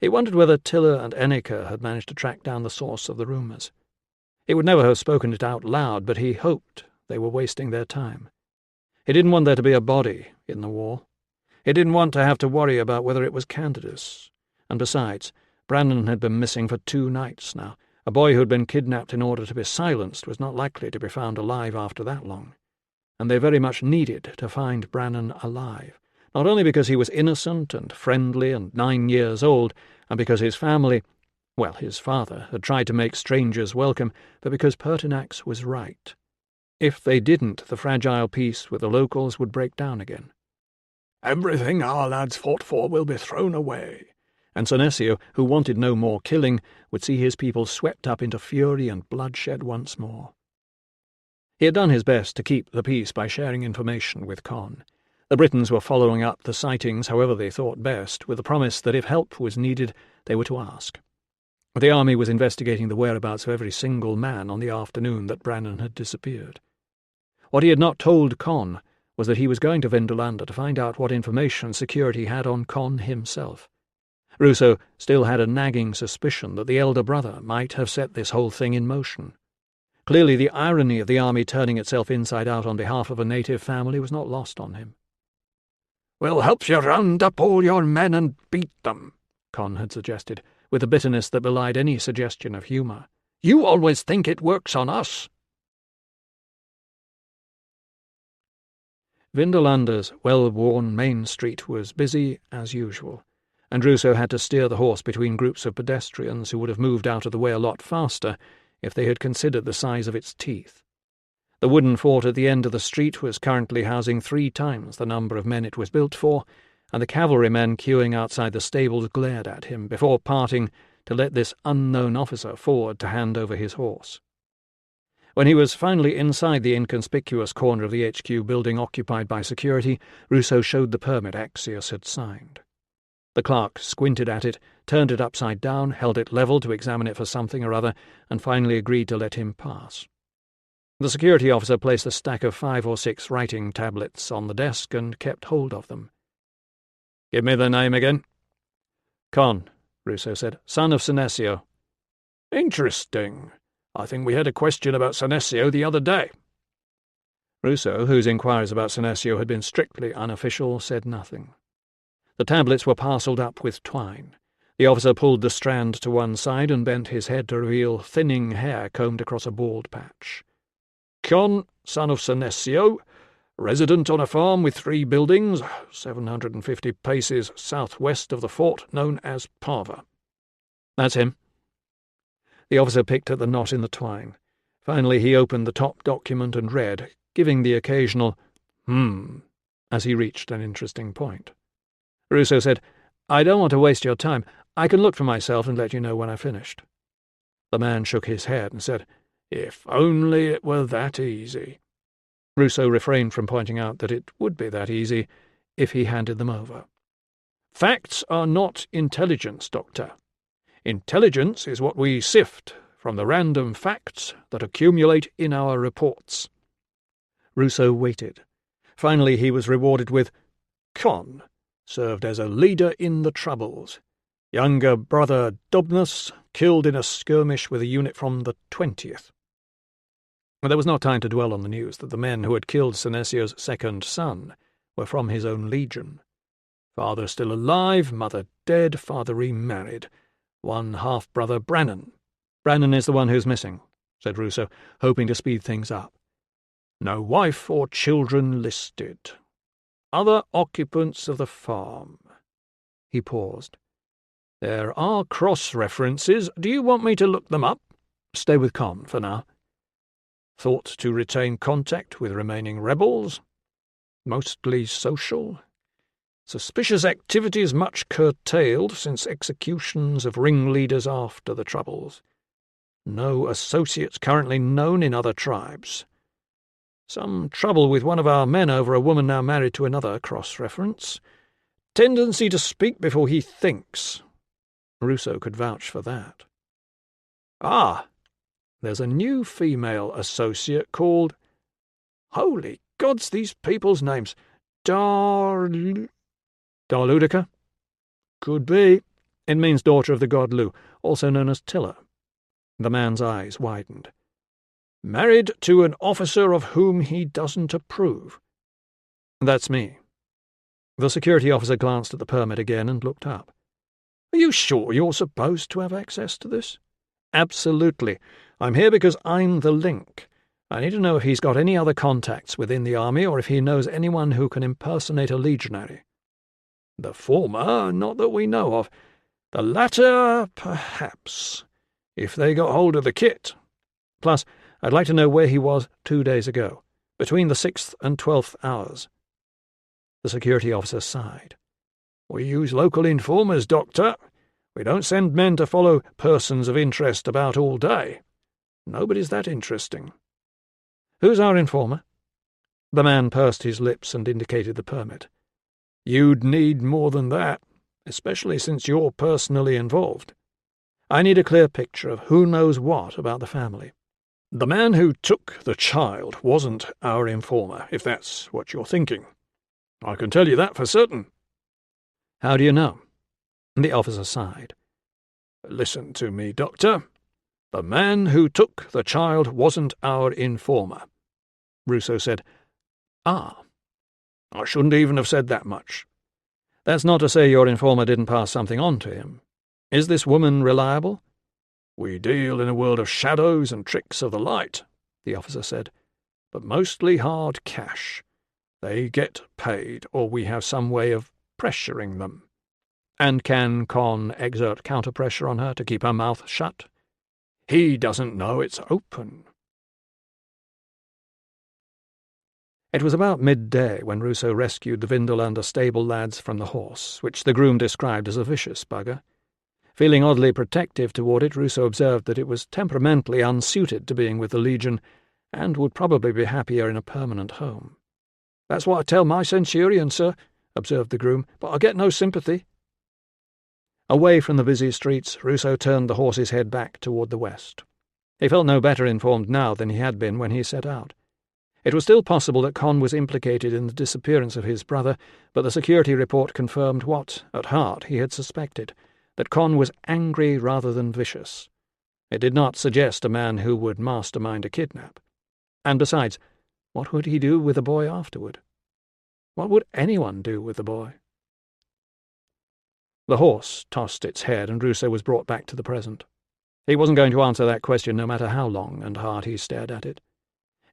Speaker 1: He wondered whether Tilla and Ennica had managed to track down the source of the rumours. He would never have spoken it out loud, but he hoped they were wasting their time. He didn't want there to be a body in the war. He didn't want to have to worry about whether it was Candidus. And besides, Brandon had been missing for 2 nights now. A boy who had been kidnapped in order to be silenced was not likely to be found alive after that long. And they very much needed to find Brannon alive, not only because he was innocent and friendly and 9 years old, and because his family, well, his father, had tried to make strangers welcome, but because Pertinax was right. If they didn't, the fragile peace with the locals would break down again.
Speaker 2: "Everything our lads fought for will be thrown away,"
Speaker 1: and Senecio, who wanted no more killing, would see his people swept up into fury and bloodshed once more. He had done his best to keep the peace by sharing information with Con. The Britons were following up the sightings however they thought best, with the promise that if help was needed, they were to ask. The army was investigating the whereabouts of every single man on the afternoon that Brannon had disappeared. What he had not told Con was that he was going to Vindolanda to find out what information security had on Con himself. Ruso still had a nagging suspicion that the elder brother might have set this whole thing in motion. Clearly the irony of the army turning itself inside out on behalf of a native family was not lost on him.
Speaker 2: "We'll help you round up all your men and beat them,"
Speaker 1: Con had suggested, with a bitterness that belied any suggestion of humour.
Speaker 2: "You always think it works on us."
Speaker 1: Vindolanda's well-worn main street was busy as usual, and Ruso had to steer the horse between groups of pedestrians who would have moved out of the way a lot faster if they had considered the size of its teeth. The wooden fort at the end of the street was currently housing 3 times the number of men it was built for, and the cavalrymen queuing outside the stables glared at him before parting to let this unknown officer forward to hand over his horse. When he was finally inside the inconspicuous corner of the HQ building occupied by security, Ruso showed the permit Axius had signed. The clerk squinted at it, turned it upside down, held it level to examine it for something or other, and finally agreed to let him pass. The security officer placed a stack of 5 or 6 writing tablets on the desk and kept hold of them.
Speaker 2: "Give me the name again."
Speaker 1: "Con," Ruso said, "son of Senecio."
Speaker 2: "Interesting. I think we had a question about Senecio the other day."
Speaker 1: Ruso, whose inquiries about Senecio had been strictly unofficial, said nothing. The tablets were parcelled up with twine. The officer pulled the strand to one side and bent his head to reveal thinning hair combed across a bald patch.
Speaker 2: "Con, son of Senecio, resident on a farm with 3 buildings, 750 paces southwest of the fort known as Parva."
Speaker 1: "That's him." The officer picked at the knot in the twine. Finally he opened the top document and read, giving the occasional as he reached an interesting point. Ruso said, "I don't want to waste your time. I can look for myself and let you know when I've finished." The man shook his head and said,
Speaker 2: "If only it were that easy."
Speaker 1: Ruso refrained from pointing out that it would be that easy if he handed them over.
Speaker 2: "Facts are not intelligence, Doctor. Intelligence is what we sift from the random facts that accumulate in our reports."
Speaker 1: Ruso waited. Finally he was rewarded with,
Speaker 2: "Con served as a leader in the Troubles. Younger brother Dubnus killed in a skirmish with a unit from the 20th.
Speaker 1: There was not time to dwell on the news that the men who had killed Senecio's second son were from his own legion.
Speaker 2: Father still alive, mother dead, father remarried. 1 half-brother Brannon."
Speaker 1: "Brannon is the one who's missing," said Ruso, hoping to speed things up.
Speaker 2: "No wife or children listed. Other occupants of the farm."
Speaker 1: He paused.
Speaker 2: "There are cross-references. Do you want me to look them up?"
Speaker 1: "Stay with Con for now."
Speaker 2: "Thought to retain contact with remaining rebels. Mostly social. Suspicious activities much curtailed since executions of ringleaders after the Troubles. No associates currently known in other tribes. Some trouble with one of our men over a woman now married to another cross-reference. Tendency to speak before he thinks."
Speaker 1: Ruso could vouch for that.
Speaker 2: "Ah, there's a new female associate called Holy gods, these people's names.
Speaker 1: Darludica? Could be. It means daughter of the god Lu, also known as Tilla. The man's eyes widened.
Speaker 2: Married to an officer of whom he doesn't approve.
Speaker 1: That's me. The security officer glanced at the permit again and looked up.
Speaker 2: Are you sure you're supposed to have access to this?
Speaker 1: Absolutely. I'm here because I'm the link. I need to know if he's got any other contacts within the army or if he knows anyone who can impersonate a legionary.
Speaker 2: The former, not that we know of. The latter, perhaps, if they got hold of the kit.
Speaker 1: Plus, I'd like to know where he was 2 days ago, between the 6th and 12th hours. The security officer sighed.
Speaker 2: We use local informers, Doctor. We don't send men to follow persons of interest about all day. Nobody's that interesting.
Speaker 1: Who's our informer? The man pursed his lips and indicated the permit.
Speaker 2: You'd need more than that, especially since you're personally involved.
Speaker 1: I need a clear picture of who knows what about the family.
Speaker 2: The man who took the child wasn't our informer, if that's what you're thinking. I can tell you that for certain.
Speaker 1: How do you know? The officer sighed.
Speaker 2: Listen to me, Doctor. The man who took the child wasn't our informer.
Speaker 1: Ruso said,
Speaker 2: Ah. I shouldn't even have said that much.
Speaker 1: That's not to say your informer didn't pass something on to him. Is this woman reliable?
Speaker 2: We deal in a world of shadows and tricks of the light, the officer said, but mostly hard cash. They get paid, or we have some way of pressuring them.
Speaker 1: And can Con exert counter-pressure on her to keep her mouth shut?
Speaker 2: He doesn't know it's open.
Speaker 1: It was about midday when Ruso rescued the Vindolanda stable lads from the horse, which the groom described as a vicious bugger. Feeling oddly protective toward it, Ruso observed that it was temperamentally unsuited to being with the Legion, and would probably be happier in a permanent home.
Speaker 2: "That's what I tell my centurion, sir," observed the groom, "but I get no sympathy."
Speaker 1: Away from the busy streets, Ruso turned the horse's head back toward the west. He felt no better informed now than he had been when he set out. It was still possible that Con was implicated in the disappearance of his brother, but the security report confirmed what, at heart, he had suspected, that Con was angry rather than vicious. It did not suggest a man who would mastermind a kidnap. And besides, what would he do with the boy afterward? What would anyone do with the boy? The horse tossed its head, and Ruso was brought back to the present. He wasn't going to answer that question no matter how long and hard he stared at it.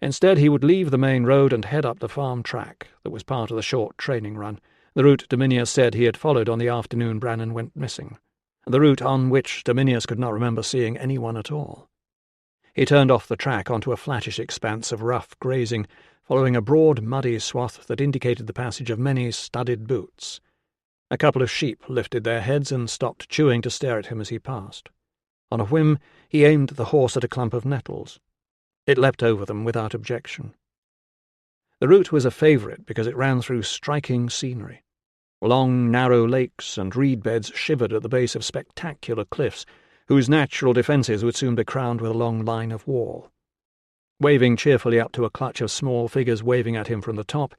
Speaker 1: Instead, he would leave the main road and head up the farm track that was part of the short training run, the route Dominius said he had followed on the afternoon Brannan went missing, the route on which Dominius could not remember seeing anyone at all. He turned off the track onto a flattish expanse of rough grazing, following a broad, muddy swath that indicated the passage of many studded boots. A couple of sheep lifted their heads and stopped chewing to stare at him as he passed. On a whim, he aimed the horse at a clump of nettles. It leapt over them without objection. The route was a favourite because it ran through striking scenery. Long, narrow lakes and reed beds shivered at the base of spectacular cliffs, whose natural defences would soon be crowned with a long line of wall. Waving cheerfully up to a clutch of small figures waving at him from the top,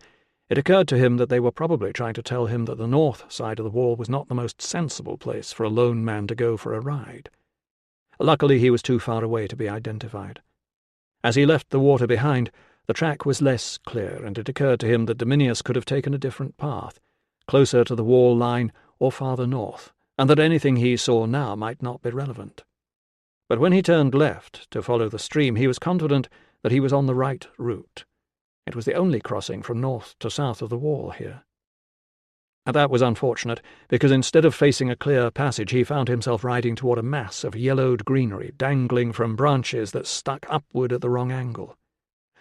Speaker 1: it occurred to him that they were probably trying to tell him that the north side of the wall was not the most sensible place for a lone man to go for a ride. Luckily, he was too far away to be identified. As he left the water behind, the track was less clear, and it occurred to him that Dominius could have taken a different path, closer to the wall line or farther north, and that anything he saw now might not be relevant. But when he turned left to follow the stream, he was confident that he was on the right route. It was the only crossing from north to south of the wall here. And that was unfortunate, because instead of facing a clear passage, he found himself riding toward a mass of yellowed greenery dangling from branches that stuck upward at the wrong angle.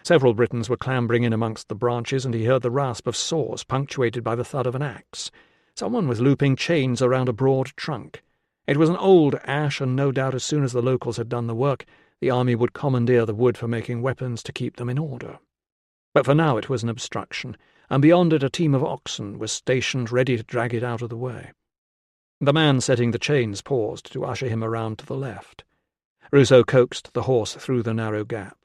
Speaker 1: Several Britons were clambering in amongst the branches, and he heard the rasp of saws punctuated by the thud of an axe. Someone was looping chains around a broad trunk. It was an old ash, and no doubt as soon as the locals had done the work, the army would commandeer the wood for making weapons to keep them in order. But for now it was an obstruction, and beyond it a team of oxen was stationed ready to drag it out of the way. The man setting the chains paused to usher him around to the left. Ruso coaxed the horse through the narrow gap.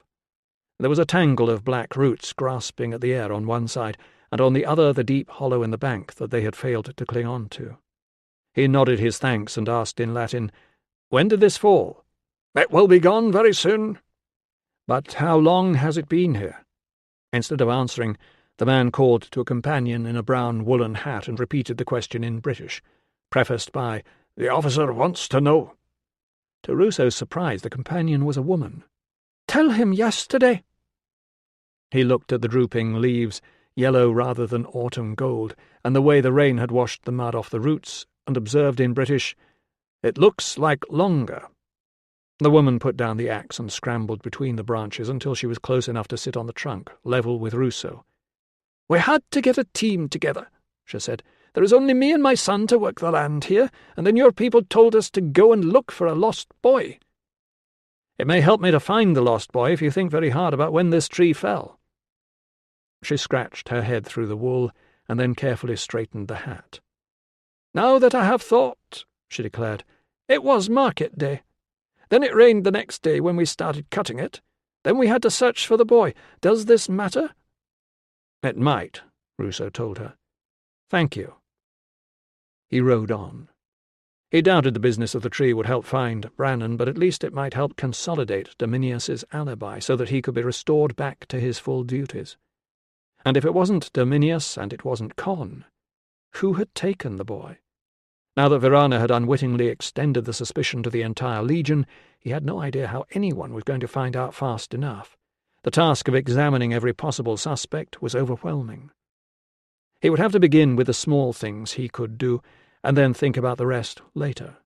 Speaker 1: There was a tangle of black roots grasping at the air on one side, and on the other the deep hollow in the bank that they had failed to cling on to. He nodded his thanks and asked in Latin, "When did this fall?"
Speaker 2: "It will be gone very soon."
Speaker 1: "But how long has it been here?" Instead of answering, the man called to a companion in a brown woolen hat and repeated the question in British, prefaced by,
Speaker 2: "The officer wants to know."
Speaker 1: To Ruso's surprise, the companion was a woman.
Speaker 3: "Tell him yesterday."
Speaker 1: He looked at the drooping leaves, yellow rather than autumn gold, and the way the rain had washed the mud off the roots, and observed in British, "It looks like longer." The woman put down the axe and scrambled between the branches until she was close enough to sit on the trunk, level with Ruso.
Speaker 3: "We had to get a team together," she said. "There is only me and my son to work the land here, and then your people told us to go and look for a lost boy."
Speaker 1: "It may help me to find the lost boy if you think very hard about when this tree fell." She scratched her head through the wool and then carefully straightened the hat.
Speaker 3: "Now that I have thought," she declared, "it was market day. Then it rained the next day when we started cutting it. Then we had to search for the boy. Does this matter?"
Speaker 1: "It might," Ruso told her. "Thank you." He rode on. He doubted the business of the tree would help find Brannan, but at least it might help consolidate Dominius's alibi so that he could be restored back to his full duties. And if it wasn't Dominius and it wasn't Con, who had taken the boy? Now that Verana had unwittingly extended the suspicion to the entire legion, he had no idea how anyone was going to find out fast enough. The task of examining every possible suspect was overwhelming. He would have to begin with the small things he could do, and then think about the rest later.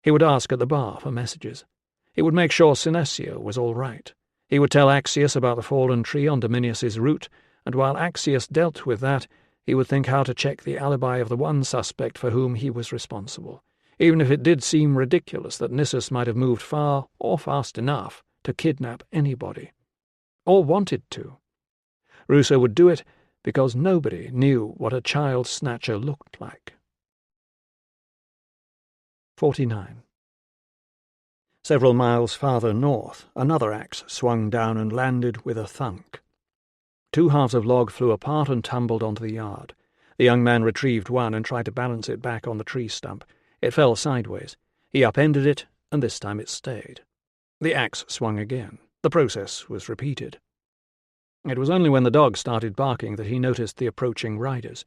Speaker 1: He would ask at the bar for messages. He would make sure Senecio was all right. He would tell Axius about the fallen tree on Dominius's route, and while Axius dealt with that, he would think how to check the alibi of the one suspect for whom he was responsible, even if it did seem ridiculous that Nissus might have moved far or fast enough to kidnap anybody. Or wanted to. Ruso would do it because nobody knew what a child snatcher looked like. 49. Several miles farther north, another axe swung down and landed with a thunk. Two halves of log flew apart and tumbled onto the yard. The young man retrieved one and tried to balance it back on the tree stump. It fell sideways. He upended it, and this time it stayed. The axe swung again. The process was repeated. It was only when the dog started barking that he noticed the approaching riders.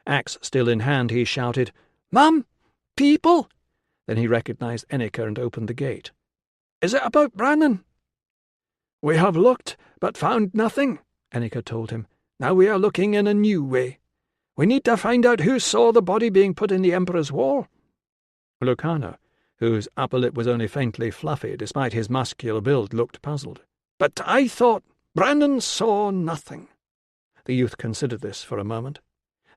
Speaker 1: Axe still in hand, he shouted, "Mum! People!" Then he recognized Enica and opened the gate. "Is it about Brannan?"
Speaker 2: "We have looked, but found nothing," Enica told him. "Now we are looking in a new way. We need to find out who saw the body being put in the Emperor's wall."
Speaker 1: Lucano, whose upper lip was only faintly fluffy despite his muscular build, looked puzzled.
Speaker 2: "But I thought Brannan saw nothing."
Speaker 1: The youth considered this for a moment.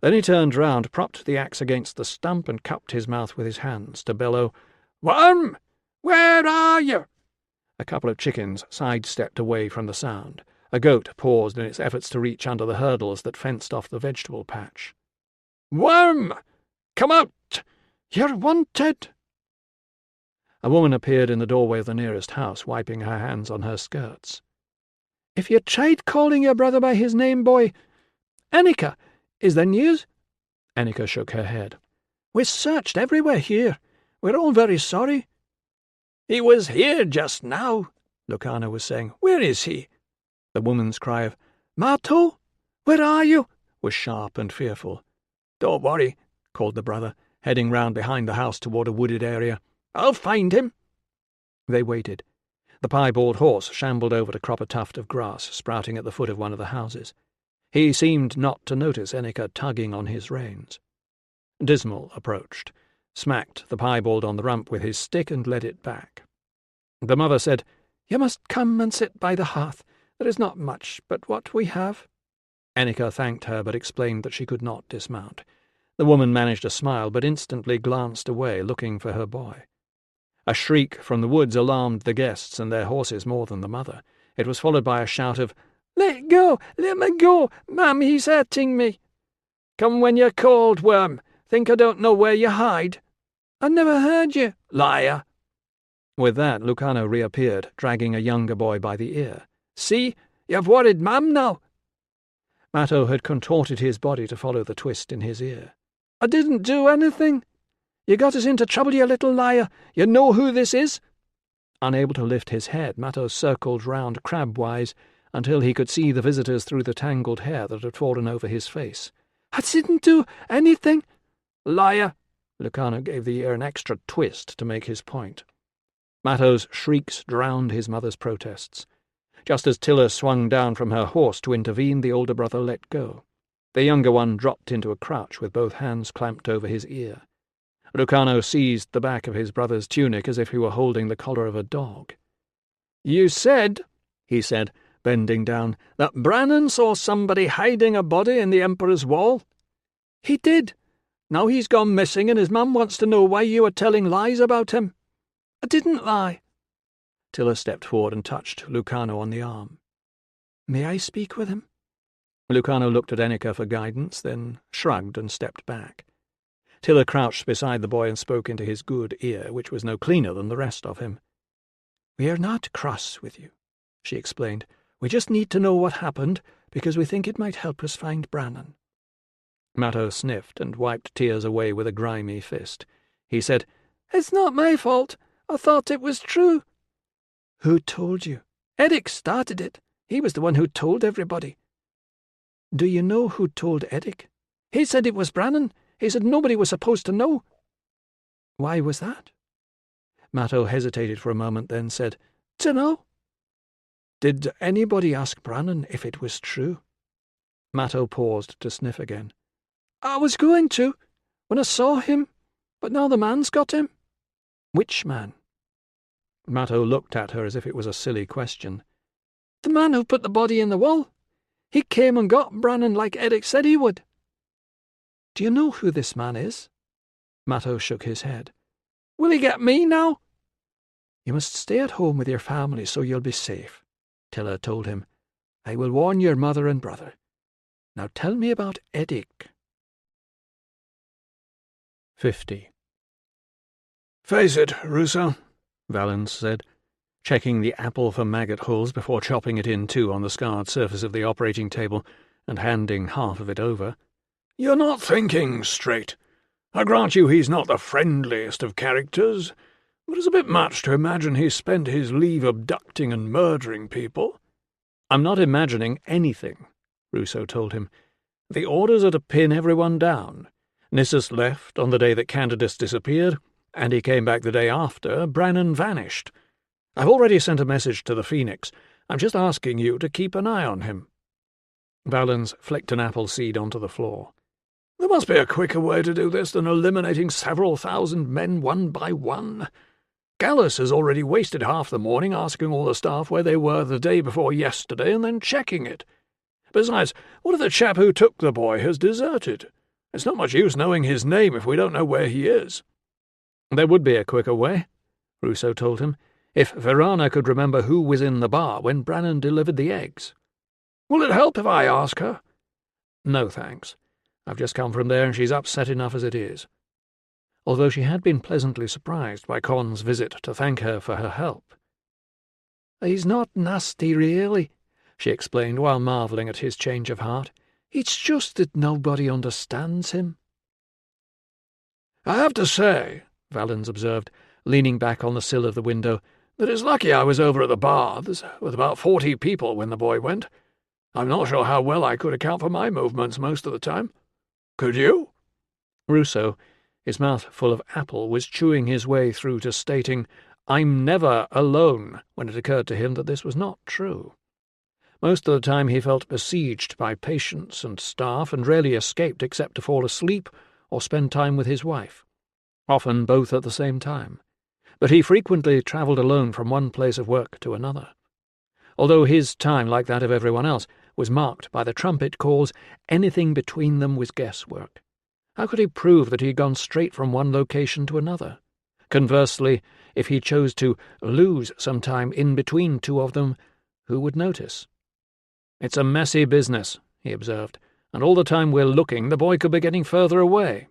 Speaker 1: Then he turned round, propped the axe against the stump, and cupped his mouth with his hands to bellow,
Speaker 2: "Worm! Where are you?"
Speaker 1: A couple of chickens sidestepped away from the sound. A goat paused in its efforts to reach under the hurdles that fenced off the vegetable patch.
Speaker 2: "Worm! Come out! You're wanted!"
Speaker 1: A woman appeared in the doorway of the nearest house, wiping her hands on her skirts.
Speaker 3: "If you tried calling your brother by his name, boy... Enica, is there news?"
Speaker 1: Enica shook her head.
Speaker 3: "We searched everywhere here. We're all very sorry."
Speaker 2: "He was here just now," Lucano was saying. "Where is he?"
Speaker 1: The woman's cry of,
Speaker 3: "Marto, where are you?"
Speaker 1: was sharp and fearful.
Speaker 2: "Don't worry,"
Speaker 1: called the brother, heading round behind the house toward a wooded area.
Speaker 2: "I'll find him."
Speaker 1: They waited. The piebald horse shambled over to crop a tuft of grass sprouting at the foot of one of the houses. He seemed not to notice Enica tugging on his reins. Dismal approached, smacked the piebald on the rump with his stick and led it back. The mother said,
Speaker 3: "You must come and sit by the hearth. There is not much but what we have."
Speaker 1: Enica thanked her, but explained that she could not dismount. The woman managed a smile, but instantly glanced away, looking for her boy. A shriek from the woods alarmed the guests and their horses more than the mother. It was followed by a shout of,
Speaker 3: "Let go! Let me go! Ma'am, he's hurting me!"
Speaker 2: "Come when you're called, Worm. Think I don't know where you hide?"
Speaker 3: "I never heard you."
Speaker 2: "Liar!"
Speaker 1: With that, Lucano reappeared, dragging a younger boy by the ear.
Speaker 2: "See,
Speaker 4: You've worried Mam now." Matto had contorted his body to follow the twist in his ear. "I didn't do anything. You got us into trouble, you little liar. You know who this is?" Unable to lift his head, Matto circled round crabwise until he could see the visitors through the tangled hair that had fallen over his face. "I didn't do anything." "Liar!" Lucano gave the ear an extra twist to make his point. Matto's shrieks drowned his mother's protests. Just as Tilla swung down from her horse to intervene, the older brother let go. The younger one dropped into a crouch with both hands clamped over his ear. Lucano seized the back of his brother's tunic as if he were holding the collar of a dog. "You said," he said, bending down, "that Brannan saw somebody hiding a body in the Emperor's wall?" "He did. Now he's gone missing and his mum wants to know why you are telling lies about him." "I didn't lie." Tilla stepped forward and touched Lucano on the arm. "May I speak with him?" Lucano looked at Ennica for guidance, then shrugged and stepped back. Tilla crouched beside the boy and spoke into his good ear, which was no cleaner than the rest of him. "We are not cross with you," she explained. "We just need to know what happened, because we think it might help us find Brannan." Matto sniffed and wiped tears away with a grimy fist. He said, "It's not my fault. I thought it was true." "Who told you?" "Eric started it. He was the one who told everybody." "Do you know who told Eric?" "He said it was Brannan. He said nobody was supposed to know." "Why was that?" Matto hesitated for a moment, then said, "Dunno." "Did anybody ask Brannan if it was true?" Matto paused to sniff again. "I was going to, when I saw him, but now the man's got him." "Which man?" Matto looked at her as if it was a silly question. "The man who put the body in the wall. He came and got Brannan like Eric said he would." "Do you know who this man is?" Matto shook his head. "Will he get me now?" "You must stay at home with your family so you'll be safe," Tilla told him. "I will warn your mother and brother. Now tell me about Eric."
Speaker 1: 50.
Speaker 2: "Face it, Ruso,"
Speaker 1: Valens said, checking the apple for maggot holes before chopping it in two on the scarred surface of the operating table and handing half of it over.
Speaker 2: "You're not thinking straight. I grant you he's not the friendliest of characters, but it's a bit much to imagine he spent his leave abducting and murdering people."
Speaker 1: "I'm not imagining anything," Ruso told him. "The orders are to pin everyone down. Nissus left on the day that Candidus disappeared, and he came back the day after Brannan vanished. I've already sent a message to the Phoenix. I'm just asking you to keep an eye on him." Valens flicked an apple seed onto the floor.
Speaker 2: "There must be a quicker way to do this than eliminating several thousand men one by one. Gallus has already wasted half the morning asking all the staff where they were the day before yesterday and then checking it. Besides, what if the chap who took the boy has deserted? It's not much use knowing his name if we don't know where he is."
Speaker 1: "There would be a quicker way," Ruso told him, "if Verana could remember who was in the bar when Brannan delivered the eggs."
Speaker 2: "Will it help if I ask her?"
Speaker 1: "No, thanks. I've just come from there and she's upset enough as it is." Although she had been pleasantly surprised by Con's visit to thank her for her help.
Speaker 4: "He's not nasty, really," she explained while marvelling at his change of heart. "It's just that nobody understands him."
Speaker 2: "I have to say," Valens observed, leaning back on the sill of the window, "that it's lucky I was over at the baths, with about 40 people when the boy went. I'm not sure how well I could account for my movements most of the time. Could you?"
Speaker 1: Ruso, his mouth full of apple, was chewing his way through to stating, "I'm never alone," when it occurred to him that this was not true. Most of the time he felt besieged by patients and staff and rarely escaped except to fall asleep or spend time with his wife, often both at the same time. But he frequently travelled alone from one place of work to another. Although his time, like that of everyone else, was marked by the trumpet calls, anything between them was guesswork. How could he prove that he had gone straight from one location to another? Conversely, if he chose to lose some time in between two of them, who would notice? "It's a messy business," he observed, "and all the time we're looking, the boy could be getting further away."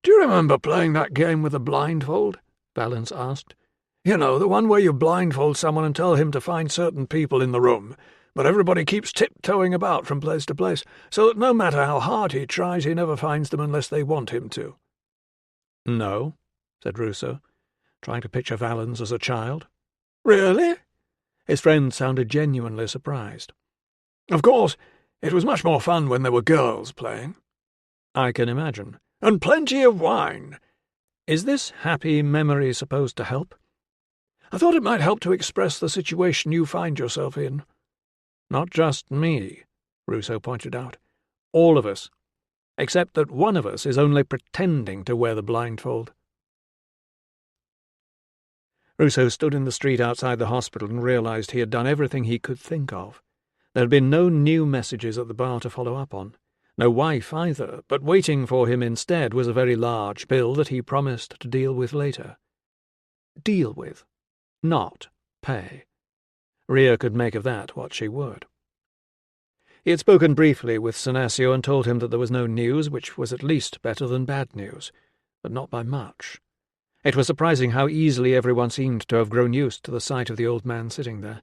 Speaker 2: "Do you remember playing that game with a blindfold?" Valens asked. "You know, the one where you blindfold someone and tell him to find certain people in the room, but everybody keeps tiptoeing about from place to place, so that no matter how hard he tries, he never finds them unless they want him to."
Speaker 1: "No," said Ruso, trying to picture Valens as a child.
Speaker 2: "Really?"
Speaker 1: His friend sounded genuinely surprised.
Speaker 2: "Of course, it was much more fun when there were girls playing."
Speaker 1: "I can imagine."
Speaker 2: "And plenty of wine."
Speaker 1: "Is this happy memory supposed to help?"
Speaker 2: "I thought it might help to express the situation you find yourself in."
Speaker 1: "Not just me," Ruso pointed out. "All of us. Except that one of us is only pretending to wear the blindfold." Ruso stood in the street outside the hospital and realized he had done everything he could think of. There had been no new messages at the bar to follow up on. No wife either, but waiting for him instead was a very large bill that he promised to deal with later. Deal with, not pay. Rhea could make of that what she would. He had spoken briefly with Senesio and told him that there was no news, which was at least better than bad news, but not by much. It was surprising how easily everyone seemed to have grown used to the sight of the old man sitting there.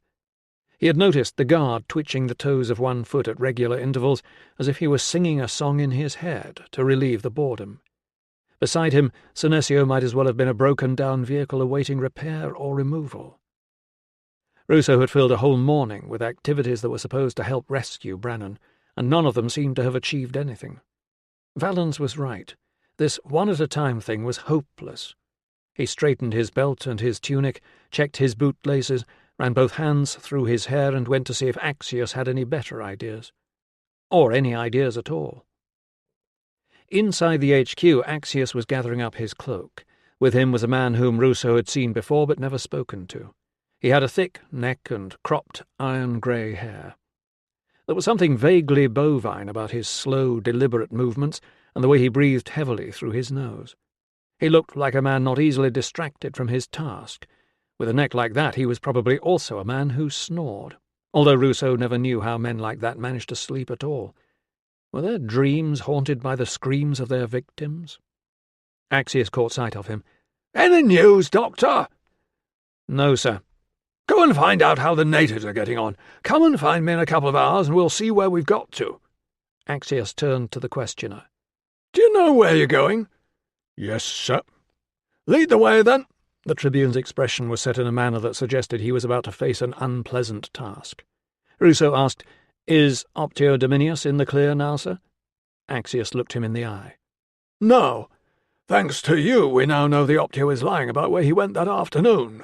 Speaker 1: He had noticed the guard twitching the toes of one foot at regular intervals, as if he was singing a song in his head to relieve the boredom. Beside him, Senesio might as well have been a broken-down vehicle awaiting repair or removal. Ruso had filled a whole morning with activities that were supposed to help rescue Brannan, and none of them seemed to have achieved anything. Valens was right. This one-at-a-time thing was hopeless. He straightened his belt and his tunic, checked his bootlaces, ran both hands through his hair and went to see if Axius had any better ideas. Or any ideas at all. Inside the HQ, Axius was gathering up his cloak. With him was a man whom Ruso had seen before but never spoken to. He had a thick neck and cropped iron-grey hair. There was something vaguely bovine about his slow, deliberate movements and the way he breathed heavily through his nose. He looked like a man not easily distracted from his task. With a neck like that, he was probably also a man who snored, although Ruso never knew how men like that managed to sleep at all. Were their dreams haunted by the screams of their victims? Axius caught sight of him.
Speaker 2: "Any news, Doctor?"
Speaker 1: "No, sir."
Speaker 2: "Go and find out how the natives are getting on. Come and find me in a couple of hours and we'll see where we've got to."
Speaker 1: Axius turned to the questioner.
Speaker 2: "Do you know where you're going?"
Speaker 4: "Yes, sir."
Speaker 2: "Lead the way, then."
Speaker 1: The Tribune's expression was set in a manner that suggested he was about to face an unpleasant task. Ruso asked, "Is Optio Dominius in the clear now, sir?" Axius looked him in the eye.
Speaker 2: "No. Thanks to you, we now know the Optio is lying about where he went that afternoon.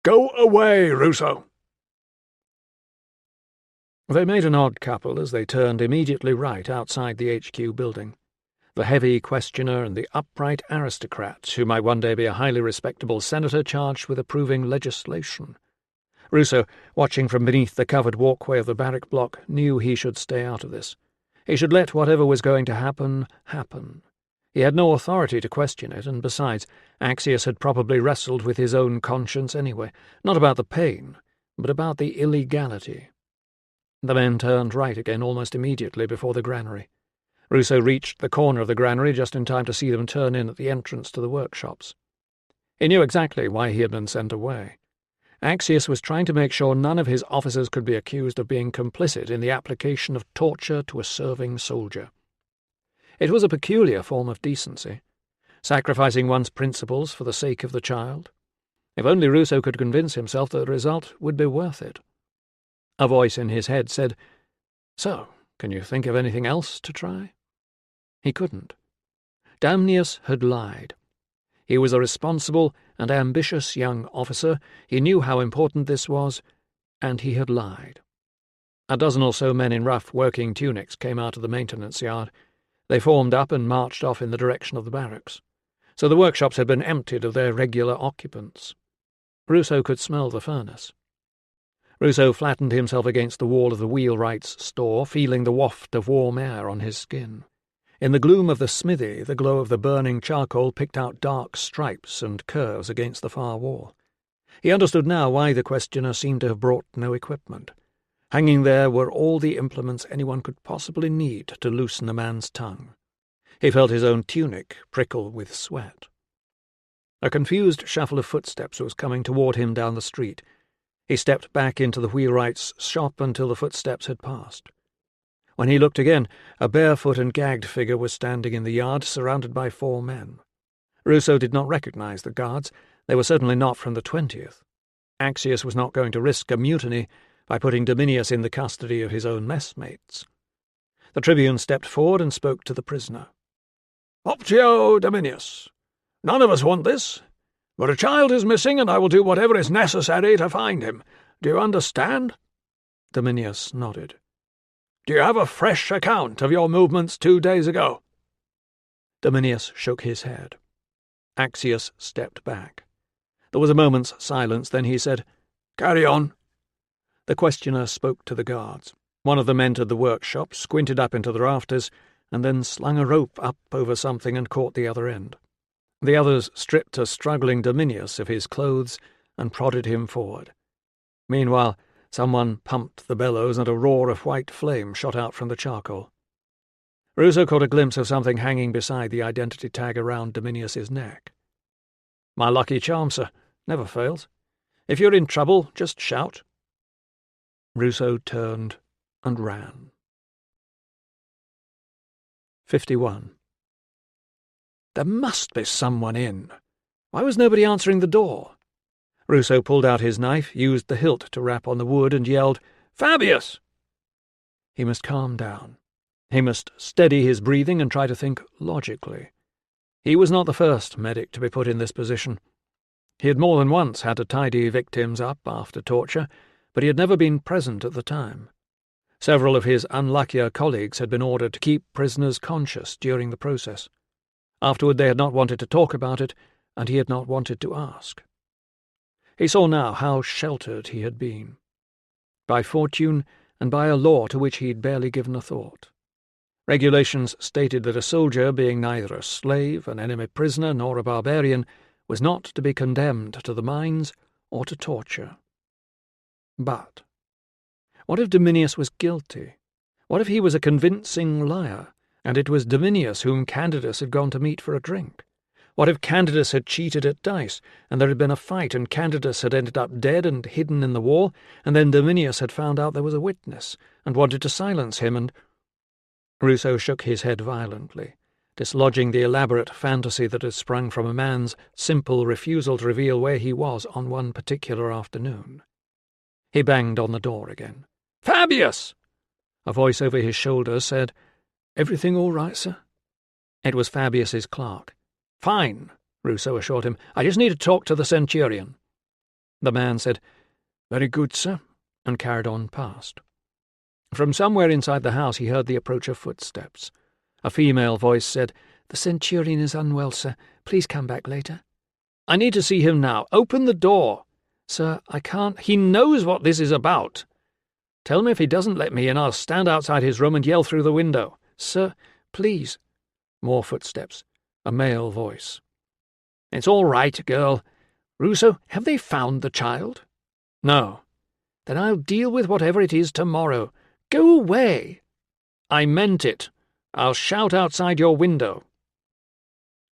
Speaker 2: Go away, Ruso."
Speaker 1: They made an odd couple as they turned immediately right outside the HQ building. The heavy questioner and the upright aristocrat who might one day be a highly respectable senator charged with approving legislation. Ruso, watching from beneath the covered walkway of the barrack block, knew he should stay out of this. He should let whatever was going to happen, happen. He had no authority to question it, and besides, Axius had probably wrestled with his own conscience anyway, not about the pain, but about the illegality. The men turned right again almost immediately before the granary. Ruso reached the corner of the granary just in time to see them turn in at the entrance to the workshops. He knew exactly why he had been sent away. Axius was trying to make sure none of his officers could be accused of being complicit in the application of torture to a serving soldier. It was a peculiar form of decency, sacrificing one's principles for the sake of the child. If only Ruso could convince himself that the result would be worth it. A voice in his head said, "So, can you think of anything else to try?" He couldn't. Damnius had lied. He was a responsible and ambitious young officer. He knew how important this was, and he had lied. A dozen or so men in rough working tunics came out of the maintenance yard. They formed up and marched off in the direction of the barracks. So the workshops had been emptied of their regular occupants. Ruso could smell the furnace. Ruso flattened himself against the wall of the wheelwright's store, feeling the waft of warm air on his skin. In the gloom of the smithy, the glow of the burning charcoal picked out dark stripes and curves against the far wall. He understood now why the questioner seemed to have brought no equipment. Hanging there were all the implements anyone could possibly need to loosen a man's tongue. He felt his own tunic prickle with sweat. A confused shuffle of footsteps was coming toward him down the street. He stepped back into the wheelwright's shop until the footsteps had passed. When he looked again, a barefoot and gagged figure was standing in the yard, surrounded by 4 men. Ruso did not recognize the guards. They were certainly not from the 20th. Axius was not going to risk a mutiny by putting Dominius in the custody of his own messmates. The tribune stepped forward and spoke to the prisoner.
Speaker 2: "Optio, Dominius. None of us want this, but a child is missing, and I will do whatever is necessary to find him. Do you understand?"
Speaker 1: Dominius nodded.
Speaker 2: "Do you have a fresh account of your movements 2 days ago?"
Speaker 1: Dominius shook his head. Axius stepped back. There was a moment's silence, then he said,
Speaker 2: "Carry on."
Speaker 1: The questioner spoke to the guards. One of them entered the workshop, squinted up into the rafters, and then slung a rope up over something and caught the other end. The others stripped a struggling Dominius of his clothes and prodded him forward. Meanwhile, someone pumped the bellows and a roar of white flame shot out from the charcoal. Ruso caught a glimpse of something hanging beside the identity tag around Dominius's neck. "My lucky charm, sir. Never fails. If you're in trouble, just shout." Ruso turned and ran. 51. There must be someone in. Why was nobody answering the door? Ruso pulled out his knife, used the hilt to rap on the wood, and yelled, "Fabius!" He must calm down. He must steady his breathing and try to think logically. He was not the first medic to be put in this position. He had more than once had to tidy victims up after torture, but he had never been present at the time. Several of his unluckier colleagues had been ordered to keep prisoners conscious during the process. Afterward they had not wanted to talk about it, and he had not wanted to ask. He saw now how sheltered he had been. By fortune and by a law to which he had barely given a thought. Regulations stated that a soldier, being neither a slave, an enemy prisoner, nor a barbarian, was not to be condemned to the mines or to torture. But what if Dominius was guilty? What if he was a convincing liar, and it was Dominius whom Candidus had gone to meet for a drink? What if Candidus had cheated at dice, and there had been a fight, and Candidus had ended up dead and hidden in the wall, and then Dominius had found out there was a witness, and wanted to silence him, and— Ruso shook his head violently, dislodging the elaborate fantasy that had sprung from a man's simple refusal to reveal where he was on one particular afternoon. He banged on the door again. "Fabius!" A voice over his shoulder said, "Everything all right, sir?" It was Fabius's clerk. "Fine," Ruso assured him. "I just need to talk to the centurion." The man said, "Very good, sir," and carried on past. From somewhere inside the house he heard the approach of footsteps. A female voice said, "The centurion is unwell, sir. Please come back later." "I need to see him now. Open the door." "Sir, I can't—" "He knows what this is about. Tell me if he doesn't let me in, I'll stand outside his room and yell through the window." "Sir, please." More footsteps. A male voice. "It's all right, girl. Ruso, have they found the child?" "No." "Then I'll deal with whatever it is tomorrow. Go away." "I meant it. I'll shout outside your window."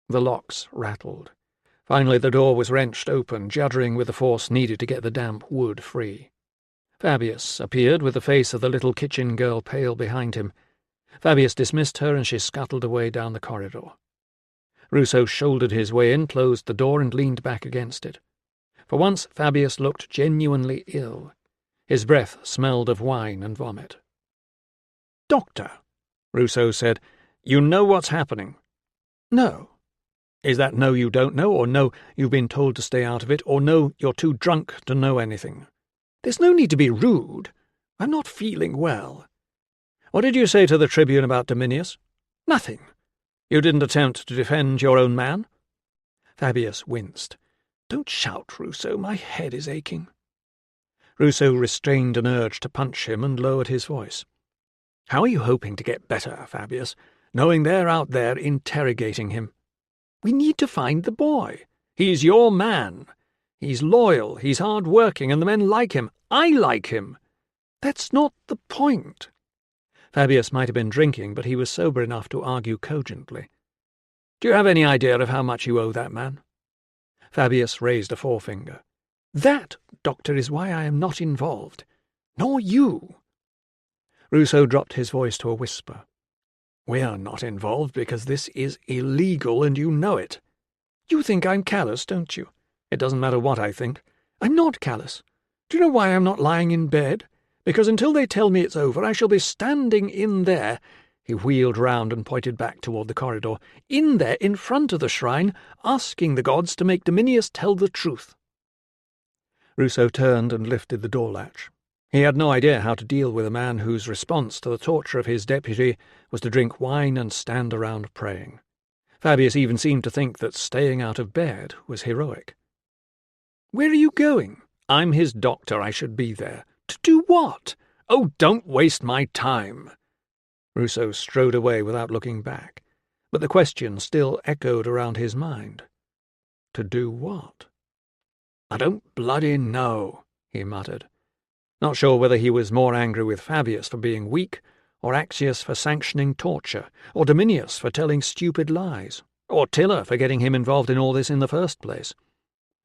Speaker 1: The locks rattled. Finally the door was wrenched open, juddering with the force needed to get the damp wood free. Fabius appeared with the face of the little kitchen girl pale behind him. Fabius dismissed her, and she scuttled away down the corridor. Ruso shouldered his way in, closed the door, and leaned back against it. For once Fabius looked genuinely ill. His breath smelled of wine and vomit. "Doctor," Ruso said, "you know what's happening?" "No." "Is that no you don't know, or no you've been told to stay out of it, or no you're too drunk to know anything?" "There's no need to be rude. I'm not feeling well." "What did you say to the tribune about Dominius?" "Nothing." "You didn't attempt to defend your own man?" Fabius winced. "Don't shout, Ruso. My head is aching." Ruso restrained an urge to punch him and lowered his voice. "How are you hoping to get better, Fabius, knowing they're out there interrogating him?" "We need to find the boy. He's your man. He's loyal, he's hard-working, and the men like him. I like him. That's not the point." Fabius might have been drinking, but he was sober enough to argue cogently. "Do you have any idea of how much you owe that man?" Fabius raised a forefinger.
Speaker 4: That, Doctor, is why I am not involved. Nor you." Ruso dropped his voice to a whisper. "We are not involved because this is illegal and you know it. You think I'm callous, don't you? It doesn't matter what I think. I'm not callous. Do you know why I'm not lying in bed? Because until they tell me it's over, I shall be standing in there." He wheeled round and pointed back toward the corridor. "In there, in front of the shrine, asking the gods to make Dominius tell the truth." Ruso turned and lifted the door latch. He had no idea how to deal with a man whose response to the torture of his deputy was to drink wine and stand around praying. Fabius even seemed to think that staying out of bed was heroic. "Where are you going?" "I'm his doctor. I should be there." "To do what?" "Oh, don't waste my time." Ruso strode away without looking back, but the question still echoed around his mind. To do what? "I don't bloody know," he muttered, not sure whether he was more angry with Fabius for being weak, or Axius for sanctioning torture, or Dominius for telling stupid lies, or Tilla for getting him involved in all this in the first place.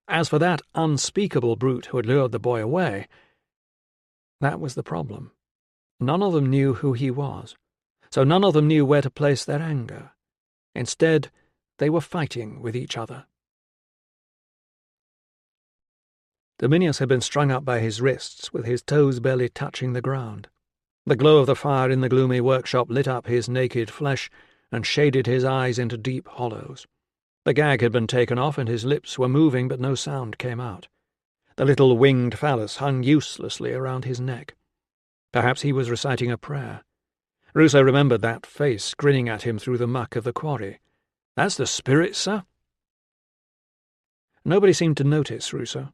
Speaker 4: As for that unspeakable brute who had lured the boy away, that was the problem. None of them knew who he was, so none of them knew where to place their anger. Instead, they were fighting with each other. Dominius had been strung up by his wrists, with his toes barely touching the ground. The glow of the fire in the gloomy workshop lit up his naked flesh and shaded his eyes into deep hollows. The gag had been taken off, and his lips were moving, but no sound came out. The little winged phallus hung uselessly around his neck. Perhaps he was reciting a prayer. Ruso remembered that face grinning at him through the muck of the quarry. "That's the spirit, sir?" Nobody seemed to notice Ruso.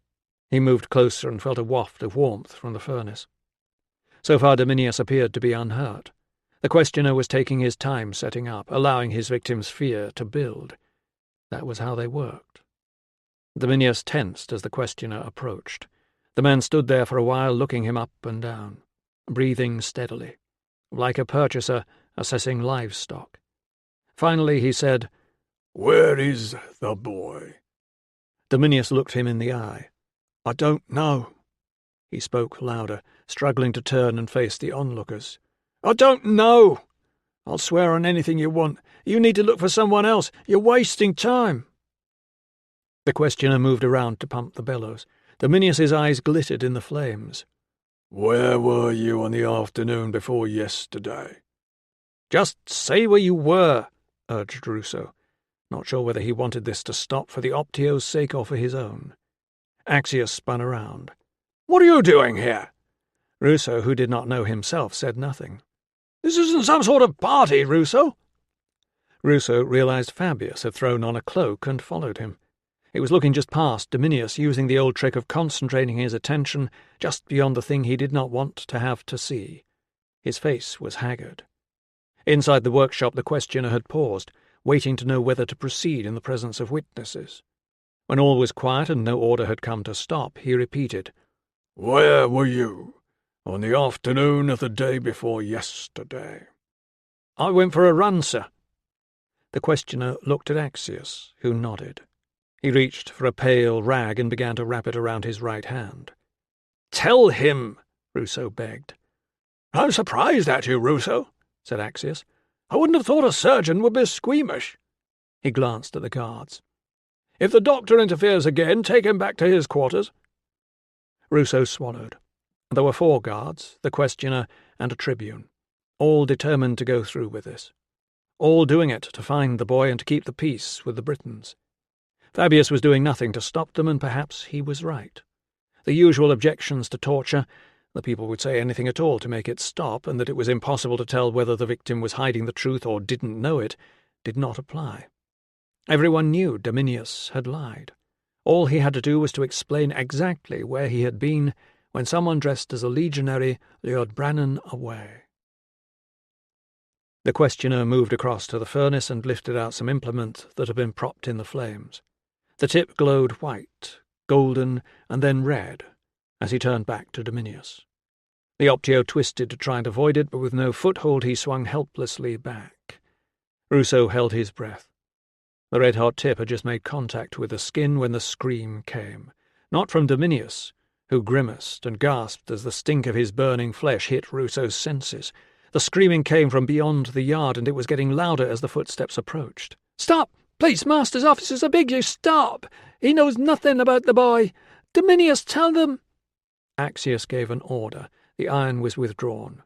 Speaker 4: He moved closer and felt a waft of warmth from the furnace. So far Dominius appeared to be unhurt. The questioner was taking his time setting up, allowing his victim's fear to build. That was how they worked. Dominius tensed as the questioner approached. The man stood there for a while, looking him up and down, breathing steadily, like a purchaser assessing livestock. Finally he said,
Speaker 2: "Where is the boy?"
Speaker 4: Dominius looked him in the eye.
Speaker 2: "I don't know."
Speaker 4: He spoke louder, struggling to turn and face the onlookers.
Speaker 2: "I don't know. I'll swear on anything you want. You need to look for someone else. You're wasting time."
Speaker 4: The questioner moved around to pump the bellows. Dominius's eyes glittered in the flames.
Speaker 2: "Where were you on the afternoon before yesterday?"
Speaker 4: "Just say where you were," urged Ruso, not sure whether he wanted this to stop for the Optio's sake or for his own. Axius spun around.
Speaker 2: "What are you doing here?"
Speaker 4: Ruso, who did not know himself, said nothing.
Speaker 2: "This isn't some sort of party, Ruso."
Speaker 4: Ruso realized Fabius had thrown on a cloak and followed him. He was looking just past Dominius, using the old trick of concentrating his attention just beyond the thing he did not want to have to see. His face was haggard. Inside the workshop the questioner had paused, waiting to know whether to proceed in the presence of witnesses. When all was quiet and no order had come to stop, he repeated,
Speaker 2: "Where were you on the afternoon of the day before yesterday?"
Speaker 4: "I went for a run, sir." The questioner looked at Axius, who nodded. He reached for a pale rag and began to wrap it around his right hand.
Speaker 2: "Tell him,"
Speaker 4: Ruso begged.
Speaker 2: "I'm surprised at you, Ruso," said Axius. "I wouldn't have thought a surgeon would be squeamish."
Speaker 4: He glanced at the guards.
Speaker 2: "If the doctor interferes again, take him back to his quarters."
Speaker 4: Ruso swallowed. There were 4 guards, the questioner, and a tribune, all determined to go through with this. All doing it to find the boy and to keep the peace with the Britons. Fabius was doing nothing to stop them, and perhaps he was right. The usual objections to torture, the people would say anything at all to make it stop, and that it was impossible to tell whether the victim was hiding the truth or didn't know it, did not apply. Everyone knew Dominius had lied. All he had to do was to explain exactly where he had been when someone dressed as a legionary lured Brannan away. The questioner moved across to the furnace and lifted out some implement that had been propped in the flames. The tip glowed white, golden, and then red, as he turned back to Dominius. The Optio twisted to try and avoid it, but with no foothold he swung helplessly back. Ruso held his breath. The red-hot tip had just made contact with the skin when the scream came.
Speaker 1: not from Dominius, who grimaced and gasped as the stink of his burning flesh hit Ruso's senses. The screaming came from beyond the yard, and it was getting louder as the footsteps approached.
Speaker 4: "Stop! Please, master's officers, I beg you, stop! He knows nothing about the boy. Dominius, tell them—"
Speaker 1: Axius gave an order. The iron was withdrawn.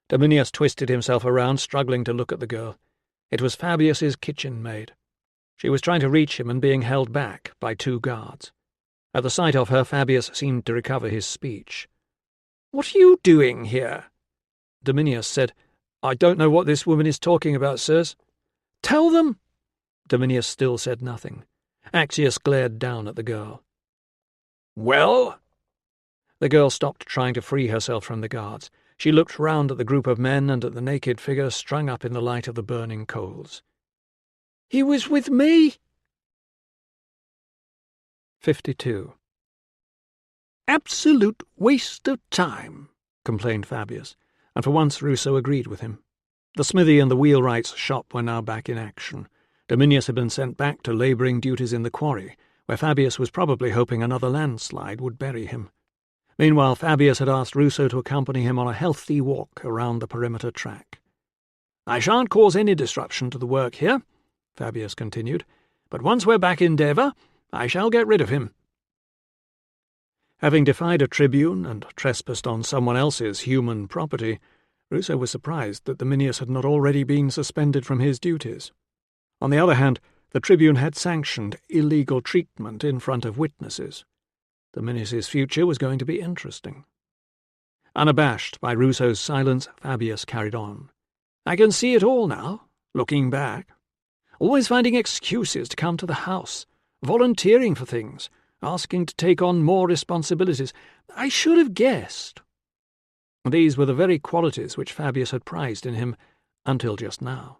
Speaker 1: Dominius twisted himself around, struggling to look at the girl. It was Fabius's kitchen maid. She was trying to reach him and being held back by 2 guards. At the sight of her, Fabius seemed to recover his speech.
Speaker 4: "What are you doing here?"
Speaker 1: Dominius said, "I don't know what this woman is talking about, sirs."
Speaker 4: "Tell them."
Speaker 1: Dominius still said nothing. Axius glared down at the girl.
Speaker 2: "Well?"
Speaker 1: The girl stopped trying to free herself from the guards. She looked round at the group of men and at the naked figure strung up in the light of the burning coals.
Speaker 4: "He was with me."
Speaker 1: 52.
Speaker 4: "Absolute waste of time,"
Speaker 1: complained Fabius, and for once Ruso agreed with him. The smithy and the wheelwright's shop were now back in action. Dominius had been sent back to labouring duties in the quarry, where Fabius was probably hoping another landslide would bury him. Meanwhile, Fabius had asked Ruso to accompany him on a healthy walk around the perimeter track.
Speaker 4: "I shan't cause any disruption to the work here," Fabius continued, "but once we're back in Deva, I shall get rid of him."
Speaker 1: Having defied a tribune and trespassed on someone else's human property, Ruso was surprised that Dominius had not already been suspended from his duties. On the other hand, the tribune had sanctioned illegal treatment in front of witnesses. Dominius's future was going to be interesting. Unabashed by Ruso's silence, Fabius carried on.
Speaker 4: "I can see it all now, looking back. Always finding excuses to come to the house, volunteering for things, asking to take on more responsibilities. I should have guessed."
Speaker 1: These were the very qualities which Fabius had prized in him until just now.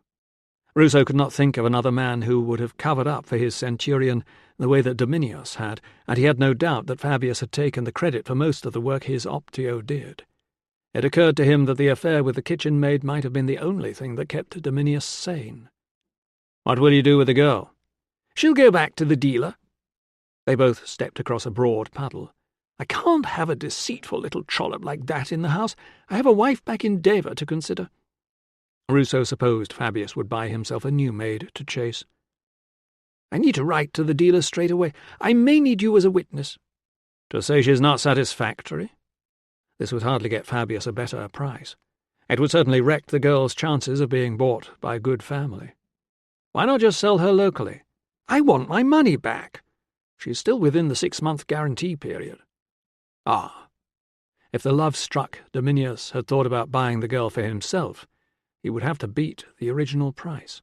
Speaker 1: Ruso could not think of another man who would have covered up for his centurion the way that Dominius had, and he had no doubt that Fabius had taken the credit for most of the work his optio did. It occurred to him that the affair with the kitchen maid might have been the only thing that kept Dominius sane. "What will you do with the girl?"
Speaker 4: "She'll go back to the dealer."
Speaker 1: They both stepped across a broad puddle.
Speaker 4: "I can't have a deceitful little trollop like that in the house. I have a wife back in Deva to consider."
Speaker 1: Ruso supposed Fabius would buy himself a new maid to chase.
Speaker 4: "I need to write to the dealer straight away. I may need you as a witness."
Speaker 1: "To say she's not satisfactory?" This would hardly get Fabius a better price. It would certainly wreck the girl's chances of being bought by a good family. Why not just sell her locally?
Speaker 4: "I want my money back."
Speaker 1: She's still within the 6-month guarantee period.
Speaker 4: Ah.
Speaker 1: If the love-struck Dominius had thought about buying the girl for himself, he would have to beat the original price.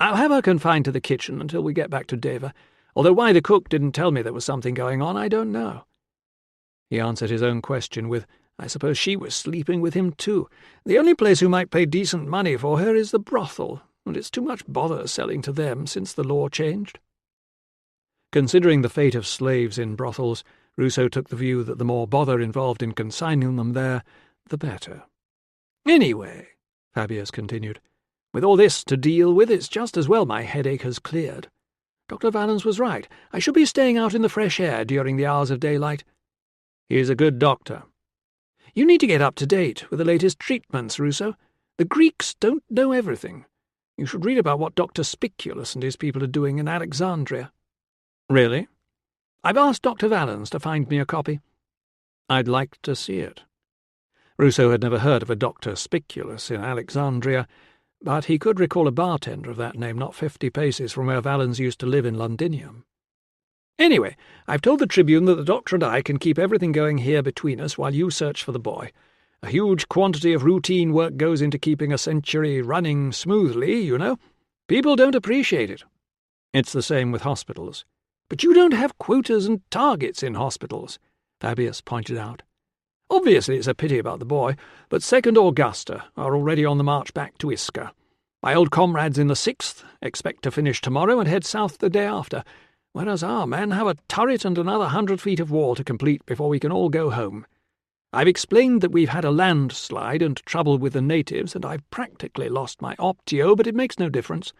Speaker 4: "I'll have her confined to the kitchen until we get back to Deva, although why the cook didn't tell me there was something going on, I don't know."
Speaker 1: He answered his own question with,
Speaker 4: "I suppose she was sleeping with him too. The only place who might pay decent money for her is the brothel, and it's too much bother selling to them since the law changed."
Speaker 1: Considering the fate of slaves in brothels, Ruso took the view that the more bother involved in consigning them there, the better.
Speaker 4: "Anyway," Fabius continued, "with all this to deal with, it's just as well my headache has cleared. Dr. Valens was right. I should be staying out in the fresh air during the hours of daylight."
Speaker 1: "He is a good doctor."
Speaker 4: "You need to get up to date with the latest treatments, Ruso. The Greeks don't know everything. You should read about what Dr. Spiculus and his people are doing in Alexandria."
Speaker 1: "Really?"
Speaker 4: "I've asked Dr. Valens to find me a copy."
Speaker 1: "I'd like to see it." Ruso had never heard of a Dr. Spiculus in Alexandria, but he could recall a bartender of that name not 50 paces from where Valens used to live in Londinium.
Speaker 4: "Anyway, I've told the Tribune that the doctor and I can keep everything going here between us while you search for the boy. A huge quantity of routine work goes into keeping a century running smoothly, you know. People don't appreciate it."
Speaker 1: "It's the same with hospitals."
Speaker 4: "But you don't have quotas and targets in hospitals," Fabius pointed out. "Obviously it's a pity about the boy, but 2nd Augusta are already on the march back to Isca. My old comrades in the 6th expect to finish tomorrow and head south the day after, whereas our men have a turret and another 100 feet of wall to complete before we can all go home. I've explained that we've had a landslide and trouble with the natives, and I've practically lost my optio, but it makes no difference.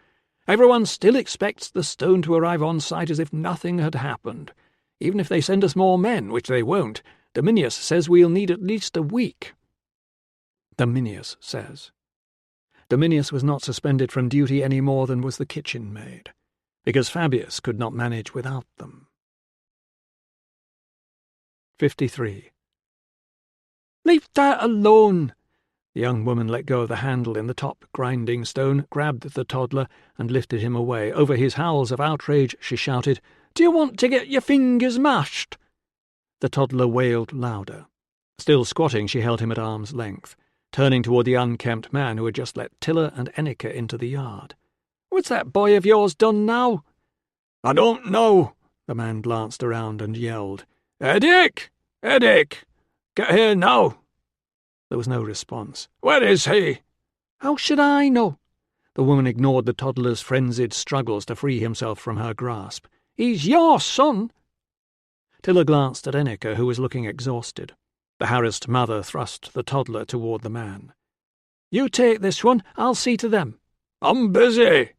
Speaker 4: Everyone still expects the stone to arrive on site as if nothing had happened. Even if they send us more men, which they won't, Dominius says we'll need at least a week."
Speaker 1: Dominius says. Dominius was not suspended from duty any more than was the kitchen maid, because Fabius could not manage without them. 53.
Speaker 4: "Leave that alone!"
Speaker 1: The young woman let go of the handle in the top grinding stone, grabbed the toddler, and lifted him away. Over his howls of outrage, she shouted,
Speaker 4: "Do you want to get your fingers mashed?"
Speaker 1: The toddler wailed louder. Still squatting, she held him at arm's length, turning toward the unkempt man who had just let Tilla and Enneke into the yard.
Speaker 4: "What's that boy of yours done now?"
Speaker 2: "I don't know."
Speaker 1: The man glanced around and yelled,
Speaker 2: "Edic! Edic! Get here now!"
Speaker 1: There was no response.
Speaker 2: "Where is he?"
Speaker 4: "How should I know?"
Speaker 1: The woman ignored the toddler's frenzied struggles to free himself from her grasp.
Speaker 4: "He's your son."
Speaker 1: Tilla glanced at Enneke, who was looking exhausted. The harassed mother thrust the toddler toward the man.
Speaker 4: "You take this one, I'll see to them."
Speaker 2: "I'm busy."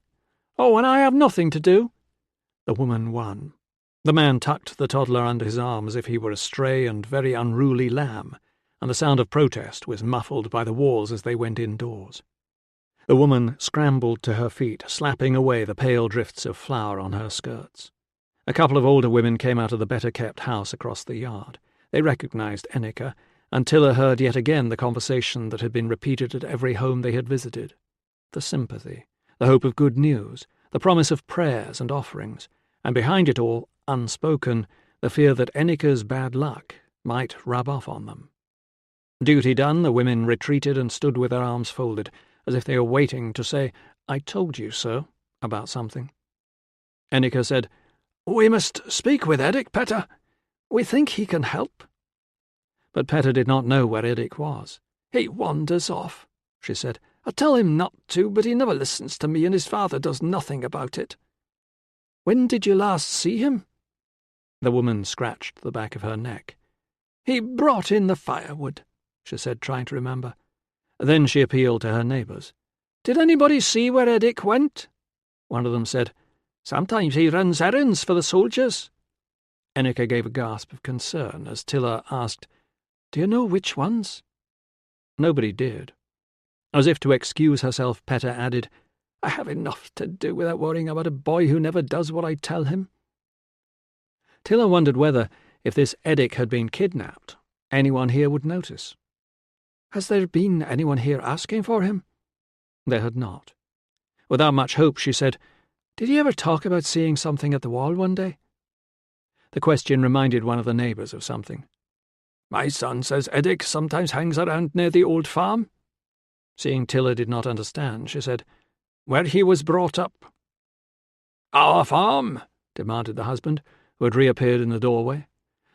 Speaker 4: "Oh, and I have nothing to do."
Speaker 1: The woman won. The man tucked the toddler under his arm as if he were a stray and very unruly lamb, and the sound of protest was muffled by the walls as they went indoors. The woman scrambled to her feet, slapping away the pale drifts of flour on her skirts. A couple of older women came out of the better-kept house across the yard. They recognized Enneke, and Tilla heard yet again the conversation that had been repeated at every home they had visited. The sympathy, the hope of good news, the promise of prayers and offerings, and behind it all, unspoken, the fear that Enneke's bad luck might rub off on them. Duty done, the women retreated and stood with their arms folded, as if they were waiting to say, "I told you so," about something. Enneke said,
Speaker 4: "We must speak with Edic, Peta. We think he can help."
Speaker 1: But Peta did not know where Edic was.
Speaker 4: "He wanders off," she said. "I tell him not to, but he never listens to me, and his father does nothing about it." "When did you last see him?"
Speaker 1: The woman scratched the back of her neck.
Speaker 4: "He brought in the firewood," she said, trying to remember.
Speaker 1: Then she appealed to her neighbours.
Speaker 4: "Did anybody see where Edic went?"
Speaker 1: One of them said,
Speaker 4: "Sometimes he runs errands for the soldiers."
Speaker 1: Enneke gave a gasp of concern as Tilla asked,
Speaker 4: "Do you know which ones?"
Speaker 1: Nobody did. As if to excuse herself, Peta added,
Speaker 4: "I have enough to do without worrying about a boy who never does what I tell him."
Speaker 1: Tilla wondered whether, if this Edic had been kidnapped, anyone here would notice.
Speaker 4: "Has there been anyone here asking for him?"
Speaker 1: There had not. Without much hope, she said,
Speaker 4: "Did he ever talk about seeing something at the wall one day?"
Speaker 1: The question reminded one of the neighbours of something.
Speaker 4: "My son says Edic sometimes hangs around near the old farm."
Speaker 1: Seeing Tilla did not understand, she said,
Speaker 4: "Where he was brought up."
Speaker 2: "Our farm?"
Speaker 1: demanded the husband, who had reappeared in the doorway.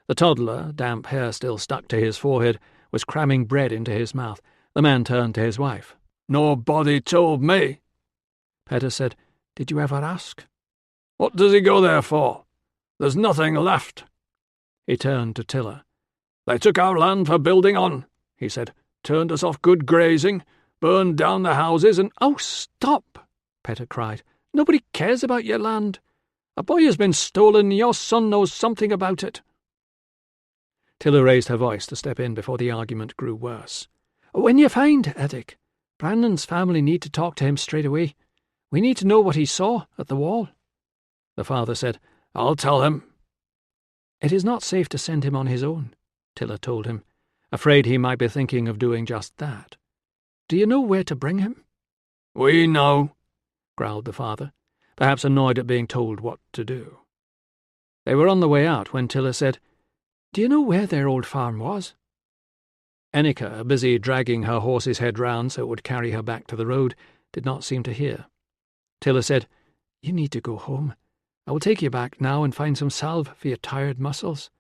Speaker 1: The toddler, damp hair still stuck to his forehead, was cramming bread into his mouth. The man turned to his wife.
Speaker 2: "Nobody told me."
Speaker 1: Peta said, "Did you ever ask?"
Speaker 2: "What does he go there for? There's nothing left."
Speaker 1: He turned to Tilla.
Speaker 2: "They took our land for building on," he said. "Turned us off good grazing, burned down the houses and—"
Speaker 4: "Oh, stop!" Peta cried. "Nobody cares about your land. A boy has been stolen and your son knows something about it."
Speaker 1: Tilla raised her voice to step in before the argument grew worse.
Speaker 4: "When you find Edic, Brandon's family need to talk to him straight away. We need to know what he saw at the wall."
Speaker 1: The father said,
Speaker 2: "I'll tell him."
Speaker 1: "It is not safe to send him on his own," Tilla told him, afraid he might be thinking of doing just that.
Speaker 4: "Do you know where to bring him?"
Speaker 2: "We know,"
Speaker 1: growled the father, perhaps annoyed at being told what to do. They were on the way out when Tilla said,
Speaker 4: "Do you know where their old farm was?"
Speaker 1: Enneke, busy dragging her horse's head round so it would carry her back to the road, did not seem to hear. Tilla said, "You need to go home. I will take you back now and find some salve for your tired muscles.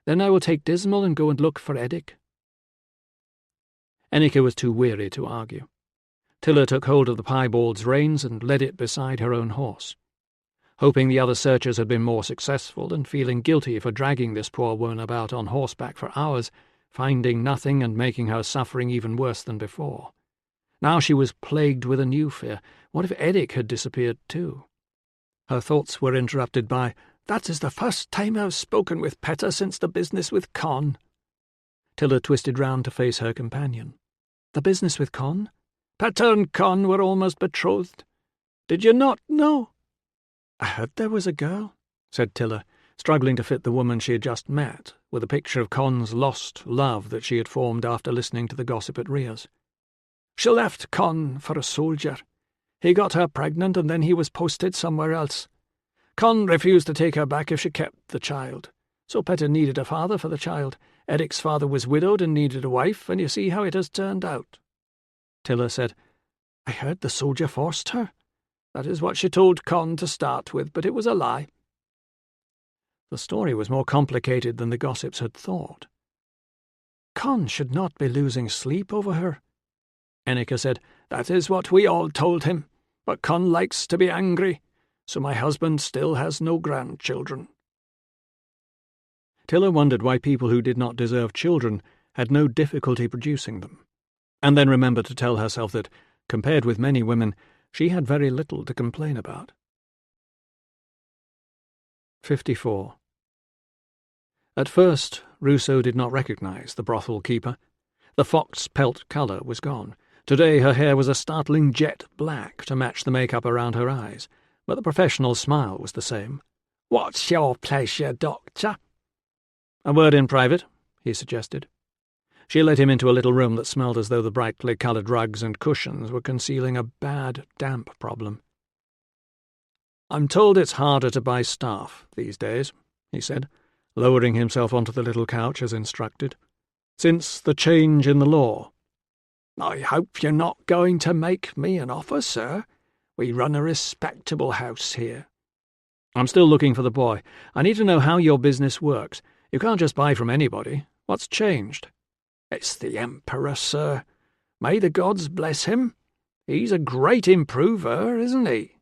Speaker 1: Then I will take Dismal and go and look for Edic." Enneke was too weary to argue. Tilla took hold of the piebald's reins and led it beside her own horse. Hoping the other searchers had been more successful, and feeling guilty for dragging this poor woman about on horseback for hours, finding nothing and making her suffering even worse than before. Now she was plagued with a new fear. What if Edic had disappeared too? Her thoughts were interrupted by
Speaker 4: That is the first time I've spoken with Peta since the business with Con."
Speaker 3: Tilla twisted round to face her companion. "The business with Con?"
Speaker 4: "Peta and Con were almost betrothed. Did you not know?"
Speaker 3: "I heard there was a girl," said Tilla, struggling to fit the woman she had just met with a picture of Con's lost love that she had formed after listening to the gossip at Ria's.
Speaker 4: "She left Con for a soldier. He got her pregnant and then he was posted somewhere else. Con refused to take her back if she kept the child. So Peta needed a father for the child. Eric's father was widowed and needed a wife, and you see how it has turned out."
Speaker 3: Tilla said,
Speaker 4: "I heard the soldier forced her. That is what she told Con to start with, but it was a lie."
Speaker 3: The story was more complicated than the gossips had thought.
Speaker 4: "Con should not be losing sleep over her." Enneka said, "That is what we all told him, but Con likes to be angry, so my husband still has no grandchildren."
Speaker 3: Tilla wondered why people who did not deserve children had no difficulty producing them, and then remembered to tell herself that, compared with many women, she had very little to complain about. 54. At first, Ruso did not recognize the brothel keeper. The fox pelt colour was gone. Today her hair was a startling jet black to match the makeup around her eyes, but the professional smile was the same.
Speaker 4: "What's your pleasure, Doctor?"
Speaker 3: "A word in private," he suggested. She led him into a little room that smelled as though the brightly coloured rugs and cushions were concealing a bad damp problem. "I'm told it's harder to buy staff these days," he said, lowering himself onto the little couch as instructed, "since the change in the law."
Speaker 4: "I hope you're not going to make me an offer, sir. We run a respectable house here."
Speaker 3: "I'm still looking for the boy. I need to know how your business works. You can't just buy from anybody. What's changed?"
Speaker 4: "It's the Emperor, sir. May the gods bless him. He's a great improver, isn't he?"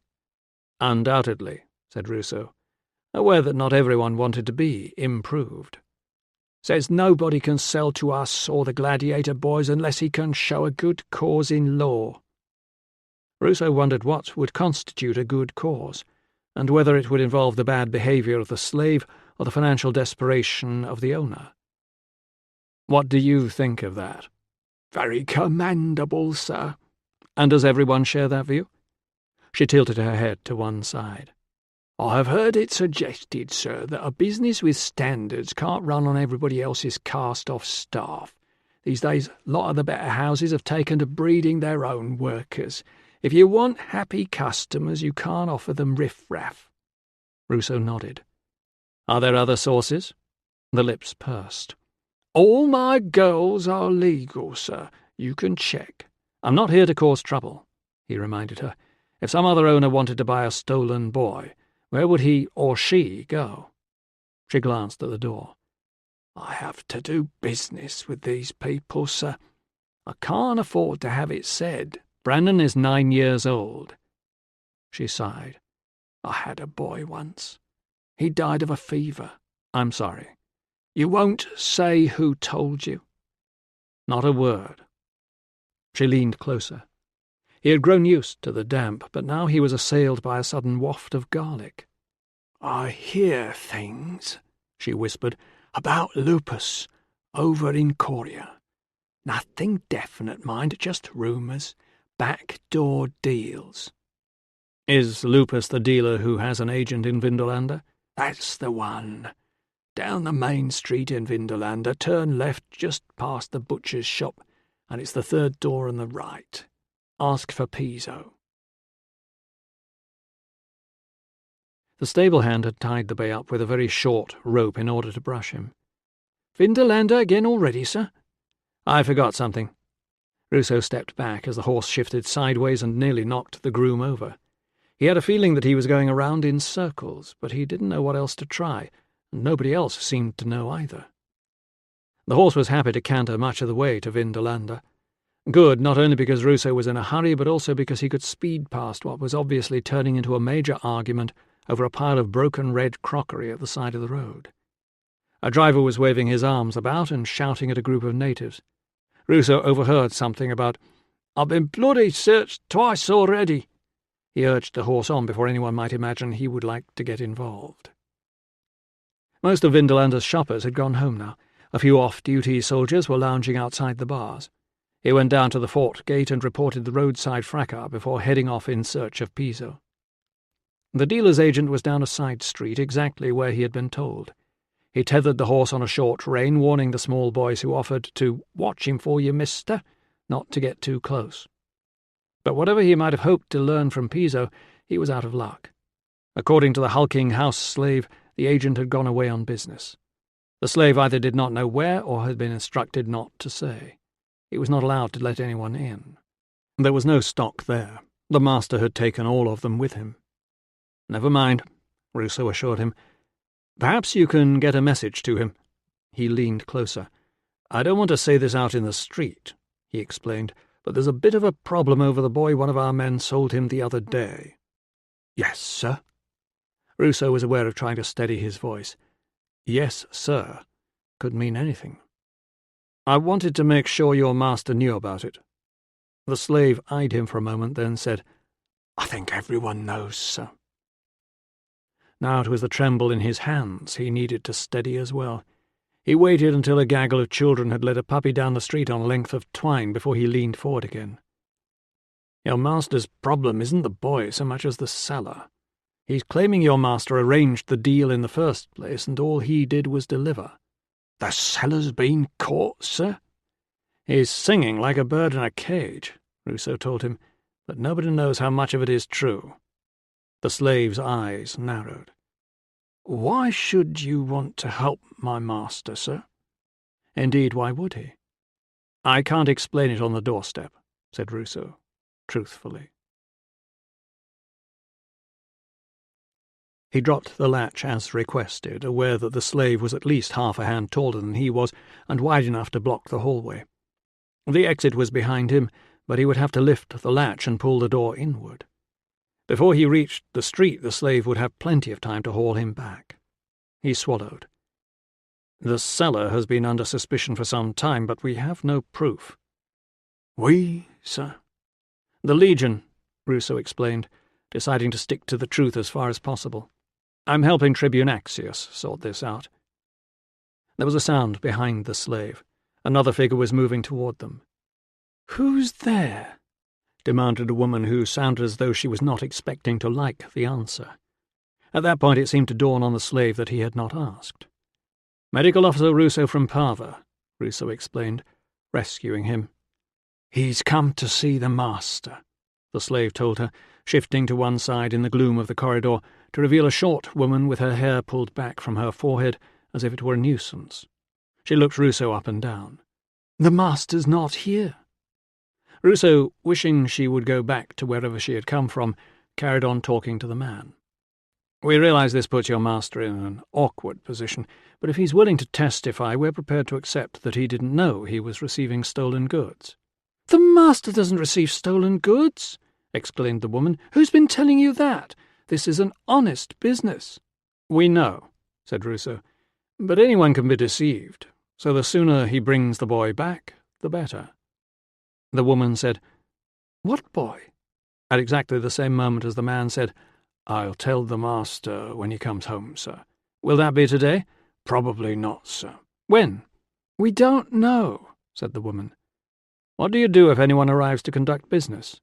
Speaker 3: "Undoubtedly," said Ruso, aware that not everyone wanted to be improved.
Speaker 4: "Says nobody can sell to us or the gladiator boys unless he can show a good cause in law."
Speaker 3: Ruso wondered what would constitute a good cause, and whether it would involve the bad behaviour of the slave or the financial desperation of the owner. "What do you think of that?"
Speaker 4: "Very commendable, sir."
Speaker 3: "And does everyone share that view?" She tilted her head to one side.
Speaker 4: "I have heard it suggested, sir, that a business with standards can't run on everybody else's cast-off staff. These days, a lot of the better houses have taken to breeding their own workers. If you want happy customers, you can't offer them riff-raff."
Speaker 3: Ruso nodded. "Are there other sources?" The lips pursed.
Speaker 4: "All my girls are legal, sir. You can check."
Speaker 3: "I'm not here to cause trouble," he reminded her. "If some other owner wanted to buy a stolen boy, where would he or she go?" She glanced at the door.
Speaker 4: "I have to do business with these people, sir. I can't afford to have it said.
Speaker 3: Brandon is 9 years old." She sighed.
Speaker 4: "I had a boy once. He died of a fever."
Speaker 3: "I'm sorry."
Speaker 4: "You won't say who told you?"
Speaker 3: "Not a word." She leaned closer. He had grown used to the damp, but now he was assailed by a sudden waft of garlic.
Speaker 4: "I hear things," she whispered, "about lupus over in Coria. Nothing definite, mind, just rumours, backdoor deals."
Speaker 3: "Is Lupus the dealer who has an agent in Vindolanda?"
Speaker 4: "That's the one. Down the main street in Vindolanda, turn left just past the butcher's shop, and it's the third door on the right. Ask for Piso."
Speaker 3: The stable hand had tied the bay up with a very short rope in order to brush him.
Speaker 4: "Vindolanda again already, sir?"
Speaker 3: "I forgot something." Ruso stepped back as the horse shifted sideways and nearly knocked the groom over. He had a feeling that he was going around in circles, but he didn't know what else to try, and nobody else seemed to know either. The horse was happy to canter much of the way to Vindolanda. Good, not only because Ruso was in a hurry, but also because he could speed past what was obviously turning into a major argument over a pile of broken red crockery at the side of the road. A driver was waving his arms about and shouting at a group of natives. Ruso overheard something about, "I've been bloody searched twice already." He urged the horse on before anyone might imagine he would like to get involved.
Speaker 1: Most of Vindelander's shoppers had gone home now. A few off-duty soldiers were lounging outside the bars. He went down to the fort gate and reported the roadside fracas before heading off in search of Piso. The dealer's agent was down a side street, exactly where he had been told. He tethered the horse on a short rein, warning the small boys who offered to "watch him for you, mister," not to get too close. But whatever he might have hoped to learn from Piso, he was out of luck. According to the hulking house slave, the agent had gone away on business. The slave either did not know where or had been instructed not to say. He was not allowed to let anyone in. There was no stock there. The master had taken all of them with him. "Never mind," Ruso assured him. "Perhaps you can get a message to him." He leaned closer. "I don't want to say this out in the street," he explained, "but there's a bit of a problem over the boy one of our men sold him the other day." "Yes, sir." Ruso was aware of trying to steady his voice. "Yes, sir," could mean anything. "I wanted to make sure your master knew about it." The slave eyed him for a moment, then said, "I think everyone knows, sir." Now it was the tremble in his hands he needed to steady as well. He waited until a gaggle of children had led a puppy down the street on a length of twine before he leaned forward again. "Your master's problem isn't the boy so much as the seller. He's claiming your master arranged the deal in the first place, and all he did was deliver." "The seller's been caught, sir?" "He's singing like a bird in a cage," Ruso told him, "but nobody knows how much of it is true." The slave's eyes narrowed. "Why should you want to help my master, sir?" "Indeed, why would he?" "I can't explain it on the doorstep," said Ruso, truthfully. He dropped the latch as requested, aware that the slave was at least half a hand taller than he was, and wide enough to block the hallway. The exit was behind him, but he would have to lift the latch and pull the door inward. Before he reached the street, the slave would have plenty of time to haul him back. He swallowed. "The seller has been under suspicion for some time, but we have no proof." "We, sir?" "The Legion," Ruso explained, deciding to stick to the truth as far as possible. "I'm helping Tribune Axius sort this out." There was a sound behind the slave. Another figure was moving toward them. "Who's there?" demanded a woman who sounded as though she was not expecting to like the answer. At that point it seemed to dawn on the slave that he had not asked. "Medical Officer Ruso from Parva," Ruso explained, rescuing him. "He's come to see the master," the slave told her, shifting to one side in the gloom of the corridor to reveal a short woman with her hair pulled back from her forehead as if it were a nuisance. She looked Ruso up and down. "The master's not here." Ruso, wishing she would go back to wherever she had come from, carried on talking to the man. "We realize this puts your master in an awkward position, but if he's willing to testify, we're prepared to accept that he didn't know he was receiving stolen goods." "The master doesn't receive stolen goods," exclaimed the woman. "Who's been telling you that? This is an honest business." "We know," said Ruso, "but anyone can be deceived, so the sooner he brings the boy back, the better." The woman said, "What boy?" at exactly the same moment as the man said, "I'll tell the master when he comes home, sir." "Will that be today?" "Probably not, sir." "When?" "We don't know," said the woman. "What do you do if anyone arrives to conduct business?"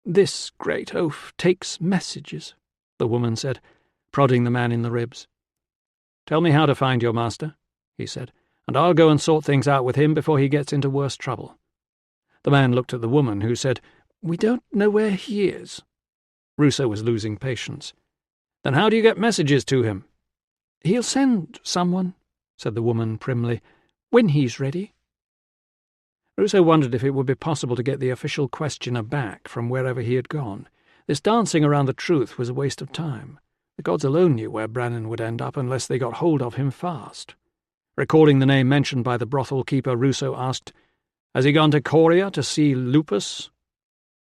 Speaker 1: "This great oaf takes messages," the woman said, prodding the man in the ribs. "Tell me how to find your master," he said, "and I'll go and sort things out with him before he gets into worse trouble." The man looked at the woman, who said, "We don't know where he is." Ruso was losing patience. "Then how do you get messages to him?" "He'll send someone," said the woman primly, "when he's ready." Ruso wondered if it would be possible to get the official questioner back from wherever he had gone. This dancing around the truth was a waste of time. The gods alone knew where Brannan would end up unless they got hold of him fast. Recalling the name mentioned by the brothel keeper, Ruso asked, "Has he gone to Coria to see Lupus?"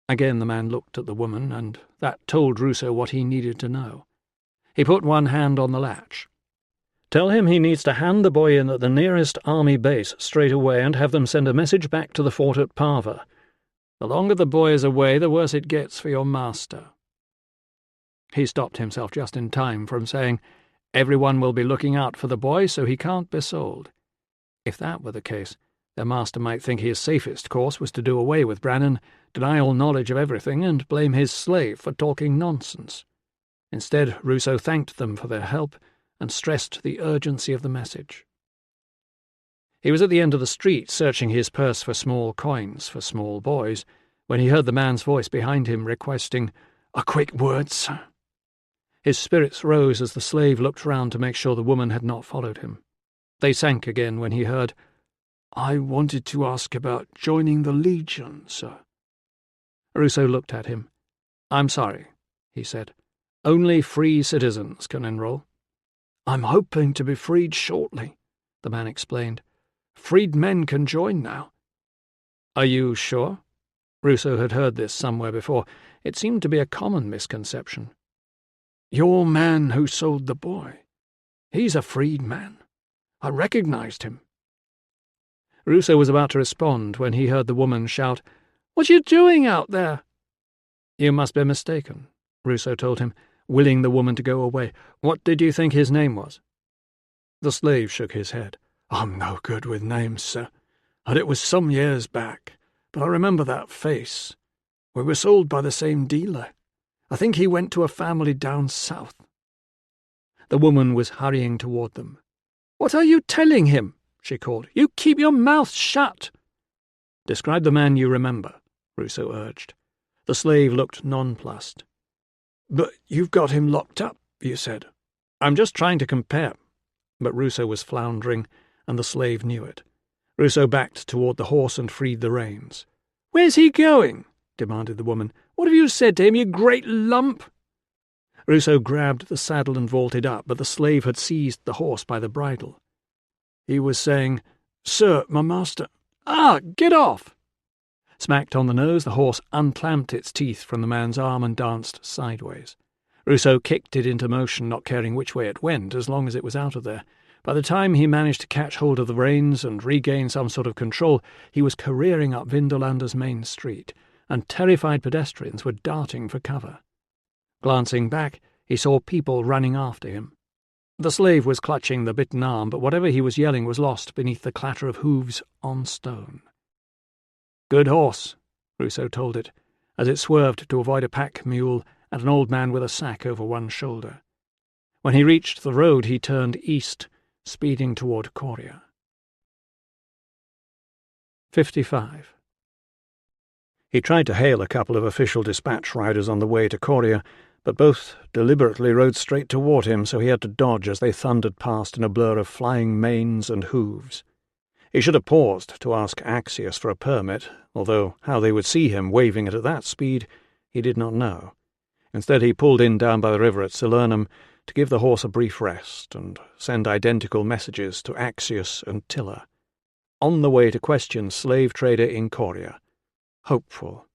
Speaker 1: Again the man looked at the woman, and that told Ruso what he needed to know. He put one hand on the latch. "Tell him he needs to hand the boy in at the nearest army base straight away and have them send a message back to the fort at Parva. The longer the boy is away, the worse it gets for your master." He stopped himself just in time from saying,
Speaker 3: Everyone will be looking out for the boy, so he can't be sold. If that were the case, their master might think his safest course was to do away with Brannan, deny all knowledge of everything, and blame his slave for talking nonsense. Instead, Ruso thanked them for their help and stressed the urgency of the message. He was at the end of the street, searching his purse for small coins for small boys, when he heard the man's voice behind him requesting, "A quick word, sir." His spirits rose as the slave looked round to make sure the woman had not followed him. They sank again when he heard, "I wanted to ask about joining the Legion, sir." Ruso looked at him. "I'm sorry," he said. "Only free citizens can enroll." "I'm hoping to be freed shortly," the man explained. "Freed men can join now." "Are you sure?" Ruso had heard this somewhere before. It seemed to be a common misconception. "Your man who sold the boy. He's a freed man. I recognized him." Ruso was about to respond when he heard the woman shout, "What are you doing out there?" "You must be mistaken," Ruso told him, willing the woman to go away. "What did you think his name was?" The slave shook his head. "I'm no good with names, sir, and it was some years back, but I remember that face. We were sold by the same dealer. I think he went to a family down south." The woman was hurrying toward them. "What are you telling him?" she called. "You keep your mouth shut." "Describe the man you remember," Ruso urged. The slave looked nonplussed. "But you've got him locked up, you said." "I'm just trying to compare." But Ruso was floundering, and the slave knew it. Ruso backed toward the horse and freed the reins. "Where's he going?" demanded the woman. "What have you said to him, you great lump?" Ruso grabbed the saddle and vaulted up, but the slave had seized the horse by the bridle. He was saying, "Sir, my master—" "Ah, get off!" Smacked on the nose, the horse unclamped its teeth from the man's arm and danced sideways. Ruso kicked it into motion, not caring which way it went, as long as it was out of there. By the time he managed to catch hold of the reins and regain some sort of control, he was careering up Vindolander's main street, and terrified pedestrians were darting for cover. Glancing back, he saw people running after him. The slave was clutching the bitten arm, but whatever he was yelling was lost beneath the clatter of hooves on stone. "Good horse," Ruso told it, as it swerved to avoid a pack mule and an old man with a sack over one shoulder. When he reached the road, he turned east, speeding toward Coria. 55. He tried to hail a couple of official dispatch riders on the way to Coria, but both deliberately rode straight toward him, so he had to dodge as they thundered past in a blur of flying manes and hooves. He should have paused to ask Axius for a permit, although how they would see him waving it at that speed he did not know. Instead he pulled in down by the river at Salernum to give the horse a brief rest and send identical messages to Axius and Tilla. On the way to question slave trader in Coria. Hopeful.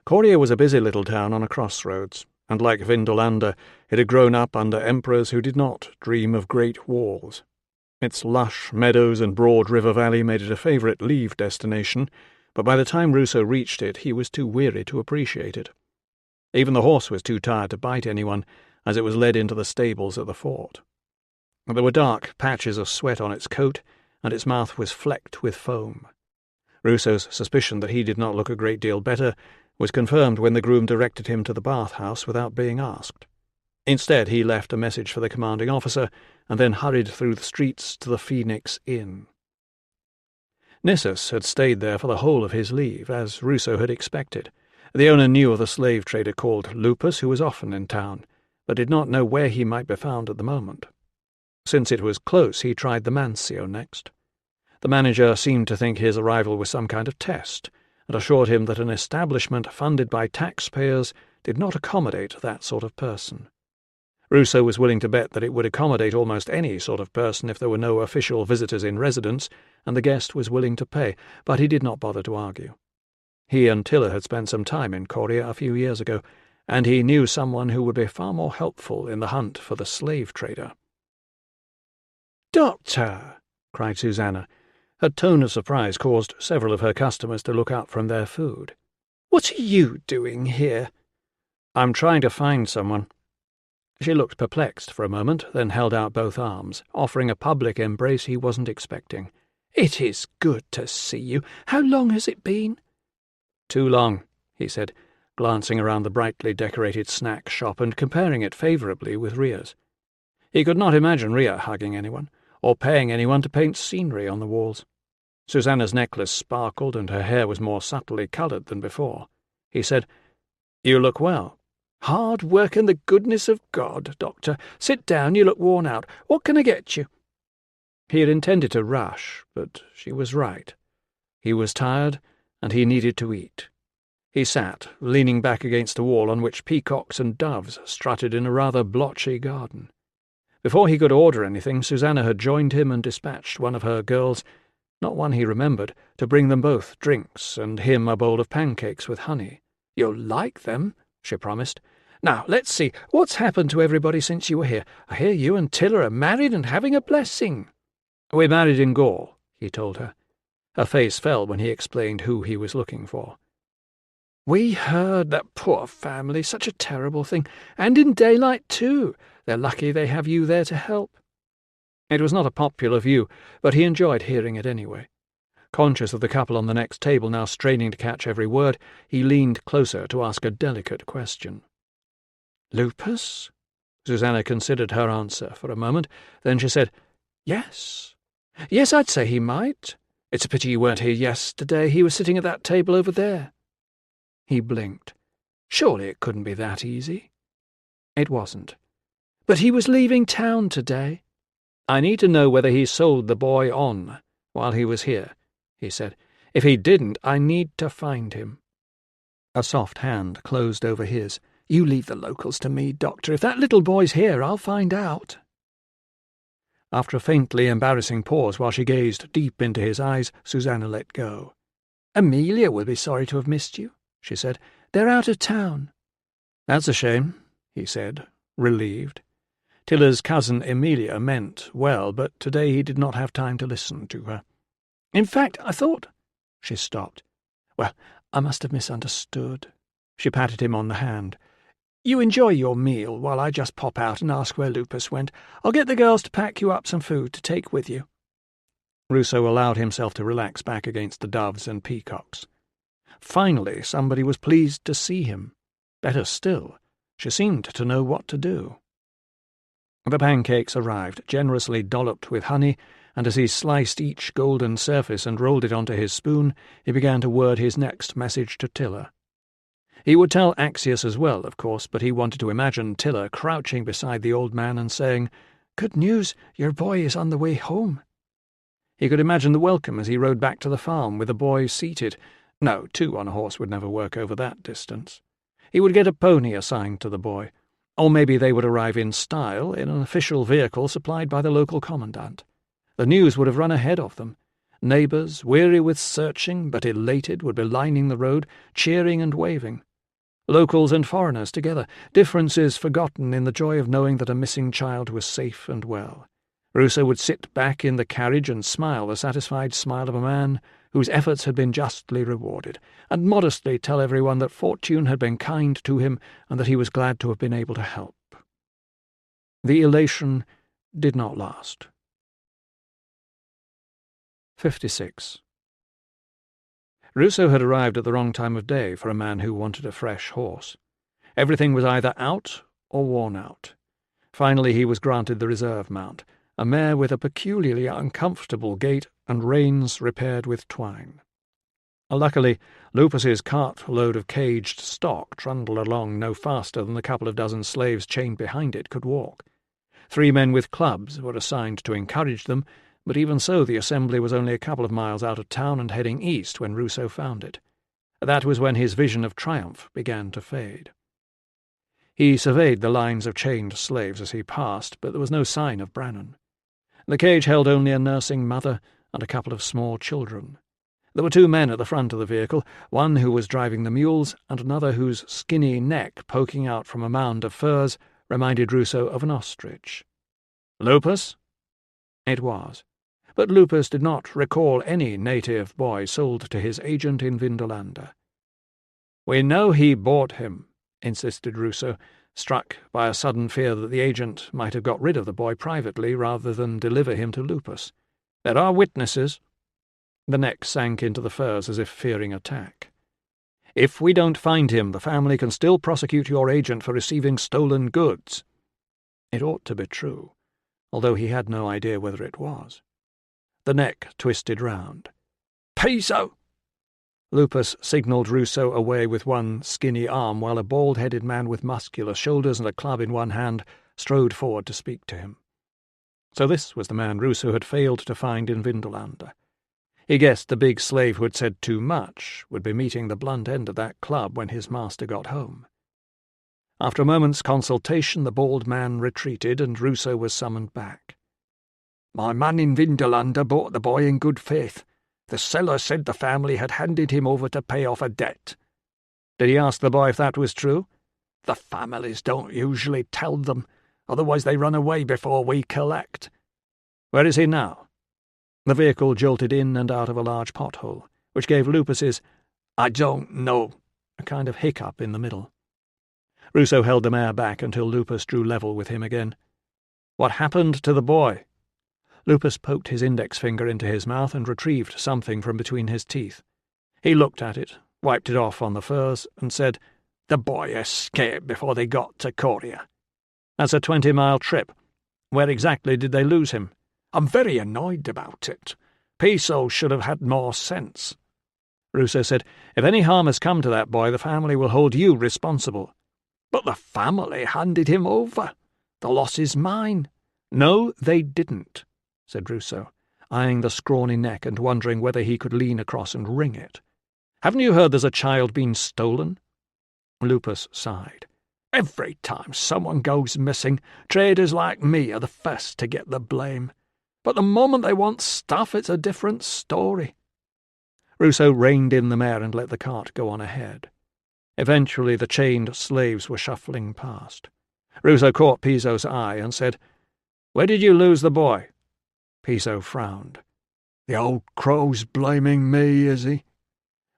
Speaker 3: Coria was a busy little town on a crossroads, and like Vindolander, it had grown up under emperors who did not dream of great walls. Its lush meadows and broad river valley made it a favourite leave destination, but by the time Ruso reached it, he was too weary to appreciate it. Even the horse was too tired to bite anyone, as it was led into the stables at the fort. There were dark patches of sweat on its coat, and its mouth was flecked with foam. Ruso's suspicion that he did not look a great deal better was confirmed when the groom directed him to the bathhouse without being asked. Instead, he left a message for the commanding officer, and then hurried through the streets to the Phoenix Inn. Nissus had stayed there for the whole of his leave, as Ruso had expected. The owner knew of the slave trader called Lupus, who was often in town, but did not know where he might be found at the moment. Since it was close, he tried the Mancio next. The manager seemed to think his arrival was some kind of test, and assured him that an establishment funded by taxpayers did not accommodate that sort of person. Ruso was willing to bet that it would accommodate almost any sort of person if there were no official visitors in residence, and the guest was willing to pay, but he did not bother to argue. He and Tilla had spent some time in Coria a few years ago, and he knew someone who would be far more helpful in the hunt for the slave trader. "Doctor!" cried Susanna. Her tone of surprise caused several of her customers to look up from their food. "What are you doing here?" "I'm trying to find someone."
Speaker 1: She looked perplexed for a moment, then held out both arms, offering a public embrace he wasn't expecting.
Speaker 3: "It is good to see you. How long has it been?"
Speaker 1: "Too long," he said, glancing around the brightly decorated snack shop and comparing it favourably with Ria's. He could not imagine Ria hugging anyone, or paying anyone to paint scenery on the walls. Susanna's necklace sparkled, and her hair was more subtly coloured than before. He said, "You look well."
Speaker 3: "Hard work and the goodness of God, Doctor. Sit down, you look worn out. What can I get you?"
Speaker 1: He had intended to rush, but she was right. He was tired, and he needed to eat. He sat, leaning back against a wall on which peacocks and doves strutted in a rather blotchy garden. Before he could order anything, Susanna had joined him and dispatched one of her girls, not one he remembered, to bring them both drinks and him a bowl of pancakes with honey.
Speaker 3: "You'll like them," she promised. "Now, let's see, what's happened to everybody since you were here? I hear you and Tilla are married and having a blessing."
Speaker 1: "We married in Gaul," he told her. Her face fell when he explained who he was looking for.
Speaker 3: "We heard. That poor family, such a terrible thing. And in daylight, too. They're lucky they have you there to help."
Speaker 1: It was not a popular view, but he enjoyed hearing it anyway. Conscious of the couple on the next table now straining to catch every word, he leaned closer to ask a delicate question.
Speaker 3: "Lupus?"
Speaker 1: Susanna considered her answer for a moment. Then she said,
Speaker 3: "Yes. Yes, I'd say he might. It's a pity you weren't here yesterday. He was sitting at that table over there."
Speaker 1: He blinked.
Speaker 3: Surely it couldn't be that easy.
Speaker 1: It wasn't.
Speaker 3: "But he was leaving town today."
Speaker 1: "I need to know whether he sold the boy on while he was here," he said. "If he didn't, I need to find him." A soft hand closed over his.
Speaker 3: "You leave the locals to me, Doctor. If that little boy's here, I'll find out."
Speaker 1: After a faintly embarrassing pause while she gazed deep into his eyes, Susanna let go.
Speaker 3: "Amelia will be sorry to have missed you," she said. "They're out of town."
Speaker 1: "That's a shame," he said, relieved. Tilla's cousin Emilia meant well, but today he did not have time to listen to her.
Speaker 3: "In fact, I thought—" She stopped. "Well, I must have misunderstood." She patted him on the hand. "You enjoy your meal while I just pop out and ask where Lupus went. I'll get the girls to pack you up some food to take with you."
Speaker 1: Ruso allowed himself to relax back against the doves and peacocks. Finally, somebody was pleased to see him. Better still, she seemed to know what to do. The pancakes arrived, generously dolloped with honey, and as he sliced each golden surface and rolled it onto his spoon, he began to word his next message to Tilla. He would tell Axius as well, of course, but he wanted to imagine Tilla crouching beside the old man and saying, "Good news, your boy is on the way home." He could imagine the welcome as he rode back to the farm with the boy seated. No, 2 on a horse would never work over that distance. He would get a pony assigned to the boy, or maybe they would arrive in style in an official vehicle supplied by the local commandant. The news would have run ahead of them. Neighbours, weary with searching but elated, would be lining the road, cheering and waving. Locals and foreigners together, differences forgotten in the joy of knowing that a missing child was safe and well. Ruso would sit back in the carriage and smile the satisfied smile of a man whose efforts had been justly rewarded, and modestly tell everyone that fortune had been kind to him and that he was glad to have been able to help. The elation did not last. 56. Ruso had arrived at the wrong time of day for a man who wanted a fresh horse. Everything was either out or worn out. Finally he was granted the reserve mount, a mare with a peculiarly uncomfortable gait and reins repaired with twine. Luckily, Lupus's cart-load of caged stock trundled along no faster than the couple of dozen slaves chained behind it could walk. 3 men with clubs were assigned to encourage them, but even so the assembly was only a couple of miles out of town and heading east when Ruso found it. That was when his vision of triumph began to fade. He surveyed the lines of chained slaves as he passed, but there was no sign of Brannan. The cage held only a nursing mother and a couple of small children. There were 2 men at the front of the vehicle, one who was driving the mules and another whose skinny neck poking out from a mound of furs reminded Ruso of an ostrich. "Lupus?" It was. But Lupus did not recall any native boy sold to his agent in Vindolanda. "We know he bought him," insisted Ruso, struck by a sudden fear that the agent might have got rid of the boy privately rather than deliver him to Lupus. "There are witnesses." The neck sank into the furs as if fearing attack. "If we don't find him, the family can still prosecute your agent for receiving stolen goods." It ought to be true, although he had no idea whether it was. The neck twisted round. "Piso!" Lupus signalled Ruso away with one skinny arm while a bald-headed man with muscular shoulders and a club in one hand strode forward to speak to him. So this was the man Ruso had failed to find in Vindolanda. He guessed the big slave who had said too much would be meeting the blunt end of that club when his master got home. After a moment's consultation, the bald man retreated, and Ruso was summoned back. "My man in Vindolanda bought the boy in good faith. The seller said the family had handed him over to pay off a debt." "Did he ask the boy if that was true?" "The families don't usually tell them, otherwise they run away before we collect." "Where is he now?" The vehicle jolted in and out of a large pothole, which gave Lupus's "I don't know" a kind of hiccup in the middle. Ruso held the mare back until Lupus drew level with him again. "What happened to the boy?" Lupus poked his index finger into his mouth and retrieved something from between his teeth. He looked at it, wiped it off on the furs, and said, "The boy escaped before they got to Coria." "That's a 20-mile trip. Where exactly did they lose him?" "I'm very annoyed about it. Piso should have had more sense." Ruso said, "If any harm has come to that boy, the family will hold you responsible." "But the family handed him over. The loss is mine." "No, they didn't," said Ruso, eyeing the scrawny neck and wondering whether he could lean across and wring it. "Haven't you heard there's a child been stolen?" Lupus sighed. "Every time someone goes missing, traders like me are the first to get the blame. But the moment they want stuff, it's a different story." Ruso reined in the mare and let the cart go on ahead. Eventually the chained slaves were shuffling past. Ruso caught Piso's eye and said, "Where did you lose the boy?" Piso frowned. "The old crow's blaming me, is he?"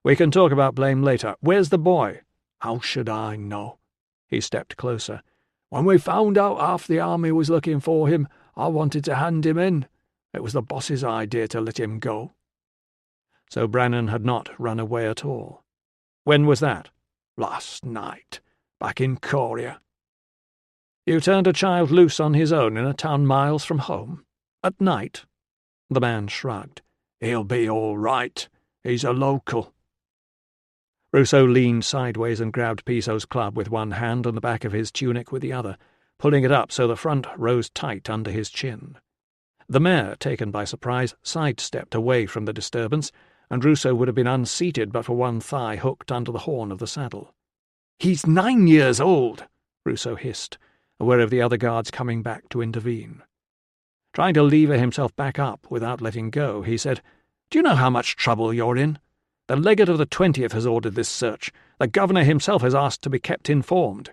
Speaker 1: "We can talk about blame later. Where's the boy?" "How should I know?" He stepped closer. "When we found out half the army was looking for him, I wanted to hand him in. It was the boss's idea to let him go." So Brannan had not run away at all. "When was that?" "Last night, back in Coria." "You turned a child loose on his own in a town miles from home? At night?" The man shrugged. "He'll be all right. He's a local." Ruso leaned sideways and grabbed Piso's club with one hand and the back of his tunic with the other, pulling it up so the front rose tight under his chin. The mare, taken by surprise, sidestepped away from the disturbance, and Ruso would have been unseated but for one thigh hooked under the horn of the saddle. "He's 9 years old," Ruso hissed, aware of the other guards coming back to intervene. Trying to lever himself back up without letting go, he said, "Do you know how much trouble you're in? The legate of the 20th has ordered this search. The governor himself has asked to be kept informed."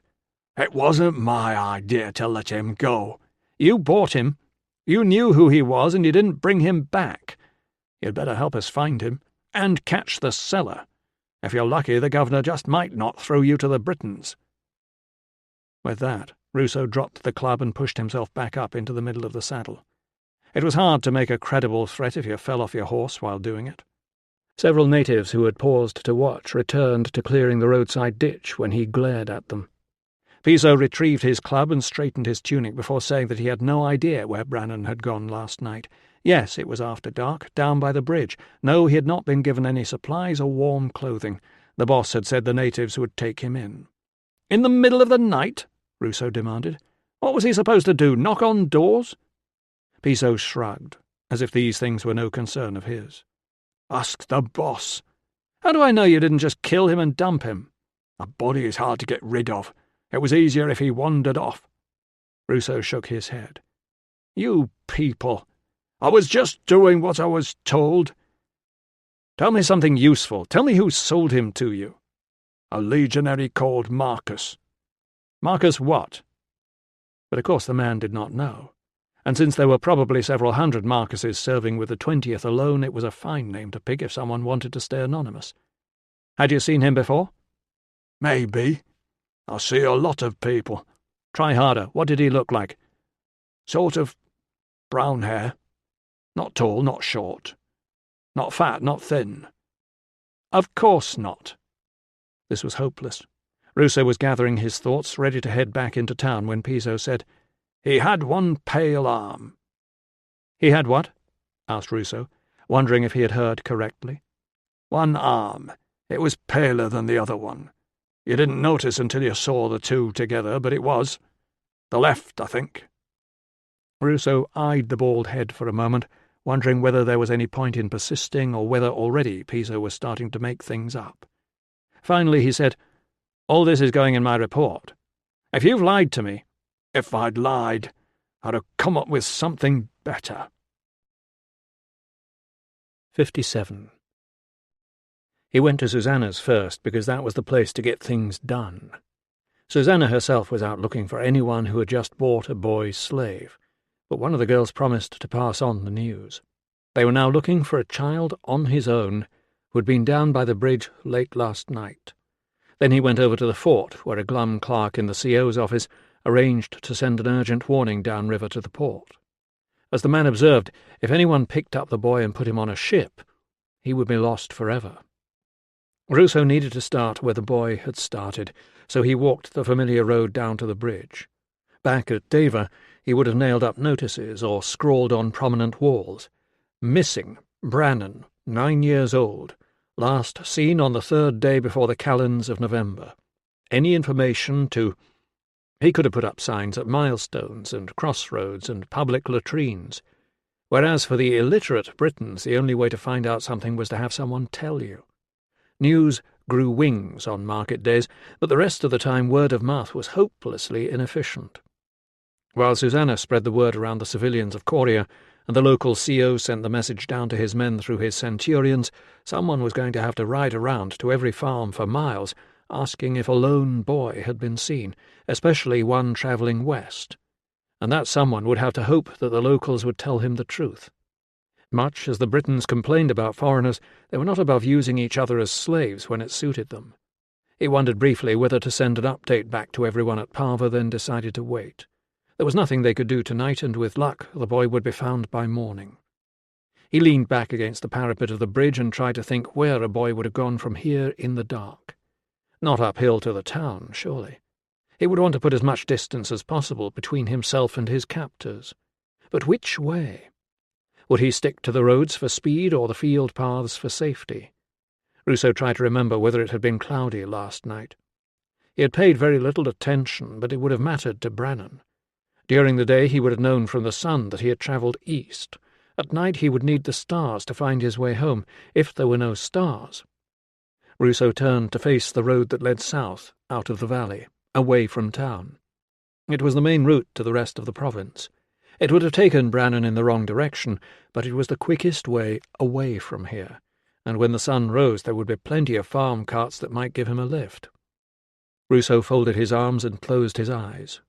Speaker 1: "It wasn't my idea to let him go." "You bought him. You knew who he was, and you didn't bring him back. You'd better help us find him, and catch the seller. If you're lucky, the governor just might not throw you to the Britons." With that, Ruso dropped the club and pushed himself back up into the middle of the saddle. It was hard to make a credible threat if you fell off your horse while doing it. Several natives who had paused to watch returned to clearing the roadside ditch when he glared at them. Piso retrieved his club and straightened his tunic before saying that he had no idea where Brannan had gone last night. Yes, it was after dark, down by the bridge. No, he had not been given any supplies or warm clothing. The boss had said the natives would take him in. "In the middle of the night?" Ruso demanded. "What was he supposed to do, knock on doors?" Piso shrugged, as if these things were no concern of his. "Ask the boss." "How do I know you didn't just kill him and dump him?" "A body is hard to get rid of. It was easier if he wandered off." Ruso shook his head. "You people. I was just doing what I was told." "Tell me something useful. Tell me who sold him to you." "A legionary called Marcus." "Marcus what?" But of course the man did not know, and since there were probably several hundred Marcuses serving with the 20th alone, it was a fine name to pick if someone wanted to stay anonymous. "Had you seen him before?" "Maybe. I see a lot of people. Try harder. What did he look like?
Speaker 2: Sort of brown hair. Not tall, not short. Not fat, not thin.
Speaker 1: Of course not. This was hopeless. Ruso was gathering his thoughts, ready to head back into town, when Piso said,
Speaker 2: He had one pale arm.
Speaker 1: He had what? Asked Ruso, wondering if he had heard correctly.
Speaker 2: One arm. It was paler than the other one. You didn't notice until you saw the two together, but it was. The left, I think.
Speaker 1: Ruso eyed the bald head for a moment, wondering whether there was any point in persisting or whether already Piso was starting to make things up. Finally he said, All this is going in my report. If you've lied to me—
Speaker 2: If I'd lied, I'd have come up with something better.
Speaker 1: 57. He went to Susanna's first because that was the place to get things done. Susanna herself was out looking for anyone who had just bought a boy's slave, but one of the girls promised to pass on the news. They were now looking for a child on his own who had been down by the bridge late last night. Then he went over to the fort, where a glum clerk in the CO's office arranged to send an urgent warning downriver to the port. As the man observed, if anyone picked up the boy and put him on a ship, he would be lost forever. Ruso needed to start where the boy had started, so he walked the familiar road down to the bridge. Back at Deva, he would have nailed up notices or scrawled on prominent walls. Missing, Brannan, 9 years old, last seen on the 3rd day before the calends of November. Any information to— He could have put up signs at milestones and crossroads and public latrines, whereas for the illiterate Britons the only way to find out something was to have someone tell you. News grew wings on market days, but the rest of the time word of mouth was hopelessly inefficient. While Susanna spread the word around the civilians of Coria, and the local CO sent the message down to his men through his centurions, someone was going to have to ride around to every farm for miles, asking if a lone boy had been seen, especially one travelling west. And that someone would have to hope that the locals would tell him the truth. Much as the Britons complained about foreigners, they were not above using each other as slaves when it suited them. He wondered briefly whether to send an update back to everyone at Parva, then decided to wait. There was nothing they could do tonight, and with luck the boy would be found by morning. He leaned back against the parapet of the bridge and tried to think where a boy would have gone from here in the dark. Not uphill to the town, surely. He would want to put as much distance as possible between himself and his captors. But which way? Would he stick to the roads for speed or the field paths for safety? Ruso tried to remember whether it had been cloudy last night. He had paid very little attention, but it would have mattered to Brannan. During the day he would have known from the sun that he had travelled east. At night he would need the stars to find his way home, if there were no stars. Ruso turned to face the road that led south, out of the valley, away from town. It was the main route to the rest of the province. It would have taken Brannan in the wrong direction, but it was the quickest way away from here, and when the sun rose there would be plenty of farm carts that might give him a lift. Ruso folded his arms and closed his eyes.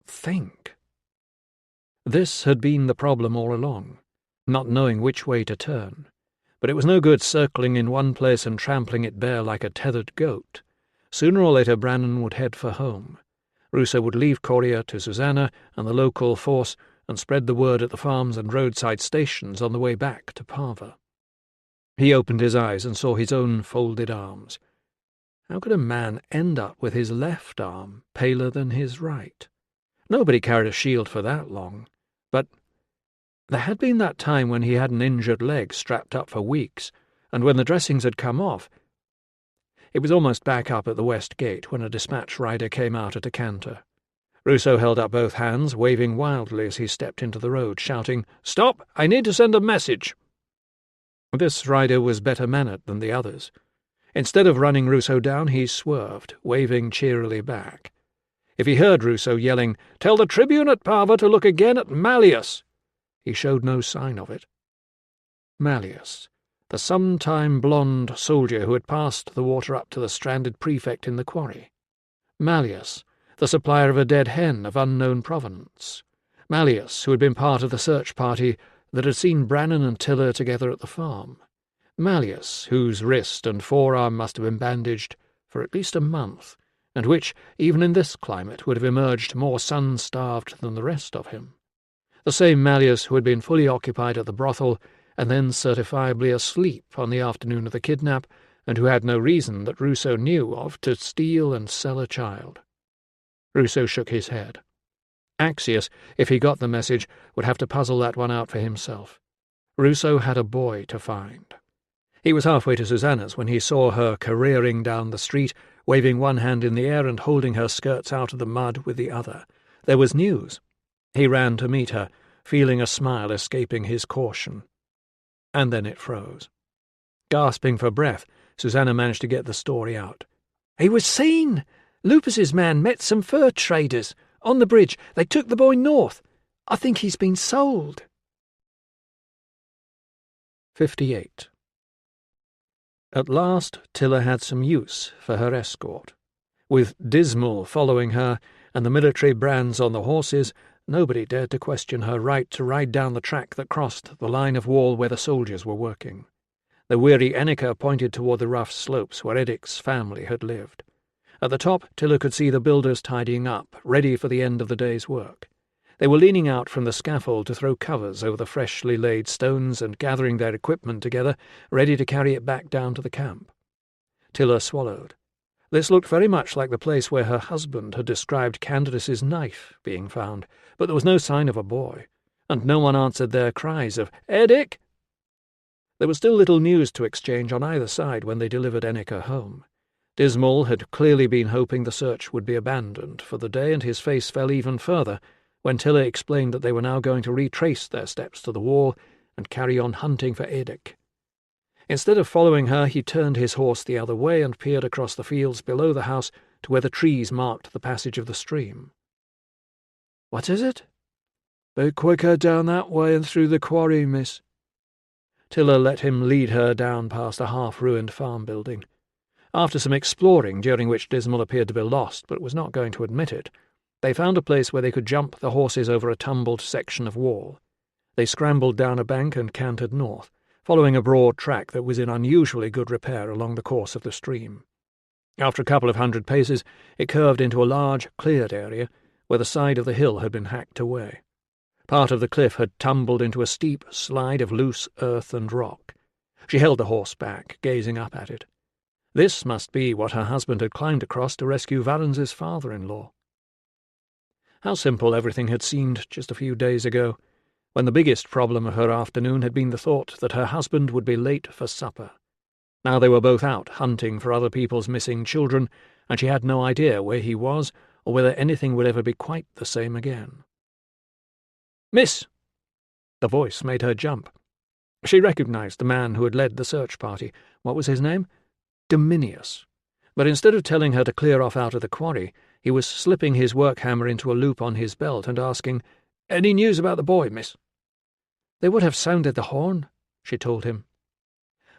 Speaker 1: Think. This had been the problem all along, not knowing which way to turn. But it was no good circling in one place and trampling it bare like a tethered goat. Sooner or later Brannan would head for home. Ruso would leave Coria to Susanna and the local force and spread the word at the farms and roadside stations on the way back to Parva. He opened his eyes and saw his own folded arms. How could a man end up with his left arm paler than his right? Nobody carried a shield for that long. But there had been that time when he had an injured leg strapped up for weeks, and when the dressings had come off. It was almost back up at the west gate when a dispatch rider came out at a canter. Ruso held up both hands, waving wildly as he stepped into the road, shouting, "Stop! I need to send a message!" This rider was better mannered than the others. Instead of running Ruso down, he swerved, waving cheerily back. If he heard Ruso yelling, "Tell the Tribune at Parva to look again at Malleus," he showed no sign of it. Malleus, the sometime blonde soldier who had passed the water up to the stranded prefect in the quarry. Malleus, the supplier of a dead hen of unknown provenance. Malleus, who had been part of the search party that had seen Brannan and Tilla together at the farm. Malleus, whose wrist and forearm must have been bandaged for at least a month, and which, even in this climate, would have emerged more sun-starved than the rest of him. The same Malleus who had been fully occupied at the brothel, and then certifiably asleep on the afternoon of the kidnap, and who had no reason that Ruso knew of to steal and sell a child. Ruso shook his head. Axius, if he got the message, would have to puzzle that one out for himself. Ruso had a boy to find. He was halfway to Susanna's when he saw her careering down the street, waving one hand in the air and holding her skirts out of the mud with the other. There was news. He ran to meet her, feeling a smile escaping his caution. And then it froze. Gasping for breath, Susanna managed to get the story out.
Speaker 3: "He was seen! Lupus's man met some fur traders. On the bridge, they took the boy north. I think he's been sold."
Speaker 1: 58. At last Tilla had some use for her escort. With Dismal following her, and the military brands on the horses, nobody dared to question her right to ride down the track that crossed the line of wall where the soldiers were working. The weary Enneka pointed toward the rough slopes where Edic's family had lived. At the top, Tilla could see the builders tidying up, ready for the end of the day's work. They were leaning out from the scaffold to throw covers over the freshly laid stones and gathering their equipment together, ready to carry it back down to the camp. Tilla swallowed. This looked very much like the place where her husband had described Candace's knife being found, but there was no sign of a boy, and no one answered their cries of "Edic!" There was still little news to exchange on either side when they delivered Enneka home. Dismal had clearly been hoping the search would be abandoned for the day, and his face fell even further when Tilla explained that they were now going to retrace their steps to the wall and carry on hunting for Edic. Instead of following her, he turned his horse the other way and peered across the fields below the house to where the trees marked the passage of the stream.
Speaker 3: "What is it?"
Speaker 4: "Bit quicker down that way and through the quarry, miss."
Speaker 1: Tilla let him lead her down past a half-ruined farm building. After some exploring, during which Dismal appeared to be lost but was not going to admit it, they found a place where they could jump the horses over a tumbled section of wall. They scrambled down a bank and cantered north, following a broad track that was in unusually good repair along the course of the stream. After a couple of 100 paces, it curved into a large, cleared area where the side of the hill had been hacked away. Part of the cliff had tumbled into a steep slide of loose earth and rock. She held the horse back, gazing up at it. This must be what her husband had climbed across to rescue Valence's father-in-law. How simple everything had seemed just a few days ago, when the biggest problem of her afternoon had been the thought that her husband would be late for supper. Now they were both out hunting for other people's missing children, and she had no idea where he was or whether anything would ever be quite the same again. "Miss!" The voice made her jump. She recognized the man who had led the search party. What was his name? Dominius. But instead of telling her to clear off out of the quarry, he was slipping his work hammer into a loop on his belt and asking, "Any news about the boy, miss?"
Speaker 3: "They would have sounded the horn," she told him.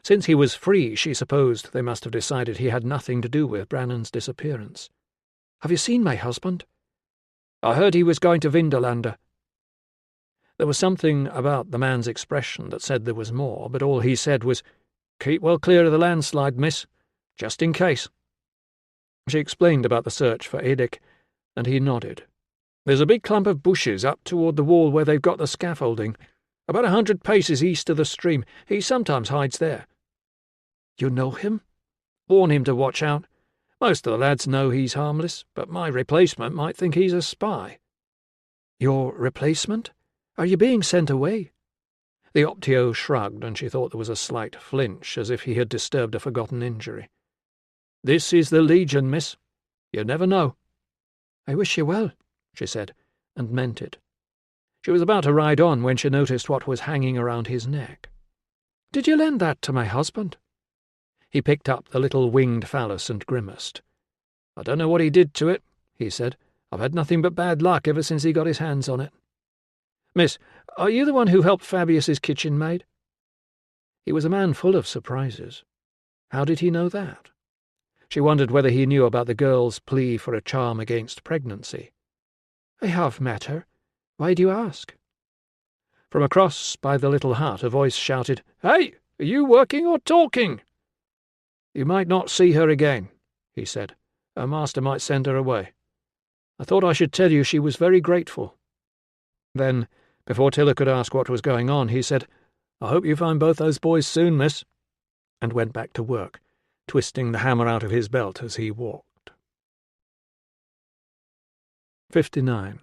Speaker 1: Since he was free, she supposed they must have decided he had nothing to do with Brannan's disappearance.
Speaker 3: "Have you seen my husband?"
Speaker 4: "I heard he was going to Vindolanda."
Speaker 1: There was something about the man's expression that said there was more, but all he said was, "Keep well clear of the landslide, miss, just in case." She explained about the search for Edic, and he nodded. "There's a big clump of bushes up toward the wall where they've got the scaffolding, about 100 paces east of the stream. He sometimes hides there."
Speaker 3: "You know him?"
Speaker 1: "Warn him to watch out. Most of the lads know he's harmless, but my replacement might think he's a spy."
Speaker 3: "Your replacement? Are you being sent away?"
Speaker 1: The Optio shrugged, and she thought there was a slight flinch, as if he had disturbed a forgotten injury. "This is the Legion, miss. You never know."
Speaker 3: "I wish you well,"
Speaker 1: she said, and meant it. She was about to ride on when she noticed what was hanging around his neck.
Speaker 3: "Did you lend that to my husband?"
Speaker 1: He picked up the little winged phallus and grimaced. "I don't know what he did to it," he said. "I've had nothing but bad luck ever since he got his hands on it." "Miss, are you the one who helped Fabius's kitchen maid?" He was a man full of surprises. How did he know that? She wondered whether he knew about the girl's plea for a charm against pregnancy.
Speaker 3: "I have met her. Why do you ask?"
Speaker 1: From across by the little hut a voice shouted, "Hey, are you working or talking?" "You might not see her again," he said, Her master might send her away. I thought I should tell you she was very grateful." Then, before Tilla could ask what was going on, he said, "I hope you find both those boys soon, miss," and went back to work, twisting the hammer out of his belt as he walked. 59.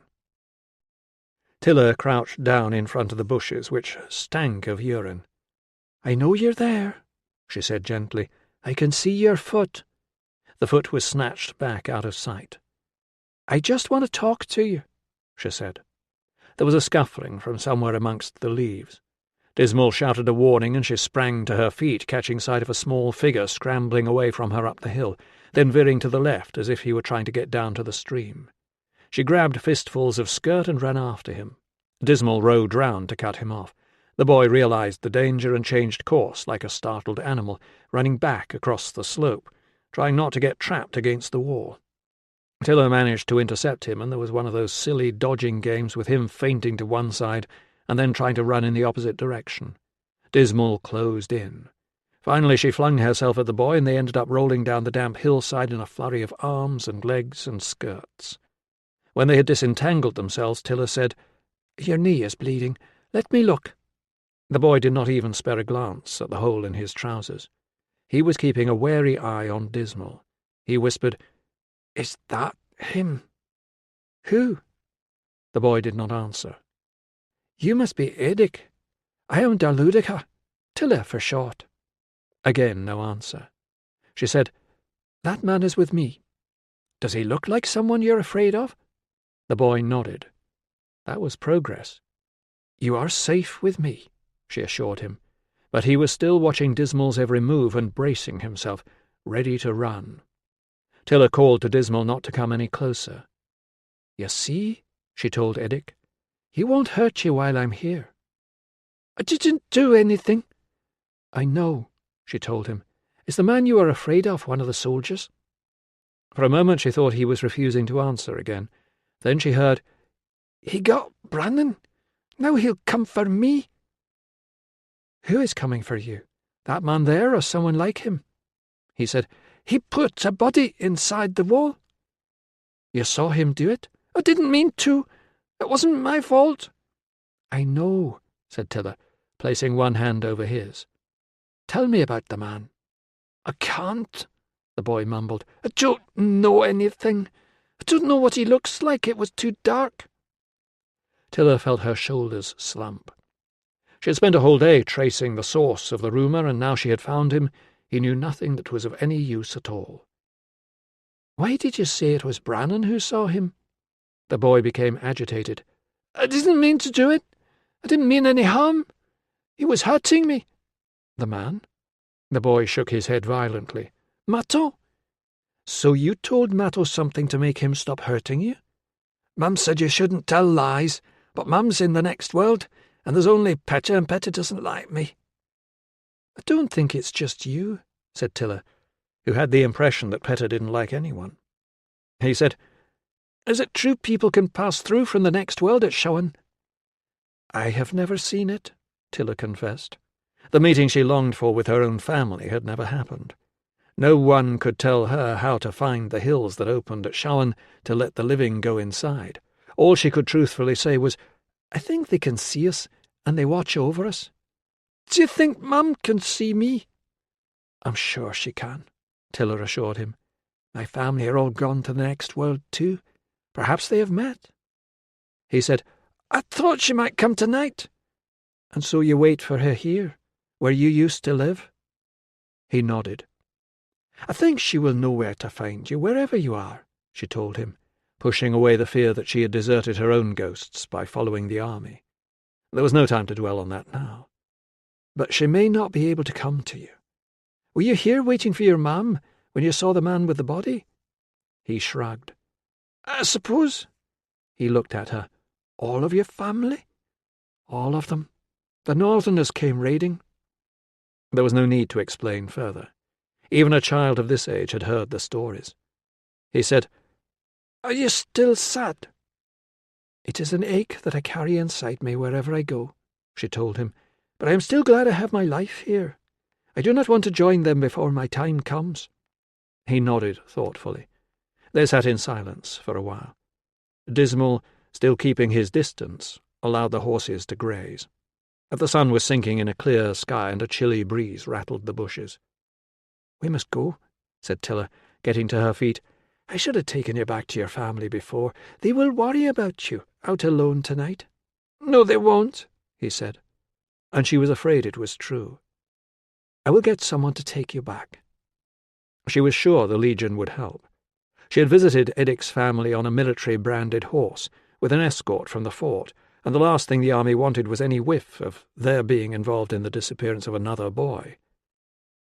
Speaker 1: Tilla crouched down in front of the bushes, which stank of urine.
Speaker 3: "I know you're there," she said gently. "I can see your foot."
Speaker 1: The foot was snatched back out of sight.
Speaker 3: "I just want to talk to you,"
Speaker 1: she said. There was a scuffling from somewhere amongst the leaves. Dismal shouted a warning, and she sprang to her feet, catching sight of a small figure scrambling away from her up the hill, then veering to the left as if he were trying to get down to the stream. She grabbed fistfuls of skirt and ran after him. Dismal rode round to cut him off. The boy realized the danger and changed course like a startled animal, running back across the slope, trying not to get trapped against the wall. Tilla managed to intercept him, and there was one of those silly dodging games with him feinting to one side and then trying to run in the opposite direction. Dismal closed in. Finally she flung herself at the boy, and they ended up rolling down the damp hillside in a flurry of arms and legs and skirts. When they had disentangled themselves, Tilla said,
Speaker 3: "Your knee is bleeding. Let me look."
Speaker 1: The boy did not even spare a glance at the hole in his trousers. He was keeping a wary eye on Dismal. He whispered,
Speaker 3: "Is that him?" "Who?"
Speaker 1: The boy did not answer.
Speaker 3: "You must be Edic. I am Daludica, Tilla for short."
Speaker 1: Again no answer. She said,
Speaker 3: "That man is with me. Does he look like someone you're afraid of?"
Speaker 1: The boy nodded. That was progress.
Speaker 3: "You are safe with me," she assured him,
Speaker 1: but he was still watching Dismal's every move and bracing himself, ready to run. Tilla called to Dismal not to come any closer.
Speaker 3: "You see," she told Edic, "he won't hurt you while I'm here." "I didn't do anything." "I know," she told him. "Is the man you are afraid of one of the soldiers?"
Speaker 1: For a moment she thought he was refusing to answer again. Then she heard,
Speaker 3: "He got Brannan. Now he'll come for me." "Who is coming for you? That man there or someone like him?"
Speaker 1: He said,
Speaker 3: "He put a body inside the wall."
Speaker 1: "You saw him do it?"
Speaker 3: "I didn't mean to. It wasn't my fault."
Speaker 1: "I know," said Tilla, placing one hand over his.
Speaker 3: "Tell me about the man."
Speaker 1: "I can't," the boy mumbled.
Speaker 3: "I don't know anything. I don't know what he looks like. It was too dark."
Speaker 1: Tilla felt her shoulders slump. She had spent a whole day tracing the source of the rumour, and now she had found him, he knew nothing that was of any use at all.
Speaker 3: "Why did you say it was Brannan who saw him?"
Speaker 1: The boy became agitated.
Speaker 3: "I didn't mean to do it. I didn't mean any harm. He was hurting me."
Speaker 1: "The man?" The boy shook his head violently.
Speaker 3: "Matto."
Speaker 1: "So you told Matto something to make him stop hurting you?"
Speaker 3: "Mum said you shouldn't tell lies, but Mum's in the next world, and there's only Petta, and Petta doesn't like me."
Speaker 1: "I don't think it's just you," said Tilla, who had the impression that Petta didn't like anyone. He said,
Speaker 3: "Is it true people can pass through from the next world at Showan?"
Speaker 1: "I have never seen it," Tilla confessed. The meeting she longed for with her own family had never happened. No one could tell her how to find the hills that opened at Showan to let the living go inside. All she could truthfully say was,
Speaker 3: "I think they can see us, and they watch over us." "Do you think Mum can see me?"
Speaker 1: "I'm sure she can," Tilla assured him.
Speaker 3: "My family are all gone to the next world too. Perhaps they have met."
Speaker 1: He said,
Speaker 3: "I thought she might come tonight."
Speaker 1: "And so you wait for her here, where you used to live?" He nodded.
Speaker 3: "I think she will know where to find you, wherever you are," she told him,
Speaker 1: pushing away the fear that she had deserted her own ghosts by following the army. There was no time to dwell on that now.
Speaker 3: "But she may not be able to come to you. Were you here waiting for your mum when you saw the man with the body?"
Speaker 1: He shrugged.
Speaker 3: "I suppose."
Speaker 1: He looked at her.
Speaker 3: "All of your family?"
Speaker 1: "All of them.
Speaker 3: The Northerners came raiding."
Speaker 1: There was no need to explain further. Even a child of this age had heard the stories. He said,
Speaker 3: "Are you still sad?"
Speaker 1: "It is an ache that I carry inside me wherever I go," she told him,
Speaker 3: "but I am still glad I have my life here. I do not want to join them before my time comes."
Speaker 1: He nodded thoughtfully. They sat in silence for a while. Dismal, still keeping his distance, allowed the horses to graze. The sun was sinking in a clear sky, and a chilly breeze rattled the bushes.
Speaker 3: "We must go," said Tilla, getting to her feet. "I should have taken you back to your family before. They will worry about you, out alone tonight."
Speaker 4: "No, they won't," he said.
Speaker 1: And she was afraid it was true.
Speaker 3: "I will get someone to take you back."
Speaker 1: She was sure the Legion would help. She had visited Edic's family on a military-branded horse, with an escort from the fort, and the last thing the army wanted was any whiff of their being involved in the disappearance of another boy.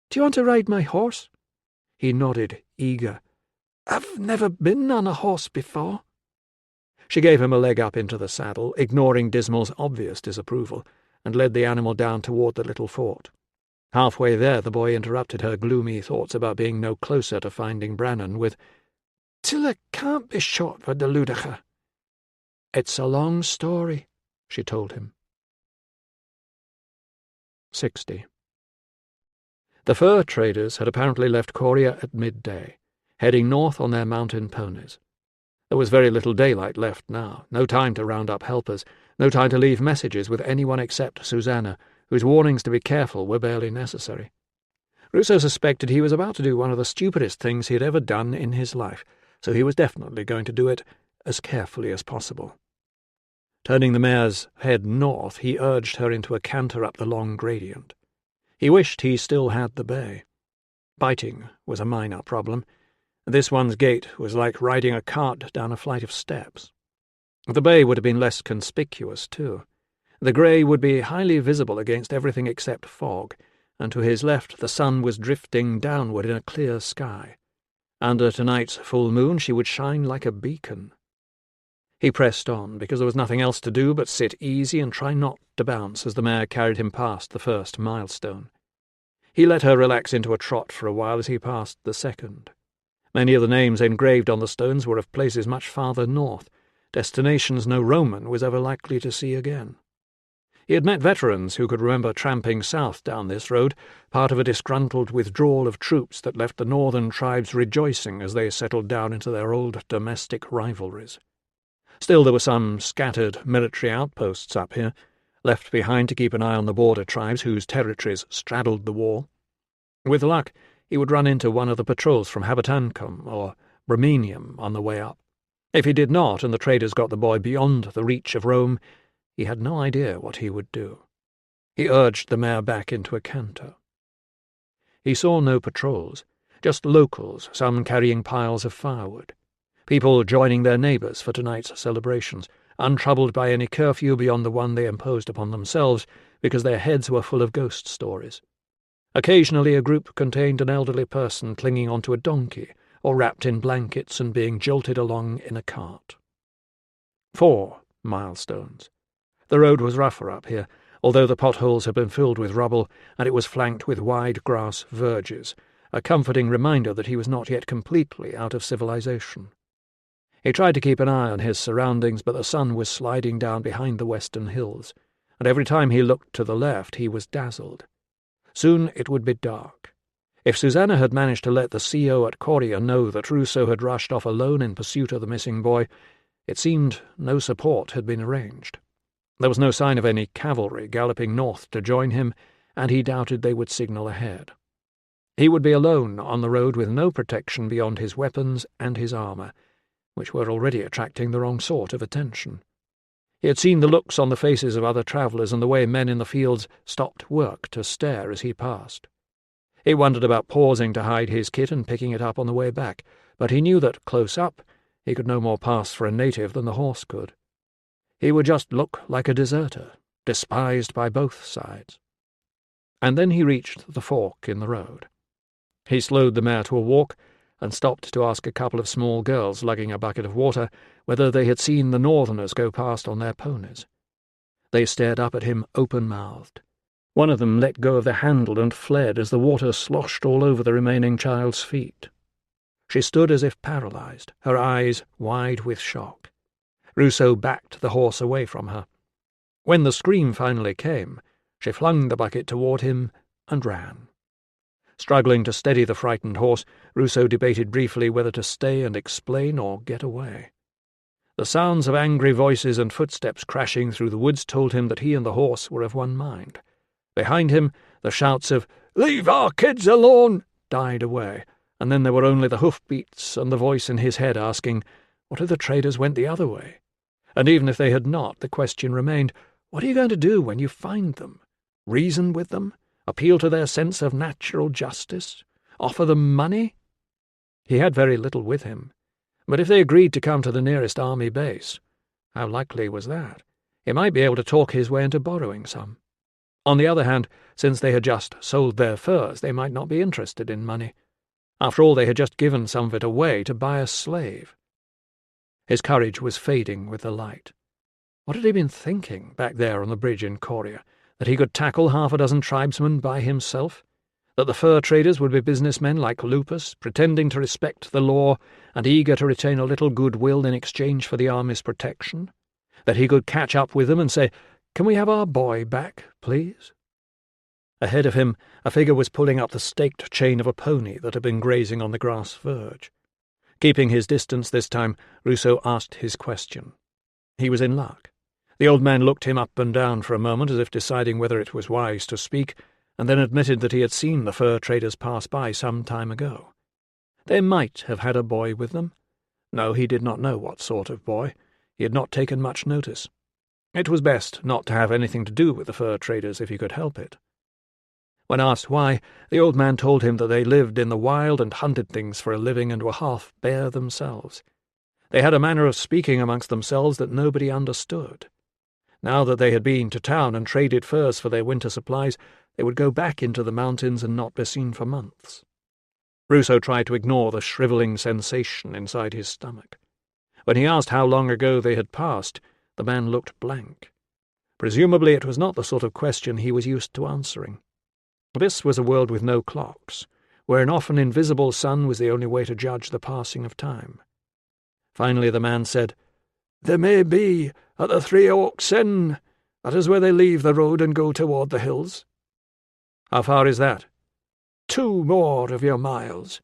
Speaker 3: "Do you want to ride my horse?"
Speaker 1: He nodded, eager.
Speaker 3: "I've never been on a horse before."
Speaker 1: She gave him a leg up into the saddle, ignoring Dismal's obvious disapproval, and led the animal down toward the little fort. Halfway there, the boy interrupted her gloomy thoughts about being no closer to finding Brannan with,
Speaker 3: "Tilla can't be shot for the Ludacher."
Speaker 1: "It's a long story," she told him. 60. The fur traders had apparently left Coria at midday, heading north on their mountain ponies. There was very little daylight left now, no time to round up helpers, no time to leave messages with anyone except Susanna, whose warnings to be careful were barely necessary. Ruso suspected he was about to do one of the stupidest things he had ever done in his life, so he was definitely going to do it as carefully as possible. Turning the mare's head north, he urged her into a canter up the long gradient. He wished he still had the bay. Biting was a minor problem. This one's gait was like riding a cart down a flight of steps. The bay would have been less conspicuous, too. The grey would be highly visible against everything except fog, and to his left the sun was drifting downward in a clear sky. Under tonight's full moon she would shine like a beacon. He pressed on, because there was nothing else to do but sit easy and try not to bounce as the mare carried him past the first milestone. He let her relax into a trot for a while as he passed the second. Many of the names engraved on the stones were of places much farther north, destinations no Roman was ever likely to see again. He had met veterans who could remember tramping south down this road, part of a disgruntled withdrawal of troops that left the northern tribes rejoicing as they settled down into their old domestic rivalries. Still, there were some scattered military outposts up here, left behind to keep an eye on the border tribes whose territories straddled the wall. With luck, he would run into one of the patrols from Habitancum or Bramenium on the way up. If he did not, and the traders got the boy beyond the reach of Rome, he had no idea what he would do. He urged the mare back into a canter. He saw no patrols, just locals, some carrying piles of firewood. People joining their neighbours for tonight's celebrations, untroubled by any curfew beyond the one they imposed upon themselves because their heads were full of ghost stories. Occasionally a group contained an elderly person clinging onto a donkey or wrapped in blankets and being jolted along in a cart. 4 milestones. The road was rougher up here, although the potholes had been filled with rubble, and it was flanked with wide grass verges, a comforting reminder that he was not yet completely out of civilization. He tried to keep an eye on his surroundings, but the sun was sliding down behind the western hills, and every time he looked to the left he was dazzled. Soon it would be dark. If Susanna had managed to let the CO at Coria know that Ruso had rushed off alone in pursuit of the missing boy, it seemed no support had been arranged. There was no sign of any cavalry galloping north to join him, and he doubted they would signal ahead. He would be alone on the road with no protection beyond his weapons and his armour, which were already attracting the wrong sort of attention. He had seen the looks on the faces of other travellers and the way men in the fields stopped work to stare as he passed. He wondered about pausing to hide his kit and picking it up on the way back, but he knew that, close up, he could no more pass for a native than the horse could. He would just look like a deserter, despised by both sides. And then he reached the fork in the road. He slowed the mare to a walk and stopped to ask a couple of small girls lugging a bucket of water whether they had seen the northerners go past on their ponies. They stared up at him open-mouthed. One of them let go of the handle and fled as the water sloshed all over the remaining child's feet. She stood as if paralyzed, her eyes wide with shock. Ruso backed the horse away from her. When the scream finally came, she flung the bucket toward him and ran. Struggling to steady the frightened horse, Ruso debated briefly whether to stay and explain or get away. The sounds of angry voices and footsteps crashing through the woods told him that he and the horse were of one mind. Behind him, the shouts of "Leave our kids alone!" died away, and then there were only the hoof-beats and the voice in his head asking, what if the traders went the other way? And even if they had not, the question remained, what are you going to do when you find them? Reason with them? Appeal to their sense of natural justice? Offer them money? He had very little with him, but if they agreed to come to the nearest army base, how likely was that? He might be able to talk his way into borrowing some. On the other hand, since they had just sold their furs, they might not be interested in money. After all, they had just given some of it away to buy a slave. His courage was fading with the light. What had he been thinking back there on the bridge in Coria? That he could tackle half a dozen tribesmen by himself? That the fur traders would be businessmen like Lupus, pretending to respect the law and eager to retain a little goodwill in exchange for the army's protection? That he could catch up with them and say, "Can we have our boy back, please?" Ahead of him, a figure was pulling up the staked chain of a pony that had been grazing on the grass verge. Keeping his distance this time, Ruso asked his question. He was in luck. The old man looked him up and down for a moment as if deciding whether it was wise to speak, and then admitted that he had seen the fur traders pass by some time ago. They might have had a boy with them. No, he did not know what sort of boy. He had not taken much notice. It was best not to have anything to do with the fur traders if he could help it. When asked why, the old man told him that they lived in the wild and hunted things for a living and were half bear themselves. They had a manner of speaking amongst themselves that nobody understood. Now that they had been to town and traded furs for their winter supplies, they would go back into the mountains and not be seen for months. Ruso tried to ignore the shrivelling sensation inside his stomach. When he asked how long ago they had passed, the man looked blank. Presumably it was not the sort of question he was used to answering. This was a world with no clocks, where an often invisible sun was the only way to judge the passing of time. Finally the man said, "There may be at the 3 Oaks Inn. That is where they leave the road and go toward the hills." "How far is that?" 2 more of your miles."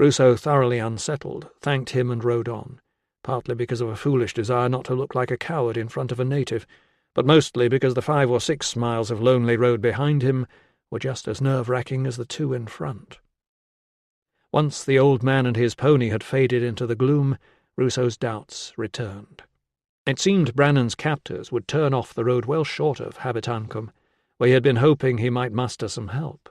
Speaker 1: Ruso, thoroughly unsettled, thanked him and rode on, partly because of a foolish desire not to look like a coward in front of a native, but mostly because the 5 or 6 miles of lonely road behind him were just as nerve-wracking as the 2 in front. Once the old man and his pony had faded into the gloom, Ruso's doubts returned. It seemed Brannan's captors would turn off the road well short of Habitancum, where he had been hoping he might muster some help.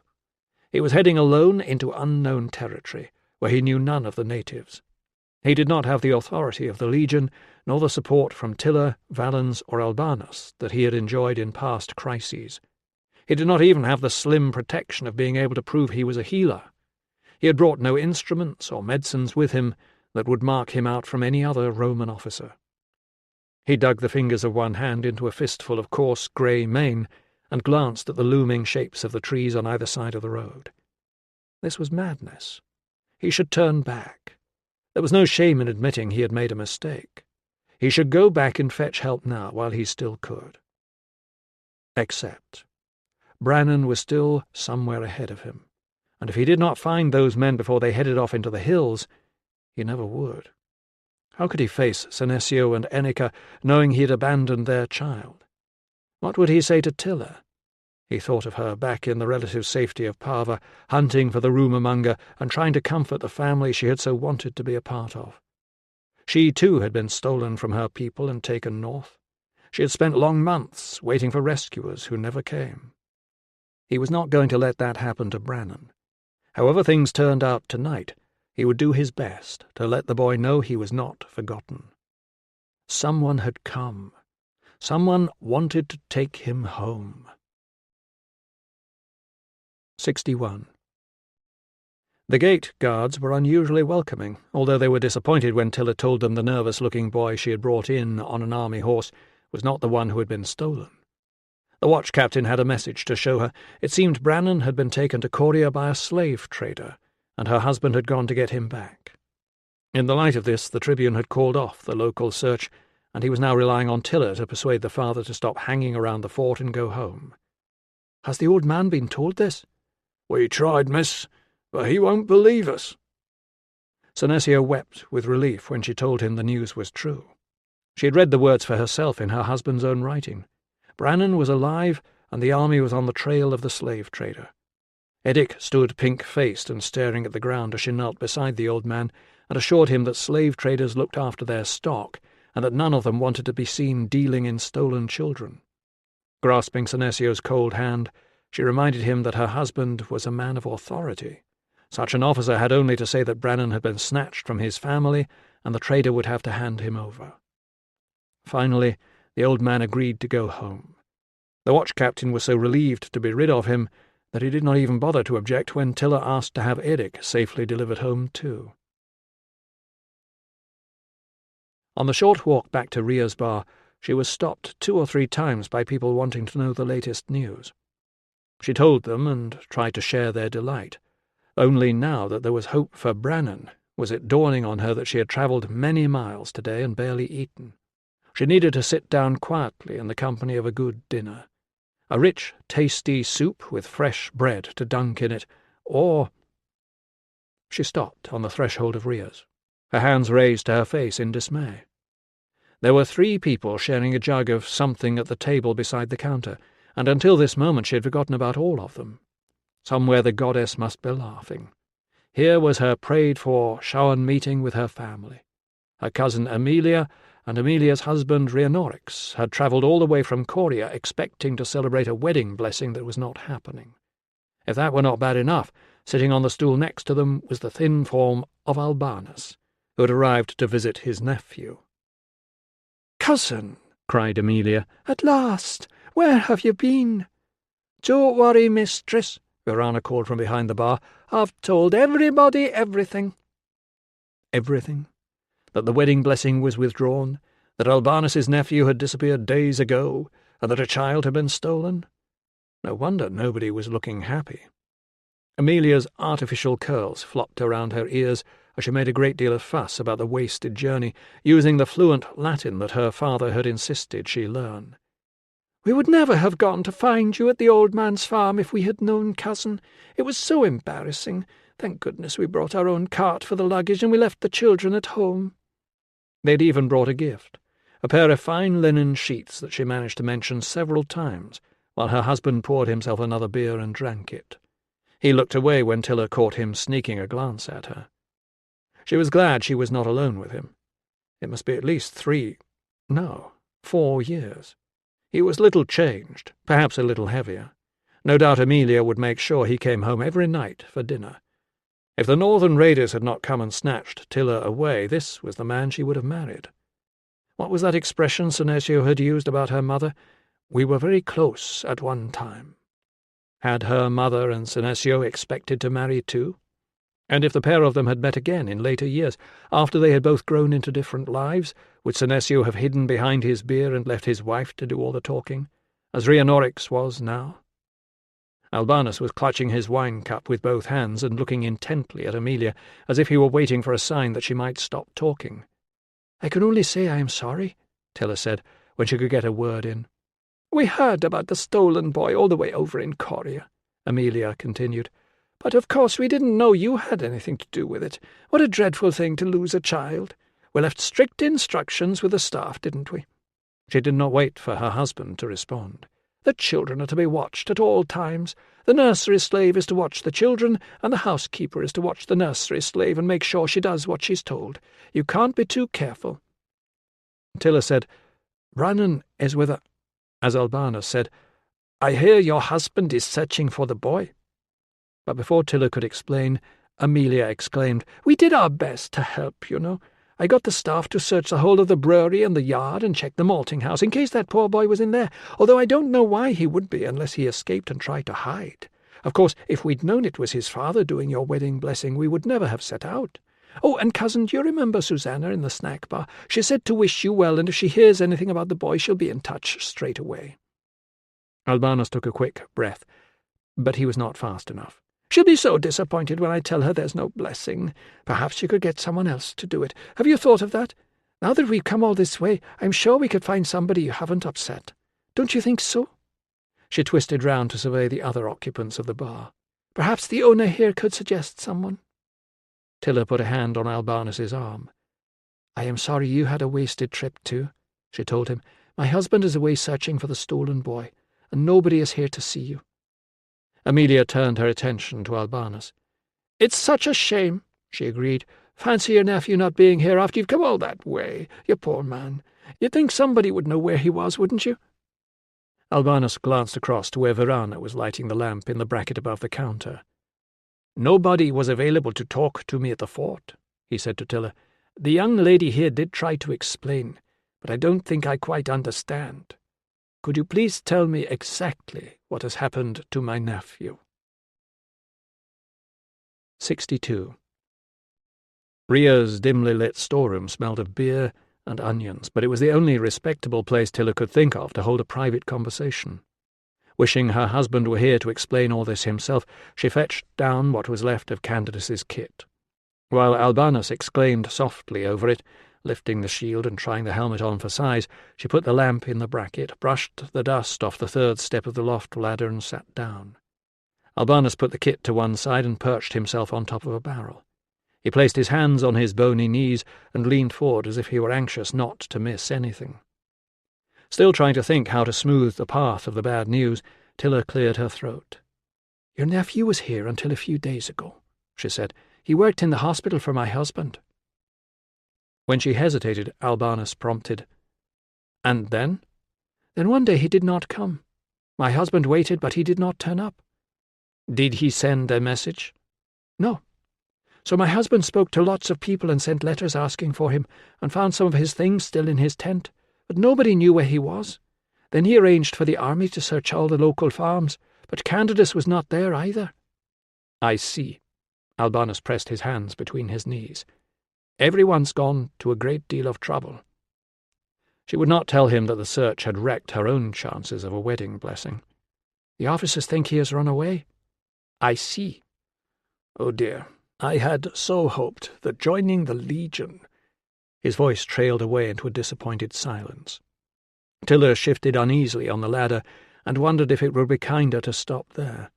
Speaker 1: He was heading alone into unknown territory, where he knew none of the natives. He did not have the authority of the Legion, nor the support from Tilla, Valens, or Albanus that he had enjoyed in past crises. He did not even have the slim protection of being able to prove he was a healer. He had brought no instruments or medicines with him that would mark him out from any other Roman officer. He dug the fingers of one hand into a fistful of coarse grey mane and glanced at the looming shapes of the trees on either side of the road. This was madness. He should turn back. There was no shame in admitting he had made a mistake. He should go back and fetch help now while he still could. Except Brannan was still somewhere ahead of him, and if he did not find those men before they headed off into the hills, he never would. How could he face Senecio and Enica, knowing he had abandoned their child? What would he say to Tilla? He thought of her back in the relative safety of Parva, hunting for the rumour-monger and trying to comfort the family she had so wanted to be a part of. She, too, had been stolen from her people and taken north. She had spent long months waiting for rescuers who never came. He was not going to let that happen to Brannan. However things turned out tonight, he would do his best to let the boy know he was not forgotten. Someone had come. Someone wanted to take him home. 61. The gate guards were unusually welcoming, although they were disappointed when Tilla told them the nervous-looking boy she had brought in on an army horse was not the one who had been stolen. The watch captain had a message to show her. It seemed Brannan had been taken to Coria by a slave trader, and her husband had gone to get him back. In the light of this, the Tribune had called off the local search, and he was now relying on Tilla to persuade the father to stop hanging around the fort and go home. Has the old man been told this?
Speaker 2: We tried, miss, but he won't believe us.
Speaker 1: Senecio wept with relief when she told him the news was true. She had read the words for herself in her husband's own writing. Brannon was alive, and the army was on the trail of the slave trader. Edic stood pink-faced and staring at the ground as she knelt beside the old man and assured him that slave traders looked after their stock and that none of them wanted to be seen dealing in stolen children. Grasping Senecio's cold hand, she reminded him that her husband was a man of authority. Such an officer had only to say that Brannon had been snatched from his family, and the trader would have to hand him over. Finally, the old man agreed to go home. The watch captain was so relieved to be rid of him that he did not even bother to object when Tilla asked to have Edic safely delivered home too. On the short walk back to Ria's bar, she was stopped 2 or 3 times by people wanting to know the latest news. She told them and tried to share their delight. Only now that there was hope for Brannon was it dawning on her that she had travelled many miles today and barely eaten. She needed to sit down quietly in the company of a good dinner. A rich, tasty soup with fresh bread to dunk in it, or— She stopped on the threshold of Ria's, her hands raised to her face in dismay. There were 3 people sharing a jug of something at the table beside the counter, and until this moment she had forgotten about all of them. Somewhere the goddess must be laughing. Here was her prayed-for Shawan meeting with her family. Her cousin Aemilia and Amelia's husband Rhiannorix had travelled all the way from Coria expecting to celebrate a wedding blessing that was not happening. If that were not bad enough, sitting on the stool next to them was the thin form of Albanus, who had arrived to visit his nephew.
Speaker 3: "Cousin,"
Speaker 1: cried Aemilia,
Speaker 3: "at last! Where have you been?" "Don't worry, mistress," Verana called from behind the bar. "I've told everybody everything."
Speaker 1: Everything? That the wedding blessing was withdrawn, that Albanus's nephew had disappeared days ago, and that a child had been stolen? No wonder nobody was looking happy. Amelia's artificial curls flopped around her ears as she made a great deal of fuss about the wasted journey, using the fluent Latin that her father had insisted she learn.
Speaker 3: "We would never have gone to find you at the old man's farm if we had known, cousin. It was so embarrassing. Thank goodness we brought our own cart for the luggage and we left the children at home."
Speaker 1: They'd even brought a gift, a pair of fine linen sheets that she managed to mention several times, while her husband poured himself another beer and drank it. He looked away when Tilla caught him sneaking a glance at her. She was glad she was not alone with him. It must be at least 4 years. He was little changed, perhaps a little heavier. No doubt Aemilia would make sure he came home every night for dinner. If the northern raiders had not come and snatched Tilla away, this was the man she would have married. What was that expression Senecio had used about her mother? "We were very close at one time." Had her mother and Senecio expected to marry too? And if the pair of them had met again in later years, after they had both grown into different lives, would Senecio have hidden behind his beer and left his wife to do all the talking, as Rhiannorix was now? Albanus was clutching his wine-cup with both hands and looking intently at Aemilia, as if he were waiting for a sign that she might stop talking.
Speaker 3: "I can only say I am sorry,"
Speaker 1: Tilla said, when she could get a word in.
Speaker 3: "We heard about the stolen boy all the way over in Coria," Aemilia continued. "But of course we didn't know you had anything to do with it. What a dreadful thing to lose a child. We left strict instructions with the staff, didn't we?"
Speaker 1: She did not wait for her husband to respond.
Speaker 3: "The children are to be watched at all times. The nursery slave is to watch the children, and the housekeeper is to watch the nursery slave and make sure she does what she's told. You can't be too careful."
Speaker 1: Tilla said,
Speaker 3: "Brannon is with her."
Speaker 1: As Albanus said,
Speaker 3: "I hear your husband is searching for the boy."
Speaker 1: But before Tilla could explain,
Speaker 3: Aemilia exclaimed, "We did our best to help, you know. I got the staff to search the whole of the brewery and the yard and check the malting house in case that poor boy was in there, although I don't know why he would be unless he escaped and tried to hide. Of course, if we'd known it was his father doing your wedding blessing, we would never have set out. Oh, and cousin, do you remember Susanna in the snack bar? She said to wish you well, and if she hears anything about the boy, she'll be in touch straight away."
Speaker 1: Albanus took a quick breath, but he was not fast enough.
Speaker 3: "She'll be so disappointed when I tell her there's no blessing. Perhaps she could get someone else to do it. Have you thought of that? Now that we've come all this way, I'm sure we could find somebody you haven't upset. Don't you think so?"
Speaker 1: She twisted round to survey the other occupants of the bar.
Speaker 3: Perhaps the owner here could suggest someone." Tilla put a hand on Albanus's arm. "I am sorry you had a wasted trip too," she told him. "My husband is away searching for the stolen boy, and nobody is here to see you." Amelia turned her attention to Albanus. "It's such a shame," she agreed. "Fancy your nephew not being here after you've come all that way. You poor man. You'd think somebody would know where he was, wouldn't you?" Albanus glanced across to where Verana was lighting the lamp in the bracket above the counter. "Nobody was available to talk to me at the fort," he said to Tilla. "The young lady here did try to explain, but I don't think I quite understand. Could you please tell me exactly what has happened to my nephew?" 62. Ria's dimly lit storeroom smelled of beer and onions, but it was the only respectable place Tilla could think of to hold a private conversation. Wishing her husband were here to explain all this himself, she fetched down what was left of Candidus's kit. While Albanus exclaimed softly over it, lifting the shield and trying the helmet on for size, she put the lamp in the bracket, brushed the dust off the third step of the loft ladder, and sat down. Albanus put the kit to one side and perched himself on top of a barrel. He placed his hands on his bony knees and leaned forward as if he were anxious not to miss anything. Still trying to think how to smooth the path of the bad news, Tilla cleared her throat. "Your nephew was here until a few days ago," she said. "He worked in the hospital for my husband." When she hesitated, Albanus prompted, "And then?" "Then one day he did not come. My husband waited, but he did not turn up." "Did he send a message?" "No. So my husband spoke to lots of people and sent letters asking for him, and found some of his things still in his tent, but nobody knew where he was. Then he arranged for the army to search all the local farms, but Candidus was not there either." "I see." Albanus pressed his hands between his knees. "Everyone's gone to a great deal of trouble." She would not tell him that the search had wrecked her own chances of a wedding blessing. "The officers think he has run away." "I see. Oh dear, I had so hoped that joining the Legion—" His voice trailed away into a disappointed silence. Tilla shifted uneasily on the ladder and wondered if it would be kinder to stop there.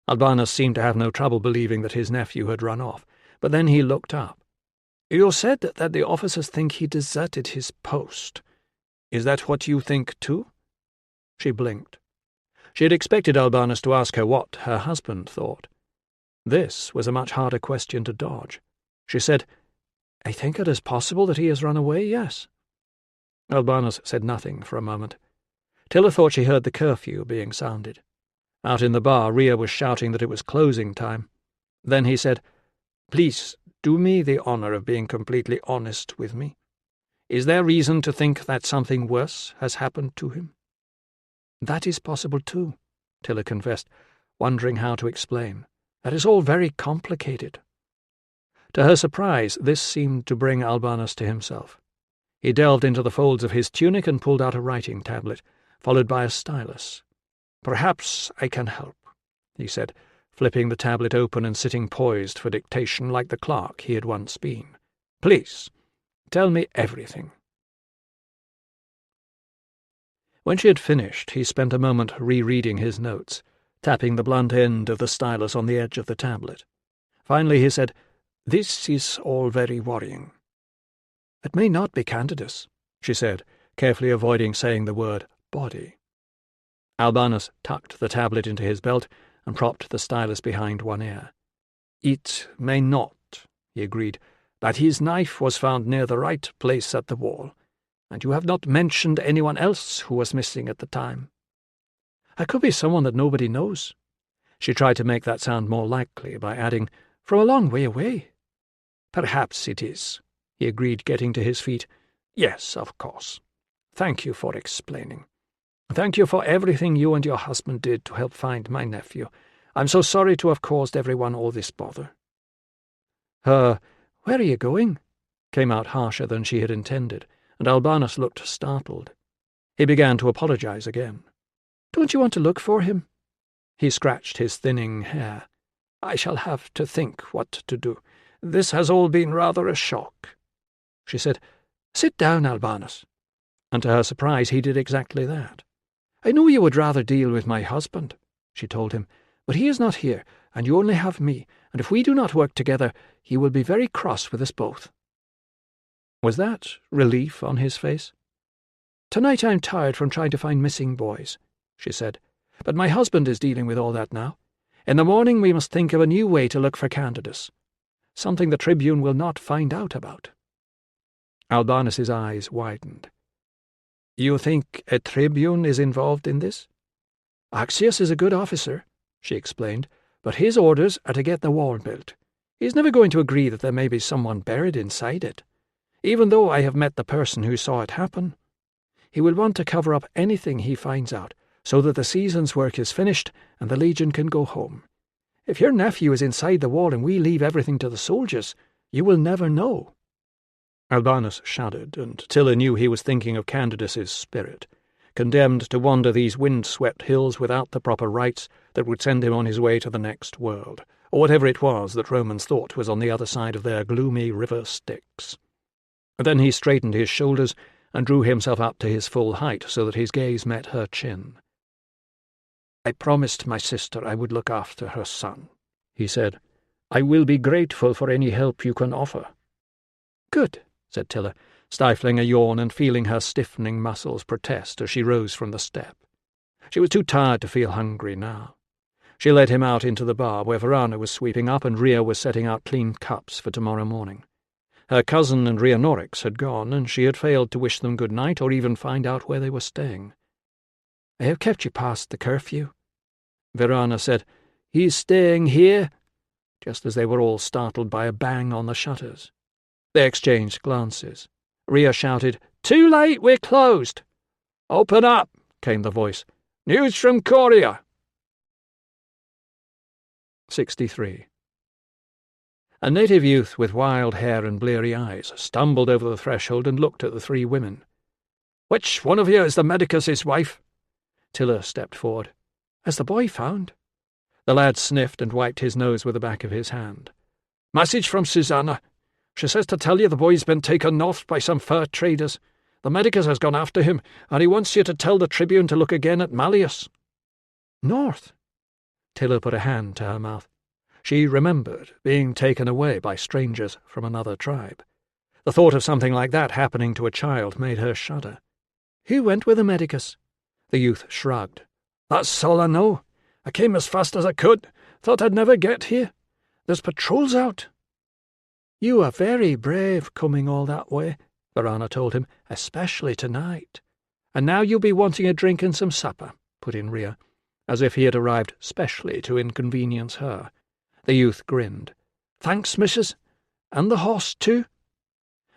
Speaker 3: Albanus seemed to have no trouble believing that his nephew had run off, but then he looked up. "You said that the officers think he deserted his post. Is that what you think too?" She blinked. She had expected Albanus to ask her what her husband thought. This was a much harder question to dodge. She said, "I think it is possible that he has run away, yes." Albanus said nothing for a moment. Tilla thought she heard the curfew being sounded. Out in the bar, Ria was shouting that it was closing time. Then he said, "Please, do me the honour of being completely honest with me. Is there reason to think that something worse has happened to him?" "That is possible too," Tilla confessed, wondering how to explain. "That is all very complicated." To her surprise, this seemed to bring Albanus to himself. He delved into the folds of his tunic and pulled out a writing tablet, followed by a stylus. "Perhaps I can help," he said, flipping the tablet open and sitting poised for dictation like the clerk he had once been. "Please, tell me everything." When she had finished, he spent a moment rereading his notes, tapping the blunt end of the stylus on the edge of the tablet. Finally he said, "This is all very worrying." "It may not be Candidus," she said, carefully avoiding saying the word body. Albanus tucked the tablet into his belt and propped the stylus behind one ear. "It may not," he agreed, "but his knife was found near the right place at the wall, and you have not mentioned anyone else who was missing at the time." "It could be someone that nobody knows." She tried to make that sound more likely by adding, "from a long way away." "Perhaps it is," he agreed, getting to his feet. "Yes, of course. Thank you for explaining. Thank you for everything you and your husband did to help find my nephew. I'm so sorry to have caused everyone all this bother." Her "Where are you going?" came out harsher than she had intended, and Albanus looked startled. He began to apologize again. "Don't you want to look for him?" He scratched his thinning hair. "I shall have to think what to do. This has all been rather a shock." She said, "Sit down, Albanus." And to her surprise he did exactly that. "I know you would rather deal with my husband," she told him, But he is not here, and you only have me, and if we do not work together, he will be very cross with us both."
Speaker 1: Was that relief on his face?
Speaker 3: "Tonight I am tired from trying to find missing boys," she said, "but my husband is dealing with all that now. In the morning we must think of a new way to look for candidates, something the Tribune will not find out about."
Speaker 1: Albanus's eyes widened.
Speaker 3: "You think a Tribune is involved in this?" "Axius is a good officer," she explained, "but his orders are to get the wall built. He's never going to agree that there may be someone buried inside it, even though I have met the person who saw it happen. He will want to cover up anything he finds out, so that the season's work is finished and the Legion can go home. If your nephew is inside the wall and we leave everything to the soldiers, you will never know."
Speaker 1: Albanus shuddered, and Tilla knew he was thinking of Candidus's spirit, condemned to wander these wind-swept hills without the proper rites that would send him on his way to the next world, or whatever it was that Romans thought was on the other side of their gloomy river Styx. Then he straightened his shoulders and drew himself up to his full height so that his gaze met her chin.
Speaker 3: "I promised my sister I would look after her son," he said. "I will be grateful for any help you can offer."
Speaker 1: "Good," said Tilla, stifling a yawn and feeling her stiffening muscles protest as she rose from the step. She was too tired to feel hungry now. She led him out into the bar where Verana was sweeping up and Rhea was setting out clean cups for tomorrow morning. Her cousin and Rhiannorix had gone, and she had failed to wish them good night or even find out where they were staying.
Speaker 3: "I have kept you past the curfew," Verana said. "He's staying here,"
Speaker 1: just as they were all startled by a bang on the shutters. They exchanged glances. Rhea shouted,
Speaker 3: "Too late, we're closed."
Speaker 2: "Open up," came the voice. "News from Coria."
Speaker 1: 63. A native youth with wild hair and bleary eyes stumbled over the threshold and looked at the three women.
Speaker 2: "Which one of you is the medicus's wife?"
Speaker 1: Tilla stepped forward.
Speaker 3: "Has the boy found?"
Speaker 1: The lad sniffed and wiped his nose with the back of his hand.
Speaker 2: "Message from Susanna. She says to tell you the boy's been taken north by some fur traders. The medicus has gone after him, and he wants you to tell the Tribune to look again at Malleus."
Speaker 3: "North?"
Speaker 1: Tilla put a hand to her mouth. She remembered being taken away by strangers from another tribe. The thought of something like that happening to a child made her shudder.
Speaker 3: "Who went with the medicus?"
Speaker 1: The youth shrugged.
Speaker 2: "That's all I know. I came as fast as I could. Thought I'd never get here. There's patrols out."
Speaker 3: "You are very brave coming all that way," Verana told him, "especially tonight."
Speaker 1: "And now you'll be wanting a drink and some supper," put in Rhea, as if he had arrived specially to inconvenience her. The youth grinned.
Speaker 3: "Thanks, missus. And the horse, too?"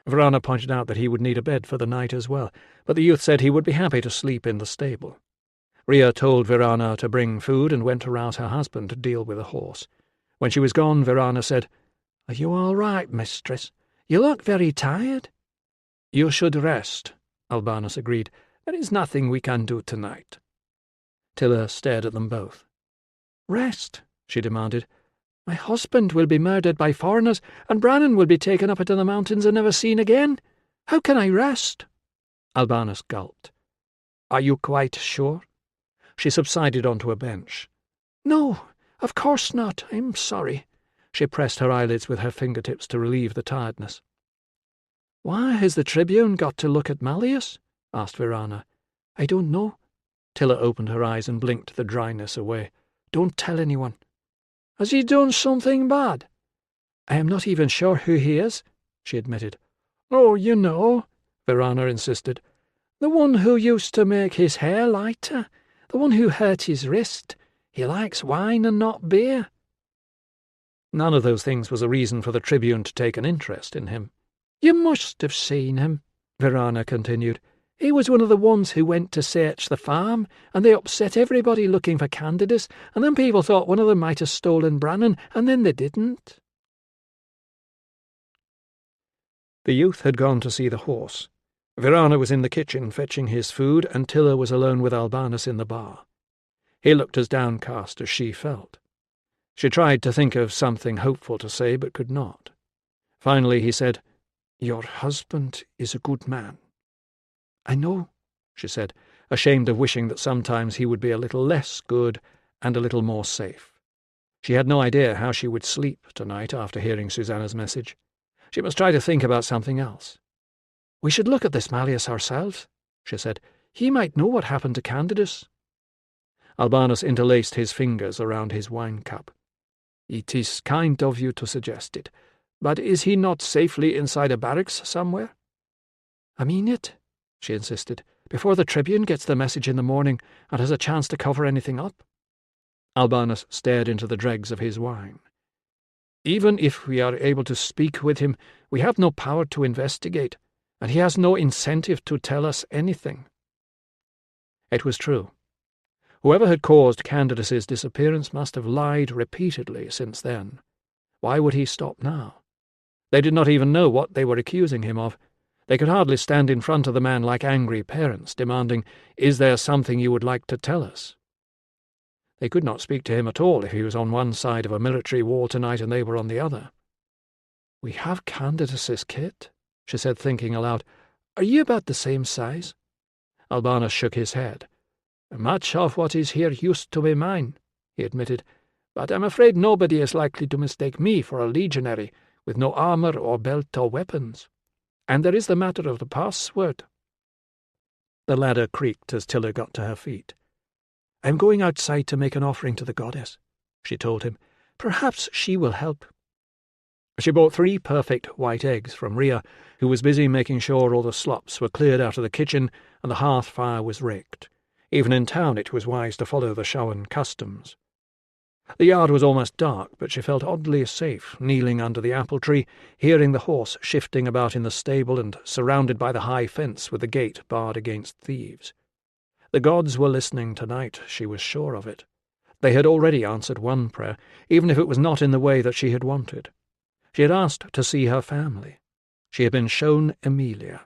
Speaker 1: Verana pointed out that he would need a bed for the night as well, but the youth said he would be happy to sleep in the stable. Rhea told Verana to bring food and went to rouse her husband to deal with the horse. When she was gone, Verana said,
Speaker 3: "Are you all right, mistress? You look very tired."
Speaker 1: "You should rest," Albanus agreed. "There is nothing we can do tonight." Tilla stared at them both.
Speaker 3: "Rest?" she demanded. "My husband will be murdered by foreigners, and Brannan will be taken up into the mountains and never seen again. How can I rest?"
Speaker 1: Albanus gulped. "Are you quite sure?" She subsided onto a bench.
Speaker 3: "No, of course not. I'm sorry."
Speaker 1: She pressed her eyelids with her fingertips to relieve the tiredness.
Speaker 3: "Why has the Tribune got to look at Malleus?" asked Verana.
Speaker 1: "I don't know." Tilla opened her eyes and blinked the dryness away. "Don't tell anyone."
Speaker 3: "Has he done something bad?"
Speaker 1: "I am not even sure who he is," she admitted.
Speaker 3: "Oh, you know,"
Speaker 1: Verana insisted.
Speaker 3: "The one who used to make his hair lighter. The one who hurt his wrist. He likes wine and not beer."
Speaker 1: None of those things was a reason for the Tribune to take an interest in him.
Speaker 3: "You must have seen him," Verana continued. "He was one of the ones who went to search the farm, and they upset everybody looking for candidates, and then people thought one of them might have stolen Brannan, and then they didn't."
Speaker 1: The youth had gone to see the horse. Verana was in the kitchen fetching his food, and Tilla was alone with Albanus in the bar. He looked as downcast as she felt. She tried to think of something hopeful to say, but could not. Finally he said, "Your husband is a good man."
Speaker 3: "I know,"
Speaker 1: she said, ashamed of wishing that sometimes he would be a little less good and a little more safe. She had no idea how she would sleep tonight after hearing Susanna's message. She must try to think about something else.
Speaker 3: "We should look at this Malleus ourselves," she said. "He might know what happened to Candidus."
Speaker 1: Albanus interlaced his fingers around his wine cup.
Speaker 4: "It is kind of you to suggest it, but is he not safely inside a barracks somewhere?"
Speaker 3: "I mean it," she insisted, "before the Tribune gets the message in the morning and has a chance to cover anything up."
Speaker 1: Albanus stared into the dregs of his wine.
Speaker 4: "Even if we are able to speak with him, we have no power to investigate, and he has no incentive to tell us anything."
Speaker 1: It was true. Whoever had caused Candidus's disappearance must have lied repeatedly since then. Why would he stop now? They did not even know what they were accusing him of. They could hardly stand in front of the man like angry parents, demanding, "Is there something you would like to tell us?" They could not speak to him at all if he was on one side of a military war tonight and they were on the other.
Speaker 3: "We have Candidus's kit," she said, thinking aloud. "Are you about the same size?"
Speaker 1: Albanus shook his head.
Speaker 4: "Much of what is here used to be mine," he admitted, "but I'm afraid nobody is likely to mistake me for a legionary with no armour or belt or weapons. And there is the matter of the password."
Speaker 1: The ladder creaked as Tilla got to her feet.
Speaker 3: "I'm going outside to make an offering to the goddess," she told him. "Perhaps she will help."
Speaker 1: She bought 3 perfect white eggs from Rhea, who was busy making sure all the slops were cleared out of the kitchen and the hearth fire was raked. Even in town it was wise to follow the Shawan customs. The yard was almost dark, but she felt oddly safe, kneeling under the apple tree, hearing the horse shifting about in the stable and surrounded by the high fence with the gate barred against thieves. The gods were listening tonight, she was sure of it. They had already answered one prayer, even if it was not in the way that she had wanted. She had asked to see her family. She had been shown Emilia.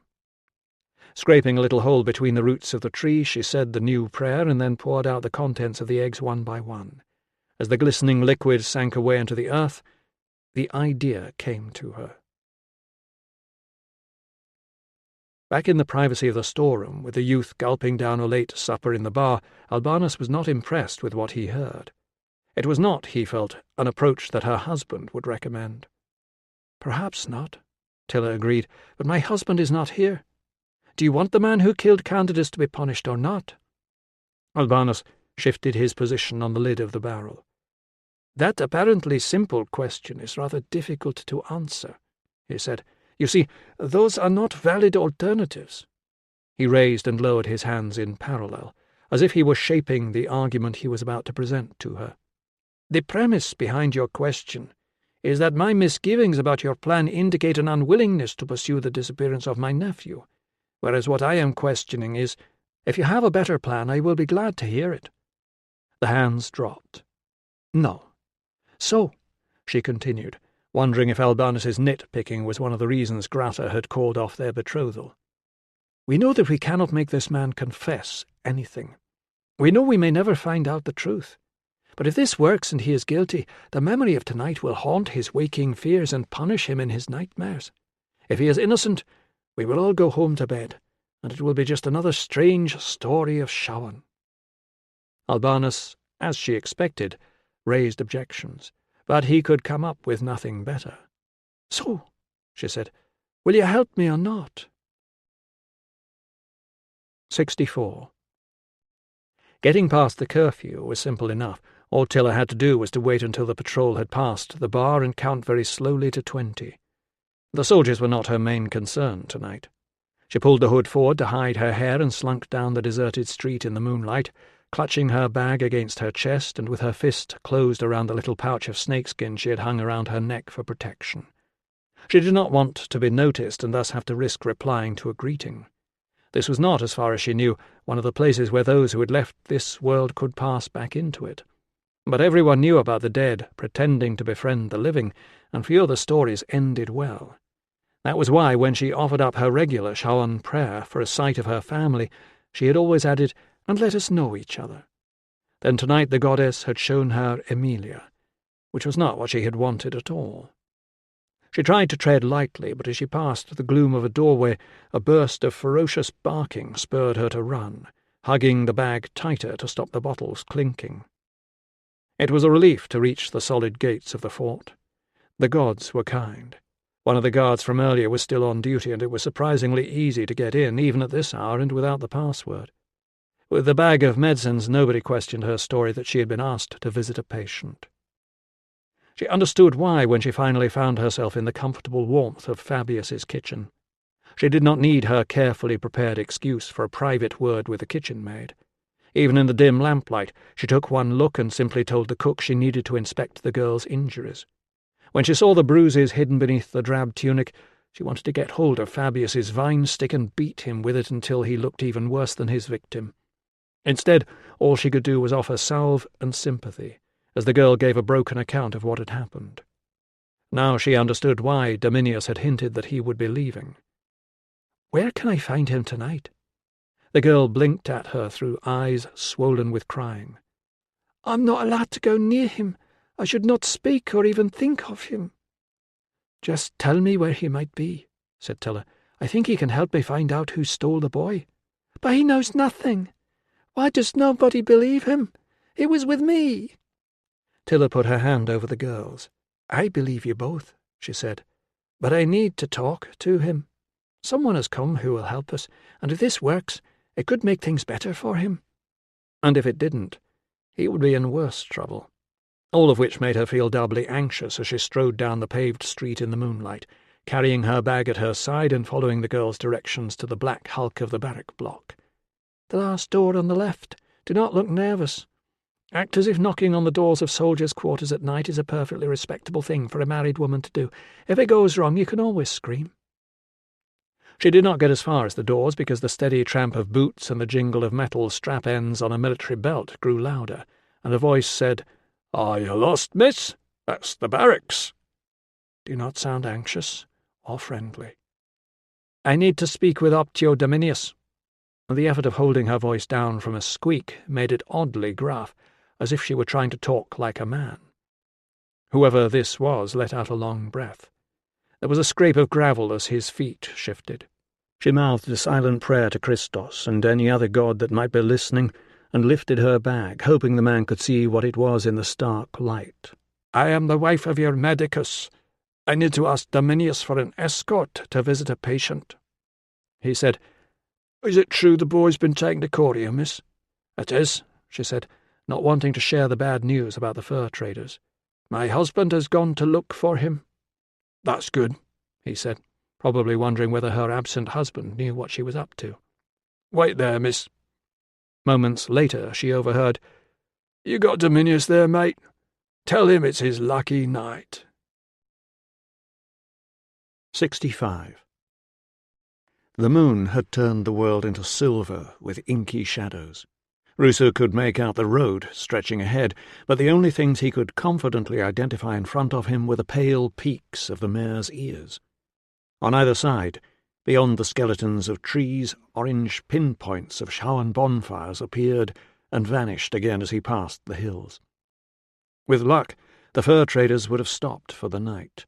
Speaker 1: Scraping a little hole between the roots of the tree, she said the new prayer and then poured out the contents of the eggs one by one. As the glistening liquid sank away into the earth, the idea came to her. Back in the privacy of the storeroom, with the youth gulping down a late supper in the bar, Albanus was not impressed with what he heard. It was not, he felt, an approach that her husband would recommend.
Speaker 3: "Perhaps not," Tilla agreed, "but my husband is not here. Do you want the man who killed Candidus to be punished or not?"
Speaker 1: Albanus shifted his position on the lid of the barrel.
Speaker 4: "That apparently simple question is rather difficult to answer," he said. "You see, those are not valid alternatives."
Speaker 1: He raised and lowered his hands in parallel, as if he were shaping the argument he was about to present to her.
Speaker 4: "The premise behind your question is that my misgivings about your plan indicate an unwillingness to pursue the disappearance of my nephew, whereas what I am questioning is, if you have a better plan, I will be glad to hear it."
Speaker 1: The hands dropped.
Speaker 3: "No."
Speaker 1: "So," she continued, wondering if Albanus's nitpicking was one of the reasons Grata had called off their betrothal.
Speaker 3: "We know that we cannot make this man confess anything. We know we may never find out the truth. But if this works and he is guilty, the memory of tonight will haunt his waking fears and punish him in his nightmares. If he is innocent, we will all go home to bed, and it will be just another strange story of Shawan."
Speaker 1: Albanus, as she expected, raised objections, but he could come up with nothing better.
Speaker 3: "So," she said, "will you help me or not?"
Speaker 1: 64. Getting past the curfew was simple enough. All Tilla had to do was to wait until the patrol had passed the bar and count very slowly to 20. The soldiers were not her main concern tonight. She pulled the hood forward to hide her hair and slunk down the deserted street in the moonlight, clutching her bag against her chest and with her fist closed around the little pouch of snakeskin she had hung around her neck for protection. She did not want to be noticed and thus have to risk replying to a greeting. This was not, as far as she knew, one of the places where those who had left this world could pass back into it. But everyone knew about the dead pretending to befriend the living, and few of the stories ended well. That was why, when she offered up her regular Shawan prayer for a sight of her family, she had always added, "And let us know each other." Then tonight the goddess had shown her Emilia, which was not what she had wanted at all. She tried to tread lightly, but as she passed the gloom of a doorway, a burst of ferocious barking spurred her to run, hugging the bag tighter to stop the bottles clinking. It was a relief to reach the solid gates of the fort. The gods were kind. One of the guards from earlier was still on duty, and it was surprisingly easy to get in, even at this hour and without the password. With the bag of medicines, nobody questioned her story that she had been asked to visit a patient. She understood why when she finally found herself in the comfortable warmth of Fabius's kitchen. She did not need her carefully prepared excuse for a private word with the kitchen maid. Even in the dim lamplight, she took one look and simply told the cook she needed to inspect the girl's injuries. When she saw the bruises hidden beneath the drab tunic, she wanted to get hold of Fabius's vine stick and beat him with it until he looked even worse than his victim. Instead, all she could do was offer salve and sympathy, as the girl gave a broken account of what had happened. Now she understood why Dominius had hinted that he would be leaving. "Where can I find him tonight?" The girl blinked at her through eyes swollen with crying. "I'm not allowed to go near him. I should not speak or even think of him." "Just tell me where he might be," said Tilla. "I think he can help me find out who stole the boy." "But he knows nothing. Why does nobody believe him? It was with me." Tilla put her hand over the girl's. "I believe you both," she said, "but I need to talk to him. Someone has come who will help us, and if this works, it could make things better for him. And if it didn't, he would be in worse trouble." All of which made her feel doubly anxious as she strode down the paved street in the moonlight, carrying her bag at her side and following the girl's directions to the black hulk of the barrack block. "The last door on the left. Do not look nervous. Act as if knocking on the doors of soldiers' quarters at night is a perfectly respectable thing for a married woman to do. If it goes wrong, you can always scream." She did not get as far as the doors because the steady tramp of boots and the jingle of metal strap-ends on a military belt grew louder, and a voice said, "Are you lost, miss? That's the barracks." "Do not sound anxious or friendly." "I need to speak with Optio Dominius." The effort of holding her voice down from a squeak made it oddly gruff, as if she were trying to talk like a man. Whoever this was let out a long breath. There was a scrape of gravel as his feet shifted. She mouthed a silent prayer to Christos and any other god that might be listening, and lifted her bag, hoping the man could see what it was in the stark light. "I am the wife of your medicus. I need to ask Dominius for an escort to visit a patient." He said, "Is it true the boy's been taken to Coria, miss?" "It is," she said, not wanting to share the bad news about the fur traders. "My husband has gone to look for him." "That's good," he said, probably wondering whether her absent husband knew what she was up to. "Wait there, miss." Moments later she overheard, "You got Dominius there, mate? Tell him it's his lucky night." 65. The moon had turned the world into silver with inky shadows. Ruso could make out the road stretching ahead, but the only things he could confidently identify in front of him were the pale peaks of the mare's ears. On either side, beyond the skeletons of trees, orange pinpoints of Shawan bonfires appeared and vanished again as he passed the hills. With luck, the fur traders would have stopped for the night.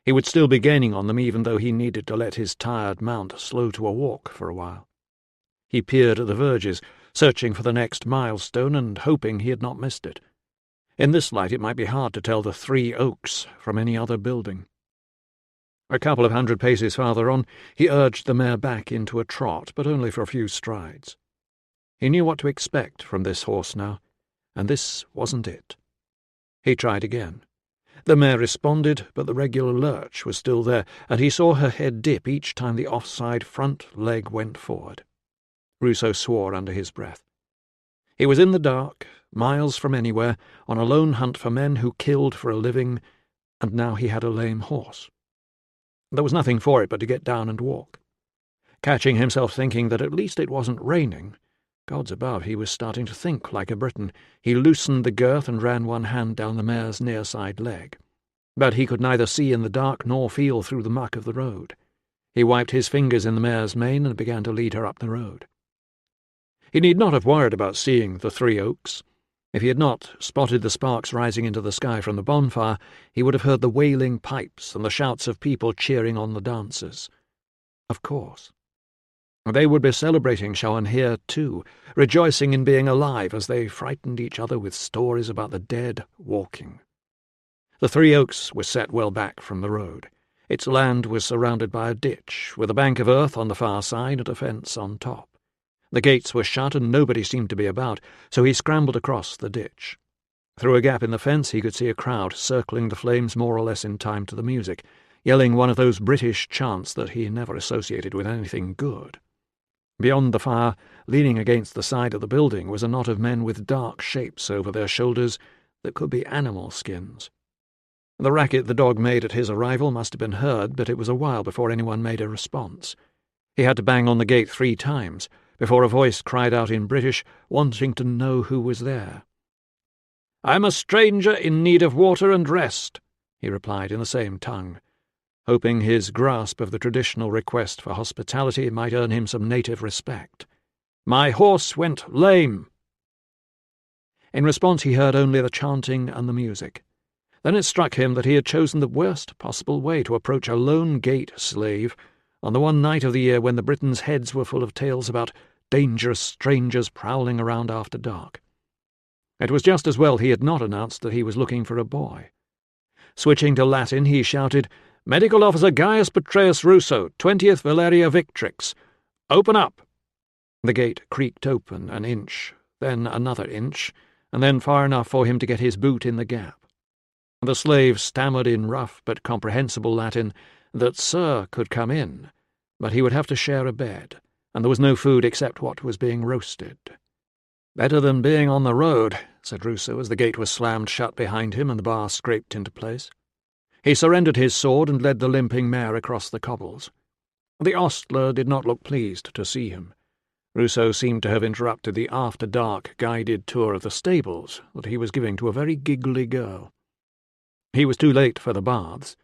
Speaker 1: He would still be gaining on them even though he needed to let his tired mount slow to a walk for a while. He peered at the verges, searching for the next milestone and hoping he had not missed it. In this light it might be hard to tell the 3 Oaks from any other building. A couple of 100 paces farther on, he urged the mare back into a trot, but only for a few strides. He knew what to expect from this horse now, and this wasn't it. He tried again. The mare responded, but the regular lurch was still there, and he saw her head dip each time the offside front leg went forward. Ruso swore under his breath. He was in the dark, miles from anywhere, on a lone hunt for men who killed for a living, and now he had a lame horse. There was nothing for it but to get down and walk. Catching himself thinking that at least it wasn't raining, gods above, he was starting to think like a Briton, he loosened the girth and ran one hand down the mare's near side leg. But he could neither see in the dark nor feel through the muck of the road. He wiped his fingers in the mare's mane and began to lead her up the road. He need not have worried about seeing the 3 Oaks. If he had not spotted the sparks rising into the sky from the bonfire, he would have heard the wailing pipes and the shouts of people cheering on the dancers. Of course. They would be celebrating Shawan here too, rejoicing in being alive as they frightened each other with stories about the dead walking. The Three Oaks was set well back from the road. Its land was surrounded by a ditch, with a bank of earth on the far side and a fence on top. The gates were shut and nobody seemed to be about, so he scrambled across the ditch. Through a gap in the fence he could see a crowd circling the flames more or less in time to the music, yelling one of those British chants that he never associated with anything good. Beyond the fire, leaning against the side of the building, was a knot of men with dark shapes over their shoulders that could be animal skins. The racket the dog made at his arrival must have been heard, but it was a while before anyone made a response. He had to bang on the gate 3 times before a voice cried out in British, wanting to know who was there. "I'm a stranger in need of water and rest," he replied in the same tongue, hoping his grasp of the traditional request for hospitality might earn him some native respect. "My horse went lame." In response he heard only the chanting and the music. Then it struck him that he had chosen the worst possible way to approach a lone gate slave on the one night of the year when the Britons' heads were full of tales about dangerous strangers prowling around after dark. It was just as well he had not announced that he was looking for a boy. Switching to Latin, he shouted, "Medical Officer Gaius Petreius Ruso, 20th Valeria Victrix. Open up!" The gate creaked open an inch, then another inch, and then far enough for him to get his boot in the gap. The slave stammered in rough but comprehensible Latin that Sir could come in, but he would have to share a bed, and there was no food except what was being roasted. "Better than being on the road," said Ruso as the gate was slammed shut behind him and the bar scraped into place. He surrendered his sword and led the limping mare across the cobbles. The ostler did not look pleased to see him. Ruso seemed to have interrupted the after-dark guided tour of the stables that he was giving to a very giggly girl. He was too late for the baths,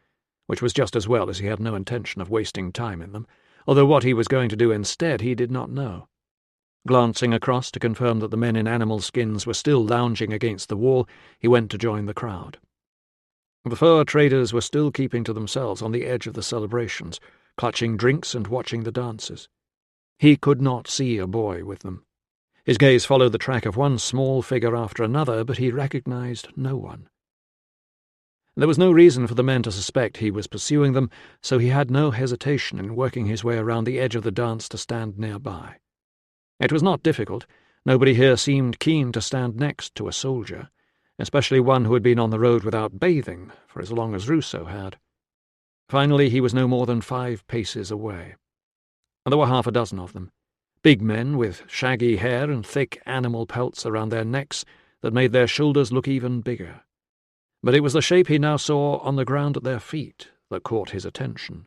Speaker 1: which was just as well as he had no intention of wasting time in them, although what he was going to do instead he did not know. Glancing across to confirm that the men in animal skins were still lounging against the wall, he went to join the crowd. The fur traders were still keeping to themselves on the edge of the celebrations, clutching drinks and watching the dances. He could not see a boy with them. His gaze followed the track of one small figure after another, but he recognized no one. There was no reason for the men to suspect he was pursuing them, so he had no hesitation in working his way around the edge of the dance to stand nearby. It was not difficult. Nobody here seemed keen to stand next to a soldier, especially one who had been on the road without bathing for as long as Ruso had. Finally, he was no more than 5 paces away. There were half a dozen of them, big men with shaggy hair and thick animal pelts around their necks that made their shoulders look even bigger. But it was the shape he now saw on the ground at their feet that caught his attention.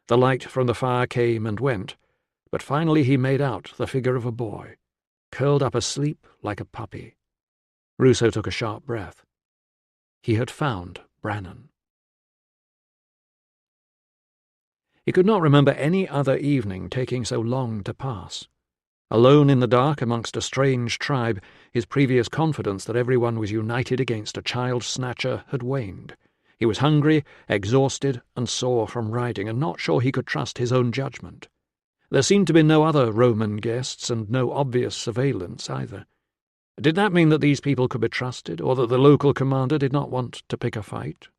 Speaker 1: The light from the fire came and went, but finally he made out the figure of a boy, curled up asleep like a puppy. Ruso took a sharp breath. He had found Brannan. He could not remember any other evening taking so long to pass. Alone in the dark amongst a strange tribe, his previous confidence that everyone was united against a child-snatcher had waned. He was hungry, exhausted, and sore from riding, and not sure he could trust his own judgment. There seemed to be no other Roman guests, and no obvious surveillance either. Did that mean that these people could be trusted, or that the local commander did not want to pick a fight?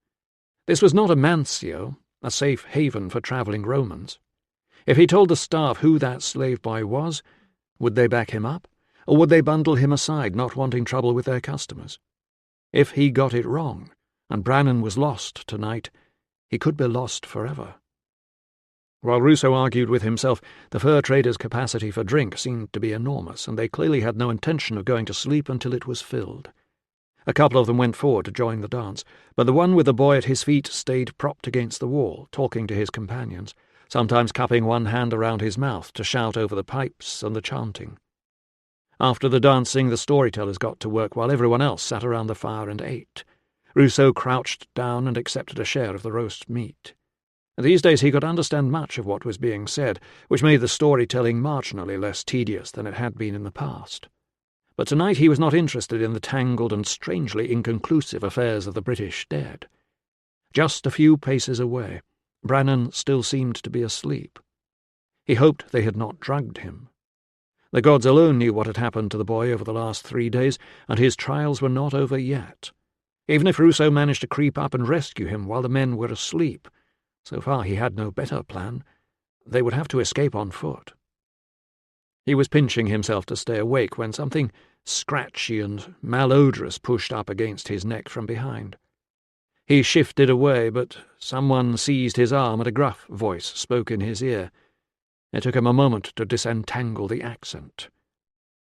Speaker 1: This was not a mansio, a safe haven for travelling Romans. If he told the staff who that slave boy was, would they back him up, or would they bundle him aside, not wanting trouble with their customers? If he got it wrong, and Brannan was lost tonight, he could be lost forever. While Ruso argued with himself, the fur traders' capacity for drink seemed to be enormous, and they clearly had no intention of going to sleep until it was filled. A couple of them went forward to join the dance, but the one with the boy at his feet stayed propped against the wall, talking to his companions, sometimes cupping one hand around his mouth to shout over the pipes and the chanting. After the dancing, the storytellers got to work while everyone else sat around the fire and ate. Ruso crouched down and accepted a share of the roast meat. These days he could understand much of what was being said, which made the storytelling marginally less tedious than it had been in the past. But tonight he was not interested in the tangled and strangely inconclusive affairs of the British dead. Just a few paces away, Brannan still seemed to be asleep. He hoped they had not drugged him. The gods alone knew what had happened to the boy over the last 3 days, and his trials were not over yet. Even if Ruso managed to creep up and rescue him while the men were asleep, so far he had no better plan. They would have to escape on foot. He was pinching himself to stay awake when something scratchy and malodorous pushed up against his neck from behind. He shifted away, but someone seized his arm and a gruff voice spoke in his ear. It took him a moment to disentangle the accent.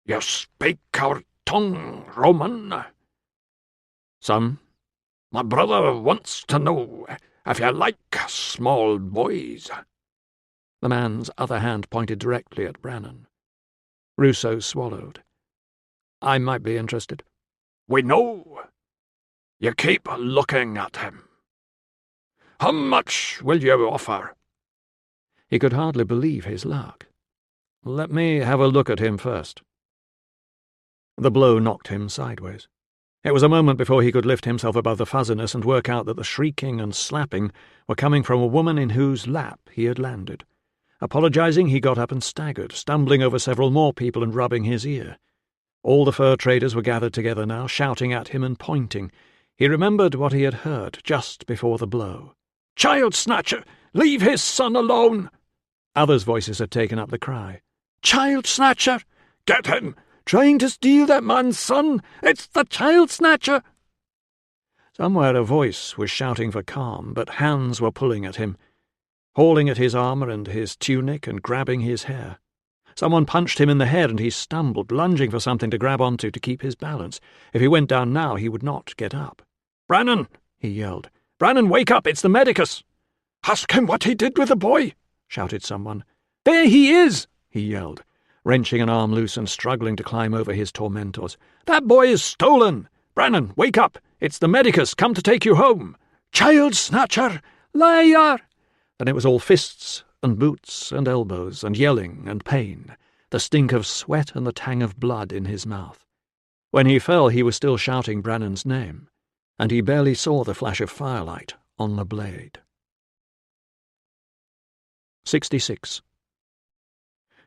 Speaker 2: "You speak our tongue, Roman?"
Speaker 1: "Some."
Speaker 2: "My brother wants to know if you like small boys."
Speaker 1: The man's other hand pointed directly at Brannan. Ruso swallowed. "I might be interested."
Speaker 2: "We know. You keep looking at him. How much will you offer?"
Speaker 1: He could hardly believe his luck. "Let me have a look at him first." The blow knocked him sideways. It was a moment before he could lift himself above the fuzziness and work out that the shrieking and slapping were coming from a woman in whose lap he had landed. Apologizing, he got up and staggered, stumbling over several more people and rubbing his ear. All the fur traders were gathered together now, shouting at him and pointing. He remembered what he had heard just before the blow.
Speaker 2: "Child snatcher! Leave his son alone!"
Speaker 1: Others' voices had taken up the cry.
Speaker 2: "Child snatcher! Get him! Trying to steal that man's son! It's the child snatcher!"
Speaker 1: Somewhere a voice was shouting for calm, but hands were pulling at him, hauling at his armor and his tunic and grabbing his hair. Someone punched him in the head and he stumbled, lunging for something to grab onto to keep his balance. If he went down now, he would not get up.
Speaker 2: "Brannan!" he yelled. "Brannan, wake up! It's the medicus!" "Ask him what he did with the boy!" shouted someone.
Speaker 1: "There he is!" he yelled, wrenching an arm loose and struggling to climb over his tormentors.
Speaker 2: "That boy is stolen! Brannan, wake up! It's the medicus come to take you home! Child snatcher! Liar!"
Speaker 1: Then it was all fists and boots and elbows and yelling and pain, the stink of sweat and the tang of blood in his mouth. When he fell, he was still shouting Brannan's name, and he barely saw the flash of firelight on the blade. 66.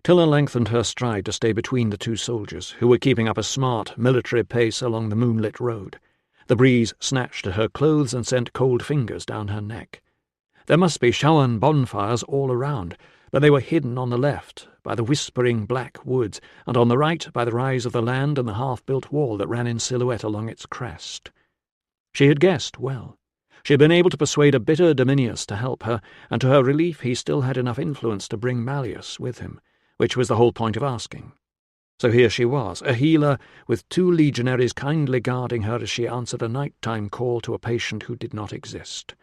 Speaker 1: Tilla lengthened her stride to stay between the two soldiers, who were keeping up a smart military pace along the moonlit road. The breeze snatched at her clothes and sent cold fingers down her neck. There must be Shawan bonfires all around, but they were hidden on the left by the whispering black woods, and on the right by the rise of the land and the half-built wall that ran in silhouette along its crest. She had guessed well. She had been able to persuade a bitter Dominius to help her, and to her relief he still had enough influence to bring Malleus with him, which was the whole point of asking. So here she was, a healer, with 2 legionaries kindly guarding her as she answered a night-time call to a patient who did not exist.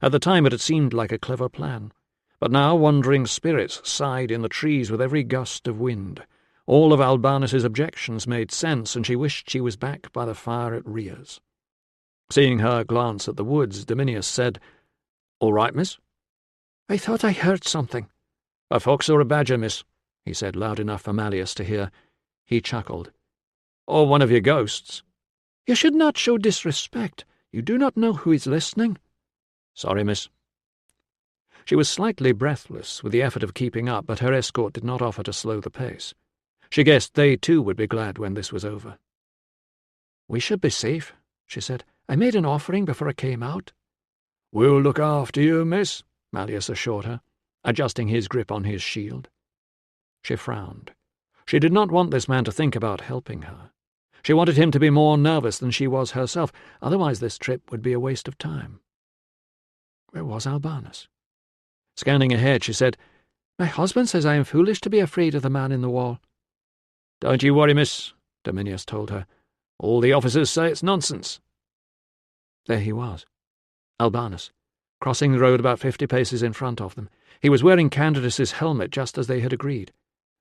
Speaker 1: At the time it had seemed like a clever plan, but now wandering spirits sighed in the trees with every gust of wind. All of Albanus's objections made sense, and she wished she was back by the fire at Rhea's. Seeing her glance at the woods, Dominius said, "All right, miss?"
Speaker 3: "I thought I heard something."
Speaker 1: "A fox or a badger, miss?" he said, loud enough for Malleus to hear. He chuckled. "Or one of your ghosts."
Speaker 3: "You should not show disrespect. You do not know who is listening."
Speaker 1: "Sorry, miss." She was slightly breathless with the effort of keeping up, but her escort did not offer to slow the pace. She guessed they too would be glad when this was over.
Speaker 3: "We should be safe," she said. "I made an offering before I came out."
Speaker 2: "We'll look after you, miss,"
Speaker 1: Malleus assured her, adjusting his grip on his shield. She frowned. She did not want this man to think about helping her. She wanted him to be more nervous than she was herself, otherwise this trip would be a waste of time. Where was Albanus? Scanning ahead, she said,
Speaker 3: "My husband says I am foolish to be afraid of the man in the wall."
Speaker 1: "Don't you worry, miss," Dominius told her. "All the officers say it's nonsense." There he was, Albanus, crossing the road about 50 paces in front of them. He was wearing Candidus's helmet just as they had agreed.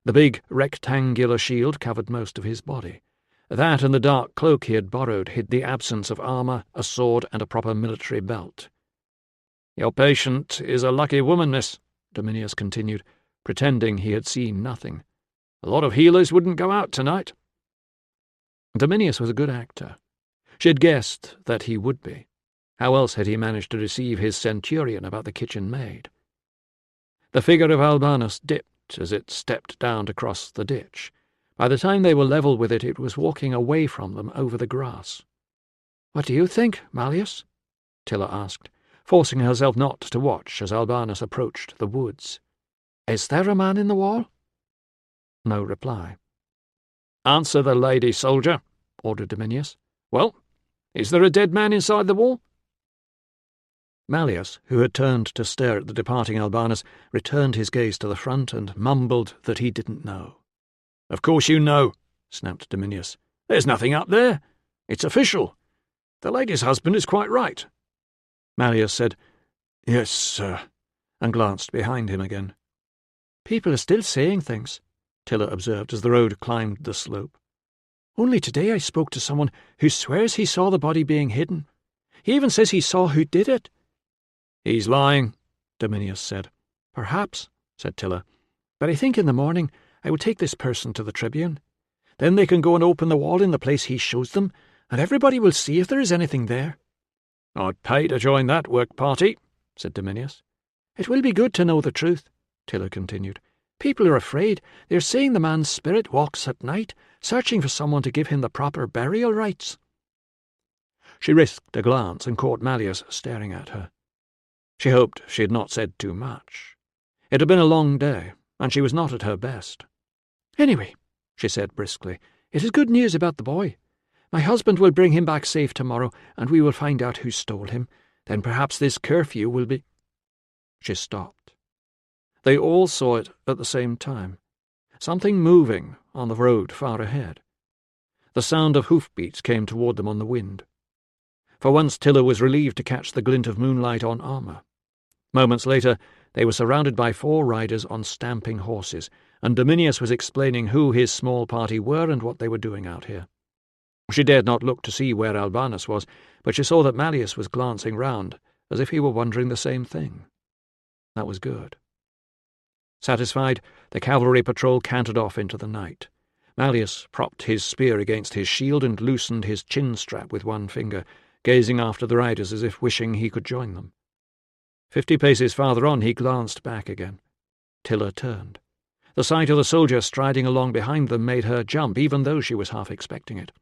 Speaker 1: The big rectangular shield covered most of his body. That and the dark cloak he had borrowed hid the absence of armour, a sword, and a proper military belt. "Your patient is a lucky woman, miss," Dominius continued, pretending he had seen nothing. "A lot of healers wouldn't go out tonight." Dominius was a good actor. She had guessed that he would be. How else had he managed to deceive his centurion about the kitchen maid? The figure of Albanus dipped stopped as it stepped down to cross the ditch. By the time they were level with it, it was walking away from them over the grass.
Speaker 3: "What do you think, Malleus?" Tilla asked, forcing herself not to watch as Albanus approached the woods. "Is there a man in the wall?"
Speaker 1: No reply. "Answer the lady, soldier," ordered Dominius. "Well, is there a dead man inside the wall?" Malleus, who had turned to stare at the departing Albanus, returned his gaze to the front and mumbled that he didn't know. "Of course you know," snapped Dominius. "There's nothing up there. It's official. The lady's husband is quite right." Malleus said, "Yes, sir," and glanced behind him again.
Speaker 3: "People are still saying things," Tilla observed as the road climbed the slope. "Only today I spoke to someone who swears he saw the body being hidden. He even says he saw who did it."
Speaker 1: "He's lying," Dominius said.
Speaker 3: "Perhaps," said Tilla, "but I think in the morning I will take this person to the tribune. Then they can go and open the wall in the place he shows them, and everybody will see if there is anything there."
Speaker 1: "I'd pay to join that work party," said Dominius.
Speaker 3: "It will be good to know the truth," Tilla continued. "People are afraid. They are saying the man's spirit walks at night, searching for someone to give him the proper burial rites."
Speaker 1: She risked a glance and caught Malleus staring at her. She hoped she had not said too much. It had been a long day, and she was not at her best.
Speaker 3: "Anyway," she said briskly, "it is good news about the boy. My husband will bring him back safe tomorrow, and we will find out who stole him. Then perhaps this curfew will be—"
Speaker 1: She stopped. They all saw it at the same time. Something moving on the road far ahead. The sound of hoofbeats came toward them on the wind. For once Tilla was relieved to catch the glint of moonlight on armour. Moments later, they were surrounded by 4 riders on stamping horses, and Dominius was explaining who his small party were and what they were doing out here. She dared not look to see where Albanus was, but she saw that Malleus was glancing round, as if he were wondering the same thing. That was good. Satisfied, the cavalry patrol cantered off into the night. Malleus propped his spear against his shield and loosened his chin-strap with one finger, gazing after the riders as if wishing he could join them. 50 paces farther on he glanced back again. Tilla turned. The sight of the soldier striding along behind them made her jump, even though she was half expecting it.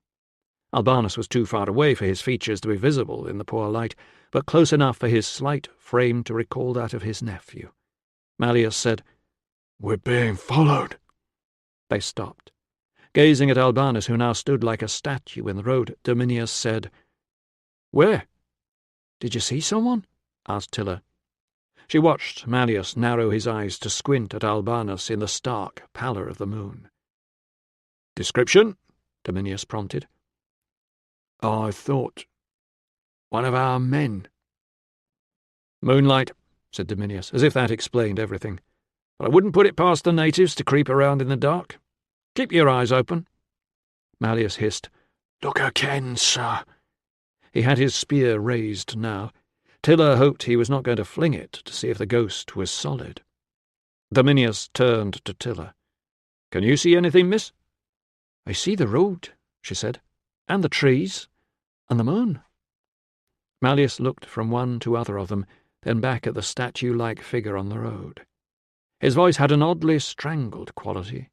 Speaker 1: Albanus was too far away for his features to be visible in the poor light, but close enough for his slight frame to recall that of his nephew. Malleus said,
Speaker 2: "We're being followed."
Speaker 1: They stopped. Gazing at Albanus, who now stood like a statue in the road, Dominius said, "Where?"
Speaker 3: "Did you see someone?" asked Tilla.
Speaker 1: She watched Malleus narrow his eyes to squint at Albanus in the stark pallor of the moon. "Description?" Dominius prompted.
Speaker 2: "I thought one of our men."
Speaker 1: "Moonlight," said Dominius, as if that explained everything. "But I wouldn't put it past the natives to creep around in the dark. Keep your eyes open." Malleus hissed,
Speaker 2: "Look again, sir."
Speaker 1: He had his spear raised now. Tilla hoped he was not going to fling it to see if the ghost was solid. Dominius turned to Tilla. "Can you see anything, miss?"
Speaker 3: "I see the road," she said, "and the trees, and the moon."
Speaker 1: Malleus looked from one to other of them, then back at the statue-like figure on the road. His voice had an oddly strangled quality,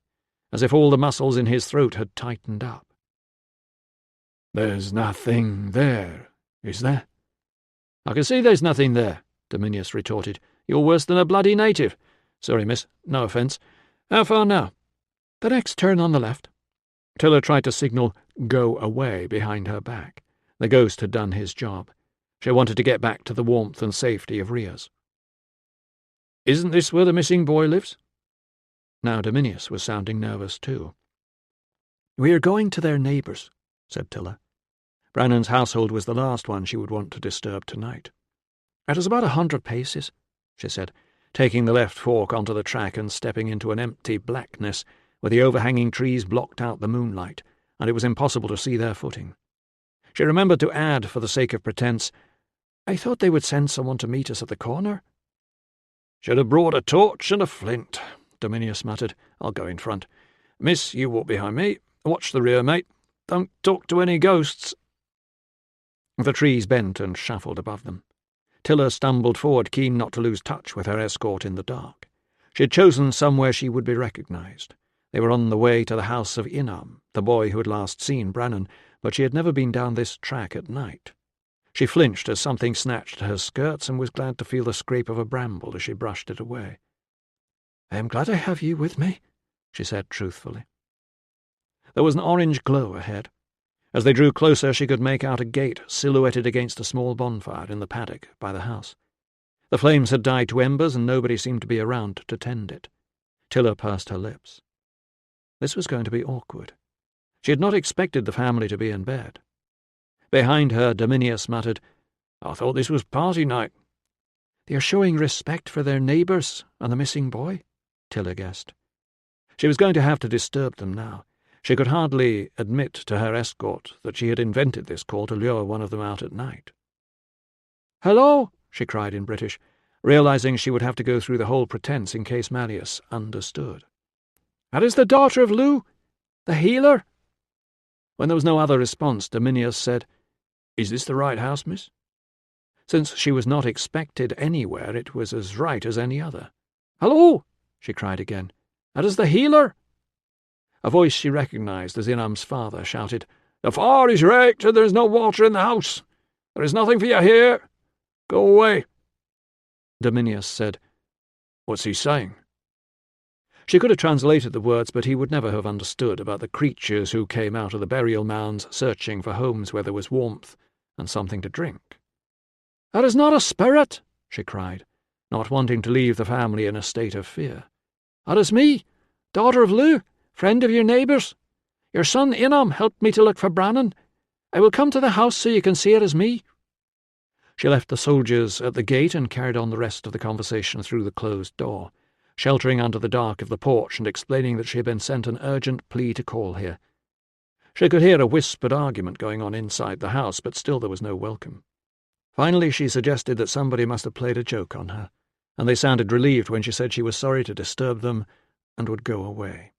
Speaker 1: as if all the muscles in his throat had tightened up.
Speaker 2: "There's nothing there, is there?"
Speaker 1: "I can see there's nothing there," Dominius retorted. "You're worse than a bloody native. Sorry, miss, no offence. How far now?"
Speaker 3: "The next turn on the left."
Speaker 1: Tilla tried to signal "go away" behind her back. The ghost had done his job. She wanted to get back to the warmth and safety of Ria's. "Isn't this where the missing boy lives?" Now Dominius was sounding nervous too.
Speaker 3: "We are going to their neighbours," said Tilla.
Speaker 1: Brannan's household was the last one she would want to disturb tonight.
Speaker 3: "It is about 100 paces,"
Speaker 1: she said, taking the left fork onto the track and stepping into an empty blackness where the overhanging trees blocked out the moonlight, and it was impossible to see their footing. She remembered to add, for the sake of pretence,
Speaker 3: "I thought they would send someone to meet us at the corner."
Speaker 1: "Should have brought a torch and a flint," Dominius muttered. "I'll go in front. Miss, you walk behind me. Watch the rear, mate. Don't talk to any ghosts." The trees bent and shuffled above them. Tilla stumbled forward, keen not to lose touch with her escort in the dark. She had chosen somewhere she would be recognised. They were on the way to the house of Inam, the boy who had last seen Brannan, but she had never been down this track at night. She flinched as something snatched at her skirts and was glad to feel the scrape of a bramble as she brushed it away. "I am glad I have you with me," she said truthfully. There was an orange glow ahead. As they drew closer, she could make out a gate silhouetted against a small bonfire in the paddock by the house. The flames had died to embers, and nobody seemed to be around to tend it. Tilla pursed her lips. This was going to be awkward. She had not expected the family to be in bed. Behind her, Dominius muttered, "I thought this was party night." "They are showing respect for their neighbours and the missing boy," Tilla guessed. She was going to have to disturb them now. She could hardly admit to her escort that she had invented this call to lure one of them out at night. "Hello!" she cried in British, realizing she would have to go through the whole pretense in case Malleus understood. "That is the daughter of Lou, the healer." When there was no other response, Dominius said, "Is this the right house, miss?" Since she was not expected anywhere, it was as right as any other. "Hello!" she cried again. "That is the healer." A voice she recognized as Inam's father shouted, "The fire is wrecked and there is no water in the house. There is nothing for you here. Go away." Dominius said, "What's he saying?" She could have translated the words, but he would never have understood about the creatures who came out of the burial mounds searching for homes where there was warmth and something to drink. "That is not a spirit," she cried, not wanting to leave the family in a state of fear. "That is me, daughter of Lou, friend of your neighbours. Your son Inam helped me to look for Brannan. I will come to the house so you can see it as me." She left the soldiers at the gate and carried on the rest of the conversation through the closed door, sheltering under the dark of the porch and explaining that she had been sent an urgent plea to call here. She could hear a whispered argument going on inside the house, but still there was no welcome. Finally she suggested that somebody must have played a joke on her, and they sounded relieved when she said she was sorry to disturb them and would go away.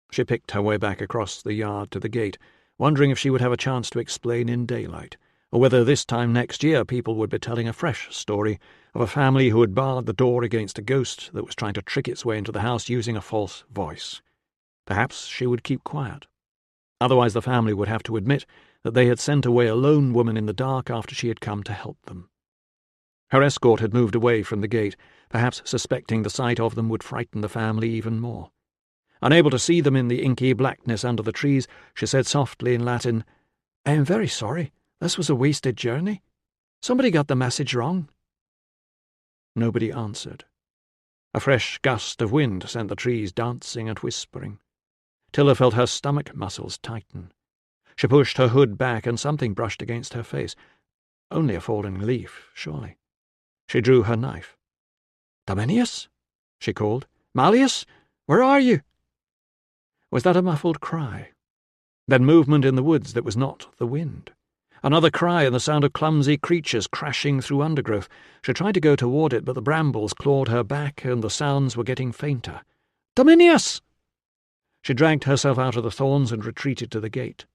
Speaker 1: She picked her way back across the yard to the gate, wondering if she would have a chance to explain in daylight, or whether this time next year people would be telling a fresh story of a family who had barred the door against a ghost that was trying to trick its way into the house using a false voice. Perhaps she would keep quiet. Otherwise the family would have to admit that they had sent away a lone woman in the dark after she had come to help them. Her escort had moved away from the gate, perhaps suspecting the sight of them would frighten the family even more. Unable to see them in the inky blackness under the trees, she said softly in Latin, "I am very sorry. This was a wasted journey. Somebody got the message wrong." Nobody answered. A fresh gust of wind sent the trees dancing and whispering. Tilla felt her stomach muscles tighten. She pushed her hood back and something brushed against her face. Only a fallen leaf, surely. She drew her knife. "Dominius?" she called. "Malleus? Where are you?" Was that a muffled cry? Then movement in the woods that was not the wind. Another cry and the sound of clumsy creatures crashing through undergrowth. She tried to go toward it, but the brambles clawed her back and the sounds were getting fainter. "Dominius!" She dragged herself out of the thorns and retreated to the gate.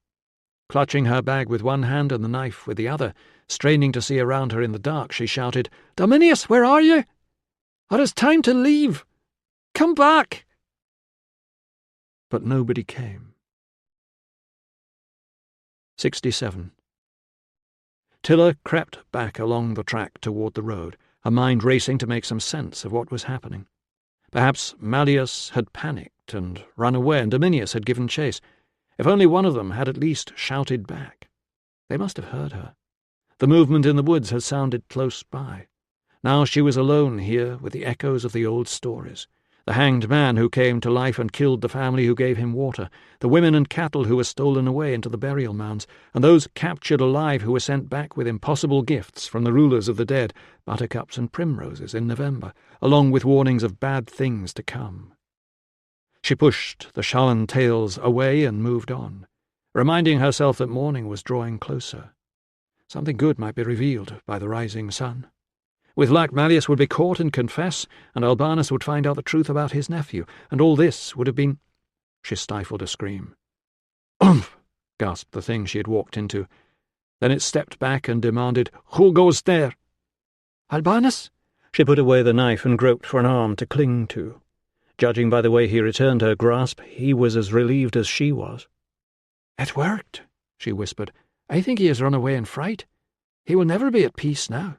Speaker 1: Clutching her bag with one hand and the knife with the other, straining to see around her in the dark, she shouted, "Dominius, where are you? It is time to leave. Come back!" But nobody came. 67. Tilla crept back along the track toward the road, her mind racing to make some sense of what was happening. Perhaps Malleus had panicked and run away, and Dominius had given chase. If only one of them had at least shouted back. They must have heard her. The movement in the woods had sounded close by. Now she was alone here with the echoes of the old stories. The hanged man who came to life and killed the family who gave him water, the women and cattle who were stolen away into the burial mounds, and those captured alive who were sent back with impossible gifts from the rulers of the dead, buttercups and primroses in November, along with warnings of bad things to come. She pushed the sullen tales away and moved on, reminding herself that morning was drawing closer. Something good might be revealed by the rising sun. With luck, Malleus would be caught and confess, and Albanus would find out the truth about his nephew, and all this would have been— She stifled a scream. "Umph!" gasped the thing she had walked into. Then it stepped back and demanded, "Who goes there?" "Albanus, She put away the knife and groped for an arm to cling to. Judging by the way he returned her grasp, he was as relieved as she was.
Speaker 4: "It worked," she whispered. "I think he has run away in fright. He will never be at peace now."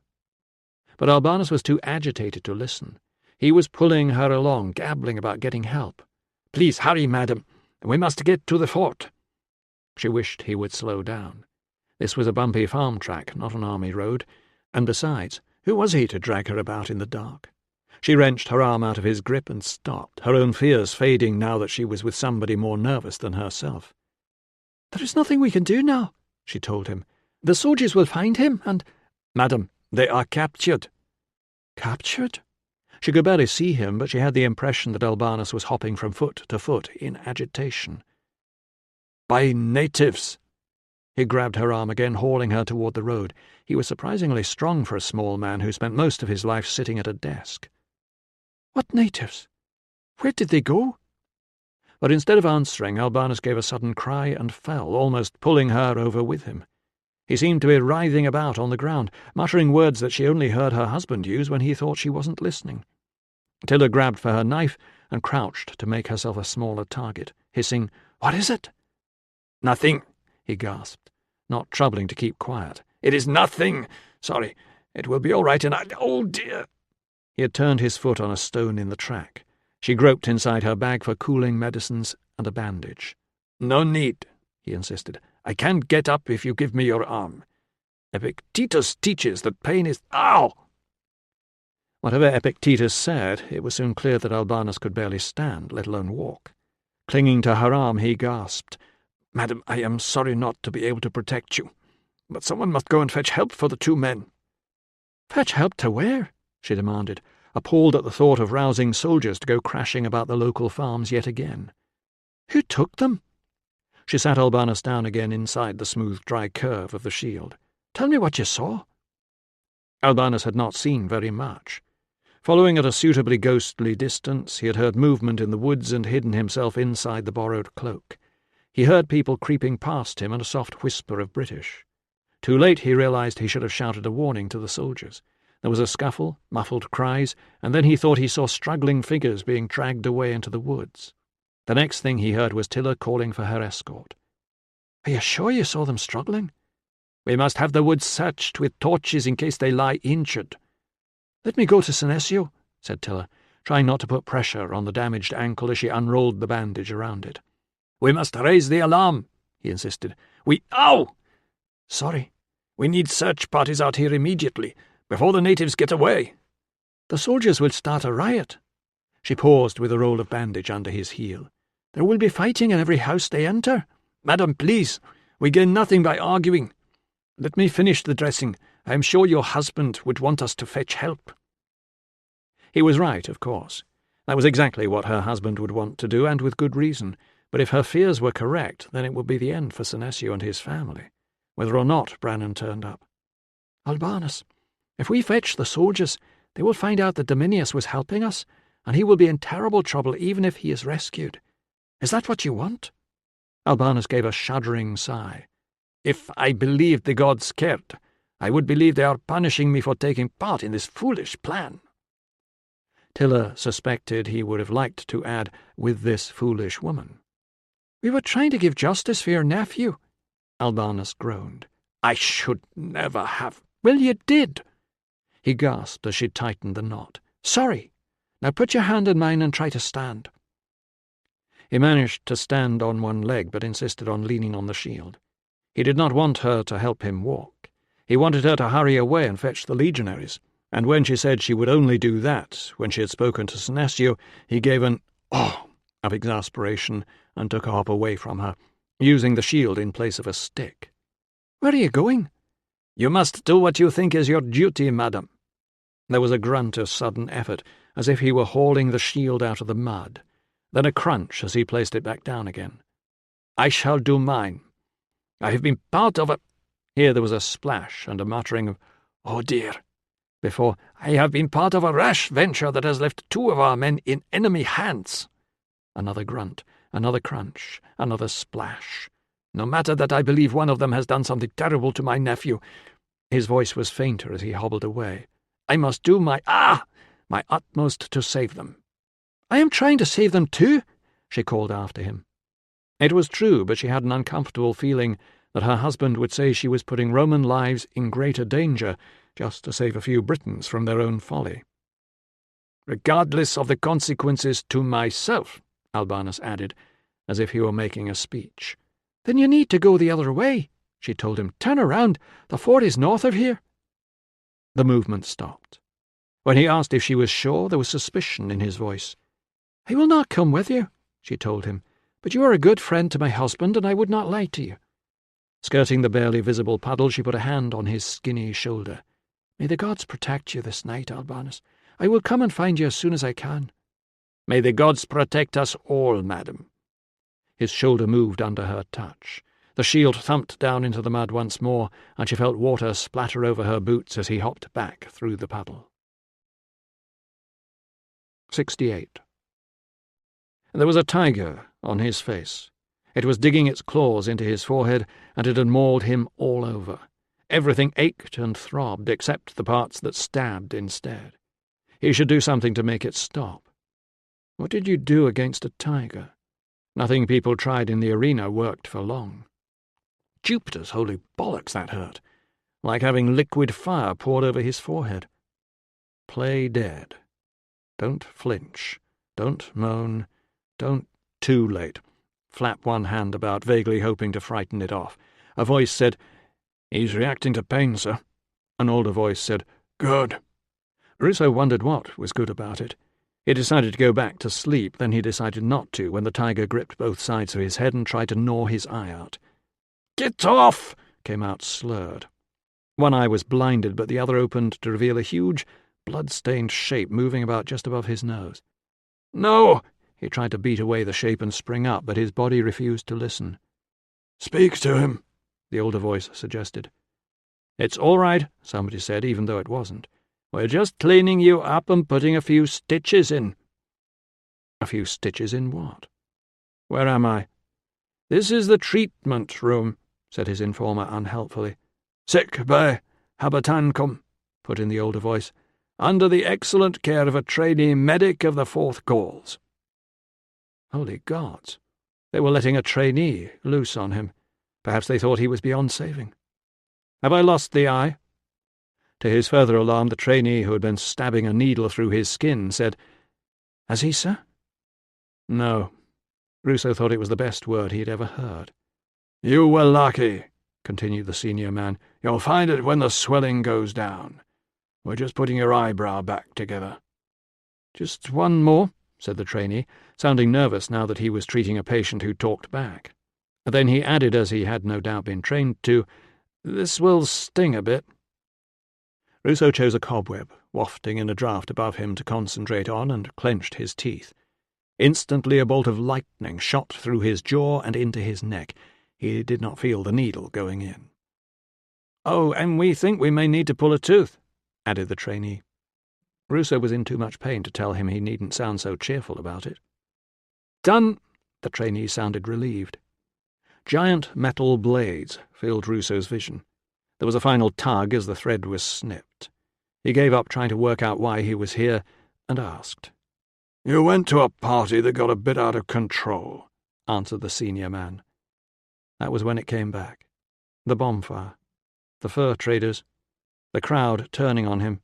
Speaker 1: But Albanus was too agitated to listen. He was pulling her along, gabbling about getting help.
Speaker 4: "Please hurry, madam. We must get to the fort."
Speaker 1: She wished he would slow down. This was a bumpy farm track, not an army road, and besides, who was he to drag her about in the dark? She wrenched her arm out of his grip and stopped, her own fears fading now that she was with somebody more nervous than herself.
Speaker 4: "There is nothing we can do now," she told him. "The soldiers will find him, and—"
Speaker 2: "Madam, they are captured."
Speaker 4: "Captured?"
Speaker 1: She could barely see him, but she had the impression that Albanus was hopping from foot to foot in agitation.
Speaker 2: "By natives."
Speaker 1: He grabbed her arm again, hauling her toward the road. He was surprisingly strong for a small man who spent most of his life sitting at a desk.
Speaker 4: "What natives? Where did they go?"
Speaker 1: But instead of answering, Albanus gave a sudden cry and fell, almost pulling her over with him. He seemed to be writhing about on the ground, muttering words that she only heard her husband use when he thought she wasn't listening. Tilla grabbed for her knife and crouched to make herself a smaller target, hissing, "What is it?"
Speaker 2: "Nothing,"
Speaker 1: he gasped, not troubling to keep quiet.
Speaker 2: "It is nothing. Sorry. It will be all right, and oh, dear."
Speaker 1: He had turned his foot on a stone in the track. She groped inside her bag for cooling medicines and a bandage.
Speaker 2: "No need," he insisted. "I can't get up if you give me your arm. Epictetus teaches that pain is— Ow!"
Speaker 1: Whatever Epictetus said, it was soon clear that Albanus could barely stand, let alone walk. Clinging to her arm, he gasped,
Speaker 2: "Madam, I am sorry not to be able to protect you, but someone must go and fetch help for the 2 men.
Speaker 1: "Fetch help to where?" she demanded, appalled at the thought of rousing soldiers to go crashing about the local farms yet again.
Speaker 4: "Who took them?"
Speaker 1: She sat Albanus down again inside the smooth, dry curve of the shield.
Speaker 4: "Tell me what you saw."
Speaker 1: Albanus had not seen very much. Following at a suitably ghostly distance, he had heard movement in the woods and hidden himself inside the borrowed cloak. He heard people creeping past him and a soft whisper of British. Too late he realized he should have shouted a warning to the soldiers. There was a scuffle, muffled cries, and then he thought he saw struggling figures being dragged away into the woods. The next thing he heard was Tilla calling for her escort.
Speaker 4: "Are you sure you saw them struggling?"
Speaker 2: "We must have the woods searched with torches in case they lie injured."
Speaker 4: "Let me go to Senecio,"
Speaker 1: said Tilla, trying not to put pressure on the damaged ankle as she unrolled the bandage around it.
Speaker 2: "We must raise the alarm," he insisted. Ow!
Speaker 4: "Sorry.
Speaker 2: We need search parties out here immediately, before the natives get away."
Speaker 4: "The soldiers will start a riot."
Speaker 1: She paused with a roll of bandage under his heel.
Speaker 4: "There will be fighting in every house they enter."
Speaker 2: "Madam, please. We gain nothing by arguing. Let me finish the dressing. I am sure your husband would want us to fetch help."
Speaker 1: He was right, of course. That was exactly what her husband would want to do, and with good reason. But if her fears were correct, then it would be the end for Senecio and his family, whether or not Brannan turned up.
Speaker 4: "Albanus, if we fetch the soldiers, they will find out that Dominius was helping us, and he will be in terrible trouble even if he is rescued. Is that what you want?"
Speaker 1: Albanus gave a shuddering sigh.
Speaker 2: "If I believed the gods cared, I would believe they are punishing me for taking part in this foolish plan."
Speaker 1: Tilla suspected he would have liked to add, "with this foolish woman."
Speaker 4: "We were trying to give justice for your nephew,"
Speaker 1: Albanus groaned.
Speaker 2: "I should never have—"
Speaker 4: "Well, you did,"
Speaker 1: he gasped as she tightened the knot.
Speaker 4: "Sorry. Now put your hand in mine and try to stand."
Speaker 1: He managed to stand on one leg, but insisted on leaning on the shield. He did not want her to help him walk. He wanted her to hurry away and fetch the legionaries, and when she said she would only do that, when she had spoken to Senecio, he gave an "oh" of exasperation and took a hop away from her, using the shield in place of a stick.
Speaker 4: "Where are you going?"
Speaker 2: "You must do what you think is your duty, madam."
Speaker 1: There was a grunt of sudden effort, as if he were hauling the shield out of the mud, then a crunch as he placed it back down again.
Speaker 2: "I shall do mine. I have been part of a—"
Speaker 1: Here there was a splash and a muttering of
Speaker 2: "Oh dear," before "I have been part of a rash venture that has left 2 of our men in enemy hands."
Speaker 1: Another grunt, another crunch, another splash.
Speaker 2: "No matter that I believe one of them has done something terrible to my nephew."
Speaker 1: His voice was fainter as he hobbled away.
Speaker 4: I must do my utmost to save them. I am trying to save them too, she called after him. It was true, but she had an uncomfortable feeling that her husband would say she was putting Roman lives in greater danger just to save a few Britons from their own folly. Regardless of the consequences to myself, Albanus added, as if he were making a speech. Then you need to go the other way, she told him. Turn around. The fort is north of here. The movement stopped. When he asked if she was sure, there was suspicion in his voice. I will not come with you, she told him, but you are a good friend to my husband, and I would not lie to you. Skirting the barely visible puddle, she put a hand on his skinny shoulder. May the gods protect you this night, Albanus. I will come and find you as soon as I can. May the gods protect us all, madam. His shoulder moved under her touch. The shield thumped down into the mud once more, and she felt water splatter over her boots as he hopped back through the puddle. 68. There was a tiger on his face. It was digging its claws into his forehead, and it had mauled him all over. Everything ached and throbbed except the parts that stabbed instead. He should do something to make it stop. What did you do against a tiger? Nothing people tried in the arena worked for long. Jupiter's holy bollocks, that hurt. Like having liquid fire poured over his forehead. Play dead. Don't flinch. Don't moan. Don't... Too late. Flap one hand about, vaguely hoping to frighten it off. A voice said, "He's reacting to pain, sir." An older voice said, "Good." Ruso wondered what was good about it. He decided to go back to sleep, then he decided not to when the tiger gripped both sides of his head and tried to gnaw his eye out. "Get off!" came out slurred. One eye was blinded, but the other opened to reveal a huge, blood-stained shape moving about just above his nose. "No!" He tried to beat away the shape and spring up, but his body refused to listen. "Speak to him," the older voice suggested. "It's all right," somebody said, even though it wasn't. "We're just cleaning you up and putting a few stitches in." "A few stitches in what?" "Where am I?" "This is the treatment room," said his informer unhelpfully. "Sick bay, habitancum," put in the older voice, "under the excellent care of a trainee medic of the 4th Gauls." Holy gods! They were letting a trainee loose on him. Perhaps they thought he was beyond saving. "Have I lost the eye?" To his further alarm, the trainee who had been stabbing a needle through his skin said, "Has he, sir?" "No." Ruso thought it was the best word he had ever heard. "You were lucky," continued the senior man. "You'll find it when the swelling goes down. We're just putting your eyebrow back together." "Just one more," said the trainee, sounding nervous now that he was treating a patient who talked back. Then he added, as he had no doubt been trained to, "This will sting a bit." Ruso chose a cobweb, wafting in a draught above him to concentrate on, and clenched his teeth. Instantly a bolt of lightning shot through his jaw and into his neck. He did not feel the needle going in. "Oh, and we think we may need to pull a tooth," added the trainee. Ruso was in too much pain to tell him he needn't sound so cheerful about it. "Done!" The trainee sounded relieved. Giant metal blades filled Ruso's vision. There was a final tug as the thread was snipped. He gave up trying to work out why he was here, and asked. "You went to a party that got a bit out of control," answered the senior man. That was when it came back. The bonfire, the fur traders, the crowd turning on him.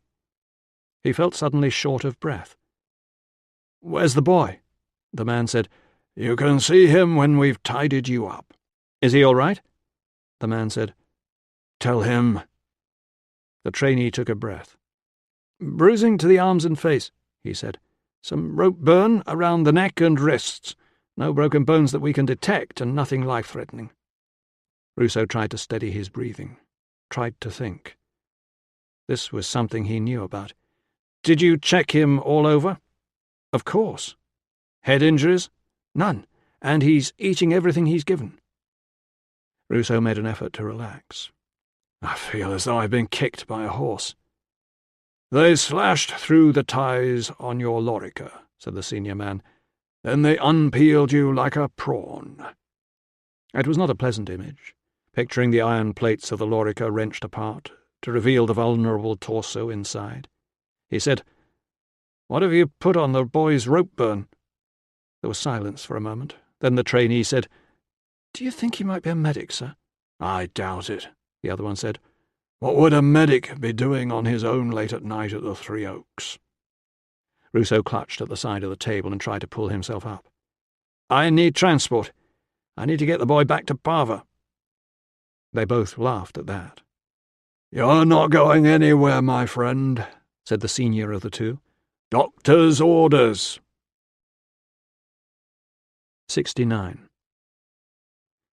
Speaker 4: He felt suddenly short of breath. "Where's the boy?" The man said, "You can see him when we've tidied you up." "Is he all right?" The man said, "Tell him." The trainee took a breath. "Bruising to the arms and face," he said. "Some rope burn around the neck and wrists. No broken bones that we can detect, and nothing life-threatening." Ruso tried to steady his breathing, tried to think. This was something he knew about. "Did you check him all over?" "Of course." "Head injuries?" "None, and he's eating everything he's given." Ruso made an effort to relax. "I feel as though I've been kicked by a horse." "They slashed through the ties on your lorica," said the senior man. "Then they unpeeled you like a prawn." It was not a pleasant image, picturing the iron plates of the lorica wrenched apart, to reveal the vulnerable torso inside.
Speaker 1: He said, "What have you put on the boy's rope burn?" There was silence for a moment. Then the trainee said,
Speaker 3: "Do you think he might be a medic, sir?"
Speaker 2: "I doubt it,"
Speaker 1: the other one said.
Speaker 2: "What would a medic be doing on his own late at night at the Three Oaks?"
Speaker 1: Ruso clutched at the side of the table and tried to pull himself up. "I need transport. I need to get the boy back to Parva." They both laughed at that.
Speaker 2: "You're not going anywhere, my friend,"
Speaker 1: said the senior of the two.
Speaker 2: "Doctor's orders."
Speaker 1: 69.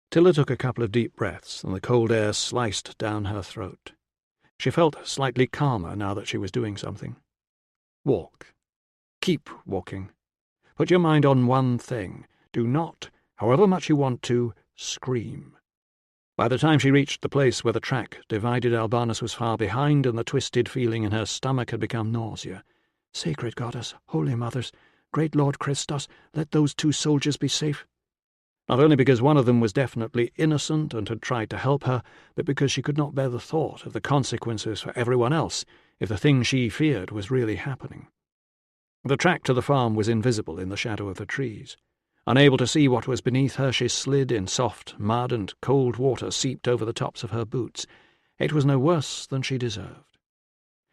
Speaker 1: Tilla took a couple of deep breaths, and the cold air sliced down her throat. She felt slightly calmer now that she was doing something. Walk. Keep walking. Put your mind on one thing. Do not, however much you want to, scream. By the time she reached the place where the track divided, Albanus was far behind, and the twisted feeling in her stomach had become nausea.
Speaker 3: Sacred Goddess, Holy Mothers, great Lord Christos, let those 2 soldiers be safe.
Speaker 1: Not only because one of them was definitely innocent and had tried to help her, but because she could not bear the thought of the consequences for everyone else if the thing she feared was really happening. The track to the farm was invisible in the shadow of the trees. Unable to see what was beneath her, she slid in soft mud, and cold water seeped over the tops of her boots. It was no worse than she deserved.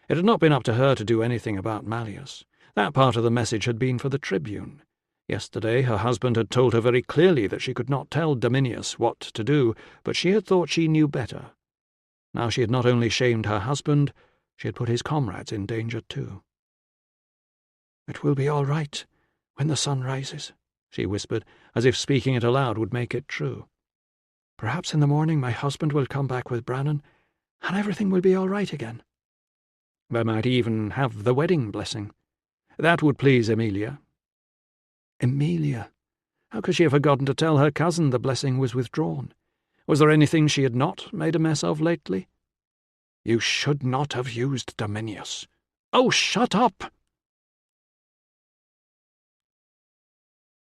Speaker 1: It had not been up to her to do anything about Malleus. That part of the message had been for the tribune. Yesterday her husband had told her very clearly that she could not tell Dominius what to do, but she had thought she knew better. Now she had not only shamed her husband, she had put his comrades in danger too.
Speaker 3: "It will be all right when the sun rises,"
Speaker 1: she whispered, as if speaking it aloud would make it true.
Speaker 3: "Perhaps in the morning my husband will come back with Brannan, and everything will be all right again."
Speaker 1: They might even have the wedding blessing. That would please Emilia. Emilia? How could she have forgotten to tell her cousin the blessing was withdrawn? Was there anything she had not made a mess of lately?
Speaker 2: "You should not have used Dominius."
Speaker 1: "Oh, shut up!"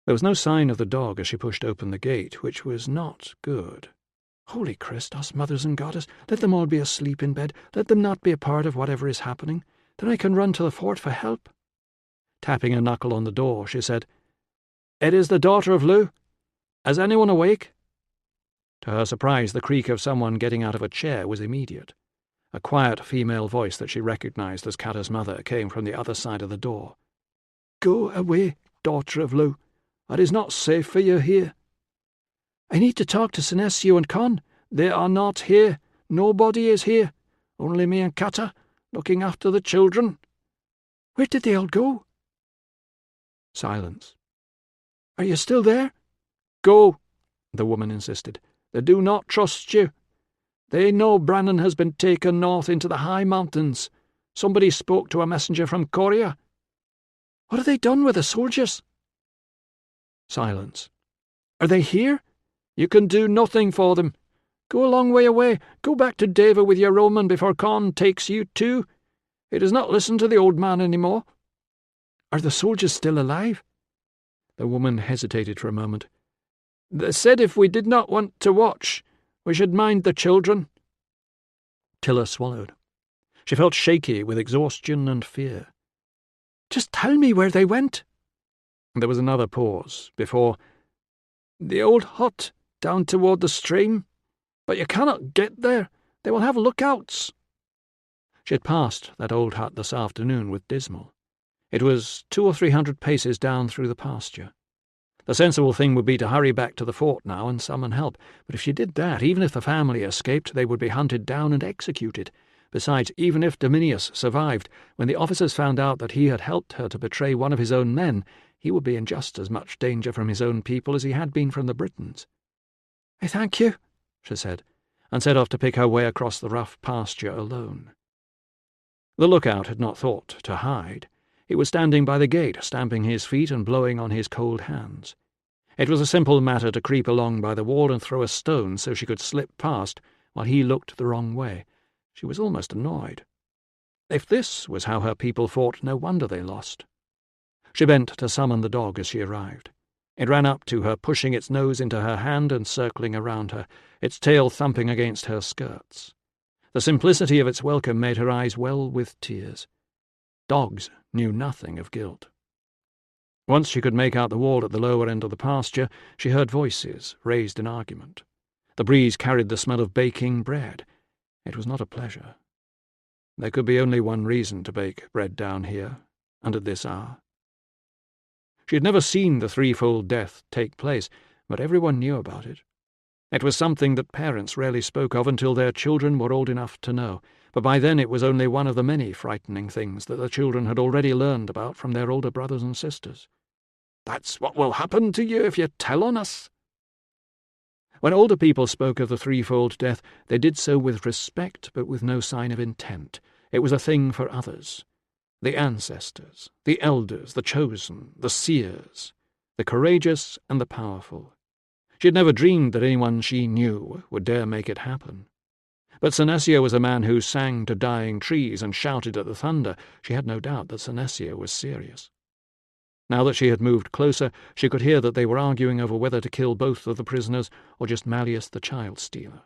Speaker 1: There was no sign of the dog as she pushed open the gate, which was not good.
Speaker 3: Holy Christos, Mothers and Goddess, let them all be asleep in bed. Let them not be a part of whatever is happening. Then I can run to the fort for help.
Speaker 1: Tapping a knuckle on the door, she said, "It is the daughter of Lou. Is anyone awake?" To her surprise, the creak of someone getting out of a chair was immediate. A quiet female voice that she recognized as Cata's mother came from the other side of the door.
Speaker 3: "Go away, daughter of Lou. It is not safe for you here." "I need to talk to Senesio and Con. They are not here. Nobody is here. Only me and Cata, looking after the children." "Where did they all go?"
Speaker 1: Silence.
Speaker 3: "Are you still there?"
Speaker 1: "Go," the woman insisted. "They do not trust you. They know Brannan has been taken north into the high mountains. Somebody spoke to a messenger from Coria."
Speaker 3: "What have they done with the soldiers?"
Speaker 1: Silence.
Speaker 3: "Are they here?"
Speaker 1: "You can do nothing for them. Go a long way away. Go back to Deva with your Roman before Con takes you too. He does not listen to the old man any more."
Speaker 3: "Are the soldiers still alive?"
Speaker 1: The woman hesitated for a moment. "They said if we did not want to watch, we should mind the children." Tilla swallowed. She felt shaky with exhaustion and fear.
Speaker 3: "Just tell me where they went."
Speaker 1: There was another pause before,
Speaker 3: "The old hut down toward the stream. But you cannot get there. They will have lookouts."
Speaker 1: She had passed that old hut this afternoon with Dismal. It was 200 or 300 paces down through the pasture. The sensible thing would be to hurry back to the fort now and summon help, but if she did that, even if the family escaped, they would be hunted down and executed. Besides, even if Dominius survived, when the officers found out that he had helped her to betray one of his own men, he would be in just as much danger from his own people as he had been from the Britons.
Speaker 3: "I thank you,"
Speaker 1: she said, and set off to pick her way across the rough pasture alone. The lookout had not thought to hide. He was standing by the gate, stamping his feet and blowing on his cold hands. It was a simple matter to creep along by the wall and throw a stone so she could slip past while he looked the wrong way. She was almost annoyed. If this was how her people fought, no wonder they lost. She bent to summon the dog as she arrived. It ran up to her, pushing its nose into her hand and circling around her, its tail thumping against her skirts. The simplicity of its welcome made her eyes well with tears. Dogs knew nothing of guilt. Once she could make out the wall at the lower end of the pasture, she heard voices raised in argument. The breeze carried the smell of baking bread. It was not a pleasure. There could be only one reason to bake bread down here, and at this hour. She had never seen the threefold death take place, but everyone knew about it. It was something that parents rarely spoke of until their children were old enough to know, but by then it was only one of the many frightening things that the children had already learned about from their older brothers and sisters.
Speaker 2: "That's what will happen to you if you tell on us."
Speaker 1: When older people spoke of the threefold death, they did so with respect but with no sign of intent. It was a thing for others. The ancestors, the elders, the chosen, the seers, the courageous and the powerful. She had never dreamed that anyone she knew would dare make it happen. But Senecio was a man who sang to dying trees and shouted at the thunder. She had no doubt that Senecio was serious. Now that she had moved closer, she could hear that they were arguing over whether to kill both of the prisoners or just Malleus the child-stealer.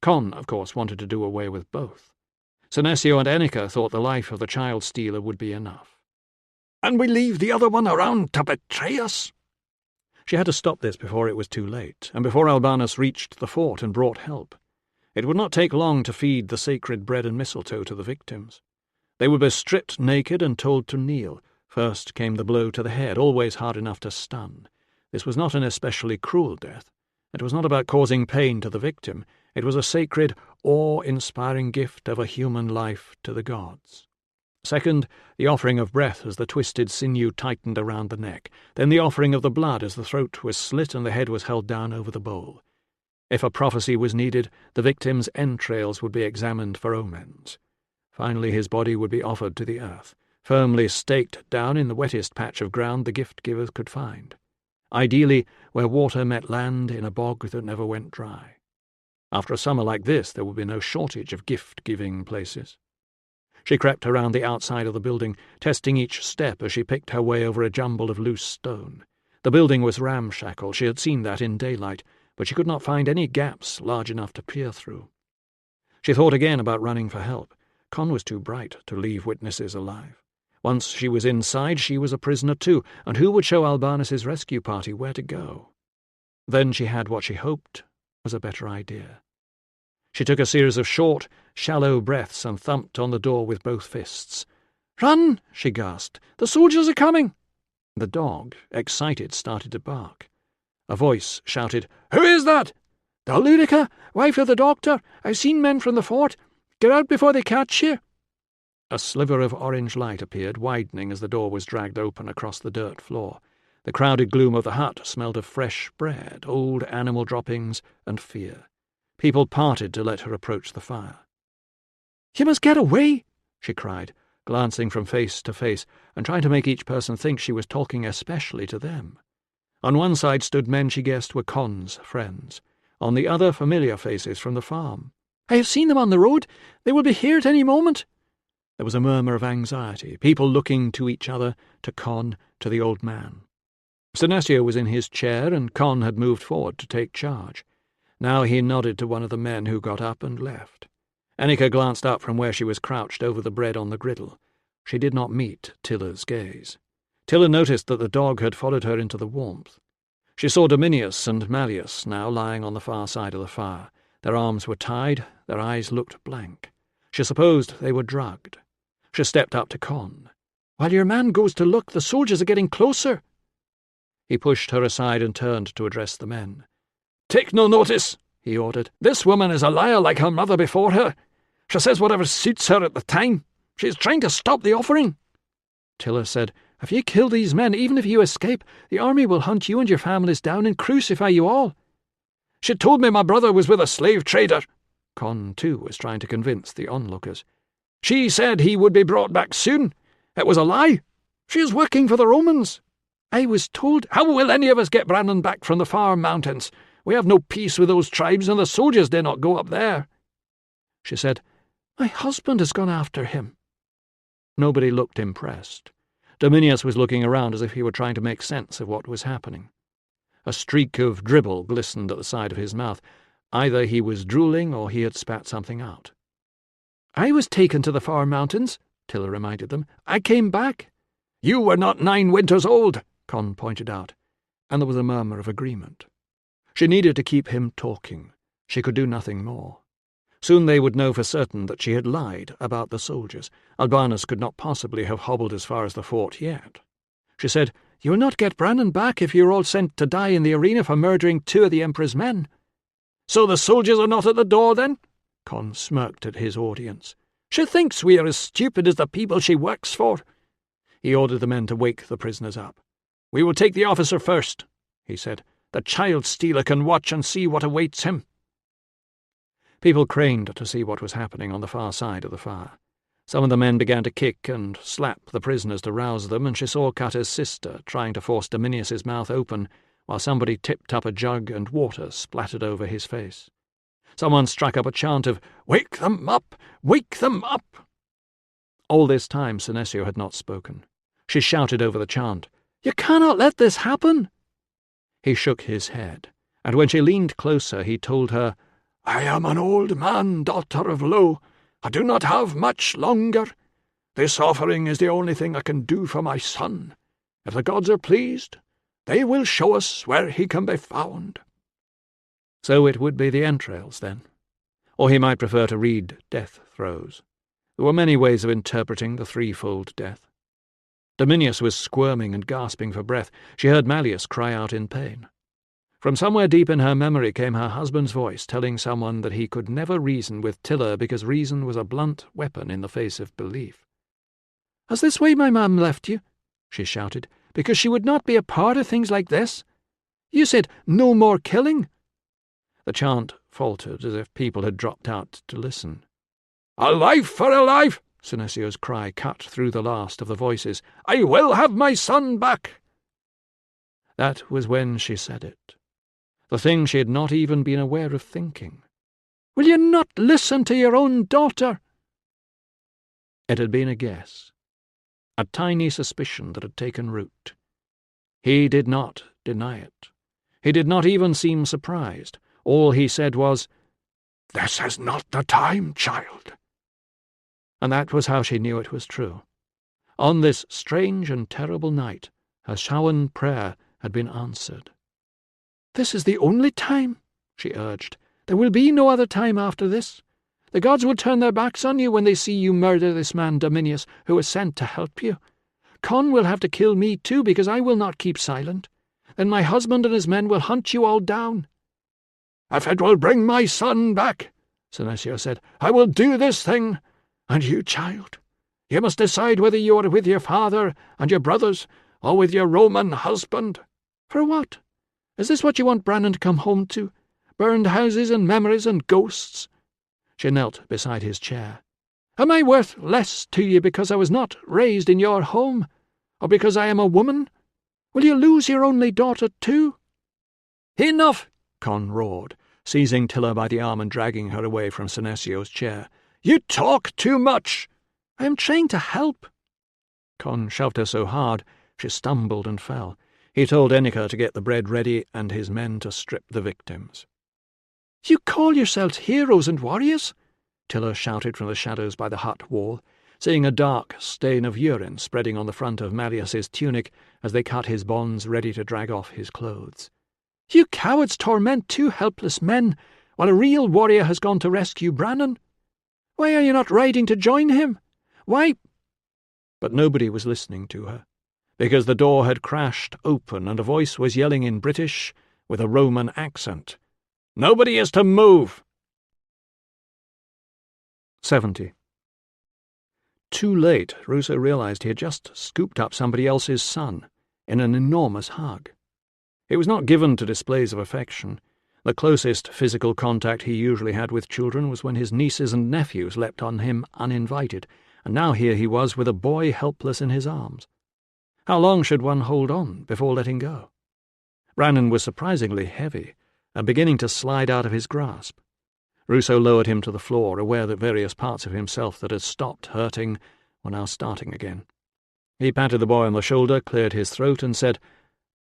Speaker 1: Con, of course, wanted to do away with both. Senecio and Enica thought the life of the child-stealer would be enough.
Speaker 2: "And we leave the other one around to betray us?"
Speaker 1: She had to stop this before it was too late, and before Albanus reached the fort and brought help. It would not take long to feed the sacred bread and mistletoe to the victims. They would be stripped naked and told to kneel. First came the blow to the head, always hard enough to stun. This was not an especially cruel death. It was not about causing pain to the victim. It was a sacred, awe-inspiring gift of a human life to the gods. Second, the offering of breath as the twisted sinew tightened around the neck. Then the offering of the blood as the throat was slit and the head was held down over the bowl. If a prophecy was needed, the victim's entrails would be examined for omens. Finally, his body would be offered to the earth, firmly staked down in the wettest patch of ground the gift-givers could find. Ideally, where water met land in a bog that never went dry. After a summer like this, there would be no shortage of gift-giving places. She crept around the outside of the building, testing each step as she picked her way over a jumble of loose stone. The building was ramshackle. She had seen that in daylight, but she could not find any gaps large enough to peer through. She thought again about running for help. Con was too bright to leave witnesses alive. Once she was inside, she was a prisoner too, and who would show Albanus's rescue party where to go? Then she had what she hoped was a better idea. She took a series of short, shallow breaths and thumped on the door with both fists. "Run!" she gasped. "The soldiers are coming!" The dog, excited, started to bark. A voice shouted,
Speaker 2: "Who is that?"
Speaker 4: "The Ludica, wife of the doctor. I've seen men from the fort. Get out before they catch you."
Speaker 1: A sliver of orange light appeared, widening as the door was dragged open across the dirt floor. The crowded gloom of the hut smelled of fresh bread, old animal droppings, and fear. People parted to let her approach the fire.
Speaker 4: "You must get away,"
Speaker 1: she cried, glancing from face to face and trying to make each person think she was talking especially to them. On one side stood men she guessed were Con's friends. On the other, familiar faces from the farm.
Speaker 4: "I have seen them on the road. They will be here at any moment."
Speaker 1: There was a murmur of anxiety, people looking to each other, to Con, to the old man. Senecio was in his chair, and Con had moved forward to take charge. Now he nodded to one of the men who got up and left. Enica glanced up from where she was crouched over the bread on the griddle. She did not meet Tilla's gaze. Tilla noticed that the dog had followed her into the warmth. She saw Dominius and Malleus now lying on the far side of the fire. Their arms were tied, their eyes looked blank. She supposed they were drugged. She stepped up to Con.
Speaker 4: "While your man goes to look, the soldiers are getting closer."
Speaker 1: He pushed her aside and turned to address the men.
Speaker 2: "Take no notice," he ordered. "This woman is a liar like her mother before her. She says whatever suits her at the time. She is trying to stop the offering."
Speaker 4: Tilla said, "If you kill these men, even if you escape, the army will hunt you and your families down and crucify you all."
Speaker 2: "She told me my brother was with a slave trader."
Speaker 1: Con, too, was trying to convince the onlookers.
Speaker 2: "She said he would be brought back soon. It was a lie. She is working for the Romans."
Speaker 4: "I was told—"
Speaker 2: "How will any of us get Brandon back from the far mountains? We have no peace with those tribes, and the soldiers dare not go up there."
Speaker 1: She said,
Speaker 4: "My husband has gone after him."
Speaker 1: Nobody looked impressed. Dominius was looking around as if he were trying to make sense of what was happening. A streak of dribble glistened at the side of his mouth. Either he was drooling or he had spat something out.
Speaker 4: "I was taken to the far mountains," Tilla reminded them. "I came back."
Speaker 2: "You were not 9 winters old,"
Speaker 4: Con pointed out, and there was a murmur of agreement. She needed to keep him talking. She could do nothing more. Soon they would know for certain that she had lied about the soldiers. Albanus could not possibly have hobbled as far as the fort yet. She said, "You will not get Brannon back if you are all sent to die in the arena for murdering 2 of the Emperor's men."
Speaker 2: "So the soldiers are not at the door, then?"
Speaker 4: Con smirked at his audience.
Speaker 2: "She thinks we are as stupid as the people she works for."
Speaker 4: He ordered the men to wake the prisoners up.
Speaker 2: "We will take the officer first," he said. "The child stealer can watch and see what awaits him."
Speaker 4: People craned to see what was happening on the far side of the fire. Some of the men began to kick and slap the prisoners to rouse them, and she saw Cuta's sister trying to force Dominius's mouth open, while somebody tipped up a jug and water splattered over his face. Someone struck up a chant of, "Wake them up! Wake them up!" All this time Senecio had not spoken. She shouted over the chant, "You cannot let this happen!" He shook his head, and when she leaned closer he told her,
Speaker 2: "I am an old man, daughter of Lo. I do not have much longer. This offering is the only thing I can do for my son. If the gods are pleased, they will show us where he can be found."
Speaker 4: So it would be the entrails, then. Or he might prefer to read death throes. There were many ways of interpreting the threefold death. Dominius was squirming and gasping for breath. She heard Malleus cry out in pain. From somewhere deep in her memory came her husband's voice telling someone that he could never reason with Tilla because reason was a blunt weapon in the face of belief. "Has this way my mum left you?" she shouted, "because she would not be a part of things like this? You said no more killing." The chant faltered as if people had dropped out to listen.
Speaker 2: "A life for a life!"
Speaker 4: Senecio's cry cut through the last of the voices.
Speaker 2: "I will have my son back!"
Speaker 4: That was when she said it. The thing she had not even been aware of thinking.
Speaker 3: "Will you not listen to your own daughter?"
Speaker 4: It had been a guess, a tiny suspicion that had taken root. He did not deny it. He did not even seem surprised. All he said was,
Speaker 2: "This is not the time, child."
Speaker 4: And that was how she knew it was true. On this strange and terrible night, her Shawan prayer had been answered.
Speaker 3: "This is the only time," she urged. "There will be no other time after this. The gods will turn their backs on you when they see you murder this man Dominius, who was sent to help you. Con will have to kill me too, because I will not keep silent. Then my husband and his men will hunt you all down."
Speaker 2: "If it will bring my son back," Senecio said, "I will do this thing. And you, child, you must decide whether you are with your father and your brothers, or with your Roman husband."
Speaker 3: "For what? Is this what you want Brannon to come home to? Burned houses and memories and ghosts?"
Speaker 4: She knelt beside his chair.
Speaker 3: "Am I worth less to you because I was not raised in your home, or because I am a woman? Will you lose your only daughter too?"
Speaker 4: "Enough!" Con roared, seizing Tilla by the arm and dragging her away from Senecio's chair.
Speaker 2: "You talk too much."
Speaker 3: "I am trying to help."
Speaker 4: Con shoved her so hard she stumbled and fell. He told Enicha to get the bread ready and his men to strip the victims.
Speaker 3: "You call yourselves heroes and warriors?"
Speaker 4: Tilla shouted from the shadows by the hut wall, seeing a dark stain of urine spreading on the front of Malleus's tunic as they cut his bonds ready to drag off his clothes.
Speaker 3: "You cowards torment 2 helpless men, while a real warrior has gone to rescue Brannon. Why are you not riding to join him? Why—"
Speaker 4: But nobody was listening to her, because the door had crashed open and a voice was yelling in British with a Roman accent, "Nobody is to move!" 70. Too late, Ruso realized he had just scooped up somebody else's son in an enormous hug. He was not given to displays of affection. The closest physical contact he usually had with children was when his nieces and nephews leapt on him uninvited, and now here he was with a boy helpless in his arms. How long should one hold on before letting go? Brannon was surprisingly heavy and beginning to slide out of his grasp. Ruso lowered him to the floor, aware that various parts of himself that had stopped hurting were now starting again. He patted the boy on the shoulder, cleared his throat, and said,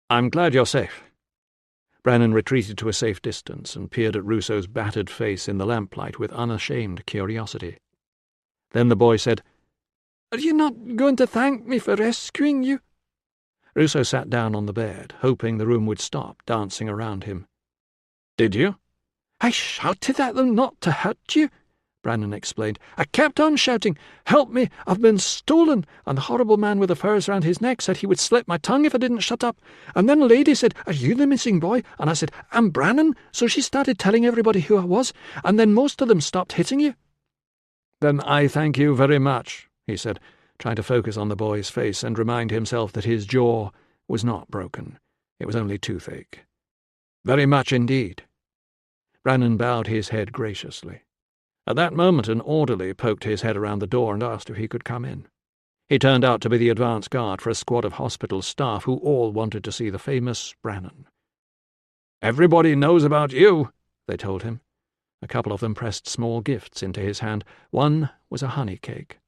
Speaker 4: "I'm glad you're safe." Brannon retreated to a safe distance and peered at Ruso's battered face in the lamplight with unashamed curiosity. Then the boy said, Are you not going to thank me for rescuing you?"
Speaker 1: Ruso sat down on the bed, hoping the room would stop dancing around him. "Did you?"
Speaker 4: "I shouted at them not to hurt you," Brannon explained. "I kept on shouting, 'Help me, I've been stolen,' and the horrible man with the furs round his neck said he would slit my tongue if I didn't shut up. And then a lady said, 'Are you the missing boy?' And I said, 'I'm Brannon,' so she started telling everybody who I was, and then most of them stopped hitting you."
Speaker 1: "Then I thank you very much," he said, trying to focus on the boy's face and remind himself that his jaw was not broken. It was only toothache. "Very much indeed." Brannon bowed his head graciously. At that moment an orderly poked his head around the door and asked if he could come in. He turned out to be the advance guard for a squad of hospital staff who all wanted to see the famous Brannon. "Everybody knows about you," they told him. A couple of them pressed small gifts into his hand. One was a honey cake.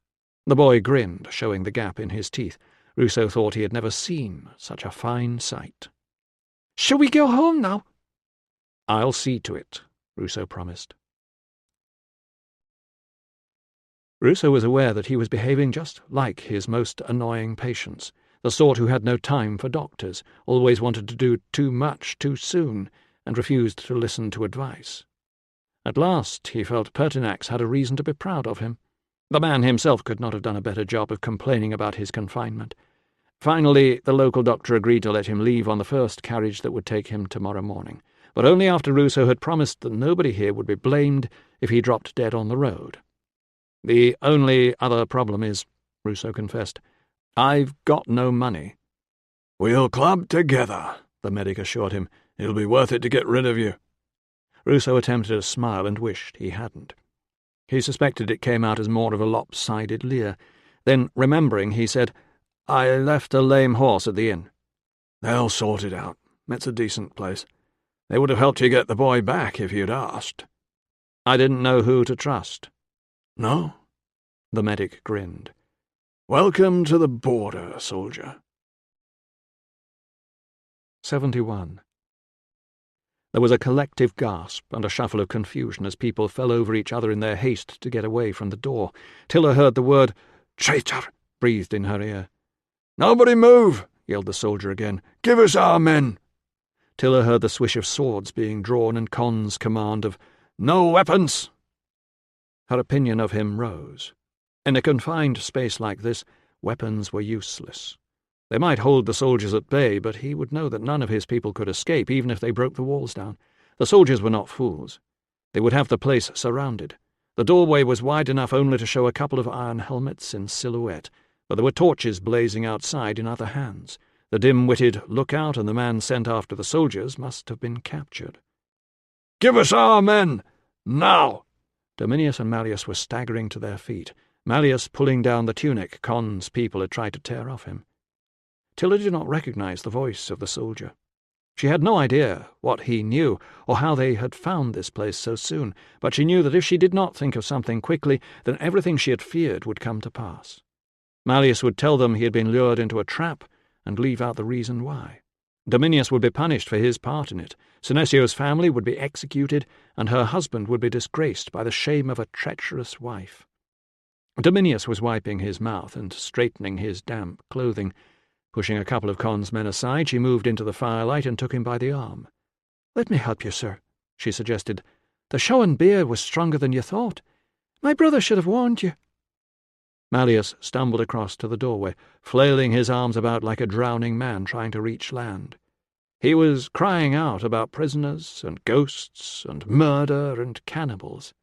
Speaker 1: The boy grinned, showing the gap in his teeth. Ruso thought he had never seen such a fine sight.
Speaker 4: "Shall we go home now?"
Speaker 1: "I'll see to it," Ruso promised. Ruso was aware that he was behaving just like his most annoying patients, the sort who had no time for doctors, always wanted to do too much too soon, and refused to listen to advice. At last he felt Pertinax had a reason to be proud of him. The man himself could not have done a better job of complaining about his confinement. Finally, the local doctor agreed to let him leave on the first carriage that would take him tomorrow morning, but only after Ruso had promised that nobody here would be blamed if he dropped dead on the road. "The only other problem is," Ruso confessed, "I've got no money."
Speaker 2: "We'll club together," the medic assured him. "It'll be worth it to get rid of you."
Speaker 1: Ruso attempted a smile and wished he hadn't. He suspected it came out as more of a lopsided leer. Then, remembering, he said, "I left a lame horse at the inn."
Speaker 2: "They'll sort it out. It's a decent place. They would have helped you get the boy back if you'd asked."
Speaker 1: "I didn't know who to trust."
Speaker 2: "No?"
Speaker 1: The medic grinned.
Speaker 2: "Welcome to the border, soldier."
Speaker 1: 71. There was a collective gasp and a shuffle of confusion as people fell over each other in their haste to get away from the door. Tilla heard the word "traitor" breathed in her ear.
Speaker 2: "Nobody move!" yelled the soldier again. "Give us our men!"
Speaker 1: Tilla heard the swish of swords being drawn and Con's command of "No weapons!" Her opinion of him rose. In a confined space like this, weapons were useless. They might hold the soldiers at bay, but he would know that none of his people could escape, even if they broke the walls down. The soldiers were not fools. They would have the place surrounded. The doorway was wide enough only to show a couple of iron helmets in silhouette, but there were torches blazing outside in other hands. The dim-witted lookout and the man sent after the soldiers must have been captured.
Speaker 2: "Give us our men! Now!"
Speaker 1: Dominius and Malleus were staggering to their feet, Malleus pulling down the tunic Con's people had tried to tear off him. Tilla did not recognize the voice of the soldier. She had no idea what he knew, or how they had found this place so soon, but she knew that if she did not think of something quickly, then everything she had feared would come to pass. Malleus would tell them he had been lured into a trap, and leave out the reason why. Dominius would be punished for his part in it. Senesio's family would be executed, and her husband would be disgraced by the shame of a treacherous wife. Dominius was wiping his mouth and straightening his damp clothing. Pushing a couple of Con's men aside, she moved into the firelight and took him by the arm. "Let me help you, sir," she suggested. "The show and beer was stronger than you thought. My brother should have warned you." Malleus stumbled across to the doorway, flailing his arms about like a drowning man trying to reach land. He was crying out about prisoners and ghosts and murder and cannibals.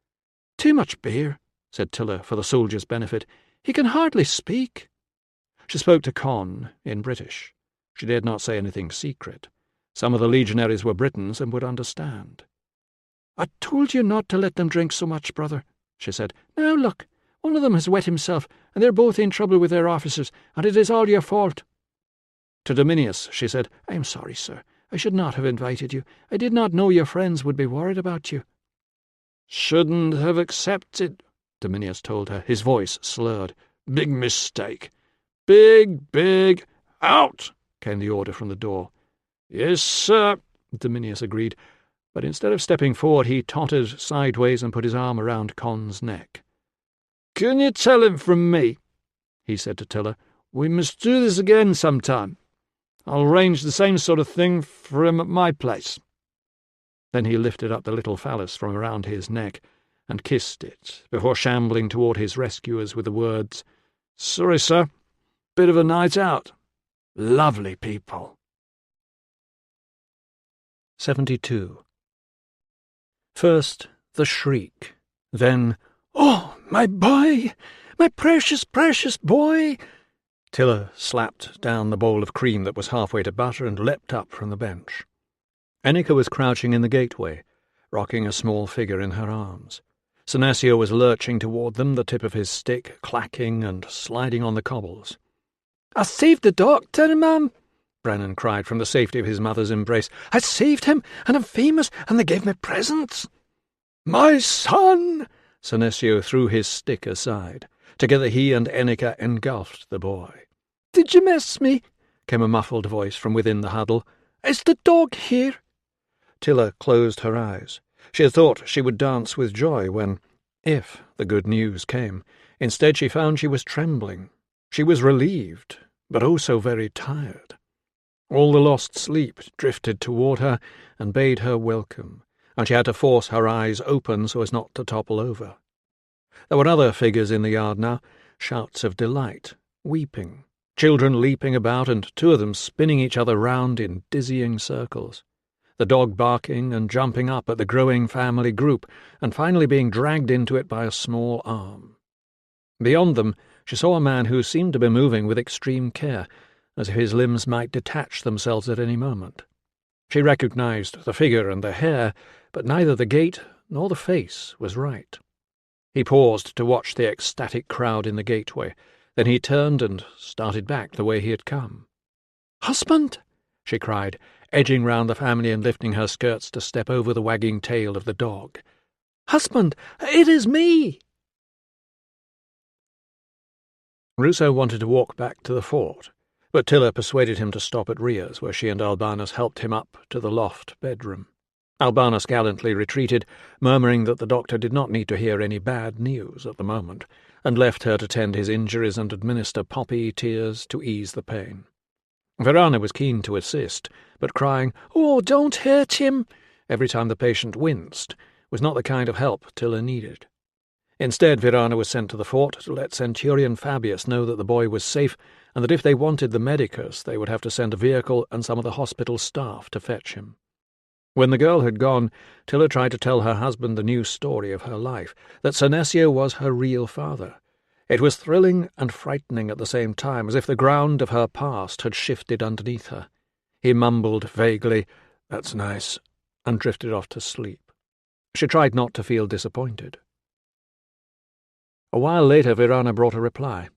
Speaker 1: "Too much beer," said Tilla for the soldier's benefit. "He can hardly speak." She spoke to Con in British. She dared not say anything secret. Some of the legionaries were Britons and would understand. "I told you not to let them drink so much, brother," she said. "Now look, one of them has wet himself, and they're both in trouble with their officers, and it is all your fault." To Dominius she said, "I am sorry, sir. I should not have invited you. I did not know your friends would be worried about you."
Speaker 2: "Shouldn't have accepted," Dominius told her, his voice slurred. "Big mistake. Big, out!" came the order from the door. "Yes, sir," Dominius agreed, but instead of stepping forward he tottered sideways and put his arm around Con's neck. "Can you tell him from me?"
Speaker 4: he said to Tilla. "We must do this again sometime. I'll arrange the same sort of thing for him at my place." Then he lifted up the little phallus from around his neck and kissed it, before shambling toward his rescuers with the words, "Sorry, sir. Bit of a night out. Lovely people."
Speaker 1: 72. First the shriek, then,
Speaker 3: "Oh, my boy! My precious, precious boy!"
Speaker 1: Tilla slapped down the bowl of cream that was halfway to butter and leapt up from the bench. Ennica was crouching in the gateway, rocking a small figure in her arms. Senecio was lurching toward them, the tip of his stick clacking and sliding on the cobbles.
Speaker 3: "I saved the doctor, ma'am,"
Speaker 1: Brennan cried from the safety of his mother's embrace.
Speaker 3: "I saved him, and I'm famous, and they gave me presents."
Speaker 2: "My son!"
Speaker 1: Senecio threw his stick aside. Together he and Ennica engulfed the boy.
Speaker 3: "Did you miss me?"
Speaker 1: came a muffled voice from within the huddle.
Speaker 3: "Is the dog here?"
Speaker 1: Tilla closed her eyes. She had thought she would dance with joy when, if the good news came, instead she found she was trembling. She was relieved, but oh so very tired. All the lost sleep drifted toward her and bade her welcome, and she had to force her eyes open so as not to topple over. There were other figures in the yard now, shouts of delight, weeping, children leaping about and two of them spinning each other round in dizzying circles, the dog barking and jumping up at the growing family group and finally being dragged into it by a small arm. Beyond them she saw a man who seemed to be moving with extreme care, as if his limbs might detach themselves at any moment. She recognized the figure and the hair, but neither the gait nor the face was right. He paused to watch the ecstatic crowd in the gateway. Then he turned and started back the way he had come.
Speaker 3: "Husband!"
Speaker 1: she cried, edging round the family and lifting her skirts to step over the wagging tail of the dog.
Speaker 3: "Husband, it is me!"
Speaker 1: Ruso wanted to walk back to the fort, but Tilla persuaded him to stop at Ria's, where she and Albanus helped him up to the loft bedroom. Albanus gallantly retreated, murmuring that the doctor did not need to hear any bad news at the moment, and left her to tend his injuries and administer poppy tears to ease the pain. Verana was keen to assist, but crying,
Speaker 3: "Oh, don't hurt him,"
Speaker 1: every time the patient winced, was not the kind of help Tilla needed. Instead, Verana was sent to the fort to let Centurion Fabius know that the boy was safe, and that if they wanted the medicus they would have to send a vehicle and some of the hospital staff to fetch him. When the girl had gone, Tilla tried to tell her husband the new story of her life, that Senecio was her real father. It was thrilling and frightening at the same time, as if the ground of her past had shifted underneath her. He mumbled vaguely, "That's nice," and drifted off to sleep. She tried not to feel disappointed. A while later Verana brought a reply.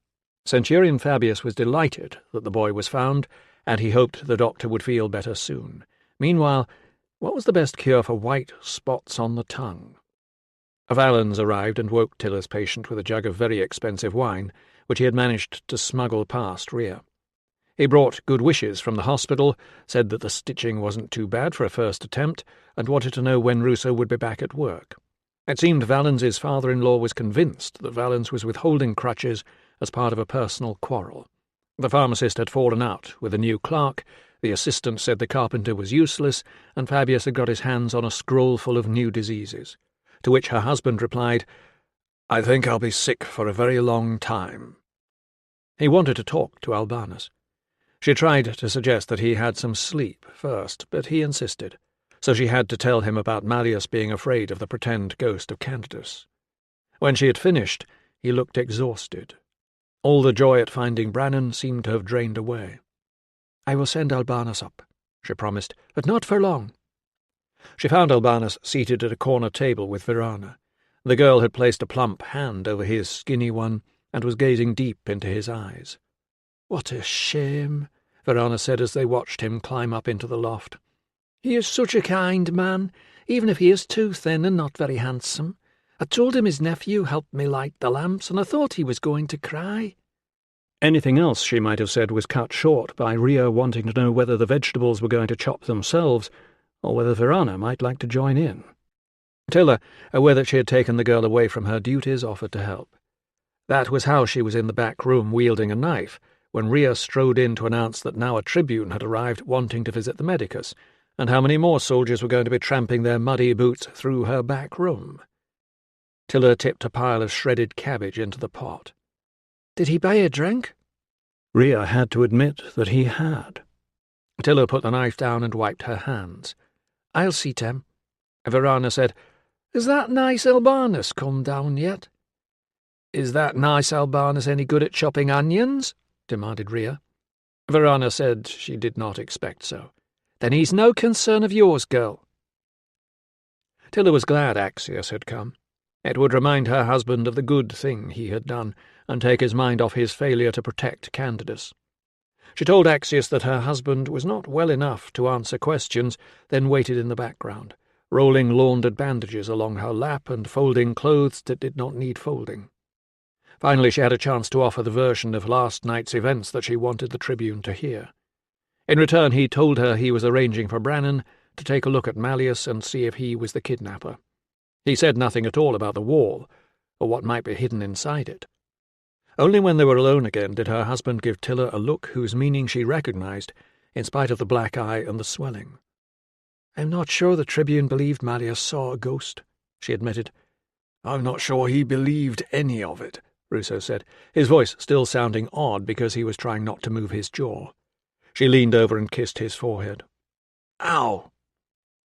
Speaker 1: Centurion Fabius was delighted that the boy was found, and he hoped the doctor would feel better soon. Meanwhile, what was the best cure for white spots on the tongue? Valens arrived and woke Tilla's patient with a jug of very expensive wine, which he had managed to smuggle past Ria. He brought good wishes from the hospital, said that the stitching wasn't too bad for a first attempt, and wanted to know when Ruso would be back at work. It seemed Valens's father-in-law was convinced that Valens was withholding crutches as part of a personal quarrel. The pharmacist had fallen out with a new clerk, the assistant said the carpenter was useless, and Fabius had got his hands on a scroll full of new diseases. To which her husband replied, "I think I'll be sick for a very long time." He wanted to talk to Albanus. She tried to suggest that he had some sleep first, but he insisted, so she had to tell him about Malleus being afraid of the pretend ghost of Candidus. When she had finished, he looked exhausted. All the joy at finding Brannan seemed to have drained away. "I will send Albanus up," she promised, "but not for long." She found Albanus seated at a corner table with Verana. The girl had placed a plump hand over his skinny one and was gazing deep into his eyes. "What a shame," Verana said as they watched him climb up into the loft. "He is such a kind man, even if he is too thin and not very handsome. I told him his nephew helped me light the lamps, and I thought he was going to cry." Anything else she might have said was cut short by Ria wanting to know whether the vegetables were going to chop themselves, or whether Verana might like to join in. Tilla, aware that she had taken the girl away from her duties, offered to help. That was how she was in the back room wielding a knife, when Rhea strode in to announce that now a tribune had arrived wanting to visit the medicus, and how many more soldiers were going to be tramping their muddy boots through her back room. Tilla tipped a pile of shredded cabbage into the pot.
Speaker 3: "Did he buy a drink?"
Speaker 1: Rhea had to admit that he had. Tilla put the knife down and wiped her hands.
Speaker 3: "I'll see Tem."
Speaker 1: Verana said,
Speaker 3: "Is that nice Albanus come down yet?"
Speaker 1: "Is that nice Albanus any good at chopping onions?" demanded Rhea. Verana said she did not expect so.
Speaker 3: "Then he's no concern of yours, girl."
Speaker 1: Tilla was glad Axius had come. It would remind her husband of the good thing he had done, and take his mind off his failure to protect Candidus. She told Axius that her husband was not well enough to answer questions, then waited in the background, rolling laundered bandages along her lap and folding clothes that did not need folding. Finally she had a chance to offer the version of last night's events that she wanted the Tribune to hear. In return he told her he was arranging for Brannon to take a look at Malleus and see if he was the kidnapper. He said nothing at all about the wall, or what might be hidden inside it. Only when they were alone again did her husband give Tilla a look whose meaning she recognized, in spite of the black eye and the swelling.
Speaker 3: "I'm not sure the Tribune believed Malleus saw a ghost," she admitted.
Speaker 2: "I'm not sure he believed any of it,"
Speaker 1: Ruso said, his voice still sounding odd because he was trying not to move his jaw. She leaned over and kissed his forehead.
Speaker 2: "Ow!"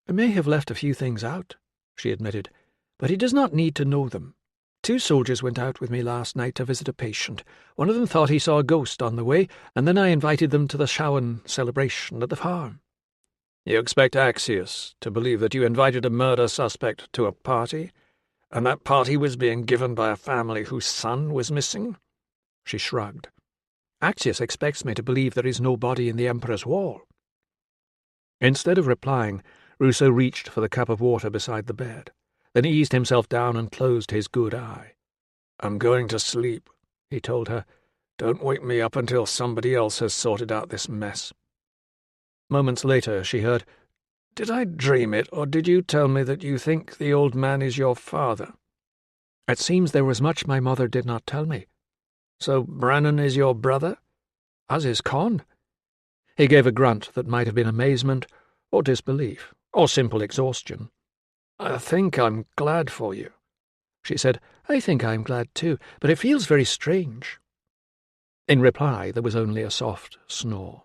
Speaker 3: "I may have left a few things out," she admitted, "but he does not need to know them. 2 soldiers went out with me last night to visit a patient. One of them thought he saw a ghost on the way, and then I invited them to the Samhain celebration at the farm."
Speaker 1: "You expect Axius to believe that you invited a murder suspect to a party, and that party was being given by a family whose son was missing?" She shrugged.
Speaker 3: "Axius expects me to believe there is no body in the Emperor's wall."
Speaker 1: Instead of replying, Ruso reached for the cup of water beside the bed, then eased himself down and closed his good eye.
Speaker 2: "I'm going to sleep," he told her. "Don't wake me up until somebody else has sorted out this mess."
Speaker 1: Moments later she heard,
Speaker 2: "Did I dream it, or did you tell me that you think the old man is your father?"
Speaker 3: "It seems there was much my mother did not tell me."
Speaker 2: "So Brannon is your brother?"
Speaker 3: "As is Con."
Speaker 1: He gave a grunt that might have been amazement, or disbelief, or simple exhaustion.
Speaker 2: "I think I'm glad for you,"
Speaker 3: she said. "I think I'm glad too, but it feels very strange."
Speaker 1: In reply there was only a soft snore.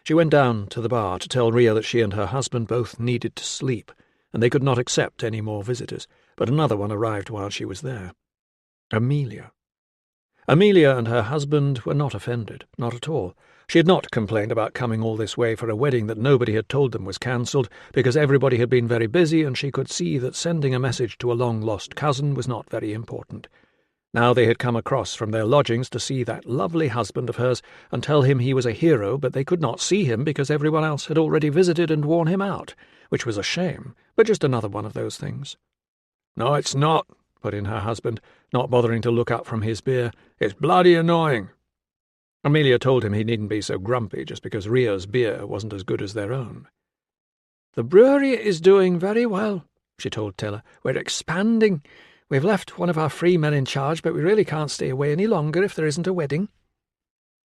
Speaker 1: She went down to the bar to tell Rhea that she and her husband both needed to sleep, and they could not accept any more visitors, but another one arrived while she was there. Amelia. Amelia and her husband were not offended, not at all. She had not complained about coming all this way for a wedding that nobody had told them was cancelled, because everybody had been very busy and she could see that sending a message to a long-lost cousin was not very important. Now they had come across from their lodgings to see that lovely husband of hers and tell him he was a hero, but they could not see him because everyone else had already visited and worn him out, which was a shame, but just another one of those things.
Speaker 2: "No, it's not,"
Speaker 1: put in her husband, not bothering to look up from his beer.
Speaker 2: "It's bloody annoying."
Speaker 1: Amelia told him he needn't be so grumpy just because Rhea's beer wasn't as good as their own.
Speaker 3: "The brewery is doing very well," she told Tilla. "We're expanding. We've left one of our free men in charge, but we really can't stay away any longer if there isn't a wedding."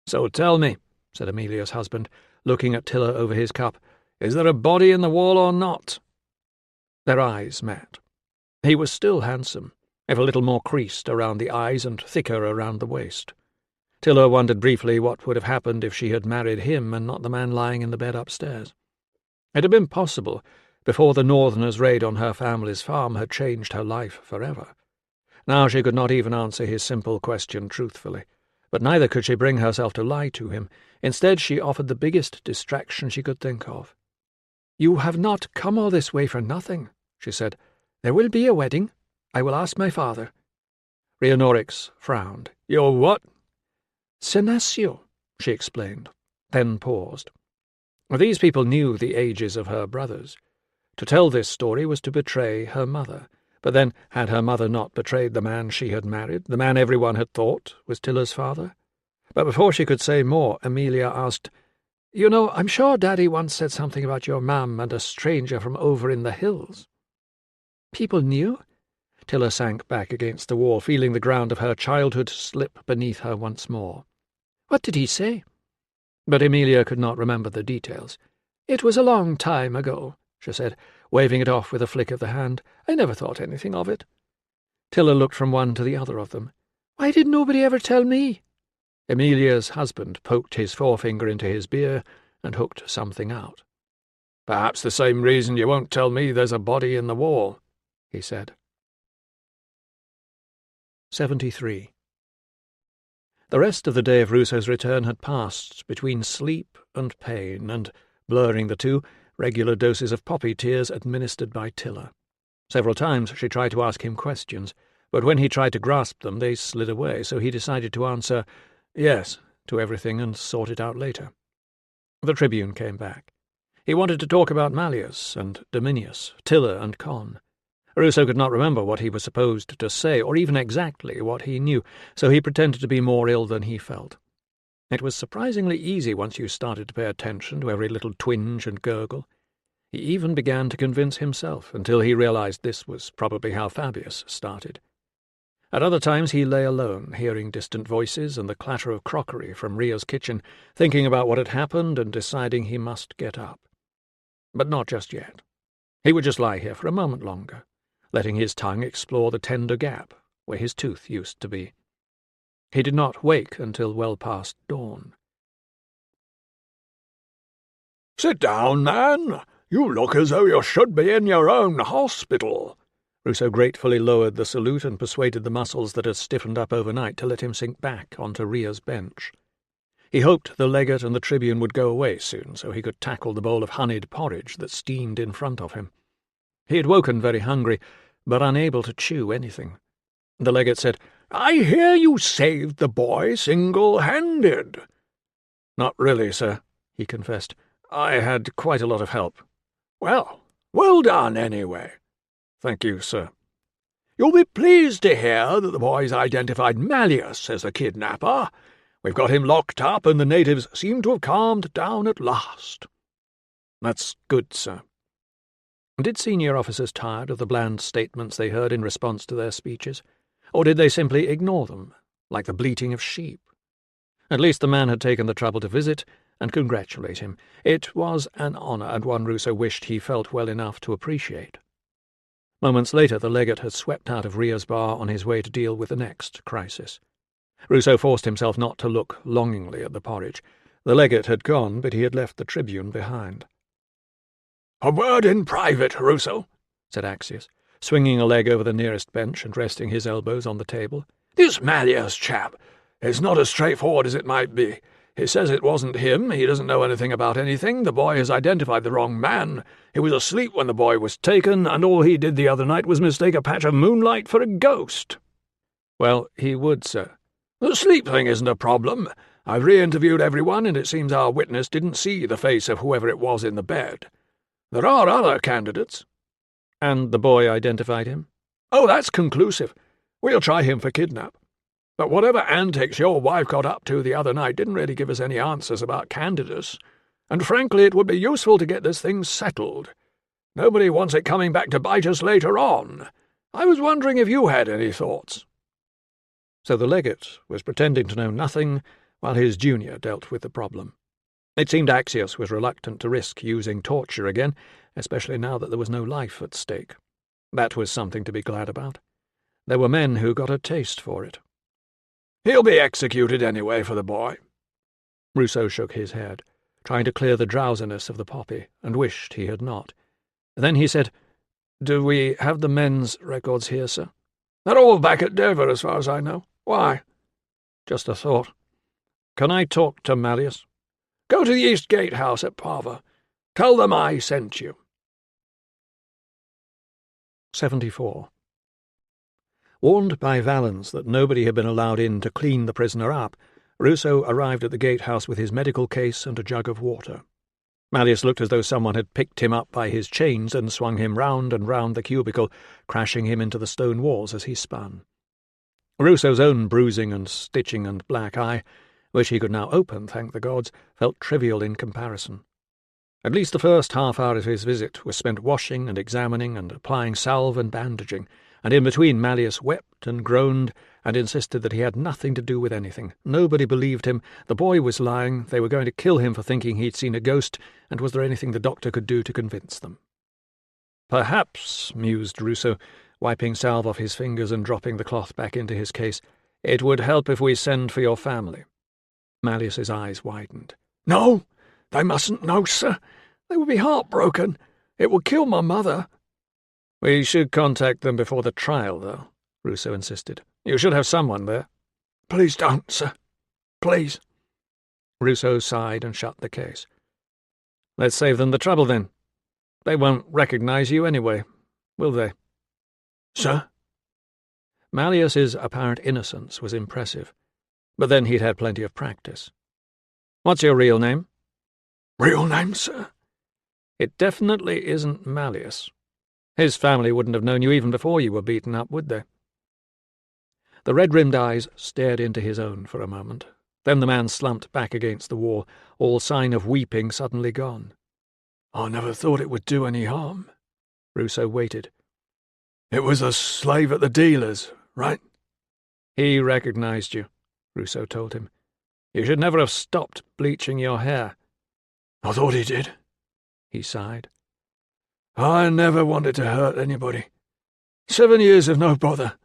Speaker 1: "So tell me," said Amelia's husband, looking at Tilla over his cup, "is there a body in the wall or not?" Their eyes met. He was still handsome, if a little more creased around the eyes and thicker around the waist. Tilla wondered briefly what would have happened if she had married him and not the man lying in the bed upstairs. It had been possible, before the Northerners' raid on her family's farm had changed her life forever. Now she could not even answer his simple question truthfully, but neither could she bring herself to lie to him. Instead she offered the biggest distraction she could think of.
Speaker 3: "You have not come all this way for nothing," she said. "There will be a wedding. I will ask my father."
Speaker 1: Rheanorix frowned.
Speaker 2: "Your what?"
Speaker 3: "Senesio," she explained, then paused.
Speaker 1: These people knew the ages of her brothers. To tell this story was to betray her mother, but then had her mother not betrayed the man she had married, the man everyone had thought was Tilla's father? But before she could say more, Amelia asked,
Speaker 3: "You know, I'm sure Daddy once said something about your mam and a stranger from over in the hills." "People knew?"
Speaker 1: Tilla sank back against the wall, feeling the ground of her childhood slip beneath her once more.
Speaker 3: "What did he say?"
Speaker 1: But Emilia could not remember the details.
Speaker 3: "It was a long time ago," she said, waving it off with a flick of the hand. "I never thought anything of it."
Speaker 1: Tilla looked from one to the other of them.
Speaker 3: "Why did nobody ever tell me?"
Speaker 1: Emilia's husband poked his forefinger into his beer and hooked something out.
Speaker 2: "Perhaps the same reason you won't tell me there's a body in the wall," he said.
Speaker 1: 73. The rest of the day of Ruso's return had passed between sleep and pain, and, blurring the two, regular doses of poppy tears administered by Tilla. Several times she tried to ask him questions, but when he tried to grasp them they slid away, so he decided to answer yes to everything and sort it out later. The Tribune came back. He wanted to talk about Malleus and Dominius, Tilla and Con. Ruso could not remember what he was supposed to say, or even exactly what he knew, so he pretended to be more ill than he felt. It was surprisingly easy once you started to pay attention to every little twinge and gurgle. He even began to convince himself, until he realized this was probably how Fabius started. At other times he lay alone, hearing distant voices and the clatter of crockery from Ria's kitchen, thinking about what had happened and deciding he must get up. But not just yet. He would just lie here for a moment longer, letting his tongue explore the tender gap where his tooth used to be. He did not wake until well past dawn.
Speaker 2: "Sit down, man. You look as though you should be in your own hospital."
Speaker 1: Ruso gratefully lowered the salute and persuaded the muscles that had stiffened up overnight to let him sink back onto Ria's bench. He hoped the legate and the Tribune would go away soon, so he could tackle the bowl of honeyed porridge that steamed in front of him. He had woken very hungry, but unable to chew anything. The legate said,
Speaker 2: "I hear you saved the boy single-handed."
Speaker 1: "Not really, sir," he confessed. "I had quite a lot of help."
Speaker 2: Well done, anyway."
Speaker 1: "Thank you, sir."
Speaker 2: "You'll be pleased to hear that the boy's identified Malleus as the kidnapper. We've got him locked up, and the natives seem to have calmed down at last."
Speaker 1: "That's good, sir." Did senior officers tired of the bland statements they heard in response to their speeches? Or did they simply ignore them, like the bleating of sheep? At least the man had taken the trouble to visit and congratulate him. It was an honour, and one Ruso wished he felt well enough to appreciate. Moments later the legate had swept out of Ria's bar on his way to deal with the next crisis. Ruso forced himself not to look longingly at the porridge. The legate had gone, but he had left the Tribune behind.
Speaker 2: "A word in private, Ruso," said
Speaker 1: Axius, swinging a leg over the nearest bench and resting his elbows on the table.
Speaker 2: "This Malleus chap is not as straightforward as it might be. He says it wasn't him, he doesn't know anything about anything, the boy has identified the wrong man, he was asleep when the boy was taken, and all he did the other night was mistake a patch of moonlight for a ghost."
Speaker 1: "Well, he would, sir."
Speaker 2: "The sleep thing isn't a problem. I've re-interviewed everyone, and it seems our witness didn't see the face of whoever it was in the bed. There are other candidates."
Speaker 1: "And the boy identified him?"
Speaker 2: "Oh, that's conclusive. We'll try him for kidnap. But whatever antics your wife got up to the other night didn't really give us any answers about candidates, and frankly it would be useful to get this thing settled. Nobody wants it coming back to bite us later on. I was wondering if you had any thoughts."
Speaker 1: So the legate was pretending to know nothing while his junior dealt with the problem. It seemed Axius was reluctant to risk using torture again, especially now that there was no life at stake. That was something to be glad about. There were men who got a taste for it.
Speaker 2: "He'll be executed anyway for the boy."
Speaker 1: Ruso shook his head, trying to clear the drowsiness of the poppy, and wished he had not. Then he said, "Do we have the men's records here, sir?"
Speaker 2: "They're all back at Dover, as far as I know. Why?"
Speaker 1: "Just a thought. Can I talk to Malleus?"
Speaker 2: "Go to the East Gate House at Parva. Tell them I sent you."
Speaker 1: 74. Warned by Valens that nobody had been allowed in to clean the prisoner up, Ruso arrived at the gatehouse with his medical case and a jug of water. Malleus looked as though someone had picked him up by his chains and swung him round and round the cubicle, crashing him into the stone walls as he spun. Ruso's own bruising and stitching and black eye, which he could now open, thank the gods, felt trivial in comparison. At least the first half hour of his visit was spent washing and examining and applying salve and bandaging, and in between Malleus wept and groaned and insisted that he had nothing to do with anything. Nobody believed him. The boy was lying. They were going to kill him for thinking he'd seen a ghost, and was there anything the doctor could do to convince them? "Perhaps," mused Ruso, wiping salve off his fingers and dropping the cloth back into his case, "it would help if we send for your family." Malleus's eyes widened.
Speaker 2: "No, they mustn't know, sir. They would be heartbroken. It would kill my mother."
Speaker 1: "We should contact them before the trial, though," Ruso insisted. "You should have someone there."
Speaker 2: "Please don't, sir. Please."
Speaker 1: Ruso sighed and shut the case. "Let's save them the trouble, then. They won't recognize you anyway, will they?"
Speaker 2: "Sir?"
Speaker 1: Malleus's apparent innocence was impressive, but then he'd had plenty of practice. "What's your real name?"
Speaker 2: "Real name, sir?"
Speaker 1: "It definitely isn't Malleus. His family wouldn't have known you even before you were beaten up, would they?" The red-rimmed eyes stared into his own for a moment. Then the man slumped back against the wall, all sign of weeping suddenly gone.
Speaker 2: "I never thought it would do any harm."
Speaker 1: Ruso waited.
Speaker 2: "It was a slave at the dealer's, right?"
Speaker 1: "He recognized you," Ruso told him. "You should never have stopped bleaching your hair."
Speaker 2: "I thought he did."
Speaker 1: He sighed.
Speaker 2: "I never wanted to hurt anybody. 7 years of no bother.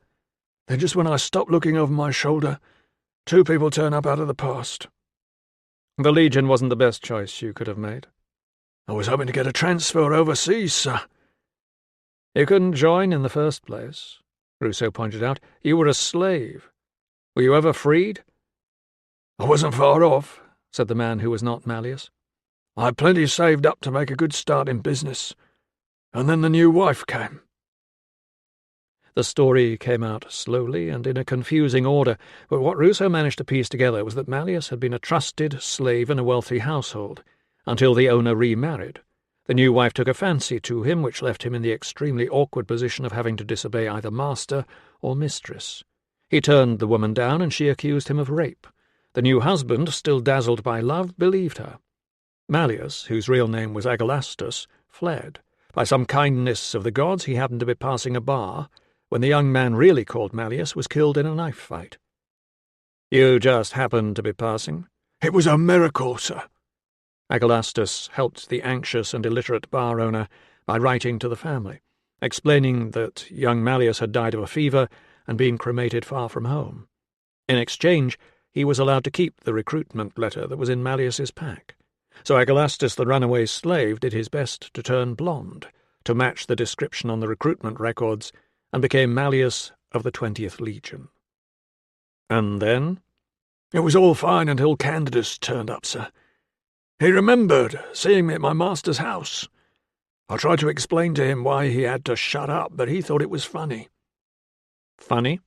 Speaker 2: Then just when I stopped looking over my shoulder, 2 people turn up out of the past."
Speaker 1: "The Legion wasn't the best choice you could have made."
Speaker 2: "I was hoping to get a transfer overseas, sir."
Speaker 1: "You couldn't join in the first place," Ruso pointed out. "You were a slave. Were you ever freed?"
Speaker 2: "I wasn't far off,"
Speaker 1: said the man who was not Malleus.
Speaker 2: "I had plenty saved up to make a good start in business. And then the new wife came."
Speaker 1: The story came out slowly and in a confusing order, but what Ruso managed to piece together was that Malleus had been a trusted slave in a wealthy household, until the owner remarried. The new wife took a fancy to him, which left him in the extremely awkward position of having to disobey either master or mistress. He turned the woman down, and she accused him of rape. The new husband, still dazzled by love, believed her. Malleus, whose real name was Agalastus, fled. By some kindness of the gods, he happened to be passing a bar when the young man really called Malleus was killed in a knife fight. "You just happened to be passing?"
Speaker 2: "It was a miracle, sir."
Speaker 1: Agalastus helped the anxious and illiterate bar owner by writing to the family, explaining that young Malleus had died of a fever and been cremated far from home. In exchange, he was allowed to keep the recruitment letter that was in Malleus's pack. So Agalastus, the runaway slave, did his best to turn blonde, to match the description on the recruitment records, and became Malleus of the 20th Legion. "And then?"
Speaker 2: "It was all fine until Candidus turned up, sir. He remembered seeing me at my master's house. I tried to explain to him why he had to shut up, but he thought it was funny."
Speaker 1: "Funny?"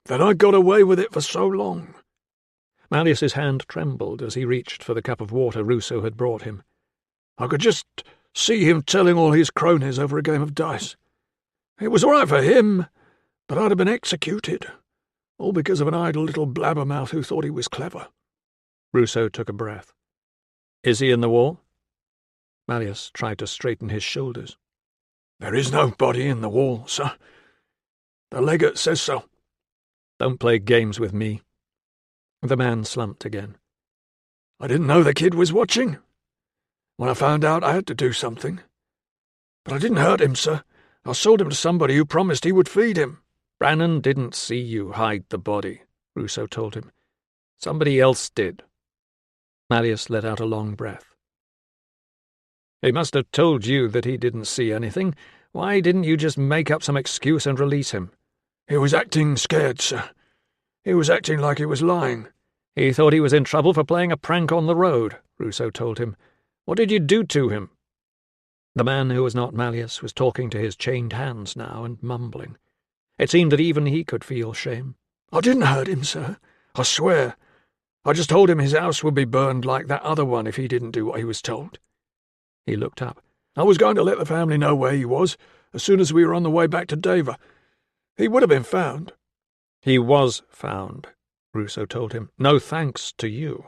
Speaker 2: "That I got away with it for so long."
Speaker 1: Malleus's hand trembled as he reached for the cup of water Ruso had brought him.
Speaker 2: "I could just see him telling all his cronies over a game of dice. It was all right for him, but I'd have been executed, all because of an idle little blabbermouth who thought he was clever."
Speaker 1: Ruso took a breath. "Is he in the wall?" Malleus tried to straighten his shoulders.
Speaker 2: "There is no body in the wall, sir. The legate says so."
Speaker 1: "Don't play games with me." The man slumped again.
Speaker 2: "I didn't know the kid was watching. When I found out, I had to do something. But I didn't hurt him, sir. I sold him to somebody who promised he would feed him."
Speaker 1: "Brannan didn't see you hide the body," Ruso told him. "Somebody else did." Malleus let out a long breath. "He must have told you that he didn't see anything. Why didn't you just make up some excuse and release him?"
Speaker 2: "He was acting scared, sir. He was acting like he was lying."
Speaker 1: "He thought he was in trouble for playing a prank on the road," Ruso told him. "What did you do to him?" The man who was not Malleus was talking to his chained hands now and mumbling. It seemed that even he could feel shame.
Speaker 2: "I didn't hurt him, sir. I swear. I just told him his house would be burned like that other one if he didn't do what he was told."
Speaker 1: He looked up.
Speaker 2: "I was going to let the family know where he was as soon as we were on the way back to Deva. He would have been found."
Speaker 1: "He was found," Ruso told him. "No thanks to you."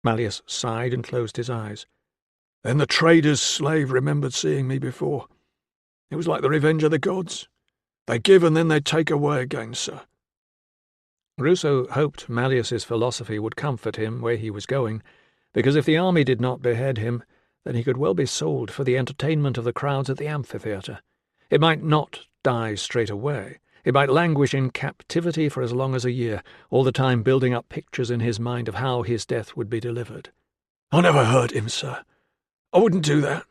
Speaker 1: Malleus sighed and closed his eyes.
Speaker 2: "Then the trader's slave remembered seeing me before. It was like the revenge of the gods. They give and then they take away again, sir.
Speaker 1: Ruso hoped Malleus's philosophy would comfort him where he was going, because if the army did not behead him, then he could well be sold for the entertainment of the crowds at the amphitheatre. It might not die straight away. It might languish in captivity for as long as a year, all the time building up pictures in his mind of how his death would be delivered.
Speaker 2: I never hurt him, sir. I wouldn't do that.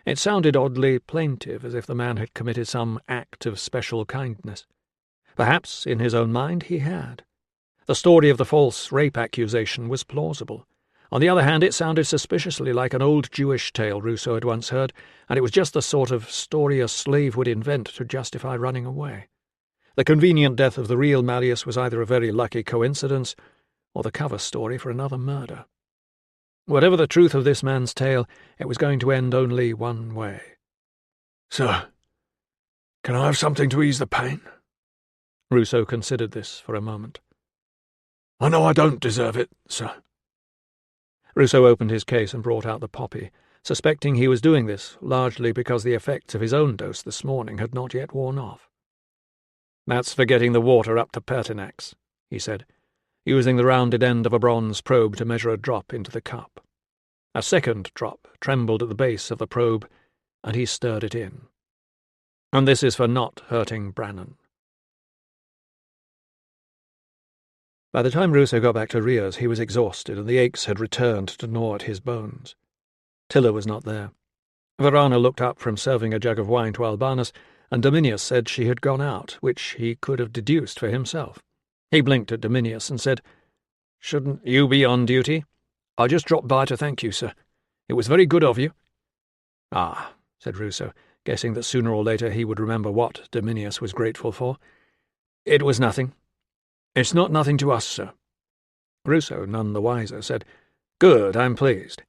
Speaker 1: It sounded oddly plaintive, as if the man had committed some act of special kindness. Perhaps, in his own mind, he had. The story of the false rape accusation was plausible. On the other hand, it sounded suspiciously like an old Jewish tale Ruso had once heard, and it was just the sort of story a slave would invent to justify running away. The convenient death of the real Malleus was either a very lucky coincidence or the cover story for another murder. Whatever the truth of this man's tale, it was going to end only one way.
Speaker 2: Sir, can I have something to ease the pain?
Speaker 1: Ruso considered this for a moment.
Speaker 2: I know I don't deserve it, sir.
Speaker 1: Ruso opened his case and brought out the poppy, suspecting he was doing this largely because the effects of his own dose this morning had not yet worn off. "That's for getting the water up to Pertinax," he said, using the rounded end of a bronze probe to measure a drop into the cup. A second drop trembled at the base of the probe, and he stirred it in. "And this is for not hurting Brannan." By the time Ruso got back to Ria's, he was exhausted, and the aches had returned to gnaw at his bones. Tilla was not there. Verana looked up from serving a jug of wine to Albanus, and Dominius said she had gone out, which he could have deduced for himself. He blinked at Dominius and said, "Shouldn't you be on duty?" "I just dropped by to thank you, sir. It was very good of you." "Ah," said Ruso, guessing that sooner or later he would remember what Dominius was grateful for. "It was nothing." "It's not nothing to us, sir." Ruso, none the wiser, said, "Good, I'm pleased."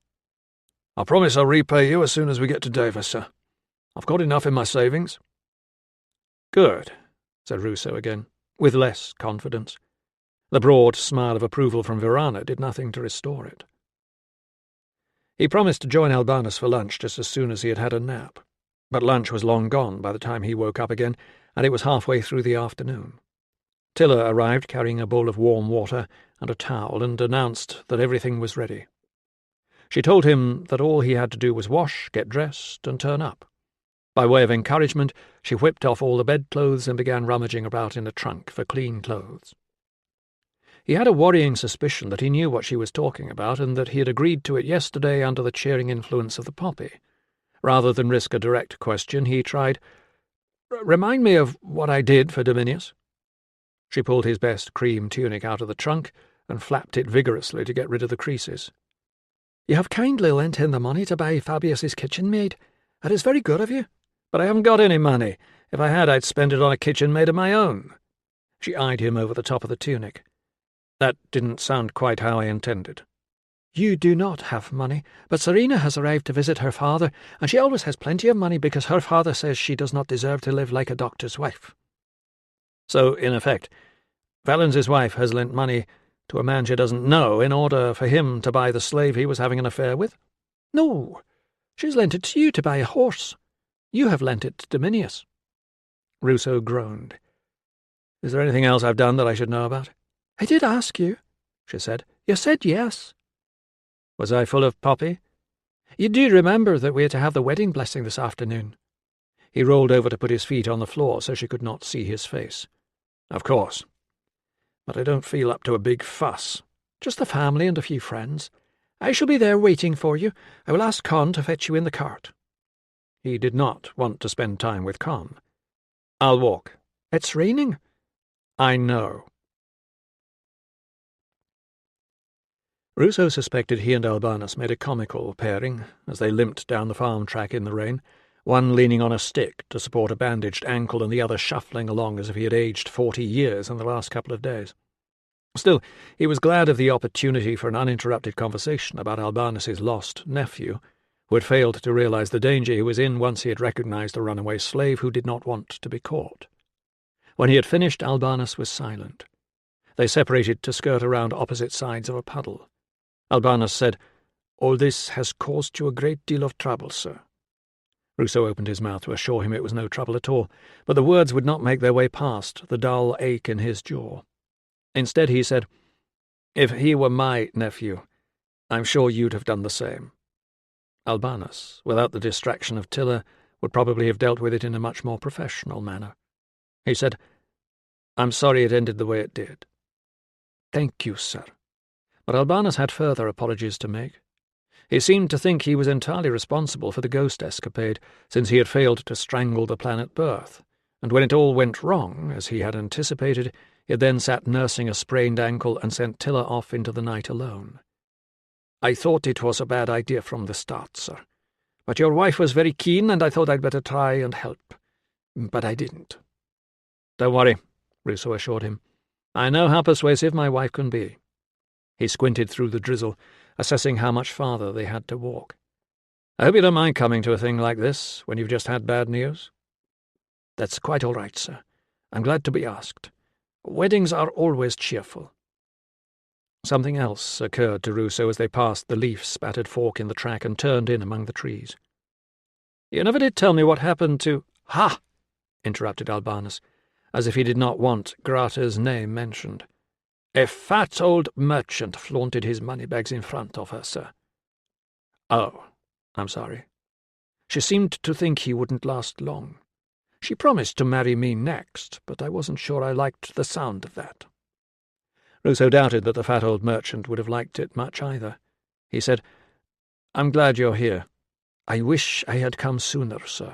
Speaker 2: "I promise I'll repay you as soon as we get to Davis, sir. I've got enough in my savings."
Speaker 1: "Good," said Ruso again, with less confidence. The broad smile of approval from Verana did nothing to restore it. He promised to join Albanus for lunch just as soon as he had had a nap, but lunch was long gone by the time he woke up again, and it was halfway through the afternoon. Tilla arrived carrying a bowl of warm water and a towel and announced that everything was ready. She told him that all he had to do was wash, get dressed, and turn up. By way of encouragement, she whipped off all the bedclothes and began rummaging about in the trunk for clean clothes. He had a worrying suspicion that he knew what she was talking about and that he had agreed to it yesterday under the cheering influence of the poppy. Rather than risk a direct question, he tried, "Remind me of what I did for Dominius." She pulled his best cream tunic out of the trunk and flapped it vigorously to get rid of the creases. "You have kindly lent him the money to buy Fabius's kitchen maid. That is very good of you." "But I haven't got any money. If I had, I'd spend it on a kitchen maid of my own." She eyed him over the top of the tunic. "That didn't sound quite how I intended." "You do not have money, but Serena has arrived to visit her father, and she always has plenty of money because her father says she does not deserve to live like a doctor's wife." So, in effect, Valens's wife has lent money to a man she doesn't know in order for him to buy the slave he was having an affair with? "No, she's lent it to you to buy a horse. You have lent it to Dominius." Ruso groaned. "Is there anything else I've done that I should know about?" "I did ask you," she said. "You said yes." "Was I full of poppy?" "You do remember that we are to have the wedding blessing this afternoon?" He rolled over to put his feet on the floor so she could not see his face. "Of course. But I don't feel up to a big fuss." "Just the family and a few friends. I shall be there waiting for you. I will ask Con to fetch you in the cart." He did not want to spend time with Con. "I'll walk." "It's raining." "I know." Ruso suspected he and Albanus made a comical pairing as they limped down the farm track in the rain, one leaning on a stick to support a bandaged ankle and the other shuffling along as if he had aged 40 years in the last couple of days. Still, he was glad of the opportunity for an uninterrupted conversation about Albanus's lost nephew, who had failed to realize the danger he was in once he had recognized a runaway slave who did not want to be caught. When he had finished, Albanus was silent. They separated to skirt around opposite sides of a puddle. Albanus said, "All this has caused you a great deal of trouble, sir." Ruso opened his mouth to assure him it was no trouble at all, but the words would not make their way past the dull ache in his jaw. Instead he said, "If he were my nephew, I'm sure you'd have done the same." Albanus, without the distraction of Tilla, would probably have dealt with it in a much more professional manner. He said, "I'm sorry it ended the way it did." "Thank you, sir." But Albanus had further apologies to make. He seemed to think he was entirely responsible for the ghost escapade, since he had failed to strangle the planet Birth, and when it all went wrong, as he had anticipated, he had then sat nursing a sprained ankle and sent Tilla off into the night alone. "I thought it was a bad idea from the start, sir. But your wife was very keen, and I thought I'd better try and help. But I didn't." "Don't worry," Ruso assured him. "I know how persuasive my wife can be." He squinted through the drizzle, assessing how much farther they had to walk. "I hope you don't mind coming to a thing like this, when you've just had bad news." "That's quite all right, sir. I'm glad to be asked. Weddings are always cheerful." Something else occurred to Ruso as they passed the leaf-spattered fork in the track and turned in among the trees. "You never did tell me what happened to—" "Ha!" interrupted Albanus, as if he did not want Grata's name mentioned. "A fat old merchant flaunted his moneybags in front of her, sir." "Oh, I'm sorry. She seemed to think he wouldn't last long. She promised to marry me next, but I wasn't sure I liked the sound of that." Ruso doubted that the fat old merchant would have liked it much either. He said, "I'm glad you're here. I wish I had come sooner, sir."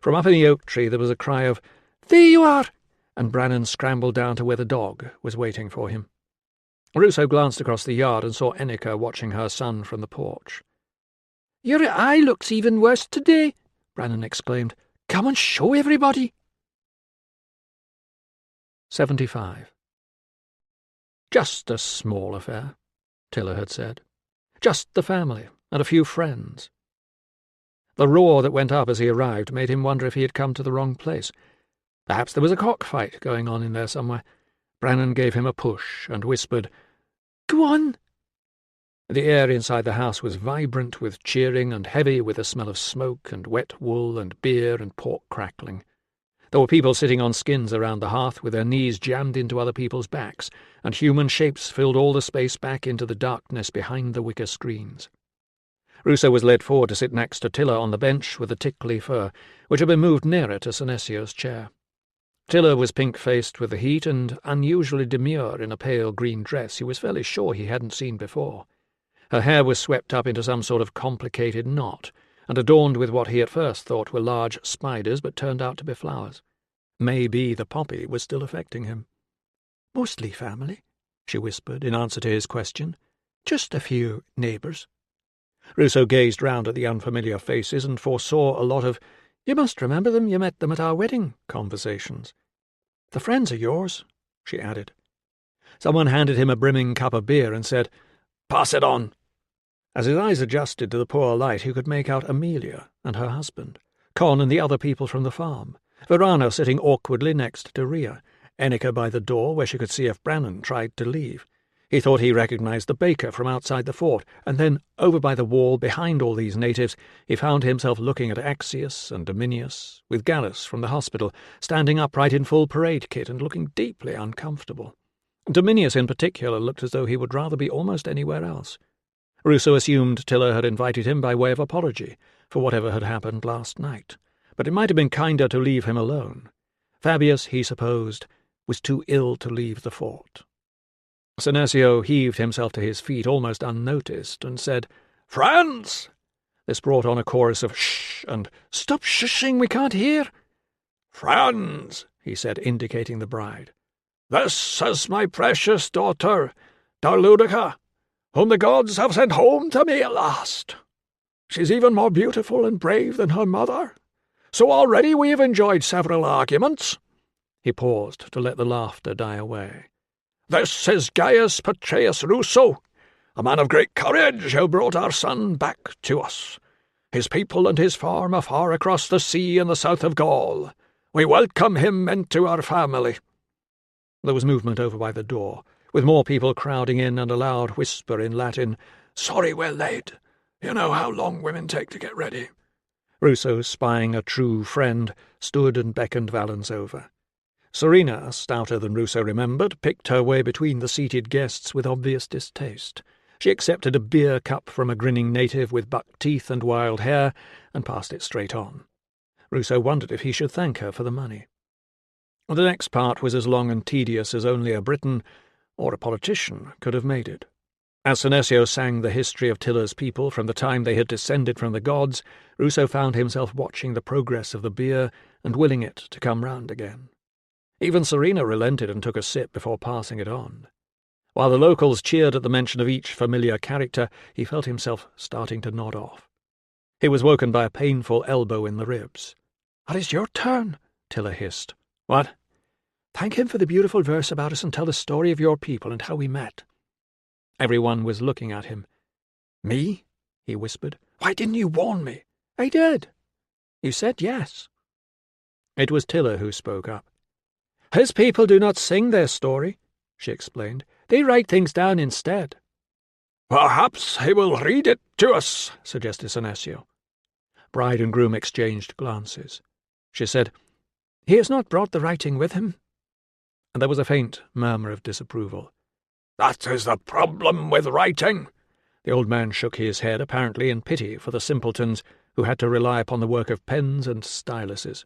Speaker 1: From up in the oak tree there was a cry of, "There you are!" and Brannan scrambled down to where the dog was waiting for him. Ruso glanced across the yard and saw Ennika watching her son from the porch. "Your eye looks even worse today," Brannan exclaimed. "Come and show everybody." 75. Just a small affair, Tilla had said. Just the family and a few friends. The roar that went up as he arrived made him wonder if he had come to the wrong place. Perhaps there was a cockfight going on in there somewhere. Brannan gave him a push and whispered, "Go on." The air inside the house was vibrant with cheering and heavy with the smell of smoke and wet wool and beer and pork crackling. There were people sitting on skins around the hearth with their knees jammed into other people's backs, and human shapes filled all the space back into the darkness behind the wicker screens. Ruso was led forward to sit next to Tilla on the bench with the tickly fur, which had been moved nearer to Senesio's chair. Tilla was pink-faced with the heat and unusually demure in a pale green dress he was fairly sure he hadn't seen before. Her hair was swept up into some sort of complicated knot, and adorned with what he at first thought were large spiders but turned out to be flowers. Maybe the poppy was still affecting him. "Mostly family," she whispered in answer to his question. "Just a few neighbours." Ruso gazed round at the unfamiliar faces and foresaw a lot of "You must remember them, you met them at our wedding" conversations. "The friends are yours," she added. Someone handed him a brimming cup of beer and said, "Pass it on." As his eyes adjusted to the poor light, he could make out Amelia and her husband, Con and the other people from the farm, Verano sitting awkwardly next to Ria, Ennika by the door where she could see if Brannan tried to leave. He thought he recognized the baker from outside the fort, and then, over by the wall behind all these natives, he found himself looking at Axius and Dominius, with Gallus from the hospital, standing upright in full parade kit and looking deeply uncomfortable. Dominius in particular looked as though he would rather be almost anywhere else. Ruso assumed Tilla had invited him by way of apology for whatever had happened last night, but it might have been kinder to leave him alone. Fabius, he supposed, was too ill to leave the fort. Senesio heaved himself to his feet almost unnoticed and said, "Friends!" This brought on a chorus of "shh" and "Stop shushing, we can't hear." "Friends," he said, indicating the bride, "this is my precious daughter, Darludica, whom the gods have sent home to me at last. She's even more beautiful and brave than her mother, so already we have enjoyed several arguments." He paused to let the laughter die away. "This is Gaius Petreius Ruso, a man of great courage who brought our son back to us. His people and his farm are far across the sea in the south of Gaul. We welcome him into our family." There was movement over by the door, with more people crowding in and a loud whisper in Latin, "Sorry we're late. You know how long women take to get ready." Ruso, spying a true friend, stood and beckoned Valens over. Serena, stouter than Ruso remembered, picked her way between the seated guests with obvious distaste. She accepted a beer cup from a grinning native with buck teeth and wild hair, and passed it straight on. Ruso wondered if he should thank her for the money. The next part was as long and tedious as only a Briton, or a politician, could have made it. As Senecio sang the history of Tilla's people from the time they had descended from the gods, Ruso found himself watching the progress of the beer and willing it to come round again. Even Serena relented and took a sip before passing it on. While the locals cheered at the mention of each familiar character, he felt himself starting to nod off. He was woken by a painful elbow in the ribs.
Speaker 3: "What is your turn?" Tilla hissed.
Speaker 1: "What?"
Speaker 3: "Thank him for the beautiful verse about us and tell the story of your people and how we met."
Speaker 1: Everyone was looking at him.
Speaker 3: "Me?" he whispered. "Why didn't you warn me?" "I did." "You said yes."
Speaker 1: It was Tilla who spoke up.
Speaker 3: "His people do not sing their story," she explained. "They write things down instead."
Speaker 2: "Perhaps he will read it to us," suggested Senecio.
Speaker 1: Bride and groom exchanged glances. She said,
Speaker 3: "He has not brought the writing with him."
Speaker 1: And there was a faint murmur of disapproval.
Speaker 2: "That is the problem with writing."
Speaker 1: The old man shook his head, apparently in pity for the simpletons who had to rely upon the work of pens and styluses.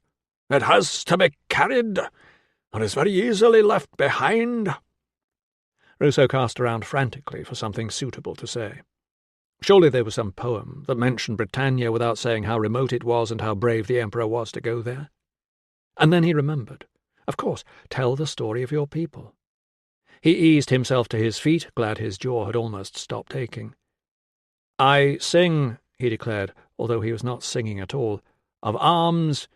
Speaker 2: "It has to be carried, and is very easily left behind."
Speaker 1: Ruso cast around frantically for something suitable to say. Surely there was some poem that mentioned Britannia without saying how remote it was and how brave the Emperor was to go there. And then he remembered. Of course, tell the story of your people. He eased himself to his feet, glad his jaw had almost stopped aching. "I sing," he declared, although he was not singing at all, "of arms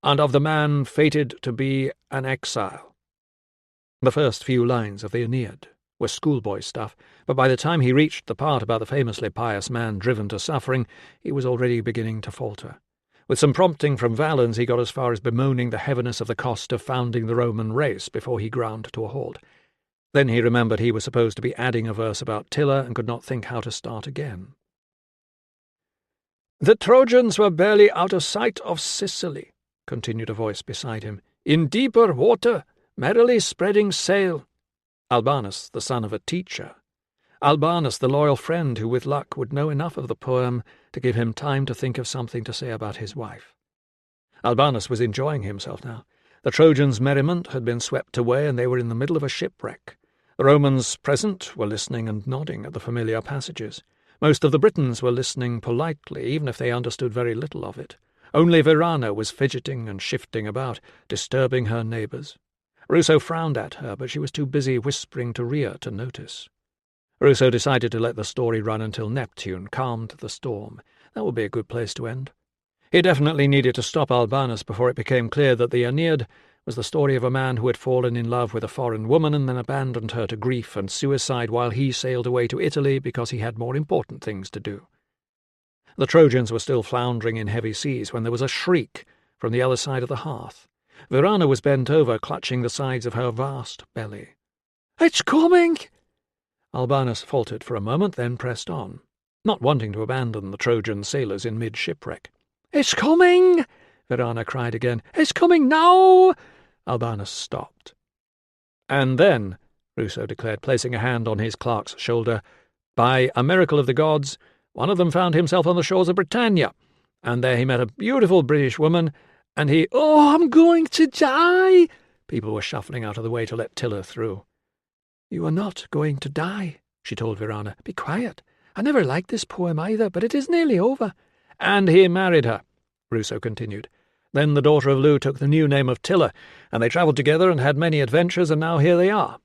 Speaker 1: and of the man fated to be an exile." The first few lines of the Aeneid were schoolboy stuff, but by the time he reached the part about the famously pious man driven to suffering, he was already beginning to falter. With some prompting from Valens, he got as far as bemoaning the heaviness of the cost of founding the Roman race before he ground to a halt. Then he remembered he was supposed to be adding a verse about Tilla and could not think how to start again.
Speaker 3: "The Trojans were barely out of sight of Sicily," continued a voice beside him, "in deeper water, merrily spreading sail."
Speaker 1: Albanus, the son of a teacher. Albanus, the loyal friend who with luck would know enough of the poem to give him time to think of something to say about his wife. Albanus was enjoying himself now. The Trojans' merriment had been swept away, and they were in the middle of a shipwreck. The Romans present were listening and nodding at the familiar passages. Most of the Britons were listening politely, even if they understood very little of it. Only Verana was fidgeting and shifting about, disturbing her neighbours. Ruso frowned at her, but she was too busy whispering to Rhea to notice. Ruso decided to let the story run until Neptune calmed the storm. That would be a good place to end. He definitely needed to stop Albanus before it became clear that the Aeneid was the story of a man who had fallen in love with a foreign woman and then abandoned her to grief and suicide while he sailed away to Italy because he had more important things to do. The Trojans were still floundering in heavy seas when there was a shriek from the other side of the hearth. Verana was bent over, clutching the sides of her vast belly.
Speaker 3: "It's coming!"
Speaker 1: Albanus faltered for a moment, then pressed on, not wanting to abandon the Trojan sailors in mid-shipwreck.
Speaker 3: "It's coming!" Verana cried again. "It's coming now!"
Speaker 1: Albanus stopped. "And then," Ruso declared, placing a hand on his clerk's shoulder, "by a miracle of the gods, one of them found himself on the shores of Britannia, and there he met a beautiful British woman, and he—"
Speaker 3: "Oh, I'm going to die!"
Speaker 1: People were shuffling out of the way to let Tilla through.
Speaker 3: "You are not going to die," she told Verana. "Be quiet. I never liked this poem either, but it is nearly over."
Speaker 1: "And he married her," Ruso continued. "Then the daughter of Lu took the new name of Tilla, and they travelled together and had many adventures, and now here they are."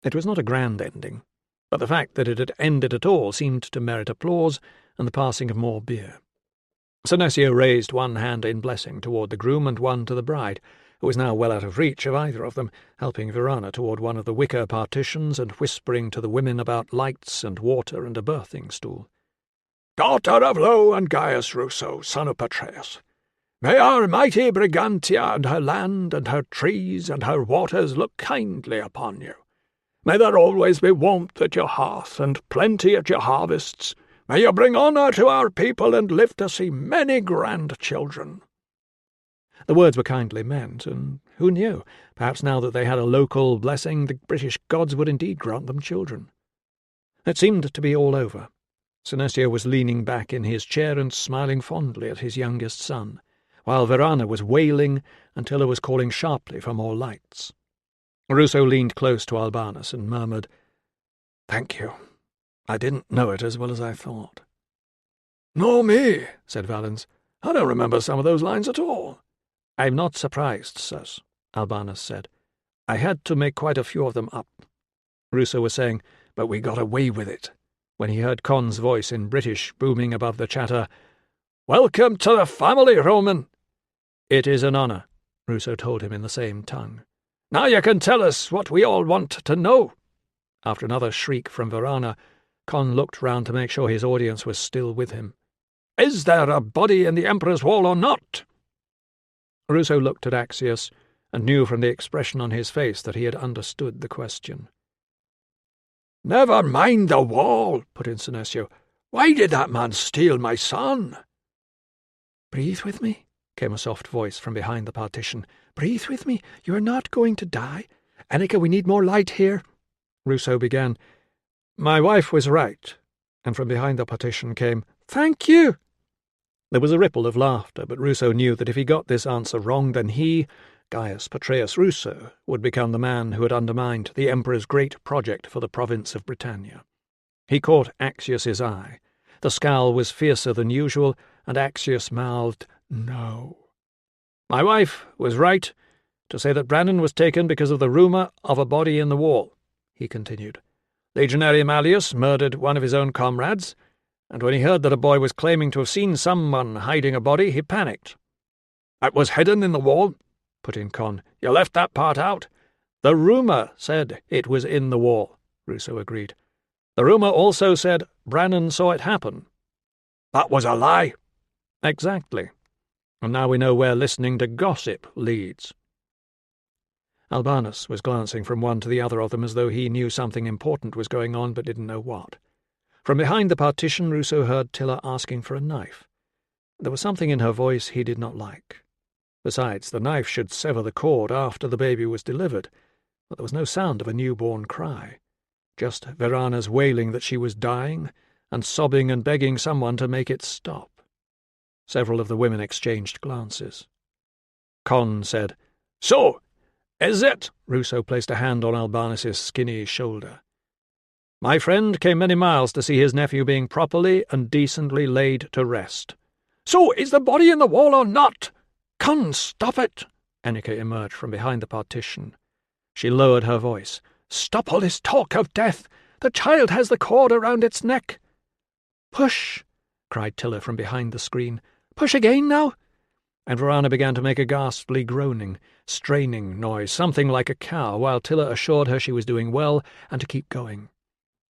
Speaker 1: It was not a grand ending, but the fact that it had ended at all seemed to merit applause and the passing of more beer. Senecio raised one hand in blessing toward the groom and one to the bride, who was now well out of reach of either of them, helping Verana toward one of the wicker partitions and whispering to the women about lights and water and a birthing stool.
Speaker 2: "Daughter of Lo and Gaius Ruso, son of Petreius, may our mighty Brigantia and her land and her trees and her waters look kindly upon you. May there always be warmth at your hearth and plenty at your harvests. May you bring honour to our people and live to see many grandchildren.
Speaker 1: The words were kindly meant, and who knew? Perhaps now that they had a local blessing, the British gods would indeed grant them children. It seemed to be all over. Senecio was leaning back in his chair and smiling fondly at his youngest son, while Verana was wailing and Tilla was calling sharply for more lights. Ruso leaned close to Albanus and murmured, "Thank you. I didn't know it as well as I thought."
Speaker 2: "Nor me," said Valens. "I don't remember some of those lines at all."
Speaker 1: "I'm not surprised, sirs," Albanus said. "I had to make quite a few of them up." Ruso was saying, "But we got away with it," when he heard Con's voice in British booming above the chatter.
Speaker 2: "Welcome to the family, Roman."
Speaker 1: "It is an honour," Ruso told him in the same tongue.
Speaker 2: "Now you can tell us what we all want to know."
Speaker 1: After another shriek from Verana, Con looked round to make sure his audience was still with him.
Speaker 2: "Is there a body in the Emperor's wall or not?"
Speaker 1: Ruso looked at Axius, and knew from the expression on his face that he had understood the question.
Speaker 2: "Never mind the wall," put in Senecio. "Why did that man steal my son?"
Speaker 3: "Breathe with me," came a soft voice from behind the partition. "Breathe with me. You are not going to die. Annika, we need more light here."
Speaker 1: Ruso began, "My wife was right," and from behind the partition came,
Speaker 3: "Thank you."
Speaker 1: There was a ripple of laughter, but Ruso knew that if he got this answer wrong, then he, Gaius Petreius Ruso, would become the man who had undermined the Emperor's great project for the province of Britannia. He caught Axius's eye. The scowl was fiercer than usual, and Axius mouthed, "No." "My wife was right to say that Brannon was taken because of the rumour of a body in the wall," he continued. "Legionary Malleus murdered one of his own comrades, and when he heard that a boy was claiming to have seen someone hiding a body, he panicked."
Speaker 2: "That was hidden in the wall?"
Speaker 1: put in Con.
Speaker 2: "You left that part out."
Speaker 1: "The rumour said it was in the wall," Ruso agreed. "The rumour also said Brannon saw it happen."
Speaker 2: "That was a lie."
Speaker 1: "Exactly. And now we know where listening to gossip leads." Albanus was glancing from one to the other of them as though he knew something important was going on but didn't know what. From behind the partition Ruso heard Tilla asking for a knife. There was something in her voice he did not like. Besides, the knife should sever the cord after the baby was delivered, but there was no sound of a newborn cry, just Verana's wailing that she was dying, and sobbing and begging someone to make it stop. Several of the women exchanged glances. Con said,
Speaker 2: "So, is it?"
Speaker 1: Ruso placed a hand on Albanus's skinny shoulder. "My friend came many miles to see his nephew being properly and decently laid to rest."
Speaker 2: "So is the body in the wall or not? Con, stop it!"
Speaker 1: Annika emerged from behind the partition. She lowered her voice.
Speaker 2: "Stop all this talk of death! The child has the cord around its neck."
Speaker 3: "Push!"
Speaker 1: cried Tilla from behind the screen.
Speaker 3: "Push again now!"
Speaker 1: And Verana began to make a ghastly groaning, straining noise, something like a cow, while Tilla assured her she was doing well and to keep going.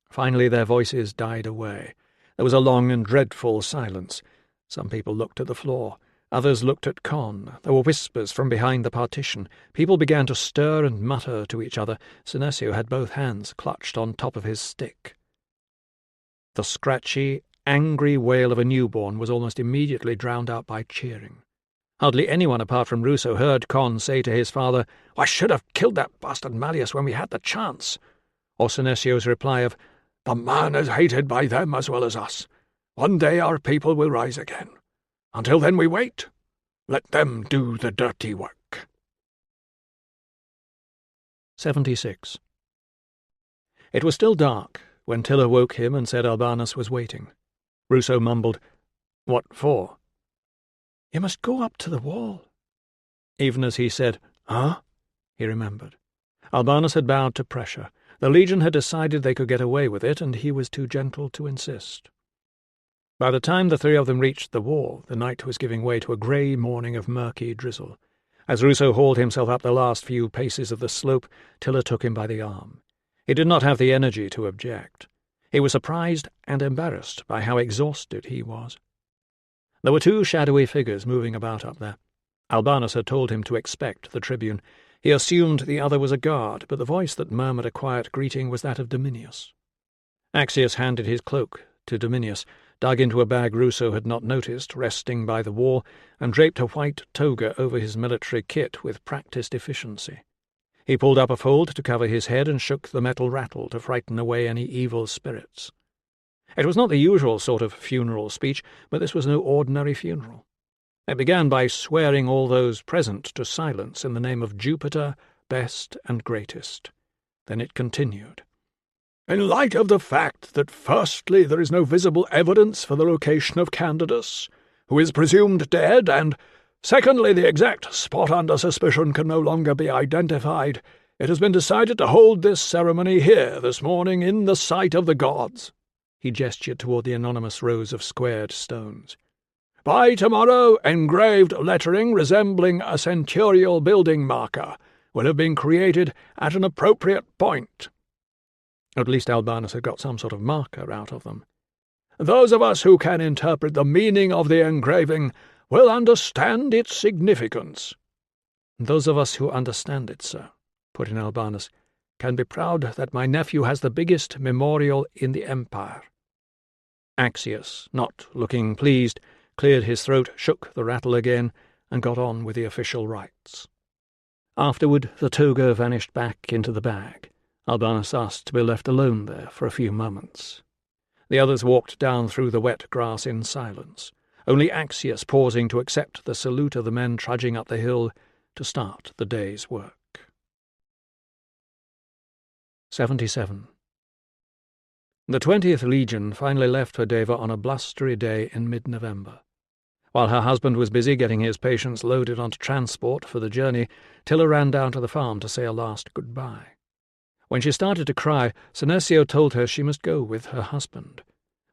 Speaker 1: Finally their voices died away. There was a long and dreadful silence. Some people looked at the floor. Others looked at Con. There were whispers from behind the partition. People began to stir and mutter to each other. Senecio had both hands clutched on top of his stick. The scratchy, angry wail of a newborn was almost immediately drowned out by cheering. Hardly anyone apart from Ruso heard Con say to his father,
Speaker 2: "I should have killed that bastard Malleus when we had the chance,"
Speaker 1: or Senecio's reply of,
Speaker 2: "The man is hated by them as well as us. One day our people will rise again. Until then we wait. Let them do the dirty work."
Speaker 1: 76. It was still dark when Tilla woke him and said Albanus was waiting. Ruso mumbled, "What for?"
Speaker 3: "You must go up to the wall."
Speaker 1: Even as he said,
Speaker 2: "Huh?"
Speaker 1: he remembered. Albanus had bowed to pressure. The Legion had decided they could get away with it, and he was too gentle to insist. By the time the three of them reached the wall, the night was giving way to a grey morning of murky drizzle. As Ruso hauled himself up the last few paces of the slope, Tilla took him by the arm. He did not have the energy to object. He was surprised and embarrassed by how exhausted he was. There were two shadowy figures moving about up there. Albanus had told him to expect the tribune. He assumed the other was a guard, but the voice that murmured a quiet greeting was that of Dominius. Axius handed his cloak to Dominius. dug into a bag Ruso had not noticed, resting by the wall, and draped a white toga over his military kit with practised efficiency. He pulled up a fold to cover his head and shook the metal rattle to frighten away any evil spirits. It was not the usual sort of funeral speech, but this was no ordinary funeral. It began by swearing all those present to silence in the name of Jupiter, best and greatest. Then it continued.
Speaker 2: In light of the fact that firstly there is no visible evidence for the location of Candidus, who is presumed dead, and secondly the exact spot under suspicion can no longer be identified, it has been decided to hold this ceremony here this morning in the sight of the gods. He gestured toward the anonymous rows of squared stones. By tomorrow, engraved lettering resembling a centurial building marker will have been created at an appropriate point.
Speaker 1: At least Albanus had got some sort of marker out of them.
Speaker 2: Those of us who can interpret the meaning of the engraving will understand its significance.
Speaker 1: Those of us who understand it, sir, put in Albanus, can be proud that my nephew has the biggest memorial in the empire. Axius, not looking pleased, cleared his throat, shook the rattle again, and got on with the official rites. Afterward, the toga vanished back into the bag. Albanus asked to be left alone there for a few moments. The others walked down through the wet grass in silence, only Axius pausing to accept the salute of the men trudging up the hill to start the day's work. 77. The 20th Legion finally left for Deva on a blustery day in mid-November. While her husband was busy getting his patients loaded onto transport for the journey, Tilla ran down to the farm to say a last goodbye. When she started to cry, Senecio told her she must go with her husband.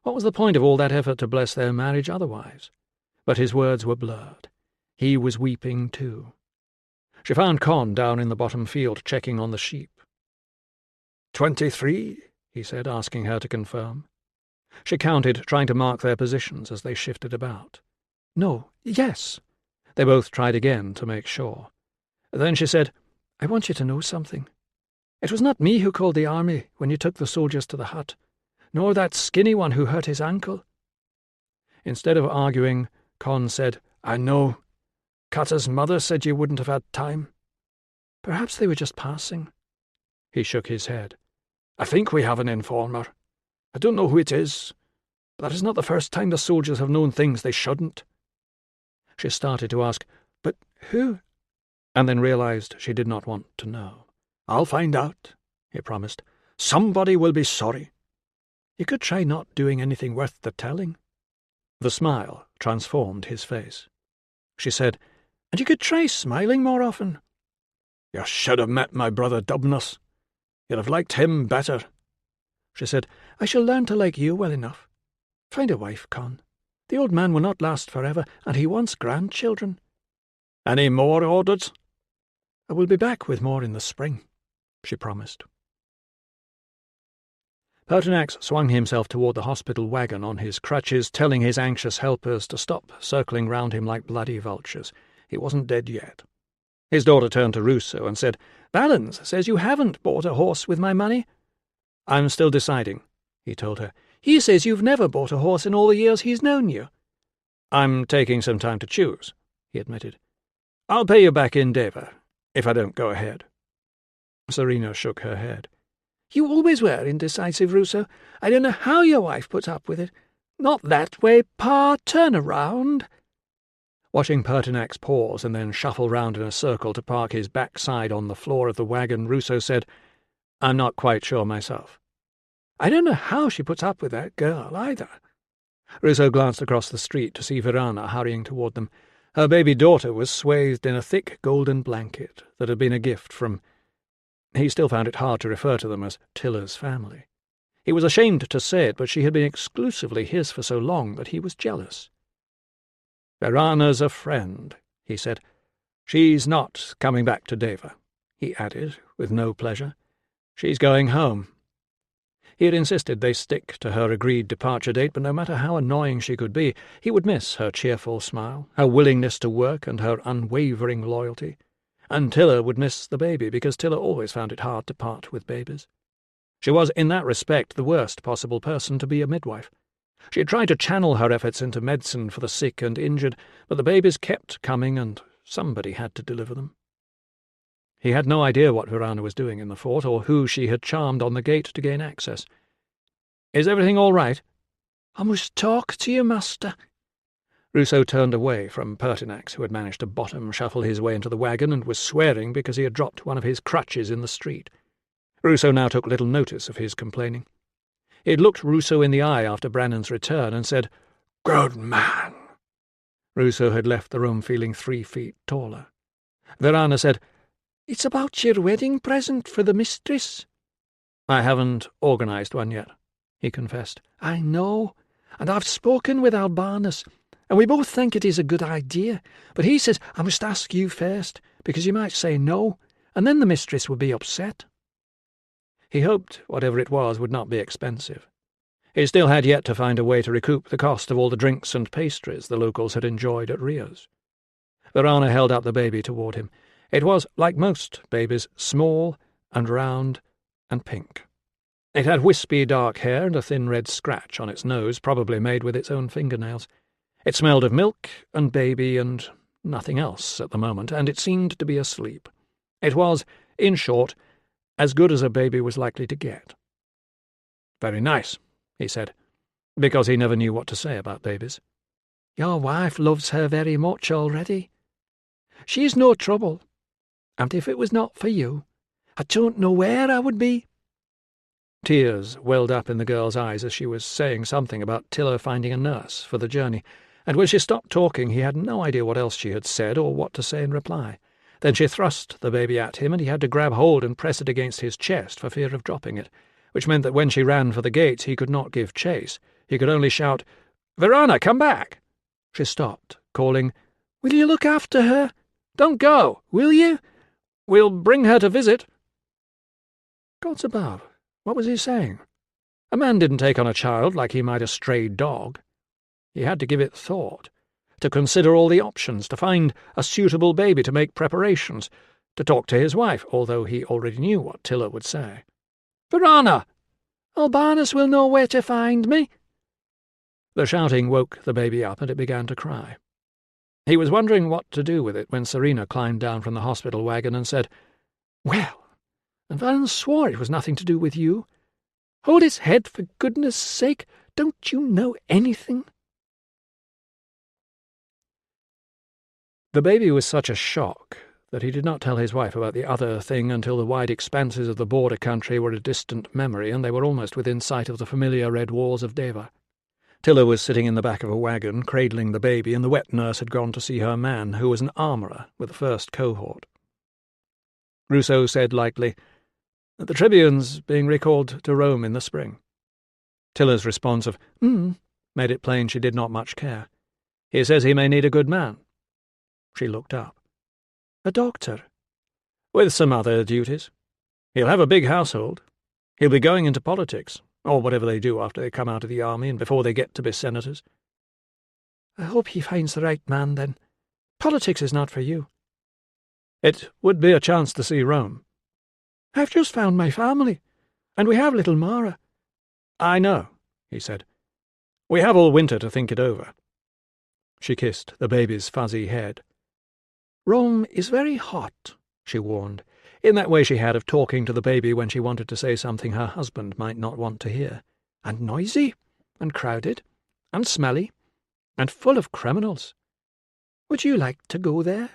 Speaker 1: What was the point of all that effort to bless their marriage otherwise? But his words were blurred. He was weeping too. She found Con down in the bottom field checking on the sheep.
Speaker 2: 23,
Speaker 1: he said, asking her to confirm. She counted, trying to mark their positions as they shifted about. No, yes. They both tried again to make sure. Then she said, I want you to know something. It was not me who called the army when you took the soldiers to the hut, nor that skinny one who hurt his ankle. Instead of arguing, Con said, I know. Kata's mother said you wouldn't have had time. Perhaps they were just passing. He shook his head.
Speaker 2: I think we have an informer. I don't know who it is, but that is not the first time the soldiers have known things they shouldn't.
Speaker 1: She started to ask, but who? And then realized she did not want to know.
Speaker 2: I'll find out, he promised. Somebody will be sorry.
Speaker 1: You could try not doing anything worth the telling. The smile transformed his face. She said, and you could try smiling more often.
Speaker 2: You should have met my brother Dubnus. You'd have liked him better.
Speaker 1: She said, I shall learn to like you well enough. Find a wife, Con. The old man will not last forever, and he wants grandchildren.
Speaker 2: Any more orders?
Speaker 1: I will be back with more in the spring, she promised. Pertinax swung himself toward the hospital wagon on his crutches, telling his anxious helpers to stop circling round him like bloody vultures. He wasn't dead yet. His daughter turned to Ruso and said, Valens says you haven't bought a horse with my money. I'm still deciding, he told her. He says you've never bought a horse in all the years he's known you. I'm taking some time to choose, he admitted. I'll pay you back in Deva, if I don't go ahead. Serena shook her head. You always were indecisive, Ruso. I don't know how your wife puts up with it. Not that way, Pa. Turn around. Watching Pertinax pause and then shuffle round in a circle to park his backside on the floor of the wagon, Ruso said, I'm not quite sure myself. I don't know how she puts up with that girl, either. Ruso glanced across the street to see Virana hurrying toward them. Her baby daughter was swathed in a thick golden blanket that had been a gift from... He still found it hard to refer to them as Tilla's family. He was ashamed to say it, but she had been exclusively his for so long that he was jealous. Virana's a friend, he said. She's not coming back to Deva, he added, with no pleasure. She's going home. He had insisted they stick to her agreed departure date, but no matter how annoying she could be, he would miss her cheerful smile, her willingness to work, and her unwavering loyalty. And Tilla would miss the baby, because Tilla always found it hard to part with babies. She was, in that respect, the worst possible person to be a midwife. She had tried to channel her efforts into medicine for the sick and injured, but the babies kept coming, and somebody had to deliver them. He had no idea what Verana was doing in the fort, or who she had charmed on the gate to gain access. "Is everything all right?"
Speaker 3: "I must talk to you, master."
Speaker 1: Ruso turned away from Pertinax, who had managed to bottom-shuffle his way into the wagon and was swearing because he had dropped one of his crutches in the street. Ruso now took little notice of his complaining. He had looked Ruso in the eye after Brannan's return and said,
Speaker 2: "Good man."
Speaker 1: Ruso had left the room feeling 3 feet taller. Verana said,
Speaker 3: "It's about your wedding present for the mistress."
Speaker 1: "I haven't organised one yet," he confessed.
Speaker 3: "I know, and I've spoken with Albanus, and we both think it is a good idea, but he says I must ask you first, because you might say no, and then the mistress would be upset."
Speaker 1: He hoped whatever it was would not be expensive. He still had yet to find a way to recoup the cost of all the drinks and pastries the locals had enjoyed at Rio's. Verana held up the baby toward him. It was, like most babies, small and round and pink. It had wispy dark hair and a thin red scratch on its nose, probably made with its own fingernails. It smelled of milk and baby and nothing else at the moment, and it seemed to be asleep. It was, in short, as good as a baby was likely to get. "Very nice," he said, because he never knew what to say about babies.
Speaker 3: "Your wife loves her very much already. She's no trouble, and if it was not for you, I don't know where I would be."
Speaker 1: Tears welled up in the girl's eyes as she was saying something about Tilla finding a nurse for the journey, and when she stopped talking he had no idea what else she had said or what to say in reply. Then she thrust the baby at him, and he had to grab hold and press it against his chest for fear of dropping it, which meant that when she ran for the gates he could not give chase. He could only shout, "Verana, come back!" She stopped, calling,
Speaker 3: "Will you look after her?
Speaker 1: Don't go,
Speaker 3: Will you?
Speaker 1: We'll bring her to visit."
Speaker 3: Gods above, what was he saying?
Speaker 1: A man didn't take on a child like he might a stray dog. He had to give it thought, to consider all the options, to find a suitable baby, to make preparations, to talk to his wife, although he already knew what Tilla would say.
Speaker 3: "Verana! Albanus will know where to find me."
Speaker 1: The shouting woke the baby up, and it began to cry. He was wondering what to do with it when Serena climbed down from the hospital wagon and said,
Speaker 3: "Well, and Valens swore it was nothing to do with you. Hold its head, for goodness' sake. Don't you know anything?"
Speaker 1: The baby was such a shock that he did not tell his wife about the other thing until the wide expanses of the border country were a distant memory and they were almost within sight of the familiar red walls of Deva. Tilla was sitting in the back of a wagon, cradling the baby, and the wet nurse had gone to see her man, who was an armourer with the first cohort. Ruso said lightly, "The Tribune's being recalled to Rome in the spring." Tilla's response of, made it plain she did not much care. "He says he may need a good man." She looked up.
Speaker 3: "A doctor?"
Speaker 1: "With some other duties. He'll have a big household. He'll be going into politics, or whatever they do after they come out of the army and before they get to be senators."
Speaker 3: "I hope he finds the right man, then. Politics is not for you."
Speaker 1: "It would be a chance to see Rome."
Speaker 3: "I've just found my family, and we have little Mara."
Speaker 1: "I know," he said. "We have all winter to think it over." She kissed the baby's fuzzy head.
Speaker 3: "Rome is very hot,"
Speaker 1: she warned, in that way she had of talking to the baby when she wanted to say something her husband might not want to hear.
Speaker 3: "And noisy, and crowded, and smelly, and full of criminals. Would you like to go there?"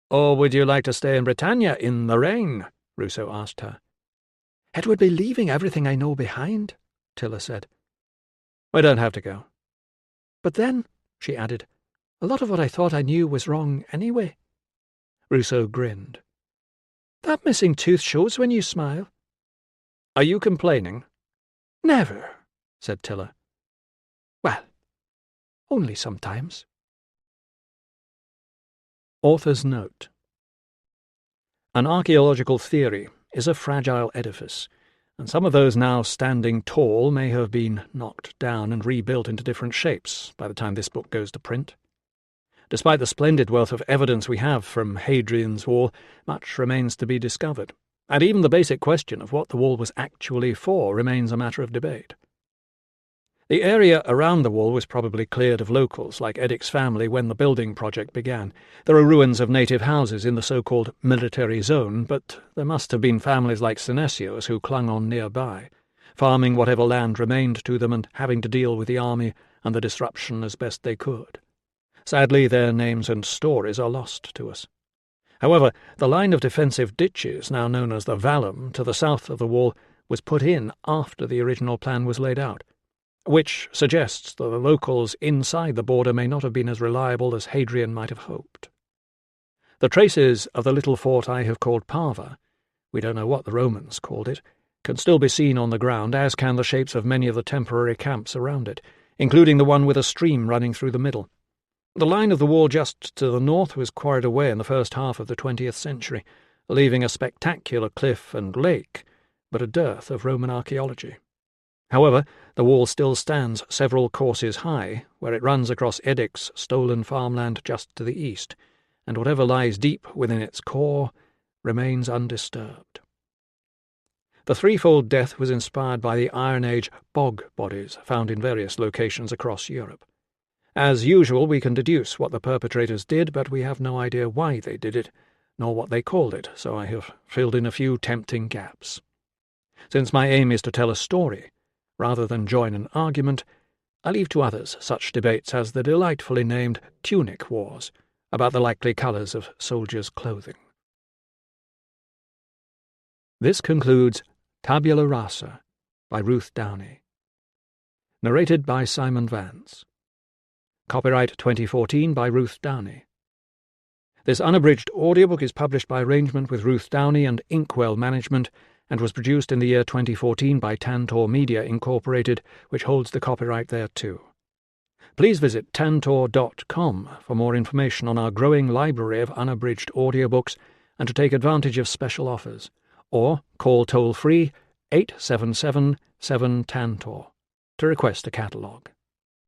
Speaker 1: "Or would you like to stay in Britannia in the rain?" Ruso asked her.
Speaker 3: "It would be leaving everything I know behind," Tilla said.
Speaker 1: "We don't have to go."
Speaker 3: "But then," she added, "a lot of what I thought I knew was wrong anyway."
Speaker 1: Ruso grinned.
Speaker 3: "That missing tooth shows when you smile."
Speaker 1: "Are you complaining?"
Speaker 3: "Never,"
Speaker 1: said Tilla.
Speaker 3: "Well, only sometimes."
Speaker 1: Author's note. An archaeological theory is a fragile edifice, and some of those now standing tall may have been knocked down and rebuilt into different shapes by the time this book goes to print. Despite the splendid wealth of evidence we have from Hadrian's Wall, much remains to be discovered, and even the basic question of what the wall was actually for remains a matter of debate. The area around the wall was probably cleared of locals like Edic's family when the building project began. There are ruins of native houses in the so-called military zone, but there must have been families like Senesio's who clung on nearby, farming whatever land remained to them and having to deal with the army and the disruption as best they could. Sadly, their names and stories are lost to us. However, the line of defensive ditches, now known as the vallum, to the south of the wall, was put in after the original plan was laid out, which suggests that the locals inside the border may not have been as reliable as Hadrian might have hoped. The traces of the little fort I have called Parva, we don't know what the Romans called it, can still be seen on the ground, as can the shapes of many of the temporary camps around it, including the one with a stream running through the middle. The line of the wall just to the north was quarried away in the first half of the 20th century, leaving a spectacular cliff and lake, but a dearth of Roman archaeology. However, the wall still stands several courses high, where it runs across Edic's stolen farmland just to the east, and whatever lies deep within its core remains undisturbed. The threefold death was inspired by the Iron Age bog bodies found in various locations across Europe. As usual, we can deduce what the perpetrators did, but we have no idea why they did it, nor what they called it, so I have filled in a few tempting gaps. Since my aim is to tell a story, rather than join an argument, I leave to others such debates as the delightfully named Tunic Wars, about the likely colours of soldiers' clothing. This concludes Tabula Rasa by Ruth Downie. Narrated by Simon Vance. Copyright 2014 by Ruth Downie. This unabridged audiobook is published by arrangement with Ruth Downie and Inkwell Management and was produced in the year 2014 by Tantor Media Incorporated, which holds the copyright thereto. Please visit tantor.com for more information on our growing library of unabridged audiobooks and to take advantage of special offers, or call toll-free 877-7-TANTOR to request a catalogue.